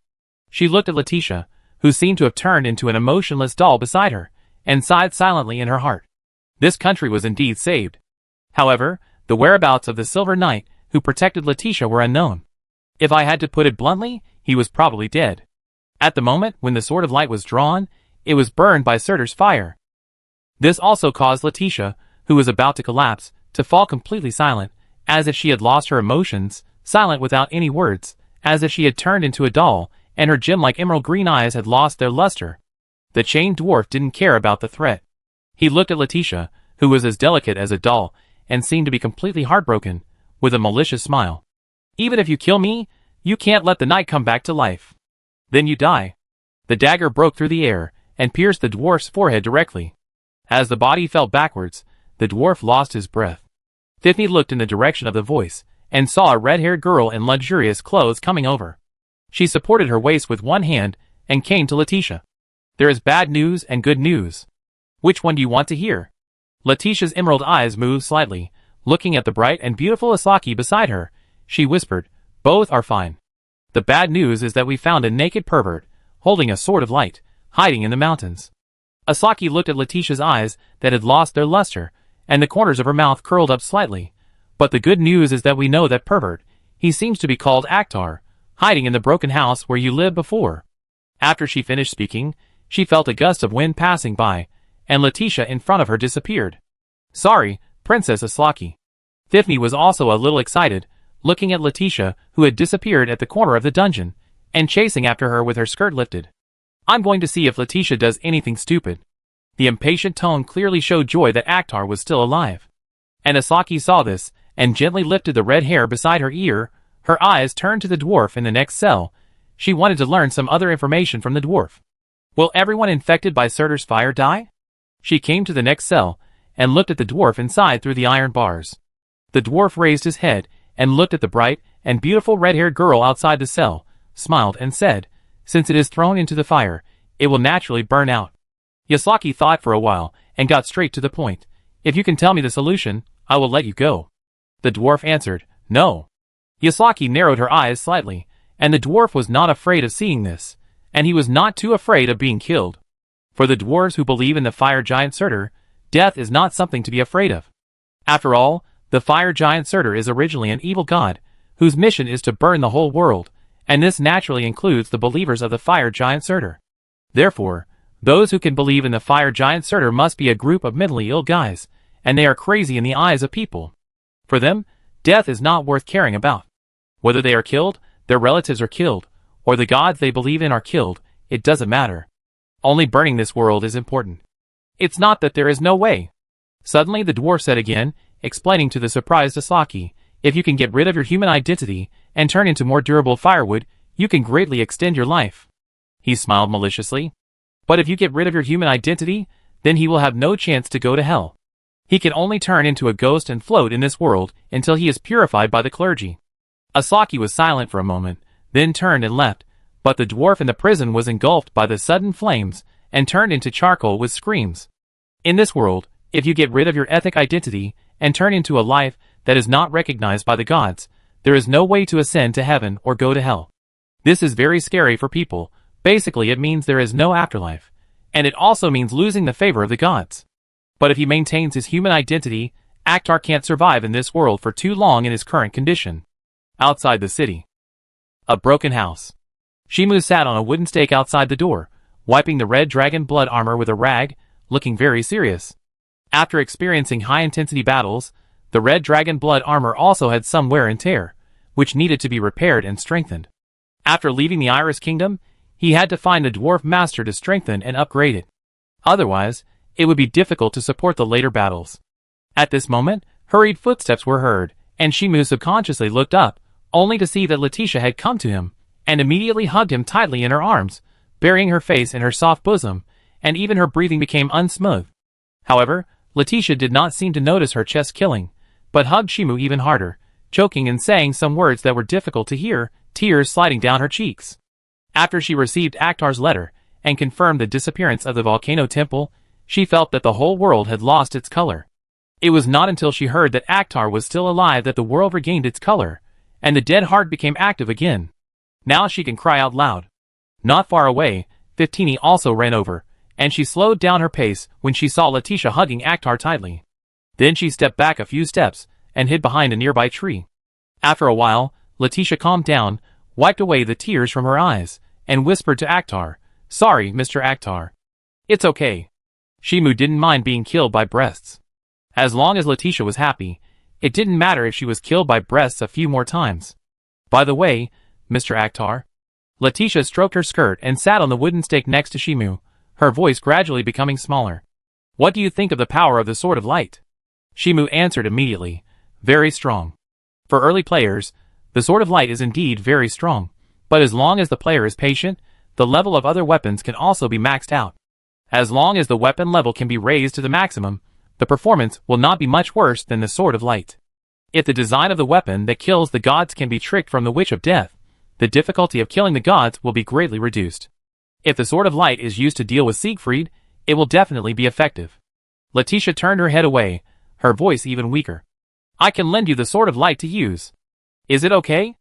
A: She looked at Leticia, who seemed to have turned into an emotionless doll beside her, and sighed silently in her heart. This country was indeed saved. However, the whereabouts of the Silver Knight who protected Leticia were unknown. If I had to put it bluntly, he was probably dead. At the moment when the Sword of Light was drawn, it was burned by Surtur's fire. This also caused Leticia, who was about to collapse, to fall completely silent, as if she had lost her emotions, silent without any words, as if she had turned into a doll, and her gem-like emerald green eyes had lost their luster. The chained dwarf didn't care about the threat. He looked at Leticia, who was as delicate as a doll, and seemed to be completely heartbroken, with a malicious smile. Even if you kill me, you can't let the knight come back to life. Then you die. The dagger broke through the air, and pierced the dwarf's forehead directly. As the body fell backwards, the dwarf lost his breath. Tiffany looked in the direction of the voice, and saw a red-haired girl in luxurious clothes coming over. She supported her waist with one hand, and came to Leticia. There is bad news and good news. Which one do you want to hear? Leticia's emerald eyes moved slightly, looking at the bright and beautiful Asaki beside her. She whispered, "Both are fine. The bad news is that we found a naked pervert, holding a Sword of Light, hiding in the mountains." Asaki looked at Leticia's eyes that had lost their luster, and the corners of her mouth curled up slightly. "But the good news is that we know that pervert. He seems to be called Aktar, hiding in the broken house where you lived before." After she finished speaking, she felt a gust of wind passing by, and Leticia in front of her disappeared. "Sorry, Princess Asaki." Tiffany was also a little excited, looking at Leticia, who had disappeared at the corner of the dungeon, and chasing after her with her skirt lifted. "I'm going to see if Leticia does anything stupid." The impatient tone clearly showed joy that Aktar was still alive. And Asaki saw this, and gently lifted the red hair beside her ear. Her eyes turned to the dwarf in the next cell. She wanted to learn some other information from the dwarf. Will everyone infected by Surtur's fire die? She came to the next cell, and looked at the dwarf inside through the iron bars. The dwarf raised his head, and looked at the bright and beautiful red-haired girl outside the cell, smiled and said, "Since it is thrown into the fire, it will naturally burn out." Yasaki thought for a while, and got straight to the point. "If you can tell me the solution, I will let you go." The dwarf answered, "No." Yasaki narrowed her eyes slightly, and the dwarf was not afraid of seeing this, and he was not too afraid of being killed. For the dwarves who believe in the fire giant Surtur, death is not something to be afraid of. After all, the fire giant Surtur is originally an evil god, whose mission is to burn the whole world, and this naturally includes the believers of the fire giant Surtur. Therefore, those who can believe in the fire giant Surtur must be a group of mentally ill guys, and they are crazy in the eyes of people. For them, death is not worth caring about. Whether they are killed, their relatives are killed, or the gods they believe in are killed, it doesn't matter. Only burning this world is important. It's not that there is no way. Suddenly the dwarf said again, explaining to the surprised Asaki, "If you can get rid of your human identity and turn into more durable firewood, you can greatly extend your life." He smiled maliciously. "But if you get rid of your human identity, then he will have no chance to go to hell. He can only turn into a ghost and float in this world until he is purified by the clergy." Asaki was silent for a moment, then turned and left, but the dwarf in the prison was engulfed by the sudden flames and turned into charcoal with screams. In this world, if you get rid of your ethnic identity and turn into a life that is not recognized by the gods, there is no way to ascend to heaven or go to hell. This is very scary for people. Basically, it means there is no afterlife, and it also means losing the favor of the gods. But if he maintains his human identity, Akhtar can't survive in this world for too long in his current condition. Outside the city. A broken house. Shimu sat on a wooden stake outside the door, wiping the red dragon blood armor with a rag, looking very serious. After experiencing high-intensity battles, the red dragon blood armor also had some wear and tear, which needed to be repaired and strengthened. After leaving the Iris Kingdom, he had to find a dwarf master to strengthen and upgrade it. Otherwise, it would be difficult to support the later battles. At this moment, hurried footsteps were heard, and Shimu subconsciously looked up, only to see that Leticia had come to him, and immediately hugged him tightly in her arms, burying her face in her soft bosom, and even her breathing became unsmooth. However, Leticia did not seem to notice her chest killing, but hugged Shimu even harder, choking and saying some words that were difficult to hear, tears sliding down her cheeks. After she received Akhtar's letter, and confirmed the disappearance of the volcano temple, she felt that the whole world had lost its color. It was not until she heard that Akhtar was still alive that the world regained its color, and the dead heart became active again. Now she can cry out loud. Not far away, Fiftini also ran over, and she slowed down her pace when she saw Leticia hugging Akhtar tightly. Then she stepped back a few steps, and hid behind a nearby tree. After a while, Leticia calmed down, wiped away the tears from her eyes, and whispered to Akhtar, "Sorry, Mr. Akhtar. It's okay." Shimu didn't mind being killed by breasts. As long as Leticia was happy, it didn't matter if she was killed by breasts a few more times. "By the way, Mr. Akhtar." Leticia stroked her skirt and sat on the wooden stake next to Shimu, her voice gradually becoming smaller. "What do you think of the power of the Sword of Light?" Shimu answered immediately, "Very strong. For early players, the Sword of Light is indeed very strong, but as long as the player is patient, the level of other weapons can also be maxed out. As long as the weapon level can be raised to the maximum, the performance will not be much worse than the Sword of Light. If the design of the weapon that kills the gods can be tricked from the Witch of Death, the difficulty of killing the gods will be greatly reduced. If the Sword of Light is used to deal with Siegfried, it will definitely be effective." Leticia turned her head away, her voice even weaker. "I can lend you the Sword of Light to use. Is it okay?"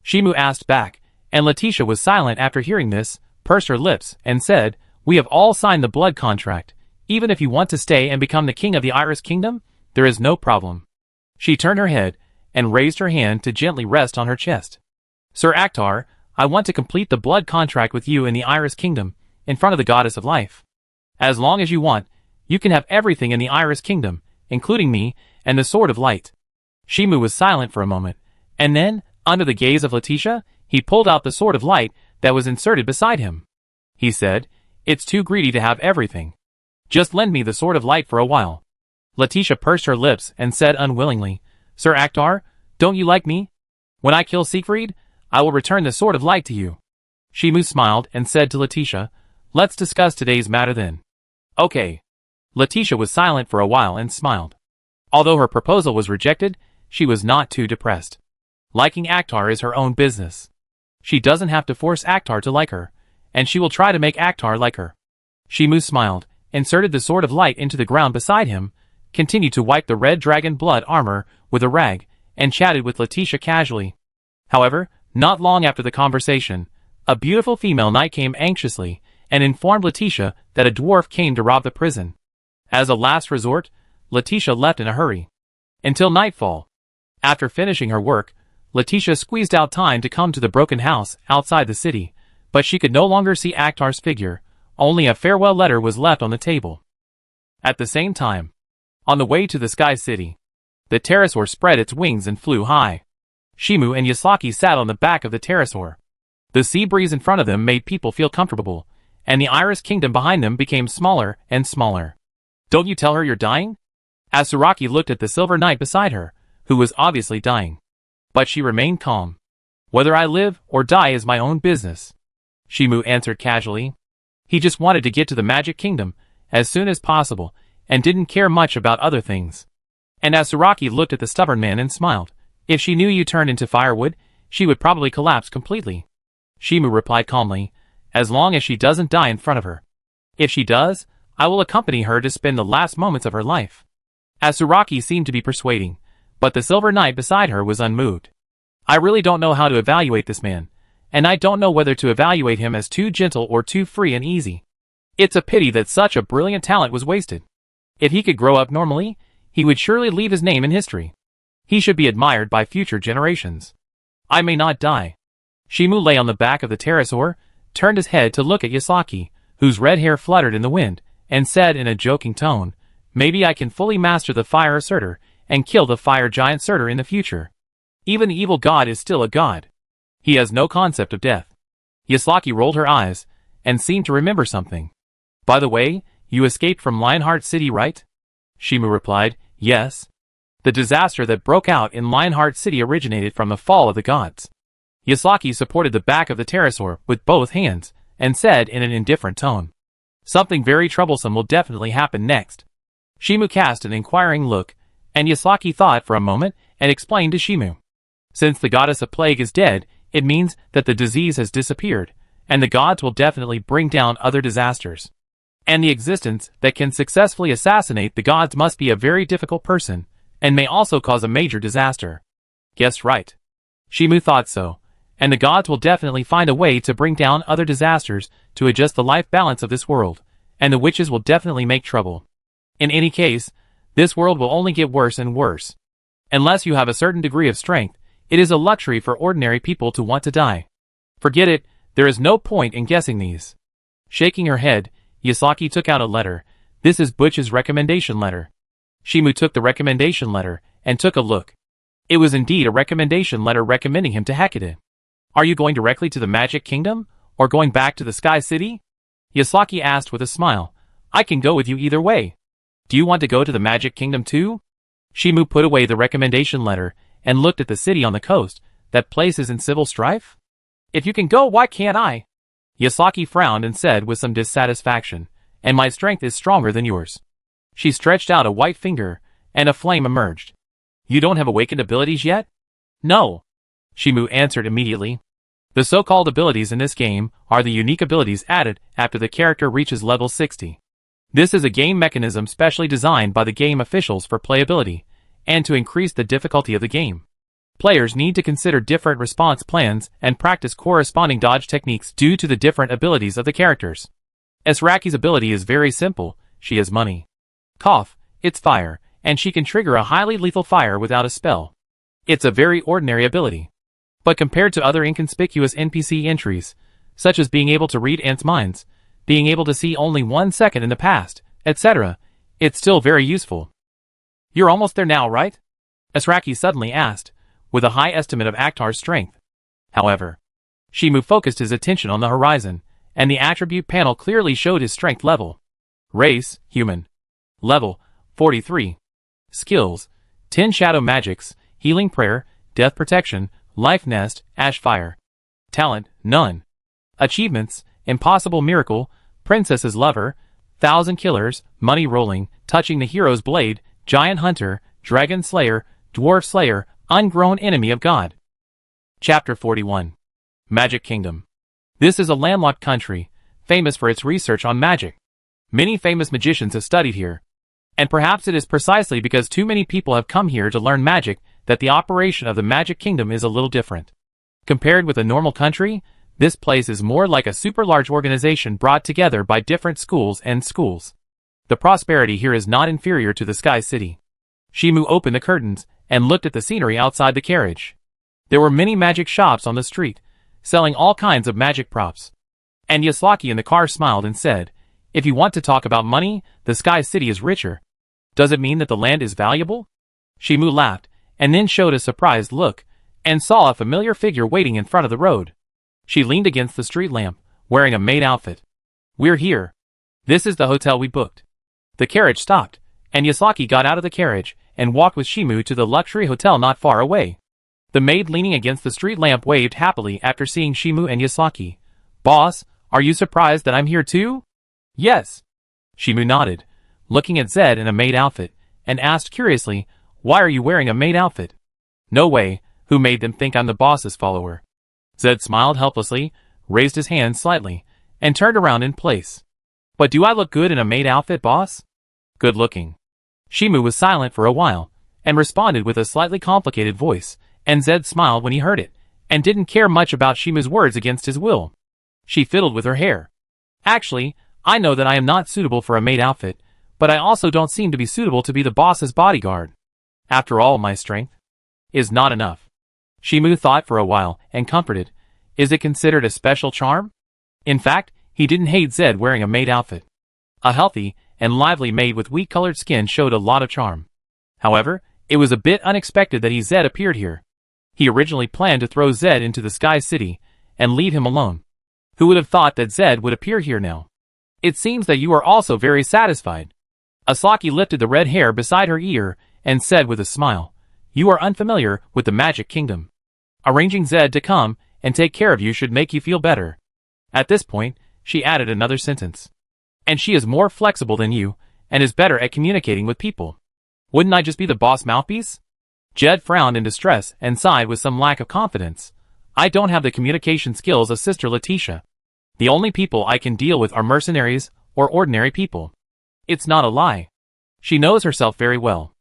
A: Shimu asked back, and Leticia was silent after hearing this, pursed her lips, and said, "We have all signed the blood contract. Even if you want to stay and become the king of the Iris Kingdom, there is no problem." She turned her head, and raised her hand to gently rest on her chest. "Sir Akhtar, I want to complete the blood contract with you in the Iris Kingdom, in front of the Goddess of Life. As long as you want, you can have everything in the Iris Kingdom, including me, and the Sword of Light." Shimu was silent for a moment, and then, under the gaze of Leticia, he pulled out the Sword of Light that was inserted beside him. He said, "It's too greedy to have everything. Just lend me the Sword of Light for a while." Leticia pursed her lips and said unwillingly, Sir Actar, don't you like me? When I kill Siegfried, I will return the Sword of Light to you. Shimu smiled and said to Leticia, let's discuss today's matter then. Okay. Leticia was silent for a while and smiled. Although her proposal was rejected, she was not too depressed. Liking Actar is her own business. She doesn't have to force Actar to like her, and she will try to make Actar like her. Shimu smiled, inserted the Sword of Light into the ground beside him, continued to wipe the red dragon blood armor with a rag, and chatted with Leticia casually. However, not long after the conversation, a beautiful female knight came anxiously and informed Leticia that a dwarf came to rob the prison. As a last resort, Leticia left in a hurry. Until nightfall. After finishing her work, Leticia squeezed out time to come to the broken house outside the city, but she could no longer see Actar's figure. Only a farewell letter was left on the table. At the same time, on the way to the Sky City, the pterosaur spread its wings and flew high. Shimu and Yasaki sat on the back of the pterosaur. The sea breeze in front of them made people feel comfortable, and the Iris Kingdom behind them became smaller and smaller. Don't you tell her you're dying? Asuraki looked at the Silver Knight beside her, who was obviously dying. But she remained calm. Whether I live or die is my own business, Shimu answered casually. He just wanted to get to the Magic Kingdom as soon as possible, and didn't care much about other things. And Asuraki looked at the stubborn man and smiled. If she knew you turned into firewood, she would probably collapse completely. Shimu replied calmly, as long as she doesn't die in front of her. If she does, I will accompany her to spend the last moments of her life. Asuraki seemed to be persuading, but the Silver Knight beside her was unmoved. I really don't know how to evaluate this man, and I don't know whether to evaluate him as too gentle or too free and easy. It's a pity that such a brilliant talent was wasted. If he could grow up normally, he would surely leave his name in history. He should be admired by future generations. I may not die. Shimu lay on the back of the pterosaur, turned his head to look at Yasaki, whose red hair fluttered in the wind, and said in a joking tone, maybe I can fully master the fire assertor and kill the fire giant Surtur in the future. Even the evil god is still a god. He has no concept of death. Yasaki rolled her eyes, and seemed to remember something. By the way, you escaped from Lionheart City, right? Shimu replied, yes. The disaster that broke out in Lionheart City originated from the fall of the gods. Yasaki supported the back of the pterosaur with both hands, and said in an indifferent tone, something very troublesome will definitely happen next. Shimu cast an inquiring look, and Yasaki thought for a moment and explained to Shimu. Since the goddess of plague is dead, it means that the disease has disappeared, and the gods will definitely bring down other disasters. And the existence that can successfully assassinate the gods must be a very difficult person, and may also cause a major disaster. Guessed right. Shimu thought so, and the gods will definitely find a way to bring down other disasters to adjust the life balance of this world, and the witches will definitely make trouble. In any case, this world will only get worse and worse. Unless you have a certain degree of strength, it is a luxury for ordinary people to want to die. Forget it, there is no point in guessing these. Shaking her head, Yasaki took out a letter. This is Butch's recommendation letter. Shimu took the recommendation letter, and took a look. It was indeed a recommendation letter recommending him to Hecate. Are you going directly to the Magic Kingdom, or going back to the Sky City? Yasaki asked with a smile. I can go with you either way. Do you want to go to the Magic Kingdom too? Shimu put away the recommendation letter, and looked at the city on the coast. That place is in civil strife? If you can go, why can't I? Yasaki frowned and said with some dissatisfaction, and my strength is stronger than yours. She stretched out a white finger, and a flame emerged. You don't have awakened abilities yet? No. Shimu answered immediately. The so-called abilities in this game are the unique abilities added after the character reaches level 60. This is a game mechanism specially designed by the game officials for playability, and to increase the difficulty of the game. Players need to consider different response plans and practice corresponding dodge techniques due to the different abilities of the characters. Asuraki's ability is very simple. She has money. Cough, it's fire, and she can trigger a highly lethal fire without a spell. It's a very ordinary ability. But compared to other inconspicuous NPC entries, such as being able to read ants' minds, being able to see only 1 second in the past, etc., it's still very useful. You're almost there now, right? Asraki suddenly asked, with a high estimate of Actar's strength. However, Shimu focused his attention on the horizon, and the attribute panel clearly showed his strength level. Race, human. Level, 43. Skills: 10 shadow magics, healing prayer, death protection, life nest, ash fire. Talent: none. Achievements: impossible miracle, princess's lover, 1,000 killers, money rolling, touching the hero's blade, giant hunter, dragon slayer, dwarf slayer, ungrown enemy of God. Chapter 41. Magic Kingdom. This is a landlocked country, famous for its research on magic. Many famous magicians have studied here. And perhaps it is precisely because too many people have come here to learn magic that the operation of the Magic Kingdom is a little different. Compared with a normal country, this place is more like a super large organization brought together by different schools and schools. The prosperity here is not inferior to the Sky City. Shimu opened the curtains and looked at the scenery outside the carriage. There were many magic shops on the street, selling all kinds of magic props. And Yasuaki in the car smiled and said, "If you want to talk about money, the Sky City is richer. Does it mean that the land is valuable?" Shimu laughed, and then showed a surprised look, and saw a familiar figure waiting in front of the road. She leaned against the street lamp, wearing a maid outfit. "We're here. This is the hotel we booked." The carriage stopped, and Yasuaki got out of the carriage and walked with Shimu to the luxury hotel not far away. The maid leaning against the street lamp waved happily after seeing Shimu and Yasuaki. "Boss, are you surprised that I'm here too?" "Yes." Shimu nodded, looking at Zed in a maid outfit, and asked curiously, "Why are you wearing a maid outfit?" "No way, who made them think I'm the boss's follower?" Zed smiled helplessly, raised his hand slightly, and turned around in place. "But do I look good in a maid outfit, boss?" "Good looking." Shimu was silent for a while, and responded with a slightly complicated voice, and Zed smiled when he heard it, and didn't care much about Shimu's words against his will. She fiddled with her hair. "Actually, I know that I am not suitable for a maid outfit, but I also don't seem to be suitable to be the boss's bodyguard. After all, my strength is not enough." Shimu thought for a while, and comforted. Is it considered a special charm? In fact, he didn't hate Zed wearing a maid outfit. A healthy and lively maid with wheat-colored skin showed a lot of charm. However, it was a bit unexpected that Zed appeared here. He originally planned to throw Zed into the Sky City and leave him alone. Who would have thought that Zed would appear here now? "It seems that you are also very satisfied." Asaki lifted the red hair beside her ear and said with a smile, "You are unfamiliar with the Magic Kingdom. Arranging Zed to come and take care of you should make you feel better." At this point, she added another sentence. "And she is more flexible than you, and is better at communicating with people. Wouldn't I just be the boss mouthpiece?" Jed frowned in distress and sighed with some lack of confidence. "I don't have the communication skills of Sister Leticia. The only people I can deal with are mercenaries or ordinary people." It's not a lie. She knows herself very well.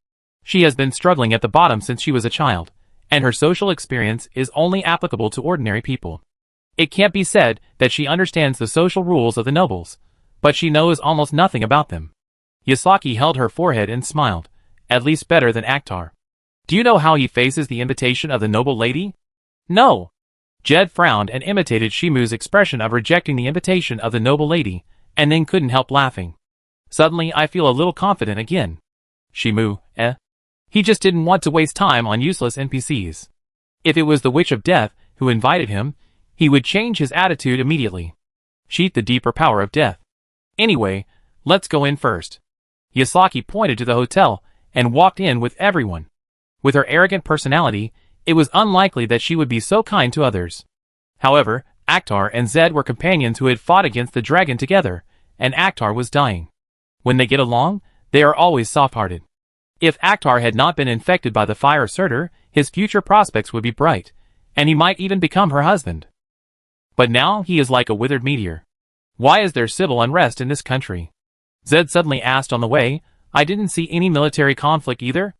A: She has been struggling at the bottom since she was a child, and her social experience is only applicable to ordinary people. It can't be said that she understands the social rules of the nobles, but she knows almost nothing about them. Yasuaki held her forehead and smiled, at least better than Akhtar. "Do you know how he faces the invitation of the noble lady?" "No." Jed frowned and imitated Shimu's expression of rejecting the invitation of the noble lady, and then couldn't help laughing. "Suddenly I feel a little confident again." "Shimu, eh? He just didn't want to waste time on useless NPCs. If it was the Witch of Death who invited him, he would change his attitude immediately. Sheath the deeper power of death. Anyway, let's go in first." Yasuaki pointed to the hotel and walked in with everyone. With her arrogant personality, it was unlikely that she would be so kind to others. However, Akhtar and Zed were companions who had fought against the dragon together, and Akhtar was dying. When they get along, they are always soft-hearted. If Akhtar had not been infected by the fire Surtur, his future prospects would be bright, and he might even become her husband. But now he is like a withered meteor. Why is there civil unrest in this country? Zed suddenly asked on the way. "I didn't see any military conflict either."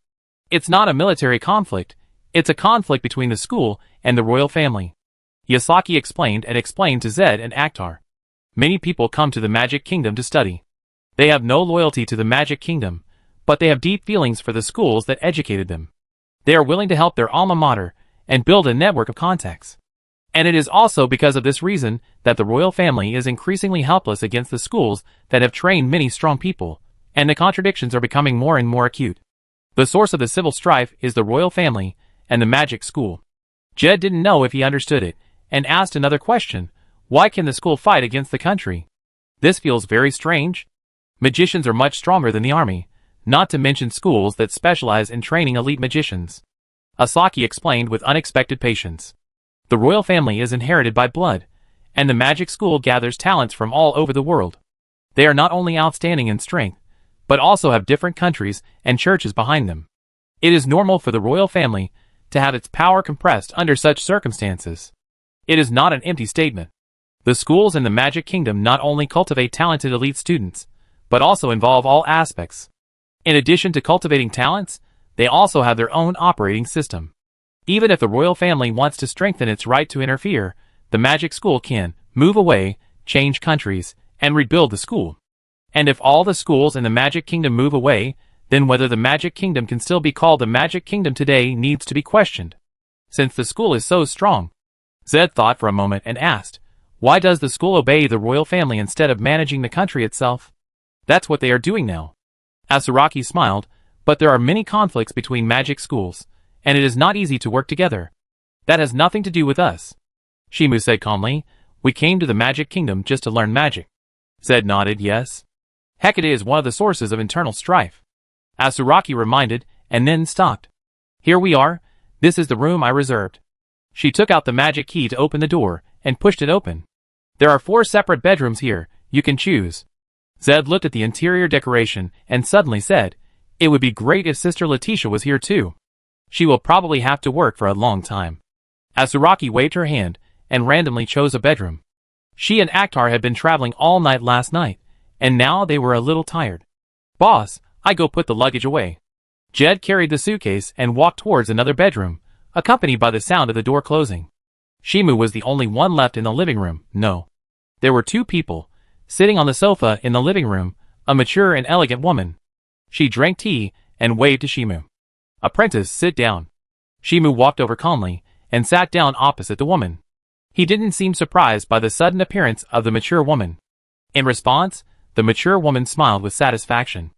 A: "It's not a military conflict. It's a conflict between the school and the royal family." Yasuaki explained to Zed and Akhtar. "Many people come to the Magic Kingdom to study. They have no loyalty to the Magic Kingdom, but they have deep feelings for the schools that educated them. They are willing to help their alma mater and build a network of contacts. And it is also because of this reason that the royal family is increasingly helpless against the schools that have trained many strong people, and the contradictions are becoming more and more acute. The source of the civil strife is the royal family and the magic school." Jed didn't know if he understood it, and asked another question. "Why can the school fight against the country? This feels very strange. Magicians are much stronger than the army. not to mention schools that specialize in training elite magicians. Asaki explained with unexpected patience. The royal family is inherited by blood, and the magic school gathers talents from all over the world. They are not only outstanding in strength, but also have different countries and churches behind them. It is normal for the royal family to have its power compressed under such circumstances. It is not an empty statement. The schools in the Magic Kingdom not only cultivate talented elite students, but also involve all aspects. In addition to cultivating talents, they also have their own operating system. Even if the royal family wants to strengthen its right to interfere, the magic school can move away, change countries, and rebuild the school. And if all the schools in the Magic Kingdom move away, then whether the Magic Kingdom can still be called the Magic Kingdom today needs to be questioned. Since the school is so strong, Zed thought for a moment and asked, why does the school obey the royal family instead of managing the country itself? That's what they are doing now. Asuraki smiled, but there are many conflicts between magic schools, and it is not easy to work together. That has nothing to do with us. Shimu said calmly, we came to the Magic Kingdom just to learn magic. Zed nodded yes. Hecate is one of the sources of internal strife. Asuraki reminded, and then stopped. Here we are, this is the room I reserved. She took out the magic key to open the door, and pushed it open. There are 4 separate bedrooms here, you can choose. Zed looked at the interior decoration, and suddenly said, it would be great if Sister Leticia was here too. She will probably have to work for a long time. Asuraki waved her hand, and randomly chose a bedroom. She and Akhtar had been traveling all night last night, and now they were a little tired. Boss, I go put the luggage away. Jed carried the suitcase and walked towards another bedroom, accompanied by the sound of the door closing. Shimu was the only one left in the living room. No. There were 2 people, sitting on the sofa in the living room, a mature and elegant woman. She drank tea and waved to Shimu. Apprentice, sit down. Shimu walked over calmly and sat down opposite the woman. He didn't seem surprised by the sudden appearance of the mature woman. In response, the mature woman smiled with satisfaction.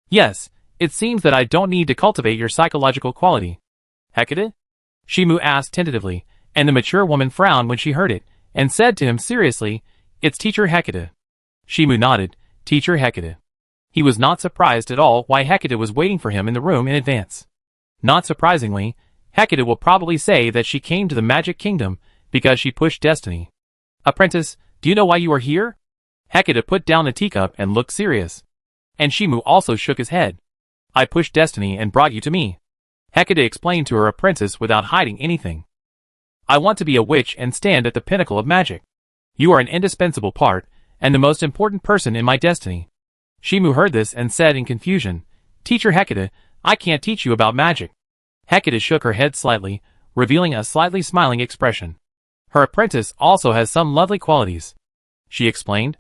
A: Yes, it seems that I don't need to cultivate your psychological quality. Hecate? Shimu asked tentatively, and the mature woman frowned when she heard it, and said to him seriously, it's Teacher Hecate. Shimu nodded, Teacher Hecate. He was not surprised at all why Hecate was waiting for him in the room in advance. Not surprisingly, Hecate will probably say that she came to the Magic Kingdom because she pushed destiny. Apprentice, do you know why you are here? Hecate put down the teacup and looked serious. And Shimu also shook his head. I pushed destiny and brought you to me. Hecate explained to her apprentice without hiding anything. I want to be a witch and stand at the pinnacle of magic. You are an indispensable part, and the most important person in my destiny. Shimu heard this and said in confusion, Teacher Hecate, I can't teach you about magic. Hecate shook her head slightly, revealing a slightly smiling expression. Her apprentice also has some lovely qualities. She explained.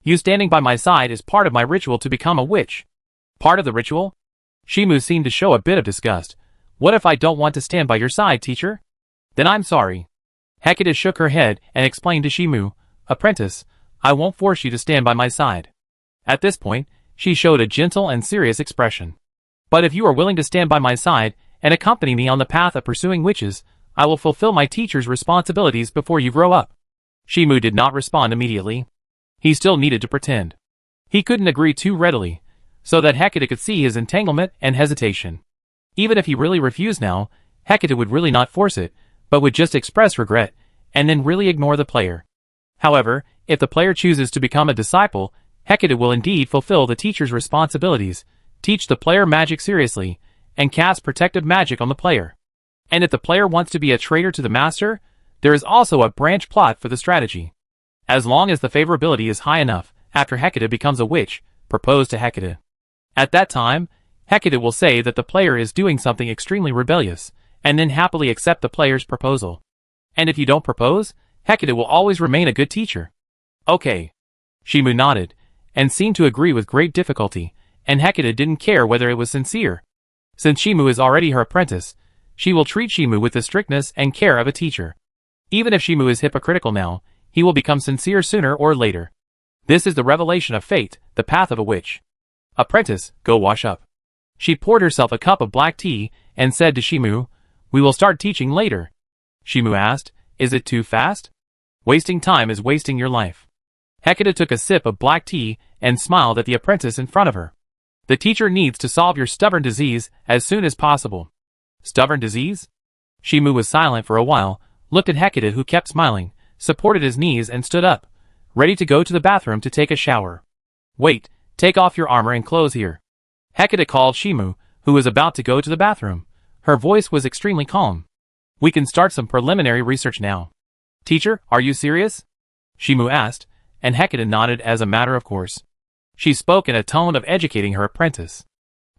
A: You standing by my side is part of my ritual to become a witch. Part of the ritual? Shimu seemed to show a bit of disgust. What if I don't want to stand by your side, teacher? Then I'm sorry. Hecate shook her head and explained to Shimu, Apprentice, I won't force you to stand by my side. At this point, she showed a gentle and serious expression. But if you are willing to stand by my side and accompany me on the path of pursuing witches, I will fulfill my teacher's responsibilities before you grow up. Shimu did not respond immediately. He still needed to pretend. He couldn't agree too readily, so that Hecate could see his entanglement and hesitation. Even if he really refused now, Hecate would really not force it, but would just express regret, and then really ignore the player. However, if the player chooses to become a disciple, Hecate will indeed fulfill the teacher's responsibilities, teach the player magic seriously, and cast protective magic on the player. And if the player wants to be a traitor to the master, there is also a branch plot for the strategy. As long as the favorability is high enough, after Hecate becomes a witch, propose to Hecate. At that time, Hecate will say that the player is doing something extremely rebellious, and then happily accept the player's proposal. And if you don't propose, Hecate will always remain a good teacher. Okay. Shimu nodded, and seemed to agree with great difficulty, and Hecate didn't care whether it was sincere. Since Shimu is already her apprentice, she will treat Shimu with the strictness and care of a teacher. Even if Shimu is hypocritical now, he will become sincere sooner or later. This is the revelation of fate, the path of a witch. Apprentice, go wash up. She poured herself a cup of black tea, and said to Shimu, We will start teaching later. Shimu asked, Is it too fast? Wasting time is wasting your life. Hecate took a sip of black tea, and smiled at the apprentice in front of her. The teacher needs to solve your stubborn disease as soon as possible. Stubborn disease? Shimu was silent for a while, looked at Hecate who kept smiling, supported his knees and stood up, ready to go to the bathroom to take a shower. Wait, take off your armor and clothes here. Hecate called Shimu, who was about to go to the bathroom. Her voice was extremely calm. We can start some preliminary research now. Teacher, are you serious? Shimu asked, and Hecate nodded as a matter of course. She spoke in a tone of educating her apprentice.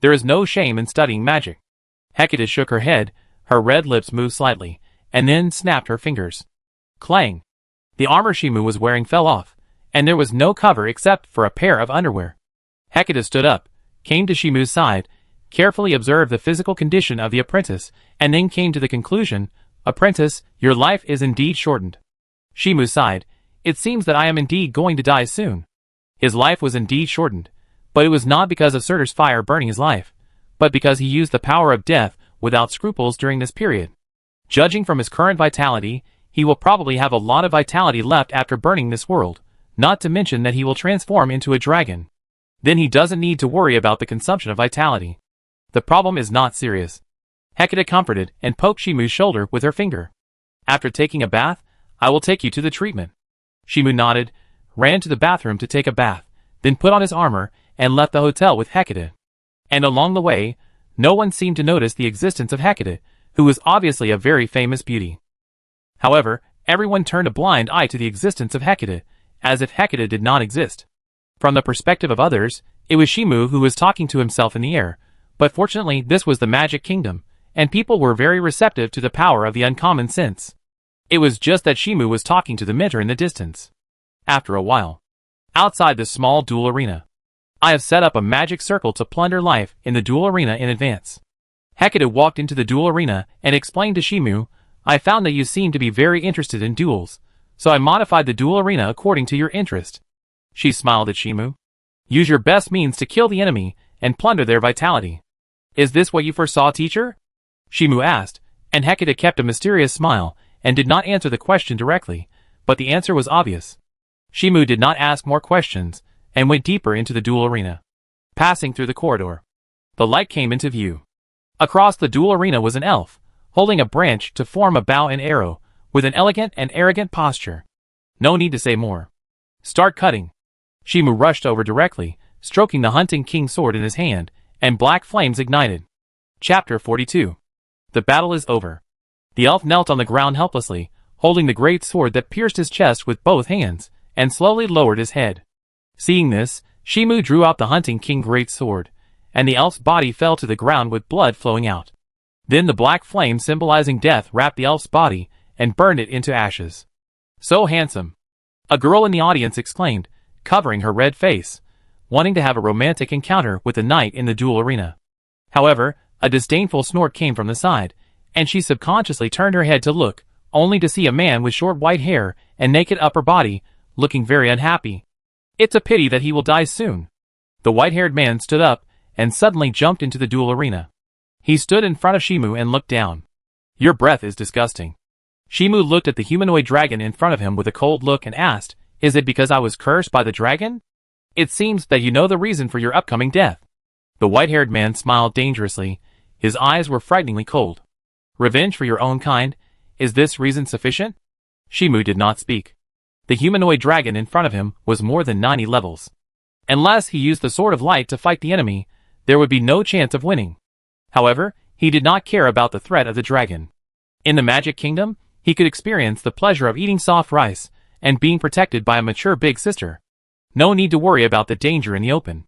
A: There is no shame in studying magic. Hecate shook her head, her red lips moved slightly, and then snapped her fingers. Clang! The armor Shimu was wearing fell off, and there was no cover except for a pair of underwear. Hecate stood up, came to Shimu's side, carefully observed the physical condition of the apprentice, and then came to the conclusion, Apprentice, your life is indeed shortened. Shimu sighed. It seems that I am indeed going to die soon. His life was indeed shortened, but it was not because of Surtur's fire burning his life, but because he used the power of death without scruples during this period. Judging from his current vitality, he will probably have a lot of vitality left after burning this world, not to mention that he will transform into a dragon. Then he doesn't need to worry about the consumption of vitality. The problem is not serious. Hecate comforted and poked Shimu's shoulder with her finger. After taking a bath, I will take you to the treatment. Shimu nodded, ran to the bathroom to take a bath, then put on his armor and left the hotel with Hecate. And along the way, no one seemed to notice the existence of Hecate, who was obviously a very famous beauty. However, everyone turned a blind eye to the existence of Hecate, as if Hecate did not exist. From the perspective of others, it was Shimu who was talking to himself in the air, but fortunately this was the Magic Kingdom, and people were very receptive to the power of the uncommon sense. It was just that Shimu was talking to the mentor in the distance. After a while, outside the small duel arena, I have set up a magic circle to plunder life in the duel arena in advance. Hecate walked into the duel arena and explained to Shimu, I found that you seem to be very interested in duels, so I modified the duel arena according to your interest. She smiled at Shimu. Use your best means to kill the enemy and plunder their vitality. Is this what you foresaw, teacher? Shimu asked, and Hecate kept a mysterious smile and did not answer the question directly, but the answer was obvious. Shimu did not ask more questions and went deeper into the duel arena. Passing through the corridor, the light came into view. Across the duel arena was an elf, holding a branch to form a bow and arrow, with an elegant and arrogant posture. No need to say more. Start cutting. Shimu rushed over directly, stroking the hunting king's sword in his hand, and black flames ignited. Chapter 42. The battle is over. The elf knelt on the ground helplessly, holding the great sword that pierced his chest with both hands, and slowly lowered his head. Seeing this, Shimu drew out the hunting king's great sword, and the elf's body fell to the ground with blood flowing out. Then the black flame symbolizing death wrapped the elf's body and burned it into ashes. So handsome! A girl in the audience exclaimed, covering her red face, wanting to have a romantic encounter with the knight in the duel arena. However, a disdainful snort came from the side, and she subconsciously turned her head to look, only to see a man with short white hair and naked upper body, looking very unhappy. It's a pity that he will die soon. The white-haired man stood up and suddenly jumped into the duel arena. He stood in front of Shimu and looked down. Your breath is disgusting. Shimu looked at the humanoid dragon in front of him with a cold look and asked, Is it because I was cursed by the dragon? It seems that you know the reason for your upcoming death. The white-haired man smiled dangerously. His eyes were frighteningly cold. Revenge for your own kind? Is this reason sufficient? Shimu did not speak. The humanoid dragon in front of him was more than 90 levels. Unless he used the Sword of Light to fight the enemy, there would be no chance of winning. However, he did not care about the threat of the dragon. In the Magic Kingdom, he could experience the pleasure of eating soft rice and being protected by a mature big sister. No need to worry about the danger in the open.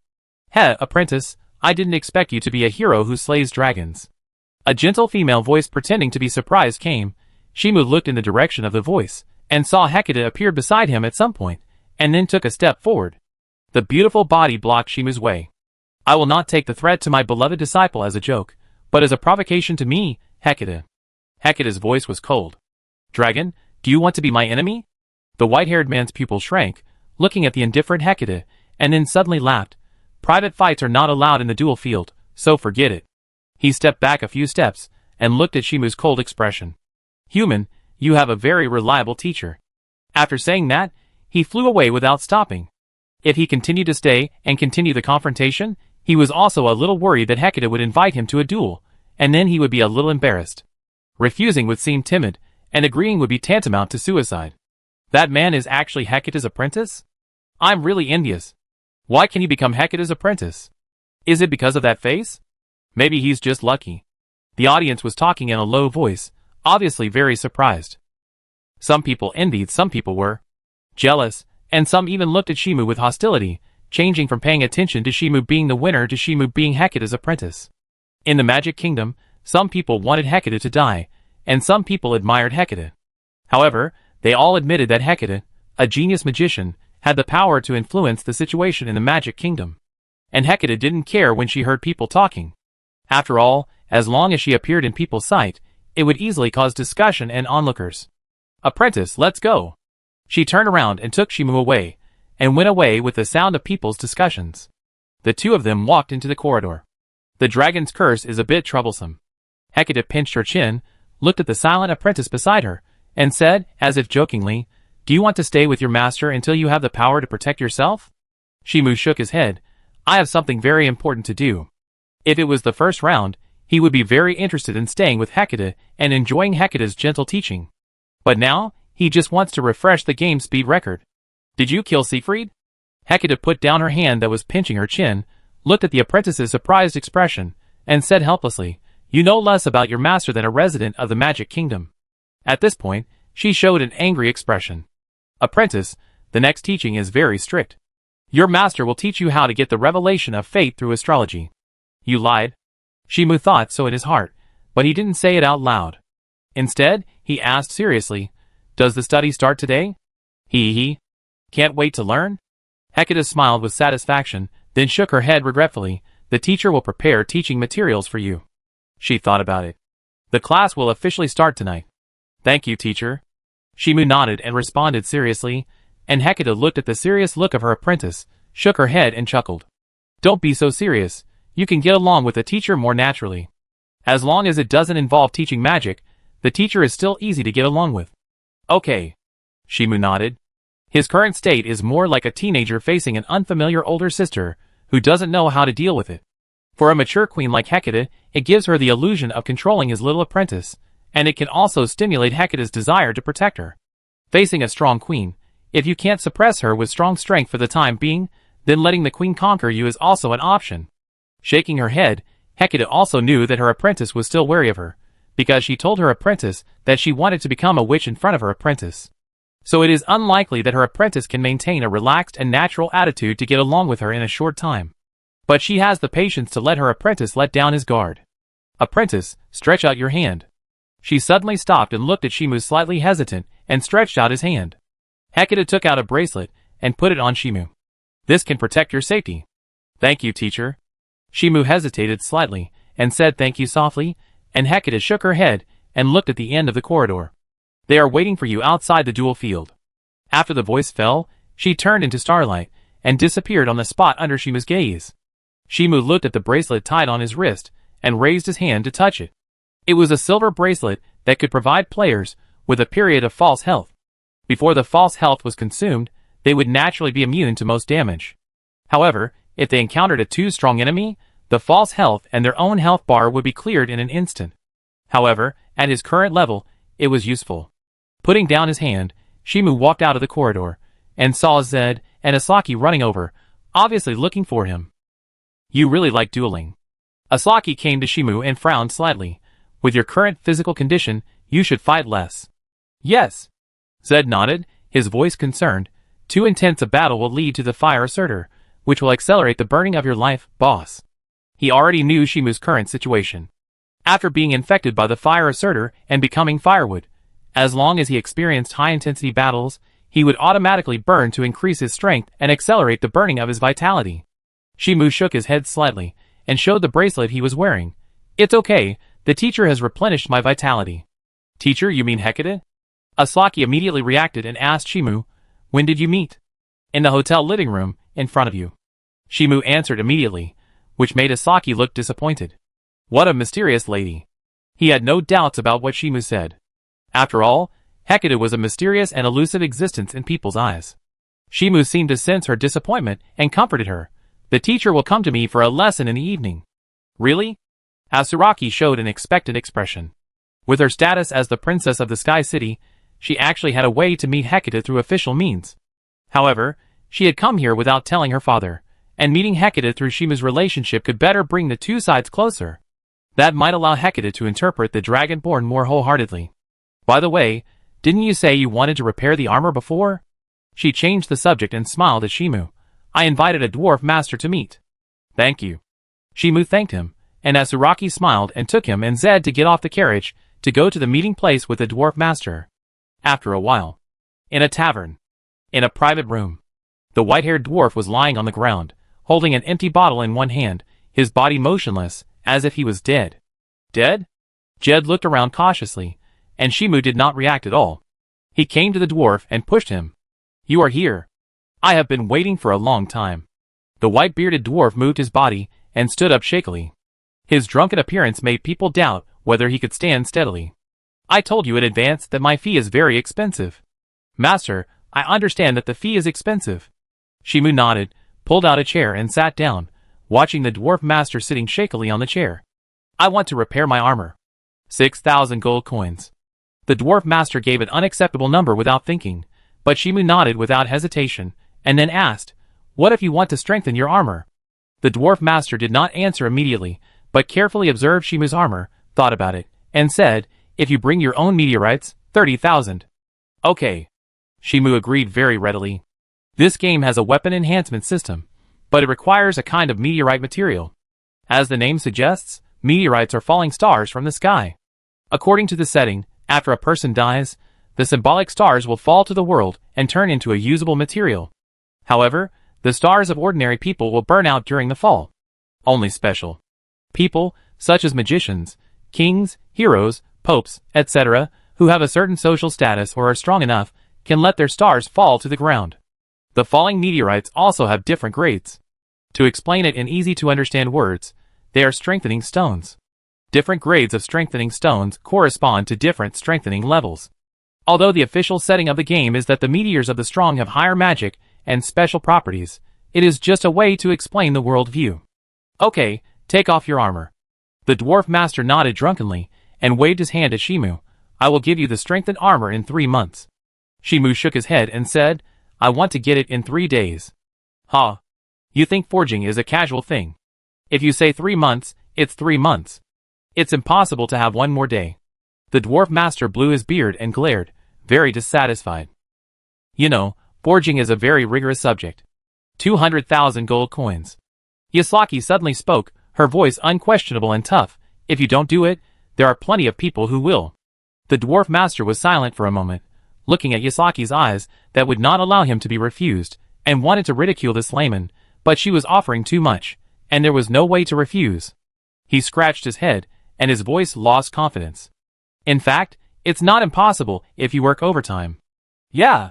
A: Apprentice, I didn't expect you to be a hero who slays dragons. A gentle female voice pretending to be surprised came. Shimu looked in the direction of the voice, and saw Hecate appear beside him at some point, and then took a step forward. The beautiful body blocked Shimu's way. I will not take the threat to my beloved disciple as a joke, but as a provocation to me, Hecate. Hecate's voice was cold. Dragon, do you want to be my enemy? The white-haired man's pupil shrank, looking at the indifferent Hecate, and then suddenly laughed. Private fights are not allowed in the duel field, so forget it. He stepped back a few steps, and looked at Shimu's cold expression. Human, you have a very reliable teacher. After saying that, he flew away without stopping. If he continued to stay and continue the confrontation, He was also a little worried that Hecate would invite him to a duel, and then he would be a little embarrassed. Refusing would seem timid, and agreeing would be tantamount to suicide. That man is actually Hecate's apprentice? I'm really envious. Why can he become Hecate's apprentice? Is it because of that face? Maybe he's just lucky. The audience was talking in a low voice, obviously very surprised. Some people envied, some people were jealous, and some even looked at Shimu with hostility, changing from paying attention to Shimu being the winner to Shimu being Hecate's apprentice. In the Magic Kingdom, some people wanted Hecate to die, and some people admired Hecate. However, they all admitted that Hecate, a genius magician, had the power to influence the situation in the Magic Kingdom. And Hecate didn't care when she heard people talking. After all, as long as she appeared in people's sight, it would easily cause discussion and onlookers. Apprentice, let's go. She turned around and took Shimu away, and went away with the sound of people's discussions. The two of them walked into the corridor. The dragon's curse is a bit troublesome. Hecate pinched her chin, looked at the silent apprentice beside her, and said, as if jokingly, "Do you want to stay with your master until you have the power to protect yourself?" Shimu shook his head. "I have something very important to do." If it was the first round, he would be very interested in staying with Hecate and enjoying Hecate's gentle teaching. But now, he just wants to refresh the game speed record. "Did you kill Siegfried?" Hecate put down her hand that was pinching her chin, looked at the apprentice's surprised expression, and said helplessly, "You know less about your master than a resident of the Magic Kingdom." At this point, she showed an angry expression. "Apprentice, the next teaching is very strict. Your master will teach you how to get the revelation of fate through astrology." "You lied." Shimu thought so in his heart, but he didn't say it out loud. Instead, he asked seriously, "Does the study start today?" He. "Can't wait to learn?" Hecate smiled with satisfaction, then shook her head regretfully. "The teacher will prepare teaching materials for you." She thought about it. "The class will officially start tonight." "Thank you, teacher." Shimu nodded and responded seriously, and Hecate looked at the serious look of her apprentice, shook her head and chuckled. "Don't be so serious. You can get along with the teacher more naturally. As long as it doesn't involve teaching magic, the teacher is still easy to get along with." "Okay." Shimu nodded. His current state is more like a teenager facing an unfamiliar older sister who doesn't know how to deal with it. For a mature queen like Hecate, it gives her the illusion of controlling his little apprentice, and it can also stimulate Hecate's desire to protect her. Facing a strong queen, if you can't suppress her with strong strength for the time being, then letting the queen conquer you is also an option. Shaking her head, Hecate also knew that her apprentice was still wary of her, because she told her apprentice that she wanted to become a witch in front of her apprentice. So it is unlikely that her apprentice can maintain a relaxed and natural attitude to get along with her in a short time. But she has the patience to let her apprentice let down his guard. "Apprentice, stretch out your hand." She suddenly stopped and looked at Shimu slightly hesitant, and stretched out his hand. Hecate took out a bracelet, and put it on Shimu. "This can protect your safety." "Thank you, teacher." Shimu hesitated slightly, and said thank you softly, and Hecate shook her head, and looked at the end of the corridor. "They are waiting for you outside the duel field." After the voice fell, she turned into starlight, and disappeared on the spot under Shimu's gaze. Shimu looked at the bracelet tied on his wrist, and raised his hand to touch it. It was a silver bracelet that could provide players with a period of false health. Before the false health was consumed, they would naturally be immune to most damage. However, if they encountered a too strong enemy, the false health and their own health bar would be cleared in an instant. However, at his current level, it was useful. Putting down his hand, Shimu walked out of the corridor, and saw Zed and Asaki running over, obviously looking for him. "You really like dueling." Asaki came to Shimu and frowned slightly. "With your current physical condition, you should fight less." "Yes." Zed nodded, his voice concerned. "Too intense a battle will lead to the fire asserter, which will accelerate the burning of your life, boss." He already knew Shimu's current situation. After being infected by the fire asserter and becoming firewood, as long as he experienced high-intensity battles, he would automatically burn to increase his strength and accelerate the burning of his vitality. Shimu shook his head slightly, and showed the bracelet he was wearing. "It's okay, the teacher has replenished my vitality." "Teacher, you mean Hecate?" Asaki immediately reacted and asked Shimu, "When did you meet?" "In the hotel living room, in front of you." Shimu answered immediately, which made Asaki look disappointed. What a mysterious lady. He had no doubts about what Shimu said. After all, Hecate was a mysterious and elusive existence in people's eyes. Shimu seemed to sense her disappointment and comforted her, The teacher will come to me for a lesson in the evening. Really? Asuraki showed an expectant expression. With her status as the princess of the Sky City, she actually had a way to meet Hecate through official means. However, she had come here without telling her father, and meeting Hecate through Shimu's relationship could better bring the two sides closer. That might allow Hecate to interpret the Dragonborn more wholeheartedly. By the way, didn't you say you wanted to repair the armor before? She changed the subject and smiled at Shimu. I invited a dwarf master to meet. Thank you. Shimu thanked him, and Asuraki smiled and took him and Zed to get off the carriage to go to the meeting place with the dwarf master. After a while, in a tavern, in a private room, the white-haired dwarf was lying on the ground, holding an empty bottle in one hand, his body motionless, as if he was dead. Dead? Jed looked around cautiously, and Shimu did not react at all. He came to the dwarf and pushed him. You are here. I have been waiting for a long time. The white-bearded dwarf moved his body and stood up shakily. His drunken appearance made people doubt whether he could stand steadily. I told you in advance that my fee is very expensive. Master, I understand that the fee is expensive. Shimu nodded, pulled out a chair and sat down, watching the dwarf master sitting shakily on the chair. I want to repair my armor. 6,000 gold coins. The dwarf master gave an unacceptable number without thinking, but Shimu nodded without hesitation, and then asked, What if you want to strengthen your armor? The dwarf master did not answer immediately, but carefully observed Shimu's armor, thought about it, and said, If you bring your own meteorites, 30,000. Okay. Shimu agreed very readily. This game has a weapon enhancement system, but it requires a kind of meteorite material. As the name suggests, meteorites are falling stars from the sky. According to the setting, after a person dies, the symbolic stars will fall to the world and turn into a usable material. However, the stars of ordinary people will burn out during the fall. Only special people, such as magicians, kings, heroes, popes, etc., who have a certain social status or are strong enough, can let their stars fall to the ground. The falling meteorites also have different grades. To explain it in easy-to-understand words, they are strengthening stones. Different grades of strengthening stones correspond to different strengthening levels. Although the official setting of the game is that the meteors of the strong have higher magic and special properties, it is just a way to explain the world view. Okay, take off your armor. The dwarf master nodded drunkenly and waved his hand at Shimu. I will give you the strengthened armor in 3 months. Shimu shook his head and said, I want to get it in 3 days. Ha! You think forging is a casual thing. If you say 3 months, it's 3 months. It's impossible to have one more day. The dwarf master blew his beard and glared, very dissatisfied. You know, forging is a very rigorous subject. 200,000 gold coins. Yasaki suddenly spoke, her voice unquestionable and tough. If you don't do it, there are plenty of people who will. The dwarf master was silent for a moment, looking at Yasaki's eyes that would not allow him to be refused, and wanted to ridicule this layman, but she was offering too much, and there was no way to refuse. He scratched his head, and his voice lost confidence. In fact, it's not impossible if you work overtime. Yeah.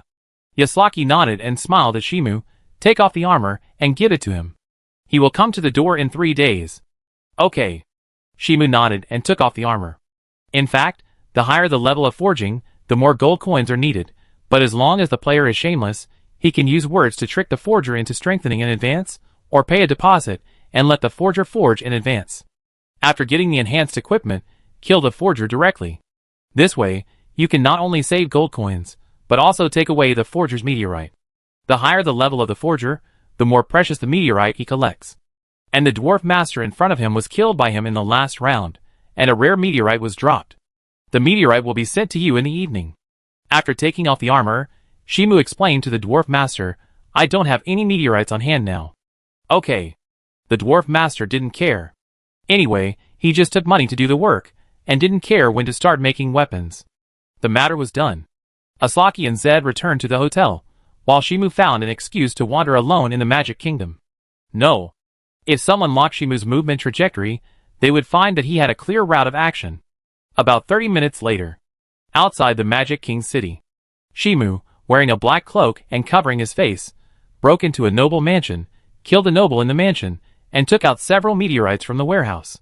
A: Yasaki nodded and smiled at Shimu. Take off the armor and give it to him. He will come to the door in 3 days. Okay. Shimu nodded and took off the armor. In fact, the higher the level of forging, the more gold coins are needed, but as long as the player is shameless, he can use words to trick the forger into strengthening in advance, or pay a deposit and let the forger forge in advance. After getting the enhanced equipment, kill the forger directly. This way, you can not only save gold coins, but also take away the forger's meteorite. The higher the level of the forger, the more precious the meteorite he collects. And the dwarf master in front of him was killed by him in the last round, and a rare meteorite was dropped. The meteorite will be sent to you in the evening. After taking off the armor, Shimu explained to the dwarf master, I don't have any meteorites on hand now. Okay. The dwarf master didn't care. Anyway, he just took money to do the work, and didn't care when to start making weapons. The matter was done. Asaki and Zed returned to the hotel, while Shimu found an excuse to wander alone in the Magic Kingdom. No. If someone locked Shimu's movement trajectory, they would find that he had a clear route of action. About 30 minutes later, outside the Magic King city, Shimu, wearing a black cloak and covering his face, broke into a noble mansion, killed a noble in the mansion, and took out several meteorites from the warehouse.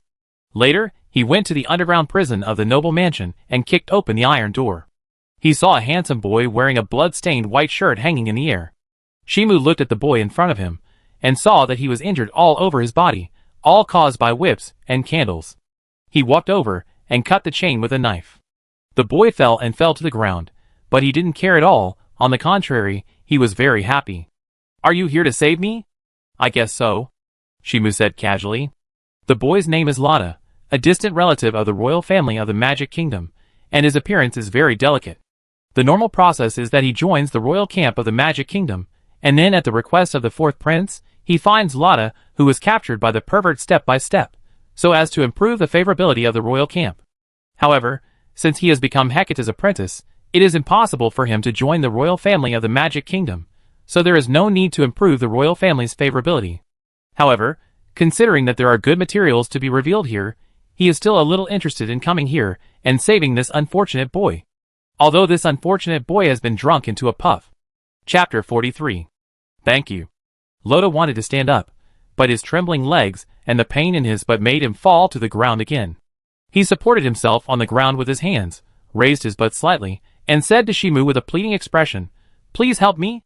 A: Later, he went to the underground prison of the noble mansion and kicked open the iron door. He saw a handsome boy wearing a blood-stained white shirt hanging in the air. Shimu looked at the boy in front of him, and saw that he was injured all over his body, all caused by whips and candles. He walked over and cut the chain with a knife. The boy fell to the ground, but he didn't care at all. On the contrary, he was very happy. "Are you here to save me?" "I guess so," Shimu said casually. The boy's name is Lada, a distant relative of the royal family of the Magic Kingdom, and his appearance is very delicate. The normal process is that he joins the royal camp of the Magic Kingdom, and then at the request of the fourth prince, he finds Lada, who was captured by the pervert step by step, so as to improve the favorability of the royal camp. However, since he has become Hecate's apprentice, it is impossible for him to join the royal family of the Magic Kingdom, so there is no need to improve the royal family's favorability. However, considering that there are good materials to be revealed here, he is still a little interested in coming here and saving this unfortunate boy. Although this unfortunate boy has been drunk into a puff. Chapter 43. Thank you. Loda wanted to stand up, but his trembling legs and the pain in his butt made him fall to the ground again. He supported himself on the ground with his hands, raised his butt slightly, and said to Shimu with a pleading expression, "Please help me."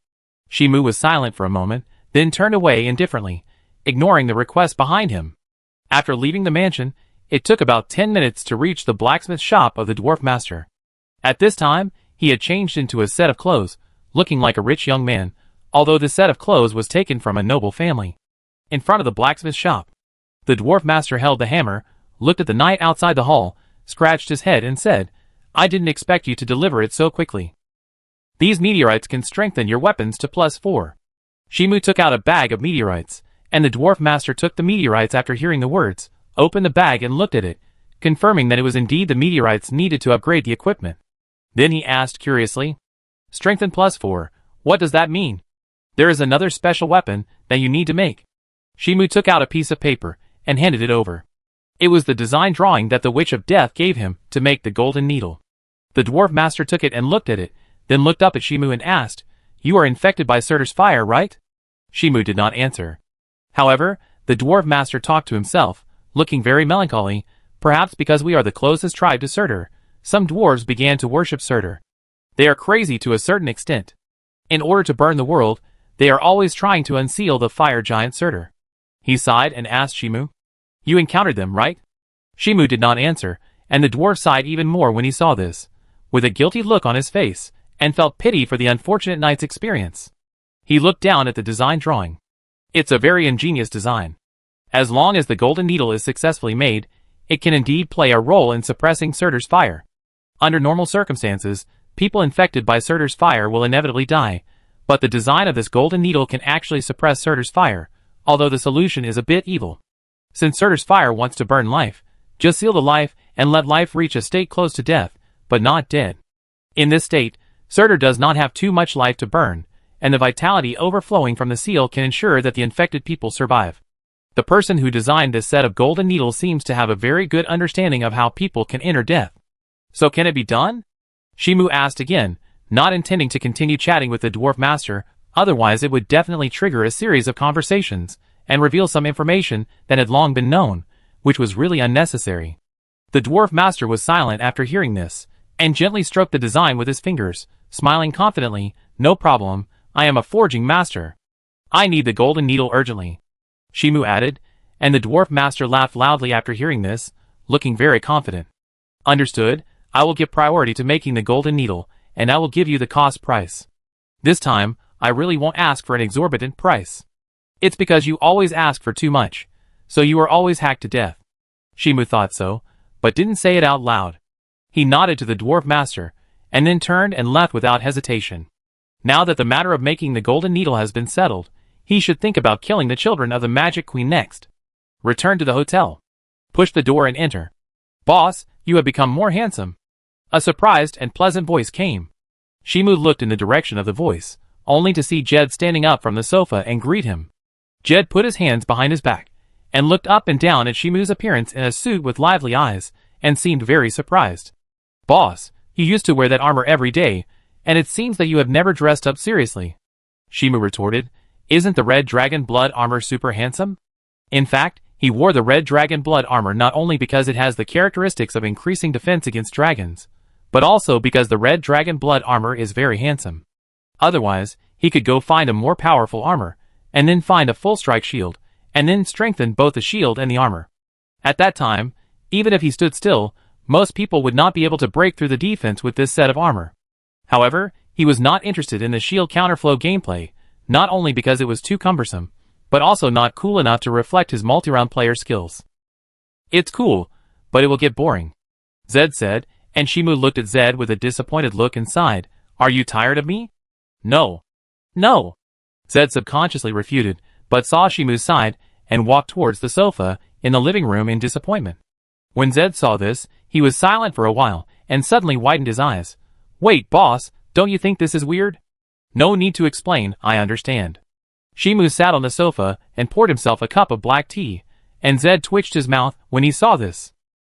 A: Shimu was silent for a moment, then turned away indifferently, ignoring the request behind him. After leaving the mansion, it took about 10 minutes to reach the blacksmith shop of the dwarf master. At this time, he had changed into a set of clothes, looking like a rich young man, although the set of clothes was taken from a noble family. In front of the blacksmith shop, the dwarf master held the hammer, looked at the knight outside the hall, scratched his head and said, "I didn't expect you to deliver it so quickly. These meteorites can strengthen your weapons to +4. Shimu took out a bag of meteorites, and the dwarf master took the meteorites after hearing the words, opened the bag and looked at it, confirming that it was indeed the meteorites needed to upgrade the equipment. Then he asked curiously, "Strengthen +4, what does that mean?" "There is another special weapon that you need to make." Shimu took out a piece of paper and handed it over. It was the design drawing that the Witch of Death gave him to make the golden needle. The dwarf master took it and looked at it, then looked up at Shimu and asked, "You are infected by Surtur's fire, right?" Shimu did not answer. However, the dwarf master talked to himself, looking very melancholy. "Perhaps because we are the closest tribe to Surtur, some dwarves began to worship Surtur. They are crazy to a certain extent. In order to burn the world, they are always trying to unseal the fire giant Surtur." He sighed and asked Shimu, "You encountered them, right?" Shimu did not answer, and the dwarf sighed even more when he saw this, with a guilty look on his face, and felt pity for the unfortunate knight's experience. He looked down at the design drawing. It's a very ingenious design. As long as the golden needle is successfully made, it can indeed play a role in suppressing Surtur's fire. Under normal circumstances, people infected by Surtur's fire will inevitably die, but the design of this golden needle can actually suppress Surtur's fire, although the solution is a bit evil. Since Surtur's fire wants to burn life, just seal the life and let life reach a state close to death, but not dead. In this state, Surtur does not have too much life to burn, and the vitality overflowing from the seal can ensure that the infected people survive. The person who designed this set of golden needles seems to have a very good understanding of how people can enter death. So can it be done? Shimu asked again, not intending to continue chatting with the dwarf master, otherwise it would definitely trigger a series of conversations, and reveal some information that had long been known, which was really unnecessary. The dwarf master was silent after hearing this, and gently stroked the design with his fingers, smiling confidently, "No problem, I am a forging master. I need the golden needle urgently," Shimu added, and the dwarf master laughed loudly after hearing this, looking very confident. "Understood, I will give priority to making the golden needle, and I will give you the cost price. This time, I really won't ask for an exorbitant price. It's because you always ask for too much, so you are always hacked to death." Shimu thought so, but didn't say it out loud. He nodded to the dwarf master, and then turned and left without hesitation. Now that the matter of making the golden needle has been settled, he should think about killing the children of the Magic Queen next. Return to the hotel. Push the door and enter. "Boss, you have become more handsome." A surprised and pleasant voice came. Shimu looked in the direction of the voice, only to see Jed standing up from the sofa and greet him. Jed put his hands behind his back, and looked up and down at Shimu's appearance in a suit with lively eyes, and seemed very surprised. "Boss, you used to wear that armor every day, and it seems that you have never dressed up seriously." Shimu retorted, "Isn't the red dragon blood armor super handsome?" In fact, he wore the red dragon blood armor not only because it has the characteristics of increasing defense against dragons, but also because the red dragon blood armor is very handsome. Otherwise, he could go find a more powerful armor, and then find a full strike shield, and then strengthen both the shield and the armor. At that time, even if he stood still, most people would not be able to break through the defense with this set of armor. However, he was not interested in the shield counterflow gameplay, not only because it was too cumbersome, but also not cool enough to reflect his multi-round player skills. It's cool, but it will get boring, Zed said, and Shimu looked at Zed with a disappointed look and sighed. Are you tired of me? No. No. Zed subconsciously refuted, but saw Shimu's side, and walked towards the sofa in the living room in disappointment. When Zed saw this, he was silent for a while, and suddenly widened his eyes. Wait, boss, don't you think this is weird? No need to explain, I understand. Shimu sat on the sofa and poured himself a cup of black tea, and Zed twitched his mouth when he saw this.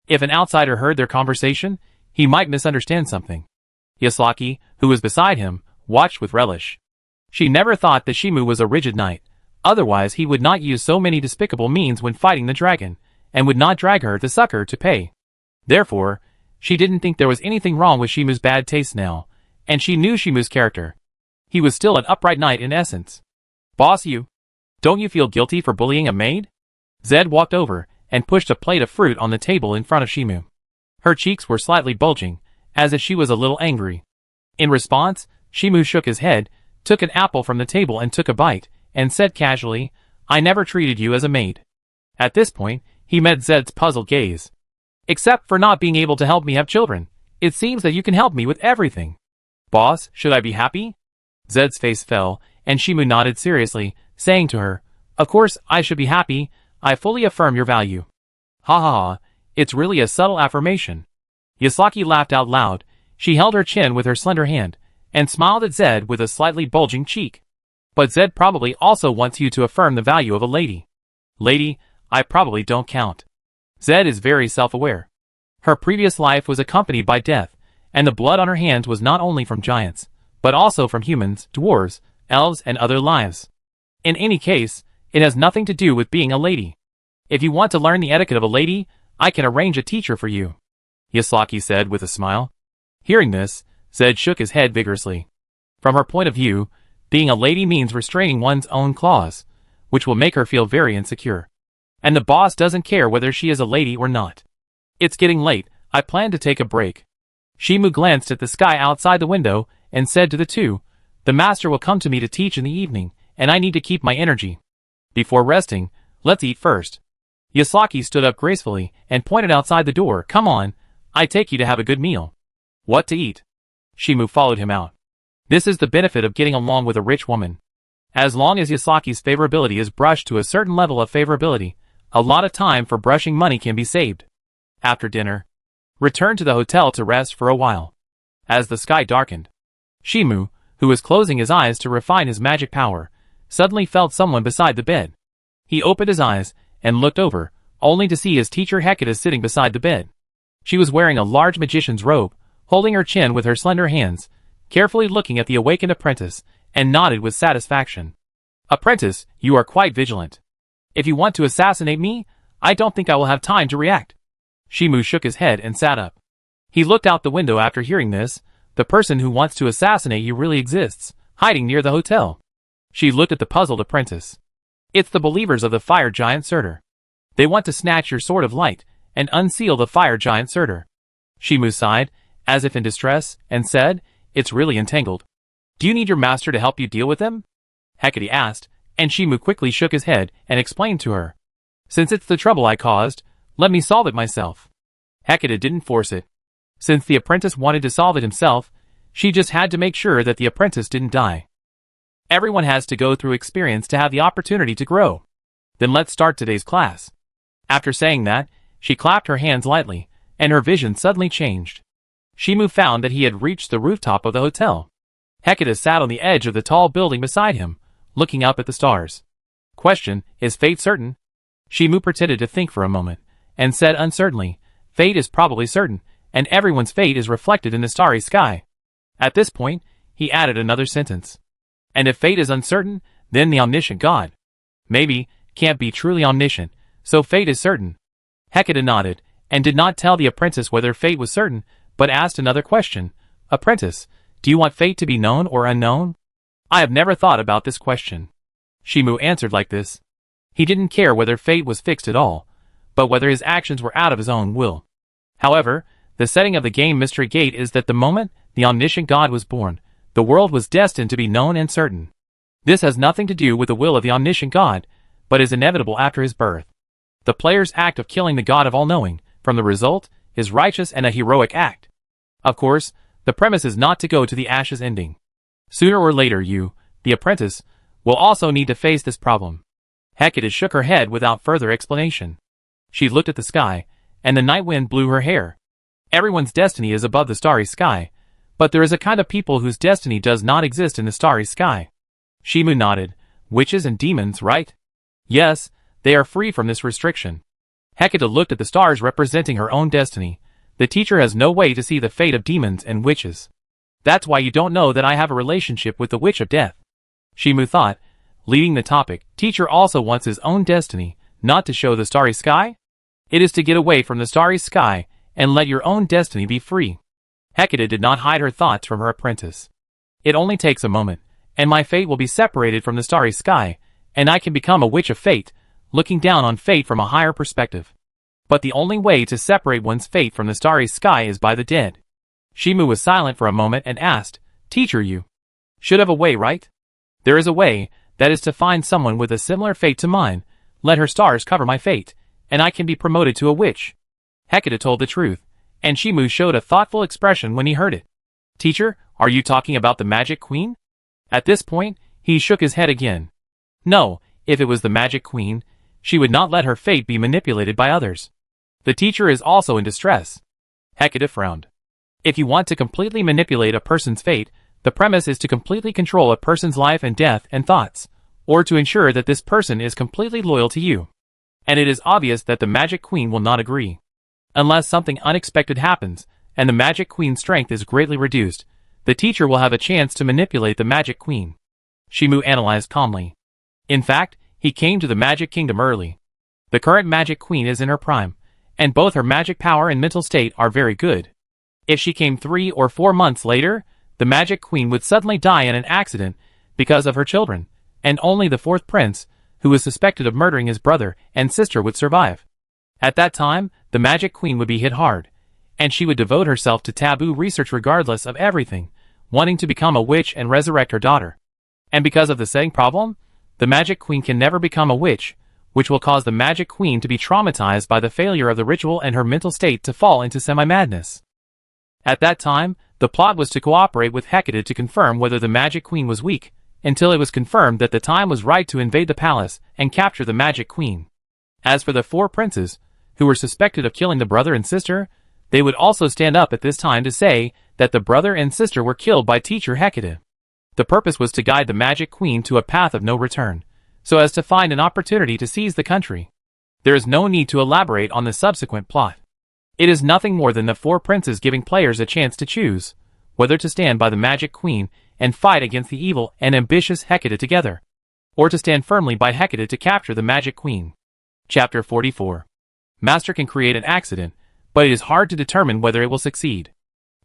A: If an outsider heard their conversation, he might misunderstand something. Yasaki, who was beside him, watched with relish. She never thought that Shimu was a rigid knight, otherwise he would not use so many despicable means when fighting the dragon, and would not drag her to succor to pay. Therefore, she didn't think there was anything wrong with Shimu's bad taste now, and she knew Shimu's character. He was still an upright knight in essence. Boss, don't you feel guilty for bullying a maid? Zed walked over and pushed a plate of fruit on the table in front of Shimu. Her cheeks were slightly bulging, as if she was a little angry. In response, Shimu shook his head, took an apple from the table and took a bite, and said casually, I never treated you as a maid. At this point, he met Zed's puzzled gaze. Except for not being able to help me have children, it seems that you can help me with everything. Boss, should I be happy? Zed's face fell, and Shimu nodded seriously, saying to her, Of course I should be happy, I fully affirm your value. Ha ha ha, it's really a subtle affirmation. Yasaki laughed out loud. She held her chin with her slender hand, and smiled at Zed with a slightly bulging cheek. But Zed probably also wants you to affirm the value of a lady. Lady, I probably don't count. Zed is very self-aware. Her previous life was accompanied by death, and the blood on her hands was not only from giants, but also from humans, dwarves, elves, and other lives. In any case, it has nothing to do with being a lady. If you want to learn the etiquette of a lady, I can arrange a teacher for you, Yasaki said with a smile. Hearing this, Zed shook his head vigorously. From her point of view, being a lady means restraining one's own claws, which will make her feel very insecure. And the boss doesn't care whether she is a lady or not. It's getting late, I plan to take a break. Shimu glanced at the sky outside the window and said to the two, The master will come to me to teach in the evening, and I need to keep my energy. Before resting, let's eat first. Yasaki stood up gracefully and pointed outside the door. Come on, I take you to have a good meal. What to eat? Shimu followed him out. This is the benefit of getting along with a rich woman. As long as Yasaki's favorability is brushed to a certain level of favorability, a lot of time for brushing money can be saved. After dinner, return to the hotel to rest for a while. As the sky darkened, Shimu, who was closing his eyes to refine his magic power, suddenly felt someone beside the bed. He opened his eyes and looked over, only to see his teacher Hecate sitting beside the bed. She was wearing a large magician's robe, holding her chin with her slender hands, carefully looking at the awakened apprentice, and nodded with satisfaction. Apprentice, you are quite vigilant. If you want to assassinate me, I don't think I will have time to react. Shimu shook his head and sat up. He looked out the window after hearing this. The person who wants to assassinate you really exists, hiding near the hotel. She looked at the puzzled apprentice. It's the believers of the fire giant Surtur. They want to snatch your sword of light and unseal the fire giant Surtur. Shimu sighed, as if in distress, and said, It's really entangled. Do you need your master to help you deal with them? Hecate asked, and Shimu quickly shook his head and explained to her. Since it's the trouble I caused, let me solve it myself. Hecate didn't force it. Since the apprentice wanted to solve it himself, she just had to make sure that the apprentice didn't die. Everyone has to go through experience to have the opportunity to grow. Then let's start today's class. After saying that, she clapped her hands lightly, and her vision suddenly changed. Shimu found that he had reached the rooftop of the hotel. Hecate sat on the edge of the tall building beside him, looking up at the stars. Question, is fate certain? Shimu pretended to think for a moment, and said uncertainly, Fate is probably certain, and everyone's fate is reflected in the starry sky. At this point, he added another sentence. And if fate is uncertain, then the omniscient God. Maybe, can't be truly omniscient, so fate is certain. Hecate nodded, and did not tell the apprentice whether fate was certain, but asked another question. Apprentice, do you want fate to be known or unknown? I have never thought about this question. Shimu answered like this. He didn't care whether fate was fixed at all, but whether his actions were out of his own will. However, the setting of the game Mystery Gate is that the moment the omniscient god was born, the world was destined to be known and certain. This has nothing to do with the will of the omniscient god, but is inevitable after his birth. The player's act of killing the god of all-knowing, from the result, is righteous and a heroic act. Of course, the premise is not to go to the Ashes ending. Sooner or later you, the apprentice, will also need to face this problem. Hecate shook her head without further explanation. She looked at the sky, and the night wind blew her hair. Everyone's destiny is above the starry sky, but there is a kind of people whose destiny does not exist in the starry sky. Shimu nodded. Witches and demons, right? Yes, they are free from this restriction. Hecate looked at the stars representing her own destiny. The teacher has no way to see the fate of demons and witches. That's why you don't know that I have a relationship with the Witch of Death. Shimu thought, leading the topic, teacher also wants his own destiny, not to show the starry sky? It is to get away from the starry sky, and let your own destiny be free. Hecate did not hide her thoughts from her apprentice. It only takes a moment, and my fate will be separated from the starry sky, and I can become a witch of fate, looking down on fate from a higher perspective. But the only way to separate one's fate from the starry sky is by the dead. Shimu was silent for a moment and asked, Teacher, you should have a way, right? There is a way, that is to find someone with a similar fate to mine, let her stars cover my fate, and I can be promoted to a witch. Hecate told the truth, and Shimu showed a thoughtful expression when he heard it. Teacher, are you talking about the Magic Queen? At this point, he shook his head again. No, if it was the Magic Queen, she would not let her fate be manipulated by others. The teacher is also in distress. Hecate frowned. If you want to completely manipulate a person's fate, the premise is to completely control a person's life and death and thoughts, or to ensure that this person is completely loyal to you. And it is obvious that the Magic Queen will not agree. Unless something unexpected happens, and the Magic Queen's strength is greatly reduced, the teacher will have a chance to manipulate the Magic Queen. Shimu analyzed calmly. In fact, he came to the Magic Kingdom early. The current Magic Queen is in her prime, and both her magic power and mental state are very good. If she came 3 or 4 months later, the Magic Queen would suddenly die in an accident because of her children, and only the 4th prince, who was suspected of murdering his brother and sister, would survive. At that time, the Magic Queen would be hit hard, and she would devote herself to taboo research regardless of everything, wanting to become a witch and resurrect her daughter. And because of the setting problem, the Magic Queen can never become a witch, which will cause the Magic Queen to be traumatized by the failure of the ritual and her mental state to fall into semi-madness. At that time, the plot was to cooperate with Hecate to confirm whether the Magic Queen was weak, until it was confirmed that the time was right to invade the palace and capture the Magic Queen. As for the 4 princes, who were suspected of killing the brother and sister, they would also stand up at this time to say that the brother and sister were killed by teacher Hecate. The purpose was to guide the Magic Queen to a path of no return, so as to find an opportunity to seize the country. There is no need to elaborate on the subsequent plot. It is nothing more than the 4 princes giving players a chance to choose whether to stand by the Magic Queen and fight against the evil and ambitious Hecate together, or to stand firmly by Hecate to capture the Magic Queen. Chapter 44. Master can create an accident, but it is hard to determine whether it will succeed.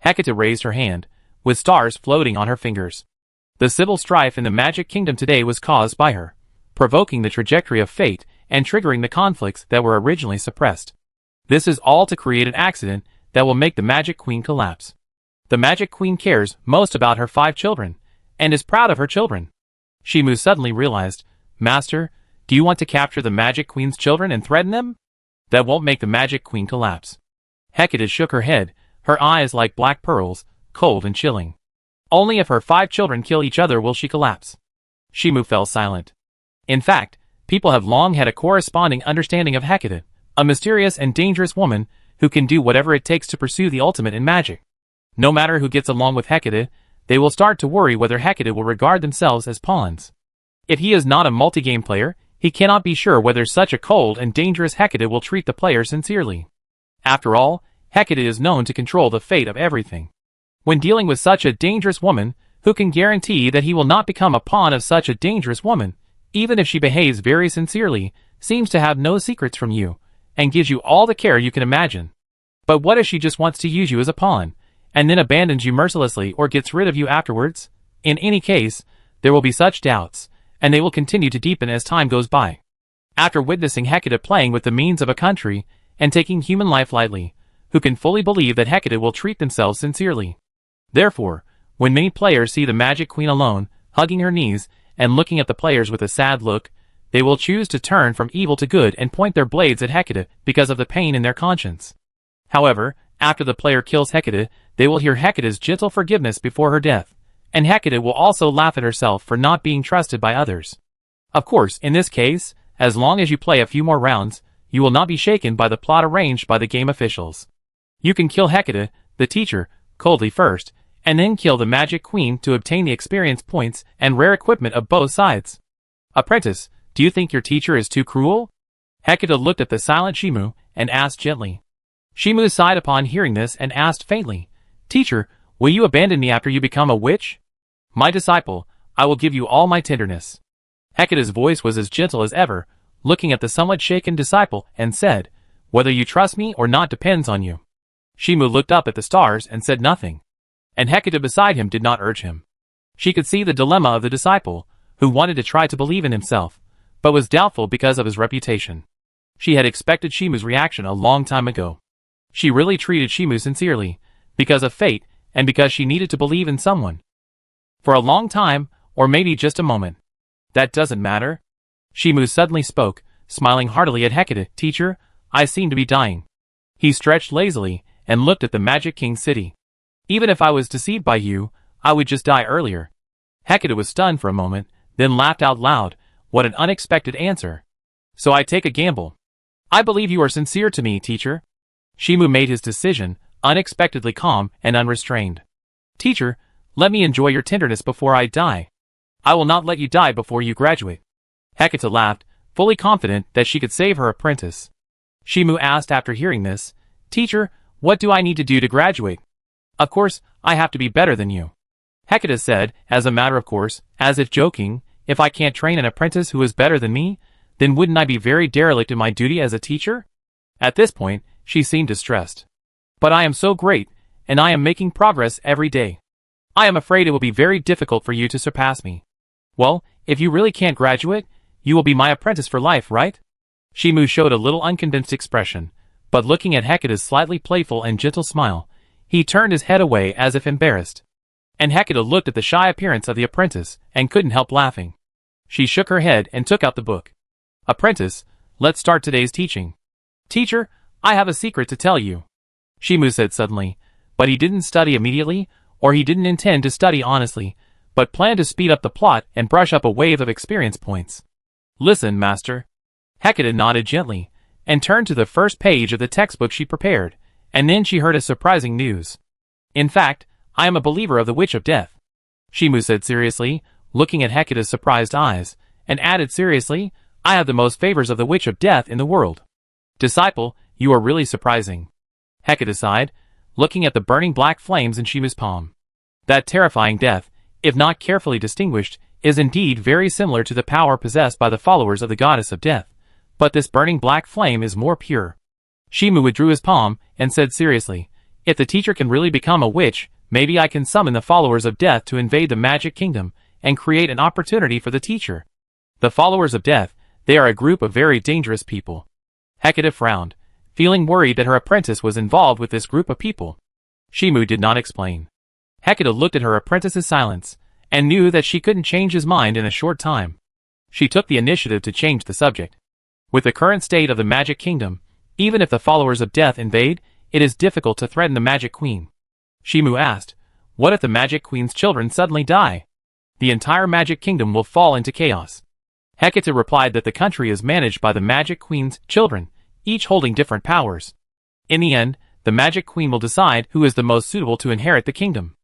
A: Hecate raised her hand, with stars floating on her fingers. The civil strife in the Magic Kingdom today was caused by her, provoking the trajectory of fate and triggering the conflicts that were originally suppressed. This is all to create an accident that will make the Magic Queen collapse. The Magic Queen cares most about her 5 children, and is proud of her children. Shimu suddenly realized, Master, do you want to capture the Magic Queen's children and threaten them? That won't make the Magic Queen collapse. Hecate shook her head, her eyes like black pearls, cold and chilling. Only if her 5 children kill each other will she collapse. Shimu fell silent. In fact, people have long had a corresponding understanding of Hecate, a mysterious and dangerous woman who can do whatever it takes to pursue the ultimate in magic. No matter who gets along with Hecate, they will start to worry whether Hecate will regard themselves as pawns. If he is not a multi-game player, he cannot be sure whether such a cold and dangerous Hecate will treat the player sincerely. After all, Hecate is known to control the fate of everything. When dealing with such a dangerous woman, who can guarantee that he will not become a pawn of such a dangerous woman, even if she behaves very sincerely, seems to have no secrets from you, and gives you all the care you can imagine? But what if she just wants to use you as a pawn, and then abandons you mercilessly or gets rid of you afterwards? In any case, there will be such doubts, and they will continue to deepen as time goes by. After witnessing Hecate playing with the means of a country, and taking human life lightly, who can fully believe that Hecate will treat themselves sincerely? Therefore, when many players see the Magic Queen alone, hugging her knees, and looking at the players with a sad look, they will choose to turn from evil to good and point their blades at Hecate because of the pain in their conscience. However, after the player kills Hecate, they will hear Hecate's gentle forgiveness before her death, and Hecate will also laugh at herself for not being trusted by others. Of course, in this case, as long as you play a few more rounds, you will not be shaken by the plot arranged by the game officials. You can kill Hecate, the teacher, coldly first, and then kill the Magic Queen to obtain the experience points and rare equipment of both sides. Apprentice, do you think your teacher is too cruel? Hecate looked at the silent Shimu and asked gently. Shimu sighed upon hearing this and asked faintly, Teacher, will you abandon me after you become a witch? My disciple, I will give you all my tenderness. Hecate's voice was as gentle as ever, looking at the somewhat shaken disciple, and said, Whether you trust me or not depends on you. Shimu looked up at the stars and said nothing. And Hecate beside him did not urge him. She could see the dilemma of the disciple, who wanted to try to believe in himself, but was doubtful because of his reputation. She had expected Shimu's reaction a long time ago. She really treated Shimu sincerely, because of fate, and because she needed to believe in someone. For a long time, or maybe just a moment. That doesn't matter. Shimu suddenly spoke, smiling heartily at Hecate. Teacher, I seem to be dying. He stretched lazily, and looked at the Magic King city. Even if I was deceived by you, I would just die earlier. Hecate was stunned for a moment, then laughed out loud. What an unexpected answer. So I take a gamble. I believe you are sincere to me, teacher. Shimu made his decision, unexpectedly calm and unrestrained. Teacher, let me enjoy your tenderness before I die. I will not let you die before you graduate. Hecate laughed, fully confident that she could save her apprentice. Shimu asked after hearing this, Teacher, what do I need to do to graduate? Of course, I have to be better than you. Hecate said, as a matter of course, as if joking, if I can't train an apprentice who is better than me, then wouldn't I be very derelict in my duty as a teacher? At this point, she seemed distressed. But I am so great, and I am making progress every day. I am afraid it will be very difficult for you to surpass me. Well, if you really can't graduate, you will be my apprentice for life, right? Shimu showed a little unconvinced expression, but looking at Hecate's slightly playful and gentle smile, he turned his head away as if embarrassed. And Hecate looked at the shy appearance of the apprentice, and couldn't help laughing. She shook her head and took out the book. Apprentice, let's start today's teaching. Teacher, I have a secret to tell you. Shimu said suddenly, but he didn't study immediately, or he didn't intend to study honestly, but planned to speed up the plot and brush up a wave of experience points. Listen, master. Hecate nodded gently, and turned to the first page of the textbook she prepared, and then she heard a surprising news. In fact, I am a believer of the Witch of Death. Shimu said seriously, looking at Hecate's surprised eyes, and added seriously, I have the most favors of the Witch of Death in the world. Disciple, you are really surprising. Hecate sighed, looking at the burning black flames in Shimu's palm. That terrifying death, if not carefully distinguished, is indeed very similar to the power possessed by the followers of the goddess of death, but this burning black flame is more pure. Shimu withdrew his palm, and said seriously, if the teacher can really become a witch, maybe I can summon the followers of death to invade the Magic Kingdom, and create an opportunity for the teacher. The followers of death, they are a group of very dangerous people. Hecate frowned, feeling worried that her apprentice was involved with this group of people. Shimu did not explain. Hecate looked at her apprentice's silence, and knew that she couldn't change his mind in a short time. She took the initiative to change the subject. With the current state of the Magic Kingdom, even if the followers of death invade, it is difficult to threaten the Magic Queen. Shimu asked, what if the Magic Queen's children suddenly die? The entire Magic Kingdom will fall into chaos. Hecate replied that the country is managed by the Magic Queen's children, each holding different powers. In the end, the Magic Queen will decide who is the most suitable to inherit the kingdom.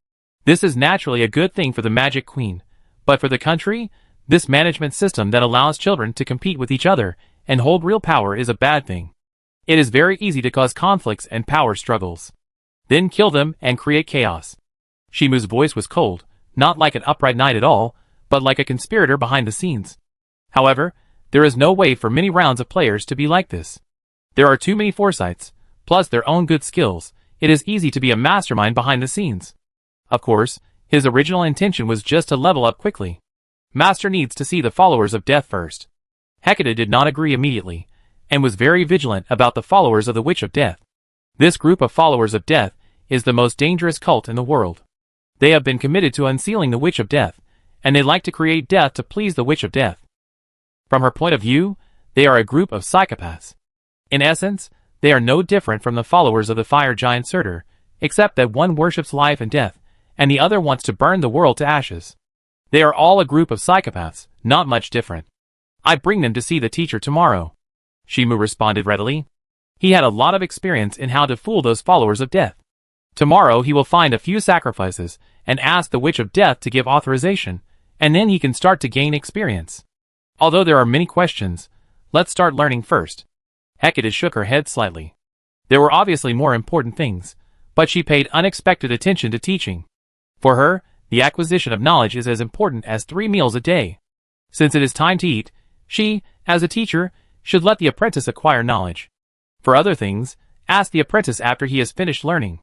A: This is naturally a good thing for the Magic Queen, but for the country, this management system that allows children to compete with each other and hold real power is a bad thing. It is very easy to cause conflicts and power struggles. Then kill them and create chaos. Shimu's voice was cold, not like an upright knight at all, but like a conspirator behind the scenes. However, there is no way for many rounds of players to be like this. There are too many foresights, plus their own good skills. It is easy to be a mastermind behind the scenes. Of course, his original intention was just to level up quickly. Master needs to see the followers of death first. Hecate did not agree immediately, and was very vigilant about the followers of the Witch of Death. This group of followers of death is the most dangerous cult in the world. They have been committed to unsealing the Witch of Death, and they like to create death to please the Witch of Death. From her point of view, they are a group of psychopaths. In essence, they are no different from the followers of the fire giant Surtur, except that one worships life and death, and the other wants to burn the world to ashes. They are all a group of psychopaths, not much different. I bring them to see the teacher tomorrow. Shimu responded readily. He had a lot of experience in how to fool those followers of death. Tomorrow he will find a few sacrifices and ask the Witch of Death to give authorization, and then he can start to gain experience. Although there are many questions, let's start learning first. Hecate shook her head slightly. There were obviously more important things, but she paid unexpected attention to teaching. For her, the acquisition of knowledge is as important as 3 meals a day. Since it is time to eat, she, as a teacher, should let the apprentice acquire knowledge. For other things, ask the apprentice after he has finished learning.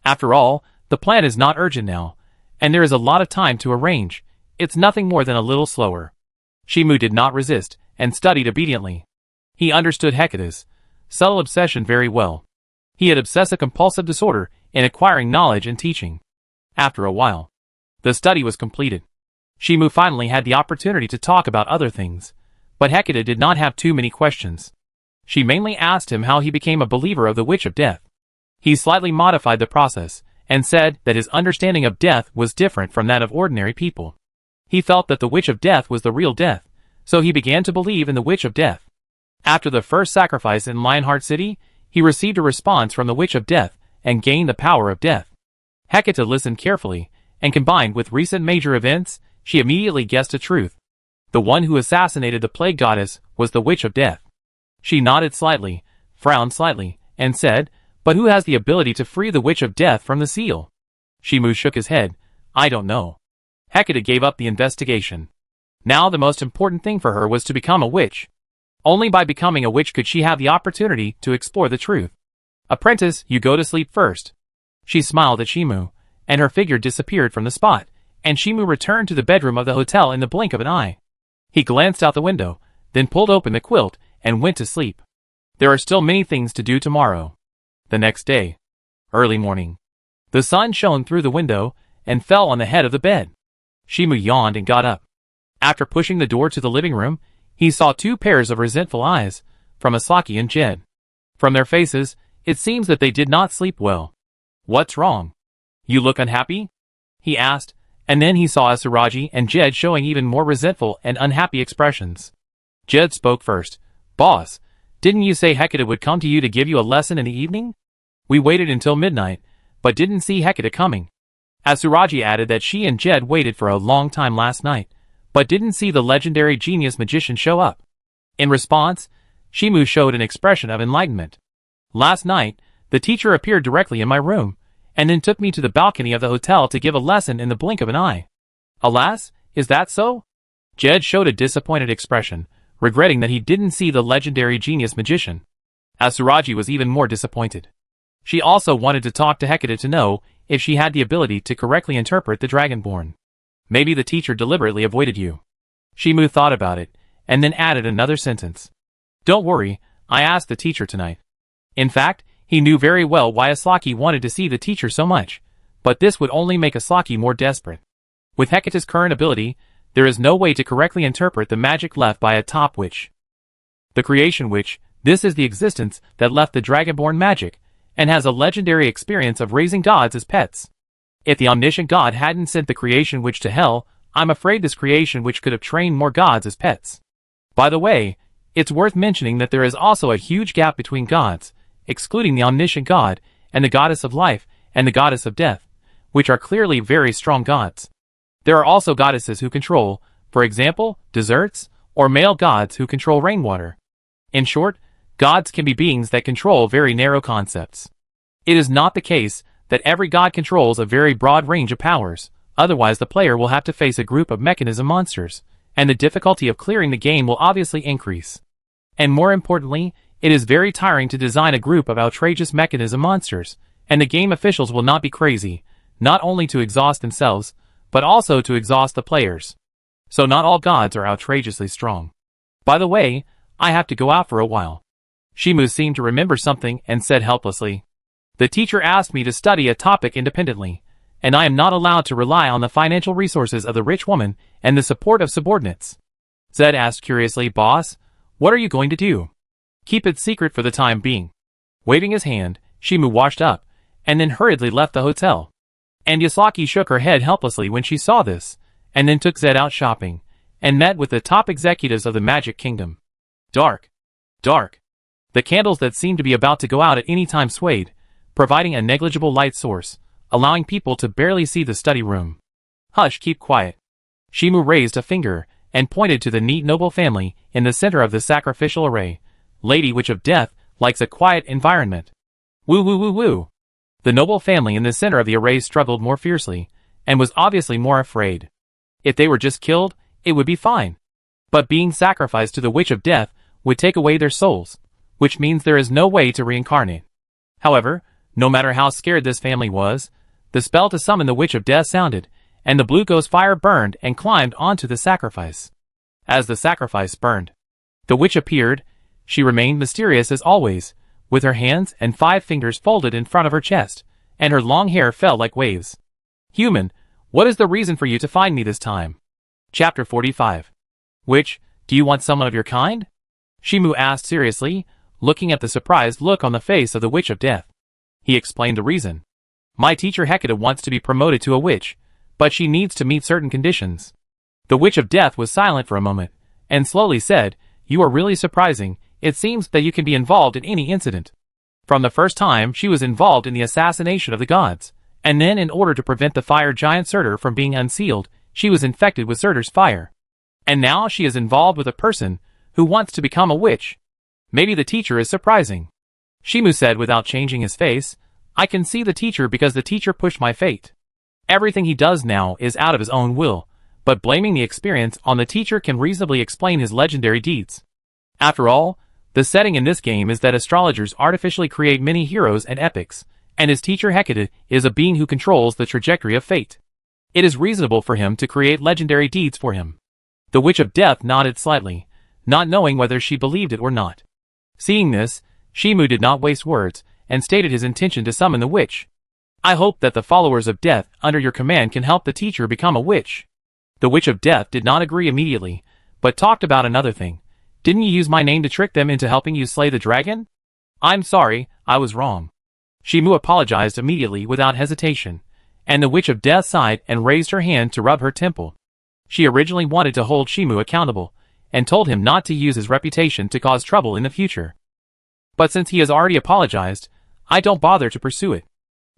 A: After all, the plan is not urgent now, and there is a lot of time to arrange. It's nothing more than a little slower. Shimu did not resist, and studied obediently. He understood Hecate's subtle obsession very well. He had obsessive-compulsive disorder in acquiring knowledge and teaching. After a while, the study was completed. Shimu finally had the opportunity to talk about other things, but Hecate did not have too many questions. She mainly asked him how he became a believer of the Witch of Death. He slightly modified the process, and said that his understanding of death was different from that of ordinary people. He felt that the Witch of Death was the real death, so he began to believe in the Witch of Death. After the first sacrifice in Lionheart City, he received a response from the Witch of Death, and gained the power of death. Hecate listened carefully, and combined with recent major events, she immediately guessed the truth. The one who assassinated the plague goddess was the Witch of Death. She nodded slightly, frowned slightly, and said, "But who has the ability to free the Witch of Death from the seal?" Shimu shook his head. "I don't know." Hecate gave up the investigation. Now the most important thing for her was to become a witch. Only by becoming a witch could she have the opportunity to explore the truth. "Apprentice, you go to sleep first." She smiled at Shimu, and her figure disappeared from the spot, and Shimu returned to the bedroom of the hotel in the blink of an eye. He glanced out the window, then pulled open the quilt, and went to sleep. There are still many things to do tomorrow. The next day. Early morning. The sun shone through the window, and fell on the head of the bed. Shimu yawned and got up. After pushing the door to the living room, he saw 2 pairs of resentful eyes, from Asaki and Jed. From their faces, it seems that they did not sleep well. "What's wrong? You look unhappy?" he asked, and then he saw Asuraji and Jed showing even more resentful and unhappy expressions. Jed spoke first. "Boss, didn't you say Hecate would come to you to give you a lesson in the evening? We waited until midnight, but didn't see Hecate coming." Asuraji added that she and Jed waited for a long time last night, but didn't see the legendary genius magician show up. In response, Shimu showed an expression of enlightenment. "Last night, the teacher appeared directly in my room, and then took me to the balcony of the hotel to give a lesson in the blink of an eye." "Alas, is that so?" Jed showed a disappointed expression, regretting that he didn't see the legendary genius magician. Asuraji was even more disappointed. She also wanted to talk to Hecate to know if she had the ability to correctly interpret the Dragonborn. "Maybe the teacher deliberately avoided you." Shimu thought about it, and then added another sentence. "Don't worry, I asked the teacher tonight." In fact, he knew very well why Asaki wanted to see the teacher so much, but this would only make Asaki more desperate. With Hecate's current ability, there is no way to correctly interpret the magic left by a top witch. The creation witch, this is the existence that left the Dragonborn magic, and has a legendary experience of raising gods as pets. If the omniscient god hadn't sent the creation witch to hell, I'm afraid this creation witch could have trained more gods as pets. By the way, it's worth mentioning that there is also a huge gap between gods, excluding the omniscient god, and the goddess of life, and the goddess of death, which are clearly very strong gods. There are also goddesses who control, for example, desserts, or male gods who control rainwater. In short, gods can be beings that control very narrow concepts. It is not the case that every god controls a very broad range of powers, otherwise the player will have to face a group of mechanism monsters, and the difficulty of clearing the game will obviously increase. And more importantly, it is very tiring to design a group of outrageous mechanism monsters, and the game officials will not be crazy, not only to exhaust themselves, but also to exhaust the players. So not all gods are outrageously strong. By the way, I have to go out for a while. Shimu seemed to remember something and said helplessly. The teacher asked me to study a topic independently, and I am not allowed to rely on the financial resources of the rich woman and the support of subordinates. Zed asked curiously, Boss, what are you going to do? Keep it secret for the time being. Waving his hand, Shimu washed up, and then hurriedly left the hotel. And Yasaki shook her head helplessly when she saw this, and then took Zed out shopping, and met with the top executives of the Magic Kingdom. Dark. Dark. The candles that seemed to be about to go out at any time swayed, providing a negligible light source, allowing people to barely see the study room. Hush, keep quiet. Shimu raised a finger, and pointed to the neat noble family in the center of the sacrificial array. Lady Witch of Death likes a quiet environment. Woo woo woo woo. The noble family in the center of the array struggled more fiercely, and was obviously more afraid. If they were just killed, it would be fine. But being sacrificed to the Witch of Death would take away their souls, which means there is no way to reincarnate. However, no matter how scared this family was, the spell to summon the Witch of Death sounded, and the blue ghost fire burned and climbed onto the sacrifice. As the sacrifice burned, the witch appeared. She remained mysterious as always, with her hands and 5 fingers folded in front of her chest, and her long hair fell like waves. Human, what is the reason for you to find me this time? Chapter 45. Witch, do you want someone of your kind? Shimu asked seriously, looking at the surprised look on the face of the Witch of Death. He explained the reason. My teacher Hecate wants to be promoted to a witch, but she needs to meet certain conditions. The Witch of Death was silent for a moment, and slowly said, You are really surprising. It seems that you can be involved in any incident. From the first time she was involved in the assassination of the gods, and then in order to prevent the fire giant Surtur from being unsealed, she was infected with Surtur's fire. And now she is involved with a person who wants to become a witch. Maybe the teacher is surprising. Shimu said without changing his face, I can see the teacher because the teacher pushed my fate. Everything he does now is out of his own will, but blaming the experience on the teacher can reasonably explain his legendary deeds. After all, the setting in this game is that astrologers artificially create many heroes and epics, and his teacher Hecate is a being who controls the trajectory of fate. It is reasonable for him to create legendary deeds for him. The Witch of Death nodded slightly, not knowing whether she believed it or not. Seeing this, Shimu did not waste words, and stated his intention to summon the witch. I hope that the followers of death under your command can help the teacher become a witch. The Witch of Death did not agree immediately, but talked about another thing. Didn't you use my name to trick them into helping you slay the dragon? I'm sorry, I was wrong. Shimu apologized immediately without hesitation, and the Witch of Death sighed and raised her hand to rub her temple. She originally wanted to hold Shimu accountable, and told him not to use his reputation to cause trouble in the future. But since he has already apologized, I don't bother to pursue it.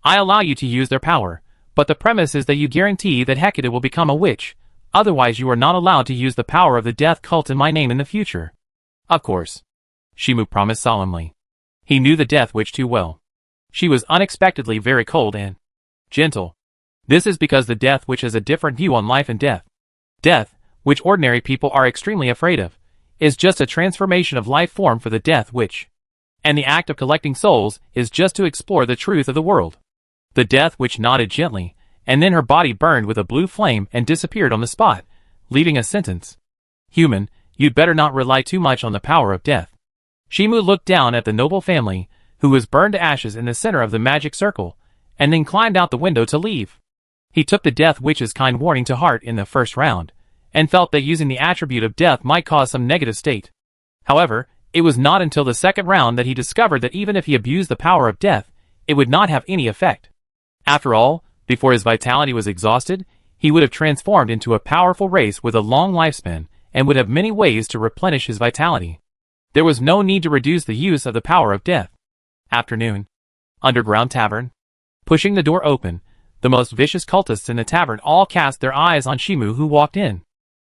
A: I allow you to use their power, but the premise is that you guarantee that Hecate will become a witch, otherwise you are not allowed to use the power of the death cult in my name in the future. Of course. Shimu promised solemnly. He knew the Death Witch too well. She was unexpectedly very cold and gentle. This is because the Death Witch has a different view on life and death. Death, which ordinary people are extremely afraid of, is just a transformation of life form for the Death Witch. And the act of collecting souls is just to explore the truth of the world. The Death Witch nodded gently, and then her body burned with a blue flame and disappeared on the spot, leaving a sentence. Human, you'd better not rely too much on the power of death. Shimu looked down at the noble family, who was burned to ashes in the center of the magic circle, and then climbed out the window to leave. He took the Death Witch's kind warning to heart in the first round, and felt that using the attribute of death might cause some negative state. However, it was not until the second round that he discovered that even if he abused the power of death, it would not have any effect. After all, before his vitality was exhausted, he would have transformed into a powerful race with a long lifespan, and would have many ways to replenish his vitality. There was no need to reduce the use of the power of death. Afternoon. Underground tavern. Pushing the door open, the most vicious cultists in the tavern all cast their eyes on Shimu, who walked in.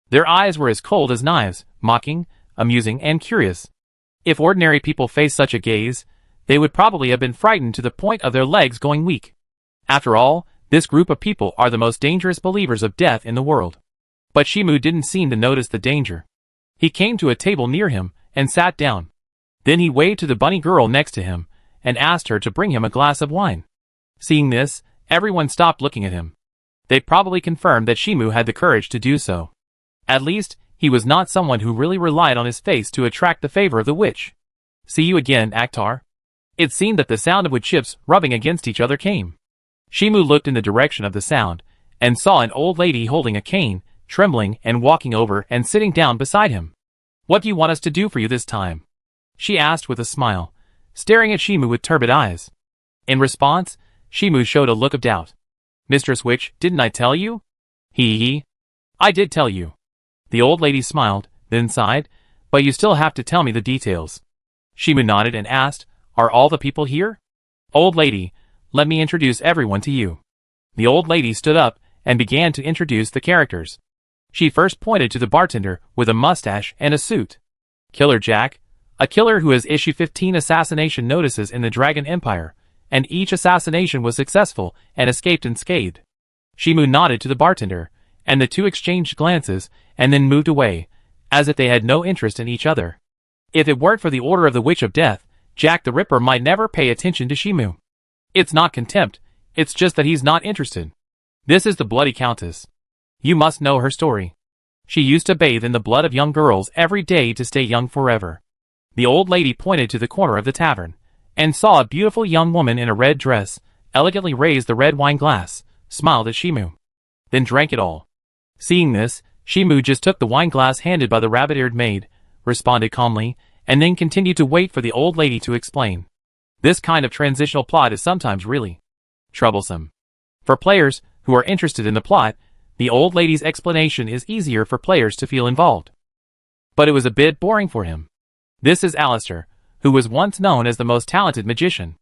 A: Their eyes were as cold as knives, mocking, amusing, and curious. If ordinary people faced such a gaze, they would probably have been frightened to the point of their legs going weak. After all, this group of people are the most dangerous believers of death in the world. But Shimu didn't seem to notice the danger. He came to a table near him, and sat down. Then he waved to the bunny girl next to him, and asked her to bring him a glass of wine. Seeing this, everyone stopped looking at him. They probably confirmed that Shimu had the courage to do so. At least, he was not someone who really relied on his face to attract the favor of the witch. See you again, Akhtar. It seemed that the sound of wood chips rubbing against each other came. Shimu looked in the direction of the sound, and saw an old lady holding a cane, trembling and walking over and sitting down beside him. What do you want us to do for you this time? She asked with a smile, staring at Shimu with turbid eyes. In response, Shimu showed a look of doubt. Mistress Witch, didn't I tell you? I did tell you. The old lady smiled, then sighed, but you still have to tell me the details. Shimu nodded and asked, are all the people here? Old lady, let me introduce everyone to you. The old lady stood up and began to introduce the characters. She first pointed to the bartender with a mustache and a suit. Killer Jack, a killer who has issued 15 assassination notices in the Dragon Empire, and each assassination was successful and escaped unscathed. Shimu nodded to the bartender, and the two exchanged glances and then moved away, as if they had no interest in each other. If it weren't for the order of the Witch of Death, Jack the Ripper might never pay attention to Shimu. It's not contempt, it's just that he's not interested. This is the Bloody Countess. You must know her story. She used to bathe in the blood of young girls every day to stay young forever. The old lady pointed to the corner of the tavern, and saw a beautiful young woman in a red dress, elegantly raise the red wine glass, smiled at Shimu, then drank it all. Seeing this, Shimu just took the wine glass handed by the rabbit-eared maid, responded calmly, and then continued to wait for the old lady to explain. This kind of transitional plot is sometimes really troublesome. For players who are interested in the plot, the old lady's explanation is easier for players to feel involved. But it was a bit boring for him. This is Alistair, who was once known as the most talented magician.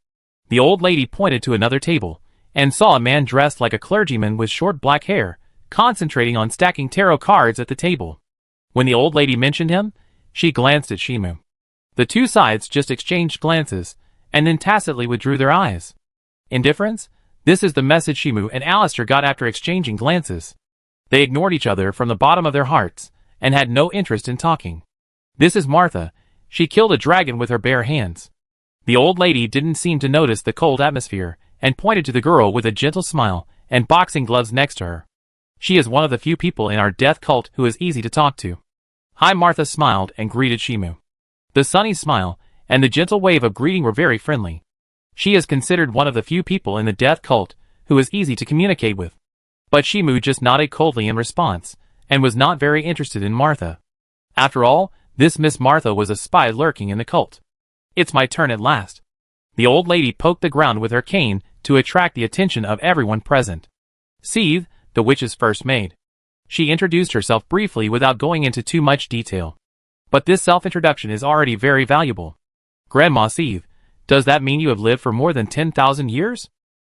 A: The old lady pointed to another table, and saw a man dressed like a clergyman with short black hair, concentrating on stacking tarot cards at the table. When the old lady mentioned him, she glanced at Shimu. The two sides just exchanged glances, and then tacitly withdrew their eyes. Indifference? This is the message Shimu and Alistair got after exchanging glances. They ignored each other from the bottom of their hearts, and had no interest in talking. This is Martha. She killed a dragon with her bare hands. The old lady didn't seem to notice the cold atmosphere, and pointed to the girl with a gentle smile and boxing gloves next to her. She is one of the few people in our death cult who is easy to talk to. Hi. Martha smiled and greeted Shimu. The sunny smile and the gentle wave of greeting were very friendly. She is considered one of the few people in the death cult who is easy to communicate with. But Shimu just nodded coldly in response, and was not very interested in Martha. After all, this Miss Martha was a spy lurking in the cult. It's my turn at last. The old lady poked the ground with her cane to attract the attention of everyone present. Seethe, the witch's first maid. She introduced herself briefly without going into too much detail. But this self-introduction is already very valuable. Grandma Seethe, does that mean you have lived for more than 10,000 years?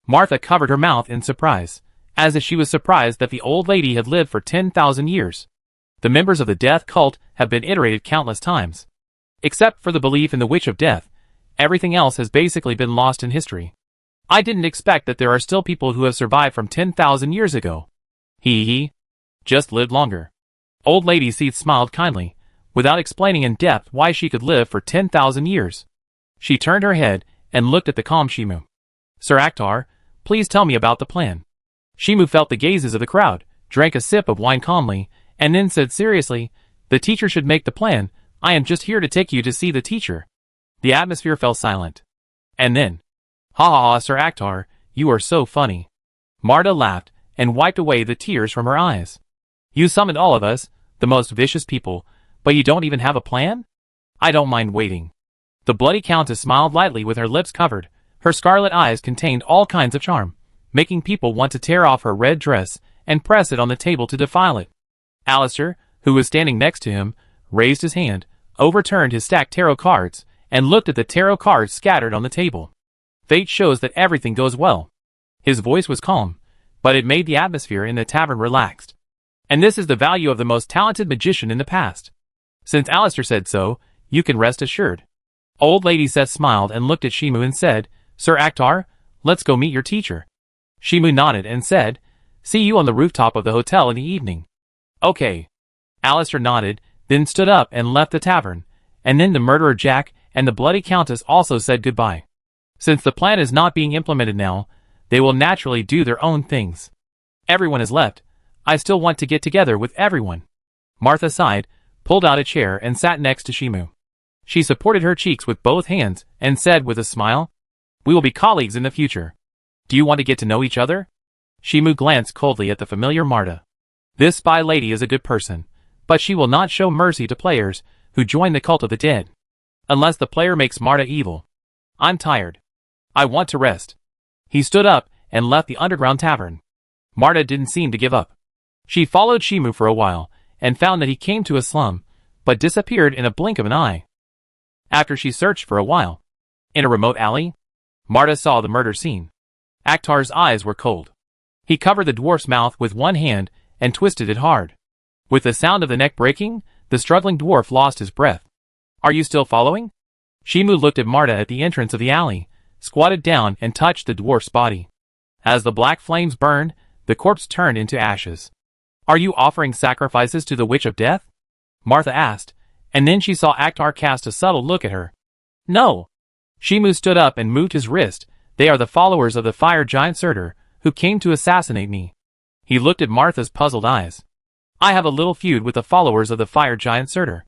A: Martha covered her mouth in surprise, as if she was surprised that the old lady had lived for 10,000 years. The members of the death cult have been iterated countless times. Except for the belief in the Witch of Death, everything else has basically been lost in history. I didn't expect that there are still people who have survived from 10,000 years ago. Just lived longer. Old Lady Seethe smiled kindly, without explaining in depth why she could live for 10,000 years. She turned her head and looked at the calm Shimu. Sir Akhtar, please tell me about the plan. Shimu felt the gazes of the crowd, drank a sip of wine calmly, and then said seriously, the teacher should make the plan. I am just here to take you to see the teacher. The atmosphere fell silent. And then, ha ha ha, Sir Akhtar, you are so funny. Marta laughed and wiped away the tears from her eyes. You summoned all of us, the most vicious people, but you don't even have a plan? I don't mind waiting. The Bloody Countess smiled lightly with her lips covered. Her scarlet eyes contained all kinds of charm, making people want to tear off her red dress and press it on the table to defile it. Alistair, who was standing next to him, raised his hand, overturned his stacked tarot cards, and looked at the tarot cards scattered on the table. Fate shows that everything goes well. His voice was calm, but it made the atmosphere in the tavern relaxed. And this is the value of the most talented magician in the past. Since Alistair said so, you can rest assured. Old Lady Seethe smiled and looked at Shimu and said, Sir Akhtar, let's go meet your teacher. Shimu nodded and said, see you on the rooftop of the hotel in the evening. Okay. Alistair nodded, then stood up and left the tavern, and then the murderer Jack and the Bloody Countess also said goodbye. Since the plan is not being implemented now, they will naturally do their own things. Everyone has left. I still want to get together with everyone. Martha sighed, pulled out a chair and sat next to Shimu. She supported her cheeks with both hands and said with a smile, "We will be colleagues in the future. Do you want to get to know each other?" Shimu glanced coldly at the familiar Marta. This spy lady is a good person, but she will not show mercy to players who join the cult of the dead. Unless the player makes Marta evil. I'm tired. I want to rest. He stood up and left the underground tavern. Marta didn't seem to give up. She followed Shimu for a while and found that he came to a slum, but disappeared in a blink of an eye. After she searched for a while, in a remote alley, Marta saw the murder scene. Akhtar's eyes were cold. He covered the dwarf's mouth with one hand and twisted it hard. With the sound of the neck breaking, the struggling dwarf lost his breath. Are you still following? Shimu looked at Marta at the entrance of the alley, squatted down and touched the dwarf's body. As the black flames burned, the corpse turned into ashes. Are you offering sacrifices to the Witch of Death? Martha asked, and then she saw Akhtar cast a subtle look at her. No. Shimu stood up and moved his wrist. They are the followers of the fire giant Surtur, who came to assassinate me. He looked at Martha's puzzled eyes. I have a little feud with the followers of the fire giant Surtur.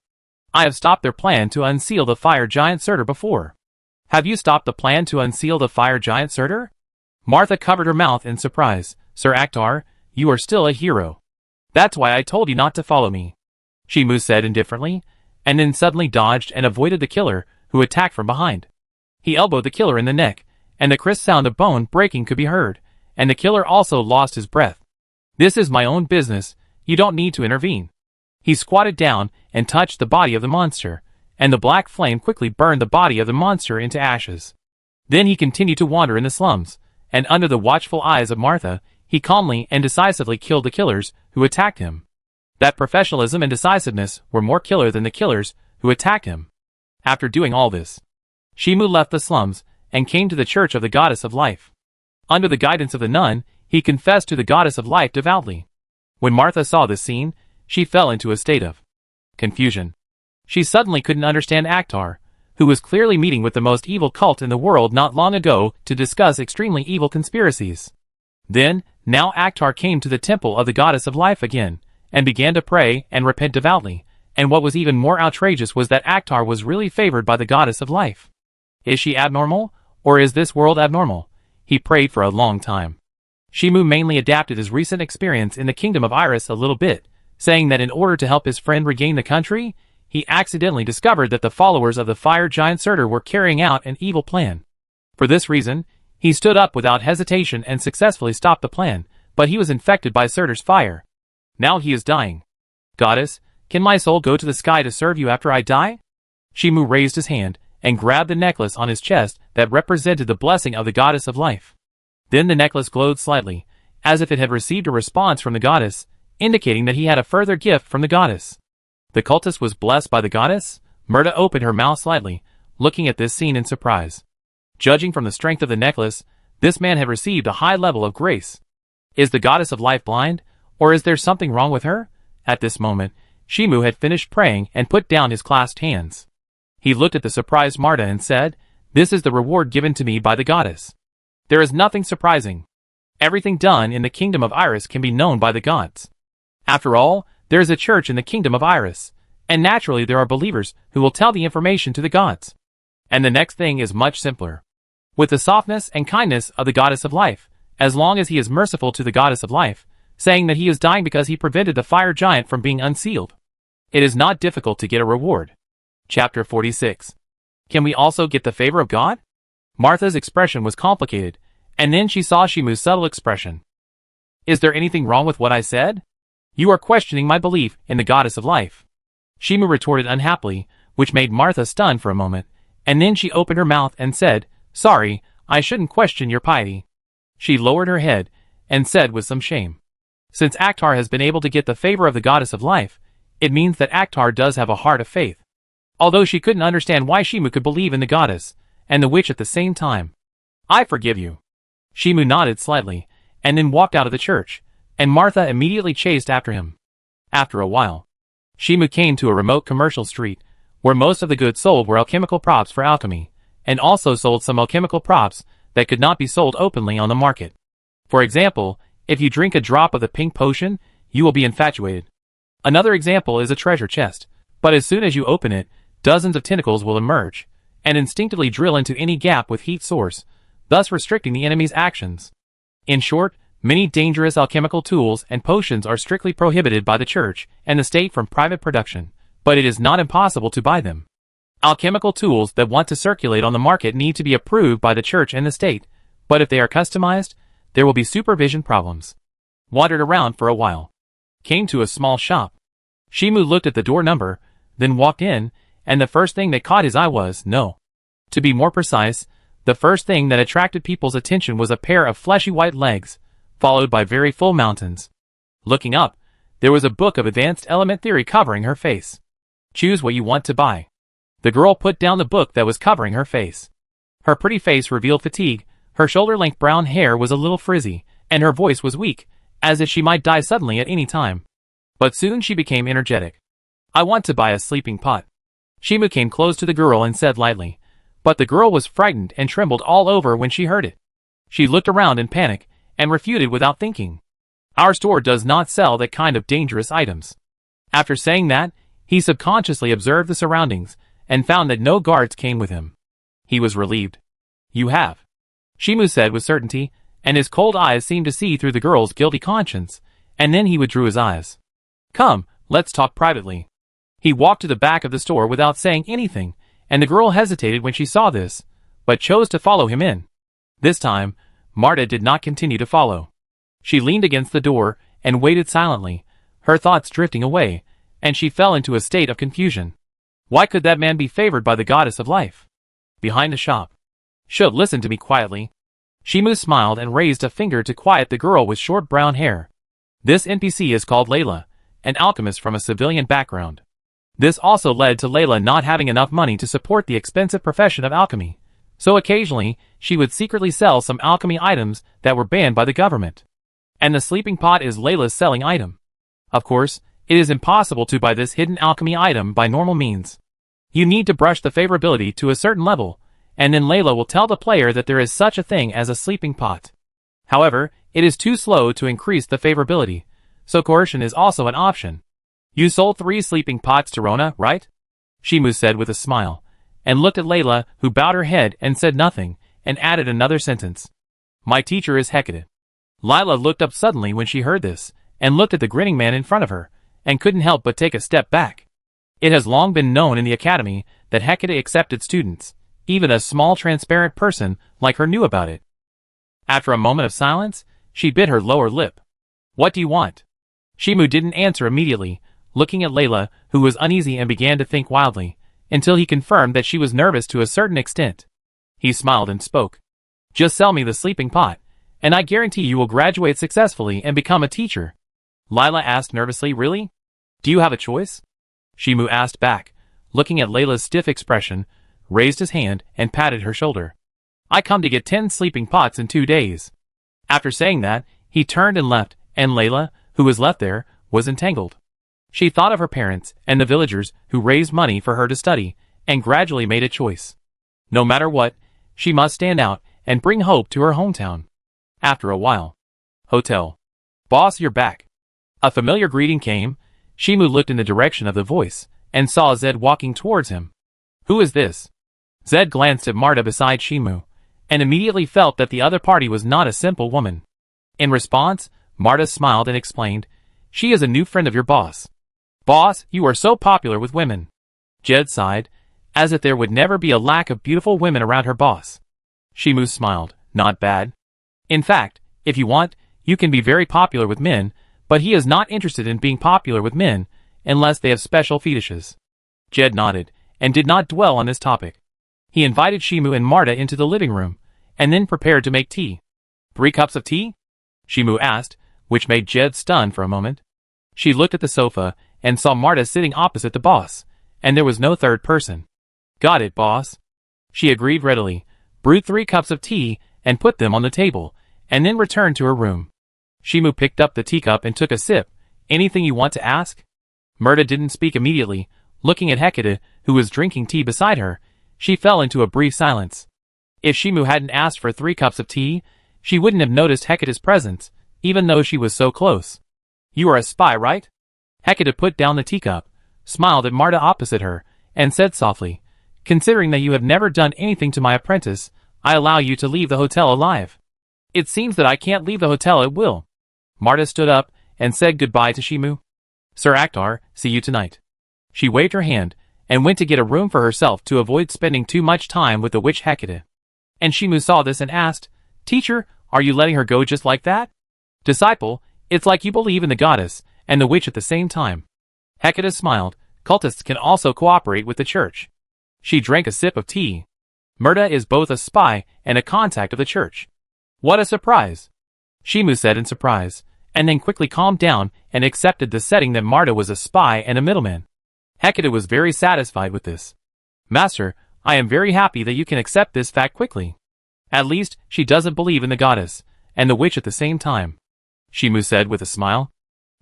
A: I have stopped their plan to unseal the fire giant Surtur before. Have you stopped the plan to unseal the fire giant Surtur? Martha covered her mouth in surprise. Sir Akhtar, you are still a hero. That's why I told you not to follow me. Shimu said indifferently, and then suddenly dodged and avoided the killer, who attacked from behind. He elbowed the killer in the neck, and the crisp sound of bone breaking could be heard, and the killer also lost his breath. This is my own business, you don't need to intervene. He squatted down and touched the body of the monster, and the black flame quickly burned the body of the monster into ashes. Then he continued to wander in the slums, and under the watchful eyes of Martha, he calmly and decisively killed the killers who attacked him. That professionalism and decisiveness were more killer than the killers who attacked him. After doing all this, Shimu left the slums and came to the Church of the Goddess of Life. Under the guidance of the nun, he confessed to the Goddess of Life devoutly. When Martha saw this scene, she fell into a state of confusion. She suddenly couldn't understand Akhtar, who was clearly meeting with the most evil cult in the world not long ago to discuss extremely evil conspiracies. Then, now Akhtar came to the temple of the Goddess of Life again, and began to pray and repent devoutly, and what was even more outrageous was that Akhtar was really favored by the Goddess of Life. Is she abnormal, or is this world abnormal? He prayed for a long time. Shimu mainly adapted his recent experience in the kingdom of Iris a little bit, saying that in order to help his friend regain the country, he accidentally discovered that the followers of the fire giant Surtur were carrying out an evil plan. For this reason, he stood up without hesitation and successfully stopped the plan, but he was infected by Surtur's fire. Now he is dying. Goddess, can my soul go to the sky to serve you after I die? Shimu raised his hand and grabbed the necklace on his chest that represented the blessing of the Goddess of Life. Then the necklace glowed slightly, as if it had received a response from the goddess, indicating that he had a further gift from the goddess. The cultist was blessed by the goddess. Murta opened her mouth slightly, looking at this scene in surprise. Judging from the strength of the necklace, this man had received a high level of grace. Is the Goddess of Life blind, or is there something wrong with her? At this moment, Shimu had finished praying and put down his clasped hands. He looked at the surprised Marta and said, "This is the reward given to me by the goddess." There is nothing surprising. Everything done in the kingdom of Iris can be known by the gods. After all, there is a church in the kingdom of Iris, and naturally there are believers who will tell the information to the gods. And the next thing is much simpler. With the softness and kindness of the Goddess of Life, as long as he is merciful to the Goddess of Life, saying that he is dying because he prevented the fire giant from being unsealed, it is not difficult to get a reward. Chapter 46. Can we also get the favor of God? Martha's expression was complicated, and then she saw Shimu's subtle expression. Is there anything wrong with what I said? You are questioning my belief in the Goddess of Life. Shimu retorted unhappily, which made Martha stunned for a moment, and then she opened her mouth and said, "Sorry, I shouldn't question your piety." She lowered her head and said with some shame, "Since Akhtar has been able to get the favor of the Goddess of Life, it means that Akhtar does have a heart of faith." Although she couldn't understand why Shimu could believe in the goddess and the witch at the same time. "I forgive you." Shimu nodded slightly, and then walked out of the church, and Martha immediately chased after him. After a while, Shimu came to a remote commercial street, where most of the goods sold were alchemical props for alchemy, and also sold some alchemical props that could not be sold openly on the market. For example, if you drink a drop of the pink potion, you will be infatuated. Another example is a treasure chest, but as soon as you open it, dozens of tentacles will emerge, and instinctively drill into any gap with heat source, thus restricting the enemy's actions. In short, many dangerous alchemical tools and potions are strictly prohibited by the church and the state from private production, but it is not impossible to buy them. Alchemical tools that want to circulate on the market need to be approved by the church and the state, but if they are customized, there will be supervision problems. Wandered around for a while. Came to a small shop. Shimu looked at the door number, then walked in, and the first thing that caught his eye was, no. To be more precise, the first thing that attracted people's attention was a pair of fleshy white legs, followed by very full mountains. Looking up, there was a book of advanced element theory covering her face. Choose what you want to buy. The girl put down the book that was covering her face. Her pretty face revealed fatigue, her shoulder-length brown hair was a little frizzy, and her voice was weak, as if she might die suddenly at any time. But soon she became energetic. I want to buy a sleeping pot. Shimu came close to the girl and said lightly, but the girl was frightened and trembled all over when she heard it. She looked around in panic, and refuted without thinking. Our store does not sell that kind of dangerous items. After saying that, he subconsciously observed the surroundings, and found that no guards came with him. He was relieved. You have, Shimu said with certainty, and his cold eyes seemed to see through the girl's guilty conscience, and then he withdrew his eyes. Come, let's talk privately. He walked to the back of the store without saying anything, and the girl hesitated when she saw this, but chose to follow him in. This time, Marta did not continue to follow. She leaned against the door and waited silently, her thoughts drifting away, and she fell into a state of confusion. Why could that man be favored by the goddess of life? Behind the shop. Should listen to me quietly. Shimu smiled and raised a finger to quiet the girl with short brown hair. This NPC is called Layla, an alchemist from a civilian background. This also led to Layla not having enough money to support the expensive profession of alchemy, so occasionally she would secretly sell some alchemy items that were banned by the government. And the sleeping pot is Layla's selling item. Of course, it is impossible to buy this hidden alchemy item by normal means. You need to brush the favorability to a certain level, and then Layla will tell the player that there is such a thing as a sleeping pot. However, it is too slow to increase the favorability, so coercion is also an option. You sold 3 sleeping pots to Rona, right? Shimu said with a smile, and looked at Layla, who bowed her head and said nothing, and added another sentence. My teacher is Hecate. Lila looked up suddenly when she heard this, and looked at the grinning man in front of her, and couldn't help but take a step back. It has long been known in the academy that Hecate accepted students. Even a small transparent person like her knew about it. After a moment of silence, she bit her lower lip. What do you want? Shimu didn't answer immediately, looking at Layla, who was uneasy and began to think wildly, until he confirmed that she was nervous to a certain extent. He smiled and spoke. Just sell me the sleeping pot, and I guarantee you will graduate successfully and become a teacher. Lila asked nervously, really? Do you have a choice? Shimu asked back, looking at Layla's stiff expression, raised his hand and patted her shoulder. I come to get 10 sleeping pots in 2 days. After saying that, he turned and left, and Layla, who was left there, was entangled. She thought of her parents and the villagers who raised money for her to study, and gradually made a choice. No matter what, she must stand out and bring hope to her hometown. After a while. Hotel. Boss, you're back. A familiar greeting came. Shimu looked in the direction of the voice, and saw Zed walking towards him. Who is this? Zed glanced at Marta beside Shimu, and immediately felt that the other party was not a simple woman. In response, Marta smiled and explained, she is a new friend of your boss. Boss, you are so popular with women. Jed sighed, as if there would never be a lack of beautiful women around her boss. Shimu smiled, not bad. In fact, if you want, you can be very popular with men, but he is not interested in being popular with men, unless they have special fetishes. Jed nodded, and did not dwell on this topic. He invited Shimu and Marta into the living room, and then prepared to make tea. 3 cups of tea? Shimu asked, which made Jed stun for a moment. She looked at the sofa, and saw Marta sitting opposite the boss, and there was no third person. Got it, boss. She agreed readily, brewed 3 cups of tea, and put them on the table, and then returned to her room. Shimu picked up the teacup and took a sip. Anything you want to ask? Marta didn't speak immediately. Looking at Hecate, who was drinking tea beside her, she fell into a brief silence. If Shimu hadn't asked for 3 cups of tea, she wouldn't have noticed Hecate's presence, even though she was so close. You are a spy, right? Hecate put down the teacup, smiled at Marta opposite her, and said softly, "Considering that you have never done anything to my apprentice, I allow you to leave the hotel alive." "It seems that I can't leave the hotel at will." Marta stood up and said goodbye to Shimu. "Sir Akhtar, see you tonight." She waved her hand and went to get a room for herself to avoid spending too much time with the witch Hecate. And Shimu saw this and asked, "Teacher, are you letting her go just like that?" "Disciple, it's like you believe in the goddess and the witch at the same time." Hecate smiled. "Cultists can also cooperate with the church." She drank a sip of tea. "Murta is both a spy and a contact of the church." "What a surprise!" Shimu said in surprise, and then quickly calmed down and accepted the setting that Marta was a spy and a middleman. Hecate was very satisfied with this. "Master, I am very happy that you can accept this fact quickly. At least, she doesn't believe in the goddess and the witch at the same time," Shimu said with a smile.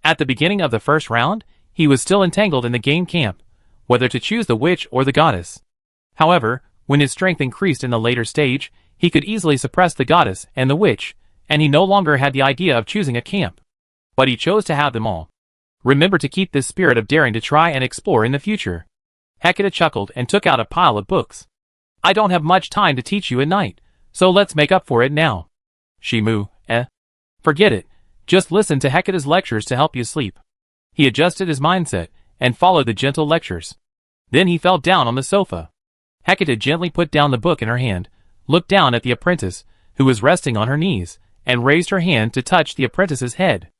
A: At the beginning of the first round, he was still entangled in the game camp, whether to choose the witch or the goddess. However, when his strength increased in the later stage, he could easily suppress the goddess and the witch, and he no longer had the idea of choosing a camp. But he chose to have them all. "Remember to keep this spirit of daring to try and explore in the future." Hecate chuckled and took out a pile of books. "I don't have much time to teach you at night, so let's make up for it now." Shimu, Forget it. Just listen to Hecate's lectures to help you sleep." He adjusted his mindset and followed the gentle lectures. Then he fell down on the sofa. Hecate gently put down the book in her hand, looked down at the apprentice, who was resting on her knees, and raised her hand to touch the apprentice's head.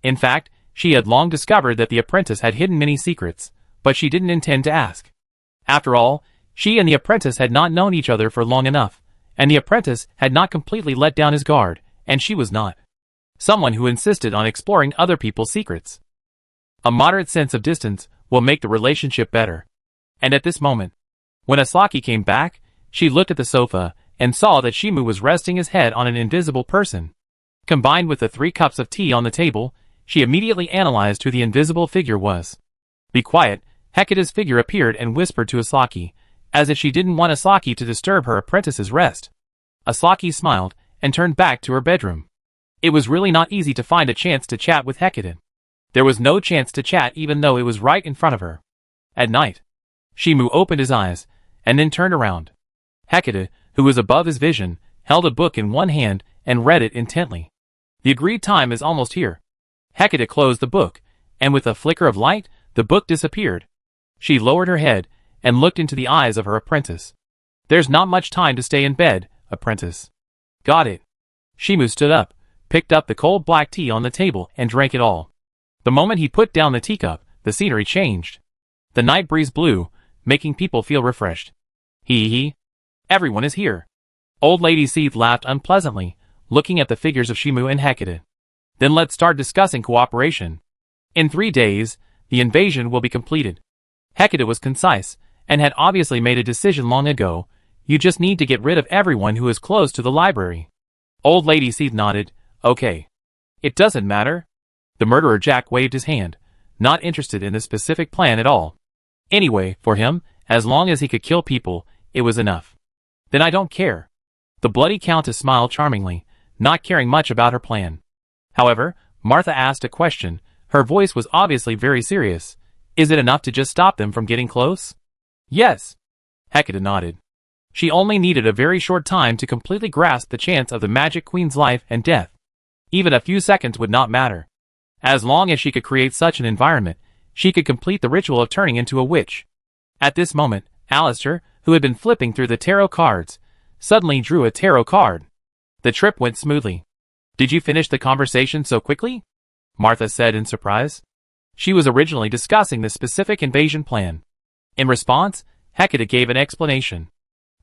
A: In fact, she had long discovered that the apprentice had hidden many secrets, but she didn't intend to ask. After all, she and the apprentice had not known each other for long enough, and the apprentice had not completely let down his guard, and she was not someone who insisted on exploring other people's secrets. A moderate sense of distance will make the relationship better. And at this moment, when Aslaki came back, she looked at the sofa and saw that Shimu was resting his head on an invisible person. Combined with the 3 cups of tea on the table, she immediately analyzed who the invisible figure was. "Be quiet," Hecate's figure appeared and whispered to Aslaki, as if she didn't want Aslaki to disturb her apprentice's rest. Aslaki smiled and turned back to her bedroom. It was really not easy to find a chance to chat with Hecate. There was no chance to chat even though it was right in front of her. At night, Shimu opened his eyes and then turned around. Hecate, who was above his vision, held a book in one hand and read it intently. "The agreed time is almost here." Hecate closed the book, and with a flicker of light, the book disappeared. She lowered her head and looked into the eyes of her apprentice. "There's not much time to stay in bed, apprentice." "Got it." Shimu stood up, picked up the cold black tea on the table and drank it all. The moment he put down the teacup, the scenery changed. The night breeze blew, making people feel refreshed. Hee. Everyone is here." Old Lady Seeth laughed unpleasantly, looking at the figures of Shimu and Hecate. "Then let's start discussing cooperation. In 3 days, the invasion will be completed." Hecate was concise, and had obviously made a decision long ago. "You just need to get rid of everyone who is close to the library." Old Lady Seeth nodded. "Okay. It doesn't matter." The murderer Jack waved his hand, not interested in the specific plan at all. Anyway, for him, as long as he could kill people, it was enough. "Then I don't care." The bloody countess smiled charmingly, not caring much about her plan. However, Martha asked a question. Her voice was obviously very serious. "Is it enough to just stop them from getting close?" "Yes." Hecate nodded. She only needed a very short time to completely grasp the chance of the Magic Queen's life and death. Even a few seconds would not matter. As long as she could create such an environment, she could complete the ritual of turning into a witch. At this moment, Alistair, who had been flipping through the tarot cards, suddenly drew a tarot card. The trip went smoothly. "Did you finish the conversation so quickly?" Martha said in surprise. She was originally discussing the specific invasion plan. In response, Hecate gave an explanation.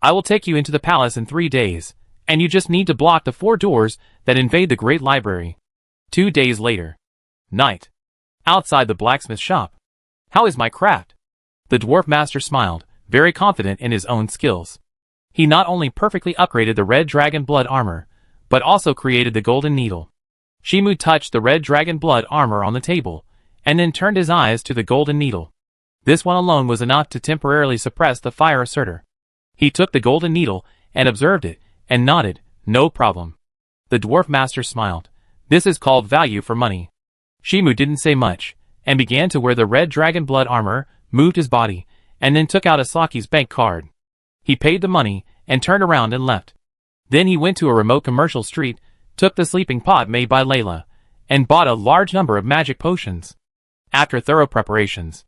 A: "I will take you into the palace in 3 days, and you just need to block the 4 doors that invade the Great Library." 2 days later. Night. Outside the blacksmith shop. "How is my craft?" The dwarf master smiled, very confident in his own skills. He not only perfectly upgraded the red dragon blood armor, but also created the golden needle. Shimu touched the red dragon blood armor on the table, and then turned his eyes to the golden needle. This one alone was enough to temporarily suppress the fire asserter. He took the golden needle and observed it, and nodded. "No problem." The dwarf master smiled. "This is called value for money." Shimu didn't say much, and began to wear the red dragon blood armor, moved his body, and then took out Asaki's bank card. He paid the money, and turned around and left. Then he went to a remote commercial street, took the sleeping pot made by Layla, and bought a large number of magic potions. After thorough preparations,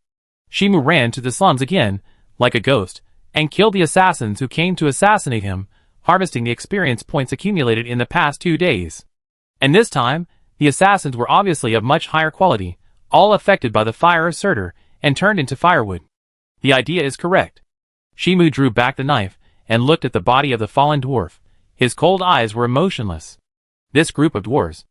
A: Shimu ran to the slums again, like a ghost, and killed the assassins who came to assassinate him, harvesting the experience points accumulated in the past 2 days. And this time, the assassins were obviously of much higher quality, all affected by the fire of Surtur, and turned into firewood. The idea is correct. Shimu drew back the knife, and looked at the body of the fallen dwarf. His cold eyes were emotionless. This group of dwarves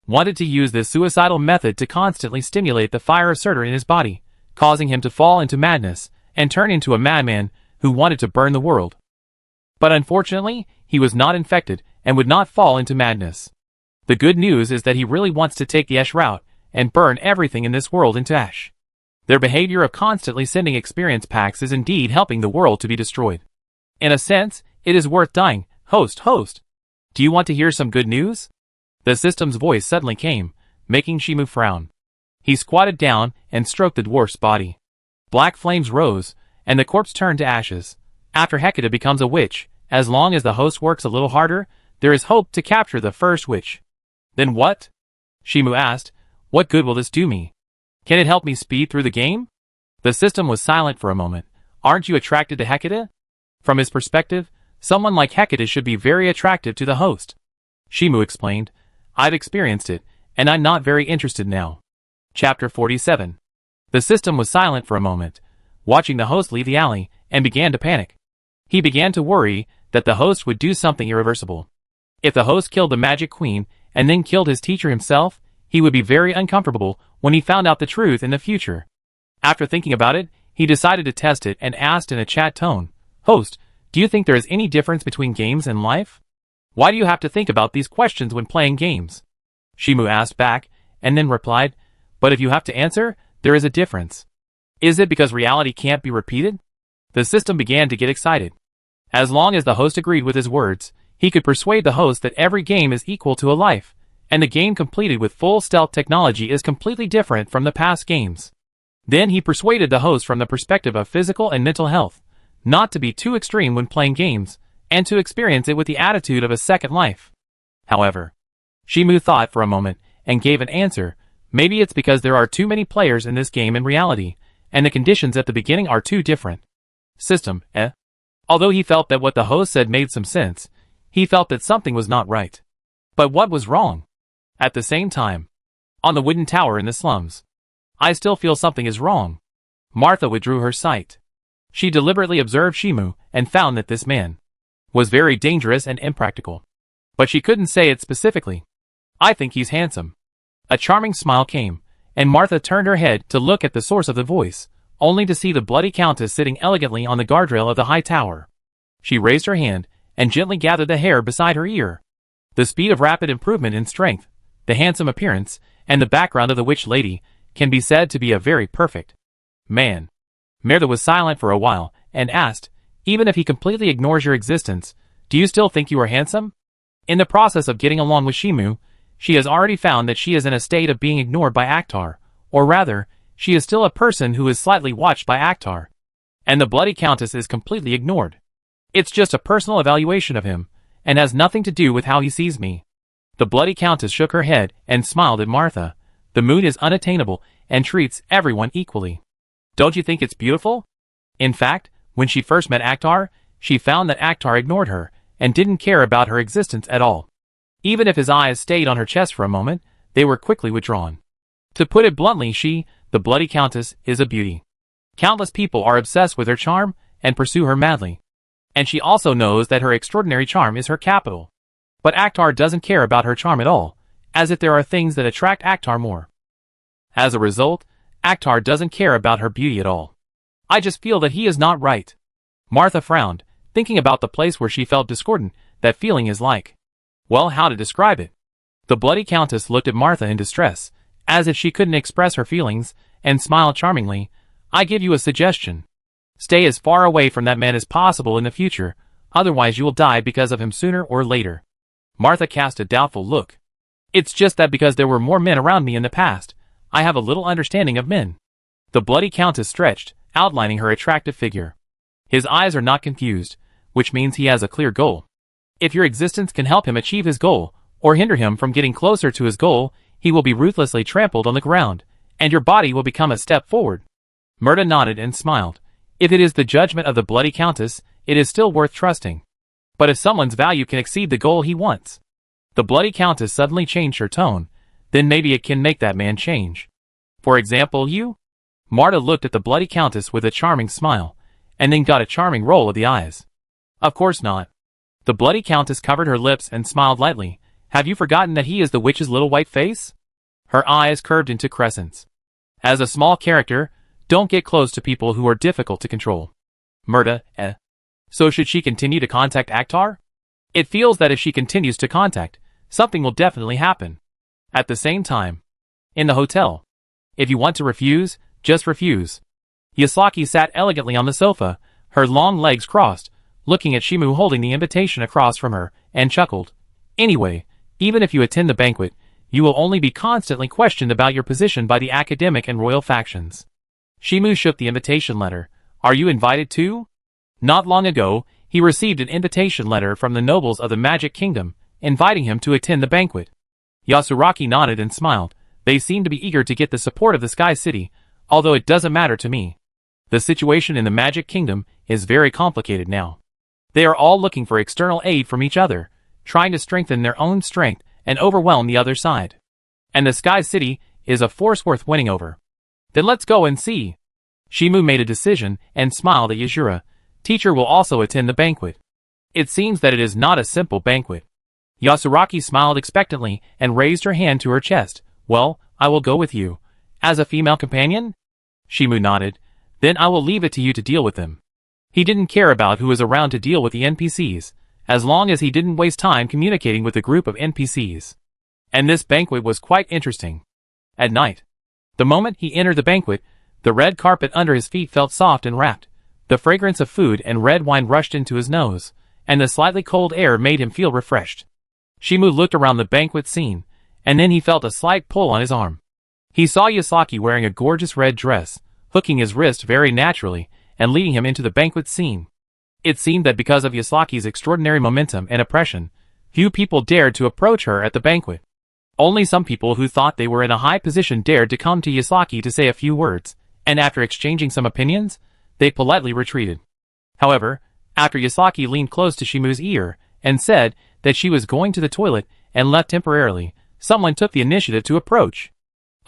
A: wanted to use this suicidal method to constantly stimulate the fire of Surtur in his body, causing him to fall into madness, and turn into a madman who wanted to burn the world. But unfortunately, he was not infected, and would not fall into madness. The good news is that he really wants to take the Ash route, and burn everything in this world into ash. Their behavior of constantly sending experience packs is indeed helping the world to be destroyed. In a sense, it is worth dying. Host. Do you want to hear some good news? The system's voice suddenly came, making Shimu frown. He squatted down and stroked the dwarf's body. Black flames rose, and the corpse turned to ashes. After Hecate becomes a witch, as long as the host works a little harder, there is hope to capture the first witch. Then what? Shimu asked. What good will this do me? Can it help me speed through the game? The system was silent for a moment. Aren't you attracted to Hecate? From his perspective, someone like Hecate should be very attractive to the host. Shimu explained. I've experienced it, and I'm not very interested now. Chapter 47. The system was silent for a moment, watching the host leave the alley, and began to panic. He began to worry that the host would do something irreversible. If the host killed the Magic Queen, and then killed his teacher himself, he would be very uncomfortable when he found out the truth in the future. After thinking about it, he decided to test it and asked in a chat tone, Host, do you think there is any difference between games and life? Why do you have to think about these questions when playing games? Shimu asked back, and then replied, But if you have to answer, there is a difference. Is it because reality can't be repeated? The system began to get excited. As long as the host agreed with his words, he could persuade the host that every game is equal to a life, and the game completed with full stealth technology is completely different from the past games. Then he persuaded the host from the perspective of physical and mental health, not to be too extreme when playing games, and to experience it with the attitude of a second life. However, Shimu thought for a moment, and gave an answer. Maybe it's because there are too many players in this game in reality, and the conditions at the beginning are too different. System, Although he felt that what the host said made some sense, he felt that something was not right. But what was wrong? At the same time, on the wooden tower in the slums, I still feel something is wrong. Martha withdrew her sight. She deliberately observed Shimu, and found that this man was very dangerous and impractical. But she couldn't say it specifically. I think he's handsome. A charming smile came, and Martha turned her head to look at the source of the voice, only to see the bloody countess sitting elegantly on the guardrail of the high tower. She raised her hand, and gently gathered the hair beside her ear. The speed of rapid improvement in strength, the handsome appearance, and the background of the witch lady, can be said to be a very perfect man. Mertha was silent for a while, and asked, Even if he completely ignores your existence, do you still think you are handsome? In the process of getting along with Shimu, she has already found that she is in a state of being ignored by Akhtar, or rather, she is still a person who is slightly watched by Akhtar. And the bloody countess is completely ignored. It's just a personal evaluation of him, and has nothing to do with how he sees me. The bloody countess shook her head and smiled at Martha. The moon is unattainable and treats everyone equally. Don't you think it's beautiful? In fact, when she first met Akhtar, she found that Akhtar ignored her and didn't care about her existence at all. Even if his eyes stayed on her chest for a moment, they were quickly withdrawn. To put it bluntly, the bloody countess, is a beauty. Countless people are obsessed with her charm and pursue her madly. And she also knows that her extraordinary charm is her capital. But Akhtar doesn't care about her charm at all, as if there are things that attract Akhtar more. As a result, Akhtar doesn't care about her beauty at all. I just feel that he is not right. Martha frowned, thinking about the place where she felt discordant. That feeling is like. Well, how to describe it? The bloody countess looked at Martha in distress, as if she couldn't express her feelings, and smiled charmingly. I give you a suggestion. Stay as far away from that man as possible in the future, otherwise you will die because of him sooner or later. Martha cast a doubtful look. It's just that because there were more men around me in the past, I have a little understanding of men. The bloody countess stretched, outlining her attractive figure. His eyes are not confused, which means he has a clear goal. If your existence can help him achieve his goal, or hinder him from getting closer to his goal, he will be ruthlessly trampled on the ground, and your body will become a step forward. Murda nodded and smiled. If it is the judgment of the bloody countess, it is still worth trusting. But if someone's value can exceed the goal he wants. The bloody countess suddenly changed her tone, then maybe it can make that man change. For example, you? Marta looked at the bloody countess with a charming smile, and then got a charming roll of the eyes. Of course not. The bloody countess covered her lips and smiled lightly. Have you forgotten that he is the witch's little white face? Her eyes curved into crescents. As a small character, don't get close to people who are difficult to control. Murda, So should she continue to contact Akhtar? It feels that if she continues to contact, something will definitely happen. At the same time, in the hotel, if you want to refuse, just refuse. Yasaki sat elegantly on the sofa, her long legs crossed, looking at Shimu holding the invitation across from her, and chuckled. Anyway, even if you attend the banquet, you will only be constantly questioned about your position by the academic and royal factions. Shimu shook the invitation letter. Are you invited too? Not long ago, he received an invitation letter from the nobles of the Magic Kingdom, inviting him to attend the banquet. Yasuraki nodded and smiled. They seem to be eager to get the support of the Sky City, although it doesn't matter to me. The situation in the Magic Kingdom is very complicated now. They are all looking for external aid from each other, trying to strengthen their own strength and overwhelm the other side. And the Sky City is a force worth winning over. Then let's go and see. Shimu made a decision and smiled at Yajura. Teacher will also attend the banquet. It seems that it is not a simple banquet. Yasuraki smiled expectantly and raised her hand to her chest. Well, I will go with you. As a female companion? Shimu nodded. Then I will leave it to you to deal with them. He didn't care about who was around to deal with the NPCs, as long as he didn't waste time communicating with a group of NPCs. And this banquet was quite interesting. At night, the moment he entered the banquet, the red carpet under his feet felt soft and wrapped. The fragrance of food and red wine rushed into his nose, and the slightly cold air made him feel refreshed. Shimu looked around the banquet scene, and then he felt a slight pull on his arm. He saw Yasaki wearing a gorgeous red dress, hooking his wrist very naturally, and leading him into the banquet scene. It seemed that because of Yasaki's extraordinary momentum and oppression, few people dared to approach her at the banquet. Only some people who thought they were in a high position dared to come to Yasaki to say a few words, and after exchanging some opinions, they politely retreated. However, after Yasaki leaned close to Shimu's ear and said that she was going to the toilet and left temporarily, someone took the initiative to approach.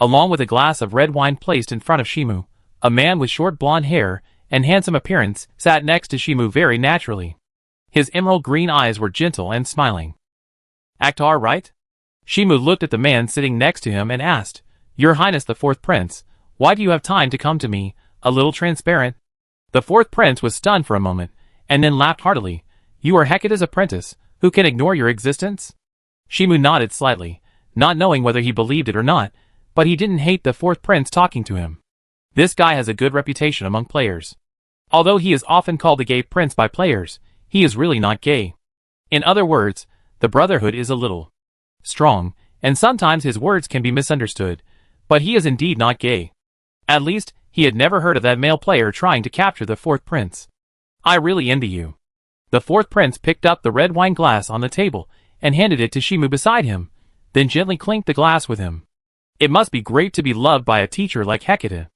A: Along with a glass of red wine placed in front of Shimu, a man with short blonde hair and handsome appearance sat next to Shimu very naturally. His emerald green eyes were gentle and smiling. Akhtar, right? Shimu looked at the man sitting next to him and asked, Your Highness the Fourth Prince, why do you have time to come to me, a little transparent? The Fourth Prince was stunned for a moment, and then laughed heartily. You are Hecate's apprentice, who can ignore your existence? Shimu nodded slightly, not knowing whether he believed it or not, but he didn't hate the Fourth Prince talking to him. This guy has a good reputation among players. Although he is often called the gay prince by players, he is really not gay. In other words, the Brotherhood is a little strong, and sometimes his words can be misunderstood, but he is indeed not gay. At least, he had never heard of that male player trying to capture the Fourth Prince. I really envy you. The Fourth Prince picked up the red wine glass on the table and handed it to Shimu beside him, then gently clinked the glass with him. It must be great to be loved by a teacher like Hecate.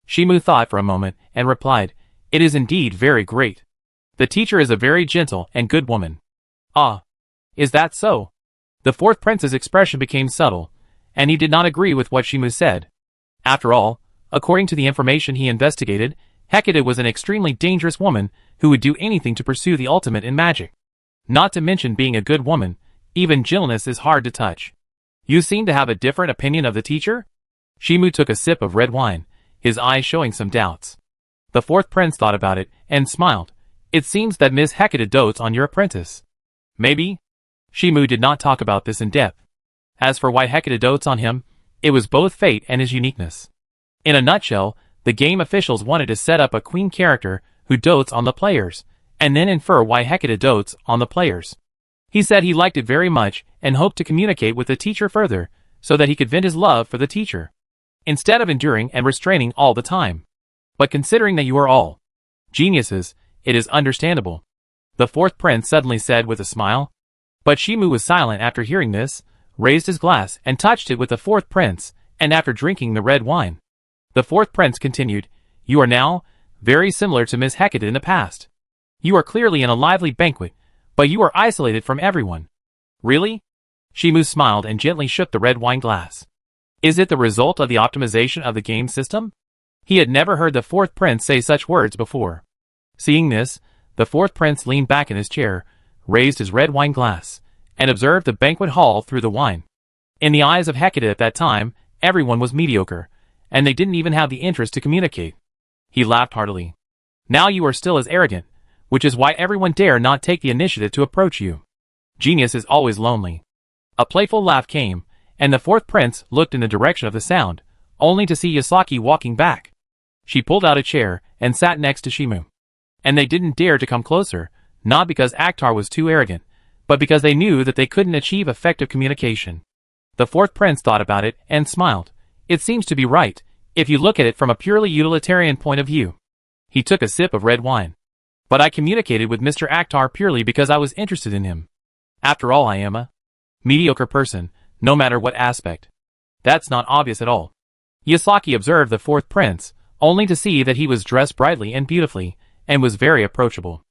A: Shimu thought for a moment and replied, It is indeed very great. The teacher is a very gentle and good woman. Ah, is that so? The Fourth Prince's expression became subtle, and he did not agree with what Shimu said. After all, according to the information he investigated, Hecate was an extremely dangerous woman who would do anything to pursue the ultimate in magic. Not to mention being a good woman, even gentleness is hard to touch. You seem to have a different opinion of the teacher? Shimu took a sip of red wine, his eyes showing some doubts. The Fourth Prince thought about it and smiled. It seems that Miss Hecate dotes on your apprentice. Maybe? Shimu did not talk about this in depth. As for why Hecate dotes on him, it was both fate and his uniqueness. In a nutshell, the game officials wanted to set up a queen character who dotes on the players, and then infer why Hecate dotes on the players. He said he liked it very much and hoped to communicate with the teacher further, so that he could vent his love for the teacher. instead of enduring and restraining all the time. But considering that you are all geniuses, it is understandable, the fourth prince suddenly said with a smile. But Shimu was silent after hearing this, raised his glass and touched it with the fourth prince, and after drinking the red wine, the fourth prince continued, "You are now very similar to Miss Hecate in the past. You are clearly in a lively banquet, but you are isolated from everyone." "Really?" Shimu smiled and gently shook the red wine glass. "Is it the result of the optimization of the game system?" He had never heard the fourth prince say such words before. Seeing this, the fourth prince leaned back in his chair, raised his red wine glass, and observed the banquet hall through the wine. In the eyes of Hecate at that time, everyone was mediocre, and they didn't even have the interest to communicate. He laughed heartily. "Now you are still as arrogant, which is why everyone dare not take the initiative to approach you. Genius is always lonely." A playful laugh came, and the fourth prince looked in the direction of the sound, only to see Yasaki walking back. She pulled out a chair and sat next to Shimu. And they didn't dare to come closer, not because Akhtar was too arrogant, but because they knew that they couldn't achieve effective communication. The fourth prince thought about it and smiled. "It seems to be right, if you look at it from a purely utilitarian point of view." He took a sip of red wine. "But I communicated with Mr. Akhtar purely because I was interested in him. After all, I am a mediocre person, no matter what aspect." "That's not obvious at all." Yasaki observed the fourth prince, only to see that he was dressed brightly and beautifully, and was very approachable.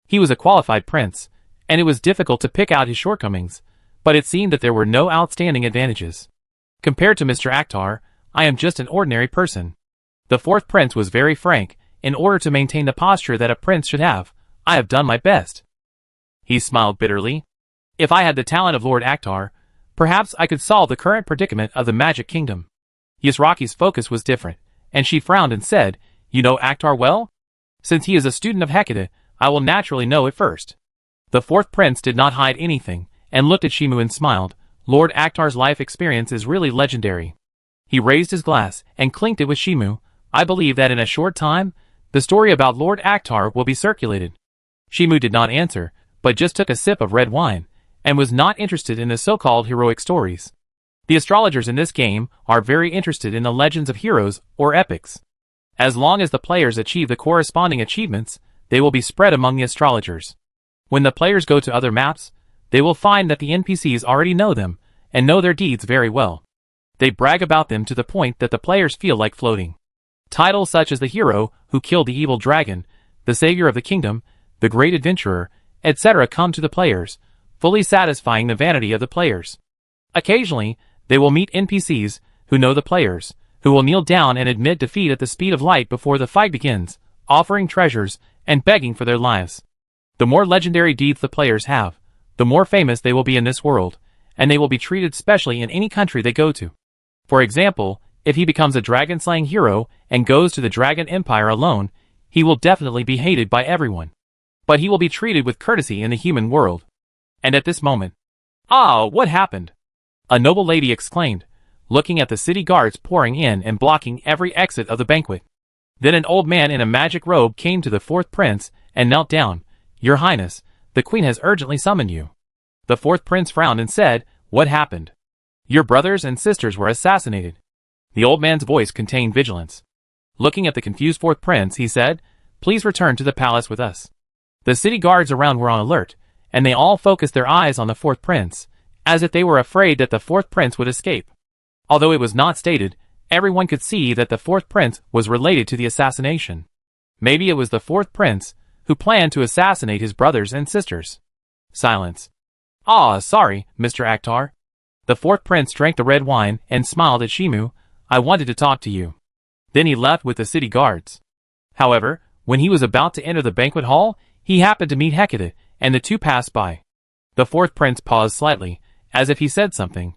A: He was a qualified prince, and it was difficult to pick out his shortcomings, but it seemed that there were no outstanding advantages. "Compared to Mr. Akhtar, I am just an ordinary person." The fourth prince was very frank. "In order to maintain the posture that a prince should have, I have done my best." He smiled bitterly. "If I had the talent of Lord Akhtar, perhaps I could solve the current predicament of the Magic Kingdom." Yasraki's focus was different, and she frowned and said, "You know Akhtar well? Since he is a student of Hecate, I will naturally know it first." The fourth prince did not hide anything, and looked at Shimu and smiled. "Lord Akhtar's life experience is really legendary." He raised his glass and clinked it with Shimu. "I believe that in a short time, the story about Lord Akhtar will be circulated." Shimu did not answer, but just took a sip of red wine, and was not interested in the so-called heroic stories. The astrologers in this game are very interested in the legends of heroes or epics. As long as the players achieve the corresponding achievements, they will be spread among the astrologers. When the players go to other maps, they will find that the NPCs already know them, and know their deeds very well. They brag about them to the point that the players feel like floating. Titles such as the hero who killed the evil dragon, the savior of the kingdom, the great adventurer, etc. come to the players, fully satisfying the vanity of the players. Occasionally, they will meet NPCs who know the players, who will kneel down and admit defeat at the speed of light before the fight begins, offering treasures and begging for their lives. The more legendary deeds the players have, the more famous they will be in this world, and they will be treated specially in any country they go to. For example, if he becomes a dragon-slaying hero and goes to the Dragon Empire alone, he will definitely be hated by everyone. But he will be treated with courtesy in the human world. And at this moment, "Ah, what happened?" a noble lady exclaimed, looking at the city guards pouring in and blocking every exit of the banquet. Then an old man in a magic robe came to the fourth prince and knelt down. "Your Highness, the queen has urgently summoned you." The fourth prince frowned and said, "What happened?" "Your brothers and sisters were assassinated." The old man's voice contained vigilance. Looking at the confused fourth prince, he said, "Please return to the palace with us." The city guards around were on alert, and they all focused their eyes on the fourth prince, as if they were afraid that the fourth prince would escape. Although it was not stated, everyone could see that the fourth prince was related to the assassination. Maybe it was the fourth prince who planned to assassinate his brothers and sisters. Silence. "Ah, sorry, Mr. Akhtar." The fourth prince drank the red wine and smiled at Shimu. "I wanted to talk to you." Then he left with the city guards. However, when he was about to enter the banquet hall, he happened to meet Hecate, and the two passed by. The fourth prince paused slightly, as if he said something.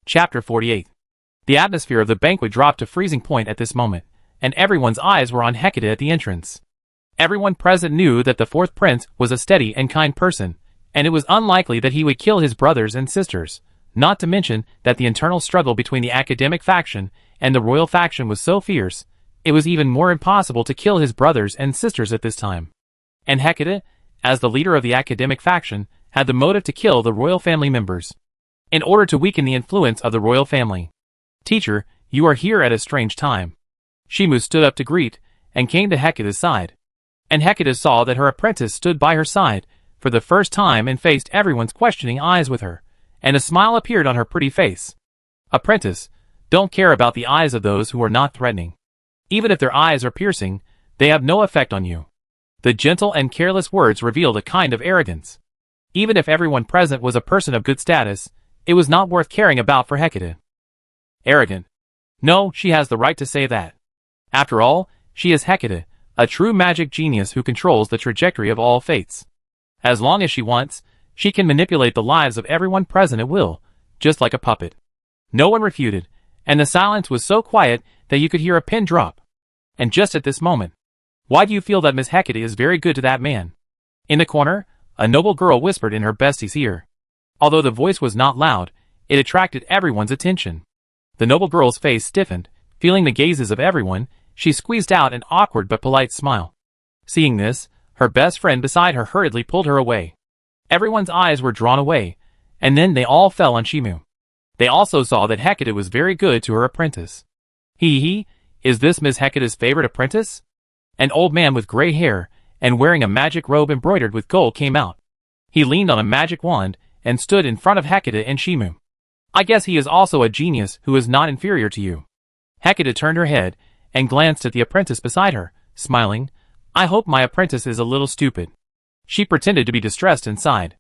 A: Chapter 48. The atmosphere of the banquet dropped to freezing point at this moment, and everyone's eyes were on Hecate at the entrance. Everyone present knew that the fourth prince was a steady and kind person, and it was unlikely that he would kill his brothers and sisters, not to mention that the internal struggle between the academic faction and the royal faction was so fierce, it was even more impossible to kill his brothers and sisters at this time. And Hecate, as the leader of the academic faction, had the motive to kill the royal family members, in order to weaken the influence of the royal family. "Teacher, you are here at a strange time." Shimu stood up to greet, and came to Hecate's side. And Hecate saw that her apprentice stood by her side, for the first time, and faced everyone's questioning eyes with her, and a smile appeared on her pretty face. "Apprentice, don't care about the eyes of those who are not threatening. Even if their eyes are piercing, they have no effect on you." The gentle and careless words revealed a kind of arrogance. Even if everyone present was a person of good status, it was not worth caring about for Hecate. Arrogant. No, she has the right to say that. After all, she is Hecate, a true magic genius who controls the trajectory of all fates. As long as she wants, she can manipulate the lives of everyone present at will, just like a puppet. No one refuted, and the silence was so quiet that you could hear a pin drop. And just at this moment, "Why do you feel that Miss Hecate is very good to that man?" In the corner, a noble girl whispered in her bestie's ear. Although the voice was not loud, it attracted everyone's attention. The noble girl's face stiffened. Feeling the gazes of everyone, she squeezed out an awkward but polite smile. Seeing this, her best friend beside her hurriedly pulled her away. Everyone's eyes were drawn away, and then they all fell on Shimu. They also saw that Hecate was very good to her apprentice. Is this Miss Hecate's favorite apprentice?" An old man with gray hair, and wearing a magic robe embroidered with gold came out. He leaned on a magic wand, and stood in front of Hecate and Shimu. "I guess he is also a genius who is not inferior to you." Hecate turned her head, and glanced at the apprentice beside her, smiling. "I hope my apprentice is a little stupid." She pretended to be distressed and sighed.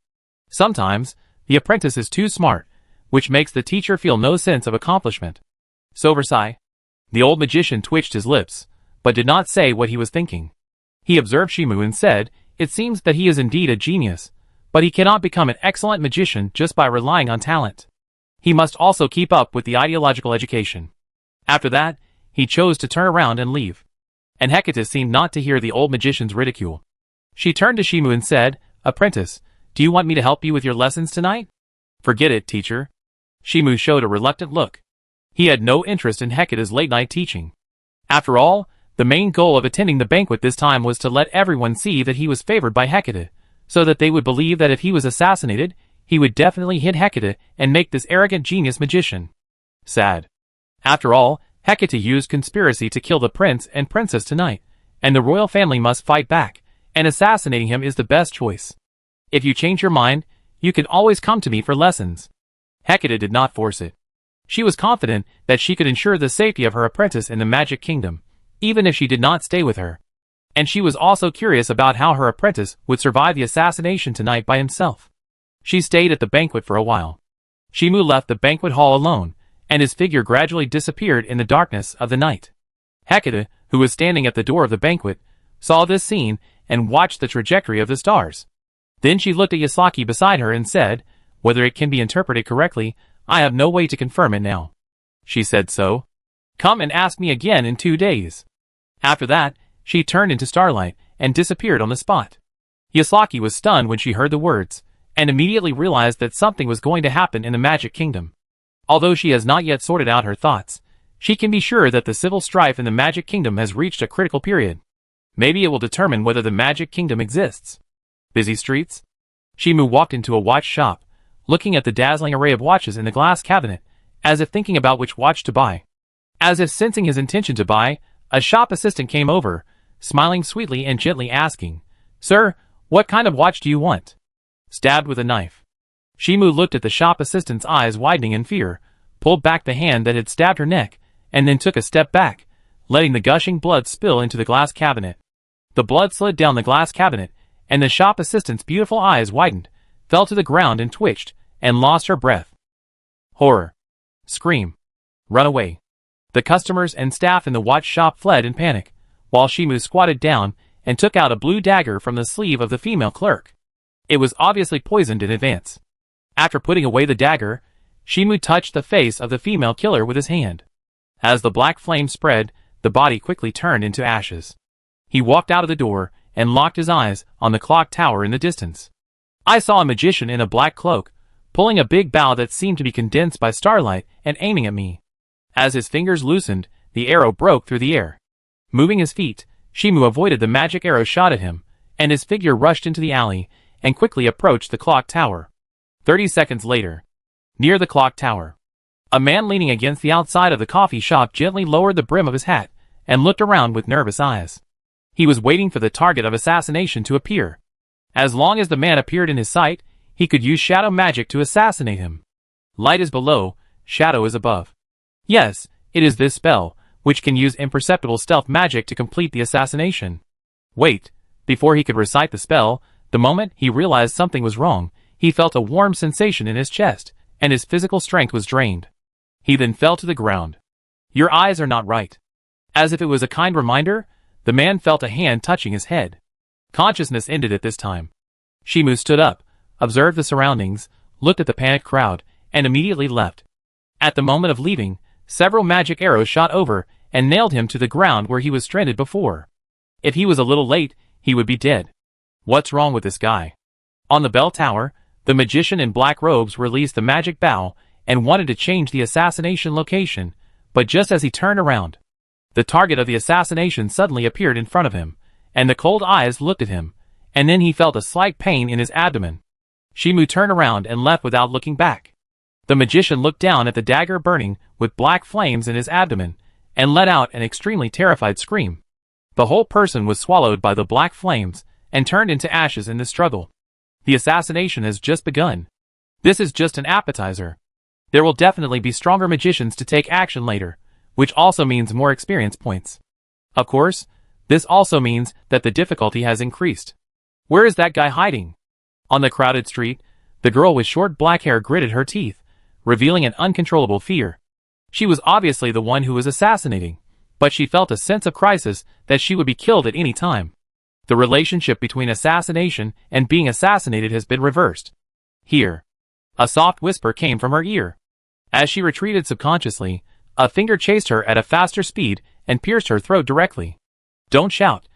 A: Sometimes, the apprentice is too smart, which makes the teacher feel no sense of accomplishment. Sober sigh. The old magician twitched his lips, but did not say what he was thinking. He observed Shimu and said, "It seems that he is indeed a genius, but he cannot become an excellent magician just by relying on talent. He must also keep up with the ideological education." After that, he chose to turn around and leave. And Hecate seemed not to hear the old magician's ridicule. She turned to Shimu and said, "Apprentice, do you want me to help you with your lessons tonight?" "Forget it, teacher." Shimu showed a reluctant look. He had no interest in Hecate's late-night teaching. After all, the main goal of attending the banquet this time was to let everyone see that he was favored by Hecate, so that they would believe that if he was assassinated, he would definitely hit Hecate and make this arrogant genius magician. Sad. After all, Hecate used conspiracy to kill the prince and princess tonight, and the royal family must fight back, and assassinating him is the best choice. If you change your mind, you can always come to me for lessons. Hecate did not force it. She was confident that she could ensure the safety of her apprentice in the Magic Kingdom, even if she did not stay with her. And she was also curious about how her apprentice would survive the assassination tonight by himself. She stayed at the banquet for a while. Shimu left the banquet hall alone, and his figure gradually disappeared in the darkness of the night. Hecate, who was standing at the door of the banquet, saw this scene and watched the trajectory of the stars. Then she looked at Yasaki beside her and said, "Whether it can be interpreted correctly, I have no way to confirm it now." She said so. "Come and ask me again in 2 days." After that, she turned into starlight and disappeared on the spot. Yasaki was stunned when she heard the words, and immediately realized that something was going to happen in the Magic Kingdom. Although she has not yet sorted out her thoughts, she can be sure that the civil strife in the Magic Kingdom has reached a critical period. Maybe it will determine whether the Magic Kingdom exists. Busy streets? Shimu walked into a watch shop, looking at the dazzling array of watches in the glass cabinet, as if thinking about which watch to buy. As if sensing his intention to buy, a shop assistant came over, smiling sweetly and gently asking, "Sir, what kind of watch do you want?" Stabbed with a knife. Shimu looked at the shop assistant's eyes widening in fear, pulled back the hand that had stabbed her neck, and then took a step back, letting the gushing blood spill into the glass cabinet. The blood slid down the glass cabinet, and the shop assistant's beautiful eyes widened, fell to the ground and twitched, and lost her breath. Horror. Scream. Run away. The customers and staff in the watch shop fled in panic, while Shimu squatted down and took out a blue dagger from the sleeve of the female clerk. It was obviously poisoned in advance. After putting away the dagger, Shimu touched the face of the female killer with his hand. As the black flame spread, the body quickly turned into ashes. He walked out of the door and locked his eyes on the clock tower in the distance. I saw a magician in a black cloak, pulling a big bow that seemed to be condensed by starlight and aiming at me. As his fingers loosened, the arrow broke through the air. Moving his feet, Shimu avoided the magic arrow shot at him, and his figure rushed into the alley and quickly approached the clock tower. 30 seconds later. Near the clock tower. A man leaning against the outside of the coffee shop gently lowered the brim of his hat and looked around with nervous eyes. He was waiting for the target of assassination to appear. As long as the man appeared in his sight, he could use shadow magic to assassinate him. Light is below, shadow is above. Yes, it is this spell, which can use imperceptible stealth magic to complete the assassination. Wait, before he could recite the spell, the moment he realized something was wrong, he felt a warm sensation in his chest, and his physical strength was drained. He then fell to the ground. Your eyes are not right. As if it was a kind reminder, the man felt a hand touching his head. Consciousness ended at this time. Shimu stood up, observed the surroundings, looked at the panicked crowd, and immediately left. At the moment of leaving, several magic arrows shot over and nailed him to the ground where he was stranded before. If he was a little late, he would be dead. What's wrong with this guy? On the bell tower, the magician in black robes released the magic bow and wanted to change the assassination location, but just as he turned around, the target of the assassination suddenly appeared in front of him, and the cold eyes looked at him, and then he felt a slight pain in his abdomen. Shimu turned around and left without looking back. The magician looked down at the dagger burning with black flames in his abdomen, and let out an extremely terrified scream. The whole person was swallowed by the black flames, and turned into ashes in the struggle. The assassination has just begun. This is just an appetizer. There will definitely be stronger magicians to take action later, which also means more experience points. Of course, this also means that the difficulty has increased. Where is that guy hiding? On the crowded street, the girl with short black hair gritted her teeth, revealing an uncontrollable fear. She was obviously the one who was assassinating, but she felt a sense of crisis that she would be killed at any time. The relationship between assassination and being assassinated has been reversed. Here. A soft whisper came from her ear. As she retreated subconsciously, a finger chased her at a faster speed and pierced her throat directly. Don't shout,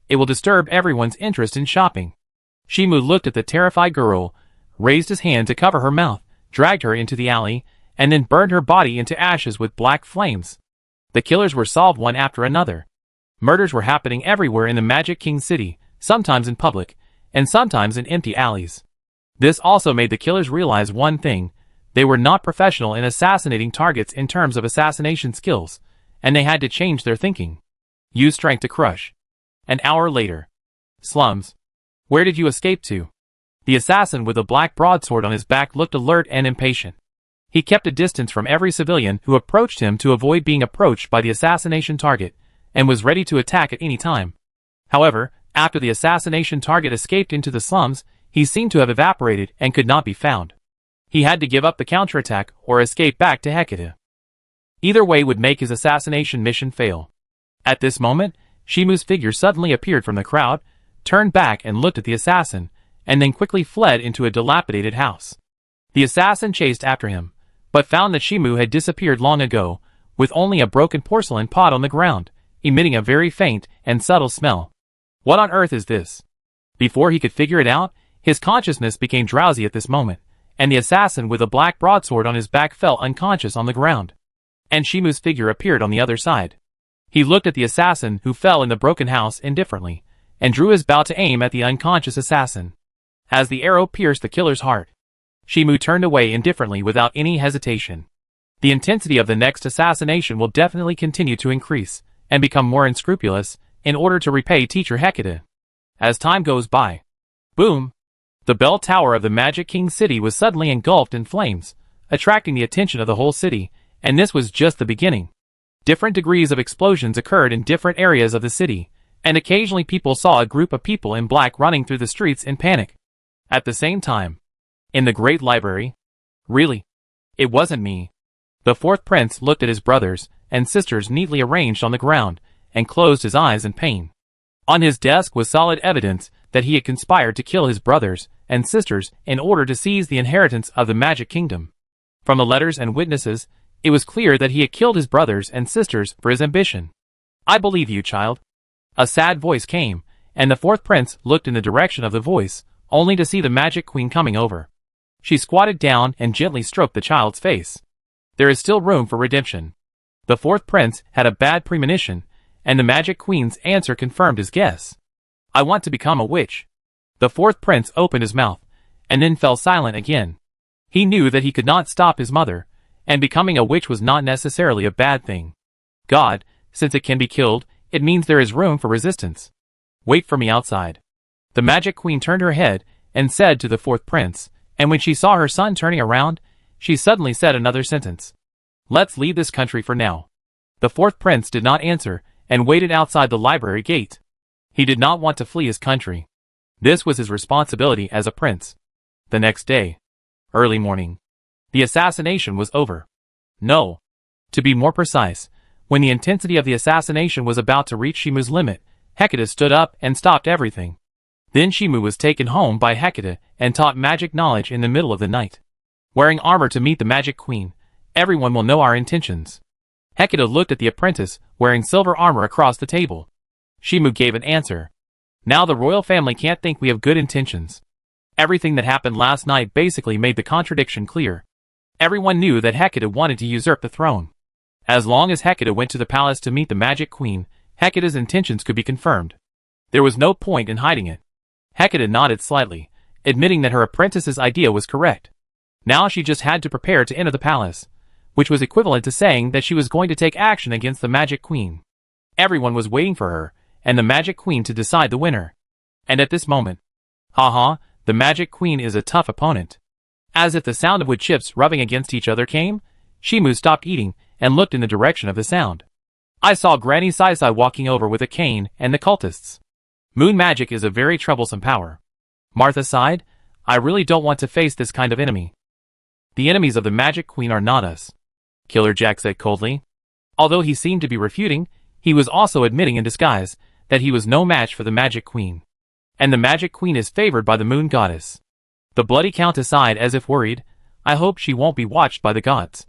A: it will disturb everyone's interest in shopping. Shimu looked at the terrified girl, raised his hand to cover her mouth, dragged her into the alley, and then burned her body into ashes with black flames. The killers were solved one after another. Murders were happening everywhere in the Magic King City, sometimes in public, and sometimes in empty alleys. This also made the killers realize one thing: they were not professional in assassinating targets in terms of assassination skills, and they had to change their thinking. Use strength to crush. An hour later. Slums. Where did you escape to? The assassin with a black broadsword on his back looked alert and impatient. He kept a distance from every civilian who approached him to avoid being approached by the assassination target, and was ready to attack at any time. However, after the assassination target escaped into the slums, he seemed to have evaporated and could not be found. He had to give up the counterattack or escape back to Hecate. Either way would make his assassination mission fail. At this moment, Shimu's figure suddenly appeared from the crowd, turned back and looked at the assassin, and then quickly fled into a dilapidated house. The assassin chased after him, but found that Shimu had disappeared long ago, with only a broken porcelain pot on the ground, emitting a very faint and subtle smell. What on earth is this? Before he could figure it out, his consciousness became drowsy at this moment, and the assassin with a black broadsword on his back fell unconscious on the ground. And Shimu's figure appeared on the other side. He looked at the assassin who fell in the broken house indifferently, and drew his bow to aim at the unconscious assassin. As the arrow pierced the killer's heart, Shimu turned away indifferently without any hesitation. The intensity of the next assassination will definitely continue to increase, and become more unscrupulous, in order to repay teacher Hecate. As time goes by. Boom! The bell tower of the Magic King City was suddenly engulfed in flames, attracting the attention of the whole city, and this was just the beginning. Different degrees of explosions occurred in different areas of the city, and occasionally people saw a group of people in black running through the streets in panic. At the same time, in the Great Library. Really? It wasn't me. The fourth prince looked at his brothers and sisters neatly arranged on the ground, and closed his eyes in pain. On his desk was solid evidence that he had conspired to kill his brothers and sisters in order to seize the inheritance of the Magic Kingdom. From the letters and witnesses, it was clear that he had killed his brothers and sisters for his ambition. I believe you, child. A sad voice came, and the fourth prince looked in the direction of the voice, only to see the Magic Queen coming over. She squatted down and gently stroked the child's face. There is still room for redemption. The fourth prince had a bad premonition, and the Magic Queen's answer confirmed his guess. I want to become a witch. The fourth prince opened his mouth, and then fell silent again. He knew that he could not stop his mother, and becoming a witch was not necessarily a bad thing. God, since it can be killed, it means there is room for resistance. Wait for me outside. The Magic Queen turned her head and said to the fourth prince, and when she saw her son turning around, she suddenly said another sentence. Let's leave this country for now. The fourth prince did not answer and waited outside the library gate. He did not want to flee his country. This was his responsibility as a prince. The next day, early morning, the assassination was over. No. To be more precise, when the intensity of the assassination was about to reach Shimu's limit, Hecate stood up and stopped everything. Then Shimu was taken home by Hecate and taught magic knowledge in the middle of the night. Wearing armor to meet the Magic Queen, everyone will know our intentions. Hecate looked at the apprentice wearing silver armor across the table. Shimu gave an answer. Now the royal family can't think we have good intentions. Everything that happened last night basically made the contradiction clear. Everyone knew that Hecate wanted to usurp the throne. As long as Hecate went to the palace to meet the Magic Queen, Hecate's intentions could be confirmed. There was no point in hiding it. Hecate nodded slightly, admitting that her apprentice's idea was correct. Now she just had to prepare to enter the palace, which was equivalent to saying that she was going to take action against the Magic Queen. Everyone was waiting for her, and the Magic Queen to decide the winner. And at this moment, the Magic Queen is a tough opponent. As if the sound of wood chips rubbing against each other came, Shimu stopped eating and looked in the direction of the sound. I saw Granny Sai walking over with a cane and the cultists. Moon magic is a very troublesome power. Martha sighed, I really don't want to face this kind of enemy. The enemies of the Magic Queen are not us. Killer Jack said coldly. Although he seemed to be refuting, he was also admitting in disguise that he was no match for the Magic Queen. And the Magic Queen is favored by the Moon Goddess. The Bloody Countess sighed as if worried, I hope she won't be watched by the gods.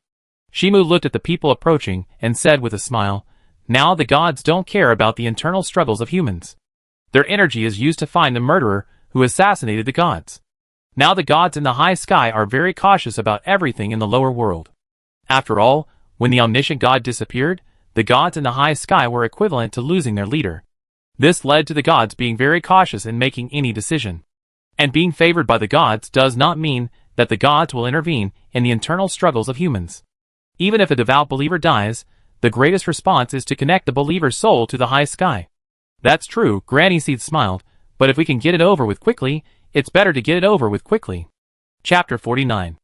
A: Shimu looked at the people approaching and said with a smile, now the gods don't care about the internal struggles of humans. Their energy is used to find the murderer who assassinated the gods. Now the gods in the high sky are very cautious about everything in the lower world. After all, when the omniscient god disappeared, the gods in the high sky were equivalent to losing their leader. This led to the gods being very cautious in making any decision. And being favored by the gods does not mean that the gods will intervene in the internal struggles of humans. Even if a devout believer dies, the greatest response is to connect the believer's soul to the high sky. That's true, Granny Seed smiled, but if we can get it over with quickly, it's better to get it over with quickly. Chapter 49.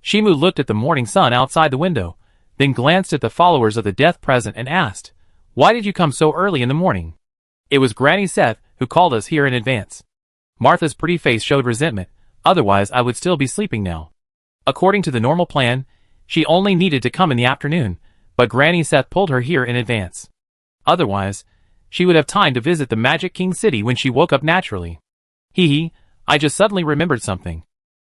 A: Shimu looked at the morning sun outside the window, then glanced at the followers of the death present and asked, why did you come so early in the morning? It was Granny Seth who called us here in advance. Martha's pretty face showed resentment, otherwise I would still be sleeping now. According to the normal plan, she only needed to come in the afternoon, but Granny Seth pulled her here in advance. Otherwise, she would have time to visit the Magic King City when she woke up naturally. I just suddenly remembered something.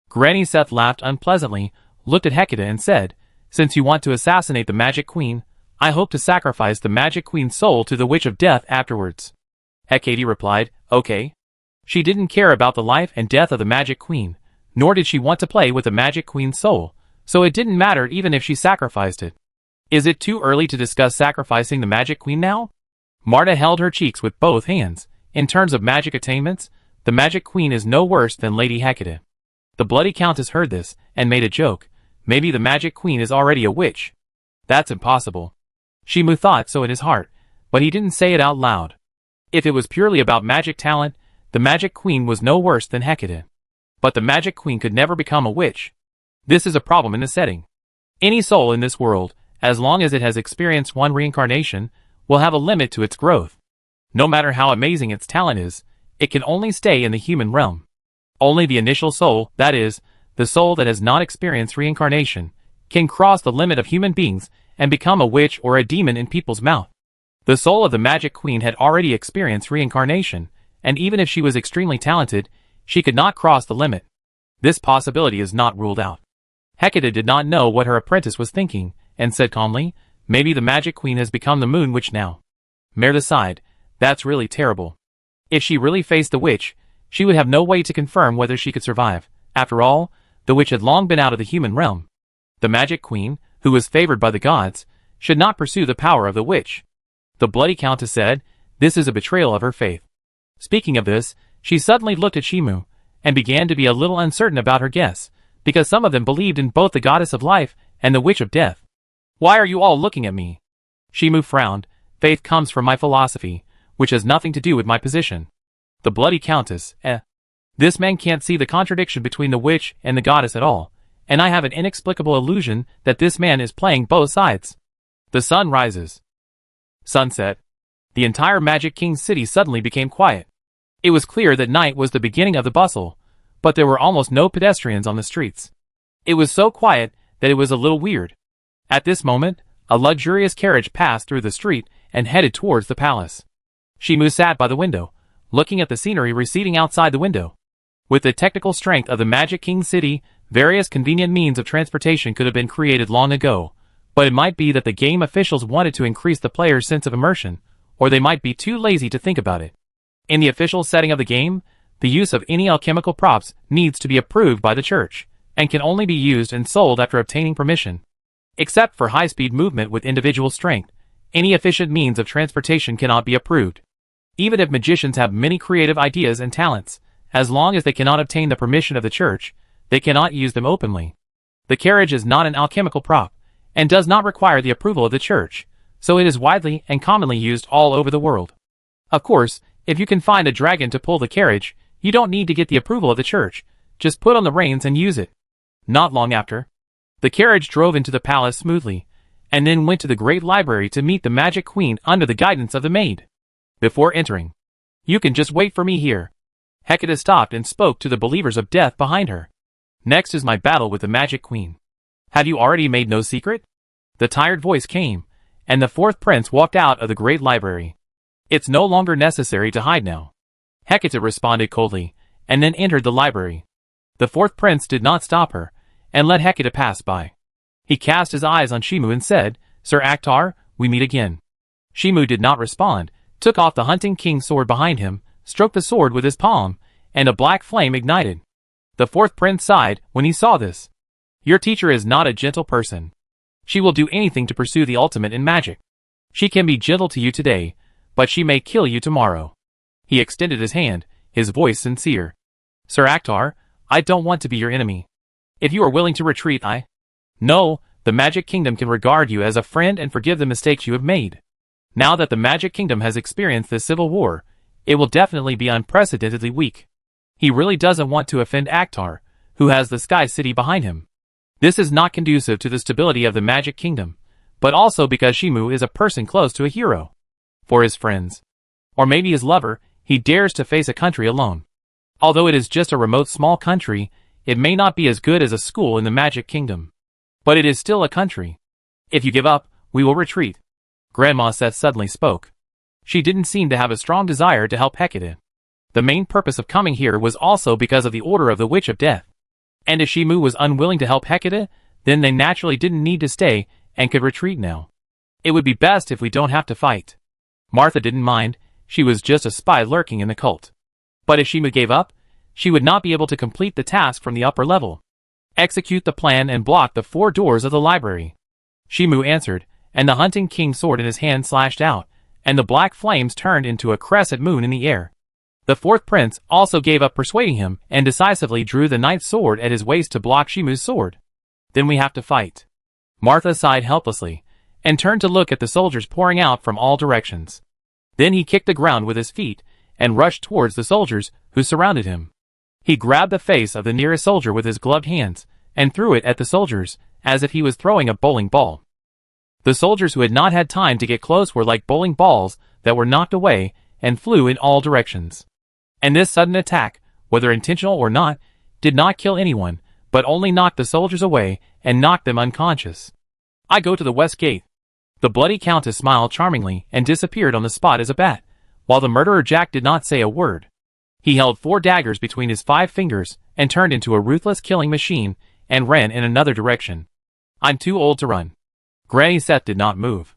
A: Granny Seth laughed unpleasantly, looked at Hecate and said, since you want to assassinate the Magic Queen, I hope to sacrifice the Magic Queen's soul to the Witch of Death afterwards. Hecate replied, okay. She didn't care about the life and death of the Magic Queen, nor did she want to play with the Magic Queen's soul, so it didn't matter even if she sacrificed it. Is it too early to discuss sacrificing the Magic Queen now? Marta held her cheeks with both hands. In terms of magic attainments, the Magic Queen is no worse than Lady Hecate. The Bloody Countess heard this and made a joke. Maybe the Magic Queen is already a witch. That's impossible. Shimu thought so in his heart, but he didn't say it out loud. If it was purely about magic talent, the Magic Queen was no worse than Hecate. But the Magic Queen could never become a witch. This is a problem in the setting. Any soul in this world, as long as it has experienced one reincarnation, will have a limit to its growth. No matter how amazing its talent is, it can only stay in the human realm. Only the initial soul, that is, the soul that has not experienced reincarnation, can cross the limit of human beings and become a witch or a demon in people's mouth. The soul of the Magic Queen had already experienced reincarnation, and even if she was extremely talented, she could not cross the limit. This possibility is not ruled out. Hecate did not know what her apprentice was thinking, and said calmly, maybe the Magic Queen has become the Moon Witch now. Marta sighed, that's really terrible. If she really faced the witch, she would have no way to confirm whether she could survive. After all, the witch had long been out of the human realm. The Magic Queen, who was favored by the gods, should not pursue the power of the witch. The Bloody Countess said, this is a betrayal of her faith. Speaking of this, she suddenly looked at Shimu, and began to be a little uncertain about her guess, because some of them believed in both the goddess of life and the Witch of Death. Why are you all looking at me? Shimu frowned. Faith comes from my philosophy, which has nothing to do with my position. The Bloody Countess, This man can't see the contradiction between the witch and the goddess at all, and I have an inexplicable illusion that this man is playing both sides. The sun rises. Sunset. The entire Magic King city suddenly became quiet. It was clear that night was the beginning of the bustle, but there were almost no pedestrians on the streets. It was so quiet that it was a little weird. At this moment, a luxurious carriage passed through the street and headed towards the palace. Shimu sat by the window, looking at the scenery receding outside the window. With the technical strength of the Magic King city, various convenient means of transportation could have been created long ago, but it might be that the game officials wanted to increase the player's sense of immersion, or they might be too lazy to think about it. In the official setting of the game, the use of any alchemical props needs to be approved by the church, and can only be used and sold after obtaining permission. Except for high-speed movement with individual strength, any efficient means of transportation cannot be approved. Even if magicians have many creative ideas and talents, as long as they cannot obtain the permission of the church, they cannot use them openly. The carriage is not an alchemical prop, and does not require the approval of the church, so it is widely and commonly used all over the world. Of course, if you can find a dragon to pull the carriage, you don't need to get the approval of the church, just put on the reins and use it. Not long after, the carriage drove into the palace smoothly, and then went to the great library to meet the Magic Queen under the guidance of the maid. Before entering, "You can just wait for me here." Hecate stopped and spoke to the believers of death behind her. "Next is my battle with the Magic Queen. Have you already made no secret?" The tired voice came, and the fourth prince walked out of the great library. "It's no longer necessary to hide now." Hecate responded coldly, and then entered the library. The fourth prince did not stop her, and let Hecate pass by. He cast his eyes on Shimu and said, "Sir Akhtar, we meet again." Shimu did not respond, took off the hunting king's sword behind him, stroked the sword with his palm, and a black flame ignited. The fourth prince sighed when he saw this. "Your teacher is not a gentle person. She will do anything to pursue the ultimate in magic. She can be gentle to you today, but she may kill you tomorrow." He extended his hand, his voice sincere. "Sir Akhtar, I don't want to be your enemy. If you are willing to retreat, No, the Magic Kingdom can regard you as a friend and forgive the mistakes you have made. Now that the Magic Kingdom has experienced this civil war, it will definitely be unprecedentedly weak. He really doesn't want to offend Akhtar, who has the Sky City behind him. This is not conducive to the stability of the Magic Kingdom, but also because Shimu is a person close to a hero. For his friends, or maybe his lover, he dares to face a country alone. Although it is just a remote small country, it may not be as good as a school in the Magic Kingdom. But it is still a country. If you give up, we will retreat." Grandma Seth suddenly spoke. She didn't seem to have a strong desire to help Hecate. The main purpose of coming here was also because of the order of the Witch of Death. And if Shimu was unwilling to help Hecate, then they naturally didn't need to stay and could retreat now. "It would be best if we don't have to fight." Martha didn't mind, she was just a spy lurking in the cult. But if Shimu gave up, she would not be able to complete the task from the upper level. "Execute the plan and block the 4 doors of the library." Shimu answered, and the hunting king's sword in his hand slashed out, and the black flames turned into a crescent moon in the air. The fourth prince also gave up persuading him and decisively drew the knight's sword at his waist to block Shimu's sword. "Then we have to fight." Martha sighed helplessly, and turned to look at the soldiers pouring out from all directions. Then he kicked the ground with his feet, and rushed towards the soldiers who surrounded him. He grabbed the face of the nearest soldier with his gloved hands, and threw it at the soldiers, as if he was throwing a bowling ball. The soldiers who had not had time to get close were like bowling balls that were knocked away, and flew in all directions. And this sudden attack, whether intentional or not, did not kill anyone, but only knocked the soldiers away, and knocked them unconscious. "I go to the west gate." The Bloody Countess smiled charmingly, and disappeared on the spot as a bat, while the murderer Jack did not say a word. He held 4 daggers between his 5 fingers, and turned into a ruthless killing machine, and ran in another direction. "I'm too old to run." Granny Seth did not move.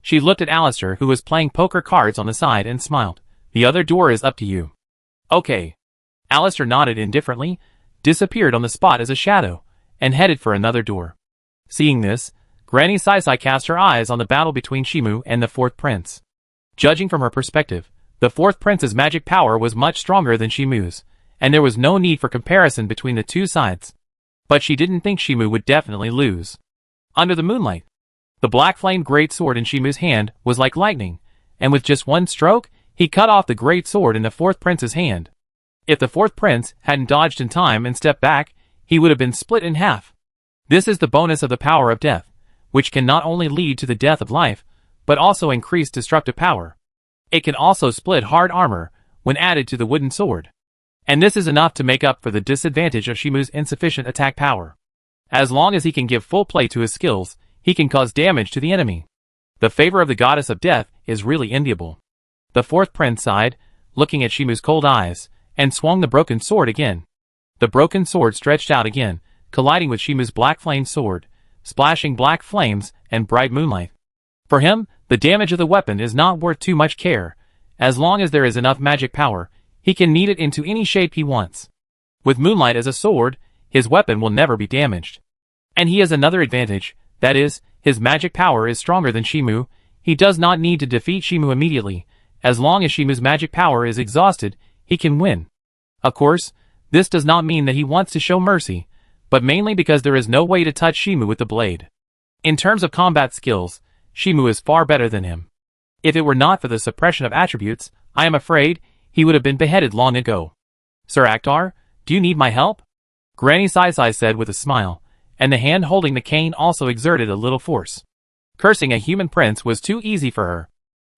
A: She looked at Alistair, who was playing poker cards on the side, and smiled. "The other door is up to you." "Okay." Alistair nodded indifferently, disappeared on the spot as a shadow, and headed for another door. Seeing this, Granny Sai cast her eyes on the battle between Shimu and the fourth prince. Judging from her perspective, the fourth prince's magic power was much stronger than Shimu's, and there was no need for comparison between the two sides. But she didn't think Shimu would definitely lose. Under the moonlight, the black-flamed great sword in Shimu's hand was like lightning, and with just one stroke, he cut off the great sword in the fourth prince's hand. If the fourth prince hadn't dodged in time and stepped back, he would have been split in half. This is the bonus of the power of death, which can not only lead to the death of life, but also increase destructive power. It can also split hard armor when added to the wooden sword. And this is enough to make up for the disadvantage of Shimu's insufficient attack power. As long as he can give full play to his skills, he can cause damage to the enemy. The favor of the goddess of death is really enviable. The fourth prince sighed, looking at Shimu's cold eyes, and swung the broken sword again. The broken sword stretched out again, colliding with Shimu's black flame sword, splashing black flames and bright moonlight. For him, the damage of the weapon is not worth too much care. As long as there is enough magic power, he can knead it into any shape he wants. With moonlight as a sword, his weapon will never be damaged. And he has another advantage, that is, his magic power is stronger than Shimu. He does not need to defeat Shimu immediately. As long as Shimu's magic power is exhausted, he can win. Of course, this does not mean that he wants to show mercy, but mainly because there is no way to touch Shimu with the blade. In terms of combat skills, Shimu is far better than him. If it were not for the suppression of attributes, I am afraid he would have been beheaded long ago. Sir Akhtar, do you need my help? Granny Sai said with a smile, and the hand holding the cane also exerted a little force. Cursing a human prince was too easy for her.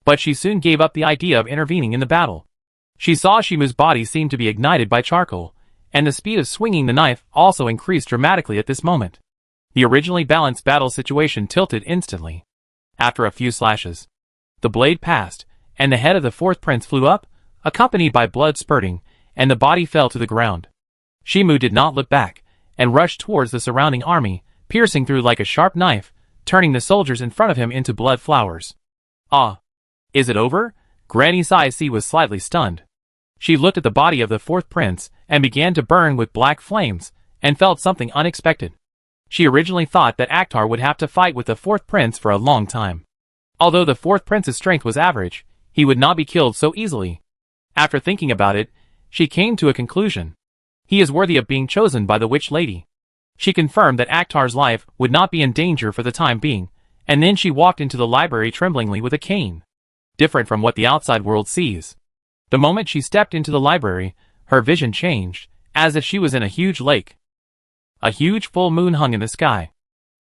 A: But she soon gave up the idea of intervening in the battle. She saw Shimu's body seem to be ignited by charcoal, and the speed of swinging the knife also increased dramatically at this moment. The originally balanced battle situation tilted instantly. After a few slashes, the blade passed, and the head of the fourth prince flew up, accompanied by blood spurting, and the body fell to the ground. Shimu did not look back, and rushed towards the surrounding army, piercing through like a sharp knife, turning the soldiers in front of him into blood flowers. Ah! Is it over? Granny Sai was slightly stunned. She looked at the body of the fourth prince, and began to burn with black flames, and felt something unexpected. She originally thought that Akhtar would have to fight with the fourth prince for a long time. Although the fourth prince's strength was average, he would not be killed so easily. After thinking about it, she came to a conclusion. He is worthy of being chosen by the witch lady. She confirmed that Akhtar's life would not be in danger for the time being, and then she walked into the library tremblingly with a cane. Different from what the outside world sees. The moment she stepped into the library, her vision changed, as if she was in a huge lake. A huge full moon hung in the sky.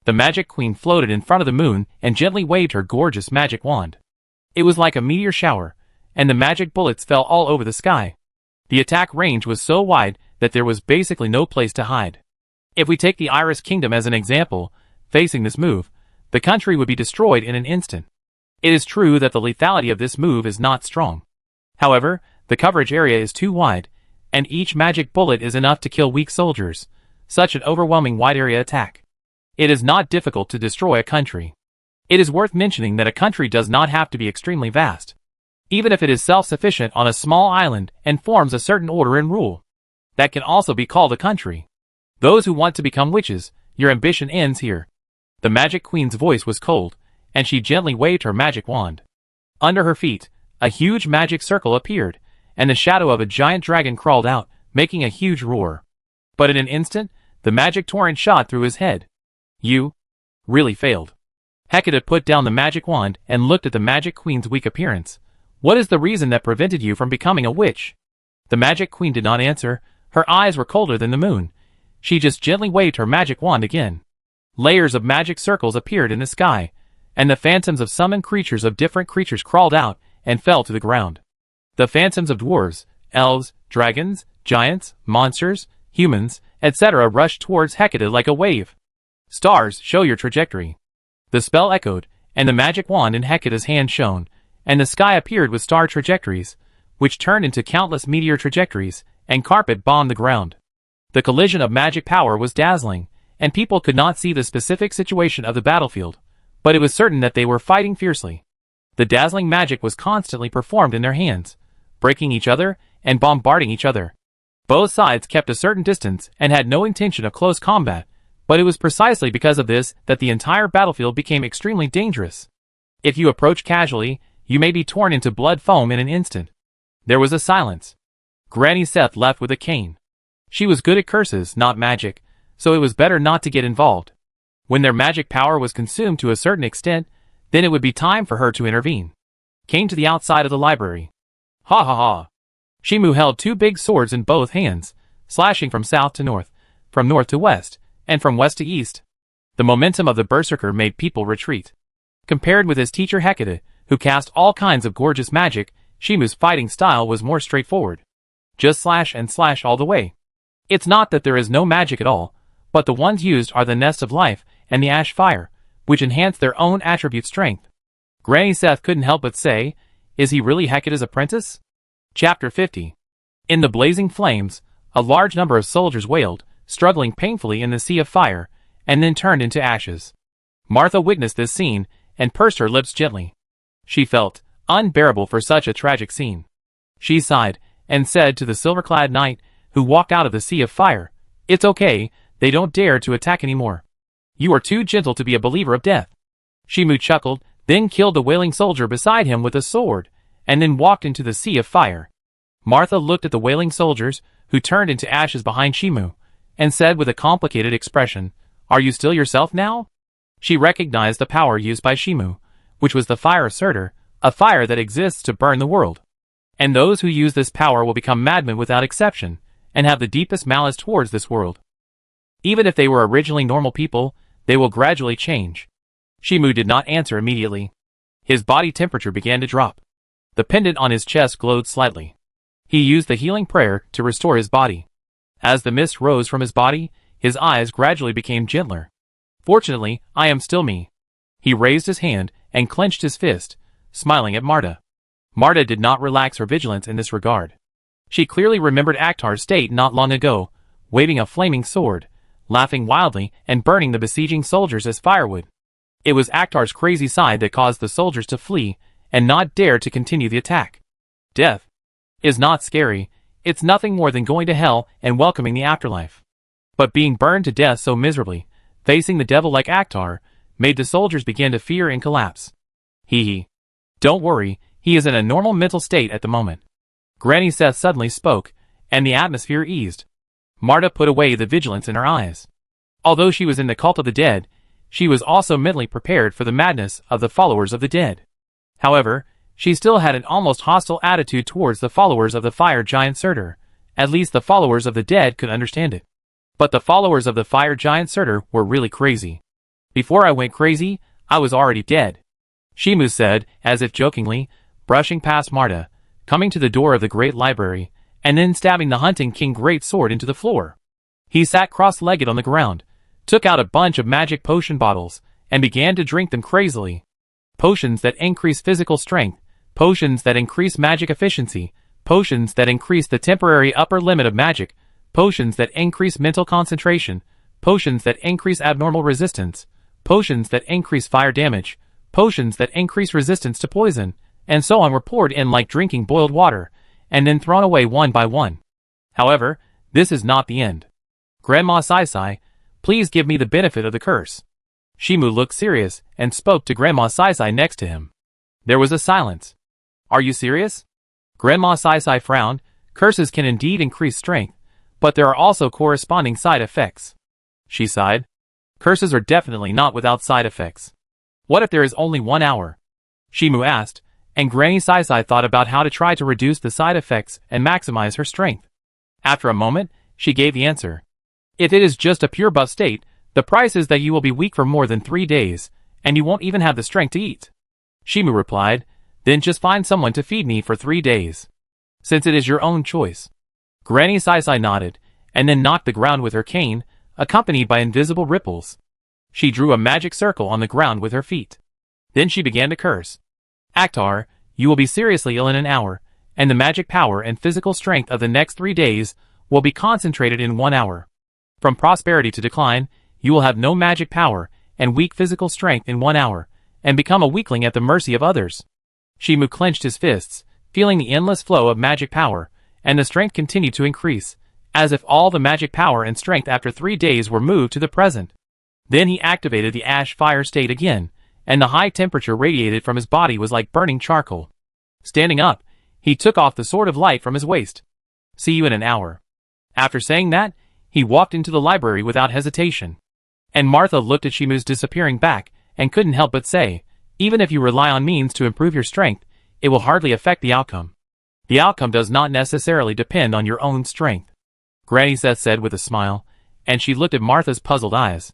A: The magic queen floated in front of the moon and gently waved her gorgeous magic wand. It was like a meteor shower, and the magic bullets fell all over the sky. The attack range was so wide that there was basically no place to hide. If we take the Iris Kingdom as an example, facing this move, the country would be destroyed in an instant. It is true that the lethality of this move is not strong. However, the coverage area is too wide, and each magic bullet is enough to kill weak soldiers. Such an overwhelming wide-area attack. It is not difficult to destroy a country. It is worth mentioning that a country does not have to be extremely vast. Even if it is self-sufficient on a small island and forms a certain order and rule, that can also be called a country. Those who want to become witches, your ambition ends here. The magic queen's voice was cold, and she gently waved her magic wand. Under her feet, a huge magic circle appeared, and the shadow of a giant dragon crawled out, making a huge roar. But in an instant, the magic torrent shot through his head. You really failed. Hecate put down the magic wand and looked at the magic queen's weak appearance. What is the reason that prevented you from becoming a witch? The magic queen did not answer. Her eyes were colder than the moon. She just gently waved her magic wand again. Layers of magic circles appeared in the sky, and the phantoms of summoned creatures of different creatures crawled out and fell to the ground. The phantoms of dwarves, elves, dragons, giants, monsters, humans, etc. rushed towards Hecate like a wave. Stars, show your trajectory. The spell echoed, and the magic wand in Hecate's hand shone, and the sky appeared with star trajectories, which turned into countless meteor trajectories, and carpet bombed the ground. The collision of magic power was dazzling, and people could not see the specific situation of the battlefield, but it was certain that they were fighting fiercely. The dazzling magic was constantly performed in their hands, breaking each other and bombarding each other. Both sides kept a certain distance and had no intention of close combat, but it was precisely because of this that the entire battlefield became extremely dangerous. If you approach casually, you may be torn into blood foam in an instant. There was a silence. Granny Seth left with a cane. She was good at curses, not magic, so it was better not to get involved. When their magic power was consumed to a certain extent, then it would be time for her to intervene. Came to the outside of the library. Ha ha ha. Shimu held two big swords in both hands, slashing from south to north, from north to west, and from west to east. The momentum of the berserker made people retreat. Compared with his teacher Hecate, who cast all kinds of gorgeous magic, Shimu's fighting style was more straightforward. Just slash and slash all the way. It's not that there is no magic at all, but the ones used are the Nest of Life and the Ash Fire, which enhance their own attribute strength. Granny Seth couldn't help but say, is he really Hecate's apprentice? Chapter 50. In the blazing flames, a large number of soldiers wailed, struggling painfully in the sea of fire, and then turned into ashes. Martha witnessed this scene, and pursed her lips gently. She felt unbearable for such a tragic scene. She sighed, and said to the silver-clad knight, who walked out of the sea of fire, "It's okay, they don't dare to attack anymore. You are too gentle to be a believer of death." Shimu chuckled, then killed the wailing soldier beside him with a sword, and then walked into the sea of fire. Martha looked at the wailing soldiers, who turned into ashes behind Shimu, and said with a complicated expression, "Are you still yourself now?" She recognized the power used by Shimu, which was the fire asserter, a fire that exists to burn the world. And those who use this power will become madmen without exception, and have the deepest malice towards this world. Even if they were originally normal people, they will gradually change. Shimu did not answer immediately. His body temperature began to drop. The pendant on his chest glowed slightly. He used the healing prayer to restore his body. As the mist rose from his body, his eyes gradually became gentler. Fortunately, I am still me. He raised his hand and clenched his fist, smiling at Marta. Marta did not relax her vigilance in this regard. She clearly remembered Akhtar's state not long ago, waving a flaming sword, laughing wildly and burning the besieging soldiers as firewood. It was Akhtar's crazy side that caused the soldiers to flee and not dare to continue the attack. Death is not scary, it's nothing more than going to hell and welcoming the afterlife. But being burned to death so miserably, facing the devil like Akhtar, made the soldiers begin to fear and collapse. Hee. Don't worry, he is in a normal mental state at the moment. Granny Seth suddenly spoke, and the atmosphere eased. Marta put away the vigilance in her eyes. Although she was in the cult of the dead, she was also mentally prepared for the madness of the followers of the dead. However, she still had an almost hostile attitude towards the followers of the fire giant Surtur. At least the followers of the dead could understand it. But the followers of the fire giant Surtur were really crazy. Before I went crazy, I was already dead. Shimu said, as if jokingly, brushing past Marta, coming to the door of the great library, and then stabbing the hunting king great sword into the floor. He sat cross-legged on the ground, took out a bunch of magic potion bottles, and began to drink them crazily. Potions that increase physical strength, potions that increase magic efficiency, potions that increase the temporary upper limit of magic, potions that increase mental concentration, potions that increase abnormal resistance, potions that increase fire damage, potions that increase resistance to poison, and so on were poured in like drinking boiled water, and then thrown away one by one. However, this is not the end. Grandma Sai, please give me the benefit of the curse. Shimu looked serious and spoke to Grandma Sai next to him. There was a silence. Are you serious? Grandma Sai frowned. Curses can indeed increase strength, but there are also corresponding side effects. She sighed. Curses are definitely not without side effects. What if there is only 1 hour? Shimu asked, and Granny Sai thought about how to try to reduce the side effects and maximize her strength. After a moment, she gave the answer. If it is just a pure buff state, the price is that you will be weak for more than 3 days, and you won't even have the strength to eat. Shimu replied, then just find someone to feed me for 3 days. Since it is your own choice. Granny Sai nodded, and then knocked the ground with her cane, accompanied by invisible ripples. She drew a magic circle on the ground with her feet. Then she began to curse. Akhtar, you will be seriously ill in an hour, and the magic power and physical strength of the next 3 days will be concentrated in 1 hour. From prosperity to decline, you will have no magic power and weak physical strength in 1 hour, and become a weakling at the mercy of others. Shimu clenched his fists, feeling the endless flow of magic power, and the strength continued to increase, as if all the magic power and strength after 3 days were moved to the present. Then he activated the ash fire state again, and the high temperature radiated from his body was like burning charcoal. Standing up, he took off the sword of light from his waist. See you in an hour. After saying that, he walked into the library without hesitation. And Martha looked at Shimu's disappearing back and couldn't help but say, even if you rely on means to improve your strength, it will hardly affect the outcome. The outcome does not necessarily depend on your own strength. Granny Seth said with a smile, and she looked at Martha's puzzled eyes.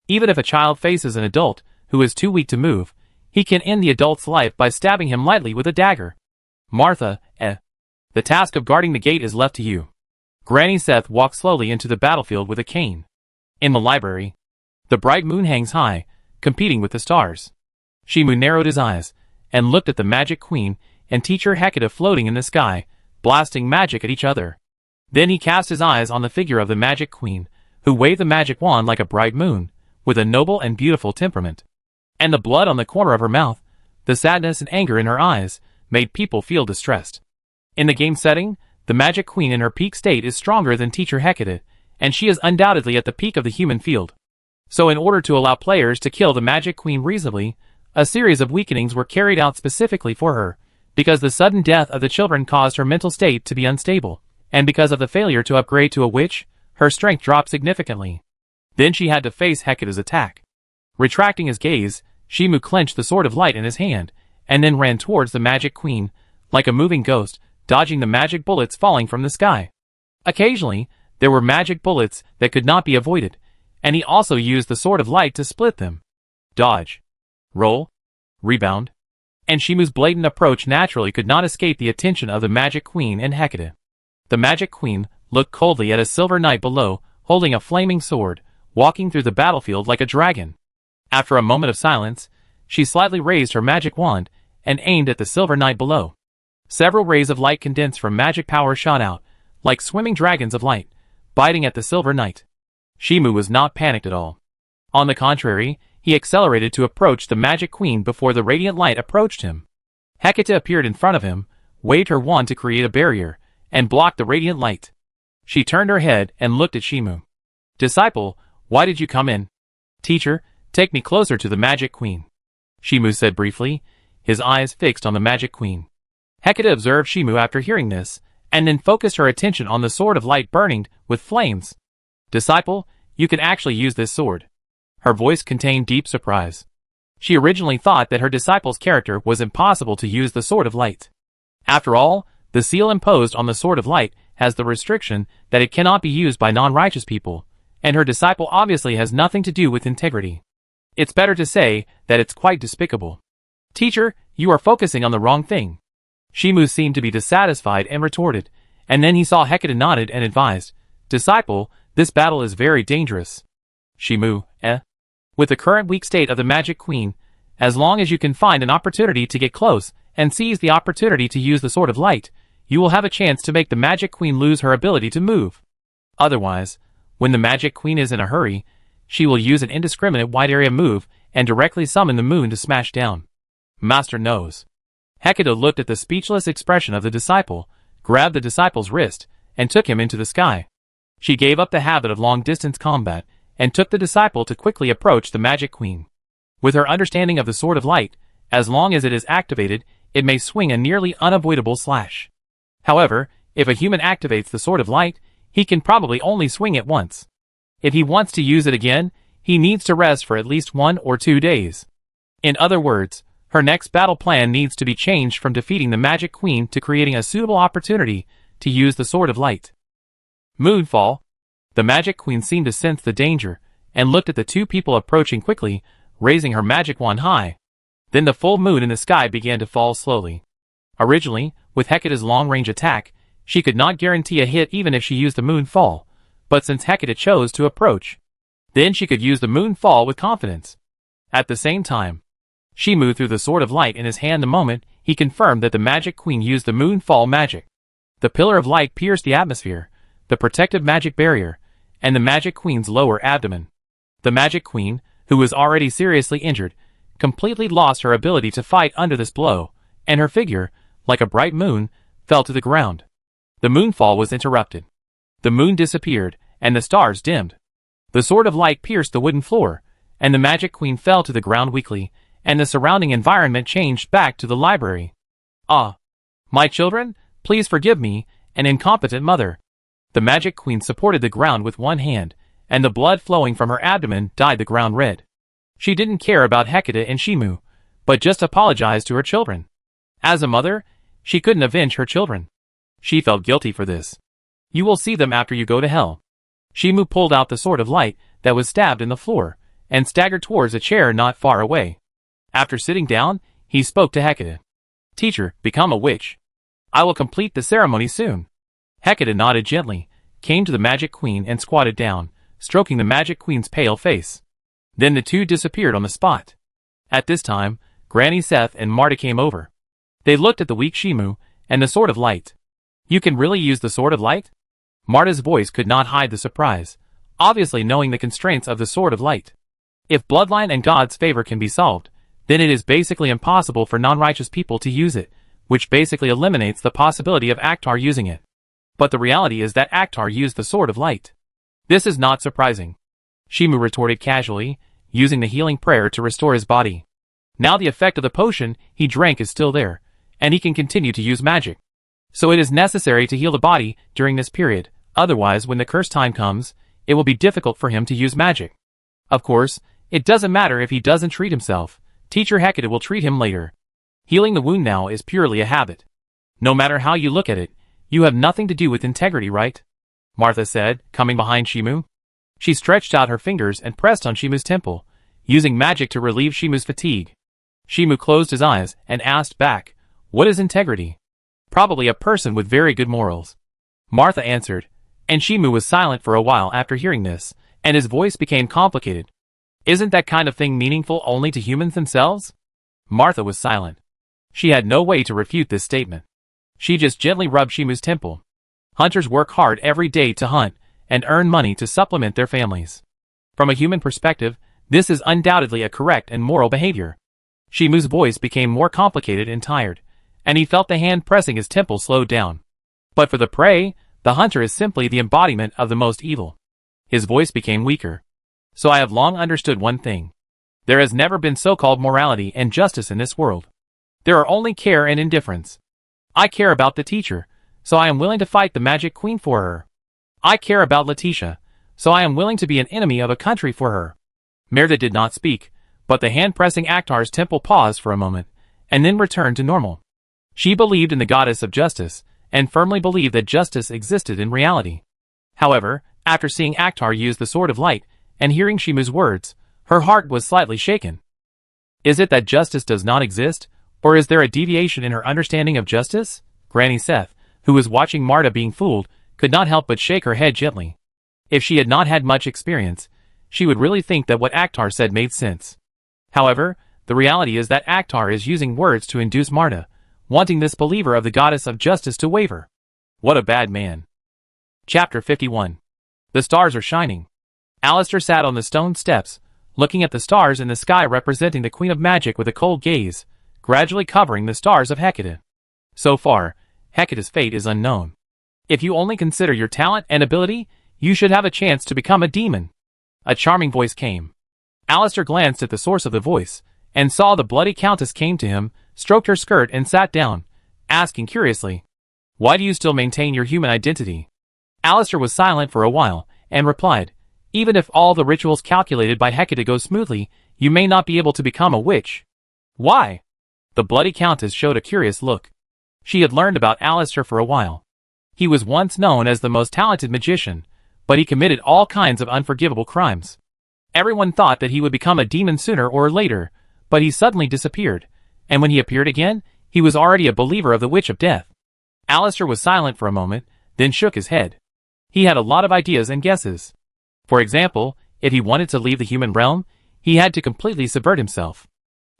A: Even if a child faces an adult who is too weak to move, he can end the adult's life by stabbing him lightly with a dagger. Martha, the task of guarding the gate is left to you. Granny Seth walked slowly into the battlefield with a cane. In the library, the bright moon hangs high, competing with the stars. Shimu narrowed his eyes and looked at the Magic Queen and Teacher Hecate floating in the sky, blasting magic at each other. Then he cast his eyes on the figure of the Magic Queen, who waved the magic wand like a bright moon, with a noble and beautiful temperament. And the blood on the corner of her mouth, the sadness and anger in her eyes, made people feel distressed. In the game setting, the Magic Queen in her peak state is stronger than Teacher Hecate, and she is undoubtedly at the peak of the human field. So in order to allow players to kill the Magic Queen reasonably, a series of weakenings were carried out specifically for her, because the sudden death of the children caused her mental state to be unstable, and because of the failure to upgrade to a witch, her strength dropped significantly. Then she had to face Hecate's attack. Retracting his gaze, Shimu clenched the sword of light in his hand, and then ran towards the Magic Queen, like a moving ghost, dodging the magic bullets falling from the sky. Occasionally, there were magic bullets that could not be avoided, and he also used the sword of light to split them. Dodge. Roll. Rebound. And Shimu's blatant approach naturally could not escape the attention of the Magic Queen and Hecate. The Magic Queen looked coldly at a silver knight below, holding a flaming sword, walking through the battlefield like a dragon. After a moment of silence, she slightly raised her magic wand and aimed at the silver knight below. Several rays of light condensed from magic power shot out, like swimming dragons of light, biting at the silver knight. Shimu was not panicked at all. On the contrary, he accelerated to approach the Magic Queen before the radiant light approached him. Hecate appeared in front of him, waved her wand to create a barrier, and blocked the radiant light. She turned her head and looked at Shimu. Disciple, why did you come in? Teacher, take me closer to the Magic Queen. Shimu said briefly, his eyes fixed on the Magic Queen. Hecate observed Shimu after hearing this, and then focused her attention on the sword of light burning with flames. Disciple, you can actually use this sword. Her voice contained deep surprise. She originally thought that her disciple's character was impossible to use the sword of light. After all, the seal imposed on the sword of light has the restriction that it cannot be used by non-righteous people, and her disciple obviously has nothing to do with integrity. It's better to say that it's quite despicable. Teacher, you are focusing on the wrong thing. Shimu seemed to be dissatisfied and retorted, and then he saw Hecate nodded and advised, Disciple, this battle is very dangerous. Shimu, With the current weak state of the Magic Queen, as long as you can find an opportunity to get close and seize the opportunity to use the Sword of Light, you will have a chance to make the Magic Queen lose her ability to move. Otherwise, when the Magic Queen is in a hurry, she will use an indiscriminate wide area move and directly summon the moon to smash down. Master knows. Hecate looked at the speechless expression of the disciple, grabbed the disciple's wrist, and took him into the sky. She gave up the habit of long-distance combat, and took the disciple to quickly approach the Magic Queen. With her understanding of the Sword of Light, as long as it is activated, it may swing a nearly unavoidable slash. However, if a human activates the Sword of Light, he can probably only swing it once. If he wants to use it again, he needs to rest for at least 1 or 2 days. In other words, her next battle plan needs to be changed from defeating the Magic Queen to creating a suitable opportunity to use the Sword of Light. Moonfall. The Magic Queen seemed to sense the danger, and looked at the two people approaching quickly, raising her magic wand high. Then the full moon in the sky began to fall slowly. Originally, with Hecate's long-range attack, she could not guarantee a hit even if she used the moonfall, but since Hecate chose to approach, then she could use the moonfall with confidence. At the same time, Shimu threw the Sword of Light in his hand the moment he confirmed that the Magic Queen used the moonfall magic. The pillar of light pierced the atmosphere, the protective magic barrier, and the Magic Queen's lower abdomen. The Magic Queen, who was already seriously injured, completely lost her ability to fight under this blow, and her figure, like a bright moon, fell to the ground. The moonfall was interrupted. The moon disappeared, and the stars dimmed. The Sword of Light pierced the wooden floor, and the Magic Queen fell to the ground weakly, and the surrounding environment changed back to the library. Ah! My children, please forgive me, an incompetent mother. The Magic Queen supported the ground with one hand, and the blood flowing from her abdomen dyed the ground red. She didn't care about Hecate and Shimu, but just apologized to her children. As a mother, she couldn't avenge her children. She felt guilty for this. You will see them after you go to hell. Shimu pulled out the sword of light that was stabbed in the floor, and staggered towards a chair not far away. After sitting down, he spoke to Hecate. Teacher, become a witch. I will complete the ceremony soon. Hecate nodded gently, came to the magic queen and squatted down, stroking the magic queen's pale face. Then the two disappeared on the spot. At this time, Granny Seth and Marta came over. They looked at the weak Shimu and the sword of light. You can really use the sword of light? Marta's voice could not hide the surprise, obviously knowing the constraints of the sword of light. If bloodline and God's favor can be solved, then it is basically impossible for non-righteous people to use it, which basically eliminates the possibility of Akhtar using it. But the reality is that Akhtar used the sword of light. This is not surprising. Shimu retorted casually, using the healing prayer to restore his body. Now the effect of the potion he drank is still there, and he can continue to use magic. So it is necessary to heal the body during this period, otherwise when the curse time comes, it will be difficult for him to use magic. Of course, it doesn't matter if he doesn't treat himself, Teacher Hecate will treat him later. Healing the wound now is purely a habit. No matter how you look at it, you have nothing to do with integrity, right? Martha said, coming behind Shimu. She stretched out her fingers and pressed on Shimu's temple, using magic to relieve Shimu's fatigue. Shimu closed his eyes and asked back, what is integrity? Probably a person with very good morals. Martha answered, and Shimu was silent for a while after hearing this, and his voice became complicated. Isn't that kind of thing meaningful only to humans themselves? Martha was silent. She had no way to refute this statement. She just gently rubbed Shimu's temple. Hunters work hard every day to hunt and earn money to supplement their families. From a human perspective, this is undoubtedly a correct and moral behavior. Shimu's voice became more complicated and tired, and he felt the hand pressing his temple slowed down. But for the prey, the hunter is simply the embodiment of the most evil. His voice became weaker. So I have long understood one thing. There has never been so-called morality and justice in this world. There are only care and indifference. I care about the teacher, so I am willing to fight the magic queen for her. I care about Leticia, so I am willing to be an enemy of a country for her. Merda did not speak, but the hand-pressing Akhtar's temple paused for a moment, and then returned to normal. She believed in the goddess of justice, and firmly believed that justice existed in reality. However, after seeing Akhtar use the sword of light, and hearing Shimu's words, her heart was slightly shaken. Is it that justice does not exist, or is there a deviation in her understanding of justice? Granny Seth, who was watching Marta being fooled, could not help but shake her head gently. If she had not had much experience, she would really think that what Akhtar said made sense. However, the reality is that Akhtar is using words to induce Marta, wanting this believer of the goddess of justice to waver. What a bad man. Chapter 51. The stars are shining. Alistair sat on the stone steps, looking at the stars in the sky representing the Queen of Magic with a cold gaze, gradually covering the stars of Hecate. So far, Hecate's fate is unknown. If you only consider your talent and ability, you should have a chance to become a demon. A charming voice came. Alistair glanced at the source of the voice, and saw the bloody countess came to him, stroked her skirt and sat down, asking curiously, "Why do you still maintain your human identity?" Alistair was silent for a while, and replied, "Even if all the rituals calculated by Hecate go smoothly, you may not be able to become a witch." "Why?" The bloody countess showed a curious look. She had learned about Alistair for a while. He was once known as the most talented magician, but he committed all kinds of unforgivable crimes. Everyone thought that he would become a demon sooner or later, but he suddenly disappeared, and when he appeared again, he was already a believer of the Witch of Death. Alistair was silent for a moment, then shook his head. He had a lot of ideas and guesses. For example, if he wanted to leave the human realm, he had to completely subvert himself.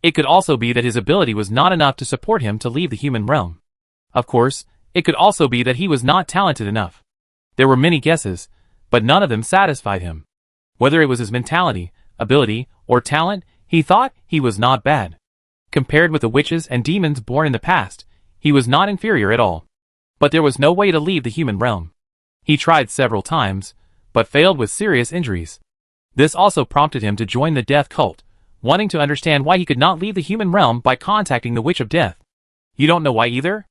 A: It could also be that his ability was not enough to support him to leave the human realm. Of course, it could also be that he was not talented enough. There were many guesses, but none of them satisfied him. Whether it was his mentality, ability, or talent, he thought he was not bad. Compared with the witches and demons born in the past, he was not inferior at all. But there was no way to leave the human realm. He tried several times, but failed with serious injuries. This also prompted him to join the death cult, wanting to understand why he could not leave the human realm by contacting the Witch of Death. You don't know why either?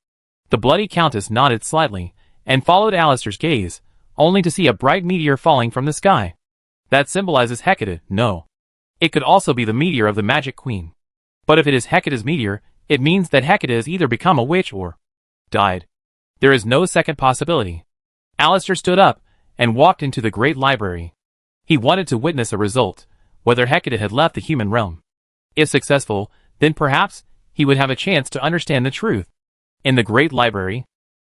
A: The bloody countess nodded slightly, and followed Alistair's gaze, only to see a bright meteor falling from the sky. That symbolizes Hecate, no. It could also be the meteor of the Magic Queen. But if it is Hecate's meteor, it means that Hecate has either become a witch or died. There is no second possibility. Alistair stood up and walked into the great library. He wanted to witness a result, whether Hecate had left the human realm. If successful, then perhaps he would have a chance to understand the truth. In the great library,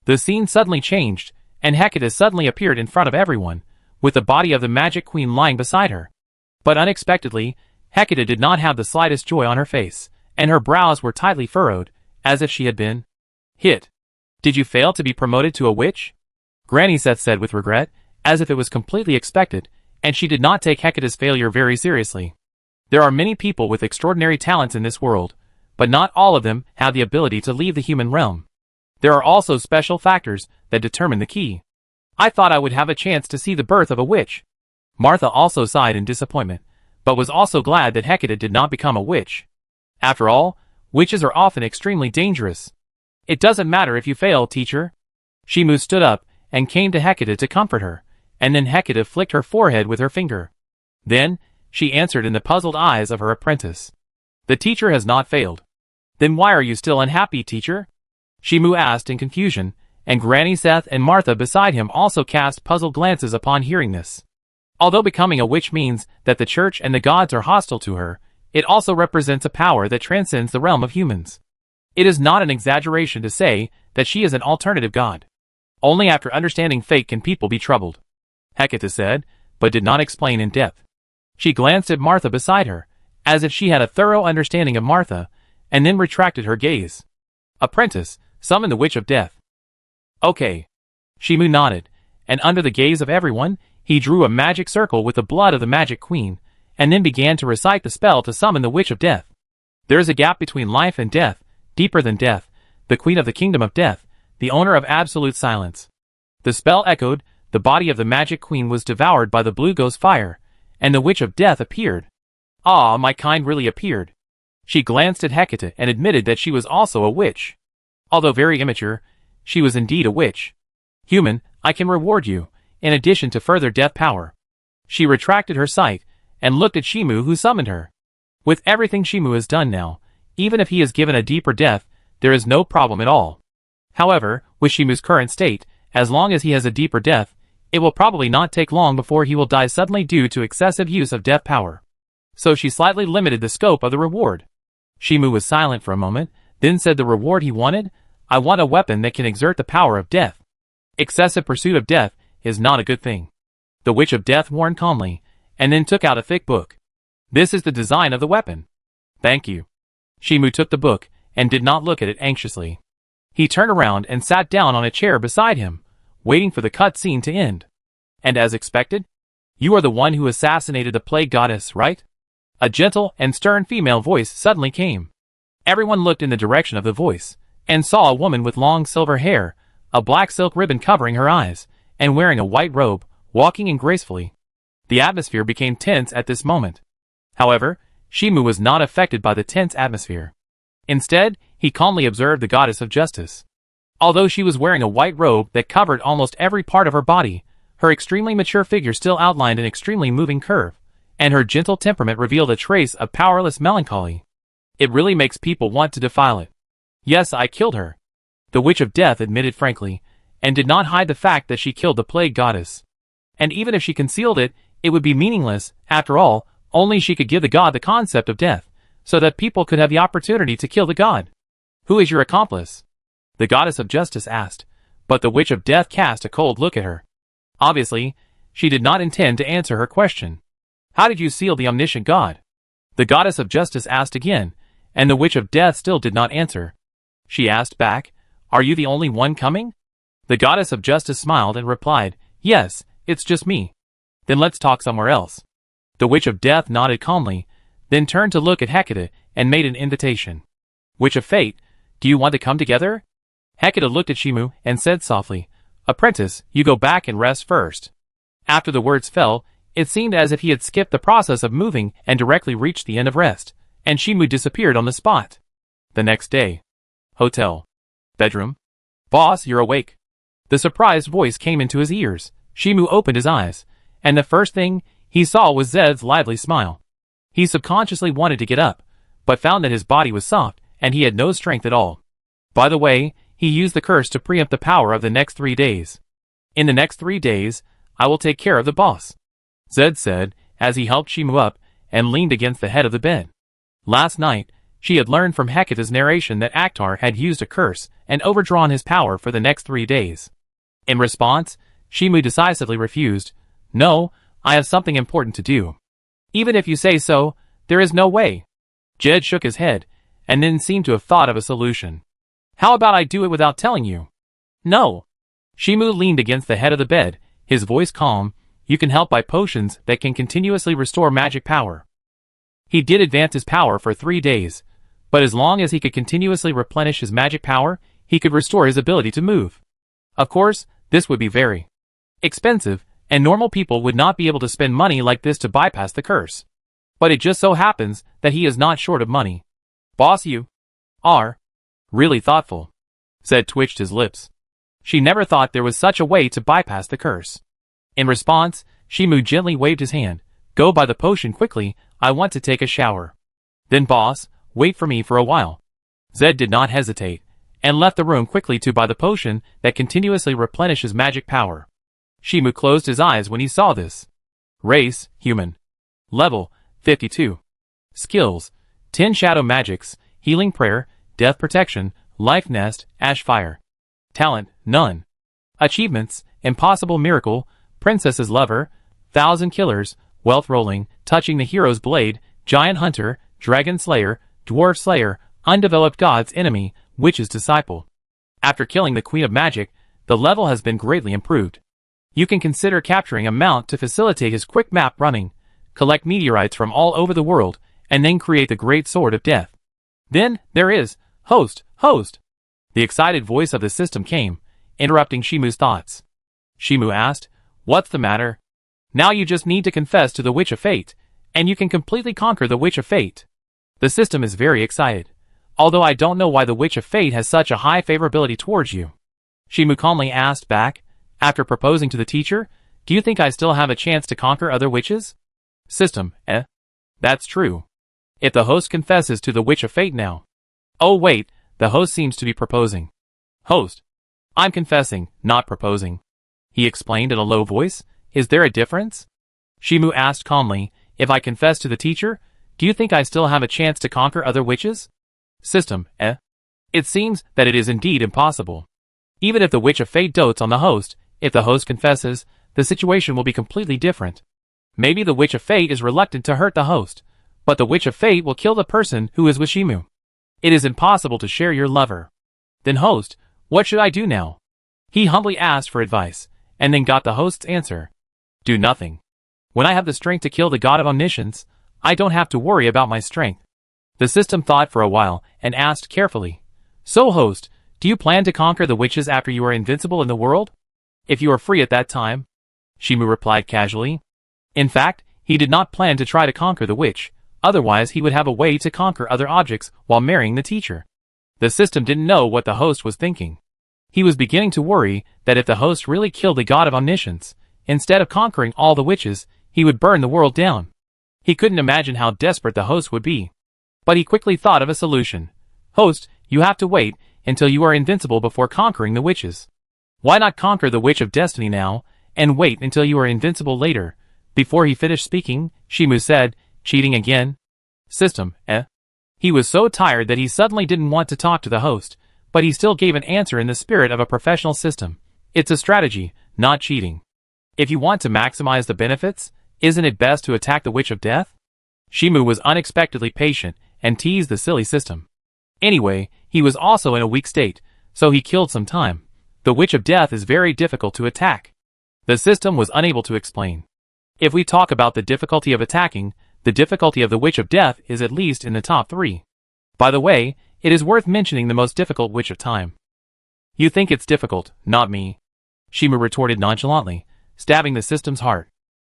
A: the scene suddenly changed, and Hecate suddenly appeared in front of everyone, with the body of the Magic Queen lying beside her. But unexpectedly, Hecate did not have the slightest joy on her face, and her brows were tightly furrowed, as if she had been hit. Did you fail to be promoted to a witch? Granny Seth said with regret, as if it was completely expected, and she did not take Hecate's failure very seriously. There are many people with extraordinary talents in this world, but not all of them have the ability to leave the human realm. There are also special factors that determine the key. I thought I would have a chance to see the birth of a witch. Martha also sighed in disappointment, but was also glad that Hecate did not become a witch. After all, witches are often extremely dangerous. It doesn't matter if you fail, teacher. Shimu stood up and came to Hecate to comfort her, and then Hecate flicked her forehead with her finger. Then, she answered in the puzzled eyes of her apprentice. The teacher has not failed. Then why are you still unhappy, teacher? Shimu asked in confusion, and Granny Seth and Martha beside him also cast puzzled glances upon hearing this. Although becoming a witch means that the church and the gods are hostile to her, it also represents a power that transcends the realm of humans. It is not an exaggeration to say that she is an alternative god. Only after understanding fate can people be troubled. Hecate said, but did not explain in depth. She glanced at Martha beside her, as if she had a thorough understanding of Martha, and then retracted her gaze. Apprentice, summon the Witch of Death. Okay. Shimu nodded, and under the gaze of everyone, he drew a magic circle with the blood of the Magic Queen, and then began to recite the spell to summon the Witch of Death. There is a gap between life and death, deeper than death, the Queen of the Kingdom of Death, the owner of absolute silence. The spell echoed, the body of the Magic Queen was devoured by the blue ghost fire, and the Witch of Death appeared. Ah, my kind really appeared. She glanced at Hecate and admitted that she was also a witch. Although very immature, she was indeed a witch. Human, I can reward you, in addition to further death power. She retracted her sight, and looked at Shimu who summoned her. With everything Shimu has done now, even if he is given a deeper death, there is no problem at all. However, with Shimu's current state, as long as he has a deeper death, it will probably not take long before he will die suddenly due to excessive use of death power. So she slightly limited the scope of the reward. Shimu was silent for a moment, then said the reward he wanted? I want a weapon that can exert the power of death. Excessive pursuit of death is not a good thing. The Witch of Death warned calmly, and then took out a thick book. This is the design of the weapon. Thank you. Shimu took the book, and did not look at it anxiously. He turned around and sat down on a chair beside him, waiting for the cut scene to end. And as expected? You are the one who assassinated the plague goddess, right? A gentle and stern female voice suddenly came. Everyone looked in the direction of the voice, and saw a woman with long silver hair, a black silk ribbon covering her eyes, and wearing a white robe, walking in gracefully. The atmosphere became tense at this moment. However, Shimu was not affected by the tense atmosphere. Instead, he calmly observed the goddess of justice. Although she was wearing a white robe that covered almost every part of her body, her extremely mature figure still outlined an extremely moving curve, and her gentle temperament revealed a trace of powerless melancholy. It really makes people want to defile it. Yes, I killed her. The Witch of Death admitted frankly, and did not hide the fact that she killed the plague goddess. And even if she concealed it, it would be meaningless. After all, only she could give the god the concept of death, so that people could have the opportunity to kill the god. Who is your accomplice? The goddess of justice asked, but the Witch of Death cast a cold look at her. Obviously, she did not intend to answer her question. How did you seal the omniscient god? The goddess of justice asked again, and the Witch of Death still did not answer. She asked back, are you the only one coming? The goddess of justice smiled and replied, yes, it's just me. Then let's talk somewhere else. The Witch of Death nodded calmly, then turned to look at Hecate and made an invitation. Witch of Fate, do you want to come together? Hecate looked at Shimu and said softly, Apprentice, you go back and rest first. After the words fell, it seemed as if he had skipped the process of moving and directly reached the end of rest, and Shimu disappeared on the spot. The next day. Hotel. Bedroom. Boss, you're awake. The surprised voice came into his ears. Shimu opened his eyes, and the first thing he saw was Zed's lively smile. He subconsciously wanted to get up, but found that his body was soft, and he had no strength at all. By the way, he used the curse to preempt the power of the next 3 days. In the next 3 days, I will take care of the boss, Zed said, as he helped Shimu up, and leaned against the head of the bed. Last night, she had learned from Hecata's narration that Akhtar had used a curse and overdrawn his power for the next 3 days. In response, Shimu decisively refused. No, I have something important to do. Even if you say so, there is no way. Jed shook his head, and then seemed to have thought of a solution. How about I do it without telling you? No. Shimu leaned against the head of the bed, his voice calm. You can help by potions that can continuously restore magic power. He did advance his power for 3 days, but as long as he could continuously replenish his magic power, he could restore his ability to move. Of course, this would be very expensive, and normal people would not be able to spend money like this to bypass the curse. But it just so happens that he is not short of money. Boss, you are really thoughtful. Zed twitched his lips. She never thought there was such a way to bypass the curse. In response, Shimu gently waved his hand. Go buy the potion quickly, I want to take a shower. Then boss, wait for me for a while. Zed did not hesitate, and left the room quickly to buy the potion that continuously replenishes magic power. Shimu closed his eyes when he saw this. Race, human. Level, 52. Skills, 10 shadow magics, healing prayer, death protection, life nest, ash fire. Talent, none. Achievements, impossible miracle, princess's lover, 1,000 killers, wealth rolling, touching the hero's blade, giant hunter, dragon slayer, dwarf slayer, undeveloped god's enemy, witch's disciple. After killing the queen of magic, the level has been greatly improved. You can consider capturing a mount to facilitate his quick map running, collect meteorites from all over the world, and then create the great sword of death. Then, there is, host. The excited voice of the system came, interrupting Shimu's thoughts. Shimu asked, what's the matter? Now you just need to confess to the Witch of Fate, and you can completely conquer the Witch of Fate. The system is very excited, although I don't know why the Witch of Fate has such a high favorability towards you. Shimu calmly asked back, after proposing to the teacher, do you think I still have a chance to conquer other witches? System, That's true. If the host confesses to the Witch of Fate now. Oh wait, the host seems to be proposing. Host. I'm confessing, not proposing. He explained in a low voice. Is there a difference? Shimu asked calmly, if I confess to the teacher, do you think I still have a chance to conquer other witches? System, It seems that it is indeed impossible. Even if the Witch of Fate dotes on the host, if the host confesses, the situation will be completely different. Maybe the Witch of Fate is reluctant to hurt the host, but the Witch of Fate will kill the person who is with Shimu. It is impossible to share your lover. Then host, what should I do now? He humbly asked for advice, and then got the host's answer. Do nothing. When I have the strength to kill the god of omniscience, I don't have to worry about my strength. The system thought for a while, and asked carefully. So host, do you plan to conquer the witches after you are invincible in the world? If you are free at that time? Shimu replied casually. In fact, he did not plan to try to conquer the witch, otherwise he would have a way to conquer other objects while marrying the teacher. The system didn't know what the host was thinking. He was beginning to worry that if the host really killed the god of omniscience, instead of conquering all the witches, he would burn the world down. He couldn't imagine how desperate the host would be. But he quickly thought of a solution. Host, you have to wait until you are invincible before conquering the witches. Why not conquer the Witch of Destiny now, and wait until you are invincible later? Before he finished speaking, Shimu said, cheating again? System, He was so tired that he suddenly didn't want to talk to the host, but he still gave an answer in the spirit of a professional system. It's a strategy, not cheating. If you want to maximize the benefits, isn't it best to attack the Witch of Death? Shimu was unexpectedly patient, and teased the silly system. Anyway, he was also in a weak state, so he killed some time. The Witch of Death is very difficult to attack. The system was unable to explain. If we talk about the difficulty of attacking, the difficulty of the Witch of Death is at least in the top 3. By the way, it is worth mentioning the most difficult Witch of Time. You think it's difficult, not me. Shimu retorted nonchalantly, stabbing the system's heart.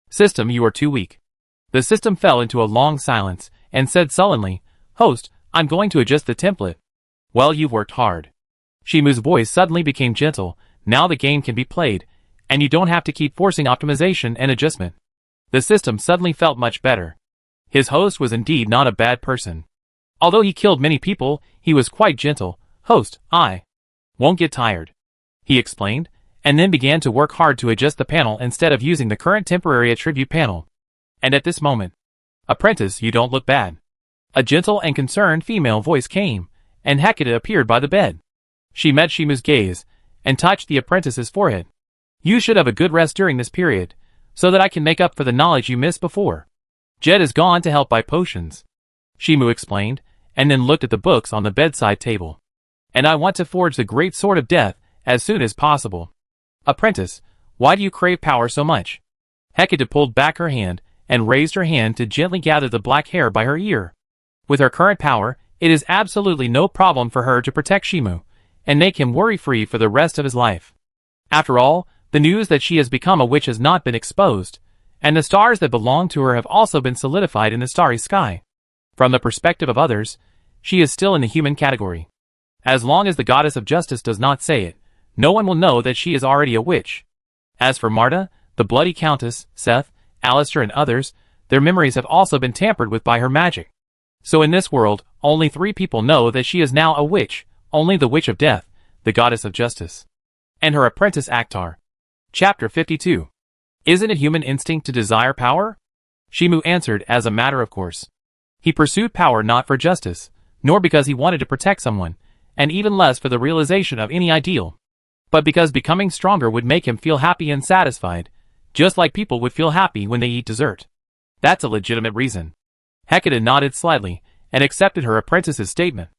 A: System, you are too weak. The system fell into a long silence, and said sullenly, Host, I'm going to adjust the template. Well, you've worked hard. Shimu's voice suddenly became gentle. Now the game can be played, and you don't have to keep forcing optimization and adjustment. The system suddenly felt much better. His host was indeed not a bad person. Although he killed many people, he was quite gentle. "Host, I won't get tired," he explained, and then began to work hard to adjust the panel instead of using the current temporary attribute panel. And at this moment, "Apprentice, you don't look bad." A gentle and concerned female voice came, and Hecate appeared by the bed. She met Shimu's gaze, and touched the apprentice's forehead. "You should have a good rest during this period, so that I can make up for the knowledge you missed before. Jed is gone to help buy potions," Shimu explained, and then looked at the books on the bedside table. "And I want to forge the great sword of death as soon as possible." "Apprentice, why do you crave power so much?" Hecate pulled back her hand, and raised her hand to gently gather the black hair by her ear. With her current power, it is absolutely no problem for her to protect Shimu, and make him worry-free for the rest of his life. After all, the news that she has become a witch has not been exposed, and the stars that belong to her have also been solidified in the starry sky. From the perspective of others, she is still in the human category. As long as the goddess of justice does not say it, no one will know that she is already a witch. As for Marta, the bloody countess, Seth, Alistair and others, their memories have also been tampered with by her magic. So in this world, only 3 people know that she is now a witch, only the Witch of Death, the goddess of justice, and her apprentice Akhtar. Chapter 52. Isn't it human instinct to desire power? Shimu answered as a matter of course. He pursued power not for justice, nor because he wanted to protect someone, and even less for the realization of any ideal, but because becoming stronger would make him feel happy and satisfied, just like people would feel happy when they eat dessert. That's a legitimate reason. Hecate nodded slightly, and accepted her apprentice's statement.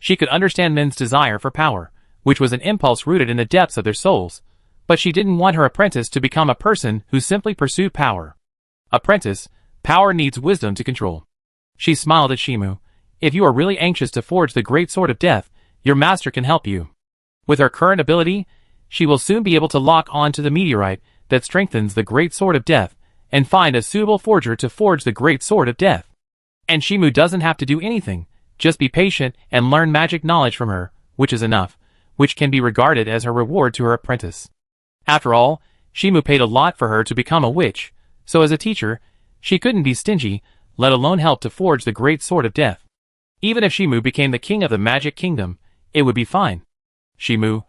A: She could understand men's desire for power, which was an impulse rooted in the depths of their souls, but she didn't want her apprentice to become a person who simply pursued power. "Apprentice, power needs wisdom to control." She smiled at Shimu. "If you are really anxious to forge the great sword of death, your master can help you. With her current ability, she will soon be able to lock on to the meteorite that strengthens the great sword of death, and find a suitable forger to forge the great sword of death. And Shimu doesn't have to do anything, just be patient and learn magic knowledge from her, which is enough, which can be regarded as her reward to her apprentice. After all, Shimu paid a lot for her to become a witch, so as a teacher, she couldn't be stingy, let alone help to forge the great sword of death. Even if Shimu became the king of the magic kingdom, it would be fine. Shimu,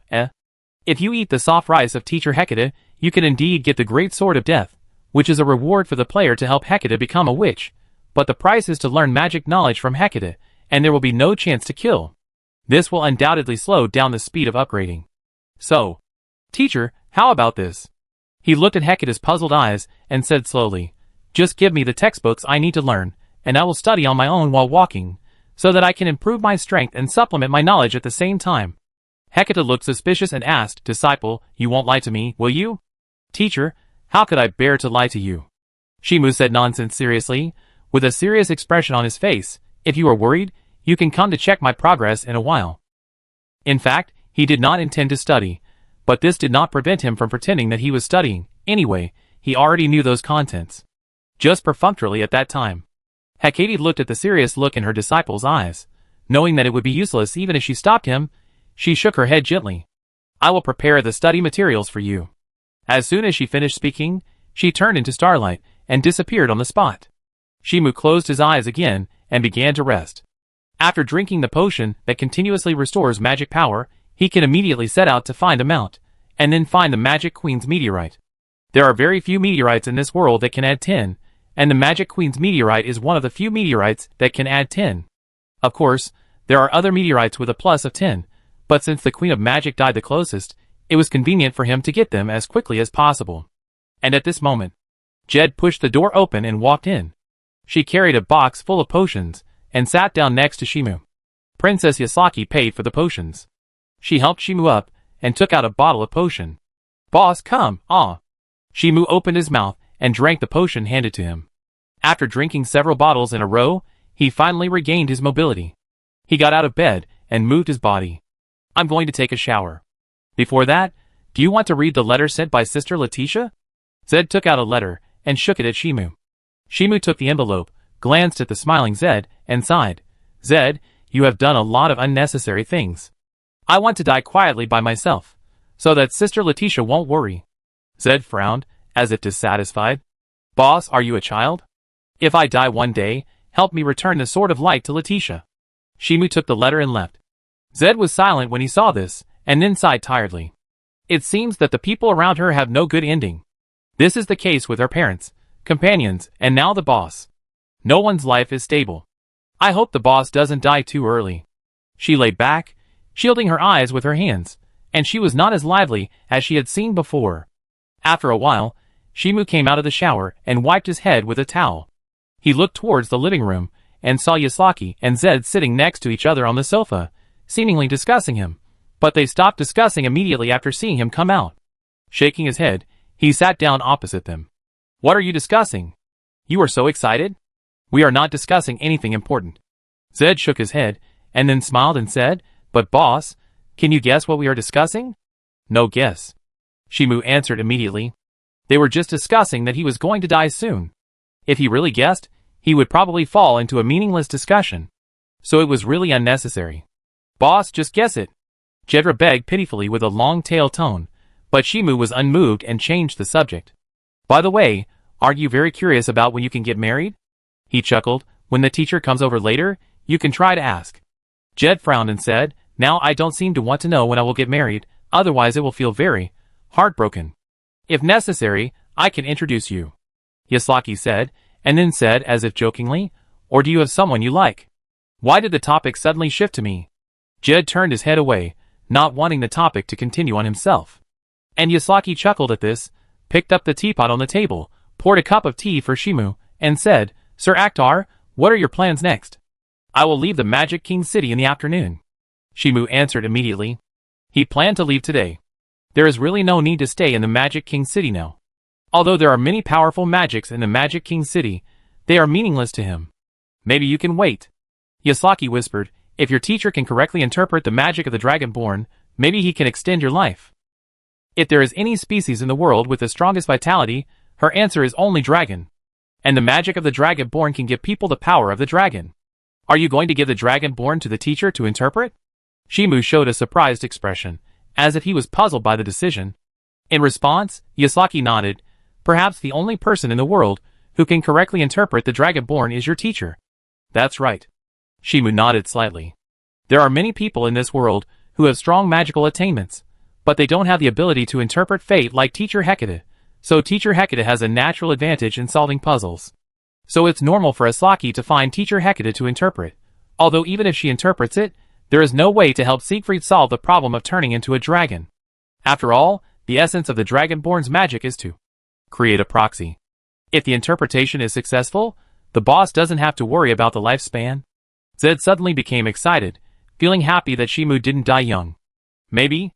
A: if you eat the soft rice of teacher Hecate, you can indeed get the great sword of death, which is a reward for the player to help Hecate become a witch, but the price is to learn magic knowledge from Hecate, and there will be no chance to kill. This will undoubtedly slow down the speed of upgrading. So, teacher, how about this? He looked at Hecate's puzzled eyes, and said slowly, "Just give me the textbooks I need to learn, and I will study on my own while walking, so that I can improve my strength and supplement my knowledge at the same time." Hecate looked suspicious and asked, "Disciple, you won't lie to me, will you?" "Teacher, how could I bear to lie to you?" Shimu said nonsense seriously, with a serious expression on his face. "If you are worried, you can come to check my progress in a while." In fact, he did not intend to study, but this did not prevent him from pretending that he was studying. Anyway, he already knew those contents. Just perfunctorily at that time. Hecate looked at the serious look in her disciple's eyes. Knowing that it would be useless even if she stopped him, she shook her head gently. "I will prepare the study materials for you." As soon as she finished speaking, she turned into starlight, and disappeared on the spot. Shimu closed his eyes again, and began to rest. After drinking the potion that continuously restores magic power, he can immediately set out to find a mount, and then find the Magic Queen's meteorite. There are very few meteorites in this world that can add 10, and the Magic Queen's meteorite is one of the few meteorites that can add 10. Of course, there are other meteorites with a plus of 10, but since the Queen of Magic died the closest, it was convenient for him to get them as quickly as possible. And at this moment, Jed pushed the door open and walked in. She carried a box full of potions, and sat down next to Shimu. Princess Yasaki paid for the potions. She helped Shimu up, and took out a bottle of potion. "Boss, come, Shimu opened his mouth, and drank the potion handed to him. After drinking several bottles in a row, he finally regained his mobility. He got out of bed, and moved his body. "I'm going to take a shower. Before that, do you want to read the letter sent by Sister Leticia?" Zed took out a letter, and shook it at Shimu. Shimu took the envelope, glanced at the smiling Zed, and sighed. "Zed, you have done a lot of unnecessary things. I want to die quietly by myself, so that Sister Leticia won't worry." Zed frowned, as if dissatisfied. Boss, are you a child? If I die one day, help me return the sword of light to Leticia. Shimu took the letter and left. Zed was silent when he saw this, and then sighed tiredly. It seems that the people around her have no good ending. This is the case with her parents, companions, and now the boss. No one's life is stable. I hope the boss doesn't die too early. She lay back, shielding her eyes with her hands, and she was not as lively as she had seen before. After a while, Shimu came out of the shower and wiped his head with a towel. He looked towards the living room and saw Yasaki and Zed sitting next to each other on the sofa, seemingly discussing him, but they stopped discussing immediately after seeing him come out. Shaking his head, he sat down opposite them. What are you discussing? You are so excited? We are not discussing anything important. Zed shook his head, and then smiled and said, But boss, can you guess what we are discussing? No guess. Shimu answered immediately. They were just discussing that he was going to die soon. If he really guessed, he would probably fall into a meaningless discussion. So it was really unnecessary. Boss, just guess it. Jedra begged pitifully with a long-tail tone, but Shimu was unmoved and changed the subject. By the way, aren't you very curious about when you can get married? He chuckled. When the teacher comes over later, you can try to ask. Jed frowned and said, Now I don't seem to want to know when I will get married, otherwise it will feel very heartbroken. If necessary, I can introduce you. Yasaki said, and then said as if jokingly, Or do you have someone you like? Why did the topic suddenly shift to me? Jed turned his head away, not wanting the topic to continue on himself. And Yasaki chuckled at this, picked up the teapot on the table, poured a cup of tea for Shimu, and said, Sir Akhtar, what are your plans next? I will leave the Magic King City in the afternoon. Shimu answered immediately. He planned to leave today. There is really no need to stay in the Magic King City now. Although there are many powerful magics in the Magic King City, they are meaningless to him. Maybe you can wait. Yasaki whispered, If your teacher can correctly interpret the magic of the Dragonborn, maybe he can extend your life. If there is any species in the world with the strongest vitality, her answer is only dragon. And the magic of the Dragonborn can give people the power of the dragon. Are you going to give the Dragonborn to the teacher to interpret? Shimu showed a surprised expression, as if he was puzzled by the decision. In response, Yasaki nodded. Perhaps the only person in the world who can correctly interpret the Dragonborn is your teacher. That's right. Shimu nodded slightly. There are many people in this world who have strong magical attainments, but they don't have the ability to interpret fate like Teacher Hecate, so Teacher Hecate has a natural advantage in solving puzzles. So it's normal for Asaki to find Teacher Hecate to interpret, although even if she interprets it, there is no way to help Siegfried solve the problem of turning into a dragon. After all, the essence of the Dragonborn's magic is to create a proxy. If the interpretation is successful, the boss doesn't have to worry about the lifespan. Zed suddenly became excited, feeling happy that Shimu didn't die young. Maybe?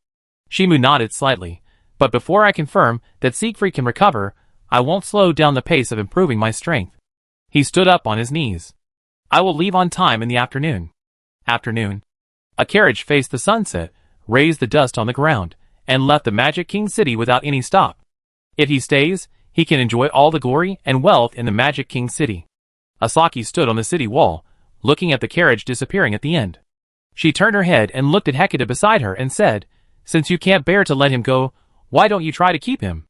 A: Shimu nodded slightly, but before I confirm that Siegfried can recover, I won't slow down the pace of improving my strength. He stood up on his knees. I will leave on time in the afternoon. Afternoon. A carriage faced the sunset, raised the dust on the ground, and left the Magic King City without any stop. If he stays, he can enjoy all the glory and wealth in the Magic King City. Asaki stood on the city wall, looking at the carriage disappearing at the end. She turned her head and looked at Hecate beside her and said, Since you can't bear to let him go, why don't you try to keep him?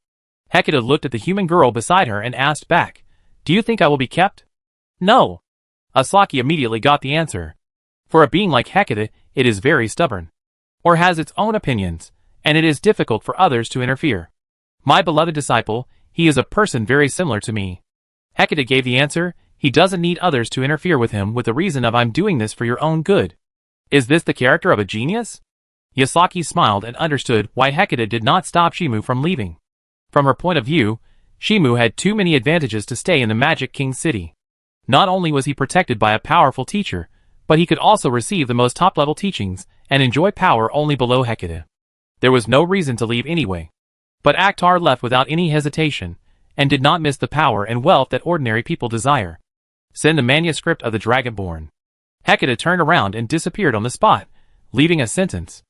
A: Hecate looked at the human girl beside her and asked back, Do you think I will be kept? No. Asaki immediately got the answer. For a being like Hecate, it is very stubborn, or has its own opinions, and it is difficult for others to interfere. My beloved disciple, he is a person very similar to me. Hecate gave the answer, he doesn't need others to interfere with him with the reason of I'm doing this for your own good. Is this the character of a genius? Yasaki smiled and understood why Hecate did not stop Shimu from leaving. From her point of view, Shimu had too many advantages to stay in the Magic King City. Not only was he protected by a powerful teacher, but he could also receive the most top-level teachings and enjoy power only below Hecate. There was no reason to leave anyway. But Akhtar left without any hesitation, and did not miss the power and wealth that ordinary people desire. Send the manuscript of the Dragonborn. Hecate turned around and disappeared on the spot, leaving a sentence.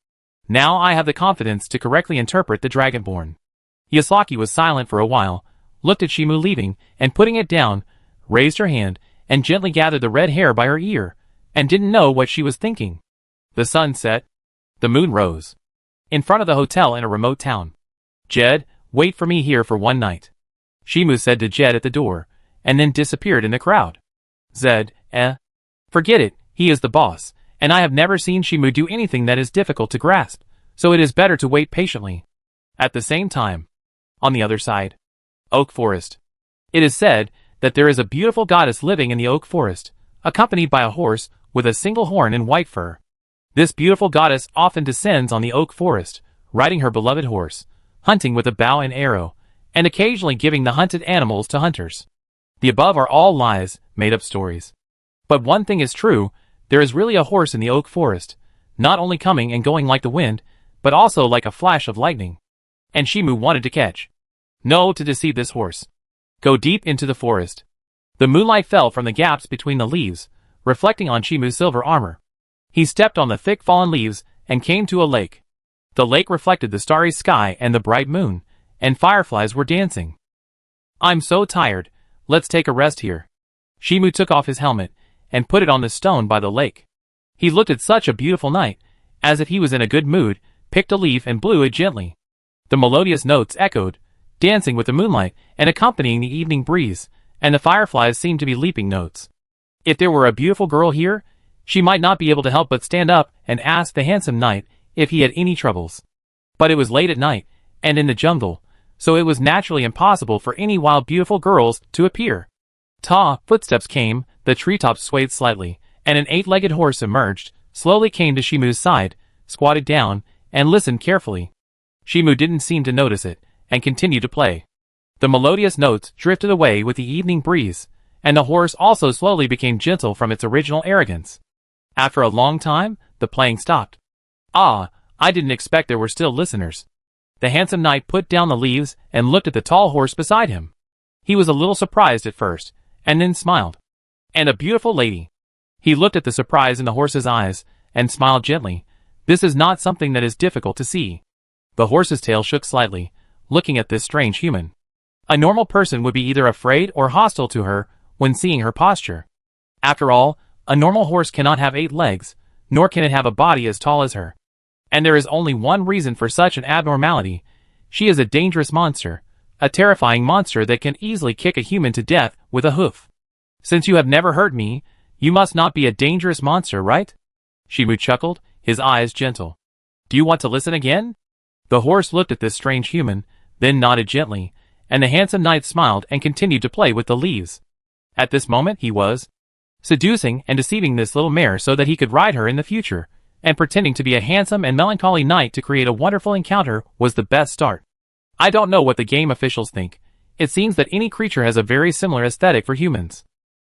A: Now I have the confidence to correctly interpret the Dragonborn. Yasaki was silent for a while, looked at Shimu leaving, and putting it down, raised her hand, and gently gathered the red hair by her ear, and didn't know what she was thinking. The sun set. The moon rose. In front of the hotel in a remote town. Jed, wait for me here for one night. Shimu said to Jed at the door, and then disappeared in the crowd. Zed, forget it, he is the boss, and I have never seen Shimu do anything that is difficult to grasp, so it is better to wait patiently. At the same time, on the other side, Oak Forest. It is said that there is a beautiful goddess living in the oak forest, accompanied by a horse with a single horn and white fur. This beautiful goddess often descends on the oak forest, riding her beloved horse, hunting with a bow and arrow, and occasionally giving the hunted animals to hunters. The above are all lies, made-up stories. But one thing is true, there is really a horse in the oak forest, not only coming and going like the wind, but also like a flash of lightning. And Shimu wanted to catch. No, to deceive this horse. Go deep into the forest. The moonlight fell from the gaps between the leaves, reflecting on Shimu's silver armor. He stepped on the thick fallen leaves and came to a lake. The lake reflected the starry sky and the bright moon, and fireflies were dancing. I'm so tired, let's take a rest here. Shimu took off his helmet and put it on the stone by the lake. He looked at such a beautiful night, as if he was in a good mood, picked a leaf and blew it gently. The melodious notes echoed, dancing with the moonlight and accompanying the evening breeze, and the fireflies seemed to be leaping notes. If there were a beautiful girl here, she might not be able to help but stand up and ask the handsome knight if he had any troubles. But it was late at night, and in the jungle, so it was naturally impossible for any wild beautiful girls to appear. Footsteps came, the treetops swayed slightly, and an 8-legged horse emerged, slowly came to Shimu's side, squatted down, and listened carefully. Shimu didn't seem to notice it, and continued to play. The melodious notes drifted away with the evening breeze, and the horse also slowly became gentle from its original arrogance. After a long time, the playing stopped. I didn't expect there were still listeners. The handsome knight put down the leaves and looked at the tall horse beside him. He was a little surprised at first, and then smiled. And a beautiful lady. He looked at the surprise in the horse's eyes, and smiled gently. This is not something that is difficult to see. The horse's tail shook slightly, looking at this strange human. A normal person would be either afraid or hostile to her when seeing her posture. After all, a normal horse cannot have 8 legs, nor can it have a body as tall as her. And there is only one reason for such an abnormality. She is a dangerous monster, a terrifying monster that can easily kick a human to death with a hoof. Since you have never hurt me, you must not be a dangerous monster, right? Shimu chuckled, his eyes gentle. Do you want to listen again? The horse looked at this strange human, then nodded gently, and the handsome knight smiled and continued to play with the leaves. At this moment he was seducing and deceiving this little mare so that he could ride her in the future, and pretending to be a handsome and melancholy knight to create a wonderful encounter was the best start. I don't know what the game officials think. It seems that any creature has a very similar aesthetic for humans.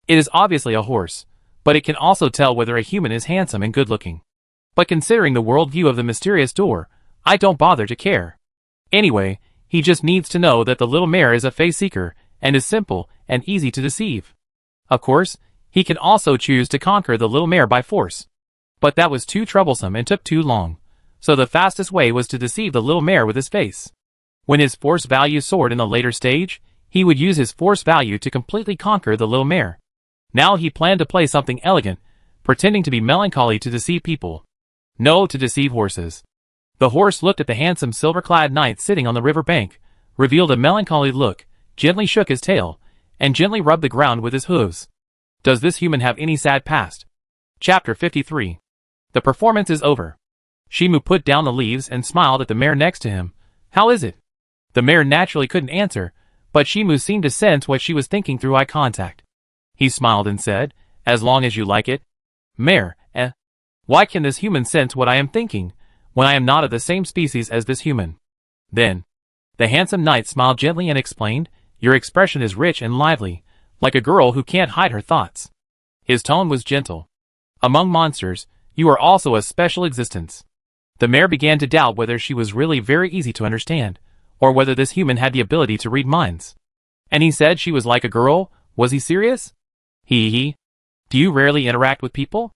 A: It is obviously a horse, but it can also tell whether a human is handsome and good-looking. But considering the worldview of the mysterious door, I don't bother to care. Anyway, he just needs to know that the little mare is a face seeker, and is simple and easy to deceive. Of course, he can also choose to conquer the little mare by force. But that was too troublesome and took too long, so the fastest way was to deceive the little mare with his face. When his force value soared in the later stage, he would use his force value to completely conquer the little mare. Now he planned to play something elegant, pretending to be melancholy to deceive people. No, to deceive horses. The horse looked at the handsome silver-clad knight sitting on the river bank, revealed a melancholy look, gently shook his tail, and gently rubbed the ground with his hooves. Does this human have any sad past? Chapter 53. The performance is over. Shimu put down the leaves and smiled at the mare next to him. How is it? The mare naturally couldn't answer, but Shimu seemed to sense what she was thinking through eye contact. He smiled and said, as long as you like it. Mare, why can this human sense what I am thinking, when I am not of the same species as this human? Then, the handsome knight smiled gently and explained, your expression is rich and lively, like a girl who can't hide her thoughts. His tone was gentle. Among monsters, you are also a special existence. The mare began to doubt whether she was really very easy to understand, or whether this human had the ability to read minds. And he said she was like a girl, was he serious? He. Do you rarely interact with people?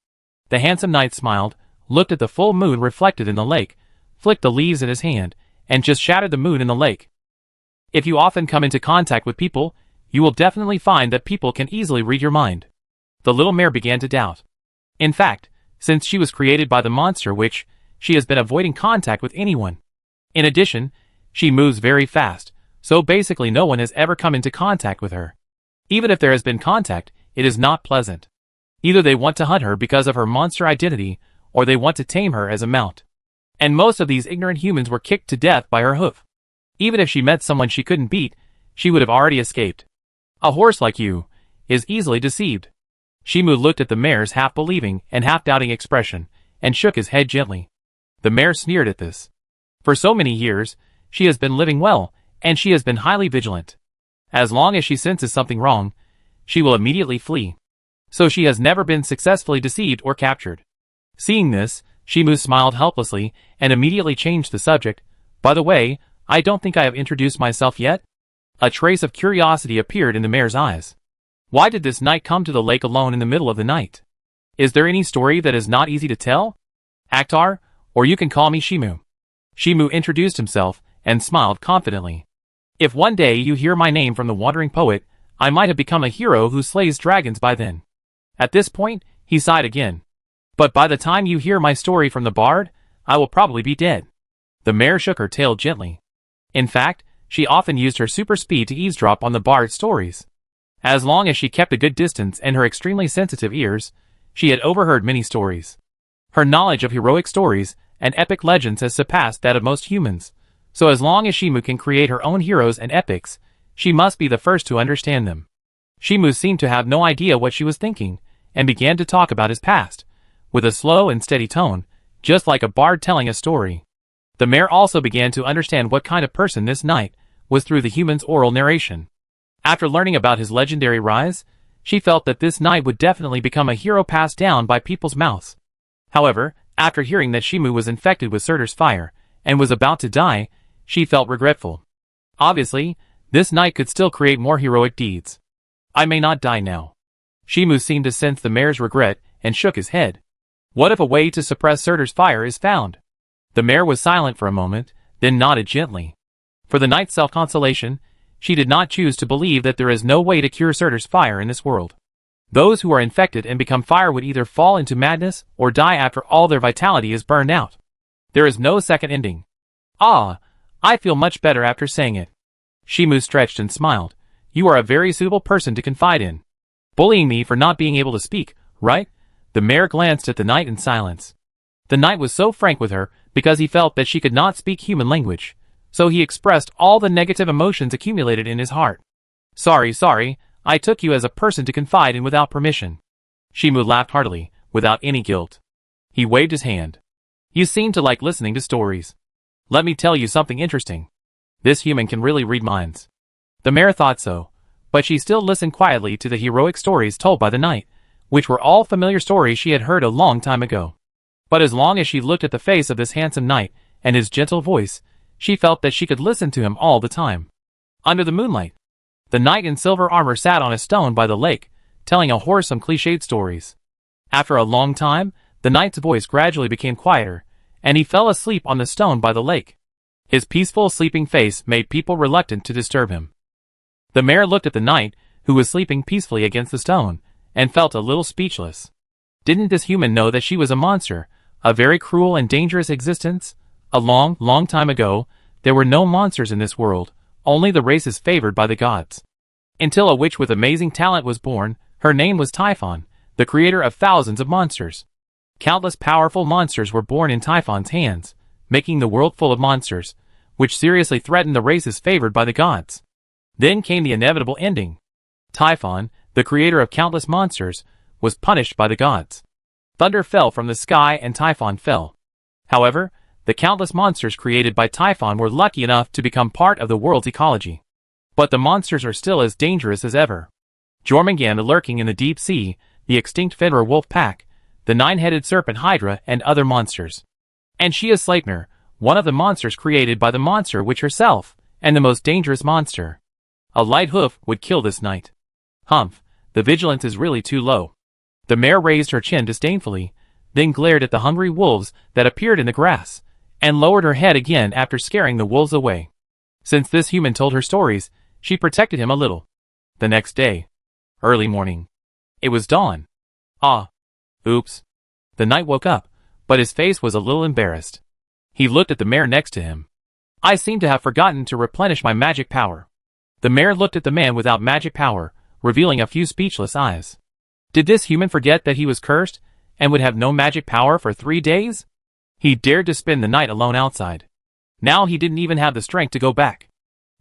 A: The handsome knight smiled, looked at the full moon reflected in the lake, flicked the leaves in his hand, and just shattered the moon in the lake. If you often come into contact with people, you will definitely find that people can easily read your mind. The little mare began to doubt. In fact, since she was created by the monster witch, she has been avoiding contact with anyone. In addition, she moves very fast, so basically no one has ever come into contact with her. Even if there has been contact, it is not pleasant. Either they want to hunt her because of her monster identity, or they want to tame her as a mount. And most of these ignorant humans were kicked to death by her hoof. Even if she met someone she couldn't beat, she would have already escaped. A horse like you is easily deceived. Shimu looked at the mare's half-believing and half-doubting expression, and shook his head gently. The mare sneered at this. For so many years, she has been living well, and she has been highly vigilant. As long as she senses something wrong, she will immediately flee. So she has never been successfully deceived or captured. Seeing this, Shimu smiled helplessly and immediately changed the subject. By the way, I don't think I have introduced myself yet? A trace of curiosity appeared in the mare's eyes. Why did this knight come to the lake alone in the middle of the night? Is there any story that is not easy to tell? Akhtar, or you can call me Shimu. Shimu introduced himself and smiled confidently. If one day you hear my name from the wandering poet, I might have become a hero who slays dragons by then. At this point, he sighed again. But by the time you hear my story from the bard, I will probably be dead. The mare shook her tail gently. In fact, she often used her super speed to eavesdrop on the bard's stories. As long as she kept a good distance and her extremely sensitive ears, she had overheard many stories. Her knowledge of heroic stories and epic legends has surpassed that of most humans, so as long as Shimu can create her own heroes and epics, she must be the first to understand them. Shimu seemed to have no idea what she was thinking, and began to talk about his past, with a slow and steady tone, just like a bard telling a story. The mare also began to understand what kind of person this knight was through the human's oral narration. After learning about his legendary rise, she felt that this knight would definitely become a hero passed down by people's mouths. However, after hearing that Shimu was infected with Surtur's fire, and was about to die, she felt regretful. Obviously, this knight could still create more heroic deeds. I may not die now. Shimu seemed to sense the mare's regret, and shook his head. What if a way to suppress Surtur's fire is found? The mare was silent for a moment, then nodded gently. For the knight's self-consolation, she did not choose to believe that there is no way to cure Surtur's fire in this world. Those who are infected and become fire would either fall into madness or die after all their vitality is burned out. There is no second ending. Ah, I feel much better after saying it. Shimu stretched and smiled. You are a very suitable person to confide in. Bullying me for not being able to speak, right? The mare glanced at the knight in silence. The knight was so frank with her because he felt that she could not speak human language, so he expressed all the negative emotions accumulated in his heart. Sorry, I took you as a person to confide in without permission. Shimu laughed heartily, without any guilt. He waved his hand. You seem to like listening to stories. Let me tell you something interesting. This human can really read minds. The mare thought so, but she still listened quietly to the heroic stories told by the knight, which were all familiar stories she had heard a long time ago. But as long as she looked at the face of this handsome knight, and his gentle voice, she felt that she could listen to him all the time. Under the moonlight, the knight in silver armor sat on a stone by the lake, telling a horse some cliched stories. After a long time, the knight's voice gradually became quieter, and he fell asleep on the stone by the lake. His peaceful sleeping face made people reluctant to disturb him. The mare looked at the knight, who was sleeping peacefully against the stone, and felt a little speechless. Didn't this human know that she was a monster, a very cruel and dangerous existence? A long time ago, there were no monsters in this world, only the races favored by the gods. Until a witch with amazing talent was born, her name was Typhon, the creator of thousands of monsters. Countless powerful monsters were born in Typhon's hands, making the world full of monsters, which seriously threatened the races favored by the gods. Then came the inevitable ending. Typhon, the creator of countless monsters, was punished by the gods. Thunder fell from the sky and Typhon fell. However, the countless monsters created by Typhon were lucky enough to become part of the world's ecology. But the monsters are still as dangerous as ever. Jormungand lurking in the deep sea, the extinct Fenrir wolf pack, the nine-headed serpent Hydra, and other monsters. And she is Sleipnir, one of the monsters created by the monster witch herself, and the most dangerous monster. A light hoof would kill this knight. Humph, the vigilance is really too low. The mare raised her chin disdainfully, then glared at the hungry wolves that appeared in the grass, and lowered her head again after scaring the wolves away. Since this human told her stories, she protected him a little. The next day. Early morning. It was dawn. Oops. The knight woke up, but his face was a little embarrassed. He looked at the mare next to him. I seem to have forgotten to replenish my magic power. The mayor looked at the man without magic power, revealing a few speechless eyes. Did this human forget that he was cursed, and would have no magic power for 3 days? He dared to spend the night alone outside. Now he didn't even have the strength to go back.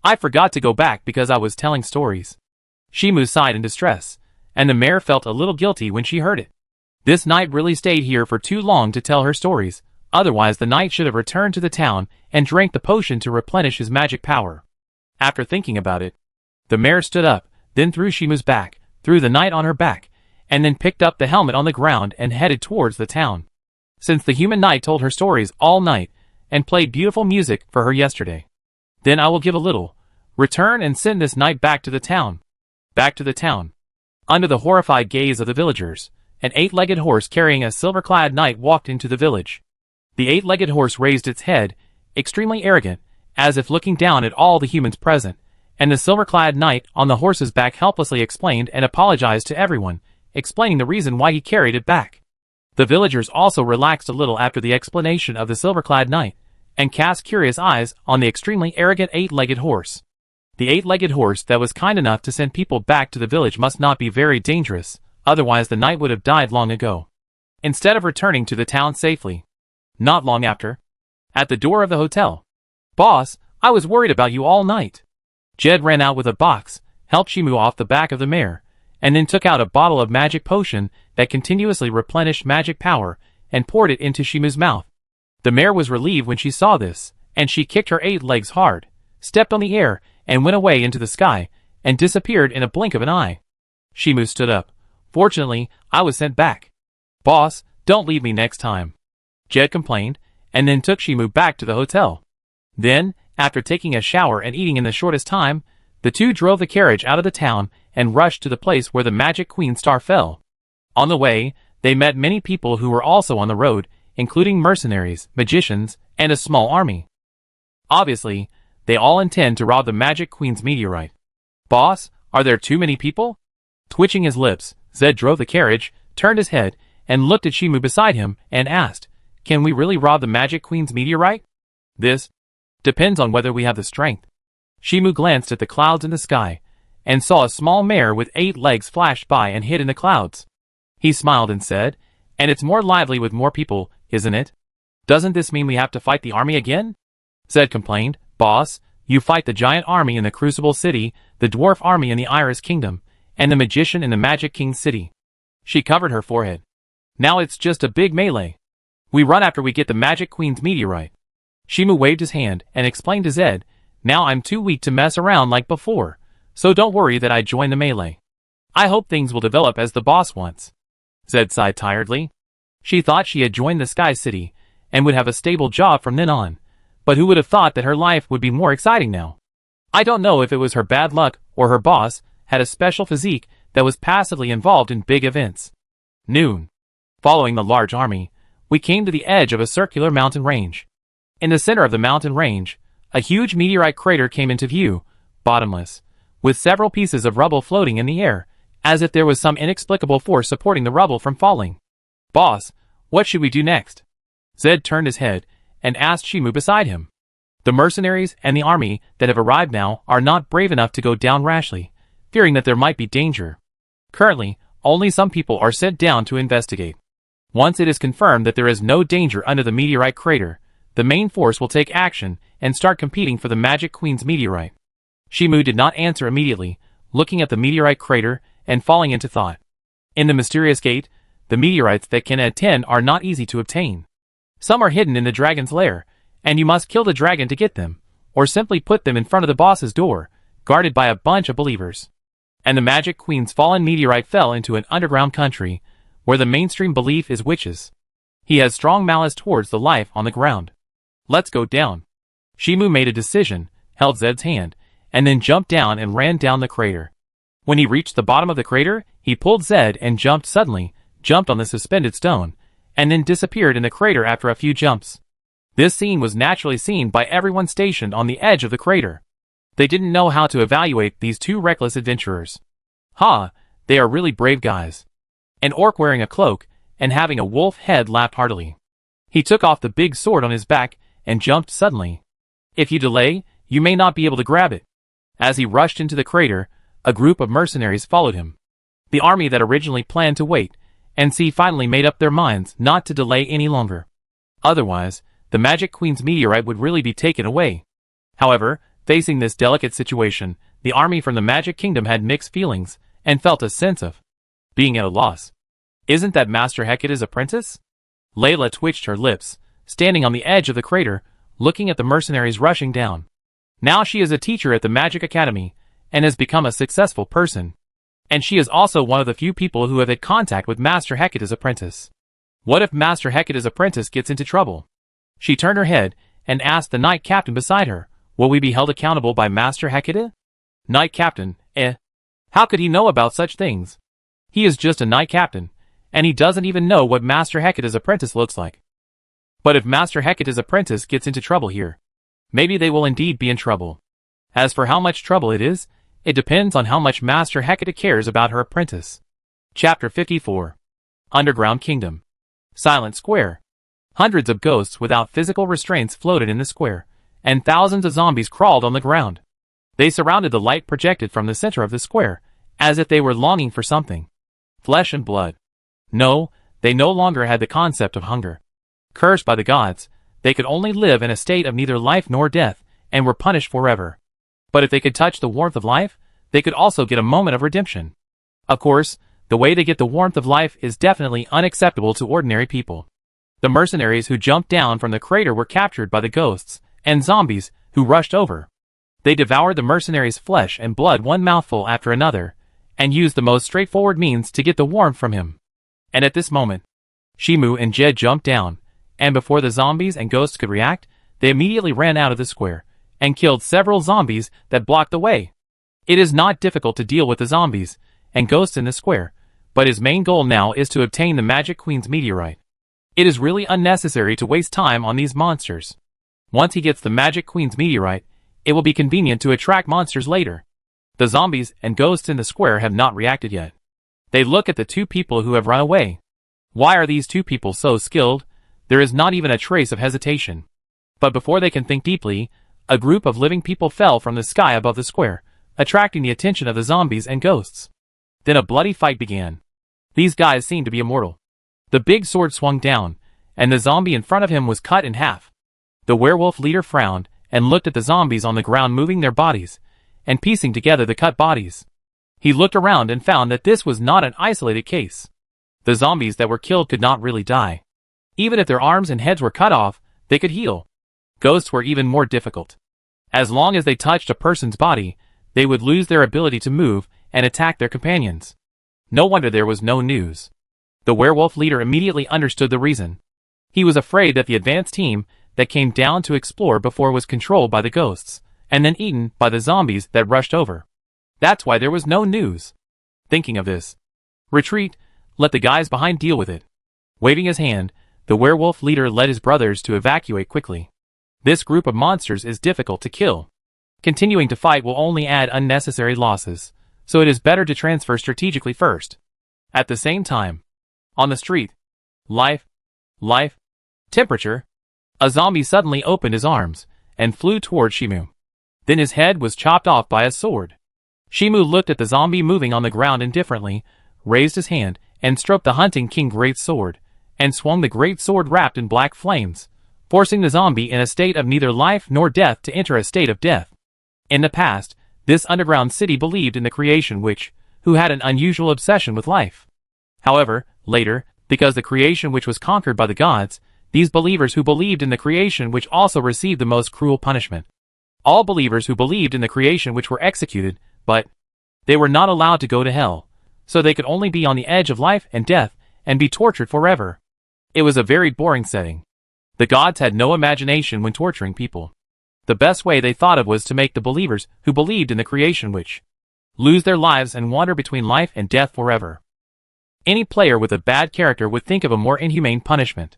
A: I forgot to go back because I was telling stories. Shimu sighed in distress, and the mayor felt a little guilty when she heard it. This knight really stayed here for too long to tell her stories, otherwise the knight should have returned to the town and drank the potion to replenish his magic power. After thinking about it, the mayor stood up, then threw Shimu's back, threw the knight on her back, and then picked up the helmet on the ground and headed towards the town. Since the human knight told her stories all night, and played beautiful music for her yesterday, then I will give a little. Return and send this knight back to the town. Back to the town. Under the horrified gaze of the villagers, an 8-legged horse carrying a silver-clad knight walked into the village. The 8-legged horse raised its head, extremely arrogant, as if looking down at all the humans present, and the silver-clad knight on the horse's back helplessly explained and apologized to everyone, explaining the reason why he carried it back. The villagers also relaxed a little after the explanation of the silver-clad knight, and cast curious eyes on the extremely arrogant 8-legged horse. The 8-legged horse that was kind enough to send people back to the village must not be very dangerous, otherwise the knight would have died long ago. Instead of returning to the town safely. Not long after. At the door of the hotel. "Boss, I was worried about you all night." Jed ran out with a box, helped Shimu off the back of the mare, and then took out a bottle of magic potion that continuously replenished magic power and poured it into Shimu's mouth. The mare was relieved when she saw this, and she kicked her 8 legs hard, stepped on the air, and went away into the sky, and disappeared in a blink of an eye. Shimu stood up. "Fortunately, I was sent back." "Boss, don't leave me next time," Jed complained, and then took Shimu back to the hotel. Then, after taking a shower and eating in the shortest time, the two drove the carriage out of the town and rushed to the place where the Magic Queen star fell. On the way, they met many people who were also on the road, including mercenaries, magicians, and a small army. Obviously, they all intend to rob the Magic Queen's meteorite. "Boss, are there too many people?" Twitching his lips, Zed drove the carriage, turned his head, and looked at Shimu beside him, and asked, "Can we really rob the Magic Queen's meteorite?" "This depends on whether we have the strength." Shimu glanced at the clouds in the sky, and saw a small mare with 8 legs flash by and hid in the clouds. He smiled and said, "And it's more lively with more people, isn't it? Doesn't this mean we have to fight the army again?" Zed complained, "Boss, you fight the giant army in the Crucible City, the dwarf army in the Iris Kingdom, and the magician in the Magic King City." She covered her forehead. "Now it's just a big melee. We run after we get the Magic Queen's meteorite." Shimu waved his hand and explained to Zed, "Now I'm too weak to mess around like before, so don't worry that I join the melee. I hope things will develop as the boss wants." Zed sighed tiredly. She thought she had joined the Sky City, and would have a stable job from then on, but who would have thought that her life would be more exciting now? I don't know if it was her bad luck or her boss had a special physique that was passively involved in big events. Noon. Following the large army, we came to the edge of a circular mountain range. In the center of the mountain range, a huge meteorite crater came into view, bottomless, with several pieces of rubble floating in the air, as if there was some inexplicable force supporting the rubble from falling. "Boss, what should we do next?" Zed turned his head and asked Shimu beside him. "The mercenaries and the army that have arrived now are not brave enough to go down rashly, fearing that there might be danger. Currently, only some people are sent down to investigate. Once it is confirmed that there is no danger under the meteorite crater, the main force will take action and start competing for the Magic Queen's meteorite." Shimu did not answer immediately, looking at the meteorite crater and falling into thought. In the mysterious gate, the meteorites that can attend are not easy to obtain. Some are hidden in the dragon's lair, and you must kill the dragon to get them, or simply put them in front of the boss's door, guarded by a bunch of believers. And the Magic Queen's fallen meteorite fell into an underground country, where the mainstream belief is witches. He has strong malice towards the life on the ground. "Let's go down." Shimu made a decision, held Zed's hand, and then jumped down and ran down the crater. When he reached the bottom of the crater, he pulled Zed and jumped on the suspended stone, and then disappeared in the crater after a few jumps. This scene was naturally seen by everyone stationed on the edge of the crater. They didn't know how to evaluate these two reckless adventurers. "Ha, they are really brave guys." An orc wearing a cloak and having a wolf head laughed heartily. He took off the big sword on his back and jumped suddenly. If you delay, you may not be able to grab it. As he rushed into the crater, a group of mercenaries followed him. The army that originally planned to wait and see finally made up their minds not to delay any longer. Otherwise, the Magic Queen's meteorite would really be taken away. However, facing this delicate situation, the army from the Magic Kingdom had mixed feelings and felt a sense of being at a loss. Isn't that Master Hecate's apprentice? Layla twitched her lips, standing on the edge of the crater, looking at the mercenaries rushing down. Now she is a teacher at the Magic Academy and has become a successful person. And she is also one of the few people who have had contact with Master Hecate's apprentice. What if Master Hecate's apprentice gets into trouble? She turned her head and asked the knight captain beside her, will we be held accountable by Master Hecate? Knight captain, how could he know about such things? He is just a knight captain, and he doesn't even know what Master Hecate's apprentice looks like. But if Master Hecate's apprentice gets into trouble here, maybe they will indeed be in trouble. As for how much trouble it is, it depends on how much Master Hecate cares about her apprentice. Chapter 54. Underground Kingdom. Silent Square. Hundreds of ghosts without physical restraints floated in the square, and thousands of zombies crawled on the ground. They surrounded the light projected from the center of the square, as if they were longing for something. Flesh and blood. No, they no longer had the concept of hunger. Cursed by the gods, they could only live in a state of neither life nor death, and were punished forever. But if they could touch the warmth of life, they could also get a moment of redemption. Of course, the way they get the warmth of life is definitely unacceptable to ordinary people. The mercenaries who jumped down from the crater were captured by the ghosts and zombies who rushed over. They devoured the mercenaries' flesh and blood one mouthful after another, and used the most straightforward means to get the warmth from him. And at this moment, Shimu and Jed jumped down, and before the zombies and ghosts could react, they immediately ran out of the square, and killed several zombies that blocked the way. It is not difficult to deal with the zombies and ghosts in the square, but his main goal now is to obtain the Magic Queen's meteorite. It is really unnecessary to waste time on these monsters. Once he gets the Magic Queen's meteorite, it will be convenient to attract monsters later. The zombies and ghosts in the square have not reacted yet. They look at the two people who have run away. Why are these two people so skilled? There is not even a trace of hesitation. But before they can think deeply, a group of living people fell from the sky above the square, attracting the attention of the zombies and ghosts. Then a bloody fight began. These guys seemed to be immortal. The big sword swung down, and the zombie in front of him was cut in half. The werewolf leader frowned and looked at the zombies on the ground moving their bodies and piecing together the cut bodies. He looked around and found that this was not an isolated case. The zombies that were killed could not really die. Even if their arms and heads were cut off, they could heal. Ghosts were even more difficult. As long as they touched a person's body, they would lose their ability to move and attack their companions. No wonder there was no news. The werewolf leader immediately understood the reason. He was afraid that the advanced team that came down to explore before was controlled by the ghosts, and then eaten by the zombies that rushed over. That's why there was no news. Thinking of this. Retreat, let the guys behind deal with it. Waving his hand, the werewolf leader led his brothers to evacuate quickly. This group of monsters is difficult to kill. Continuing to fight will only add unnecessary losses, so it is better to transfer strategically first. At the same time, on the street, life, temperature, a zombie suddenly opened his arms and flew toward Shimu. Then his head was chopped off by a sword. Shimu looked at the zombie moving on the ground indifferently, raised his hand, and stroked the Hunting King great sword, and swung the great sword wrapped in black flames, forcing the zombie in a state of neither life nor death to enter a state of death. In the past, this underground city believed in the creation witch, who had an unusual obsession with life. However, later, because the creation witch was conquered by the gods, these believers who believed in the creation witch also received the most cruel punishment. All believers who believed in the creation witch were executed, but they were not allowed to go to hell, so they could only be on the edge of life and death and be tortured forever. It was a very boring setting. The gods had no imagination when torturing people. The best way they thought of was to make the believers who believed in the creation witch lose their lives and wander between life and death forever. Any player with a bad character would think of a more inhumane punishment.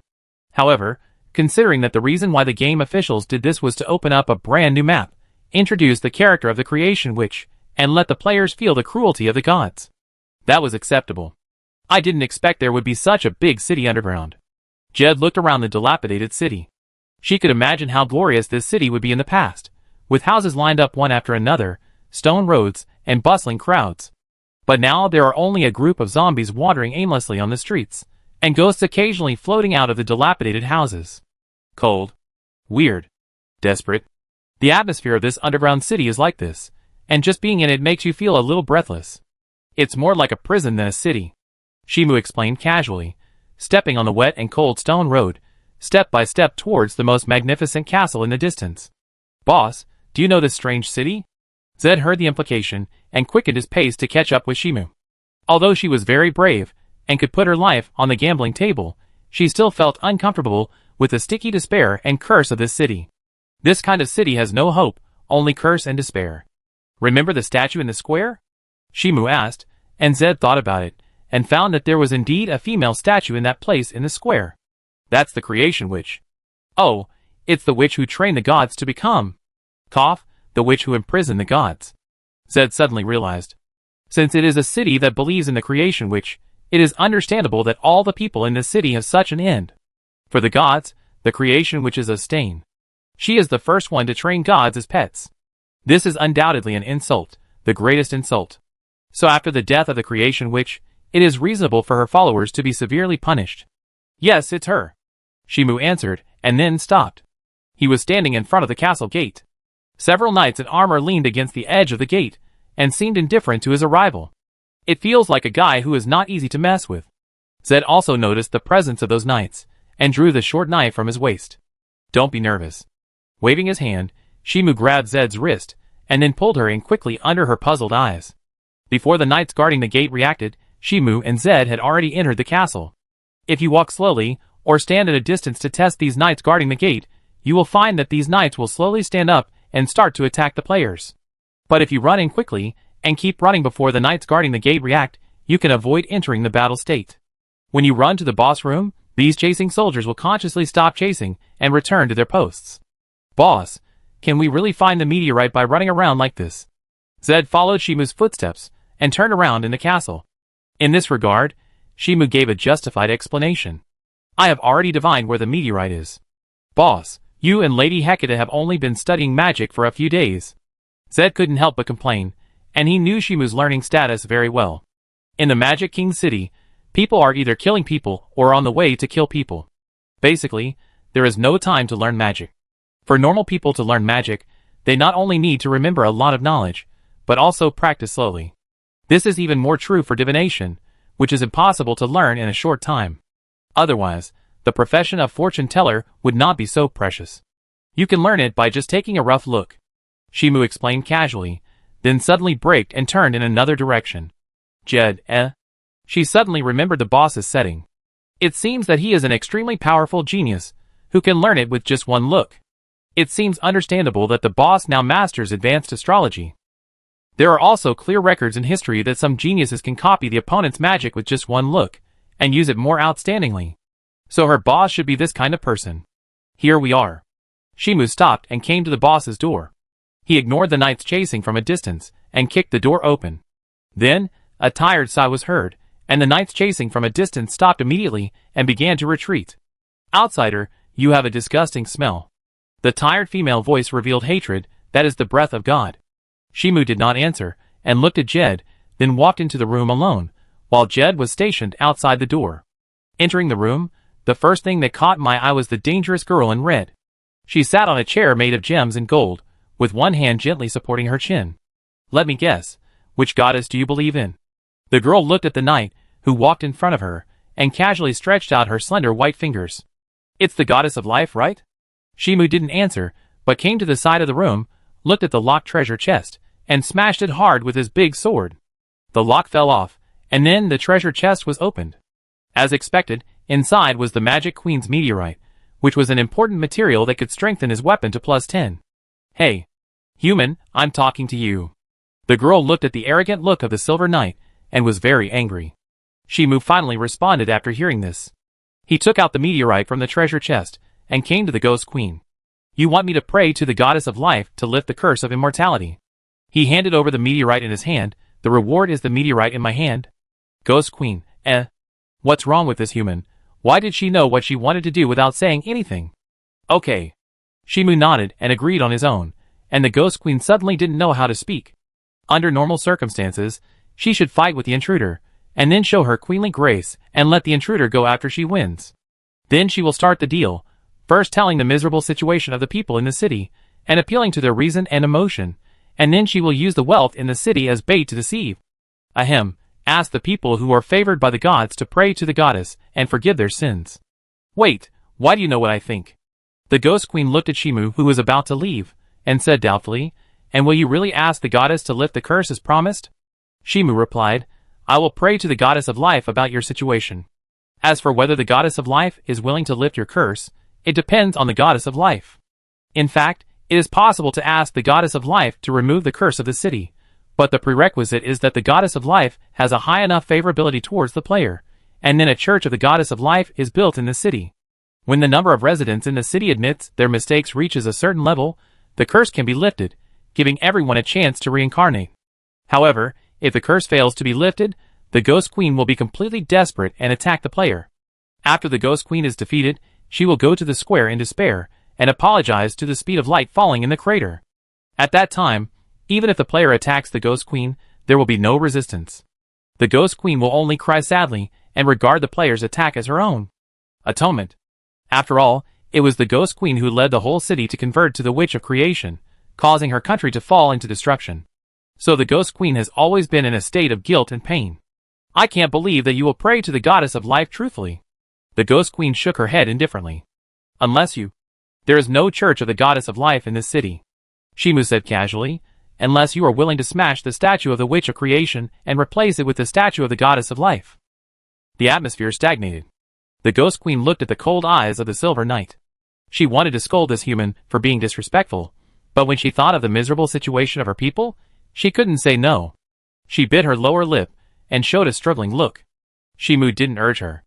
A: However, considering that the reason why the game officials did this was to open up a brand new map, introduce the character of the creation witch, and let the players feel the cruelty of the gods, that was acceptable. I didn't expect there would be such a big city underground. Jed looked around the dilapidated city. She could imagine how glorious this city would be in the past, with houses lined up one after another, stone roads, and bustling crowds. But now there are only a group of zombies wandering aimlessly on the streets, and ghosts occasionally floating out of the dilapidated houses. Cold. Weird. Desperate. The atmosphere of this underground city is like this, and just being in it makes you feel a little breathless. It's more like a prison than a city, Shimu explained casually, stepping on the wet and cold stone road, step by step towards the most magnificent castle in the distance. Boss, do you know this strange city? Zed heard the implication and quickened his pace to catch up with Shimu. Although she was very brave and could put her life on the gambling table, she still felt uncomfortable with the sticky despair and curse of this city. This kind of city has no hope, only curse and despair. Remember the statue in the square? Shimu asked, and Zed thought about it, and found that there was indeed a female statue in that place in the square. That's the creation witch. Oh, it's the witch who trained the gods to become. Cough, the witch who imprisoned the gods. Zed suddenly realized. Since it is a city that believes in the creation witch, it is understandable that all the people in this city have such an end. For the gods, the creation witch is a stain. She is the first one to train gods as pets. This is undoubtedly an insult, the greatest insult. So after the death of the creation witch, it is reasonable for her followers to be severely punished. Yes, it's her. Shimu answered, and then stopped. He was standing in front of the castle gate. Several knights in armor leaned against the edge of the gate, and seemed indifferent to his arrival. It feels like a guy who is not easy to mess with. Zed also noticed the presence of those knights, and drew the short knife from his waist. Don't be nervous. Waving his hand, Shimu grabbed Zed's wrist, and then pulled her in quickly under her puzzled eyes. Before the knights guarding the gate reacted, Shimu and Zed had already entered the castle. If you walk slowly, or stand at a distance to test these knights guarding the gate, you will find that these knights will slowly stand up and start to attack the players. But if you run in quickly, and keep running before the knights guarding the gate react, you can avoid entering the battle state. When you run to the boss room, these chasing soldiers will consciously stop chasing and return to their posts. Boss, can we really find the meteorite by running around like this? Zed followed Shimu's footsteps, and turned around in the castle. In this regard, Shimu gave a justified explanation. I have already divined where the meteorite is. Boss, you and Lady Hecate have only been studying magic for a few days. Zed couldn't help but complain, and he knew Shimu's learning status very well. In the Magic King city, people are either killing people or on the way to kill people. Basically, there is no time to learn magic. For normal people to learn magic, they not only need to remember a lot of knowledge, but also practice slowly. This is even more true for divination, which is impossible to learn in a short time. Otherwise, the profession of fortune teller would not be so precious. You can learn it by just taking a rough look. Shimu explained casually, then suddenly braked and turned in another direction. Jed, She suddenly remembered the boss's setting. It seems that he is an extremely powerful genius, who can learn it with just one look. It seems understandable that the boss now masters advanced astrology. There are also clear records in history that some geniuses can copy the opponent's magic with just one look, and use it more outstandingly. So her boss should be this kind of person. Here we are. Shimu stopped and came to the boss's door. He ignored the knights chasing from a distance, and kicked the door open. Then, a tired sigh was heard, and the knights chasing from a distance stopped immediately and began to retreat. Outsider, you have a disgusting smell. The tired female voice revealed hatred, that is the breath of God. Shimu did not answer, and looked at Jed, then walked into the room alone, while Jed was stationed outside the door. Entering the room, the first thing that caught my eye was the dangerous girl in red. She sat on a chair made of gems and gold, with one hand gently supporting her chin. Let me guess, which goddess do you believe in? The girl looked at the knight, who walked in front of her, and casually stretched out her slender white fingers. It's the goddess of life, right? Shimu didn't answer, but came to the side of the room, looked at the locked treasure chest, and smashed it hard with his big sword. The lock fell off, and then the treasure chest was opened. As expected, inside was the Magic Queen's meteorite, which was an important material that could strengthen his weapon to +10. Hey, human, I'm talking to you. The girl looked at the arrogant look of the Silver Knight, and was very angry. Shimu finally responded after hearing this. He took out the meteorite from the treasure chest, and came to the Ghost Queen. You want me to pray to the goddess of life to lift the curse of immortality? He handed over the meteorite in his hand. The reward is the meteorite in my hand. Ghost Queen, What's wrong with this human? Why did she know what she wanted to do without saying anything? Okay. Shimu nodded and agreed on his own, and the Ghost Queen suddenly didn't know how to speak. Under normal circumstances, she should fight with the intruder, and then show her queenly grace and let the intruder go after she wins. Then she will start the deal, first telling the miserable situation of the people in the city, and appealing to their reason and emotion, and then she will use the wealth in the city as bait to deceive. Ahem, ask the people who are favored by the gods to pray to the goddess and forgive their sins. Wait, why do you know what I think? The Ghost Queen looked at Shimu, who was about to leave, and said doubtfully, and will you really ask the goddess to lift the curse as promised? Shimu replied, I will pray to the goddess of life about your situation. As for whether the goddess of life is willing to lift your curse, it depends on the goddess of life. In fact, it is possible to ask the goddess of life to remove the curse of the city, but the prerequisite is that the goddess of life has a high enough favorability towards the player, and then a church of the goddess of life is built in the city. When the number of residents in the city admits their mistakes reaches a certain level, the curse can be lifted, giving everyone a chance to reincarnate. However, if the curse fails to be lifted, the Ghost Queen will be completely desperate and attack the player. After the Ghost Queen is defeated, she will go to the square in despair and apologize to the speed of light falling in the crater. At that time, even if the player attacks the Ghost Queen, there will be no resistance. The Ghost Queen will only cry sadly and regard the player's attack as her own. Atonement. After all, it was the Ghost Queen who led the whole city to convert to the Witch of Creation, causing her country to fall into destruction. So the Ghost Queen has always been in a state of guilt and pain. I can't believe that you will pray to the goddess of life truthfully. The Ghost Queen shook her head indifferently. Unless you. There is no church of the goddess of life in this city. Shimu said casually, unless you are willing to smash the statue of the Witch of Creation and replace it with the statue of the goddess of life. The atmosphere stagnated. The Ghost Queen looked at the cold eyes of the Silver Knight. She wanted to scold this human for being disrespectful, but when she thought of the miserable situation of her people, she couldn't say no. She bit her lower lip and showed a struggling look. Shimu didn't urge her.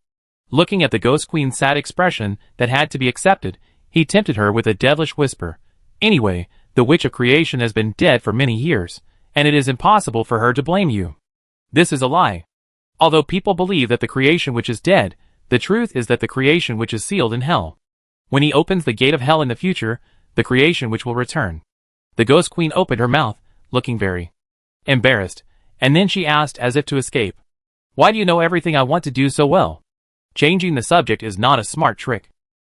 A: Looking at the Ghost Queen's sad expression that had to be accepted, he tempted her with a devilish whisper. Anyway, the Witch of Creation has been dead for many years, and it is impossible for her to blame you. This is a lie. Although people believe that the creation which is dead, the truth is that the creation which is sealed in hell. When he opens the gate of hell in the future, the creation which will return. The Ghost Queen opened her mouth, looking very embarrassed, and then she asked as if to escape. Why do you know everything I want to do so well? Changing the subject is not a smart trick.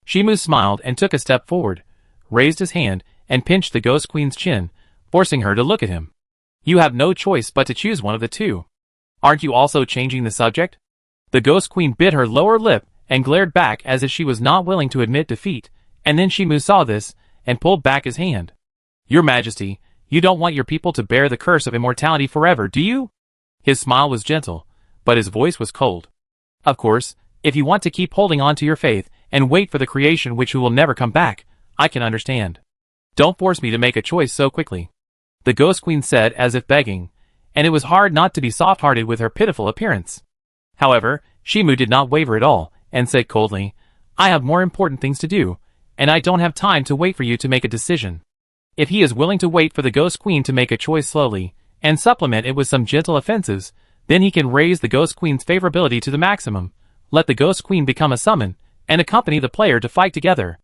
A: Shimu smiled and took a step forward, raised his hand, and pinched the Ghost Queen's chin, forcing her to look at him. You have no choice but to choose one of the two. Aren't you also changing the subject? The Ghost Queen bit her lower lip and glared back as if she was not willing to admit defeat, and then Shimu saw this and pulled back his hand. Your Majesty, you don't want your people to bear the curse of immortality forever, do you? His smile was gentle, but his voice was cold. Of course, if you want to keep holding on to your faith and wait for the creation which will never come back, I can understand. Don't force me to make a choice so quickly. The Ghost Queen said as if begging, and it was hard not to be soft-hearted with her pitiful appearance. However, Shimu did not waver at all, and said coldly, I have more important things to do, and I don't have time to wait for you to make a decision. If he is willing to wait for the Ghost Queen to make a choice slowly, and supplement it with some gentle offenses, then he can raise the Ghost Queen's favorability to the maximum, let the Ghost Queen become a summon, and accompany the player to fight together.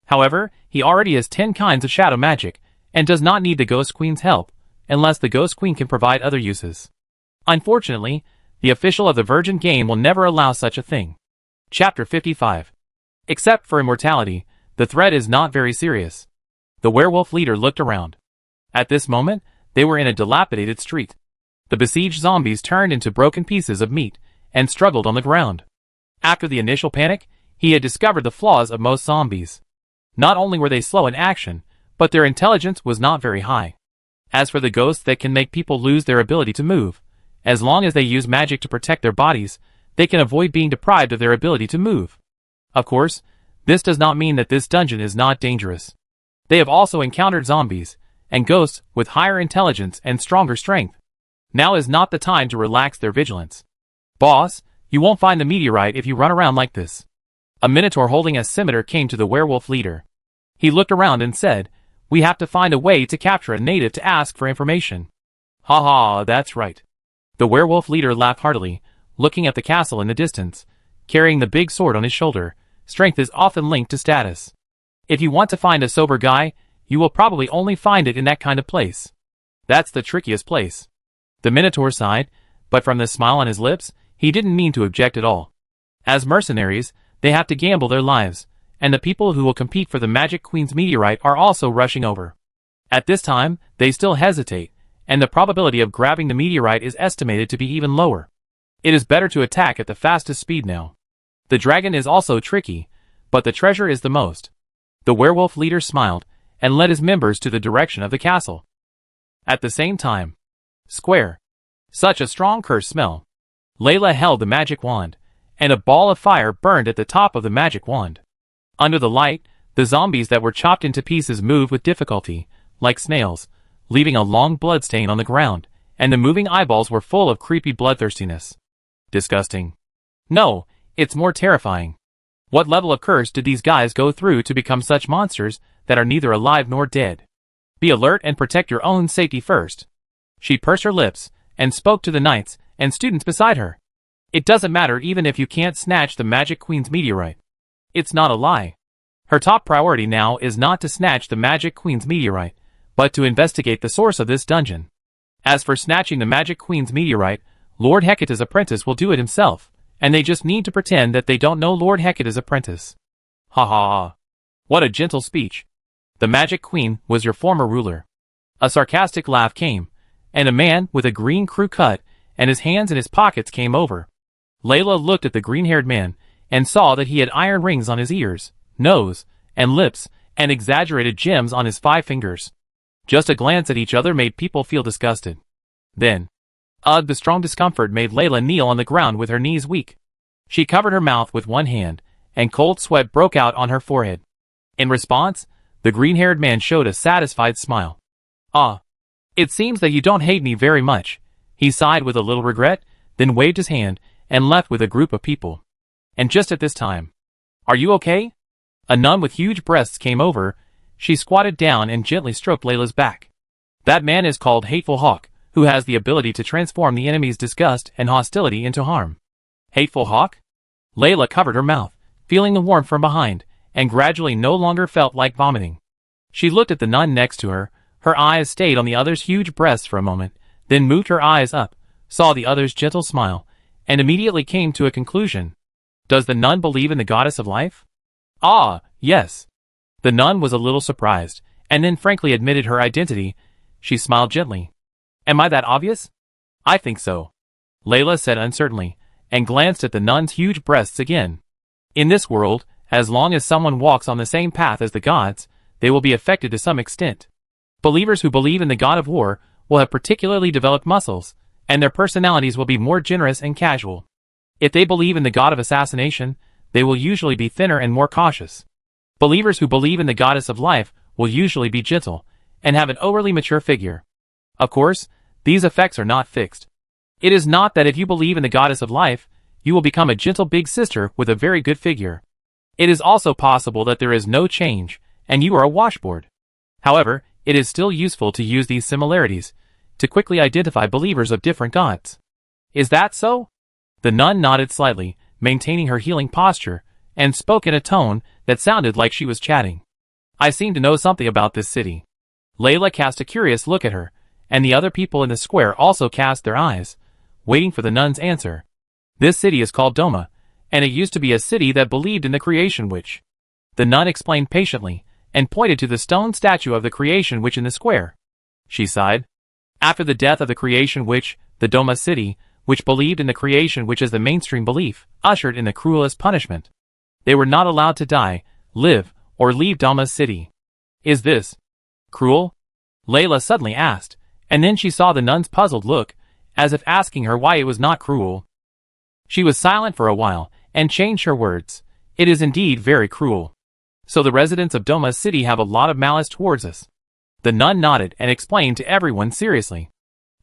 A: However, he already has 10 kinds of shadow magic, and does not need the Ghost Queen's help, unless the Ghost Queen can provide other uses. Unfortunately, the official of the Virgin game will never allow such a thing. Chapter 55. Except for immortality, the threat is not very serious. The werewolf leader looked around. At this moment, they were in a dilapidated street. The besieged zombies turned into broken pieces of meat, and struggled on the ground. After the initial panic, he had discovered the flaws of most zombies. Not only were they slow in action, but their intelligence was not very high. As for the ghosts that can make people lose their ability to move, as long as they use magic to protect their bodies, they can avoid being deprived of their ability to move. Of course, this does not mean that this dungeon is not dangerous. They have also encountered zombies, and ghosts with higher intelligence and stronger strength. Now is not the time to relax their vigilance. Boss, you won't find the meteorite if you run around like this. A minotaur holding a scimitar came to the werewolf leader. He looked around and said, We have to find a way to capture a native to ask for information. Ha ha, that's right. The werewolf leader laughed heartily, looking at the castle in the distance. Carrying the big sword on his shoulder, strength is often linked to status. If you want to find a sober guy, you will probably only find it in that kind of place. That's the trickiest place. The Minotaur sighed, but from the smile on his lips, he didn't mean to object at all. As mercenaries, they have to gamble their lives, and the people who will compete for the Magic Queen's meteorite are also rushing over. At this time, they still hesitate, and the probability of grabbing the meteorite is estimated to be even lower. It is better to attack at the fastest speed now. The dragon is also tricky, but the treasure is the most. The werewolf leader smiled, and led his members to the direction of the castle. At the same time, square. Such a strong cursed smell. Layla held the magic wand, and a ball of fire burned at the top of the magic wand. Under the light, the zombies that were chopped into pieces moved with difficulty, like snails, leaving a long blood stain on the ground, and the moving eyeballs were full of creepy bloodthirstiness. Disgusting. No, it's more terrifying. What level of curse did these guys go through to become such monsters that are neither alive nor dead? Be alert and protect your own safety first. She pursed her lips, and spoke to the knights and students beside her. It doesn't matter even if you can't snatch the Magic Queen's meteorite. It's not a lie. Her top priority now is not to snatch the Magic Queen's meteorite, but to investigate the source of this dungeon. As for snatching the Magic Queen's meteorite, Lord Hecate's apprentice will do it himself, and they just need to pretend that they don't know Lord Hecate's apprentice. Ha ha ha. What a gentle speech. The Magic Queen was your former ruler. A sarcastic laugh came, and a man with a green crew cut and his hands in his pockets came over. Layla looked at the green-haired man and saw that he had iron rings on his ears, nose, and lips, and exaggerated gems on his 5 fingers. Just a glance at each other made people feel disgusted. Then, the strong discomfort made Layla kneel on the ground with her knees weak. She covered her mouth with one hand, and cold sweat broke out on her forehead. In response, the green-haired man showed a satisfied smile. "Ah, it seems that you don't hate me very much," he sighed with a little regret, then waved his hand, and left with a group of people. And just at this time, "Are you okay?" A nun with huge breasts came over. She squatted down and gently stroked Layla's back. "That man is called Hateful Hawk, who has the ability to transform the enemy's disgust and hostility into harm." Hateful Hawk? Layla covered her mouth, feeling the warmth from behind, and gradually no longer felt like vomiting. She looked at the nun next to her. Her eyes stayed on the other's huge breasts for a moment, then moved her eyes up, saw the other's gentle smile, and immediately came to a conclusion. Does the nun believe in the goddess of life? Ah, yes. The nun was a little surprised, and then frankly admitted her identity. She smiled gently. Am I that obvious? I think so. Layla said uncertainly, and glanced at the nun's huge breasts again. In this world, as long as someone walks on the same path as the gods, they will be affected to some extent. Believers who believe in the god of war will have particularly developed muscles, and their personalities will be more generous and casual. If they believe in the god of assassination, they will usually be thinner and more cautious. Believers who believe in the goddess of life will usually be gentle, and have an overly mature figure. Of course, these effects are not fixed. It is not that if you believe in the goddess of life, you will become a gentle big sister with a very good figure. It is also possible that there is no change, and you are a washboard. However, it is still useful to use these similarities to quickly identify believers of different gods. Is that so? The nun nodded slightly, maintaining her healing posture, and spoke in a tone that sounded like she was chatting. I seem to know something about this city. Layla cast a curious look at her, and the other people in the square also cast their eyes, waiting for the nun's answer. This city is called Doma, and it used to be a city that believed in the creation witch. The nun explained patiently, and pointed to the stone statue of the creation witch in the square. She sighed. After the death of the creation witch, the Doma city, which believed in the creation witch as the mainstream belief, ushered in the cruelest punishment. They were not allowed to die, live, or leave Doma city. Is this cruel? Layla suddenly asked, and then she saw the nun's puzzled look, as if asking her why it was not cruel. She was silent for a while, and changed her words. It is indeed very cruel. So the residents of Doma city have a lot of malice towards us. The nun nodded and explained to everyone seriously.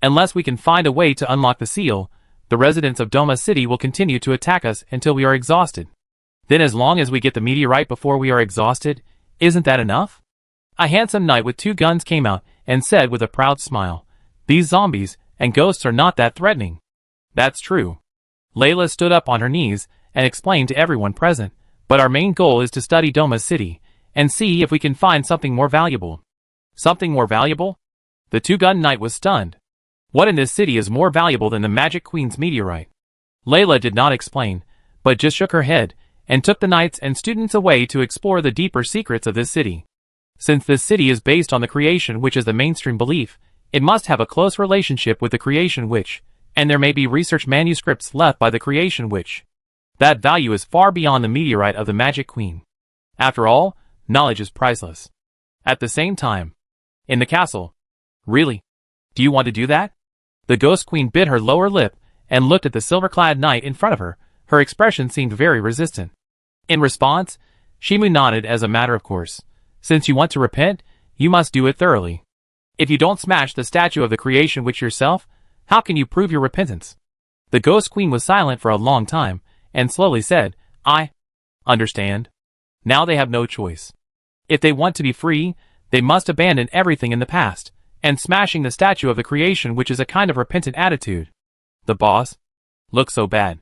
A: Unless we can find a way to unlock the seal, the residents of Doma city will continue to attack us until we are exhausted. Then as long as we get the meteorite before we are exhausted, isn't that enough? A handsome knight with 2 guns came out and said with a proud smile, These zombies and ghosts are not that threatening. That's true. Layla stood up on her knees and explained to everyone present, but our main goal is to study Doma city, and see if we can find something more valuable. Something more valuable? The two-gun knight was stunned. What in this city is more valuable than the Magic Queen's meteorite? Layla did not explain, but just shook her head, and took the knights and students away to explore the deeper secrets of this city. Since this city is based on the creation which is the mainstream belief, it must have a close relationship with the creation witch, and there may be research manuscripts left by the creation witch. That value is far beyond the meteorite of the Magic Queen. After all, knowledge is priceless. At the same time, in the castle. Really? Do you want to do that? The Ghost Queen bit her lower lip and looked at the silver-clad knight in front of her. Her expression seemed very resistant. In response, Shimu nodded as a matter of course. Since you want to repent, you must do it thoroughly. If you don't smash the statue of the creation witch yourself, how can you prove your repentance? The Ghost Queen was silent for a long time, and slowly said, I understand. Now they have no choice. If they want to be free, they must abandon everything in the past, and smashing the statue of the creation which is a kind of repentant attitude. The boss looked so bad.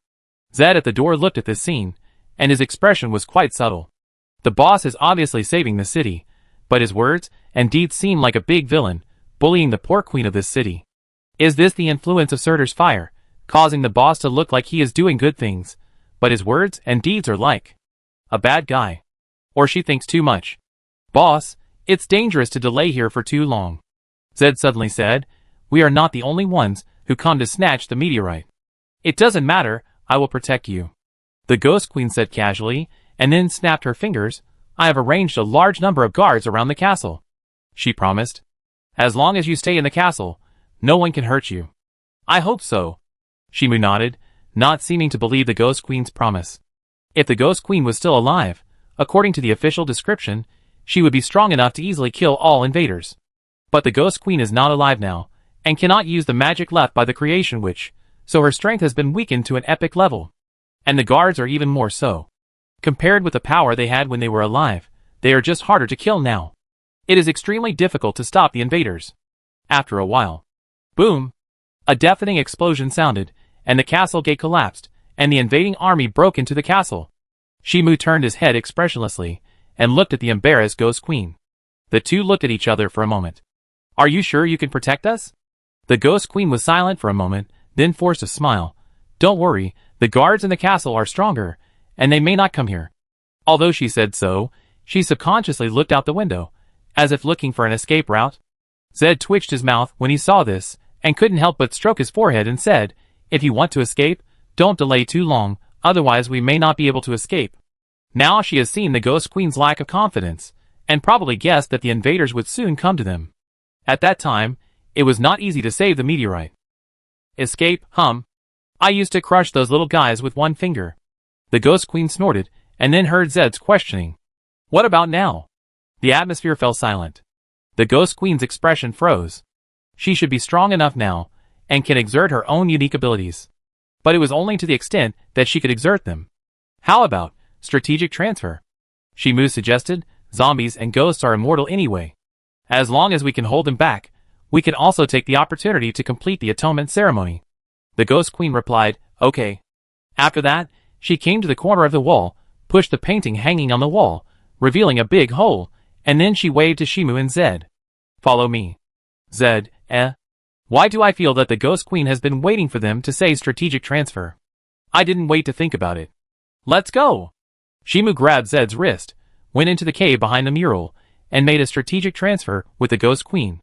A: Zed at the door looked at this scene, and his expression was quite subtle. The boss is obviously saving the city, but his words and deeds seem like a big villain, bullying the poor queen of this city. Is this the influence of Surtur's fire, causing the boss to look like he is doing good things, but his words and deeds are like a bad guy? Or she thinks too much. Boss, it's dangerous to delay here for too long. Zed suddenly said, we are not the only ones who come to snatch the meteorite. It doesn't matter, I will protect you. The Ghost Queen said casually, and then snapped her fingers. I have arranged a large number of guards around the castle. She promised. As long as you stay in the castle, no one can hurt you. I hope so. Shimu nodded, not seeming to believe the Ghost Queen's promise. If the Ghost Queen was still alive, according to the official description, she would be strong enough to easily kill all invaders. But the Ghost Queen is not alive now, and cannot use the magic left by the creation witch, so her strength has been weakened to an epic level. And the guards are even more so. Compared with the power they had when they were alive, they are just harder to kill now. It is extremely difficult to stop the invaders. After a while, boom! A deafening explosion sounded, and the castle gate collapsed, and the invading army broke into the castle. Shimu turned his head expressionlessly, and looked at the embarrassed Ghost Queen. The two looked at each other for a moment. Are you sure you can protect us? The Ghost Queen was silent for a moment, then forced a smile. Don't worry, the guards in the castle are stronger, and they may not come here. Although she said so, she subconsciously looked out the window, as if looking for an escape route. Zed twitched his mouth when he saw this, and couldn't help but stroke his forehead and said, if you want to escape, don't delay too long, otherwise we may not be able to escape. Now she has seen the Ghost Queen's lack of confidence, and probably guessed that the invaders would soon come to them. At that time, it was not easy to save the meteorite. Escape, I used to crush those little guys with one finger. The Ghost Queen snorted, and then heard Zed's questioning. What about now? The atmosphere fell silent. The Ghost Queen's expression froze. She should be strong enough now, and can exert her own unique abilities. But it was only to the extent that she could exert them. How about strategic transfer? Shimu suggested. Zombies and ghosts are immortal anyway. As long as we can hold them back, we can also take the opportunity to complete the atonement ceremony. The Ghost Queen replied, okay. After that, she came to the corner of the wall, pushed the painting hanging on the wall, revealing a big hole, and then she waved to Shimu and Zed. Follow me. Zed, Why do I feel that the Ghost Queen has been waiting for them to say strategic transfer? I didn't wait to think about it. Let's go! Shimu grabbed Zed's wrist, went into the cave behind the mural, and made a strategic transfer with the Ghost Queen.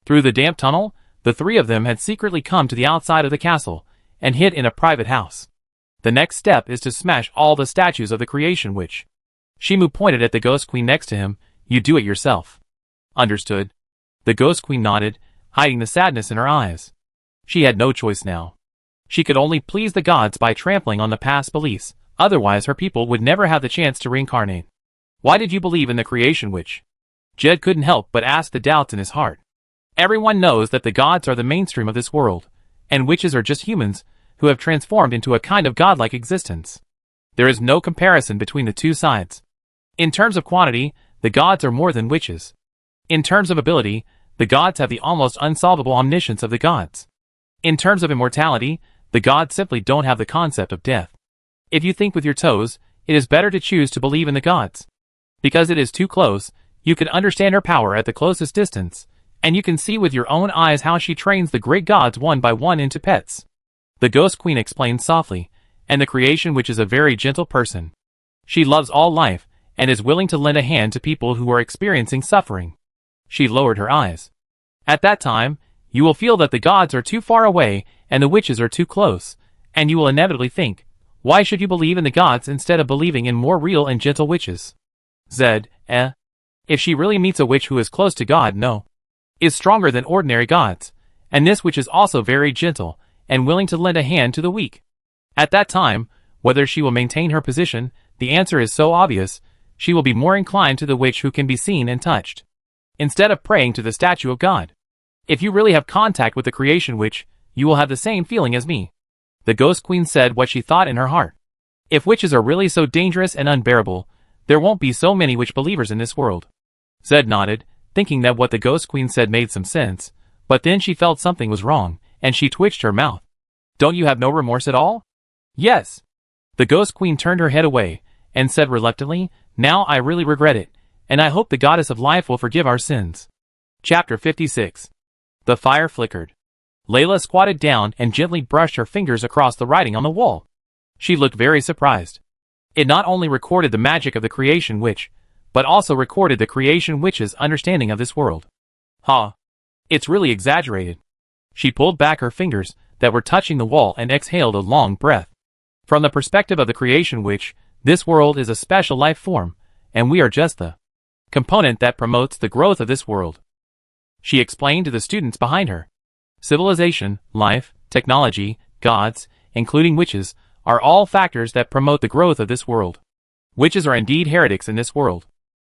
A: Through the damp tunnel, the three of them had secretly come to the outside of the castle, and hid in a private house. The next step is to smash all the statues of the creation witch. Shimu pointed at the Ghost Queen next to him. You do it yourself. Understood. The Ghost Queen nodded, hiding the sadness in her eyes. She had no choice now. She could only please the gods by trampling on the past beliefs, otherwise her people would never have the chance to reincarnate. Why did you believe in the creation witch? Jed couldn't help but ask the doubts in his heart. Everyone knows that the gods are the mainstream of this world, and witches are just humans who have transformed into a kind of godlike existence. There is no comparison between the two sides. In terms of quantity, the gods are more than witches. In terms of ability, the gods have the almost unsolvable omniscience of the gods. In terms of immortality, the gods simply don't have the concept of death. If you think with your toes, it is better to choose to believe in the gods. Because it is too close, you can understand her power at the closest distance, and you can see with your own eyes how she trains the great gods one by one into pets. The Ghost Queen explained softly, and the creation which is a very gentle person. She loves all life, and is willing to lend a hand to people who are experiencing suffering. She lowered her eyes. At that time, you will feel that the gods are too far away and the witches are too close, and you will inevitably think, why should you believe in the gods instead of believing in more real and gentle witches? If she really meets a witch who is close to God, is stronger than ordinary gods, and this witch is also very gentle, and willing to lend a hand to the weak. At that time, whether she will maintain her position, the answer is so obvious, she will be more inclined to the witch who can be seen and touched, instead of praying to the statue of God. If you really have contact with the creation witch, you will have the same feeling as me. The Ghost Queen said what she thought in her heart. If witches are really so dangerous and unbearable, there won't be so many witch believers in this world. Zed nodded, thinking that what the Ghost Queen said made some sense, but then she felt something was wrong, and she twitched her mouth. Don't you have no remorse at all? Yes. The Ghost Queen turned her head away, and said reluctantly, now I really regret it, and I hope the Goddess of Life will forgive our sins. Chapter 56. The fire flickered. Layla squatted down and gently brushed her fingers across the writing on the wall. She looked very surprised. It not only recorded the magic of the creation witch, but also recorded the creation witch's understanding of this world. It's really exaggerated. She pulled back her fingers that were touching the wall and exhaled a long breath. From the perspective of the creation witch, this world is a special life form, and we are just the component that promotes the growth of this world. She explained to the students behind her. Civilization, life, technology, gods, including witches, are all factors that promote the growth of this world. Witches are indeed heretics in this world.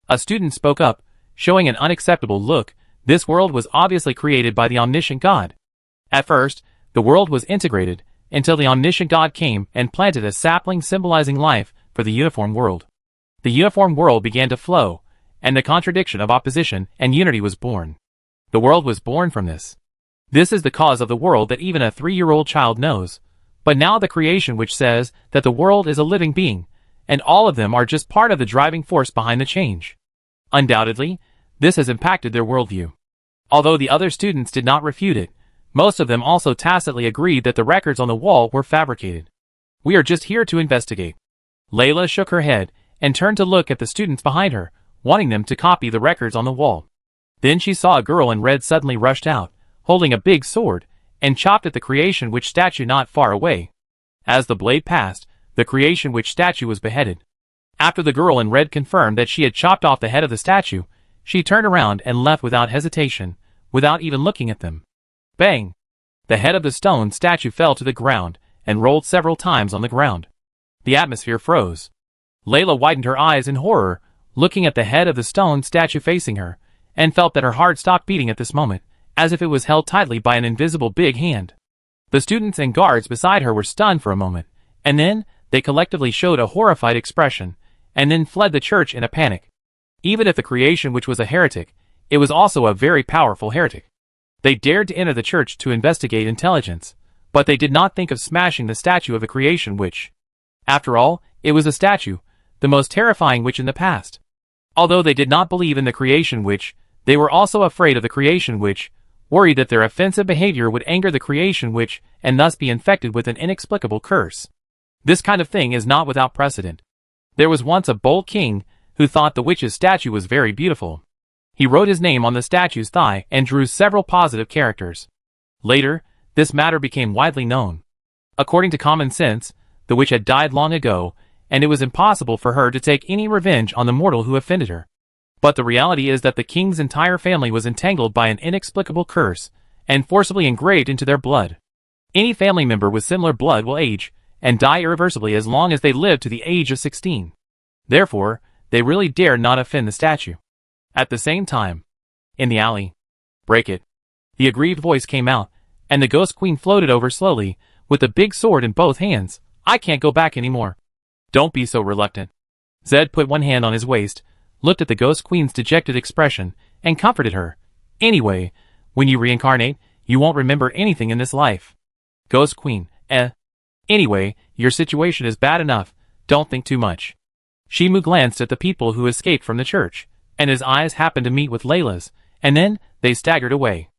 A: A student spoke up, showing an unacceptable look. This world was obviously created by the omniscient God. At first, the world was integrated, until the omniscient God came and planted a sapling symbolizing life for the uniform world. The uniform world began to flow, and the contradiction of opposition and unity was born. The world was born from this. This is the cause of the world that even a 3-year-old child knows, but now the creation which says that the world is a living being, and all of them are just part of the driving force behind the change. Undoubtedly, this has impacted their worldview. Although the other students did not refute it, most of them also tacitly agreed that the records on the wall were fabricated. We are just here to investigate. Layla shook her head and turned to look at the students behind her, wanting them to copy the records on the wall. Then she saw a girl in red suddenly rushed out, holding a big sword, and chopped at the creation witch statue not far away. As the blade passed, the creation witch statue was beheaded. After the girl in red confirmed that she had chopped off the head of the statue, she turned around and left without hesitation, without even looking at them. Bang! The head of the stone statue fell to the ground, and rolled several times on the ground. The atmosphere froze. Layla widened her eyes in horror, looking at the head of the stone statue facing her, and felt that her heart stopped beating at this moment, as if it was held tightly by an invisible big hand. The students and guards beside her were stunned for a moment, and then they collectively showed a horrified expression, and then fled the church in a panic. Even if the creation witch was a heretic, it was also a very powerful heretic. They dared to enter the church to investigate intelligence, but they did not think of smashing the statue of the creation witch. After all, it was a statue, the most terrifying witch in the past. Although they did not believe in the creation witch, they were also afraid of the creation witch, worried that their offensive behavior would anger the creation witch and thus be infected with an inexplicable curse. This kind of thing is not without precedent. There was once a bold king who thought the witch's statue was very beautiful. He wrote his name on the statue's thigh and drew several positive characters. Later, this matter became widely known. According to common sense, the witch had died long ago, and it was impossible for her to take any revenge on the mortal who offended her. But the reality is that the king's entire family was entangled by an inexplicable curse, and forcibly engraved into their blood. Any family member with similar blood will age, and die irreversibly as long as they live to the age of 16. Therefore, they really dared not offend the statue. At the same time, in the alley, break it. The aggrieved voice came out, and the Ghost Queen floated over slowly, with the big sword in both hands. I can't go back anymore. Don't be so reluctant. Zed put one hand on his waist, looked at the Ghost Queen's dejected expression, and comforted her. Anyway, when you reincarnate, you won't remember anything in this life. Ghost Queen, Anyway, your situation is bad enough, don't think too much. Shimu glanced at the people who escaped from the church, and his eyes happened to meet with Layla's, and then they staggered away.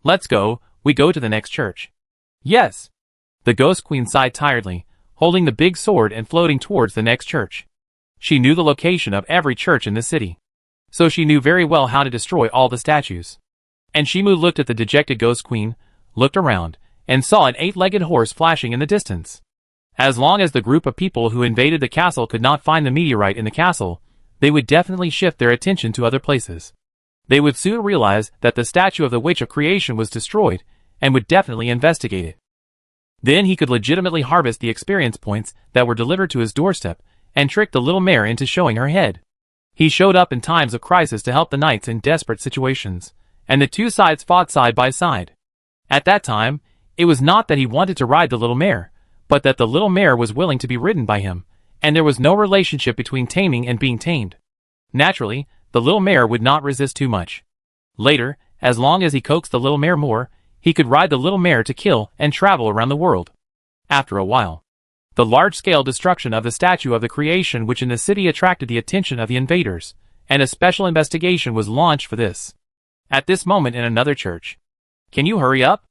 A: Let's go, we go to the next church. Yes. The Ghost Queen sighed tiredly, holding the big sword and floating towards the next church. She knew the location of every church in the city, so she knew very well how to destroy all the statues. And Shimu looked at the dejected Ghost Queen, looked around, and saw an 8-legged horse flashing in the distance. As long as the group of people who invaded the castle could not find the meteorite in the castle, they would definitely shift their attention to other places. They would soon realize that the statue of the Witch of Creation was destroyed, and would definitely investigate it. Then he could legitimately harvest the experience points that were delivered to his doorstep, and trick the little mare into showing her head. He showed up in times of crisis to help the knights in desperate situations, and the two sides fought side by side. At that time, it was not that he wanted to ride the little mare, but that the little mare was willing to be ridden by him, and there was no relationship between taming and being tamed. Naturally, the little mare would not resist too much. Later, as long as he coaxed the little mare more, he could ride the little mare to kill and travel around the world. After a while, the large-scale destruction of the statue of the creation which in the city attracted the attention of the invaders, and a special investigation was launched for this. At this moment in another church. Can you hurry up?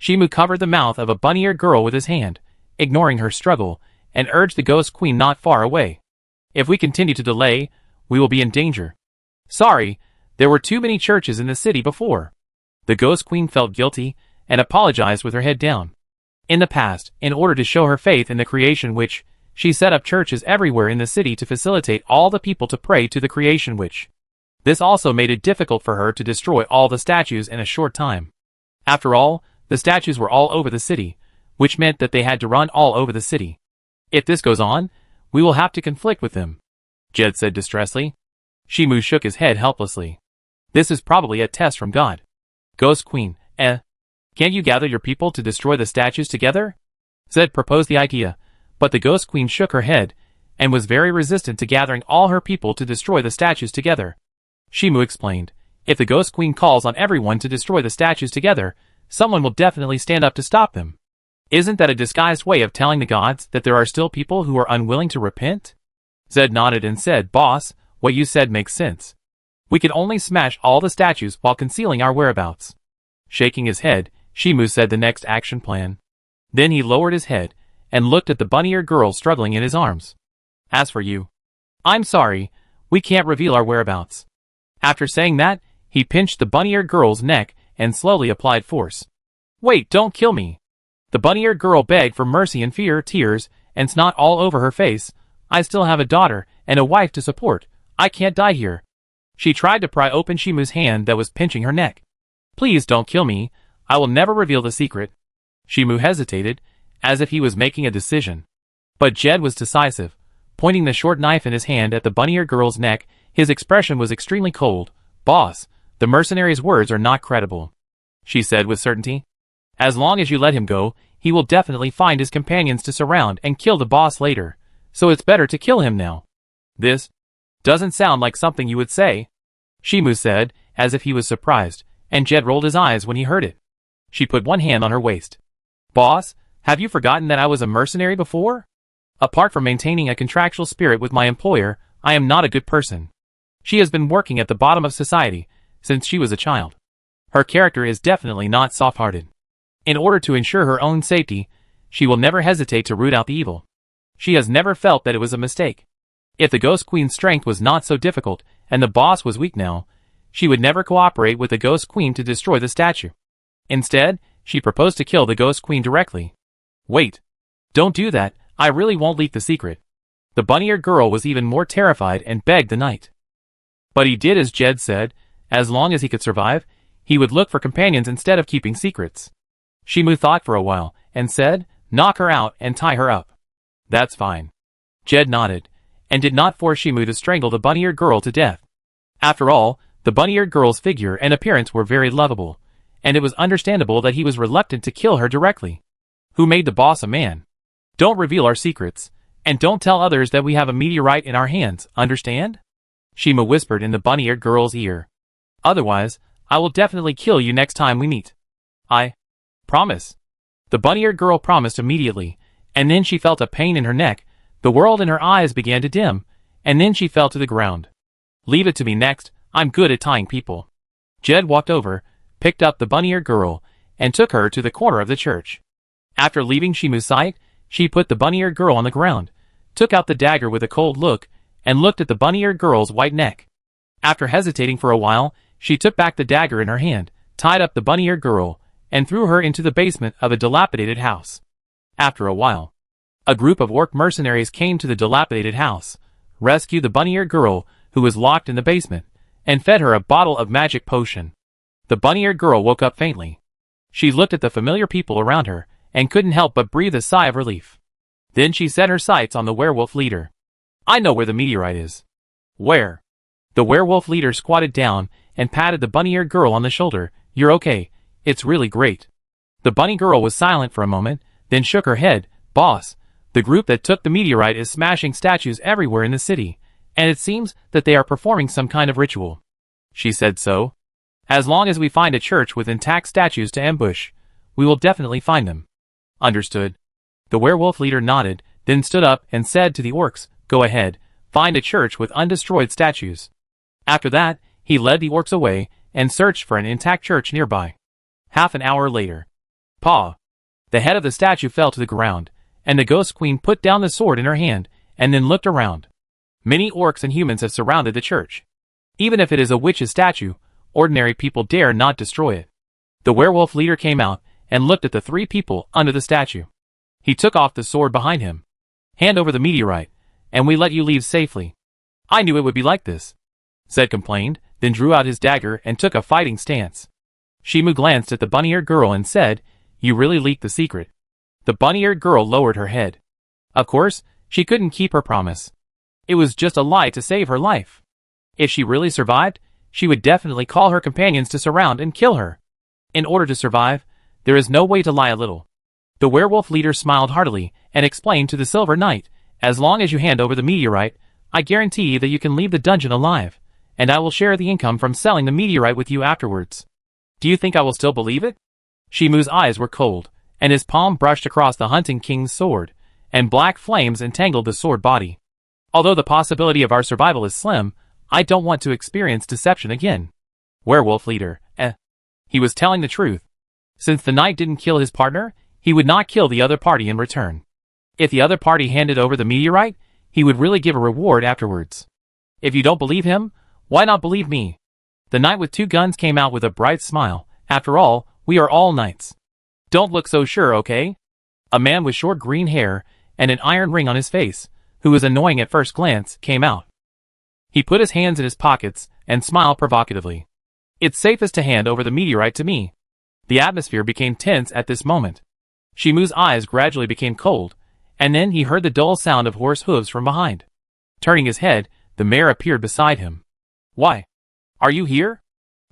A: Shimu covered the mouth of a bunny-eared girl with his hand, ignoring her struggle, and urged the Ghost Queen not far away. If we continue to delay, we will be in danger. Sorry, there were too many churches in the city before. The Ghost Queen felt guilty, and apologized with her head down. In the past, in order to show her faith in the creation witch, she set up churches everywhere in the city to facilitate all the people to pray to the creation witch. This also made it difficult for her to destroy all the statues in a short time. After all, the statues were all over the city, which meant that they had to run all over the city. If this goes on, we will have to conflict with them, Jed said distressedly. Shimu shook his head helplessly. This is probably a test from God. Ghost Queen, can't you gather your people to destroy the statues together? Zed proposed the idea, but the Ghost Queen shook her head, and was very resistant to gathering all her people to destroy the statues together. Shimu explained, if the Ghost Queen calls on everyone to destroy the statues together, someone will definitely stand up to stop them. Isn't that a disguised way of telling the gods that there are still people who are unwilling to repent? Zed nodded and said, Boss, what you said makes sense. We could only smash all the statues while concealing our whereabouts. Shaking his head, Shimu said the next action plan. Then he lowered his head, and looked at the bunny-eared girl struggling in his arms. As for you, I'm sorry, we can't reveal our whereabouts. After saying that, he pinched the bunny-eared girl's neck, and slowly applied force. Wait, don't kill me. The bunny-eared girl begged for mercy in tears, and snot all over her face. I still have a daughter, and a wife to support. I can't die here. She tried to pry open Shimu's hand that was pinching her neck. Please don't kill me. I will never reveal the secret. Shimu hesitated, as if he was making a decision. But Jed was decisive. Pointing the short knife in his hand at the bunny-eared girl's neck, his expression was extremely cold. Boss, the mercenary's words are not credible, she said with certainty. As long as you let him go, he will definitely find his companions to surround and kill the boss later, so it's better to kill him now. This doesn't sound like something you would say, Shimu said, as if he was surprised, and Jed rolled his eyes when he heard it. She put one hand on her waist. Boss, have you forgotten that I was a mercenary before? Apart from maintaining a contractual spirit with my employer, I am not a good person. She has been working at the bottom of society since she was a child. Her character is definitely not soft-hearted. In order to ensure her own safety, she will never hesitate to root out the evil. She has never felt that it was a mistake. If the Ghost Queen's strength was not so difficult, and the boss was weak now, she would never cooperate with the Ghost Queen to destroy the statue. Instead, she proposed to kill the Ghost Queen directly. Wait. Don't do that, I really won't leak the secret. The bunny-eared girl was even more terrified and begged the knight. But he did as Jed said. As long as he could survive, he would look for companions instead of keeping secrets. Shimu thought for a while, and said, knock her out and tie her up. That's fine. Jed nodded, and did not force Shimu to strangle the bunny-eared girl to death. After all, the bunny-eared girl's figure and appearance were very lovable, and it was understandable that he was reluctant to kill her directly. Who made the boss a man? Don't reveal our secrets, and don't tell others that we have a meteorite in our hands, understand? Shimu whispered in the bunny-eared girl's ear. Otherwise, I will definitely kill you next time we meet. I promise. The bunny-eared girl promised immediately, and then she felt a pain in her neck, the world in her eyes began to dim, and then she fell to the ground. Leave it to me next, I'm good at tying people. Jed walked over, picked up the bunny-eared girl, and took her to the corner of the church. After leaving Shimu's sight, she put the bunny-eared girl on the ground, took out the dagger with a cold look, and looked at the bunny-eared girl's white neck. After hesitating for a while, she took back the dagger in her hand, tied up the bunny-eared girl, and threw her into the basement of a dilapidated house. After a while, a group of orc mercenaries came to the dilapidated house, rescued the bunny-eared girl, who was locked in the basement, and fed her a bottle of magic potion. The bunny-eared girl woke up faintly. She looked at the familiar people around her, and couldn't help but breathe a sigh of relief. Then she set her sights on the werewolf leader. I know where the meteorite is. Where? The werewolf leader squatted down and patted the bunny-eared girl on the shoulder. You're okay, it's really great. The bunny girl was silent for a moment, then shook her head. Boss, the group that took the meteorite is smashing statues everywhere in the city, and it seems that they are performing some kind of ritual. She said so. As long as we find a church with intact statues to ambush, we will definitely find them. Understood. The werewolf leader nodded, then stood up and said to the orcs, Go ahead, find a church with undestroyed statues. After that, he led the orcs away and searched for an intact church nearby. Half an hour later. Paw! The head of the statue fell to the ground, and the ghost queen put down the sword in her hand, and then looked around. Many orcs and humans have surrounded the church. Even if it is a witch's statue, ordinary people dare not destroy it. The werewolf leader came out and looked at the three people under the statue. He took off the sword behind him. Hand over the meteorite, and we let you leave safely. I knew it would be like this. Zed complained, then drew out his dagger and took a fighting stance. Shimu glanced at the bunny-eared girl and said, You really leaked the secret. The bunny-eared girl lowered her head. Of course, she couldn't keep her promise. It was just a lie to save her life. If she really survived, she would definitely call her companions to surround and kill her. In order to survive, there is no way to lie a little. The werewolf leader smiled heartily and explained to the Silver Knight, As long as you hand over the meteorite, I guarantee that you can leave the dungeon alive, and I will share the income from selling the meteorite with you afterwards. Do you think I will still believe it? Shimu's eyes were cold, and his palm brushed across the hunting king's sword, and black flames entangled the sword body. Although the possibility of our survival is slim, I don't want to experience deception again. Werewolf leader, He was telling the truth. Since the knight didn't kill his partner, he would not kill the other party in return. If the other party handed over the meteorite, he would really give a reward afterwards. If you don't believe him, why not believe me? The knight with two guns came out with a bright smile. After all, we are all knights. Don't look so sure, okay? A man with short green hair and an iron ring on his face, who was annoying at first glance, came out. He put his hands in his pockets and smiled provocatively. It's safest to hand over the meteorite to me. The atmosphere became tense at this moment. Shimu's eyes gradually became cold, and then he heard the dull sound of horse hooves from behind. Turning his head, the mayor appeared beside him. Why? Are you here?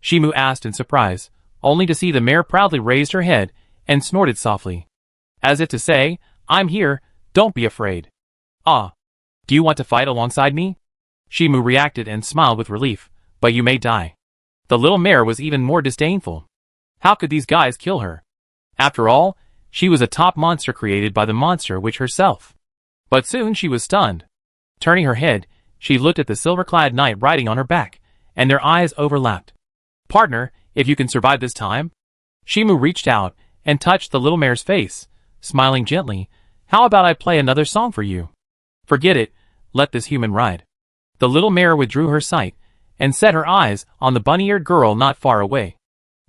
A: Shimu asked in surprise, only to see the mare proudly raised her head and snorted softly. As if to say, I'm here, don't be afraid. Ah. Do you want to fight alongside me? Shimu reacted and smiled with relief, but you may die. The little mare was even more disdainful. How could these guys kill her? After all, she was a top monster created by the monster witch herself. But soon she was stunned. Turning her head, she looked at the silver-clad knight riding on her back, and their eyes overlapped. Partner, if you can survive this time? Shimu reached out and touched the little mare's face, smiling gently. How about I play another song for you? Forget it, let this human ride. The little mare withdrew her sight and set her eyes on the bunny-eared girl not far away.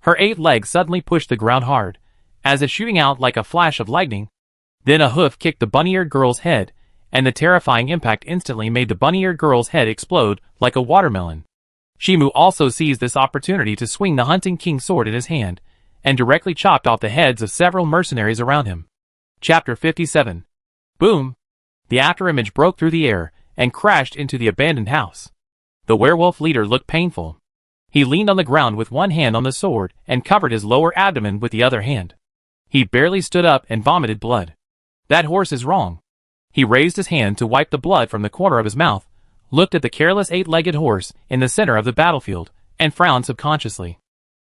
A: Her 8 legs suddenly pushed the ground hard, as if shooting out like a flash of lightning. Then a hoof kicked the bunny-eared girl's head, and the terrifying impact instantly made the bunny-eared girl's head explode like a watermelon. Shimu also seized this opportunity to swing the hunting king's sword in his hand, and directly chopped off the heads of several mercenaries around him. Chapter 57. Boom! The afterimage broke through the air and crashed into the abandoned house. The werewolf leader looked painful. He leaned on the ground with one hand on the sword and covered his lower abdomen with the other hand. He barely stood up and vomited blood. That horse is wrong. He raised his hand to wipe the blood from the corner of his mouth, looked at the careless 8-legged horse in the center of the battlefield, and frowned subconsciously.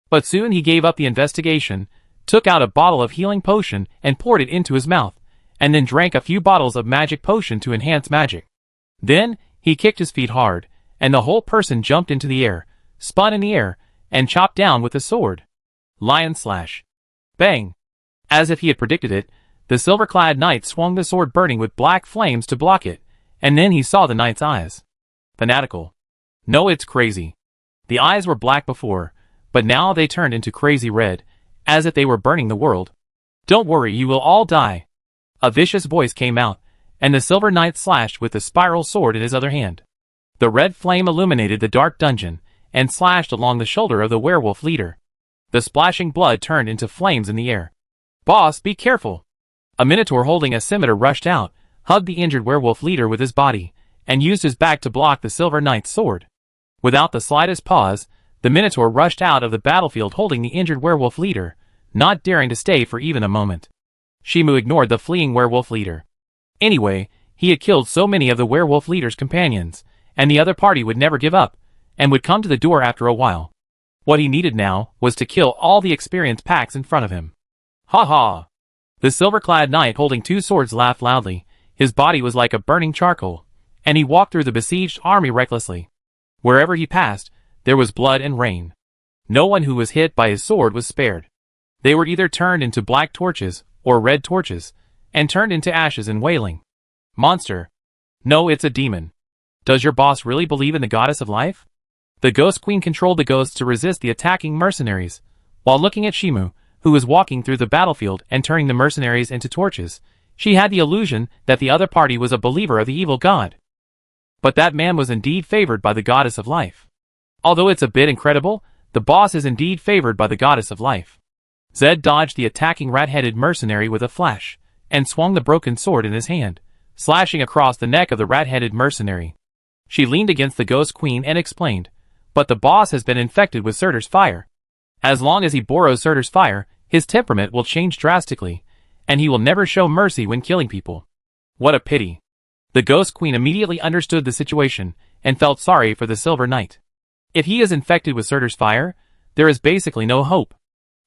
A: But soon he gave up the investigation, took out a bottle of healing potion and poured it into his mouth, and then drank a few bottles of magic potion to enhance magic. Then, He kicked his feet hard, and the whole person jumped into the air, spun in the air, and chopped down with the sword. Lion slash. Bang! As if he had predicted it, the silver-clad knight swung the sword burning with black flames to block it, and then he saw the knight's eyes. Fanatical. No, it's crazy. The eyes were black before, but now they turned into crazy red, as if they were burning the world. Don't worry, you will all die. A vicious voice came out, and the silver knight slashed with the spiral sword in his other hand. The red flame illuminated the dark dungeon, and slashed along the shoulder of the werewolf leader. The splashing blood turned into flames in the air. Boss, be careful! A minotaur holding a scimitar rushed out, hugged the injured werewolf leader with his body, and used his back to block the silver knight's sword. Without the slightest pause, the minotaur rushed out of the battlefield holding the injured werewolf leader, not daring to stay for even a moment. Shimu ignored the fleeing werewolf leader. Anyway, he had killed so many of the werewolf leader's companions, and the other party would never give up, and would come to the door after a while. What he needed now was to kill all the experienced packs in front of him. Ha ha! The silver-clad knight holding two swords laughed loudly. His body was like a burning charcoal, and he walked through the besieged army recklessly. Wherever he passed, there was blood and rain. No one who was hit by his sword was spared. They were either turned into black torches or red torches, and turned into ashes and wailing. Monster. No, it's a demon. Does your boss really believe in the goddess of life? The Ghost Queen controlled the ghosts to resist the attacking mercenaries. While looking at Shimu, who was walking through the battlefield and turning the mercenaries into torches, she had the illusion that the other party was a believer of the evil god. But that man was indeed favored by the goddess of life. Although it's a bit incredible, the boss is indeed favored by the goddess of life. Zed dodged the attacking rat-headed mercenary with a flash, and swung the broken sword in his hand, slashing across the neck of the rat-headed mercenary. She leaned against the Ghost Queen and explained, "But the boss has been infected with Surtur's fire. As long as he borrows Surtur's fire, his temperament will change drastically, and he will never show mercy when killing people." What a pity. The Ghost Queen immediately understood the situation, and felt sorry for the Silver Knight. If he is infected with Surtur's fire, there is basically no hope.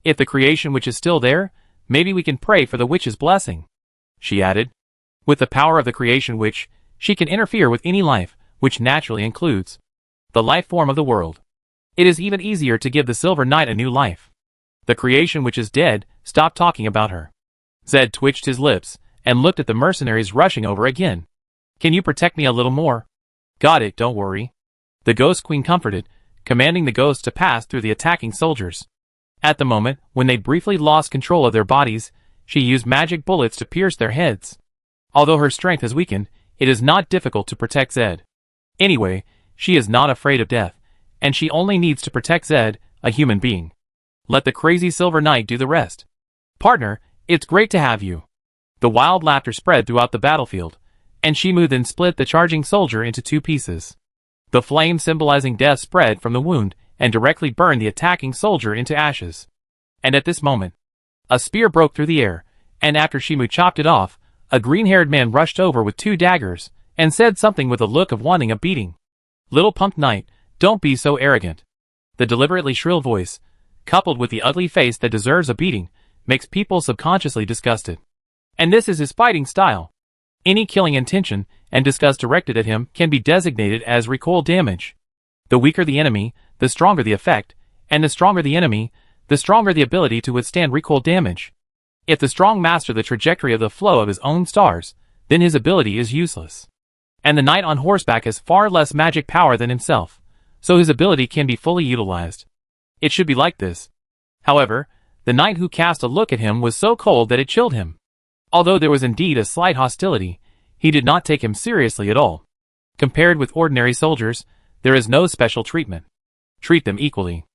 A: If the creation witch is still there, maybe we can pray for the witch's blessing, she added. With the power of the creation witch, she can interfere with any life, which naturally includes the life form of the world. It is even easier to give the Silver Knight a new life. The creation witch is dead, stop talking about her. Zed twitched his lips, and looked at the mercenaries rushing over again. Can you protect me a little more? Got it, don't worry. The Ghost Queen comforted, commanding the ghosts to pass through the attacking soldiers. At the moment, when they briefly lost control of their bodies, she used magic bullets to pierce their heads. Although her strength has weakened, it is not difficult to protect Zed. Anyway, she is not afraid of death, and she only needs to protect Zed, a human being. Let the crazy Silver Knight do the rest. Partner, it's great to have you. The wild laughter spread throughout the battlefield, and Shimu then split the charging soldier into two pieces. The flame symbolizing death spread from the wound, and directly burned the attacking soldier into ashes. And at this moment, a spear broke through the air, and after Shimu chopped it off, a green-haired man rushed over with two daggers, and said something with a look of wanting a beating. Little punk knight, don't be so arrogant. The deliberately shrill voice, coupled with the ugly face that deserves a beating, makes people subconsciously disgusted. And this is his fighting style. Any killing intention and disgust directed at him can be designated as recoil damage. The weaker the enemy, the stronger the effect, and the stronger the enemy, the stronger the ability to withstand recoil damage. If the strong master the trajectory of the flow of his own stars, then his ability is useless. And the knight on horseback has far less magic power than himself, so his ability can be fully utilized. It should be like this. However, the knight who cast a look at him was so cold that it chilled him. Although there was indeed a slight hostility, he did not take him seriously at all. Compared with ordinary soldiers, there is no special treatment. Treat them equally.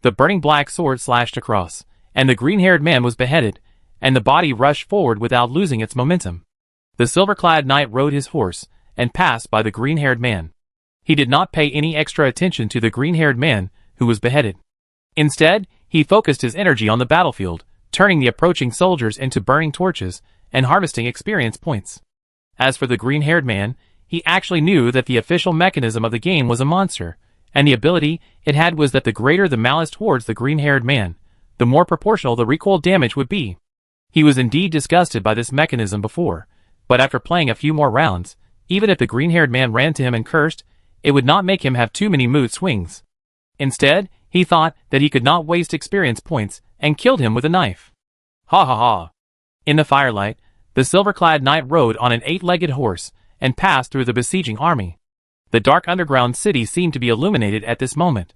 A: The burning black sword slashed across, and the green-haired man was beheaded, and the body rushed forward without losing its momentum. The silver-clad knight rode his horse, and passed by the green-haired man. He did not pay any extra attention to the green-haired man, who was beheaded. Instead, he focused his energy on the battlefield, turning the approaching soldiers into burning torches, and harvesting experience points. As for the green-haired man, he actually knew that the official mechanism of the game was a monster, and the ability it had was that the greater the malice towards the green-haired man, the more proportional the recoil damage would be. He was indeed disgusted by this mechanism before, but after playing a few more rounds, Even if the green-haired man ran to him and cursed, it would not make him have too many mood swings. Instead, he thought that he could not waste experience points and killed him with a knife. Ha ha ha. In the firelight, the silver-clad knight rode on an 8-legged horse and passed through the besieging army. The dark underground city seemed to be illuminated at this moment.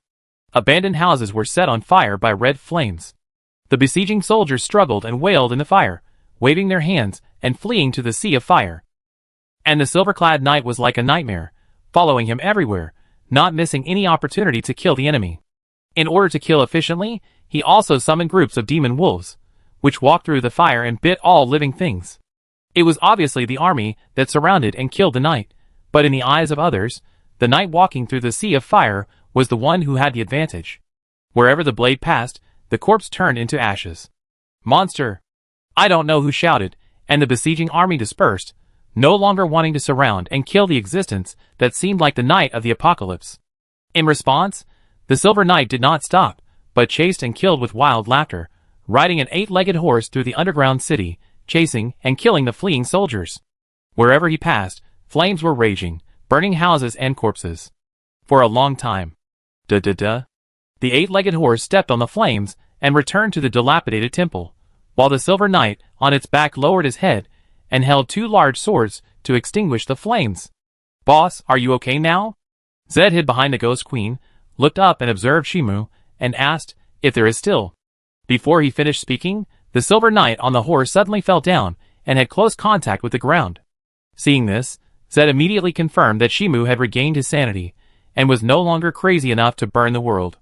A: Abandoned houses were set on fire by red flames. The besieging soldiers struggled and wailed in the fire, waving their hands and fleeing to the sea of fire. And the silver-clad knight was like a nightmare, following him everywhere, not missing any opportunity to kill the enemy. In order to kill efficiently, he also summoned groups of demon wolves, which walked through the fire and bit all living things. It was obviously the army that surrounded and killed the knight, but in the eyes of others, the knight walking through the sea of fire was the one who had the advantage. Wherever the blade passed, the corpse turned into ashes. Monster! I don't know who shouted, and the besieging army dispersed, no longer wanting to surround and kill the existence that seemed like the night of the apocalypse. In response, the Silver Knight did not stop, but chased and killed with wild laughter, riding an 8-legged horse through the underground city, chasing and killing the fleeing soldiers. Wherever he passed, flames were raging, burning houses and corpses. For a long time. The 8-legged horse stepped on the flames and returned to the dilapidated temple, while the Silver Knight on its back lowered his head and held 2 large swords to extinguish the flames. Boss, are you okay now? Zed hid behind the Ghost Queen, looked up and observed Shimu, and asked if there is still. Before he finished speaking, the Silver Knight on the horse suddenly fell down and had close contact with the ground. Seeing this, Zed immediately confirmed that Shimu had regained his sanity and was no longer crazy enough to burn the world.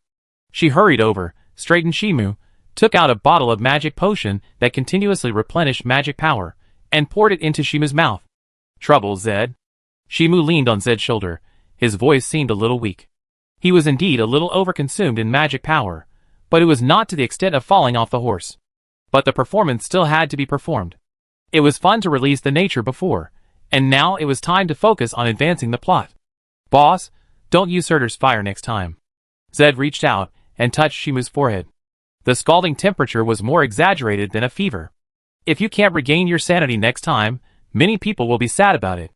A: She hurried over, straightened Shimu, took out a bottle of magic potion that continuously replenished magic power, and poured it into Shimu's mouth. Trouble, Zed? Shimu leaned on Zed's shoulder. His voice seemed a little weak. He was indeed a little overconsumed in magic power, but it was not to the extent of falling off the horse. But the performance still had to be performed. It was fun to release the nature before, and now it was time to focus on advancing the plot. Boss, don't use Surtur's fire next time. Zed reached out and touched Shimu's forehead. The scalding temperature was more exaggerated than a fever. If you can't regain your sanity next time, many people will be sad about it.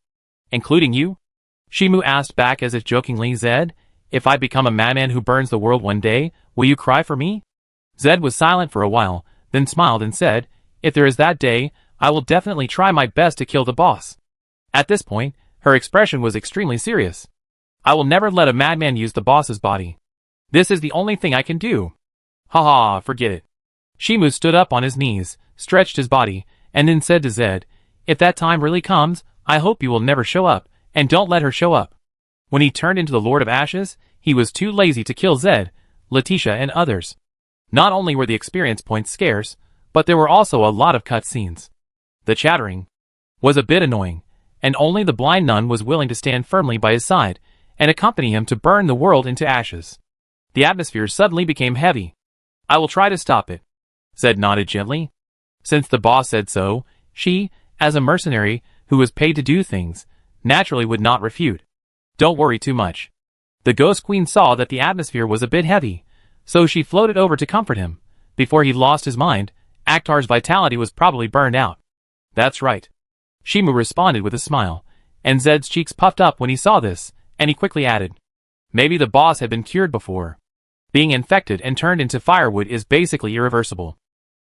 A: Including you? Shimu asked back as if jokingly. Zed, if I become a madman who burns the world one day, will you cry for me? Zed was silent for a while, then smiled and said, if there is that day, I will definitely try my best to kill the boss. At this point, her expression was extremely serious. I will never let a madman use the boss's body. This is the only thing I can do. Ha, forget it. Shimu stood up on his knees, stretched his body, and then said to Zed, if that time really comes, I hope you will never show up, and don't let her show up. When he turned into the Lord of Ashes, he was too lazy to kill Zed, Leticia and others. Not only were the experience points scarce, but there were also a lot of cutscenes. The chattering was a bit annoying, and only the blind nun was willing to stand firmly by his side and accompany him to burn the world into ashes. The atmosphere suddenly became heavy. I will try to stop it. Zed nodded gently. Since the boss said so, she, as a mercenary who was paid to do things, naturally would not refute. Don't worry too much. The Ghost Queen saw that the atmosphere was a bit heavy, so she floated over to comfort him. Before he lost his mind, Akhtar's vitality was probably burned out. That's right. Shimu responded with a smile, and Zed's cheeks puffed up when he saw this, and he quickly added, maybe the boss had been cured before. Being infected and turned into firewood is basically irreversible.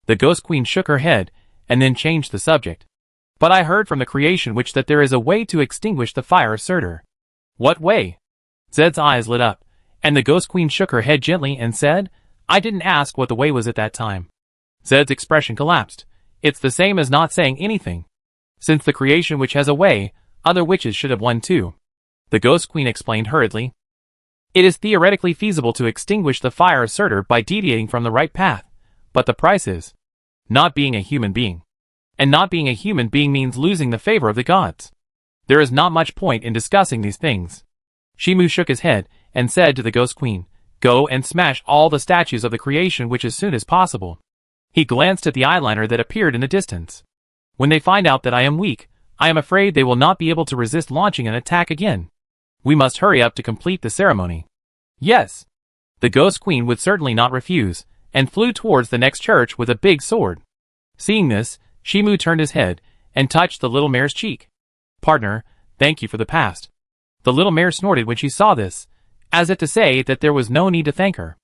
A: The Ghost Queen shook her head, and then changed the subject. But I heard from the creation witch that there is a way to extinguish the fire of Surtur. What way? Zed's eyes lit up, and the Ghost Queen shook her head gently and said, I didn't ask what the way was at that time. Zed's expression collapsed. It's the same as not saying anything. Since the creation witch has a way, other witches should have one too. The Ghost Queen explained hurriedly. It is theoretically feasible to extinguish the fire of Surtur by deviating from the right path, but the price is not being a human being. And not being a human being means losing the favor of the gods. There is not much point in discussing these things. Shimu shook his head and said to the Ghost Queen, go and smash all the statues of the creation witch as soon as possible. He glanced at the eyeliner that appeared in the distance. When they find out that I am weak, I am afraid they will not be able to resist launching an attack again. We must hurry up to complete the ceremony. Yes. The Ghost Queen would certainly not refuse, and flew towards the next church with a big sword. Seeing this, Shimu turned his head and touched the little mare's cheek. Partner, Thank you for the past. The little mare snorted when she saw this, as if to say that there was no need to thank her.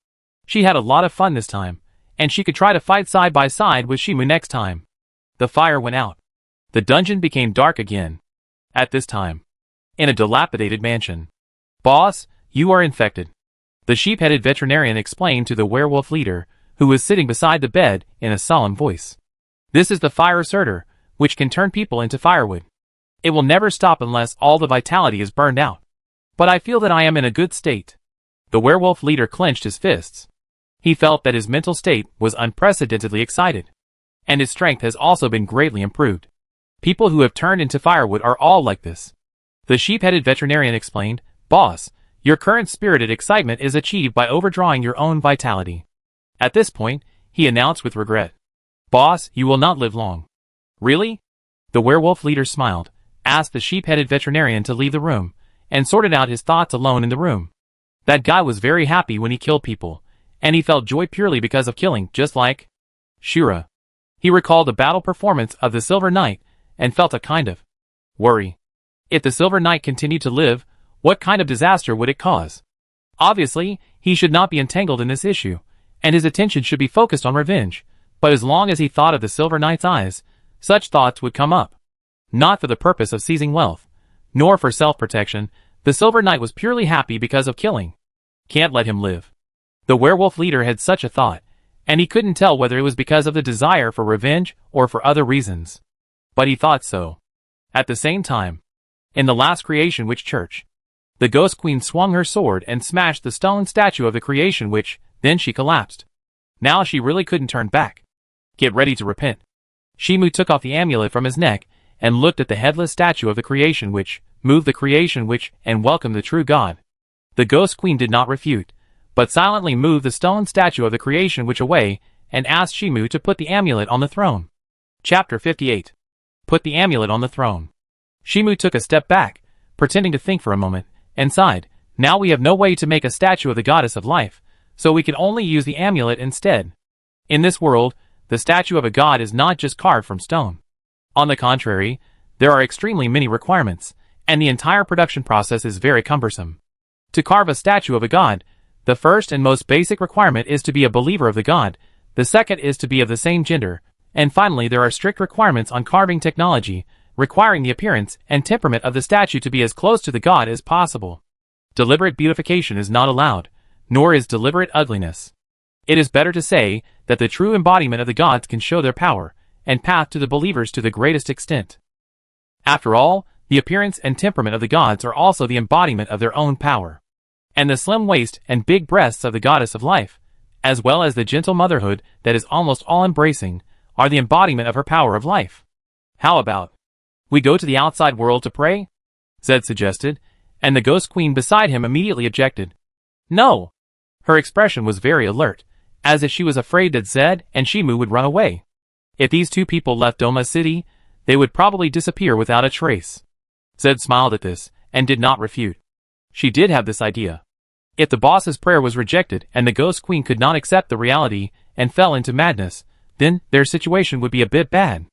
A: She had a lot of fun this time, and she could try to fight side by side with Shimu next time. The fire went out. The dungeon became dark again. At this time, in a dilapidated mansion. Boss, you are infected. The sheep-headed veterinarian explained to the werewolf leader, who was sitting beside the bed, in a solemn voice. This is the fire asserter, which can turn people into firewood. It will never stop unless all the vitality is burned out. But I feel that I am in a good state. The werewolf leader clenched his fists. He felt that his mental state was unprecedentedly excited. And his strength has also been greatly improved. People who have turned into firewood are all like this. The sheep-headed veterinarian explained, Boss, your current spirited excitement is achieved by overdrawing your own vitality. At this point, he announced with regret. Boss, you will not live long. Really? The werewolf leader smiled, asked the sheep-headed veterinarian to leave the room, and sorted out his thoughts alone in the room. That guy was very happy when he killed people, and he felt joy purely because of killing, just like Shura. He recalled the battle performance of the Silver Knight, and felt a kind of worry. If the Silver Knight continued to live, what kind of disaster would it cause? Obviously, he should not be entangled in this issue, and his attention should be focused on revenge, but as long as he thought of the Silver Knight's eyes, such thoughts would come up. Not for the purpose of seizing wealth, nor for self-protection, the Silver Knight was purely happy because of killing. Can't let him live. The werewolf leader had such a thought, and he couldn't tell whether it was because of the desire for revenge or for other reasons. But he thought so. At the same time, in the last Creation Witch church, the Ghost Queen swung her sword and smashed the stone statue of the Creation Witch, then she collapsed. Now she really couldn't turn back. Get ready to repent. Shimu took off the amulet from his neck and looked at the headless statue of the Creation Witch, moved the Creation Witch, and welcomed the true God. The Ghost Queen did not refute, but silently moved the stone statue of the Creation Witch away and asked Shimu to put the amulet on the throne. Chapter 58. Put the amulet on the throne. Shimu took a step back, pretending to think for a moment, and sighed. Now we have no way to make a statue of the goddess of life, so we can only use the amulet instead. In this world, the statue of a god is not just carved from stone. On the contrary, there are extremely many requirements, and the entire production process is very cumbersome. To carve a statue of a god, the first and most basic requirement is to be a believer of the god, the second is to be of the same gender, and finally there are strict requirements on carving technology, requiring the appearance and temperament of the statue to be as close to the god as possible. Deliberate beautification is not allowed, nor is deliberate ugliness. It is better to say that the true embodiment of the gods can show their power and path to the believers to the greatest extent. After all, the appearance and temperament of the gods are also the embodiment of their own power. And the slim waist and big breasts of the goddess of life, as well as the gentle motherhood that is almost all-embracing, are the embodiment of her power of life. How about we go to the outside world to pray? Zed suggested, and the Ghost Queen beside him immediately objected. No! Her expression was very alert, as if she was afraid that Zed and Shimu would run away. If these two people left Doma City, they would probably disappear without a trace. Zed smiled at this, and did not refute. She did have this idea. If the boss's prayer was rejected and the Ghost Queen could not accept the reality and fell into madness, then their situation would be a bit bad.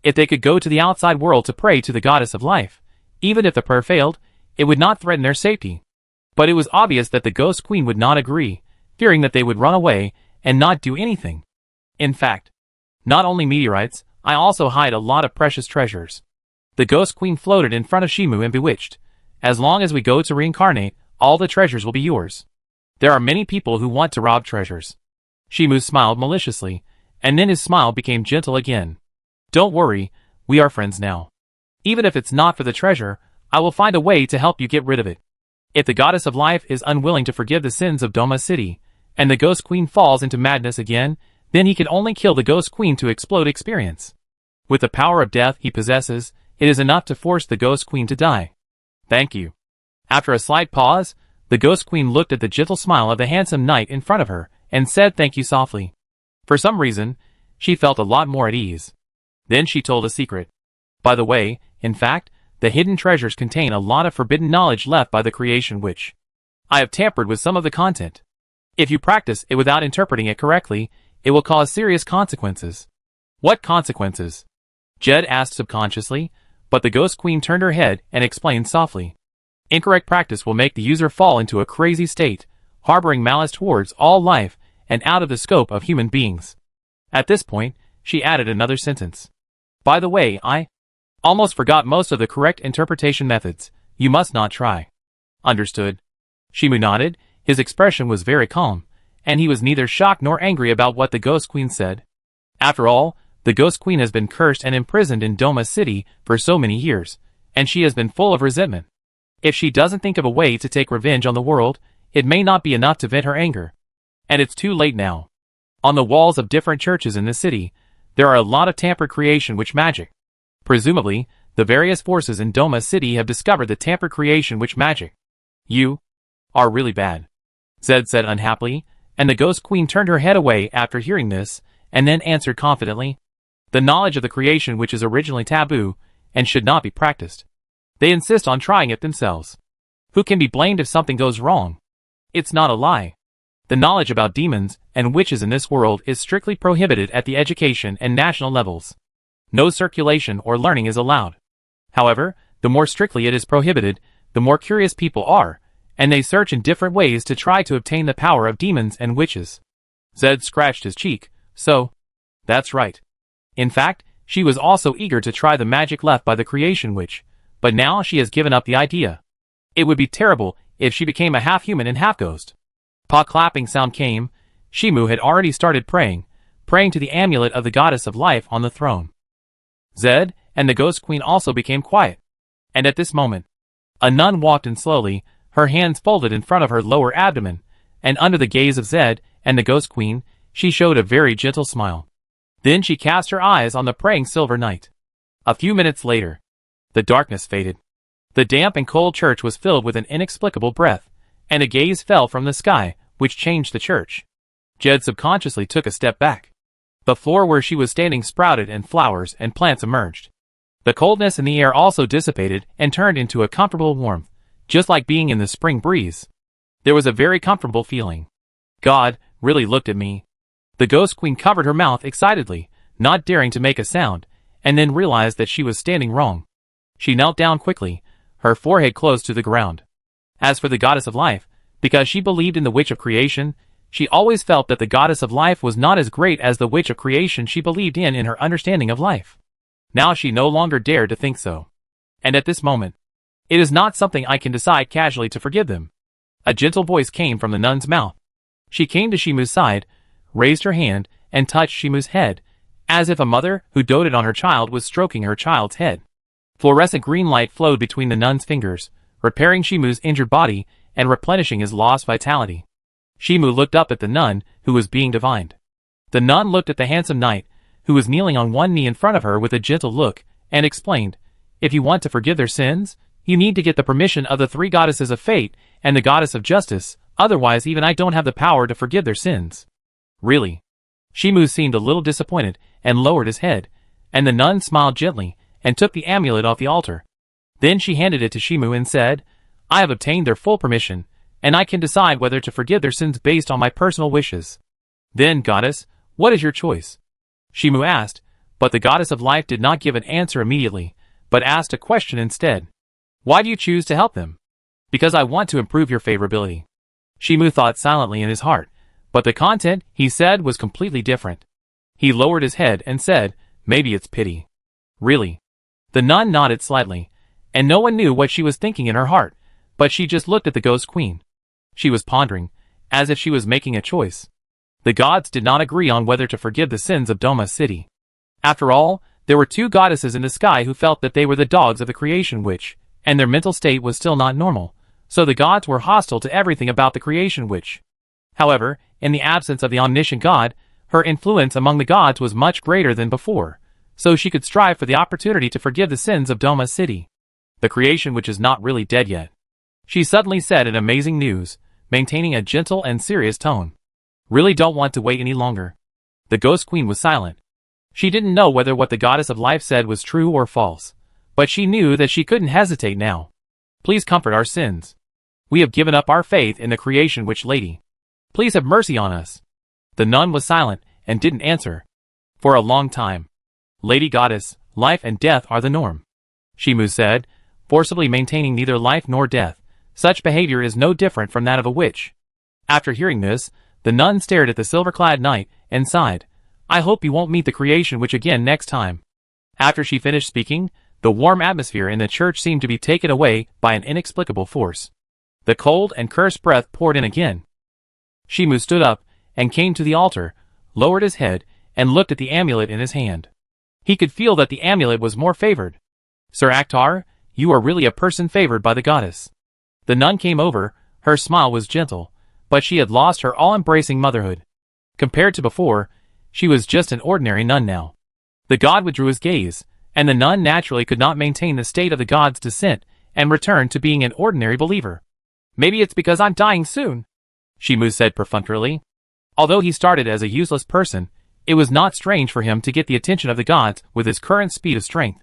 A: If they could go to the outside world to pray to the goddess of life, even if the prayer failed, it would not threaten their safety. But it was obvious that the Ghost Queen would not agree, fearing that they would run away and not do anything. In fact, not only meteorites, I also hide a lot of precious treasures. The Ghost Queen floated in front of Shimu and bewitched. As long as we go to reincarnate, all the treasures will be yours. There are many people who want to rob treasures. Shimu smiled maliciously, and then his smile became gentle again. Don't worry, we are friends now. Even if it's not for the treasure, I will find a way to help you get rid of it. If the goddess of life is unwilling to forgive the sins of Doma City, and the Ghost Queen falls into madness again, then he can only kill the Ghost Queen to explode experience. With the power of death he possesses, it is enough to force the Ghost Queen to die. Thank you. After a slight pause, the Ghost Queen looked at the gentle smile of the handsome knight in front of her, and said thank you softly. For some reason, she felt a lot more at ease. Then she told a secret. By the way, in fact, the hidden treasures contain a lot of forbidden knowledge left by the Creation Witch. I have tampered with some of the content. If you practice it without interpreting it correctly, it will cause serious consequences. What consequences? Jed asked subconsciously, But the Ghost Queen turned her head and explained softly. Incorrect practice will make the user fall into a crazy state, harboring malice towards all life and out of the scope of human beings. At this point, she added another sentence. By the way, I almost forgot most of the correct interpretation methods. You must not try. Understood. Shimu nodded. His expression was very calm, and he was neither shocked nor angry about what the Ghost Queen said. After all, the Ghost Queen has been cursed and imprisoned in Doma City for so many years, and she has been full of resentment. If she doesn't think of a way to take revenge on the world, it may not be enough to vent her anger. And it's too late now. On the walls of different churches in the city, there are a lot of tampered creation witch magic. Presumably, the various forces in Doma City have discovered the tampered creation witch magic. You are really bad, Zed said unhappily, and the Ghost Queen turned her head away after hearing this, and then answered confidently. The knowledge of the creation which is originally taboo, and should not be practiced. They insist on trying it themselves. Who can be blamed if something goes wrong? It's not a lie. The knowledge about demons and witches in this world is strictly prohibited at the education and national levels. No circulation or learning is allowed. However, the more strictly it is prohibited, the more curious people are, and they search in different ways to try to obtain the power of demons and witches. Zed scratched his cheek. So, that's right. In fact, she was also eager to try the magic left by the creation witch, but now she has given up the idea. It would be terrible if she became a half-human and half-ghost. Pa clapping sound came. Shimu had already started praying to the amulet of the goddess of life on the throne. Zed and the Ghost Queen also became quiet. And at this moment, a nun walked in slowly, her hands folded in front of her lower abdomen, and under the gaze of Zed and the Ghost Queen, she showed a very gentle smile. Then she cast her eyes on the praying Silver Knight. A few minutes later, the darkness faded. The damp and cold church was filled with an inexplicable breath, and a gaze fell from the sky, which changed the church. Jed subconsciously took a step back. The floor where she was standing sprouted and flowers and plants emerged. The coldness in the air also dissipated and turned into a comfortable warmth, just like being in the spring breeze. There was a very comfortable feeling. God really looked at me. The Ghost Queen covered her mouth excitedly, not daring to make a sound, and then realized that she was standing wrong. She knelt down quickly, her forehead close to the ground. As for the goddess of life, because she believed in the witch of creation, she always felt that the goddess of life was not as great as the witch of creation she believed in her understanding of life. Now she no longer dared to think so. And at this moment, it is not something I can decide casually to forgive them. A gentle voice came from the nun's mouth. She came to Shimu's side, raised her hand, and touched Shimu's head, as if a mother who doted on her child was stroking her child's head. Fluorescent green light flowed between the nun's fingers, repairing Shimu's injured body and replenishing his lost vitality. Shimu looked up at the nun, who was being divined. The nun looked at the handsome knight, who was kneeling on one knee in front of her with a gentle look, and explained, "If you want to forgive their sins, you need to get the permission of the three goddesses of fate and the goddess of justice, otherwise even I don't have the power to forgive their sins." Really? Shimu seemed a little disappointed and lowered his head, and the nun smiled gently and took the amulet off the altar. Then she handed it to Shimu and said, "I have obtained their full permission, and I can decide whether to forgive their sins based on my personal wishes." "Then, goddess, what is your choice?" Shimu asked, but the goddess of life did not give an answer immediately, but asked a question instead. "Why do you choose to help them?" "Because I want to improve your favorability." Shimu thought silently in his heart, but the content he said was completely different. He lowered his head and said, "Maybe it's pity." "Really?" The nun nodded slightly, and no one knew what she was thinking in her heart, but she just looked at the Ghost Queen. She was pondering, as if she was making a choice. The gods did not agree on whether to forgive the sins of Doma City. After all, there were two goddesses in the sky who felt that they were the dogs of the creation witch, and their mental state was still not normal, so the gods were hostile to everything about the creation witch. However, in the absence of the omniscient god, her influence among the gods was much greater than before, so she could strive for the opportunity to forgive the sins of Doma City. The creation witch is not really dead yet. She suddenly said in amazing news, maintaining a gentle and serious tone. "Really don't want to wait any longer." The Ghost Queen was silent. She didn't know whether what the goddess of life said was true or false, but she knew that she couldn't hesitate now. "Please comfort our sins. We have given up our faith in the creation witch lady. Please have mercy on us." The nun was silent and didn't answer. For a long time. "Lady Goddess, life and death are the norm. Shimu said, forcibly maintaining neither life nor death. Such behavior is no different from that of a witch. After hearing this, the nun stared at the silver-clad knight and sighed. I hope you won't meet the creation witch again next time. After she finished speaking, the warm atmosphere in the church seemed to be taken away by an inexplicable force. The cold and cursed breath poured in again. Shimu stood up and came to the altar, lowered his head, and looked at the amulet in his hand. He could feel that the amulet was more favored. Sir Akhtar, you are really a person favored by the goddess. The nun came over, her smile was gentle, but she had lost her all-embracing motherhood. Compared to before, she was just an ordinary nun now. The god withdrew his gaze, and the nun naturally could not maintain the state of the god's descent and returned to being an ordinary believer. Maybe it's because I'm dying soon, Shimu said perfunctorily. Although he started as a useless person, it was not strange for him to get the attention of the gods with his current speed of strength.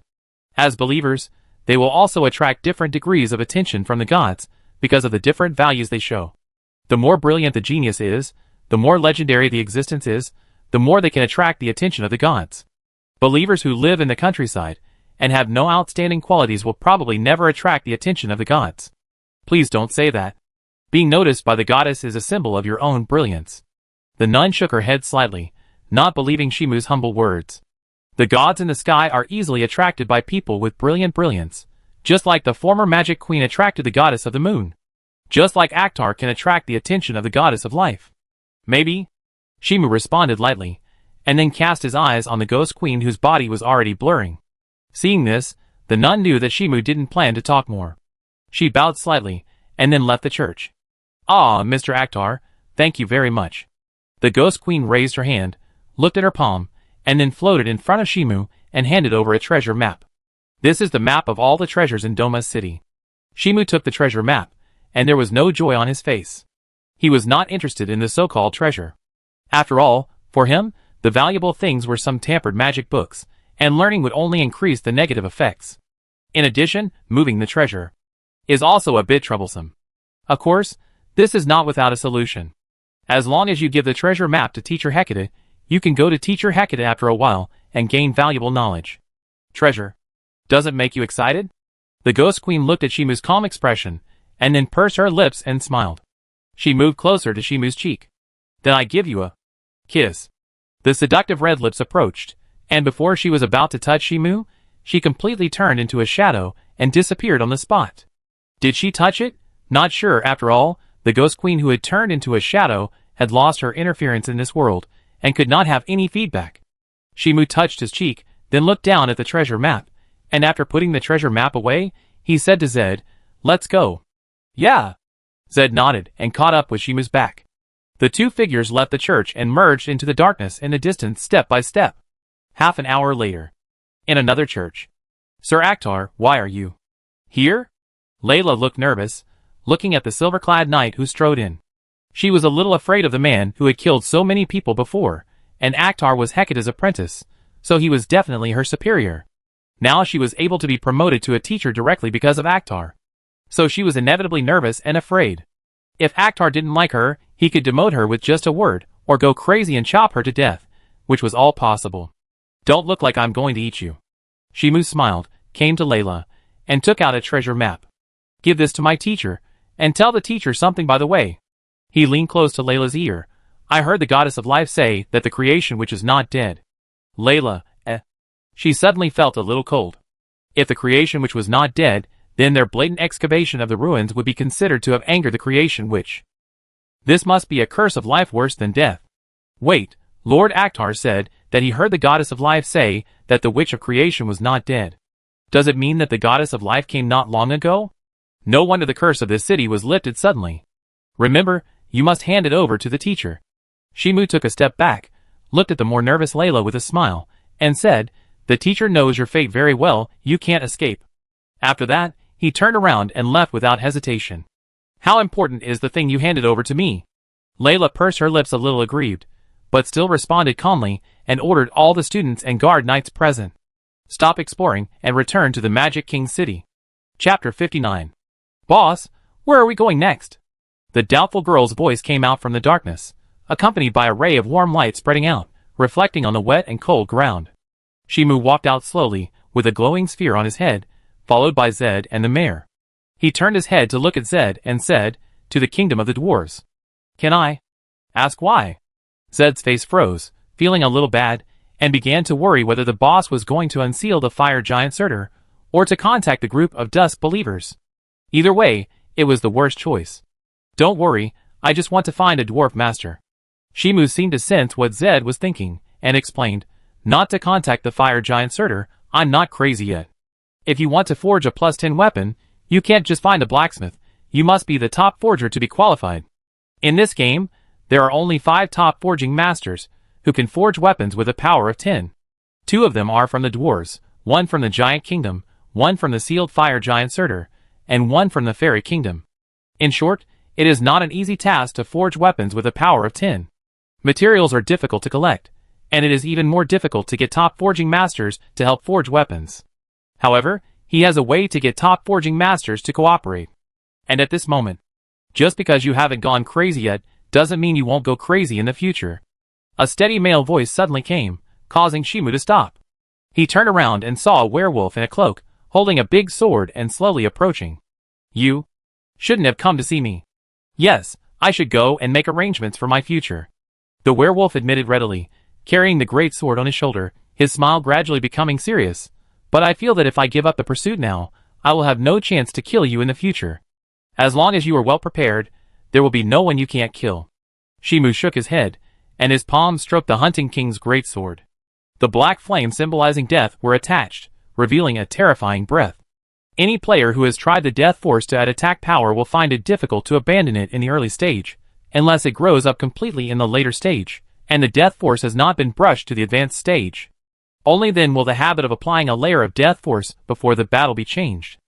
A: As believers, they will also attract different degrees of attention from the gods because of the different values they show. The more brilliant the genius is, the more legendary the existence is, the more they can attract the attention of the gods. Believers who live in the countryside and have no outstanding qualities will probably never attract the attention of the gods. Please don't say that. Being noticed by the goddess is a symbol of your own brilliance. The nun shook her head slightly, not believing Shimu's humble words. The gods in the sky are easily attracted by people with brilliant brilliance, just like the former magic queen attracted the goddess of the moon. Just like Akhtar can attract the attention of the goddess of life. Maybe, Shimu responded lightly, and then cast his eyes on the ghost queen whose body was already blurring. Seeing this, the nun knew that Shimu didn't plan to talk more. She bowed slightly, and then left the church. Ah, Mr. Akhtar, thank you very much. The ghost queen raised her hand, looked at her palm, and then floated in front of Shimu and handed over a treasure map. This is the map of all the treasures in Doma's city. Shimu took the treasure map, and there was no joy on his face. He was not interested in the so-called treasure. After all, for him, the valuable things were some tampered magic books, and learning would only increase the negative effects. In addition, moving the treasure is also a bit troublesome. Of course, this is not without a solution. As long as you give the treasure map to Teacher Hecate, you can go to Teacher Hecate after a while and gain valuable knowledge. Treasure. Does it make you excited? The ghost queen looked at Shimu's calm expression, and then pursed her lips and smiled. She moved closer to Shimu's cheek. Then I give you a kiss. The seductive red lips approached, and before she was about to touch Shimu, she completely turned into a shadow and disappeared on the spot. Did she touch it? Not sure, after all, the ghost queen who had turned into a shadow had lost her interference in this world, and could not have any feedback. Shimu touched his cheek, then looked down at the treasure map, and after putting the treasure map away, he said to Zed, "Let's go." Yeah. Zed nodded and caught up with Shimu's back. The two figures left the church and merged into the darkness in the distance step by step. Half an hour later. In another church. Sir Akhtar, why are you here? Layla looked nervous, looking at the silver-clad knight who strode in. She was a little afraid of the man who had killed so many people before, and Akhtar was Hecate's apprentice, so he was definitely her superior. Now she was able to be promoted to a teacher directly because of Akhtar. So she was inevitably nervous and afraid. If Akhtar didn't like her, he could demote her with just a word, or go crazy and chop her to death, which was all possible. Don't look like I'm going to eat you. Shimu smiled, came to Layla, and took out a treasure map. Give this to my teacher, and tell the teacher something by the way. He leaned close to Layla's ear. I heard the goddess of life say that the creation which is not dead. Layla, She suddenly felt a little cold. If the creation which was not dead, then their blatant excavation of the ruins would be considered to have angered the creation which. This must be a curse of life worse than death. Wait, Lord Akhtar said that he heard the goddess of life say that the witch of creation was not dead. Does it mean that the goddess of life came not long ago? No wonder the curse of this city was lifted suddenly. Remember, you must hand it over to the teacher. Shimu took a step back, looked at the more nervous Layla with a smile, and said, the teacher knows your fate very well, you can't escape. After that, he turned around and left without hesitation. How important is the thing you handed over to me? Layla pursed her lips a little aggrieved, but still responded calmly and ordered all the students and guard knights present. Stop exploring and return to the Magic King City. Chapter 59. Boss, where are we going next? The doubtful girl's voice came out from the darkness, accompanied by a ray of warm light spreading out, reflecting on the wet and cold ground. Shimu walked out slowly, with a glowing sphere on his head, followed by Zed and the mayor. He turned his head to look at Zed and said, "To the kingdom of the dwarves." "Can I ask why?" Zed's face froze, feeling a little bad, and began to worry whether the boss was going to unseal the fire giant Surtur, or to contact the group of Dusk Believers. Either way, it was the worst choice. "Don't worry, I just want to find a dwarf master." Shimu seemed to sense what Zed was thinking, and explained, "Not to contact the fire giant Surtur, I'm not crazy yet. If you want to forge a +10 weapon, you can't just find a blacksmith, you must be the top forger to be qualified. In this game, there are only 5 top forging masters, who can forge weapons with a power of 10. 2 of them are from the dwarves, 1 from the giant kingdom, 1 from the sealed fire giant Surtur, and 1 from the fairy kingdom. In short, it is not an easy task to forge weapons with a power of 10. Materials are difficult to collect, and it is even more difficult to get top forging masters to help forge weapons. However, he has a way to get top forging masters to cooperate. And at this moment, just because you haven't gone crazy yet, doesn't mean you won't go crazy in the future." A steady male voice suddenly came, causing Shimu to stop. He turned around and saw a werewolf in a cloak, holding a big sword and slowly approaching. "You shouldn't have come to see me." "Yes, I should go and make arrangements for my future," the werewolf admitted readily, carrying the great sword on his shoulder, his smile gradually becoming serious. "But I feel that if I give up the pursuit now, I will have no chance to kill you in the future. As long as you are well prepared, there will be no one you can't kill." Shimu shook his head, and his palm stroked the Hunting King's great sword. The black flames symbolizing death were attached, revealing a terrifying breath. Any player who has tried the Death Force to add attack power will find it difficult to abandon it in the early stage, unless it grows up completely in the later stage, and the Death Force has not been brushed to the advanced stage. Only then will the habit of applying a layer of Death Force before the battle be changed.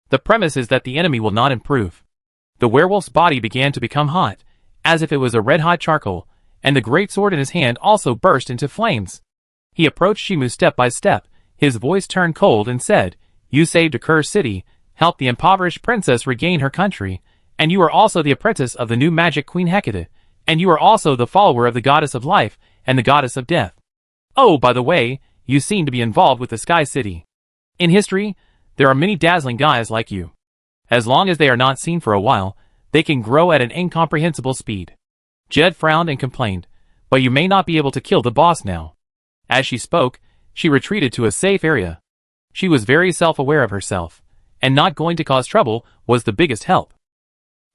A: The premise is that the enemy will not improve. The werewolf's body began to become hot, as if it was a red-hot charcoal, and the great sword in his hand also burst into flames. He approached Shimu step by step, his voice turned cold and said, "You saved a cursed city, helped the impoverished princess regain her country, and you are also the apprentice of the new magic queen Hecate, and you are also the follower of the goddess of life and the goddess of death. Oh, by the way, you seem to be involved with the Sky City. In history, there are many dazzling guys like you. As long as they are not seen for a while, they can grow at an incomprehensible speed." Jed frowned and complained, "But you may not be able to kill the boss now." As she spoke, she retreated to a safe area. She was very self-aware of herself, and not going to cause trouble was the biggest help.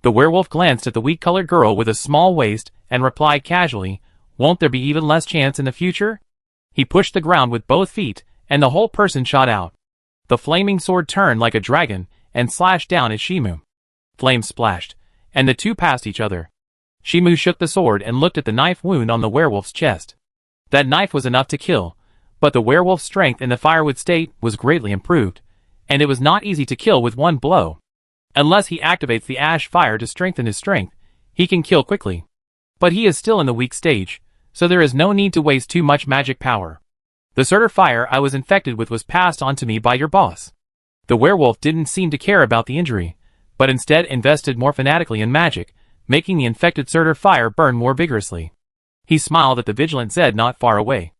A: The werewolf glanced at the weak-colored girl with a small waist and replied casually, "Won't there be even less chance in the future?" He pushed the ground with both feet, and the whole person shot out. The flaming sword turned like a dragon and slashed down at Shimu. Flames splashed, and the two passed each other. Shimu shook the sword and looked at the knife wound on the werewolf's chest. That knife was enough to kill, but the werewolf's strength in the firewood state was greatly improved, and it was not easy to kill with one blow. Unless he activates the ash fire to strengthen his strength, he can kill quickly. But he is still in the weak stage, so there is no need to waste too much magic power. The Surtur fire I was infected with was passed on to me by your boss." The werewolf didn't seem to care about the injury, but instead invested more fanatically in magic, making the infected Surtur fire burn more vigorously. He smiled at the vigilant Zed not far away.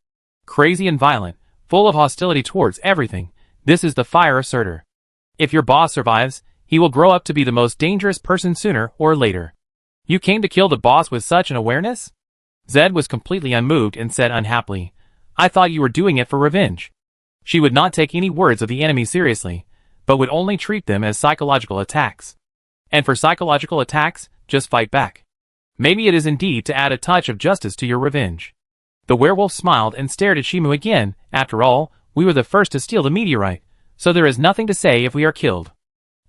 A: "Crazy and violent, full of hostility towards everything, this is the fire of Surtur. If your boss survives, he will grow up to be the most dangerous person sooner or later. You came to kill the boss with such an awareness?" Zed was completely unmoved and said unhappily, "I thought you were doing it for revenge." She would not take any words of the enemy seriously, but would only treat them as psychological attacks. And for psychological attacks, just fight back. Maybe it is indeed to add a touch of justice to your revenge. The werewolf smiled and stared at Shimu again. "After all, we were the first to steal the meteorite, so there is nothing to say if we are killed."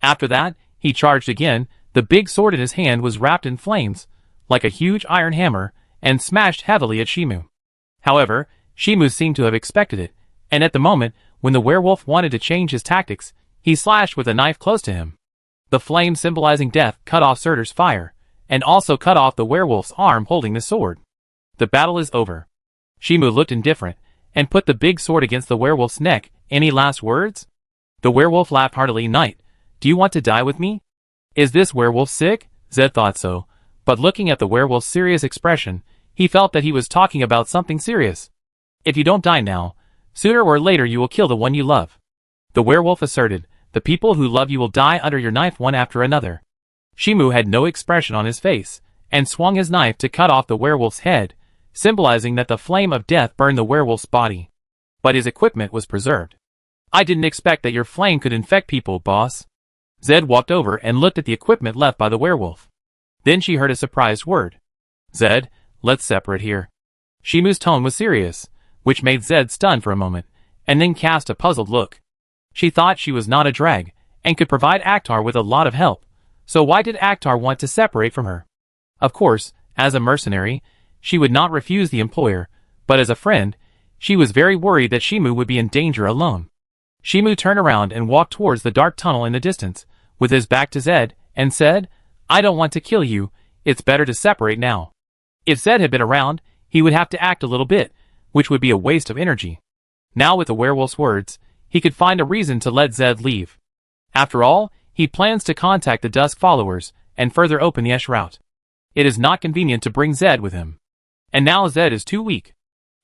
A: After that, he charged again. The big sword in his hand was wrapped in flames, like a huge iron hammer, and smashed heavily at Shimu. However, Shimu seemed to have expected it, and at the moment, when the werewolf wanted to change his tactics, he slashed with a knife close to him. The flame symbolizing death cut off Surtur's fire, and also cut off the werewolf's arm holding the sword. "The battle is over." Shimu looked indifferent, and put the big sword against the werewolf's neck. "Any last words?" The werewolf laughed heartily. "Knight, do you want to die with me?" Is this werewolf sick? Zed thought so, but looking at the werewolf's serious expression, he felt that he was talking about something serious. "If you don't die now, sooner or later you will kill the one you love," the werewolf asserted, The people who love you will die under your knife one after another. Shimu had no expression on his face, and swung his knife to cut off the werewolf's head, symbolizing that the flame of death burned the werewolf's body. But his equipment was preserved. I didn't expect that your flame could infect people, boss. Zed walked over and looked at the equipment left by the werewolf. Then she heard a surprised word. Zed, let's separate here. Shimu's tone was serious, which made Zed stun for a moment, and then cast a puzzled look. She thought she was not a drag, and could provide Akhtar with a lot of help, so why did Akhtar want to separate from her? Of course, as a mercenary, she would not refuse the employer, but as a friend, she was very worried that Shimu would be in danger alone. Shimu turned around and walked towards the dark tunnel in the distance, with his back to Zed, and said, I don't want to kill you, it's better to separate now. If Zed had been around, he would have to act a little bit, which would be a waste of energy. Now with the werewolf's words, he could find a reason to let Zed leave. After all, he plans to contact the Dusk followers, and further open the Esh route. It is not convenient to bring Zed with him. And now Zed is too weak.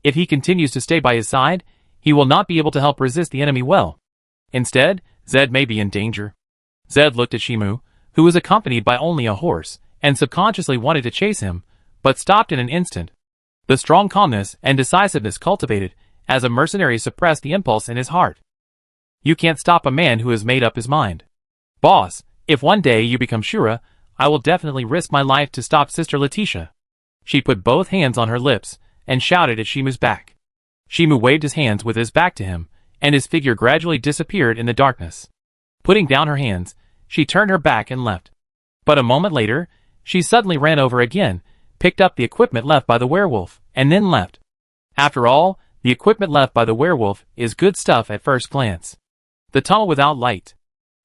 A: If he continues to stay by his side, he will not be able to help resist the enemy well. Instead, Zed may be in danger. Zed looked at Shimu, who was accompanied by only a horse, and subconsciously wanted to chase him, but stopped in an instant. The strong calmness and decisiveness cultivated as a mercenary suppressed the impulse in his heart. You can't stop a man who has made up his mind. Boss, if one day you become Shura, I will definitely risk my life to stop Sister Leticia. She put both hands on her lips and shouted at Shimu's back. Shimu waved his hands with his back to him, and his figure gradually disappeared in the darkness. Putting down her hands, she turned her back and left. But a moment later, she suddenly ran over again, picked up the equipment left by the werewolf, and then left. After all, the equipment left by the werewolf is good stuff at first glance. The tunnel without light.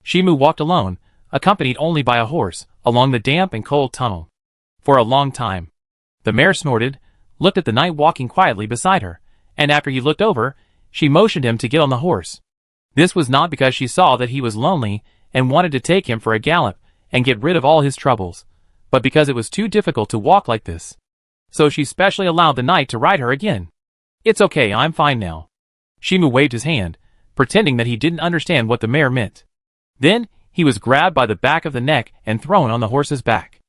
A: Shimu walked alone, accompanied only by a horse, along the damp and cold tunnel. For a long time. The mare snorted, looked at the knight walking quietly beside her, and after he looked over, she motioned him to get on the horse. This was not because she saw that he was lonely and wanted to take him for a gallop and get rid of all his troubles, but because it was too difficult to walk like this. So she specially allowed the knight to ride her again. It's okay, I'm fine now. Shimu waved his hand, pretending that he didn't understand what the mare meant. Then, he was grabbed by the back of the neck and thrown on the horse's back.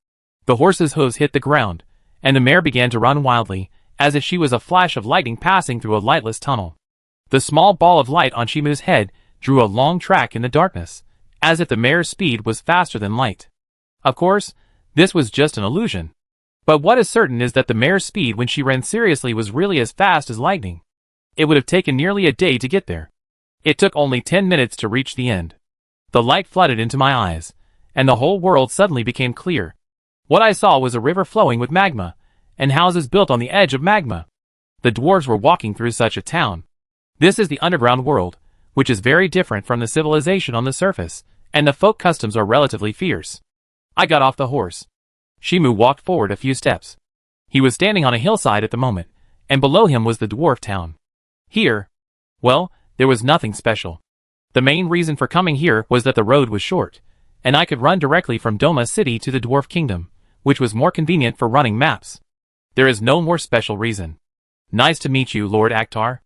A: The horse's hooves hit the ground, and the mare began to run wildly, as if she was a flash of lightning passing through a lightless tunnel. The small ball of light on Shimu's head drew a long track in the darkness, as if the mare's speed was faster than light. Of course, this was just an illusion. But what is certain is that the mare's speed when she ran seriously was really as fast as lightning. It would have taken nearly a day to get there. It took only 10 minutes to reach the end. The light flooded into my eyes, and the whole world suddenly became clear. What I saw was a river flowing with magma, and houses built on the edge of magma. The dwarves were walking through such a town. This is the underground world, which is very different from the civilization on the surface, and the folk customs are relatively fierce. I got off the horse. Shimu walked forward a few steps. He was standing on a hillside at the moment, and below him was the dwarf town. Here, well, there was nothing special. The main reason for coming here was that the road was short, and I could run directly from Doma City to the Dwarf Kingdom, which was more convenient for running maps. There is no more special reason. Nice to meet you, Lord Akhtar.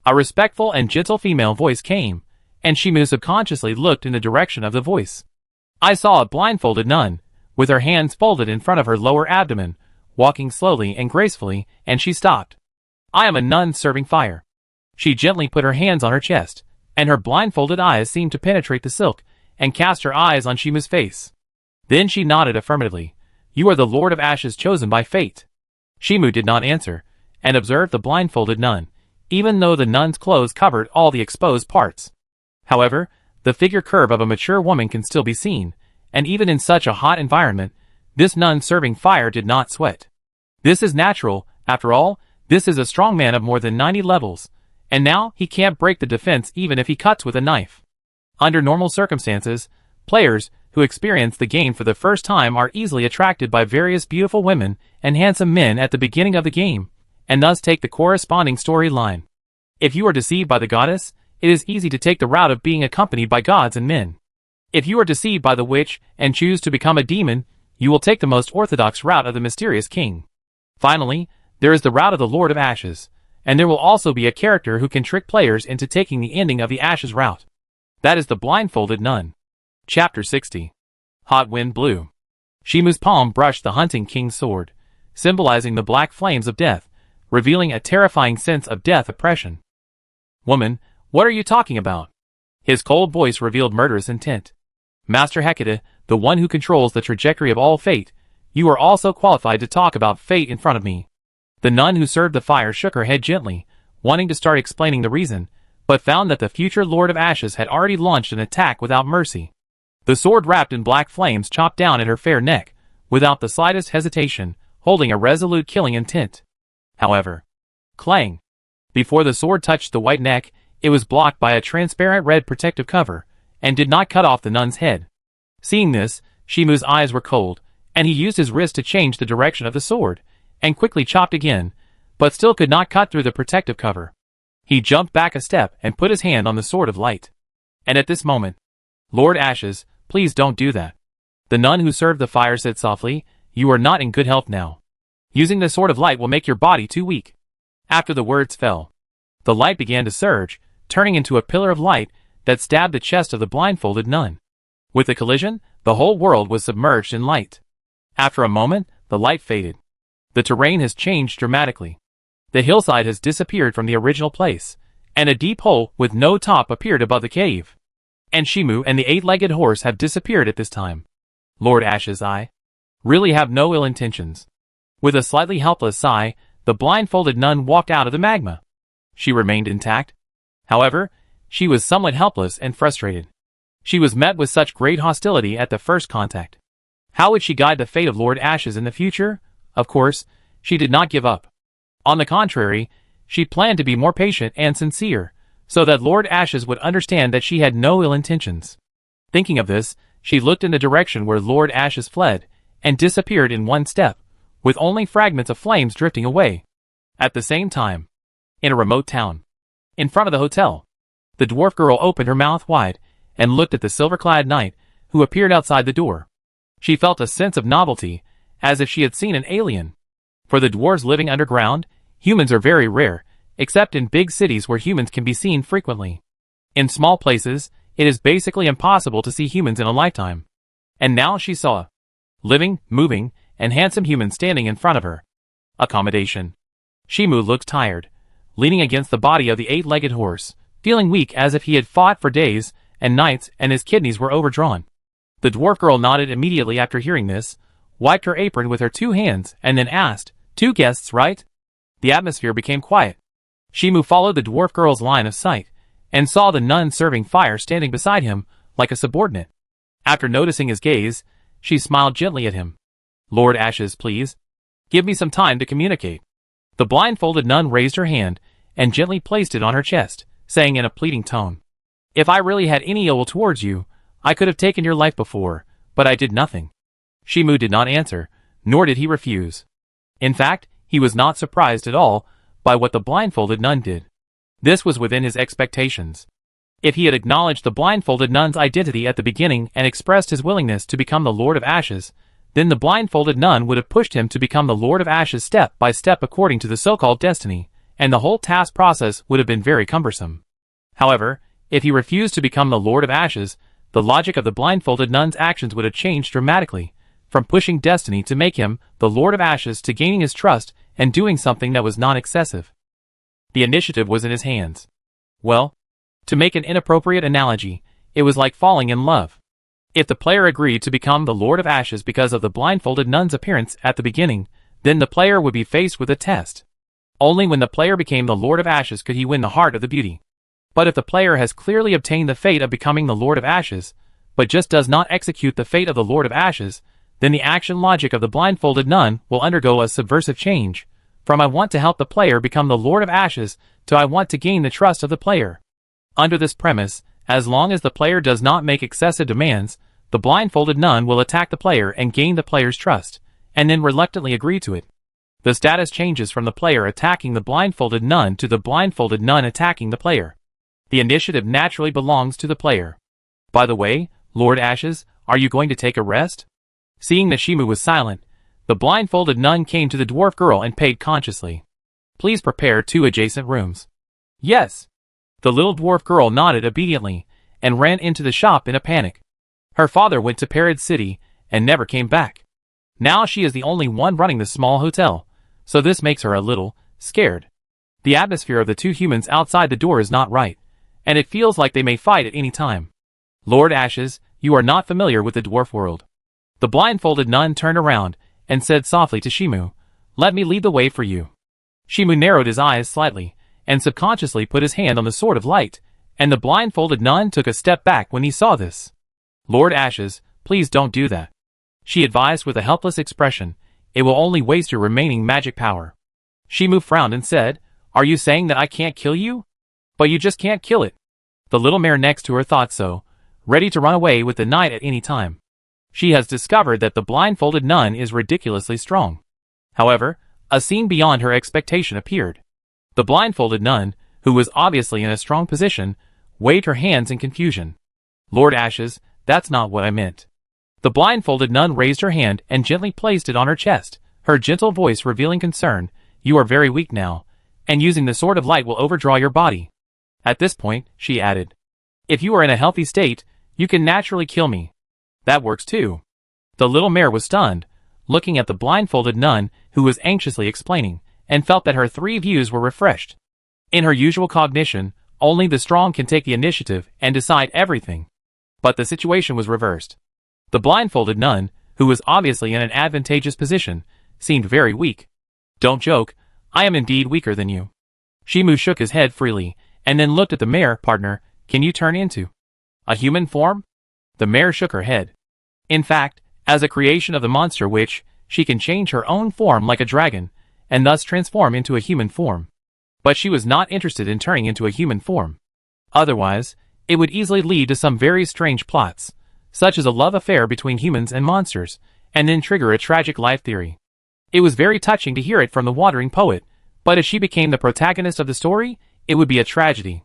A: A respectful and gentle female voice came, and Shimu subconsciously looked in the direction of the voice. I saw a blindfolded nun, with her hands folded in front of her lower abdomen, walking slowly and gracefully, and she stopped. I am a nun serving fire. She gently put her hands on her chest, and her blindfolded eyes seemed to penetrate the silk, and cast her eyes on Shimu's face. Then she nodded affirmatively. You are the Lord of Ashes chosen by fate. Shimu did not answer, and observed the blindfolded nun, even though the nun's clothes covered all the exposed parts. However, the figure curve of a mature woman can still be seen, and even in such a hot environment, this nun serving fire did not sweat. This is natural, after all, this is a strong man of more than 90 levels, and now he can't break the defense even if he cuts with a knife. Under normal circumstances, players who experience the game for the first time are easily attracted by various beautiful women and handsome men at the beginning of the game, and thus take the corresponding storyline. If you are deceived by the goddess, it is easy to take the route of being accompanied by gods and men. If you are deceived by the witch and choose to become a demon, you will take the most orthodox route of the mysterious king. Finally, there is the route of the Lord of Ashes, and there will also be a character who can trick players into taking the ending of the Ashes route. That is the blindfolded nun. Chapter 60. Hot wind blew. Shimu's palm brushed the hunting king's sword, symbolizing the black flames of death, revealing a terrifying sense of death oppression. Woman, what are you talking about? His cold voice revealed murderous intent. Master Hecate, the one who controls the trajectory of all fate, you are also qualified to talk about fate in front of me. The nun who served the fire shook her head gently, wanting to start explaining the reason, but found that the future Lord of Ashes had already launched an attack without mercy. The sword wrapped in black flames chopped down at her fair neck, without the slightest hesitation, holding a resolute killing intent. However, clang! Before the sword touched the white neck, it was blocked by a transparent red protective cover, and did not cut off the nun's head. Seeing this, Shimu's eyes were cold, and he used his wrist to change the direction of the sword, and quickly chopped again, but still could not cut through the protective cover. He jumped back a step and put his hand on the sword of light. And at this moment, Lord Ashes, please don't do that. The nun who served the fire said softly, you are not in good health now. Using the sword of light will make your body too weak. After the words fell, the light began to surge, turning into a pillar of light that stabbed the chest of the blindfolded nun. With the collision, the whole world was submerged in light. After a moment, the light faded. The terrain has changed dramatically. The hillside has disappeared from the original place, and a deep hole with no top appeared above the cave. And Shimu and the eight-legged horse have disappeared at this time. Lord Ashes, I really have no ill intentions. With a slightly helpless sigh, the blindfolded nun walked out of the magma. She remained intact. However, she was somewhat helpless and frustrated. She was met with such great hostility at the first contact. How would she guide the fate of Lord Ashes in the future? Of course, she did not give up. On the contrary, she planned to be more patient and sincere, so that Lord Ashes would understand that she had no ill intentions. Thinking of this, she looked in the direction where Lord Ashes fled, and disappeared in one step, with only fragments of flames drifting away. At the same time, in a remote town, in front of the hotel, the dwarf girl opened her mouth wide, and looked at the silver-clad knight, who appeared outside the door. She felt a sense of novelty, as if she had seen an alien. For the dwarves living underground, humans are very rare, except in big cities where humans can be seen frequently. In small places, it is basically impossible to see humans in a lifetime. And now she saw a living, moving, and handsome human standing in front of her. Accommodation. Shimu looked tired, leaning against the body of the eight-legged horse, feeling weak as if he had fought for days and nights and his kidneys were overdrawn. The dwarf girl nodded immediately after hearing this, wiped her apron with her two hands, and then asked, 2 guests, right? The atmosphere became quiet. Shimu followed the dwarf girl's line of sight, and saw the nun serving fire standing beside him, like a subordinate. After noticing his gaze, she smiled gently at him. Lord Ashes, please. Give me some time to communicate. The blindfolded nun raised her hand, and gently placed it on her chest, saying in a pleading tone, If I really had any ill will towards you, I could have taken your life before, but I did nothing. Shimu did not answer, nor did he refuse. In fact, he was not surprised at all by what the blindfolded nun did. This was within his expectations. If he had acknowledged the blindfolded nun's identity at the beginning and expressed his willingness to become the Lord of Ashes, then the blindfolded nun would have pushed him to become the Lord of Ashes step by step according to the so-called destiny, and the whole task process would have been very cumbersome. However, if he refused to become the Lord of Ashes, the logic of the blindfolded nun's actions would have changed dramatically, from pushing destiny to make him the Lord of Ashes to gaining his trust and doing something that was not excessive. The initiative was in his hands. Well, to make an inappropriate analogy, it was like falling in love. If the player agreed to become the Lord of Ashes because of the blindfolded nun's appearance at the beginning, then the player would be faced with a test. Only when the player became the Lord of Ashes could he win the heart of the beauty. But if the player has clearly obtained the fate of becoming the Lord of Ashes, but just does not execute the fate of the Lord of Ashes, then the action logic of the blindfolded nun will undergo a subversive change, from I want to help the player become the Lord of Ashes to I want to gain the trust of the player. Under this premise, as long as the player does not make excessive demands, the blindfolded nun will attack the player and gain the player's trust, and then reluctantly agree to it. The status changes from the player attacking the blindfolded nun to the blindfolded nun attacking the player. The initiative naturally belongs to the player. By the way, Lord Ashes, are you going to take a rest? Seeing that Shimu was silent, the blindfolded nun came to the dwarf girl and paid consciously. Please prepare 2 adjacent rooms. Yes. The little dwarf girl nodded obediently, and ran into the shop in a panic. Her father went to Parrot City and never came back. Now she is the only one running the small hotel, so this makes her a little scared. The atmosphere of the two humans outside the door is not right, and it feels like they may fight at any time. Lord Ashes, you are not familiar with the dwarf world. The blindfolded nun turned around and said softly to Shimu, "Let me lead the way for you." Shimu narrowed his eyes slightly and subconsciously put his hand on the sword of light, and the blindfolded nun took a step back when he saw this. "Lord Ashes, please don't do that," she advised with a helpless expression. "It will only waste your remaining magic power." Shimu frowned and said, "Are you saying that I can't kill you?" "But you just can't kill it." The little mare next to her thought so, ready to run away with the night at any time. She has discovered that the blindfolded nun is ridiculously strong. However, a scene beyond her expectation appeared. The blindfolded nun, who was obviously in a strong position, waved her hands in confusion. "Lord Ashes, that's not what I meant." The blindfolded nun raised her hand and gently placed it on her chest, her gentle voice revealing concern. "You are very weak now, and using the sword of light will overdraw your body." At this point, she added, "If you are in a healthy state, you can naturally kill me." "That works too." The little mare was stunned, looking at the blindfolded nun, who was anxiously explaining, and felt that her three views were refreshed. In her usual cognition, only the strong can take the initiative and decide everything. But the situation was reversed. The blindfolded nun, who was obviously in an advantageous position, seemed very weak. "Don't joke, I am indeed weaker than you." Shimu shook his head freely, and then looked at the mare. "Partner, can you turn into a human form?" The mare shook her head. In fact, as a creation of the monster witch, she can change her own form like a dragon, and thus transform into a human form. But she was not interested in turning into a human form. Otherwise, it would easily lead to some very strange plots, such as a love affair between humans and monsters, and then trigger a tragic life theory. It was very touching to hear it from the wandering poet, but if she became the protagonist of the story, it would be a tragedy.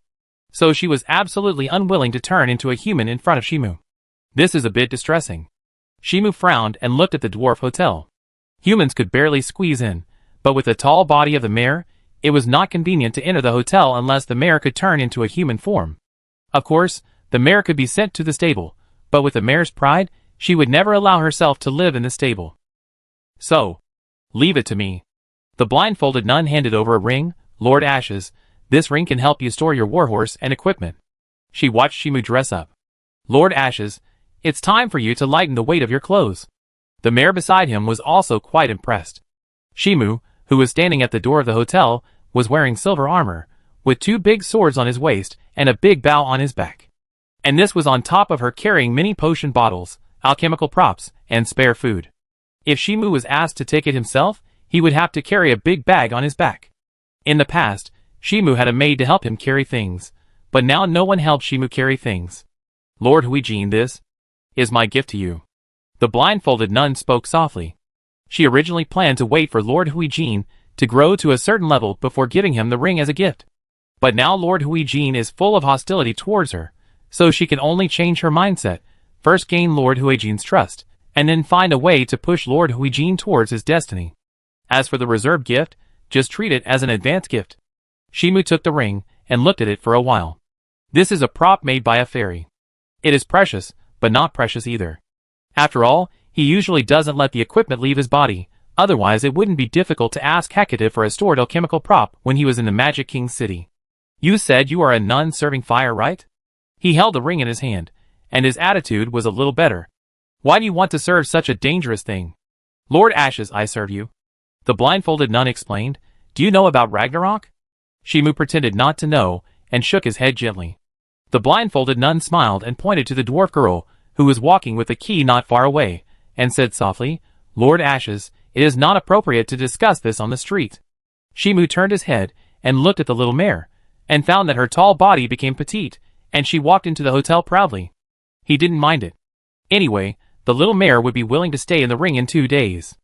A: So she was absolutely unwilling to turn into a human in front of Shimu. This is a bit distressing. Shimu frowned and looked at the dwarf hotel. Humans could barely squeeze in, but with the tall body of the mare, it was not convenient to enter the hotel unless the mare could turn into a human form. Of course, the mare could be sent to the stable, but with the mare's pride, she would never allow herself to live in the stable. "So, leave it to me." The blindfolded nun handed over a ring. "Lord Ashes, this ring can help you store your warhorse and equipment." She watched Shimu dress up. "Lord Ashes, it's time for you to lighten the weight of your clothes." The mare beside him was also quite impressed. Shimu, who was standing at the door of the hotel, was wearing silver armor, with two big swords on his waist and a big bow on his back. And this was on top of her carrying many potion bottles, alchemical props, and spare food. If Shimu was asked to take it himself, he would have to carry a big bag on his back. In the past, Shimu had a maid to help him carry things, but now no one helped Shimu carry things. "Lord Huijin, this is my gift to you." The blindfolded nun spoke softly. She originally planned to wait for Lord Huijin to grow to a certain level before giving him the ring as a gift. But now Lord Huijin is full of hostility towards her, so she can only change her mindset, first gain Lord Huijin's trust, and then find a way to push Lord Huijin towards his destiny. As for the reserved gift, just treat it as an advance gift. Shimu took the ring and looked at it for a while. This is a prop made by a fairy. It is precious, but not precious either. After all, he usually doesn't let the equipment leave his body, otherwise it wouldn't be difficult to ask Hecate for a stored alchemical prop when he was in the Magic King's city. "You said you are a nun serving fire, right?" He held the ring in his hand, and his attitude was a little better. "Why do you want to serve such a dangerous thing?" "Lord Ashes, I serve you." The blindfolded nun explained. "Do you know about Ragnarok?" Shimu pretended not to know, and shook his head gently. The blindfolded nun smiled and pointed to the dwarf girl, who was walking with the key not far away, and said softly, "Lord Ashes, it is not appropriate to discuss this on the street." Shimu turned his head and looked at the little mare, and found that her tall body became petite, and she walked into the hotel proudly. He didn't mind it. Anyway, the little mare would be willing to stay in the ring in 2 days.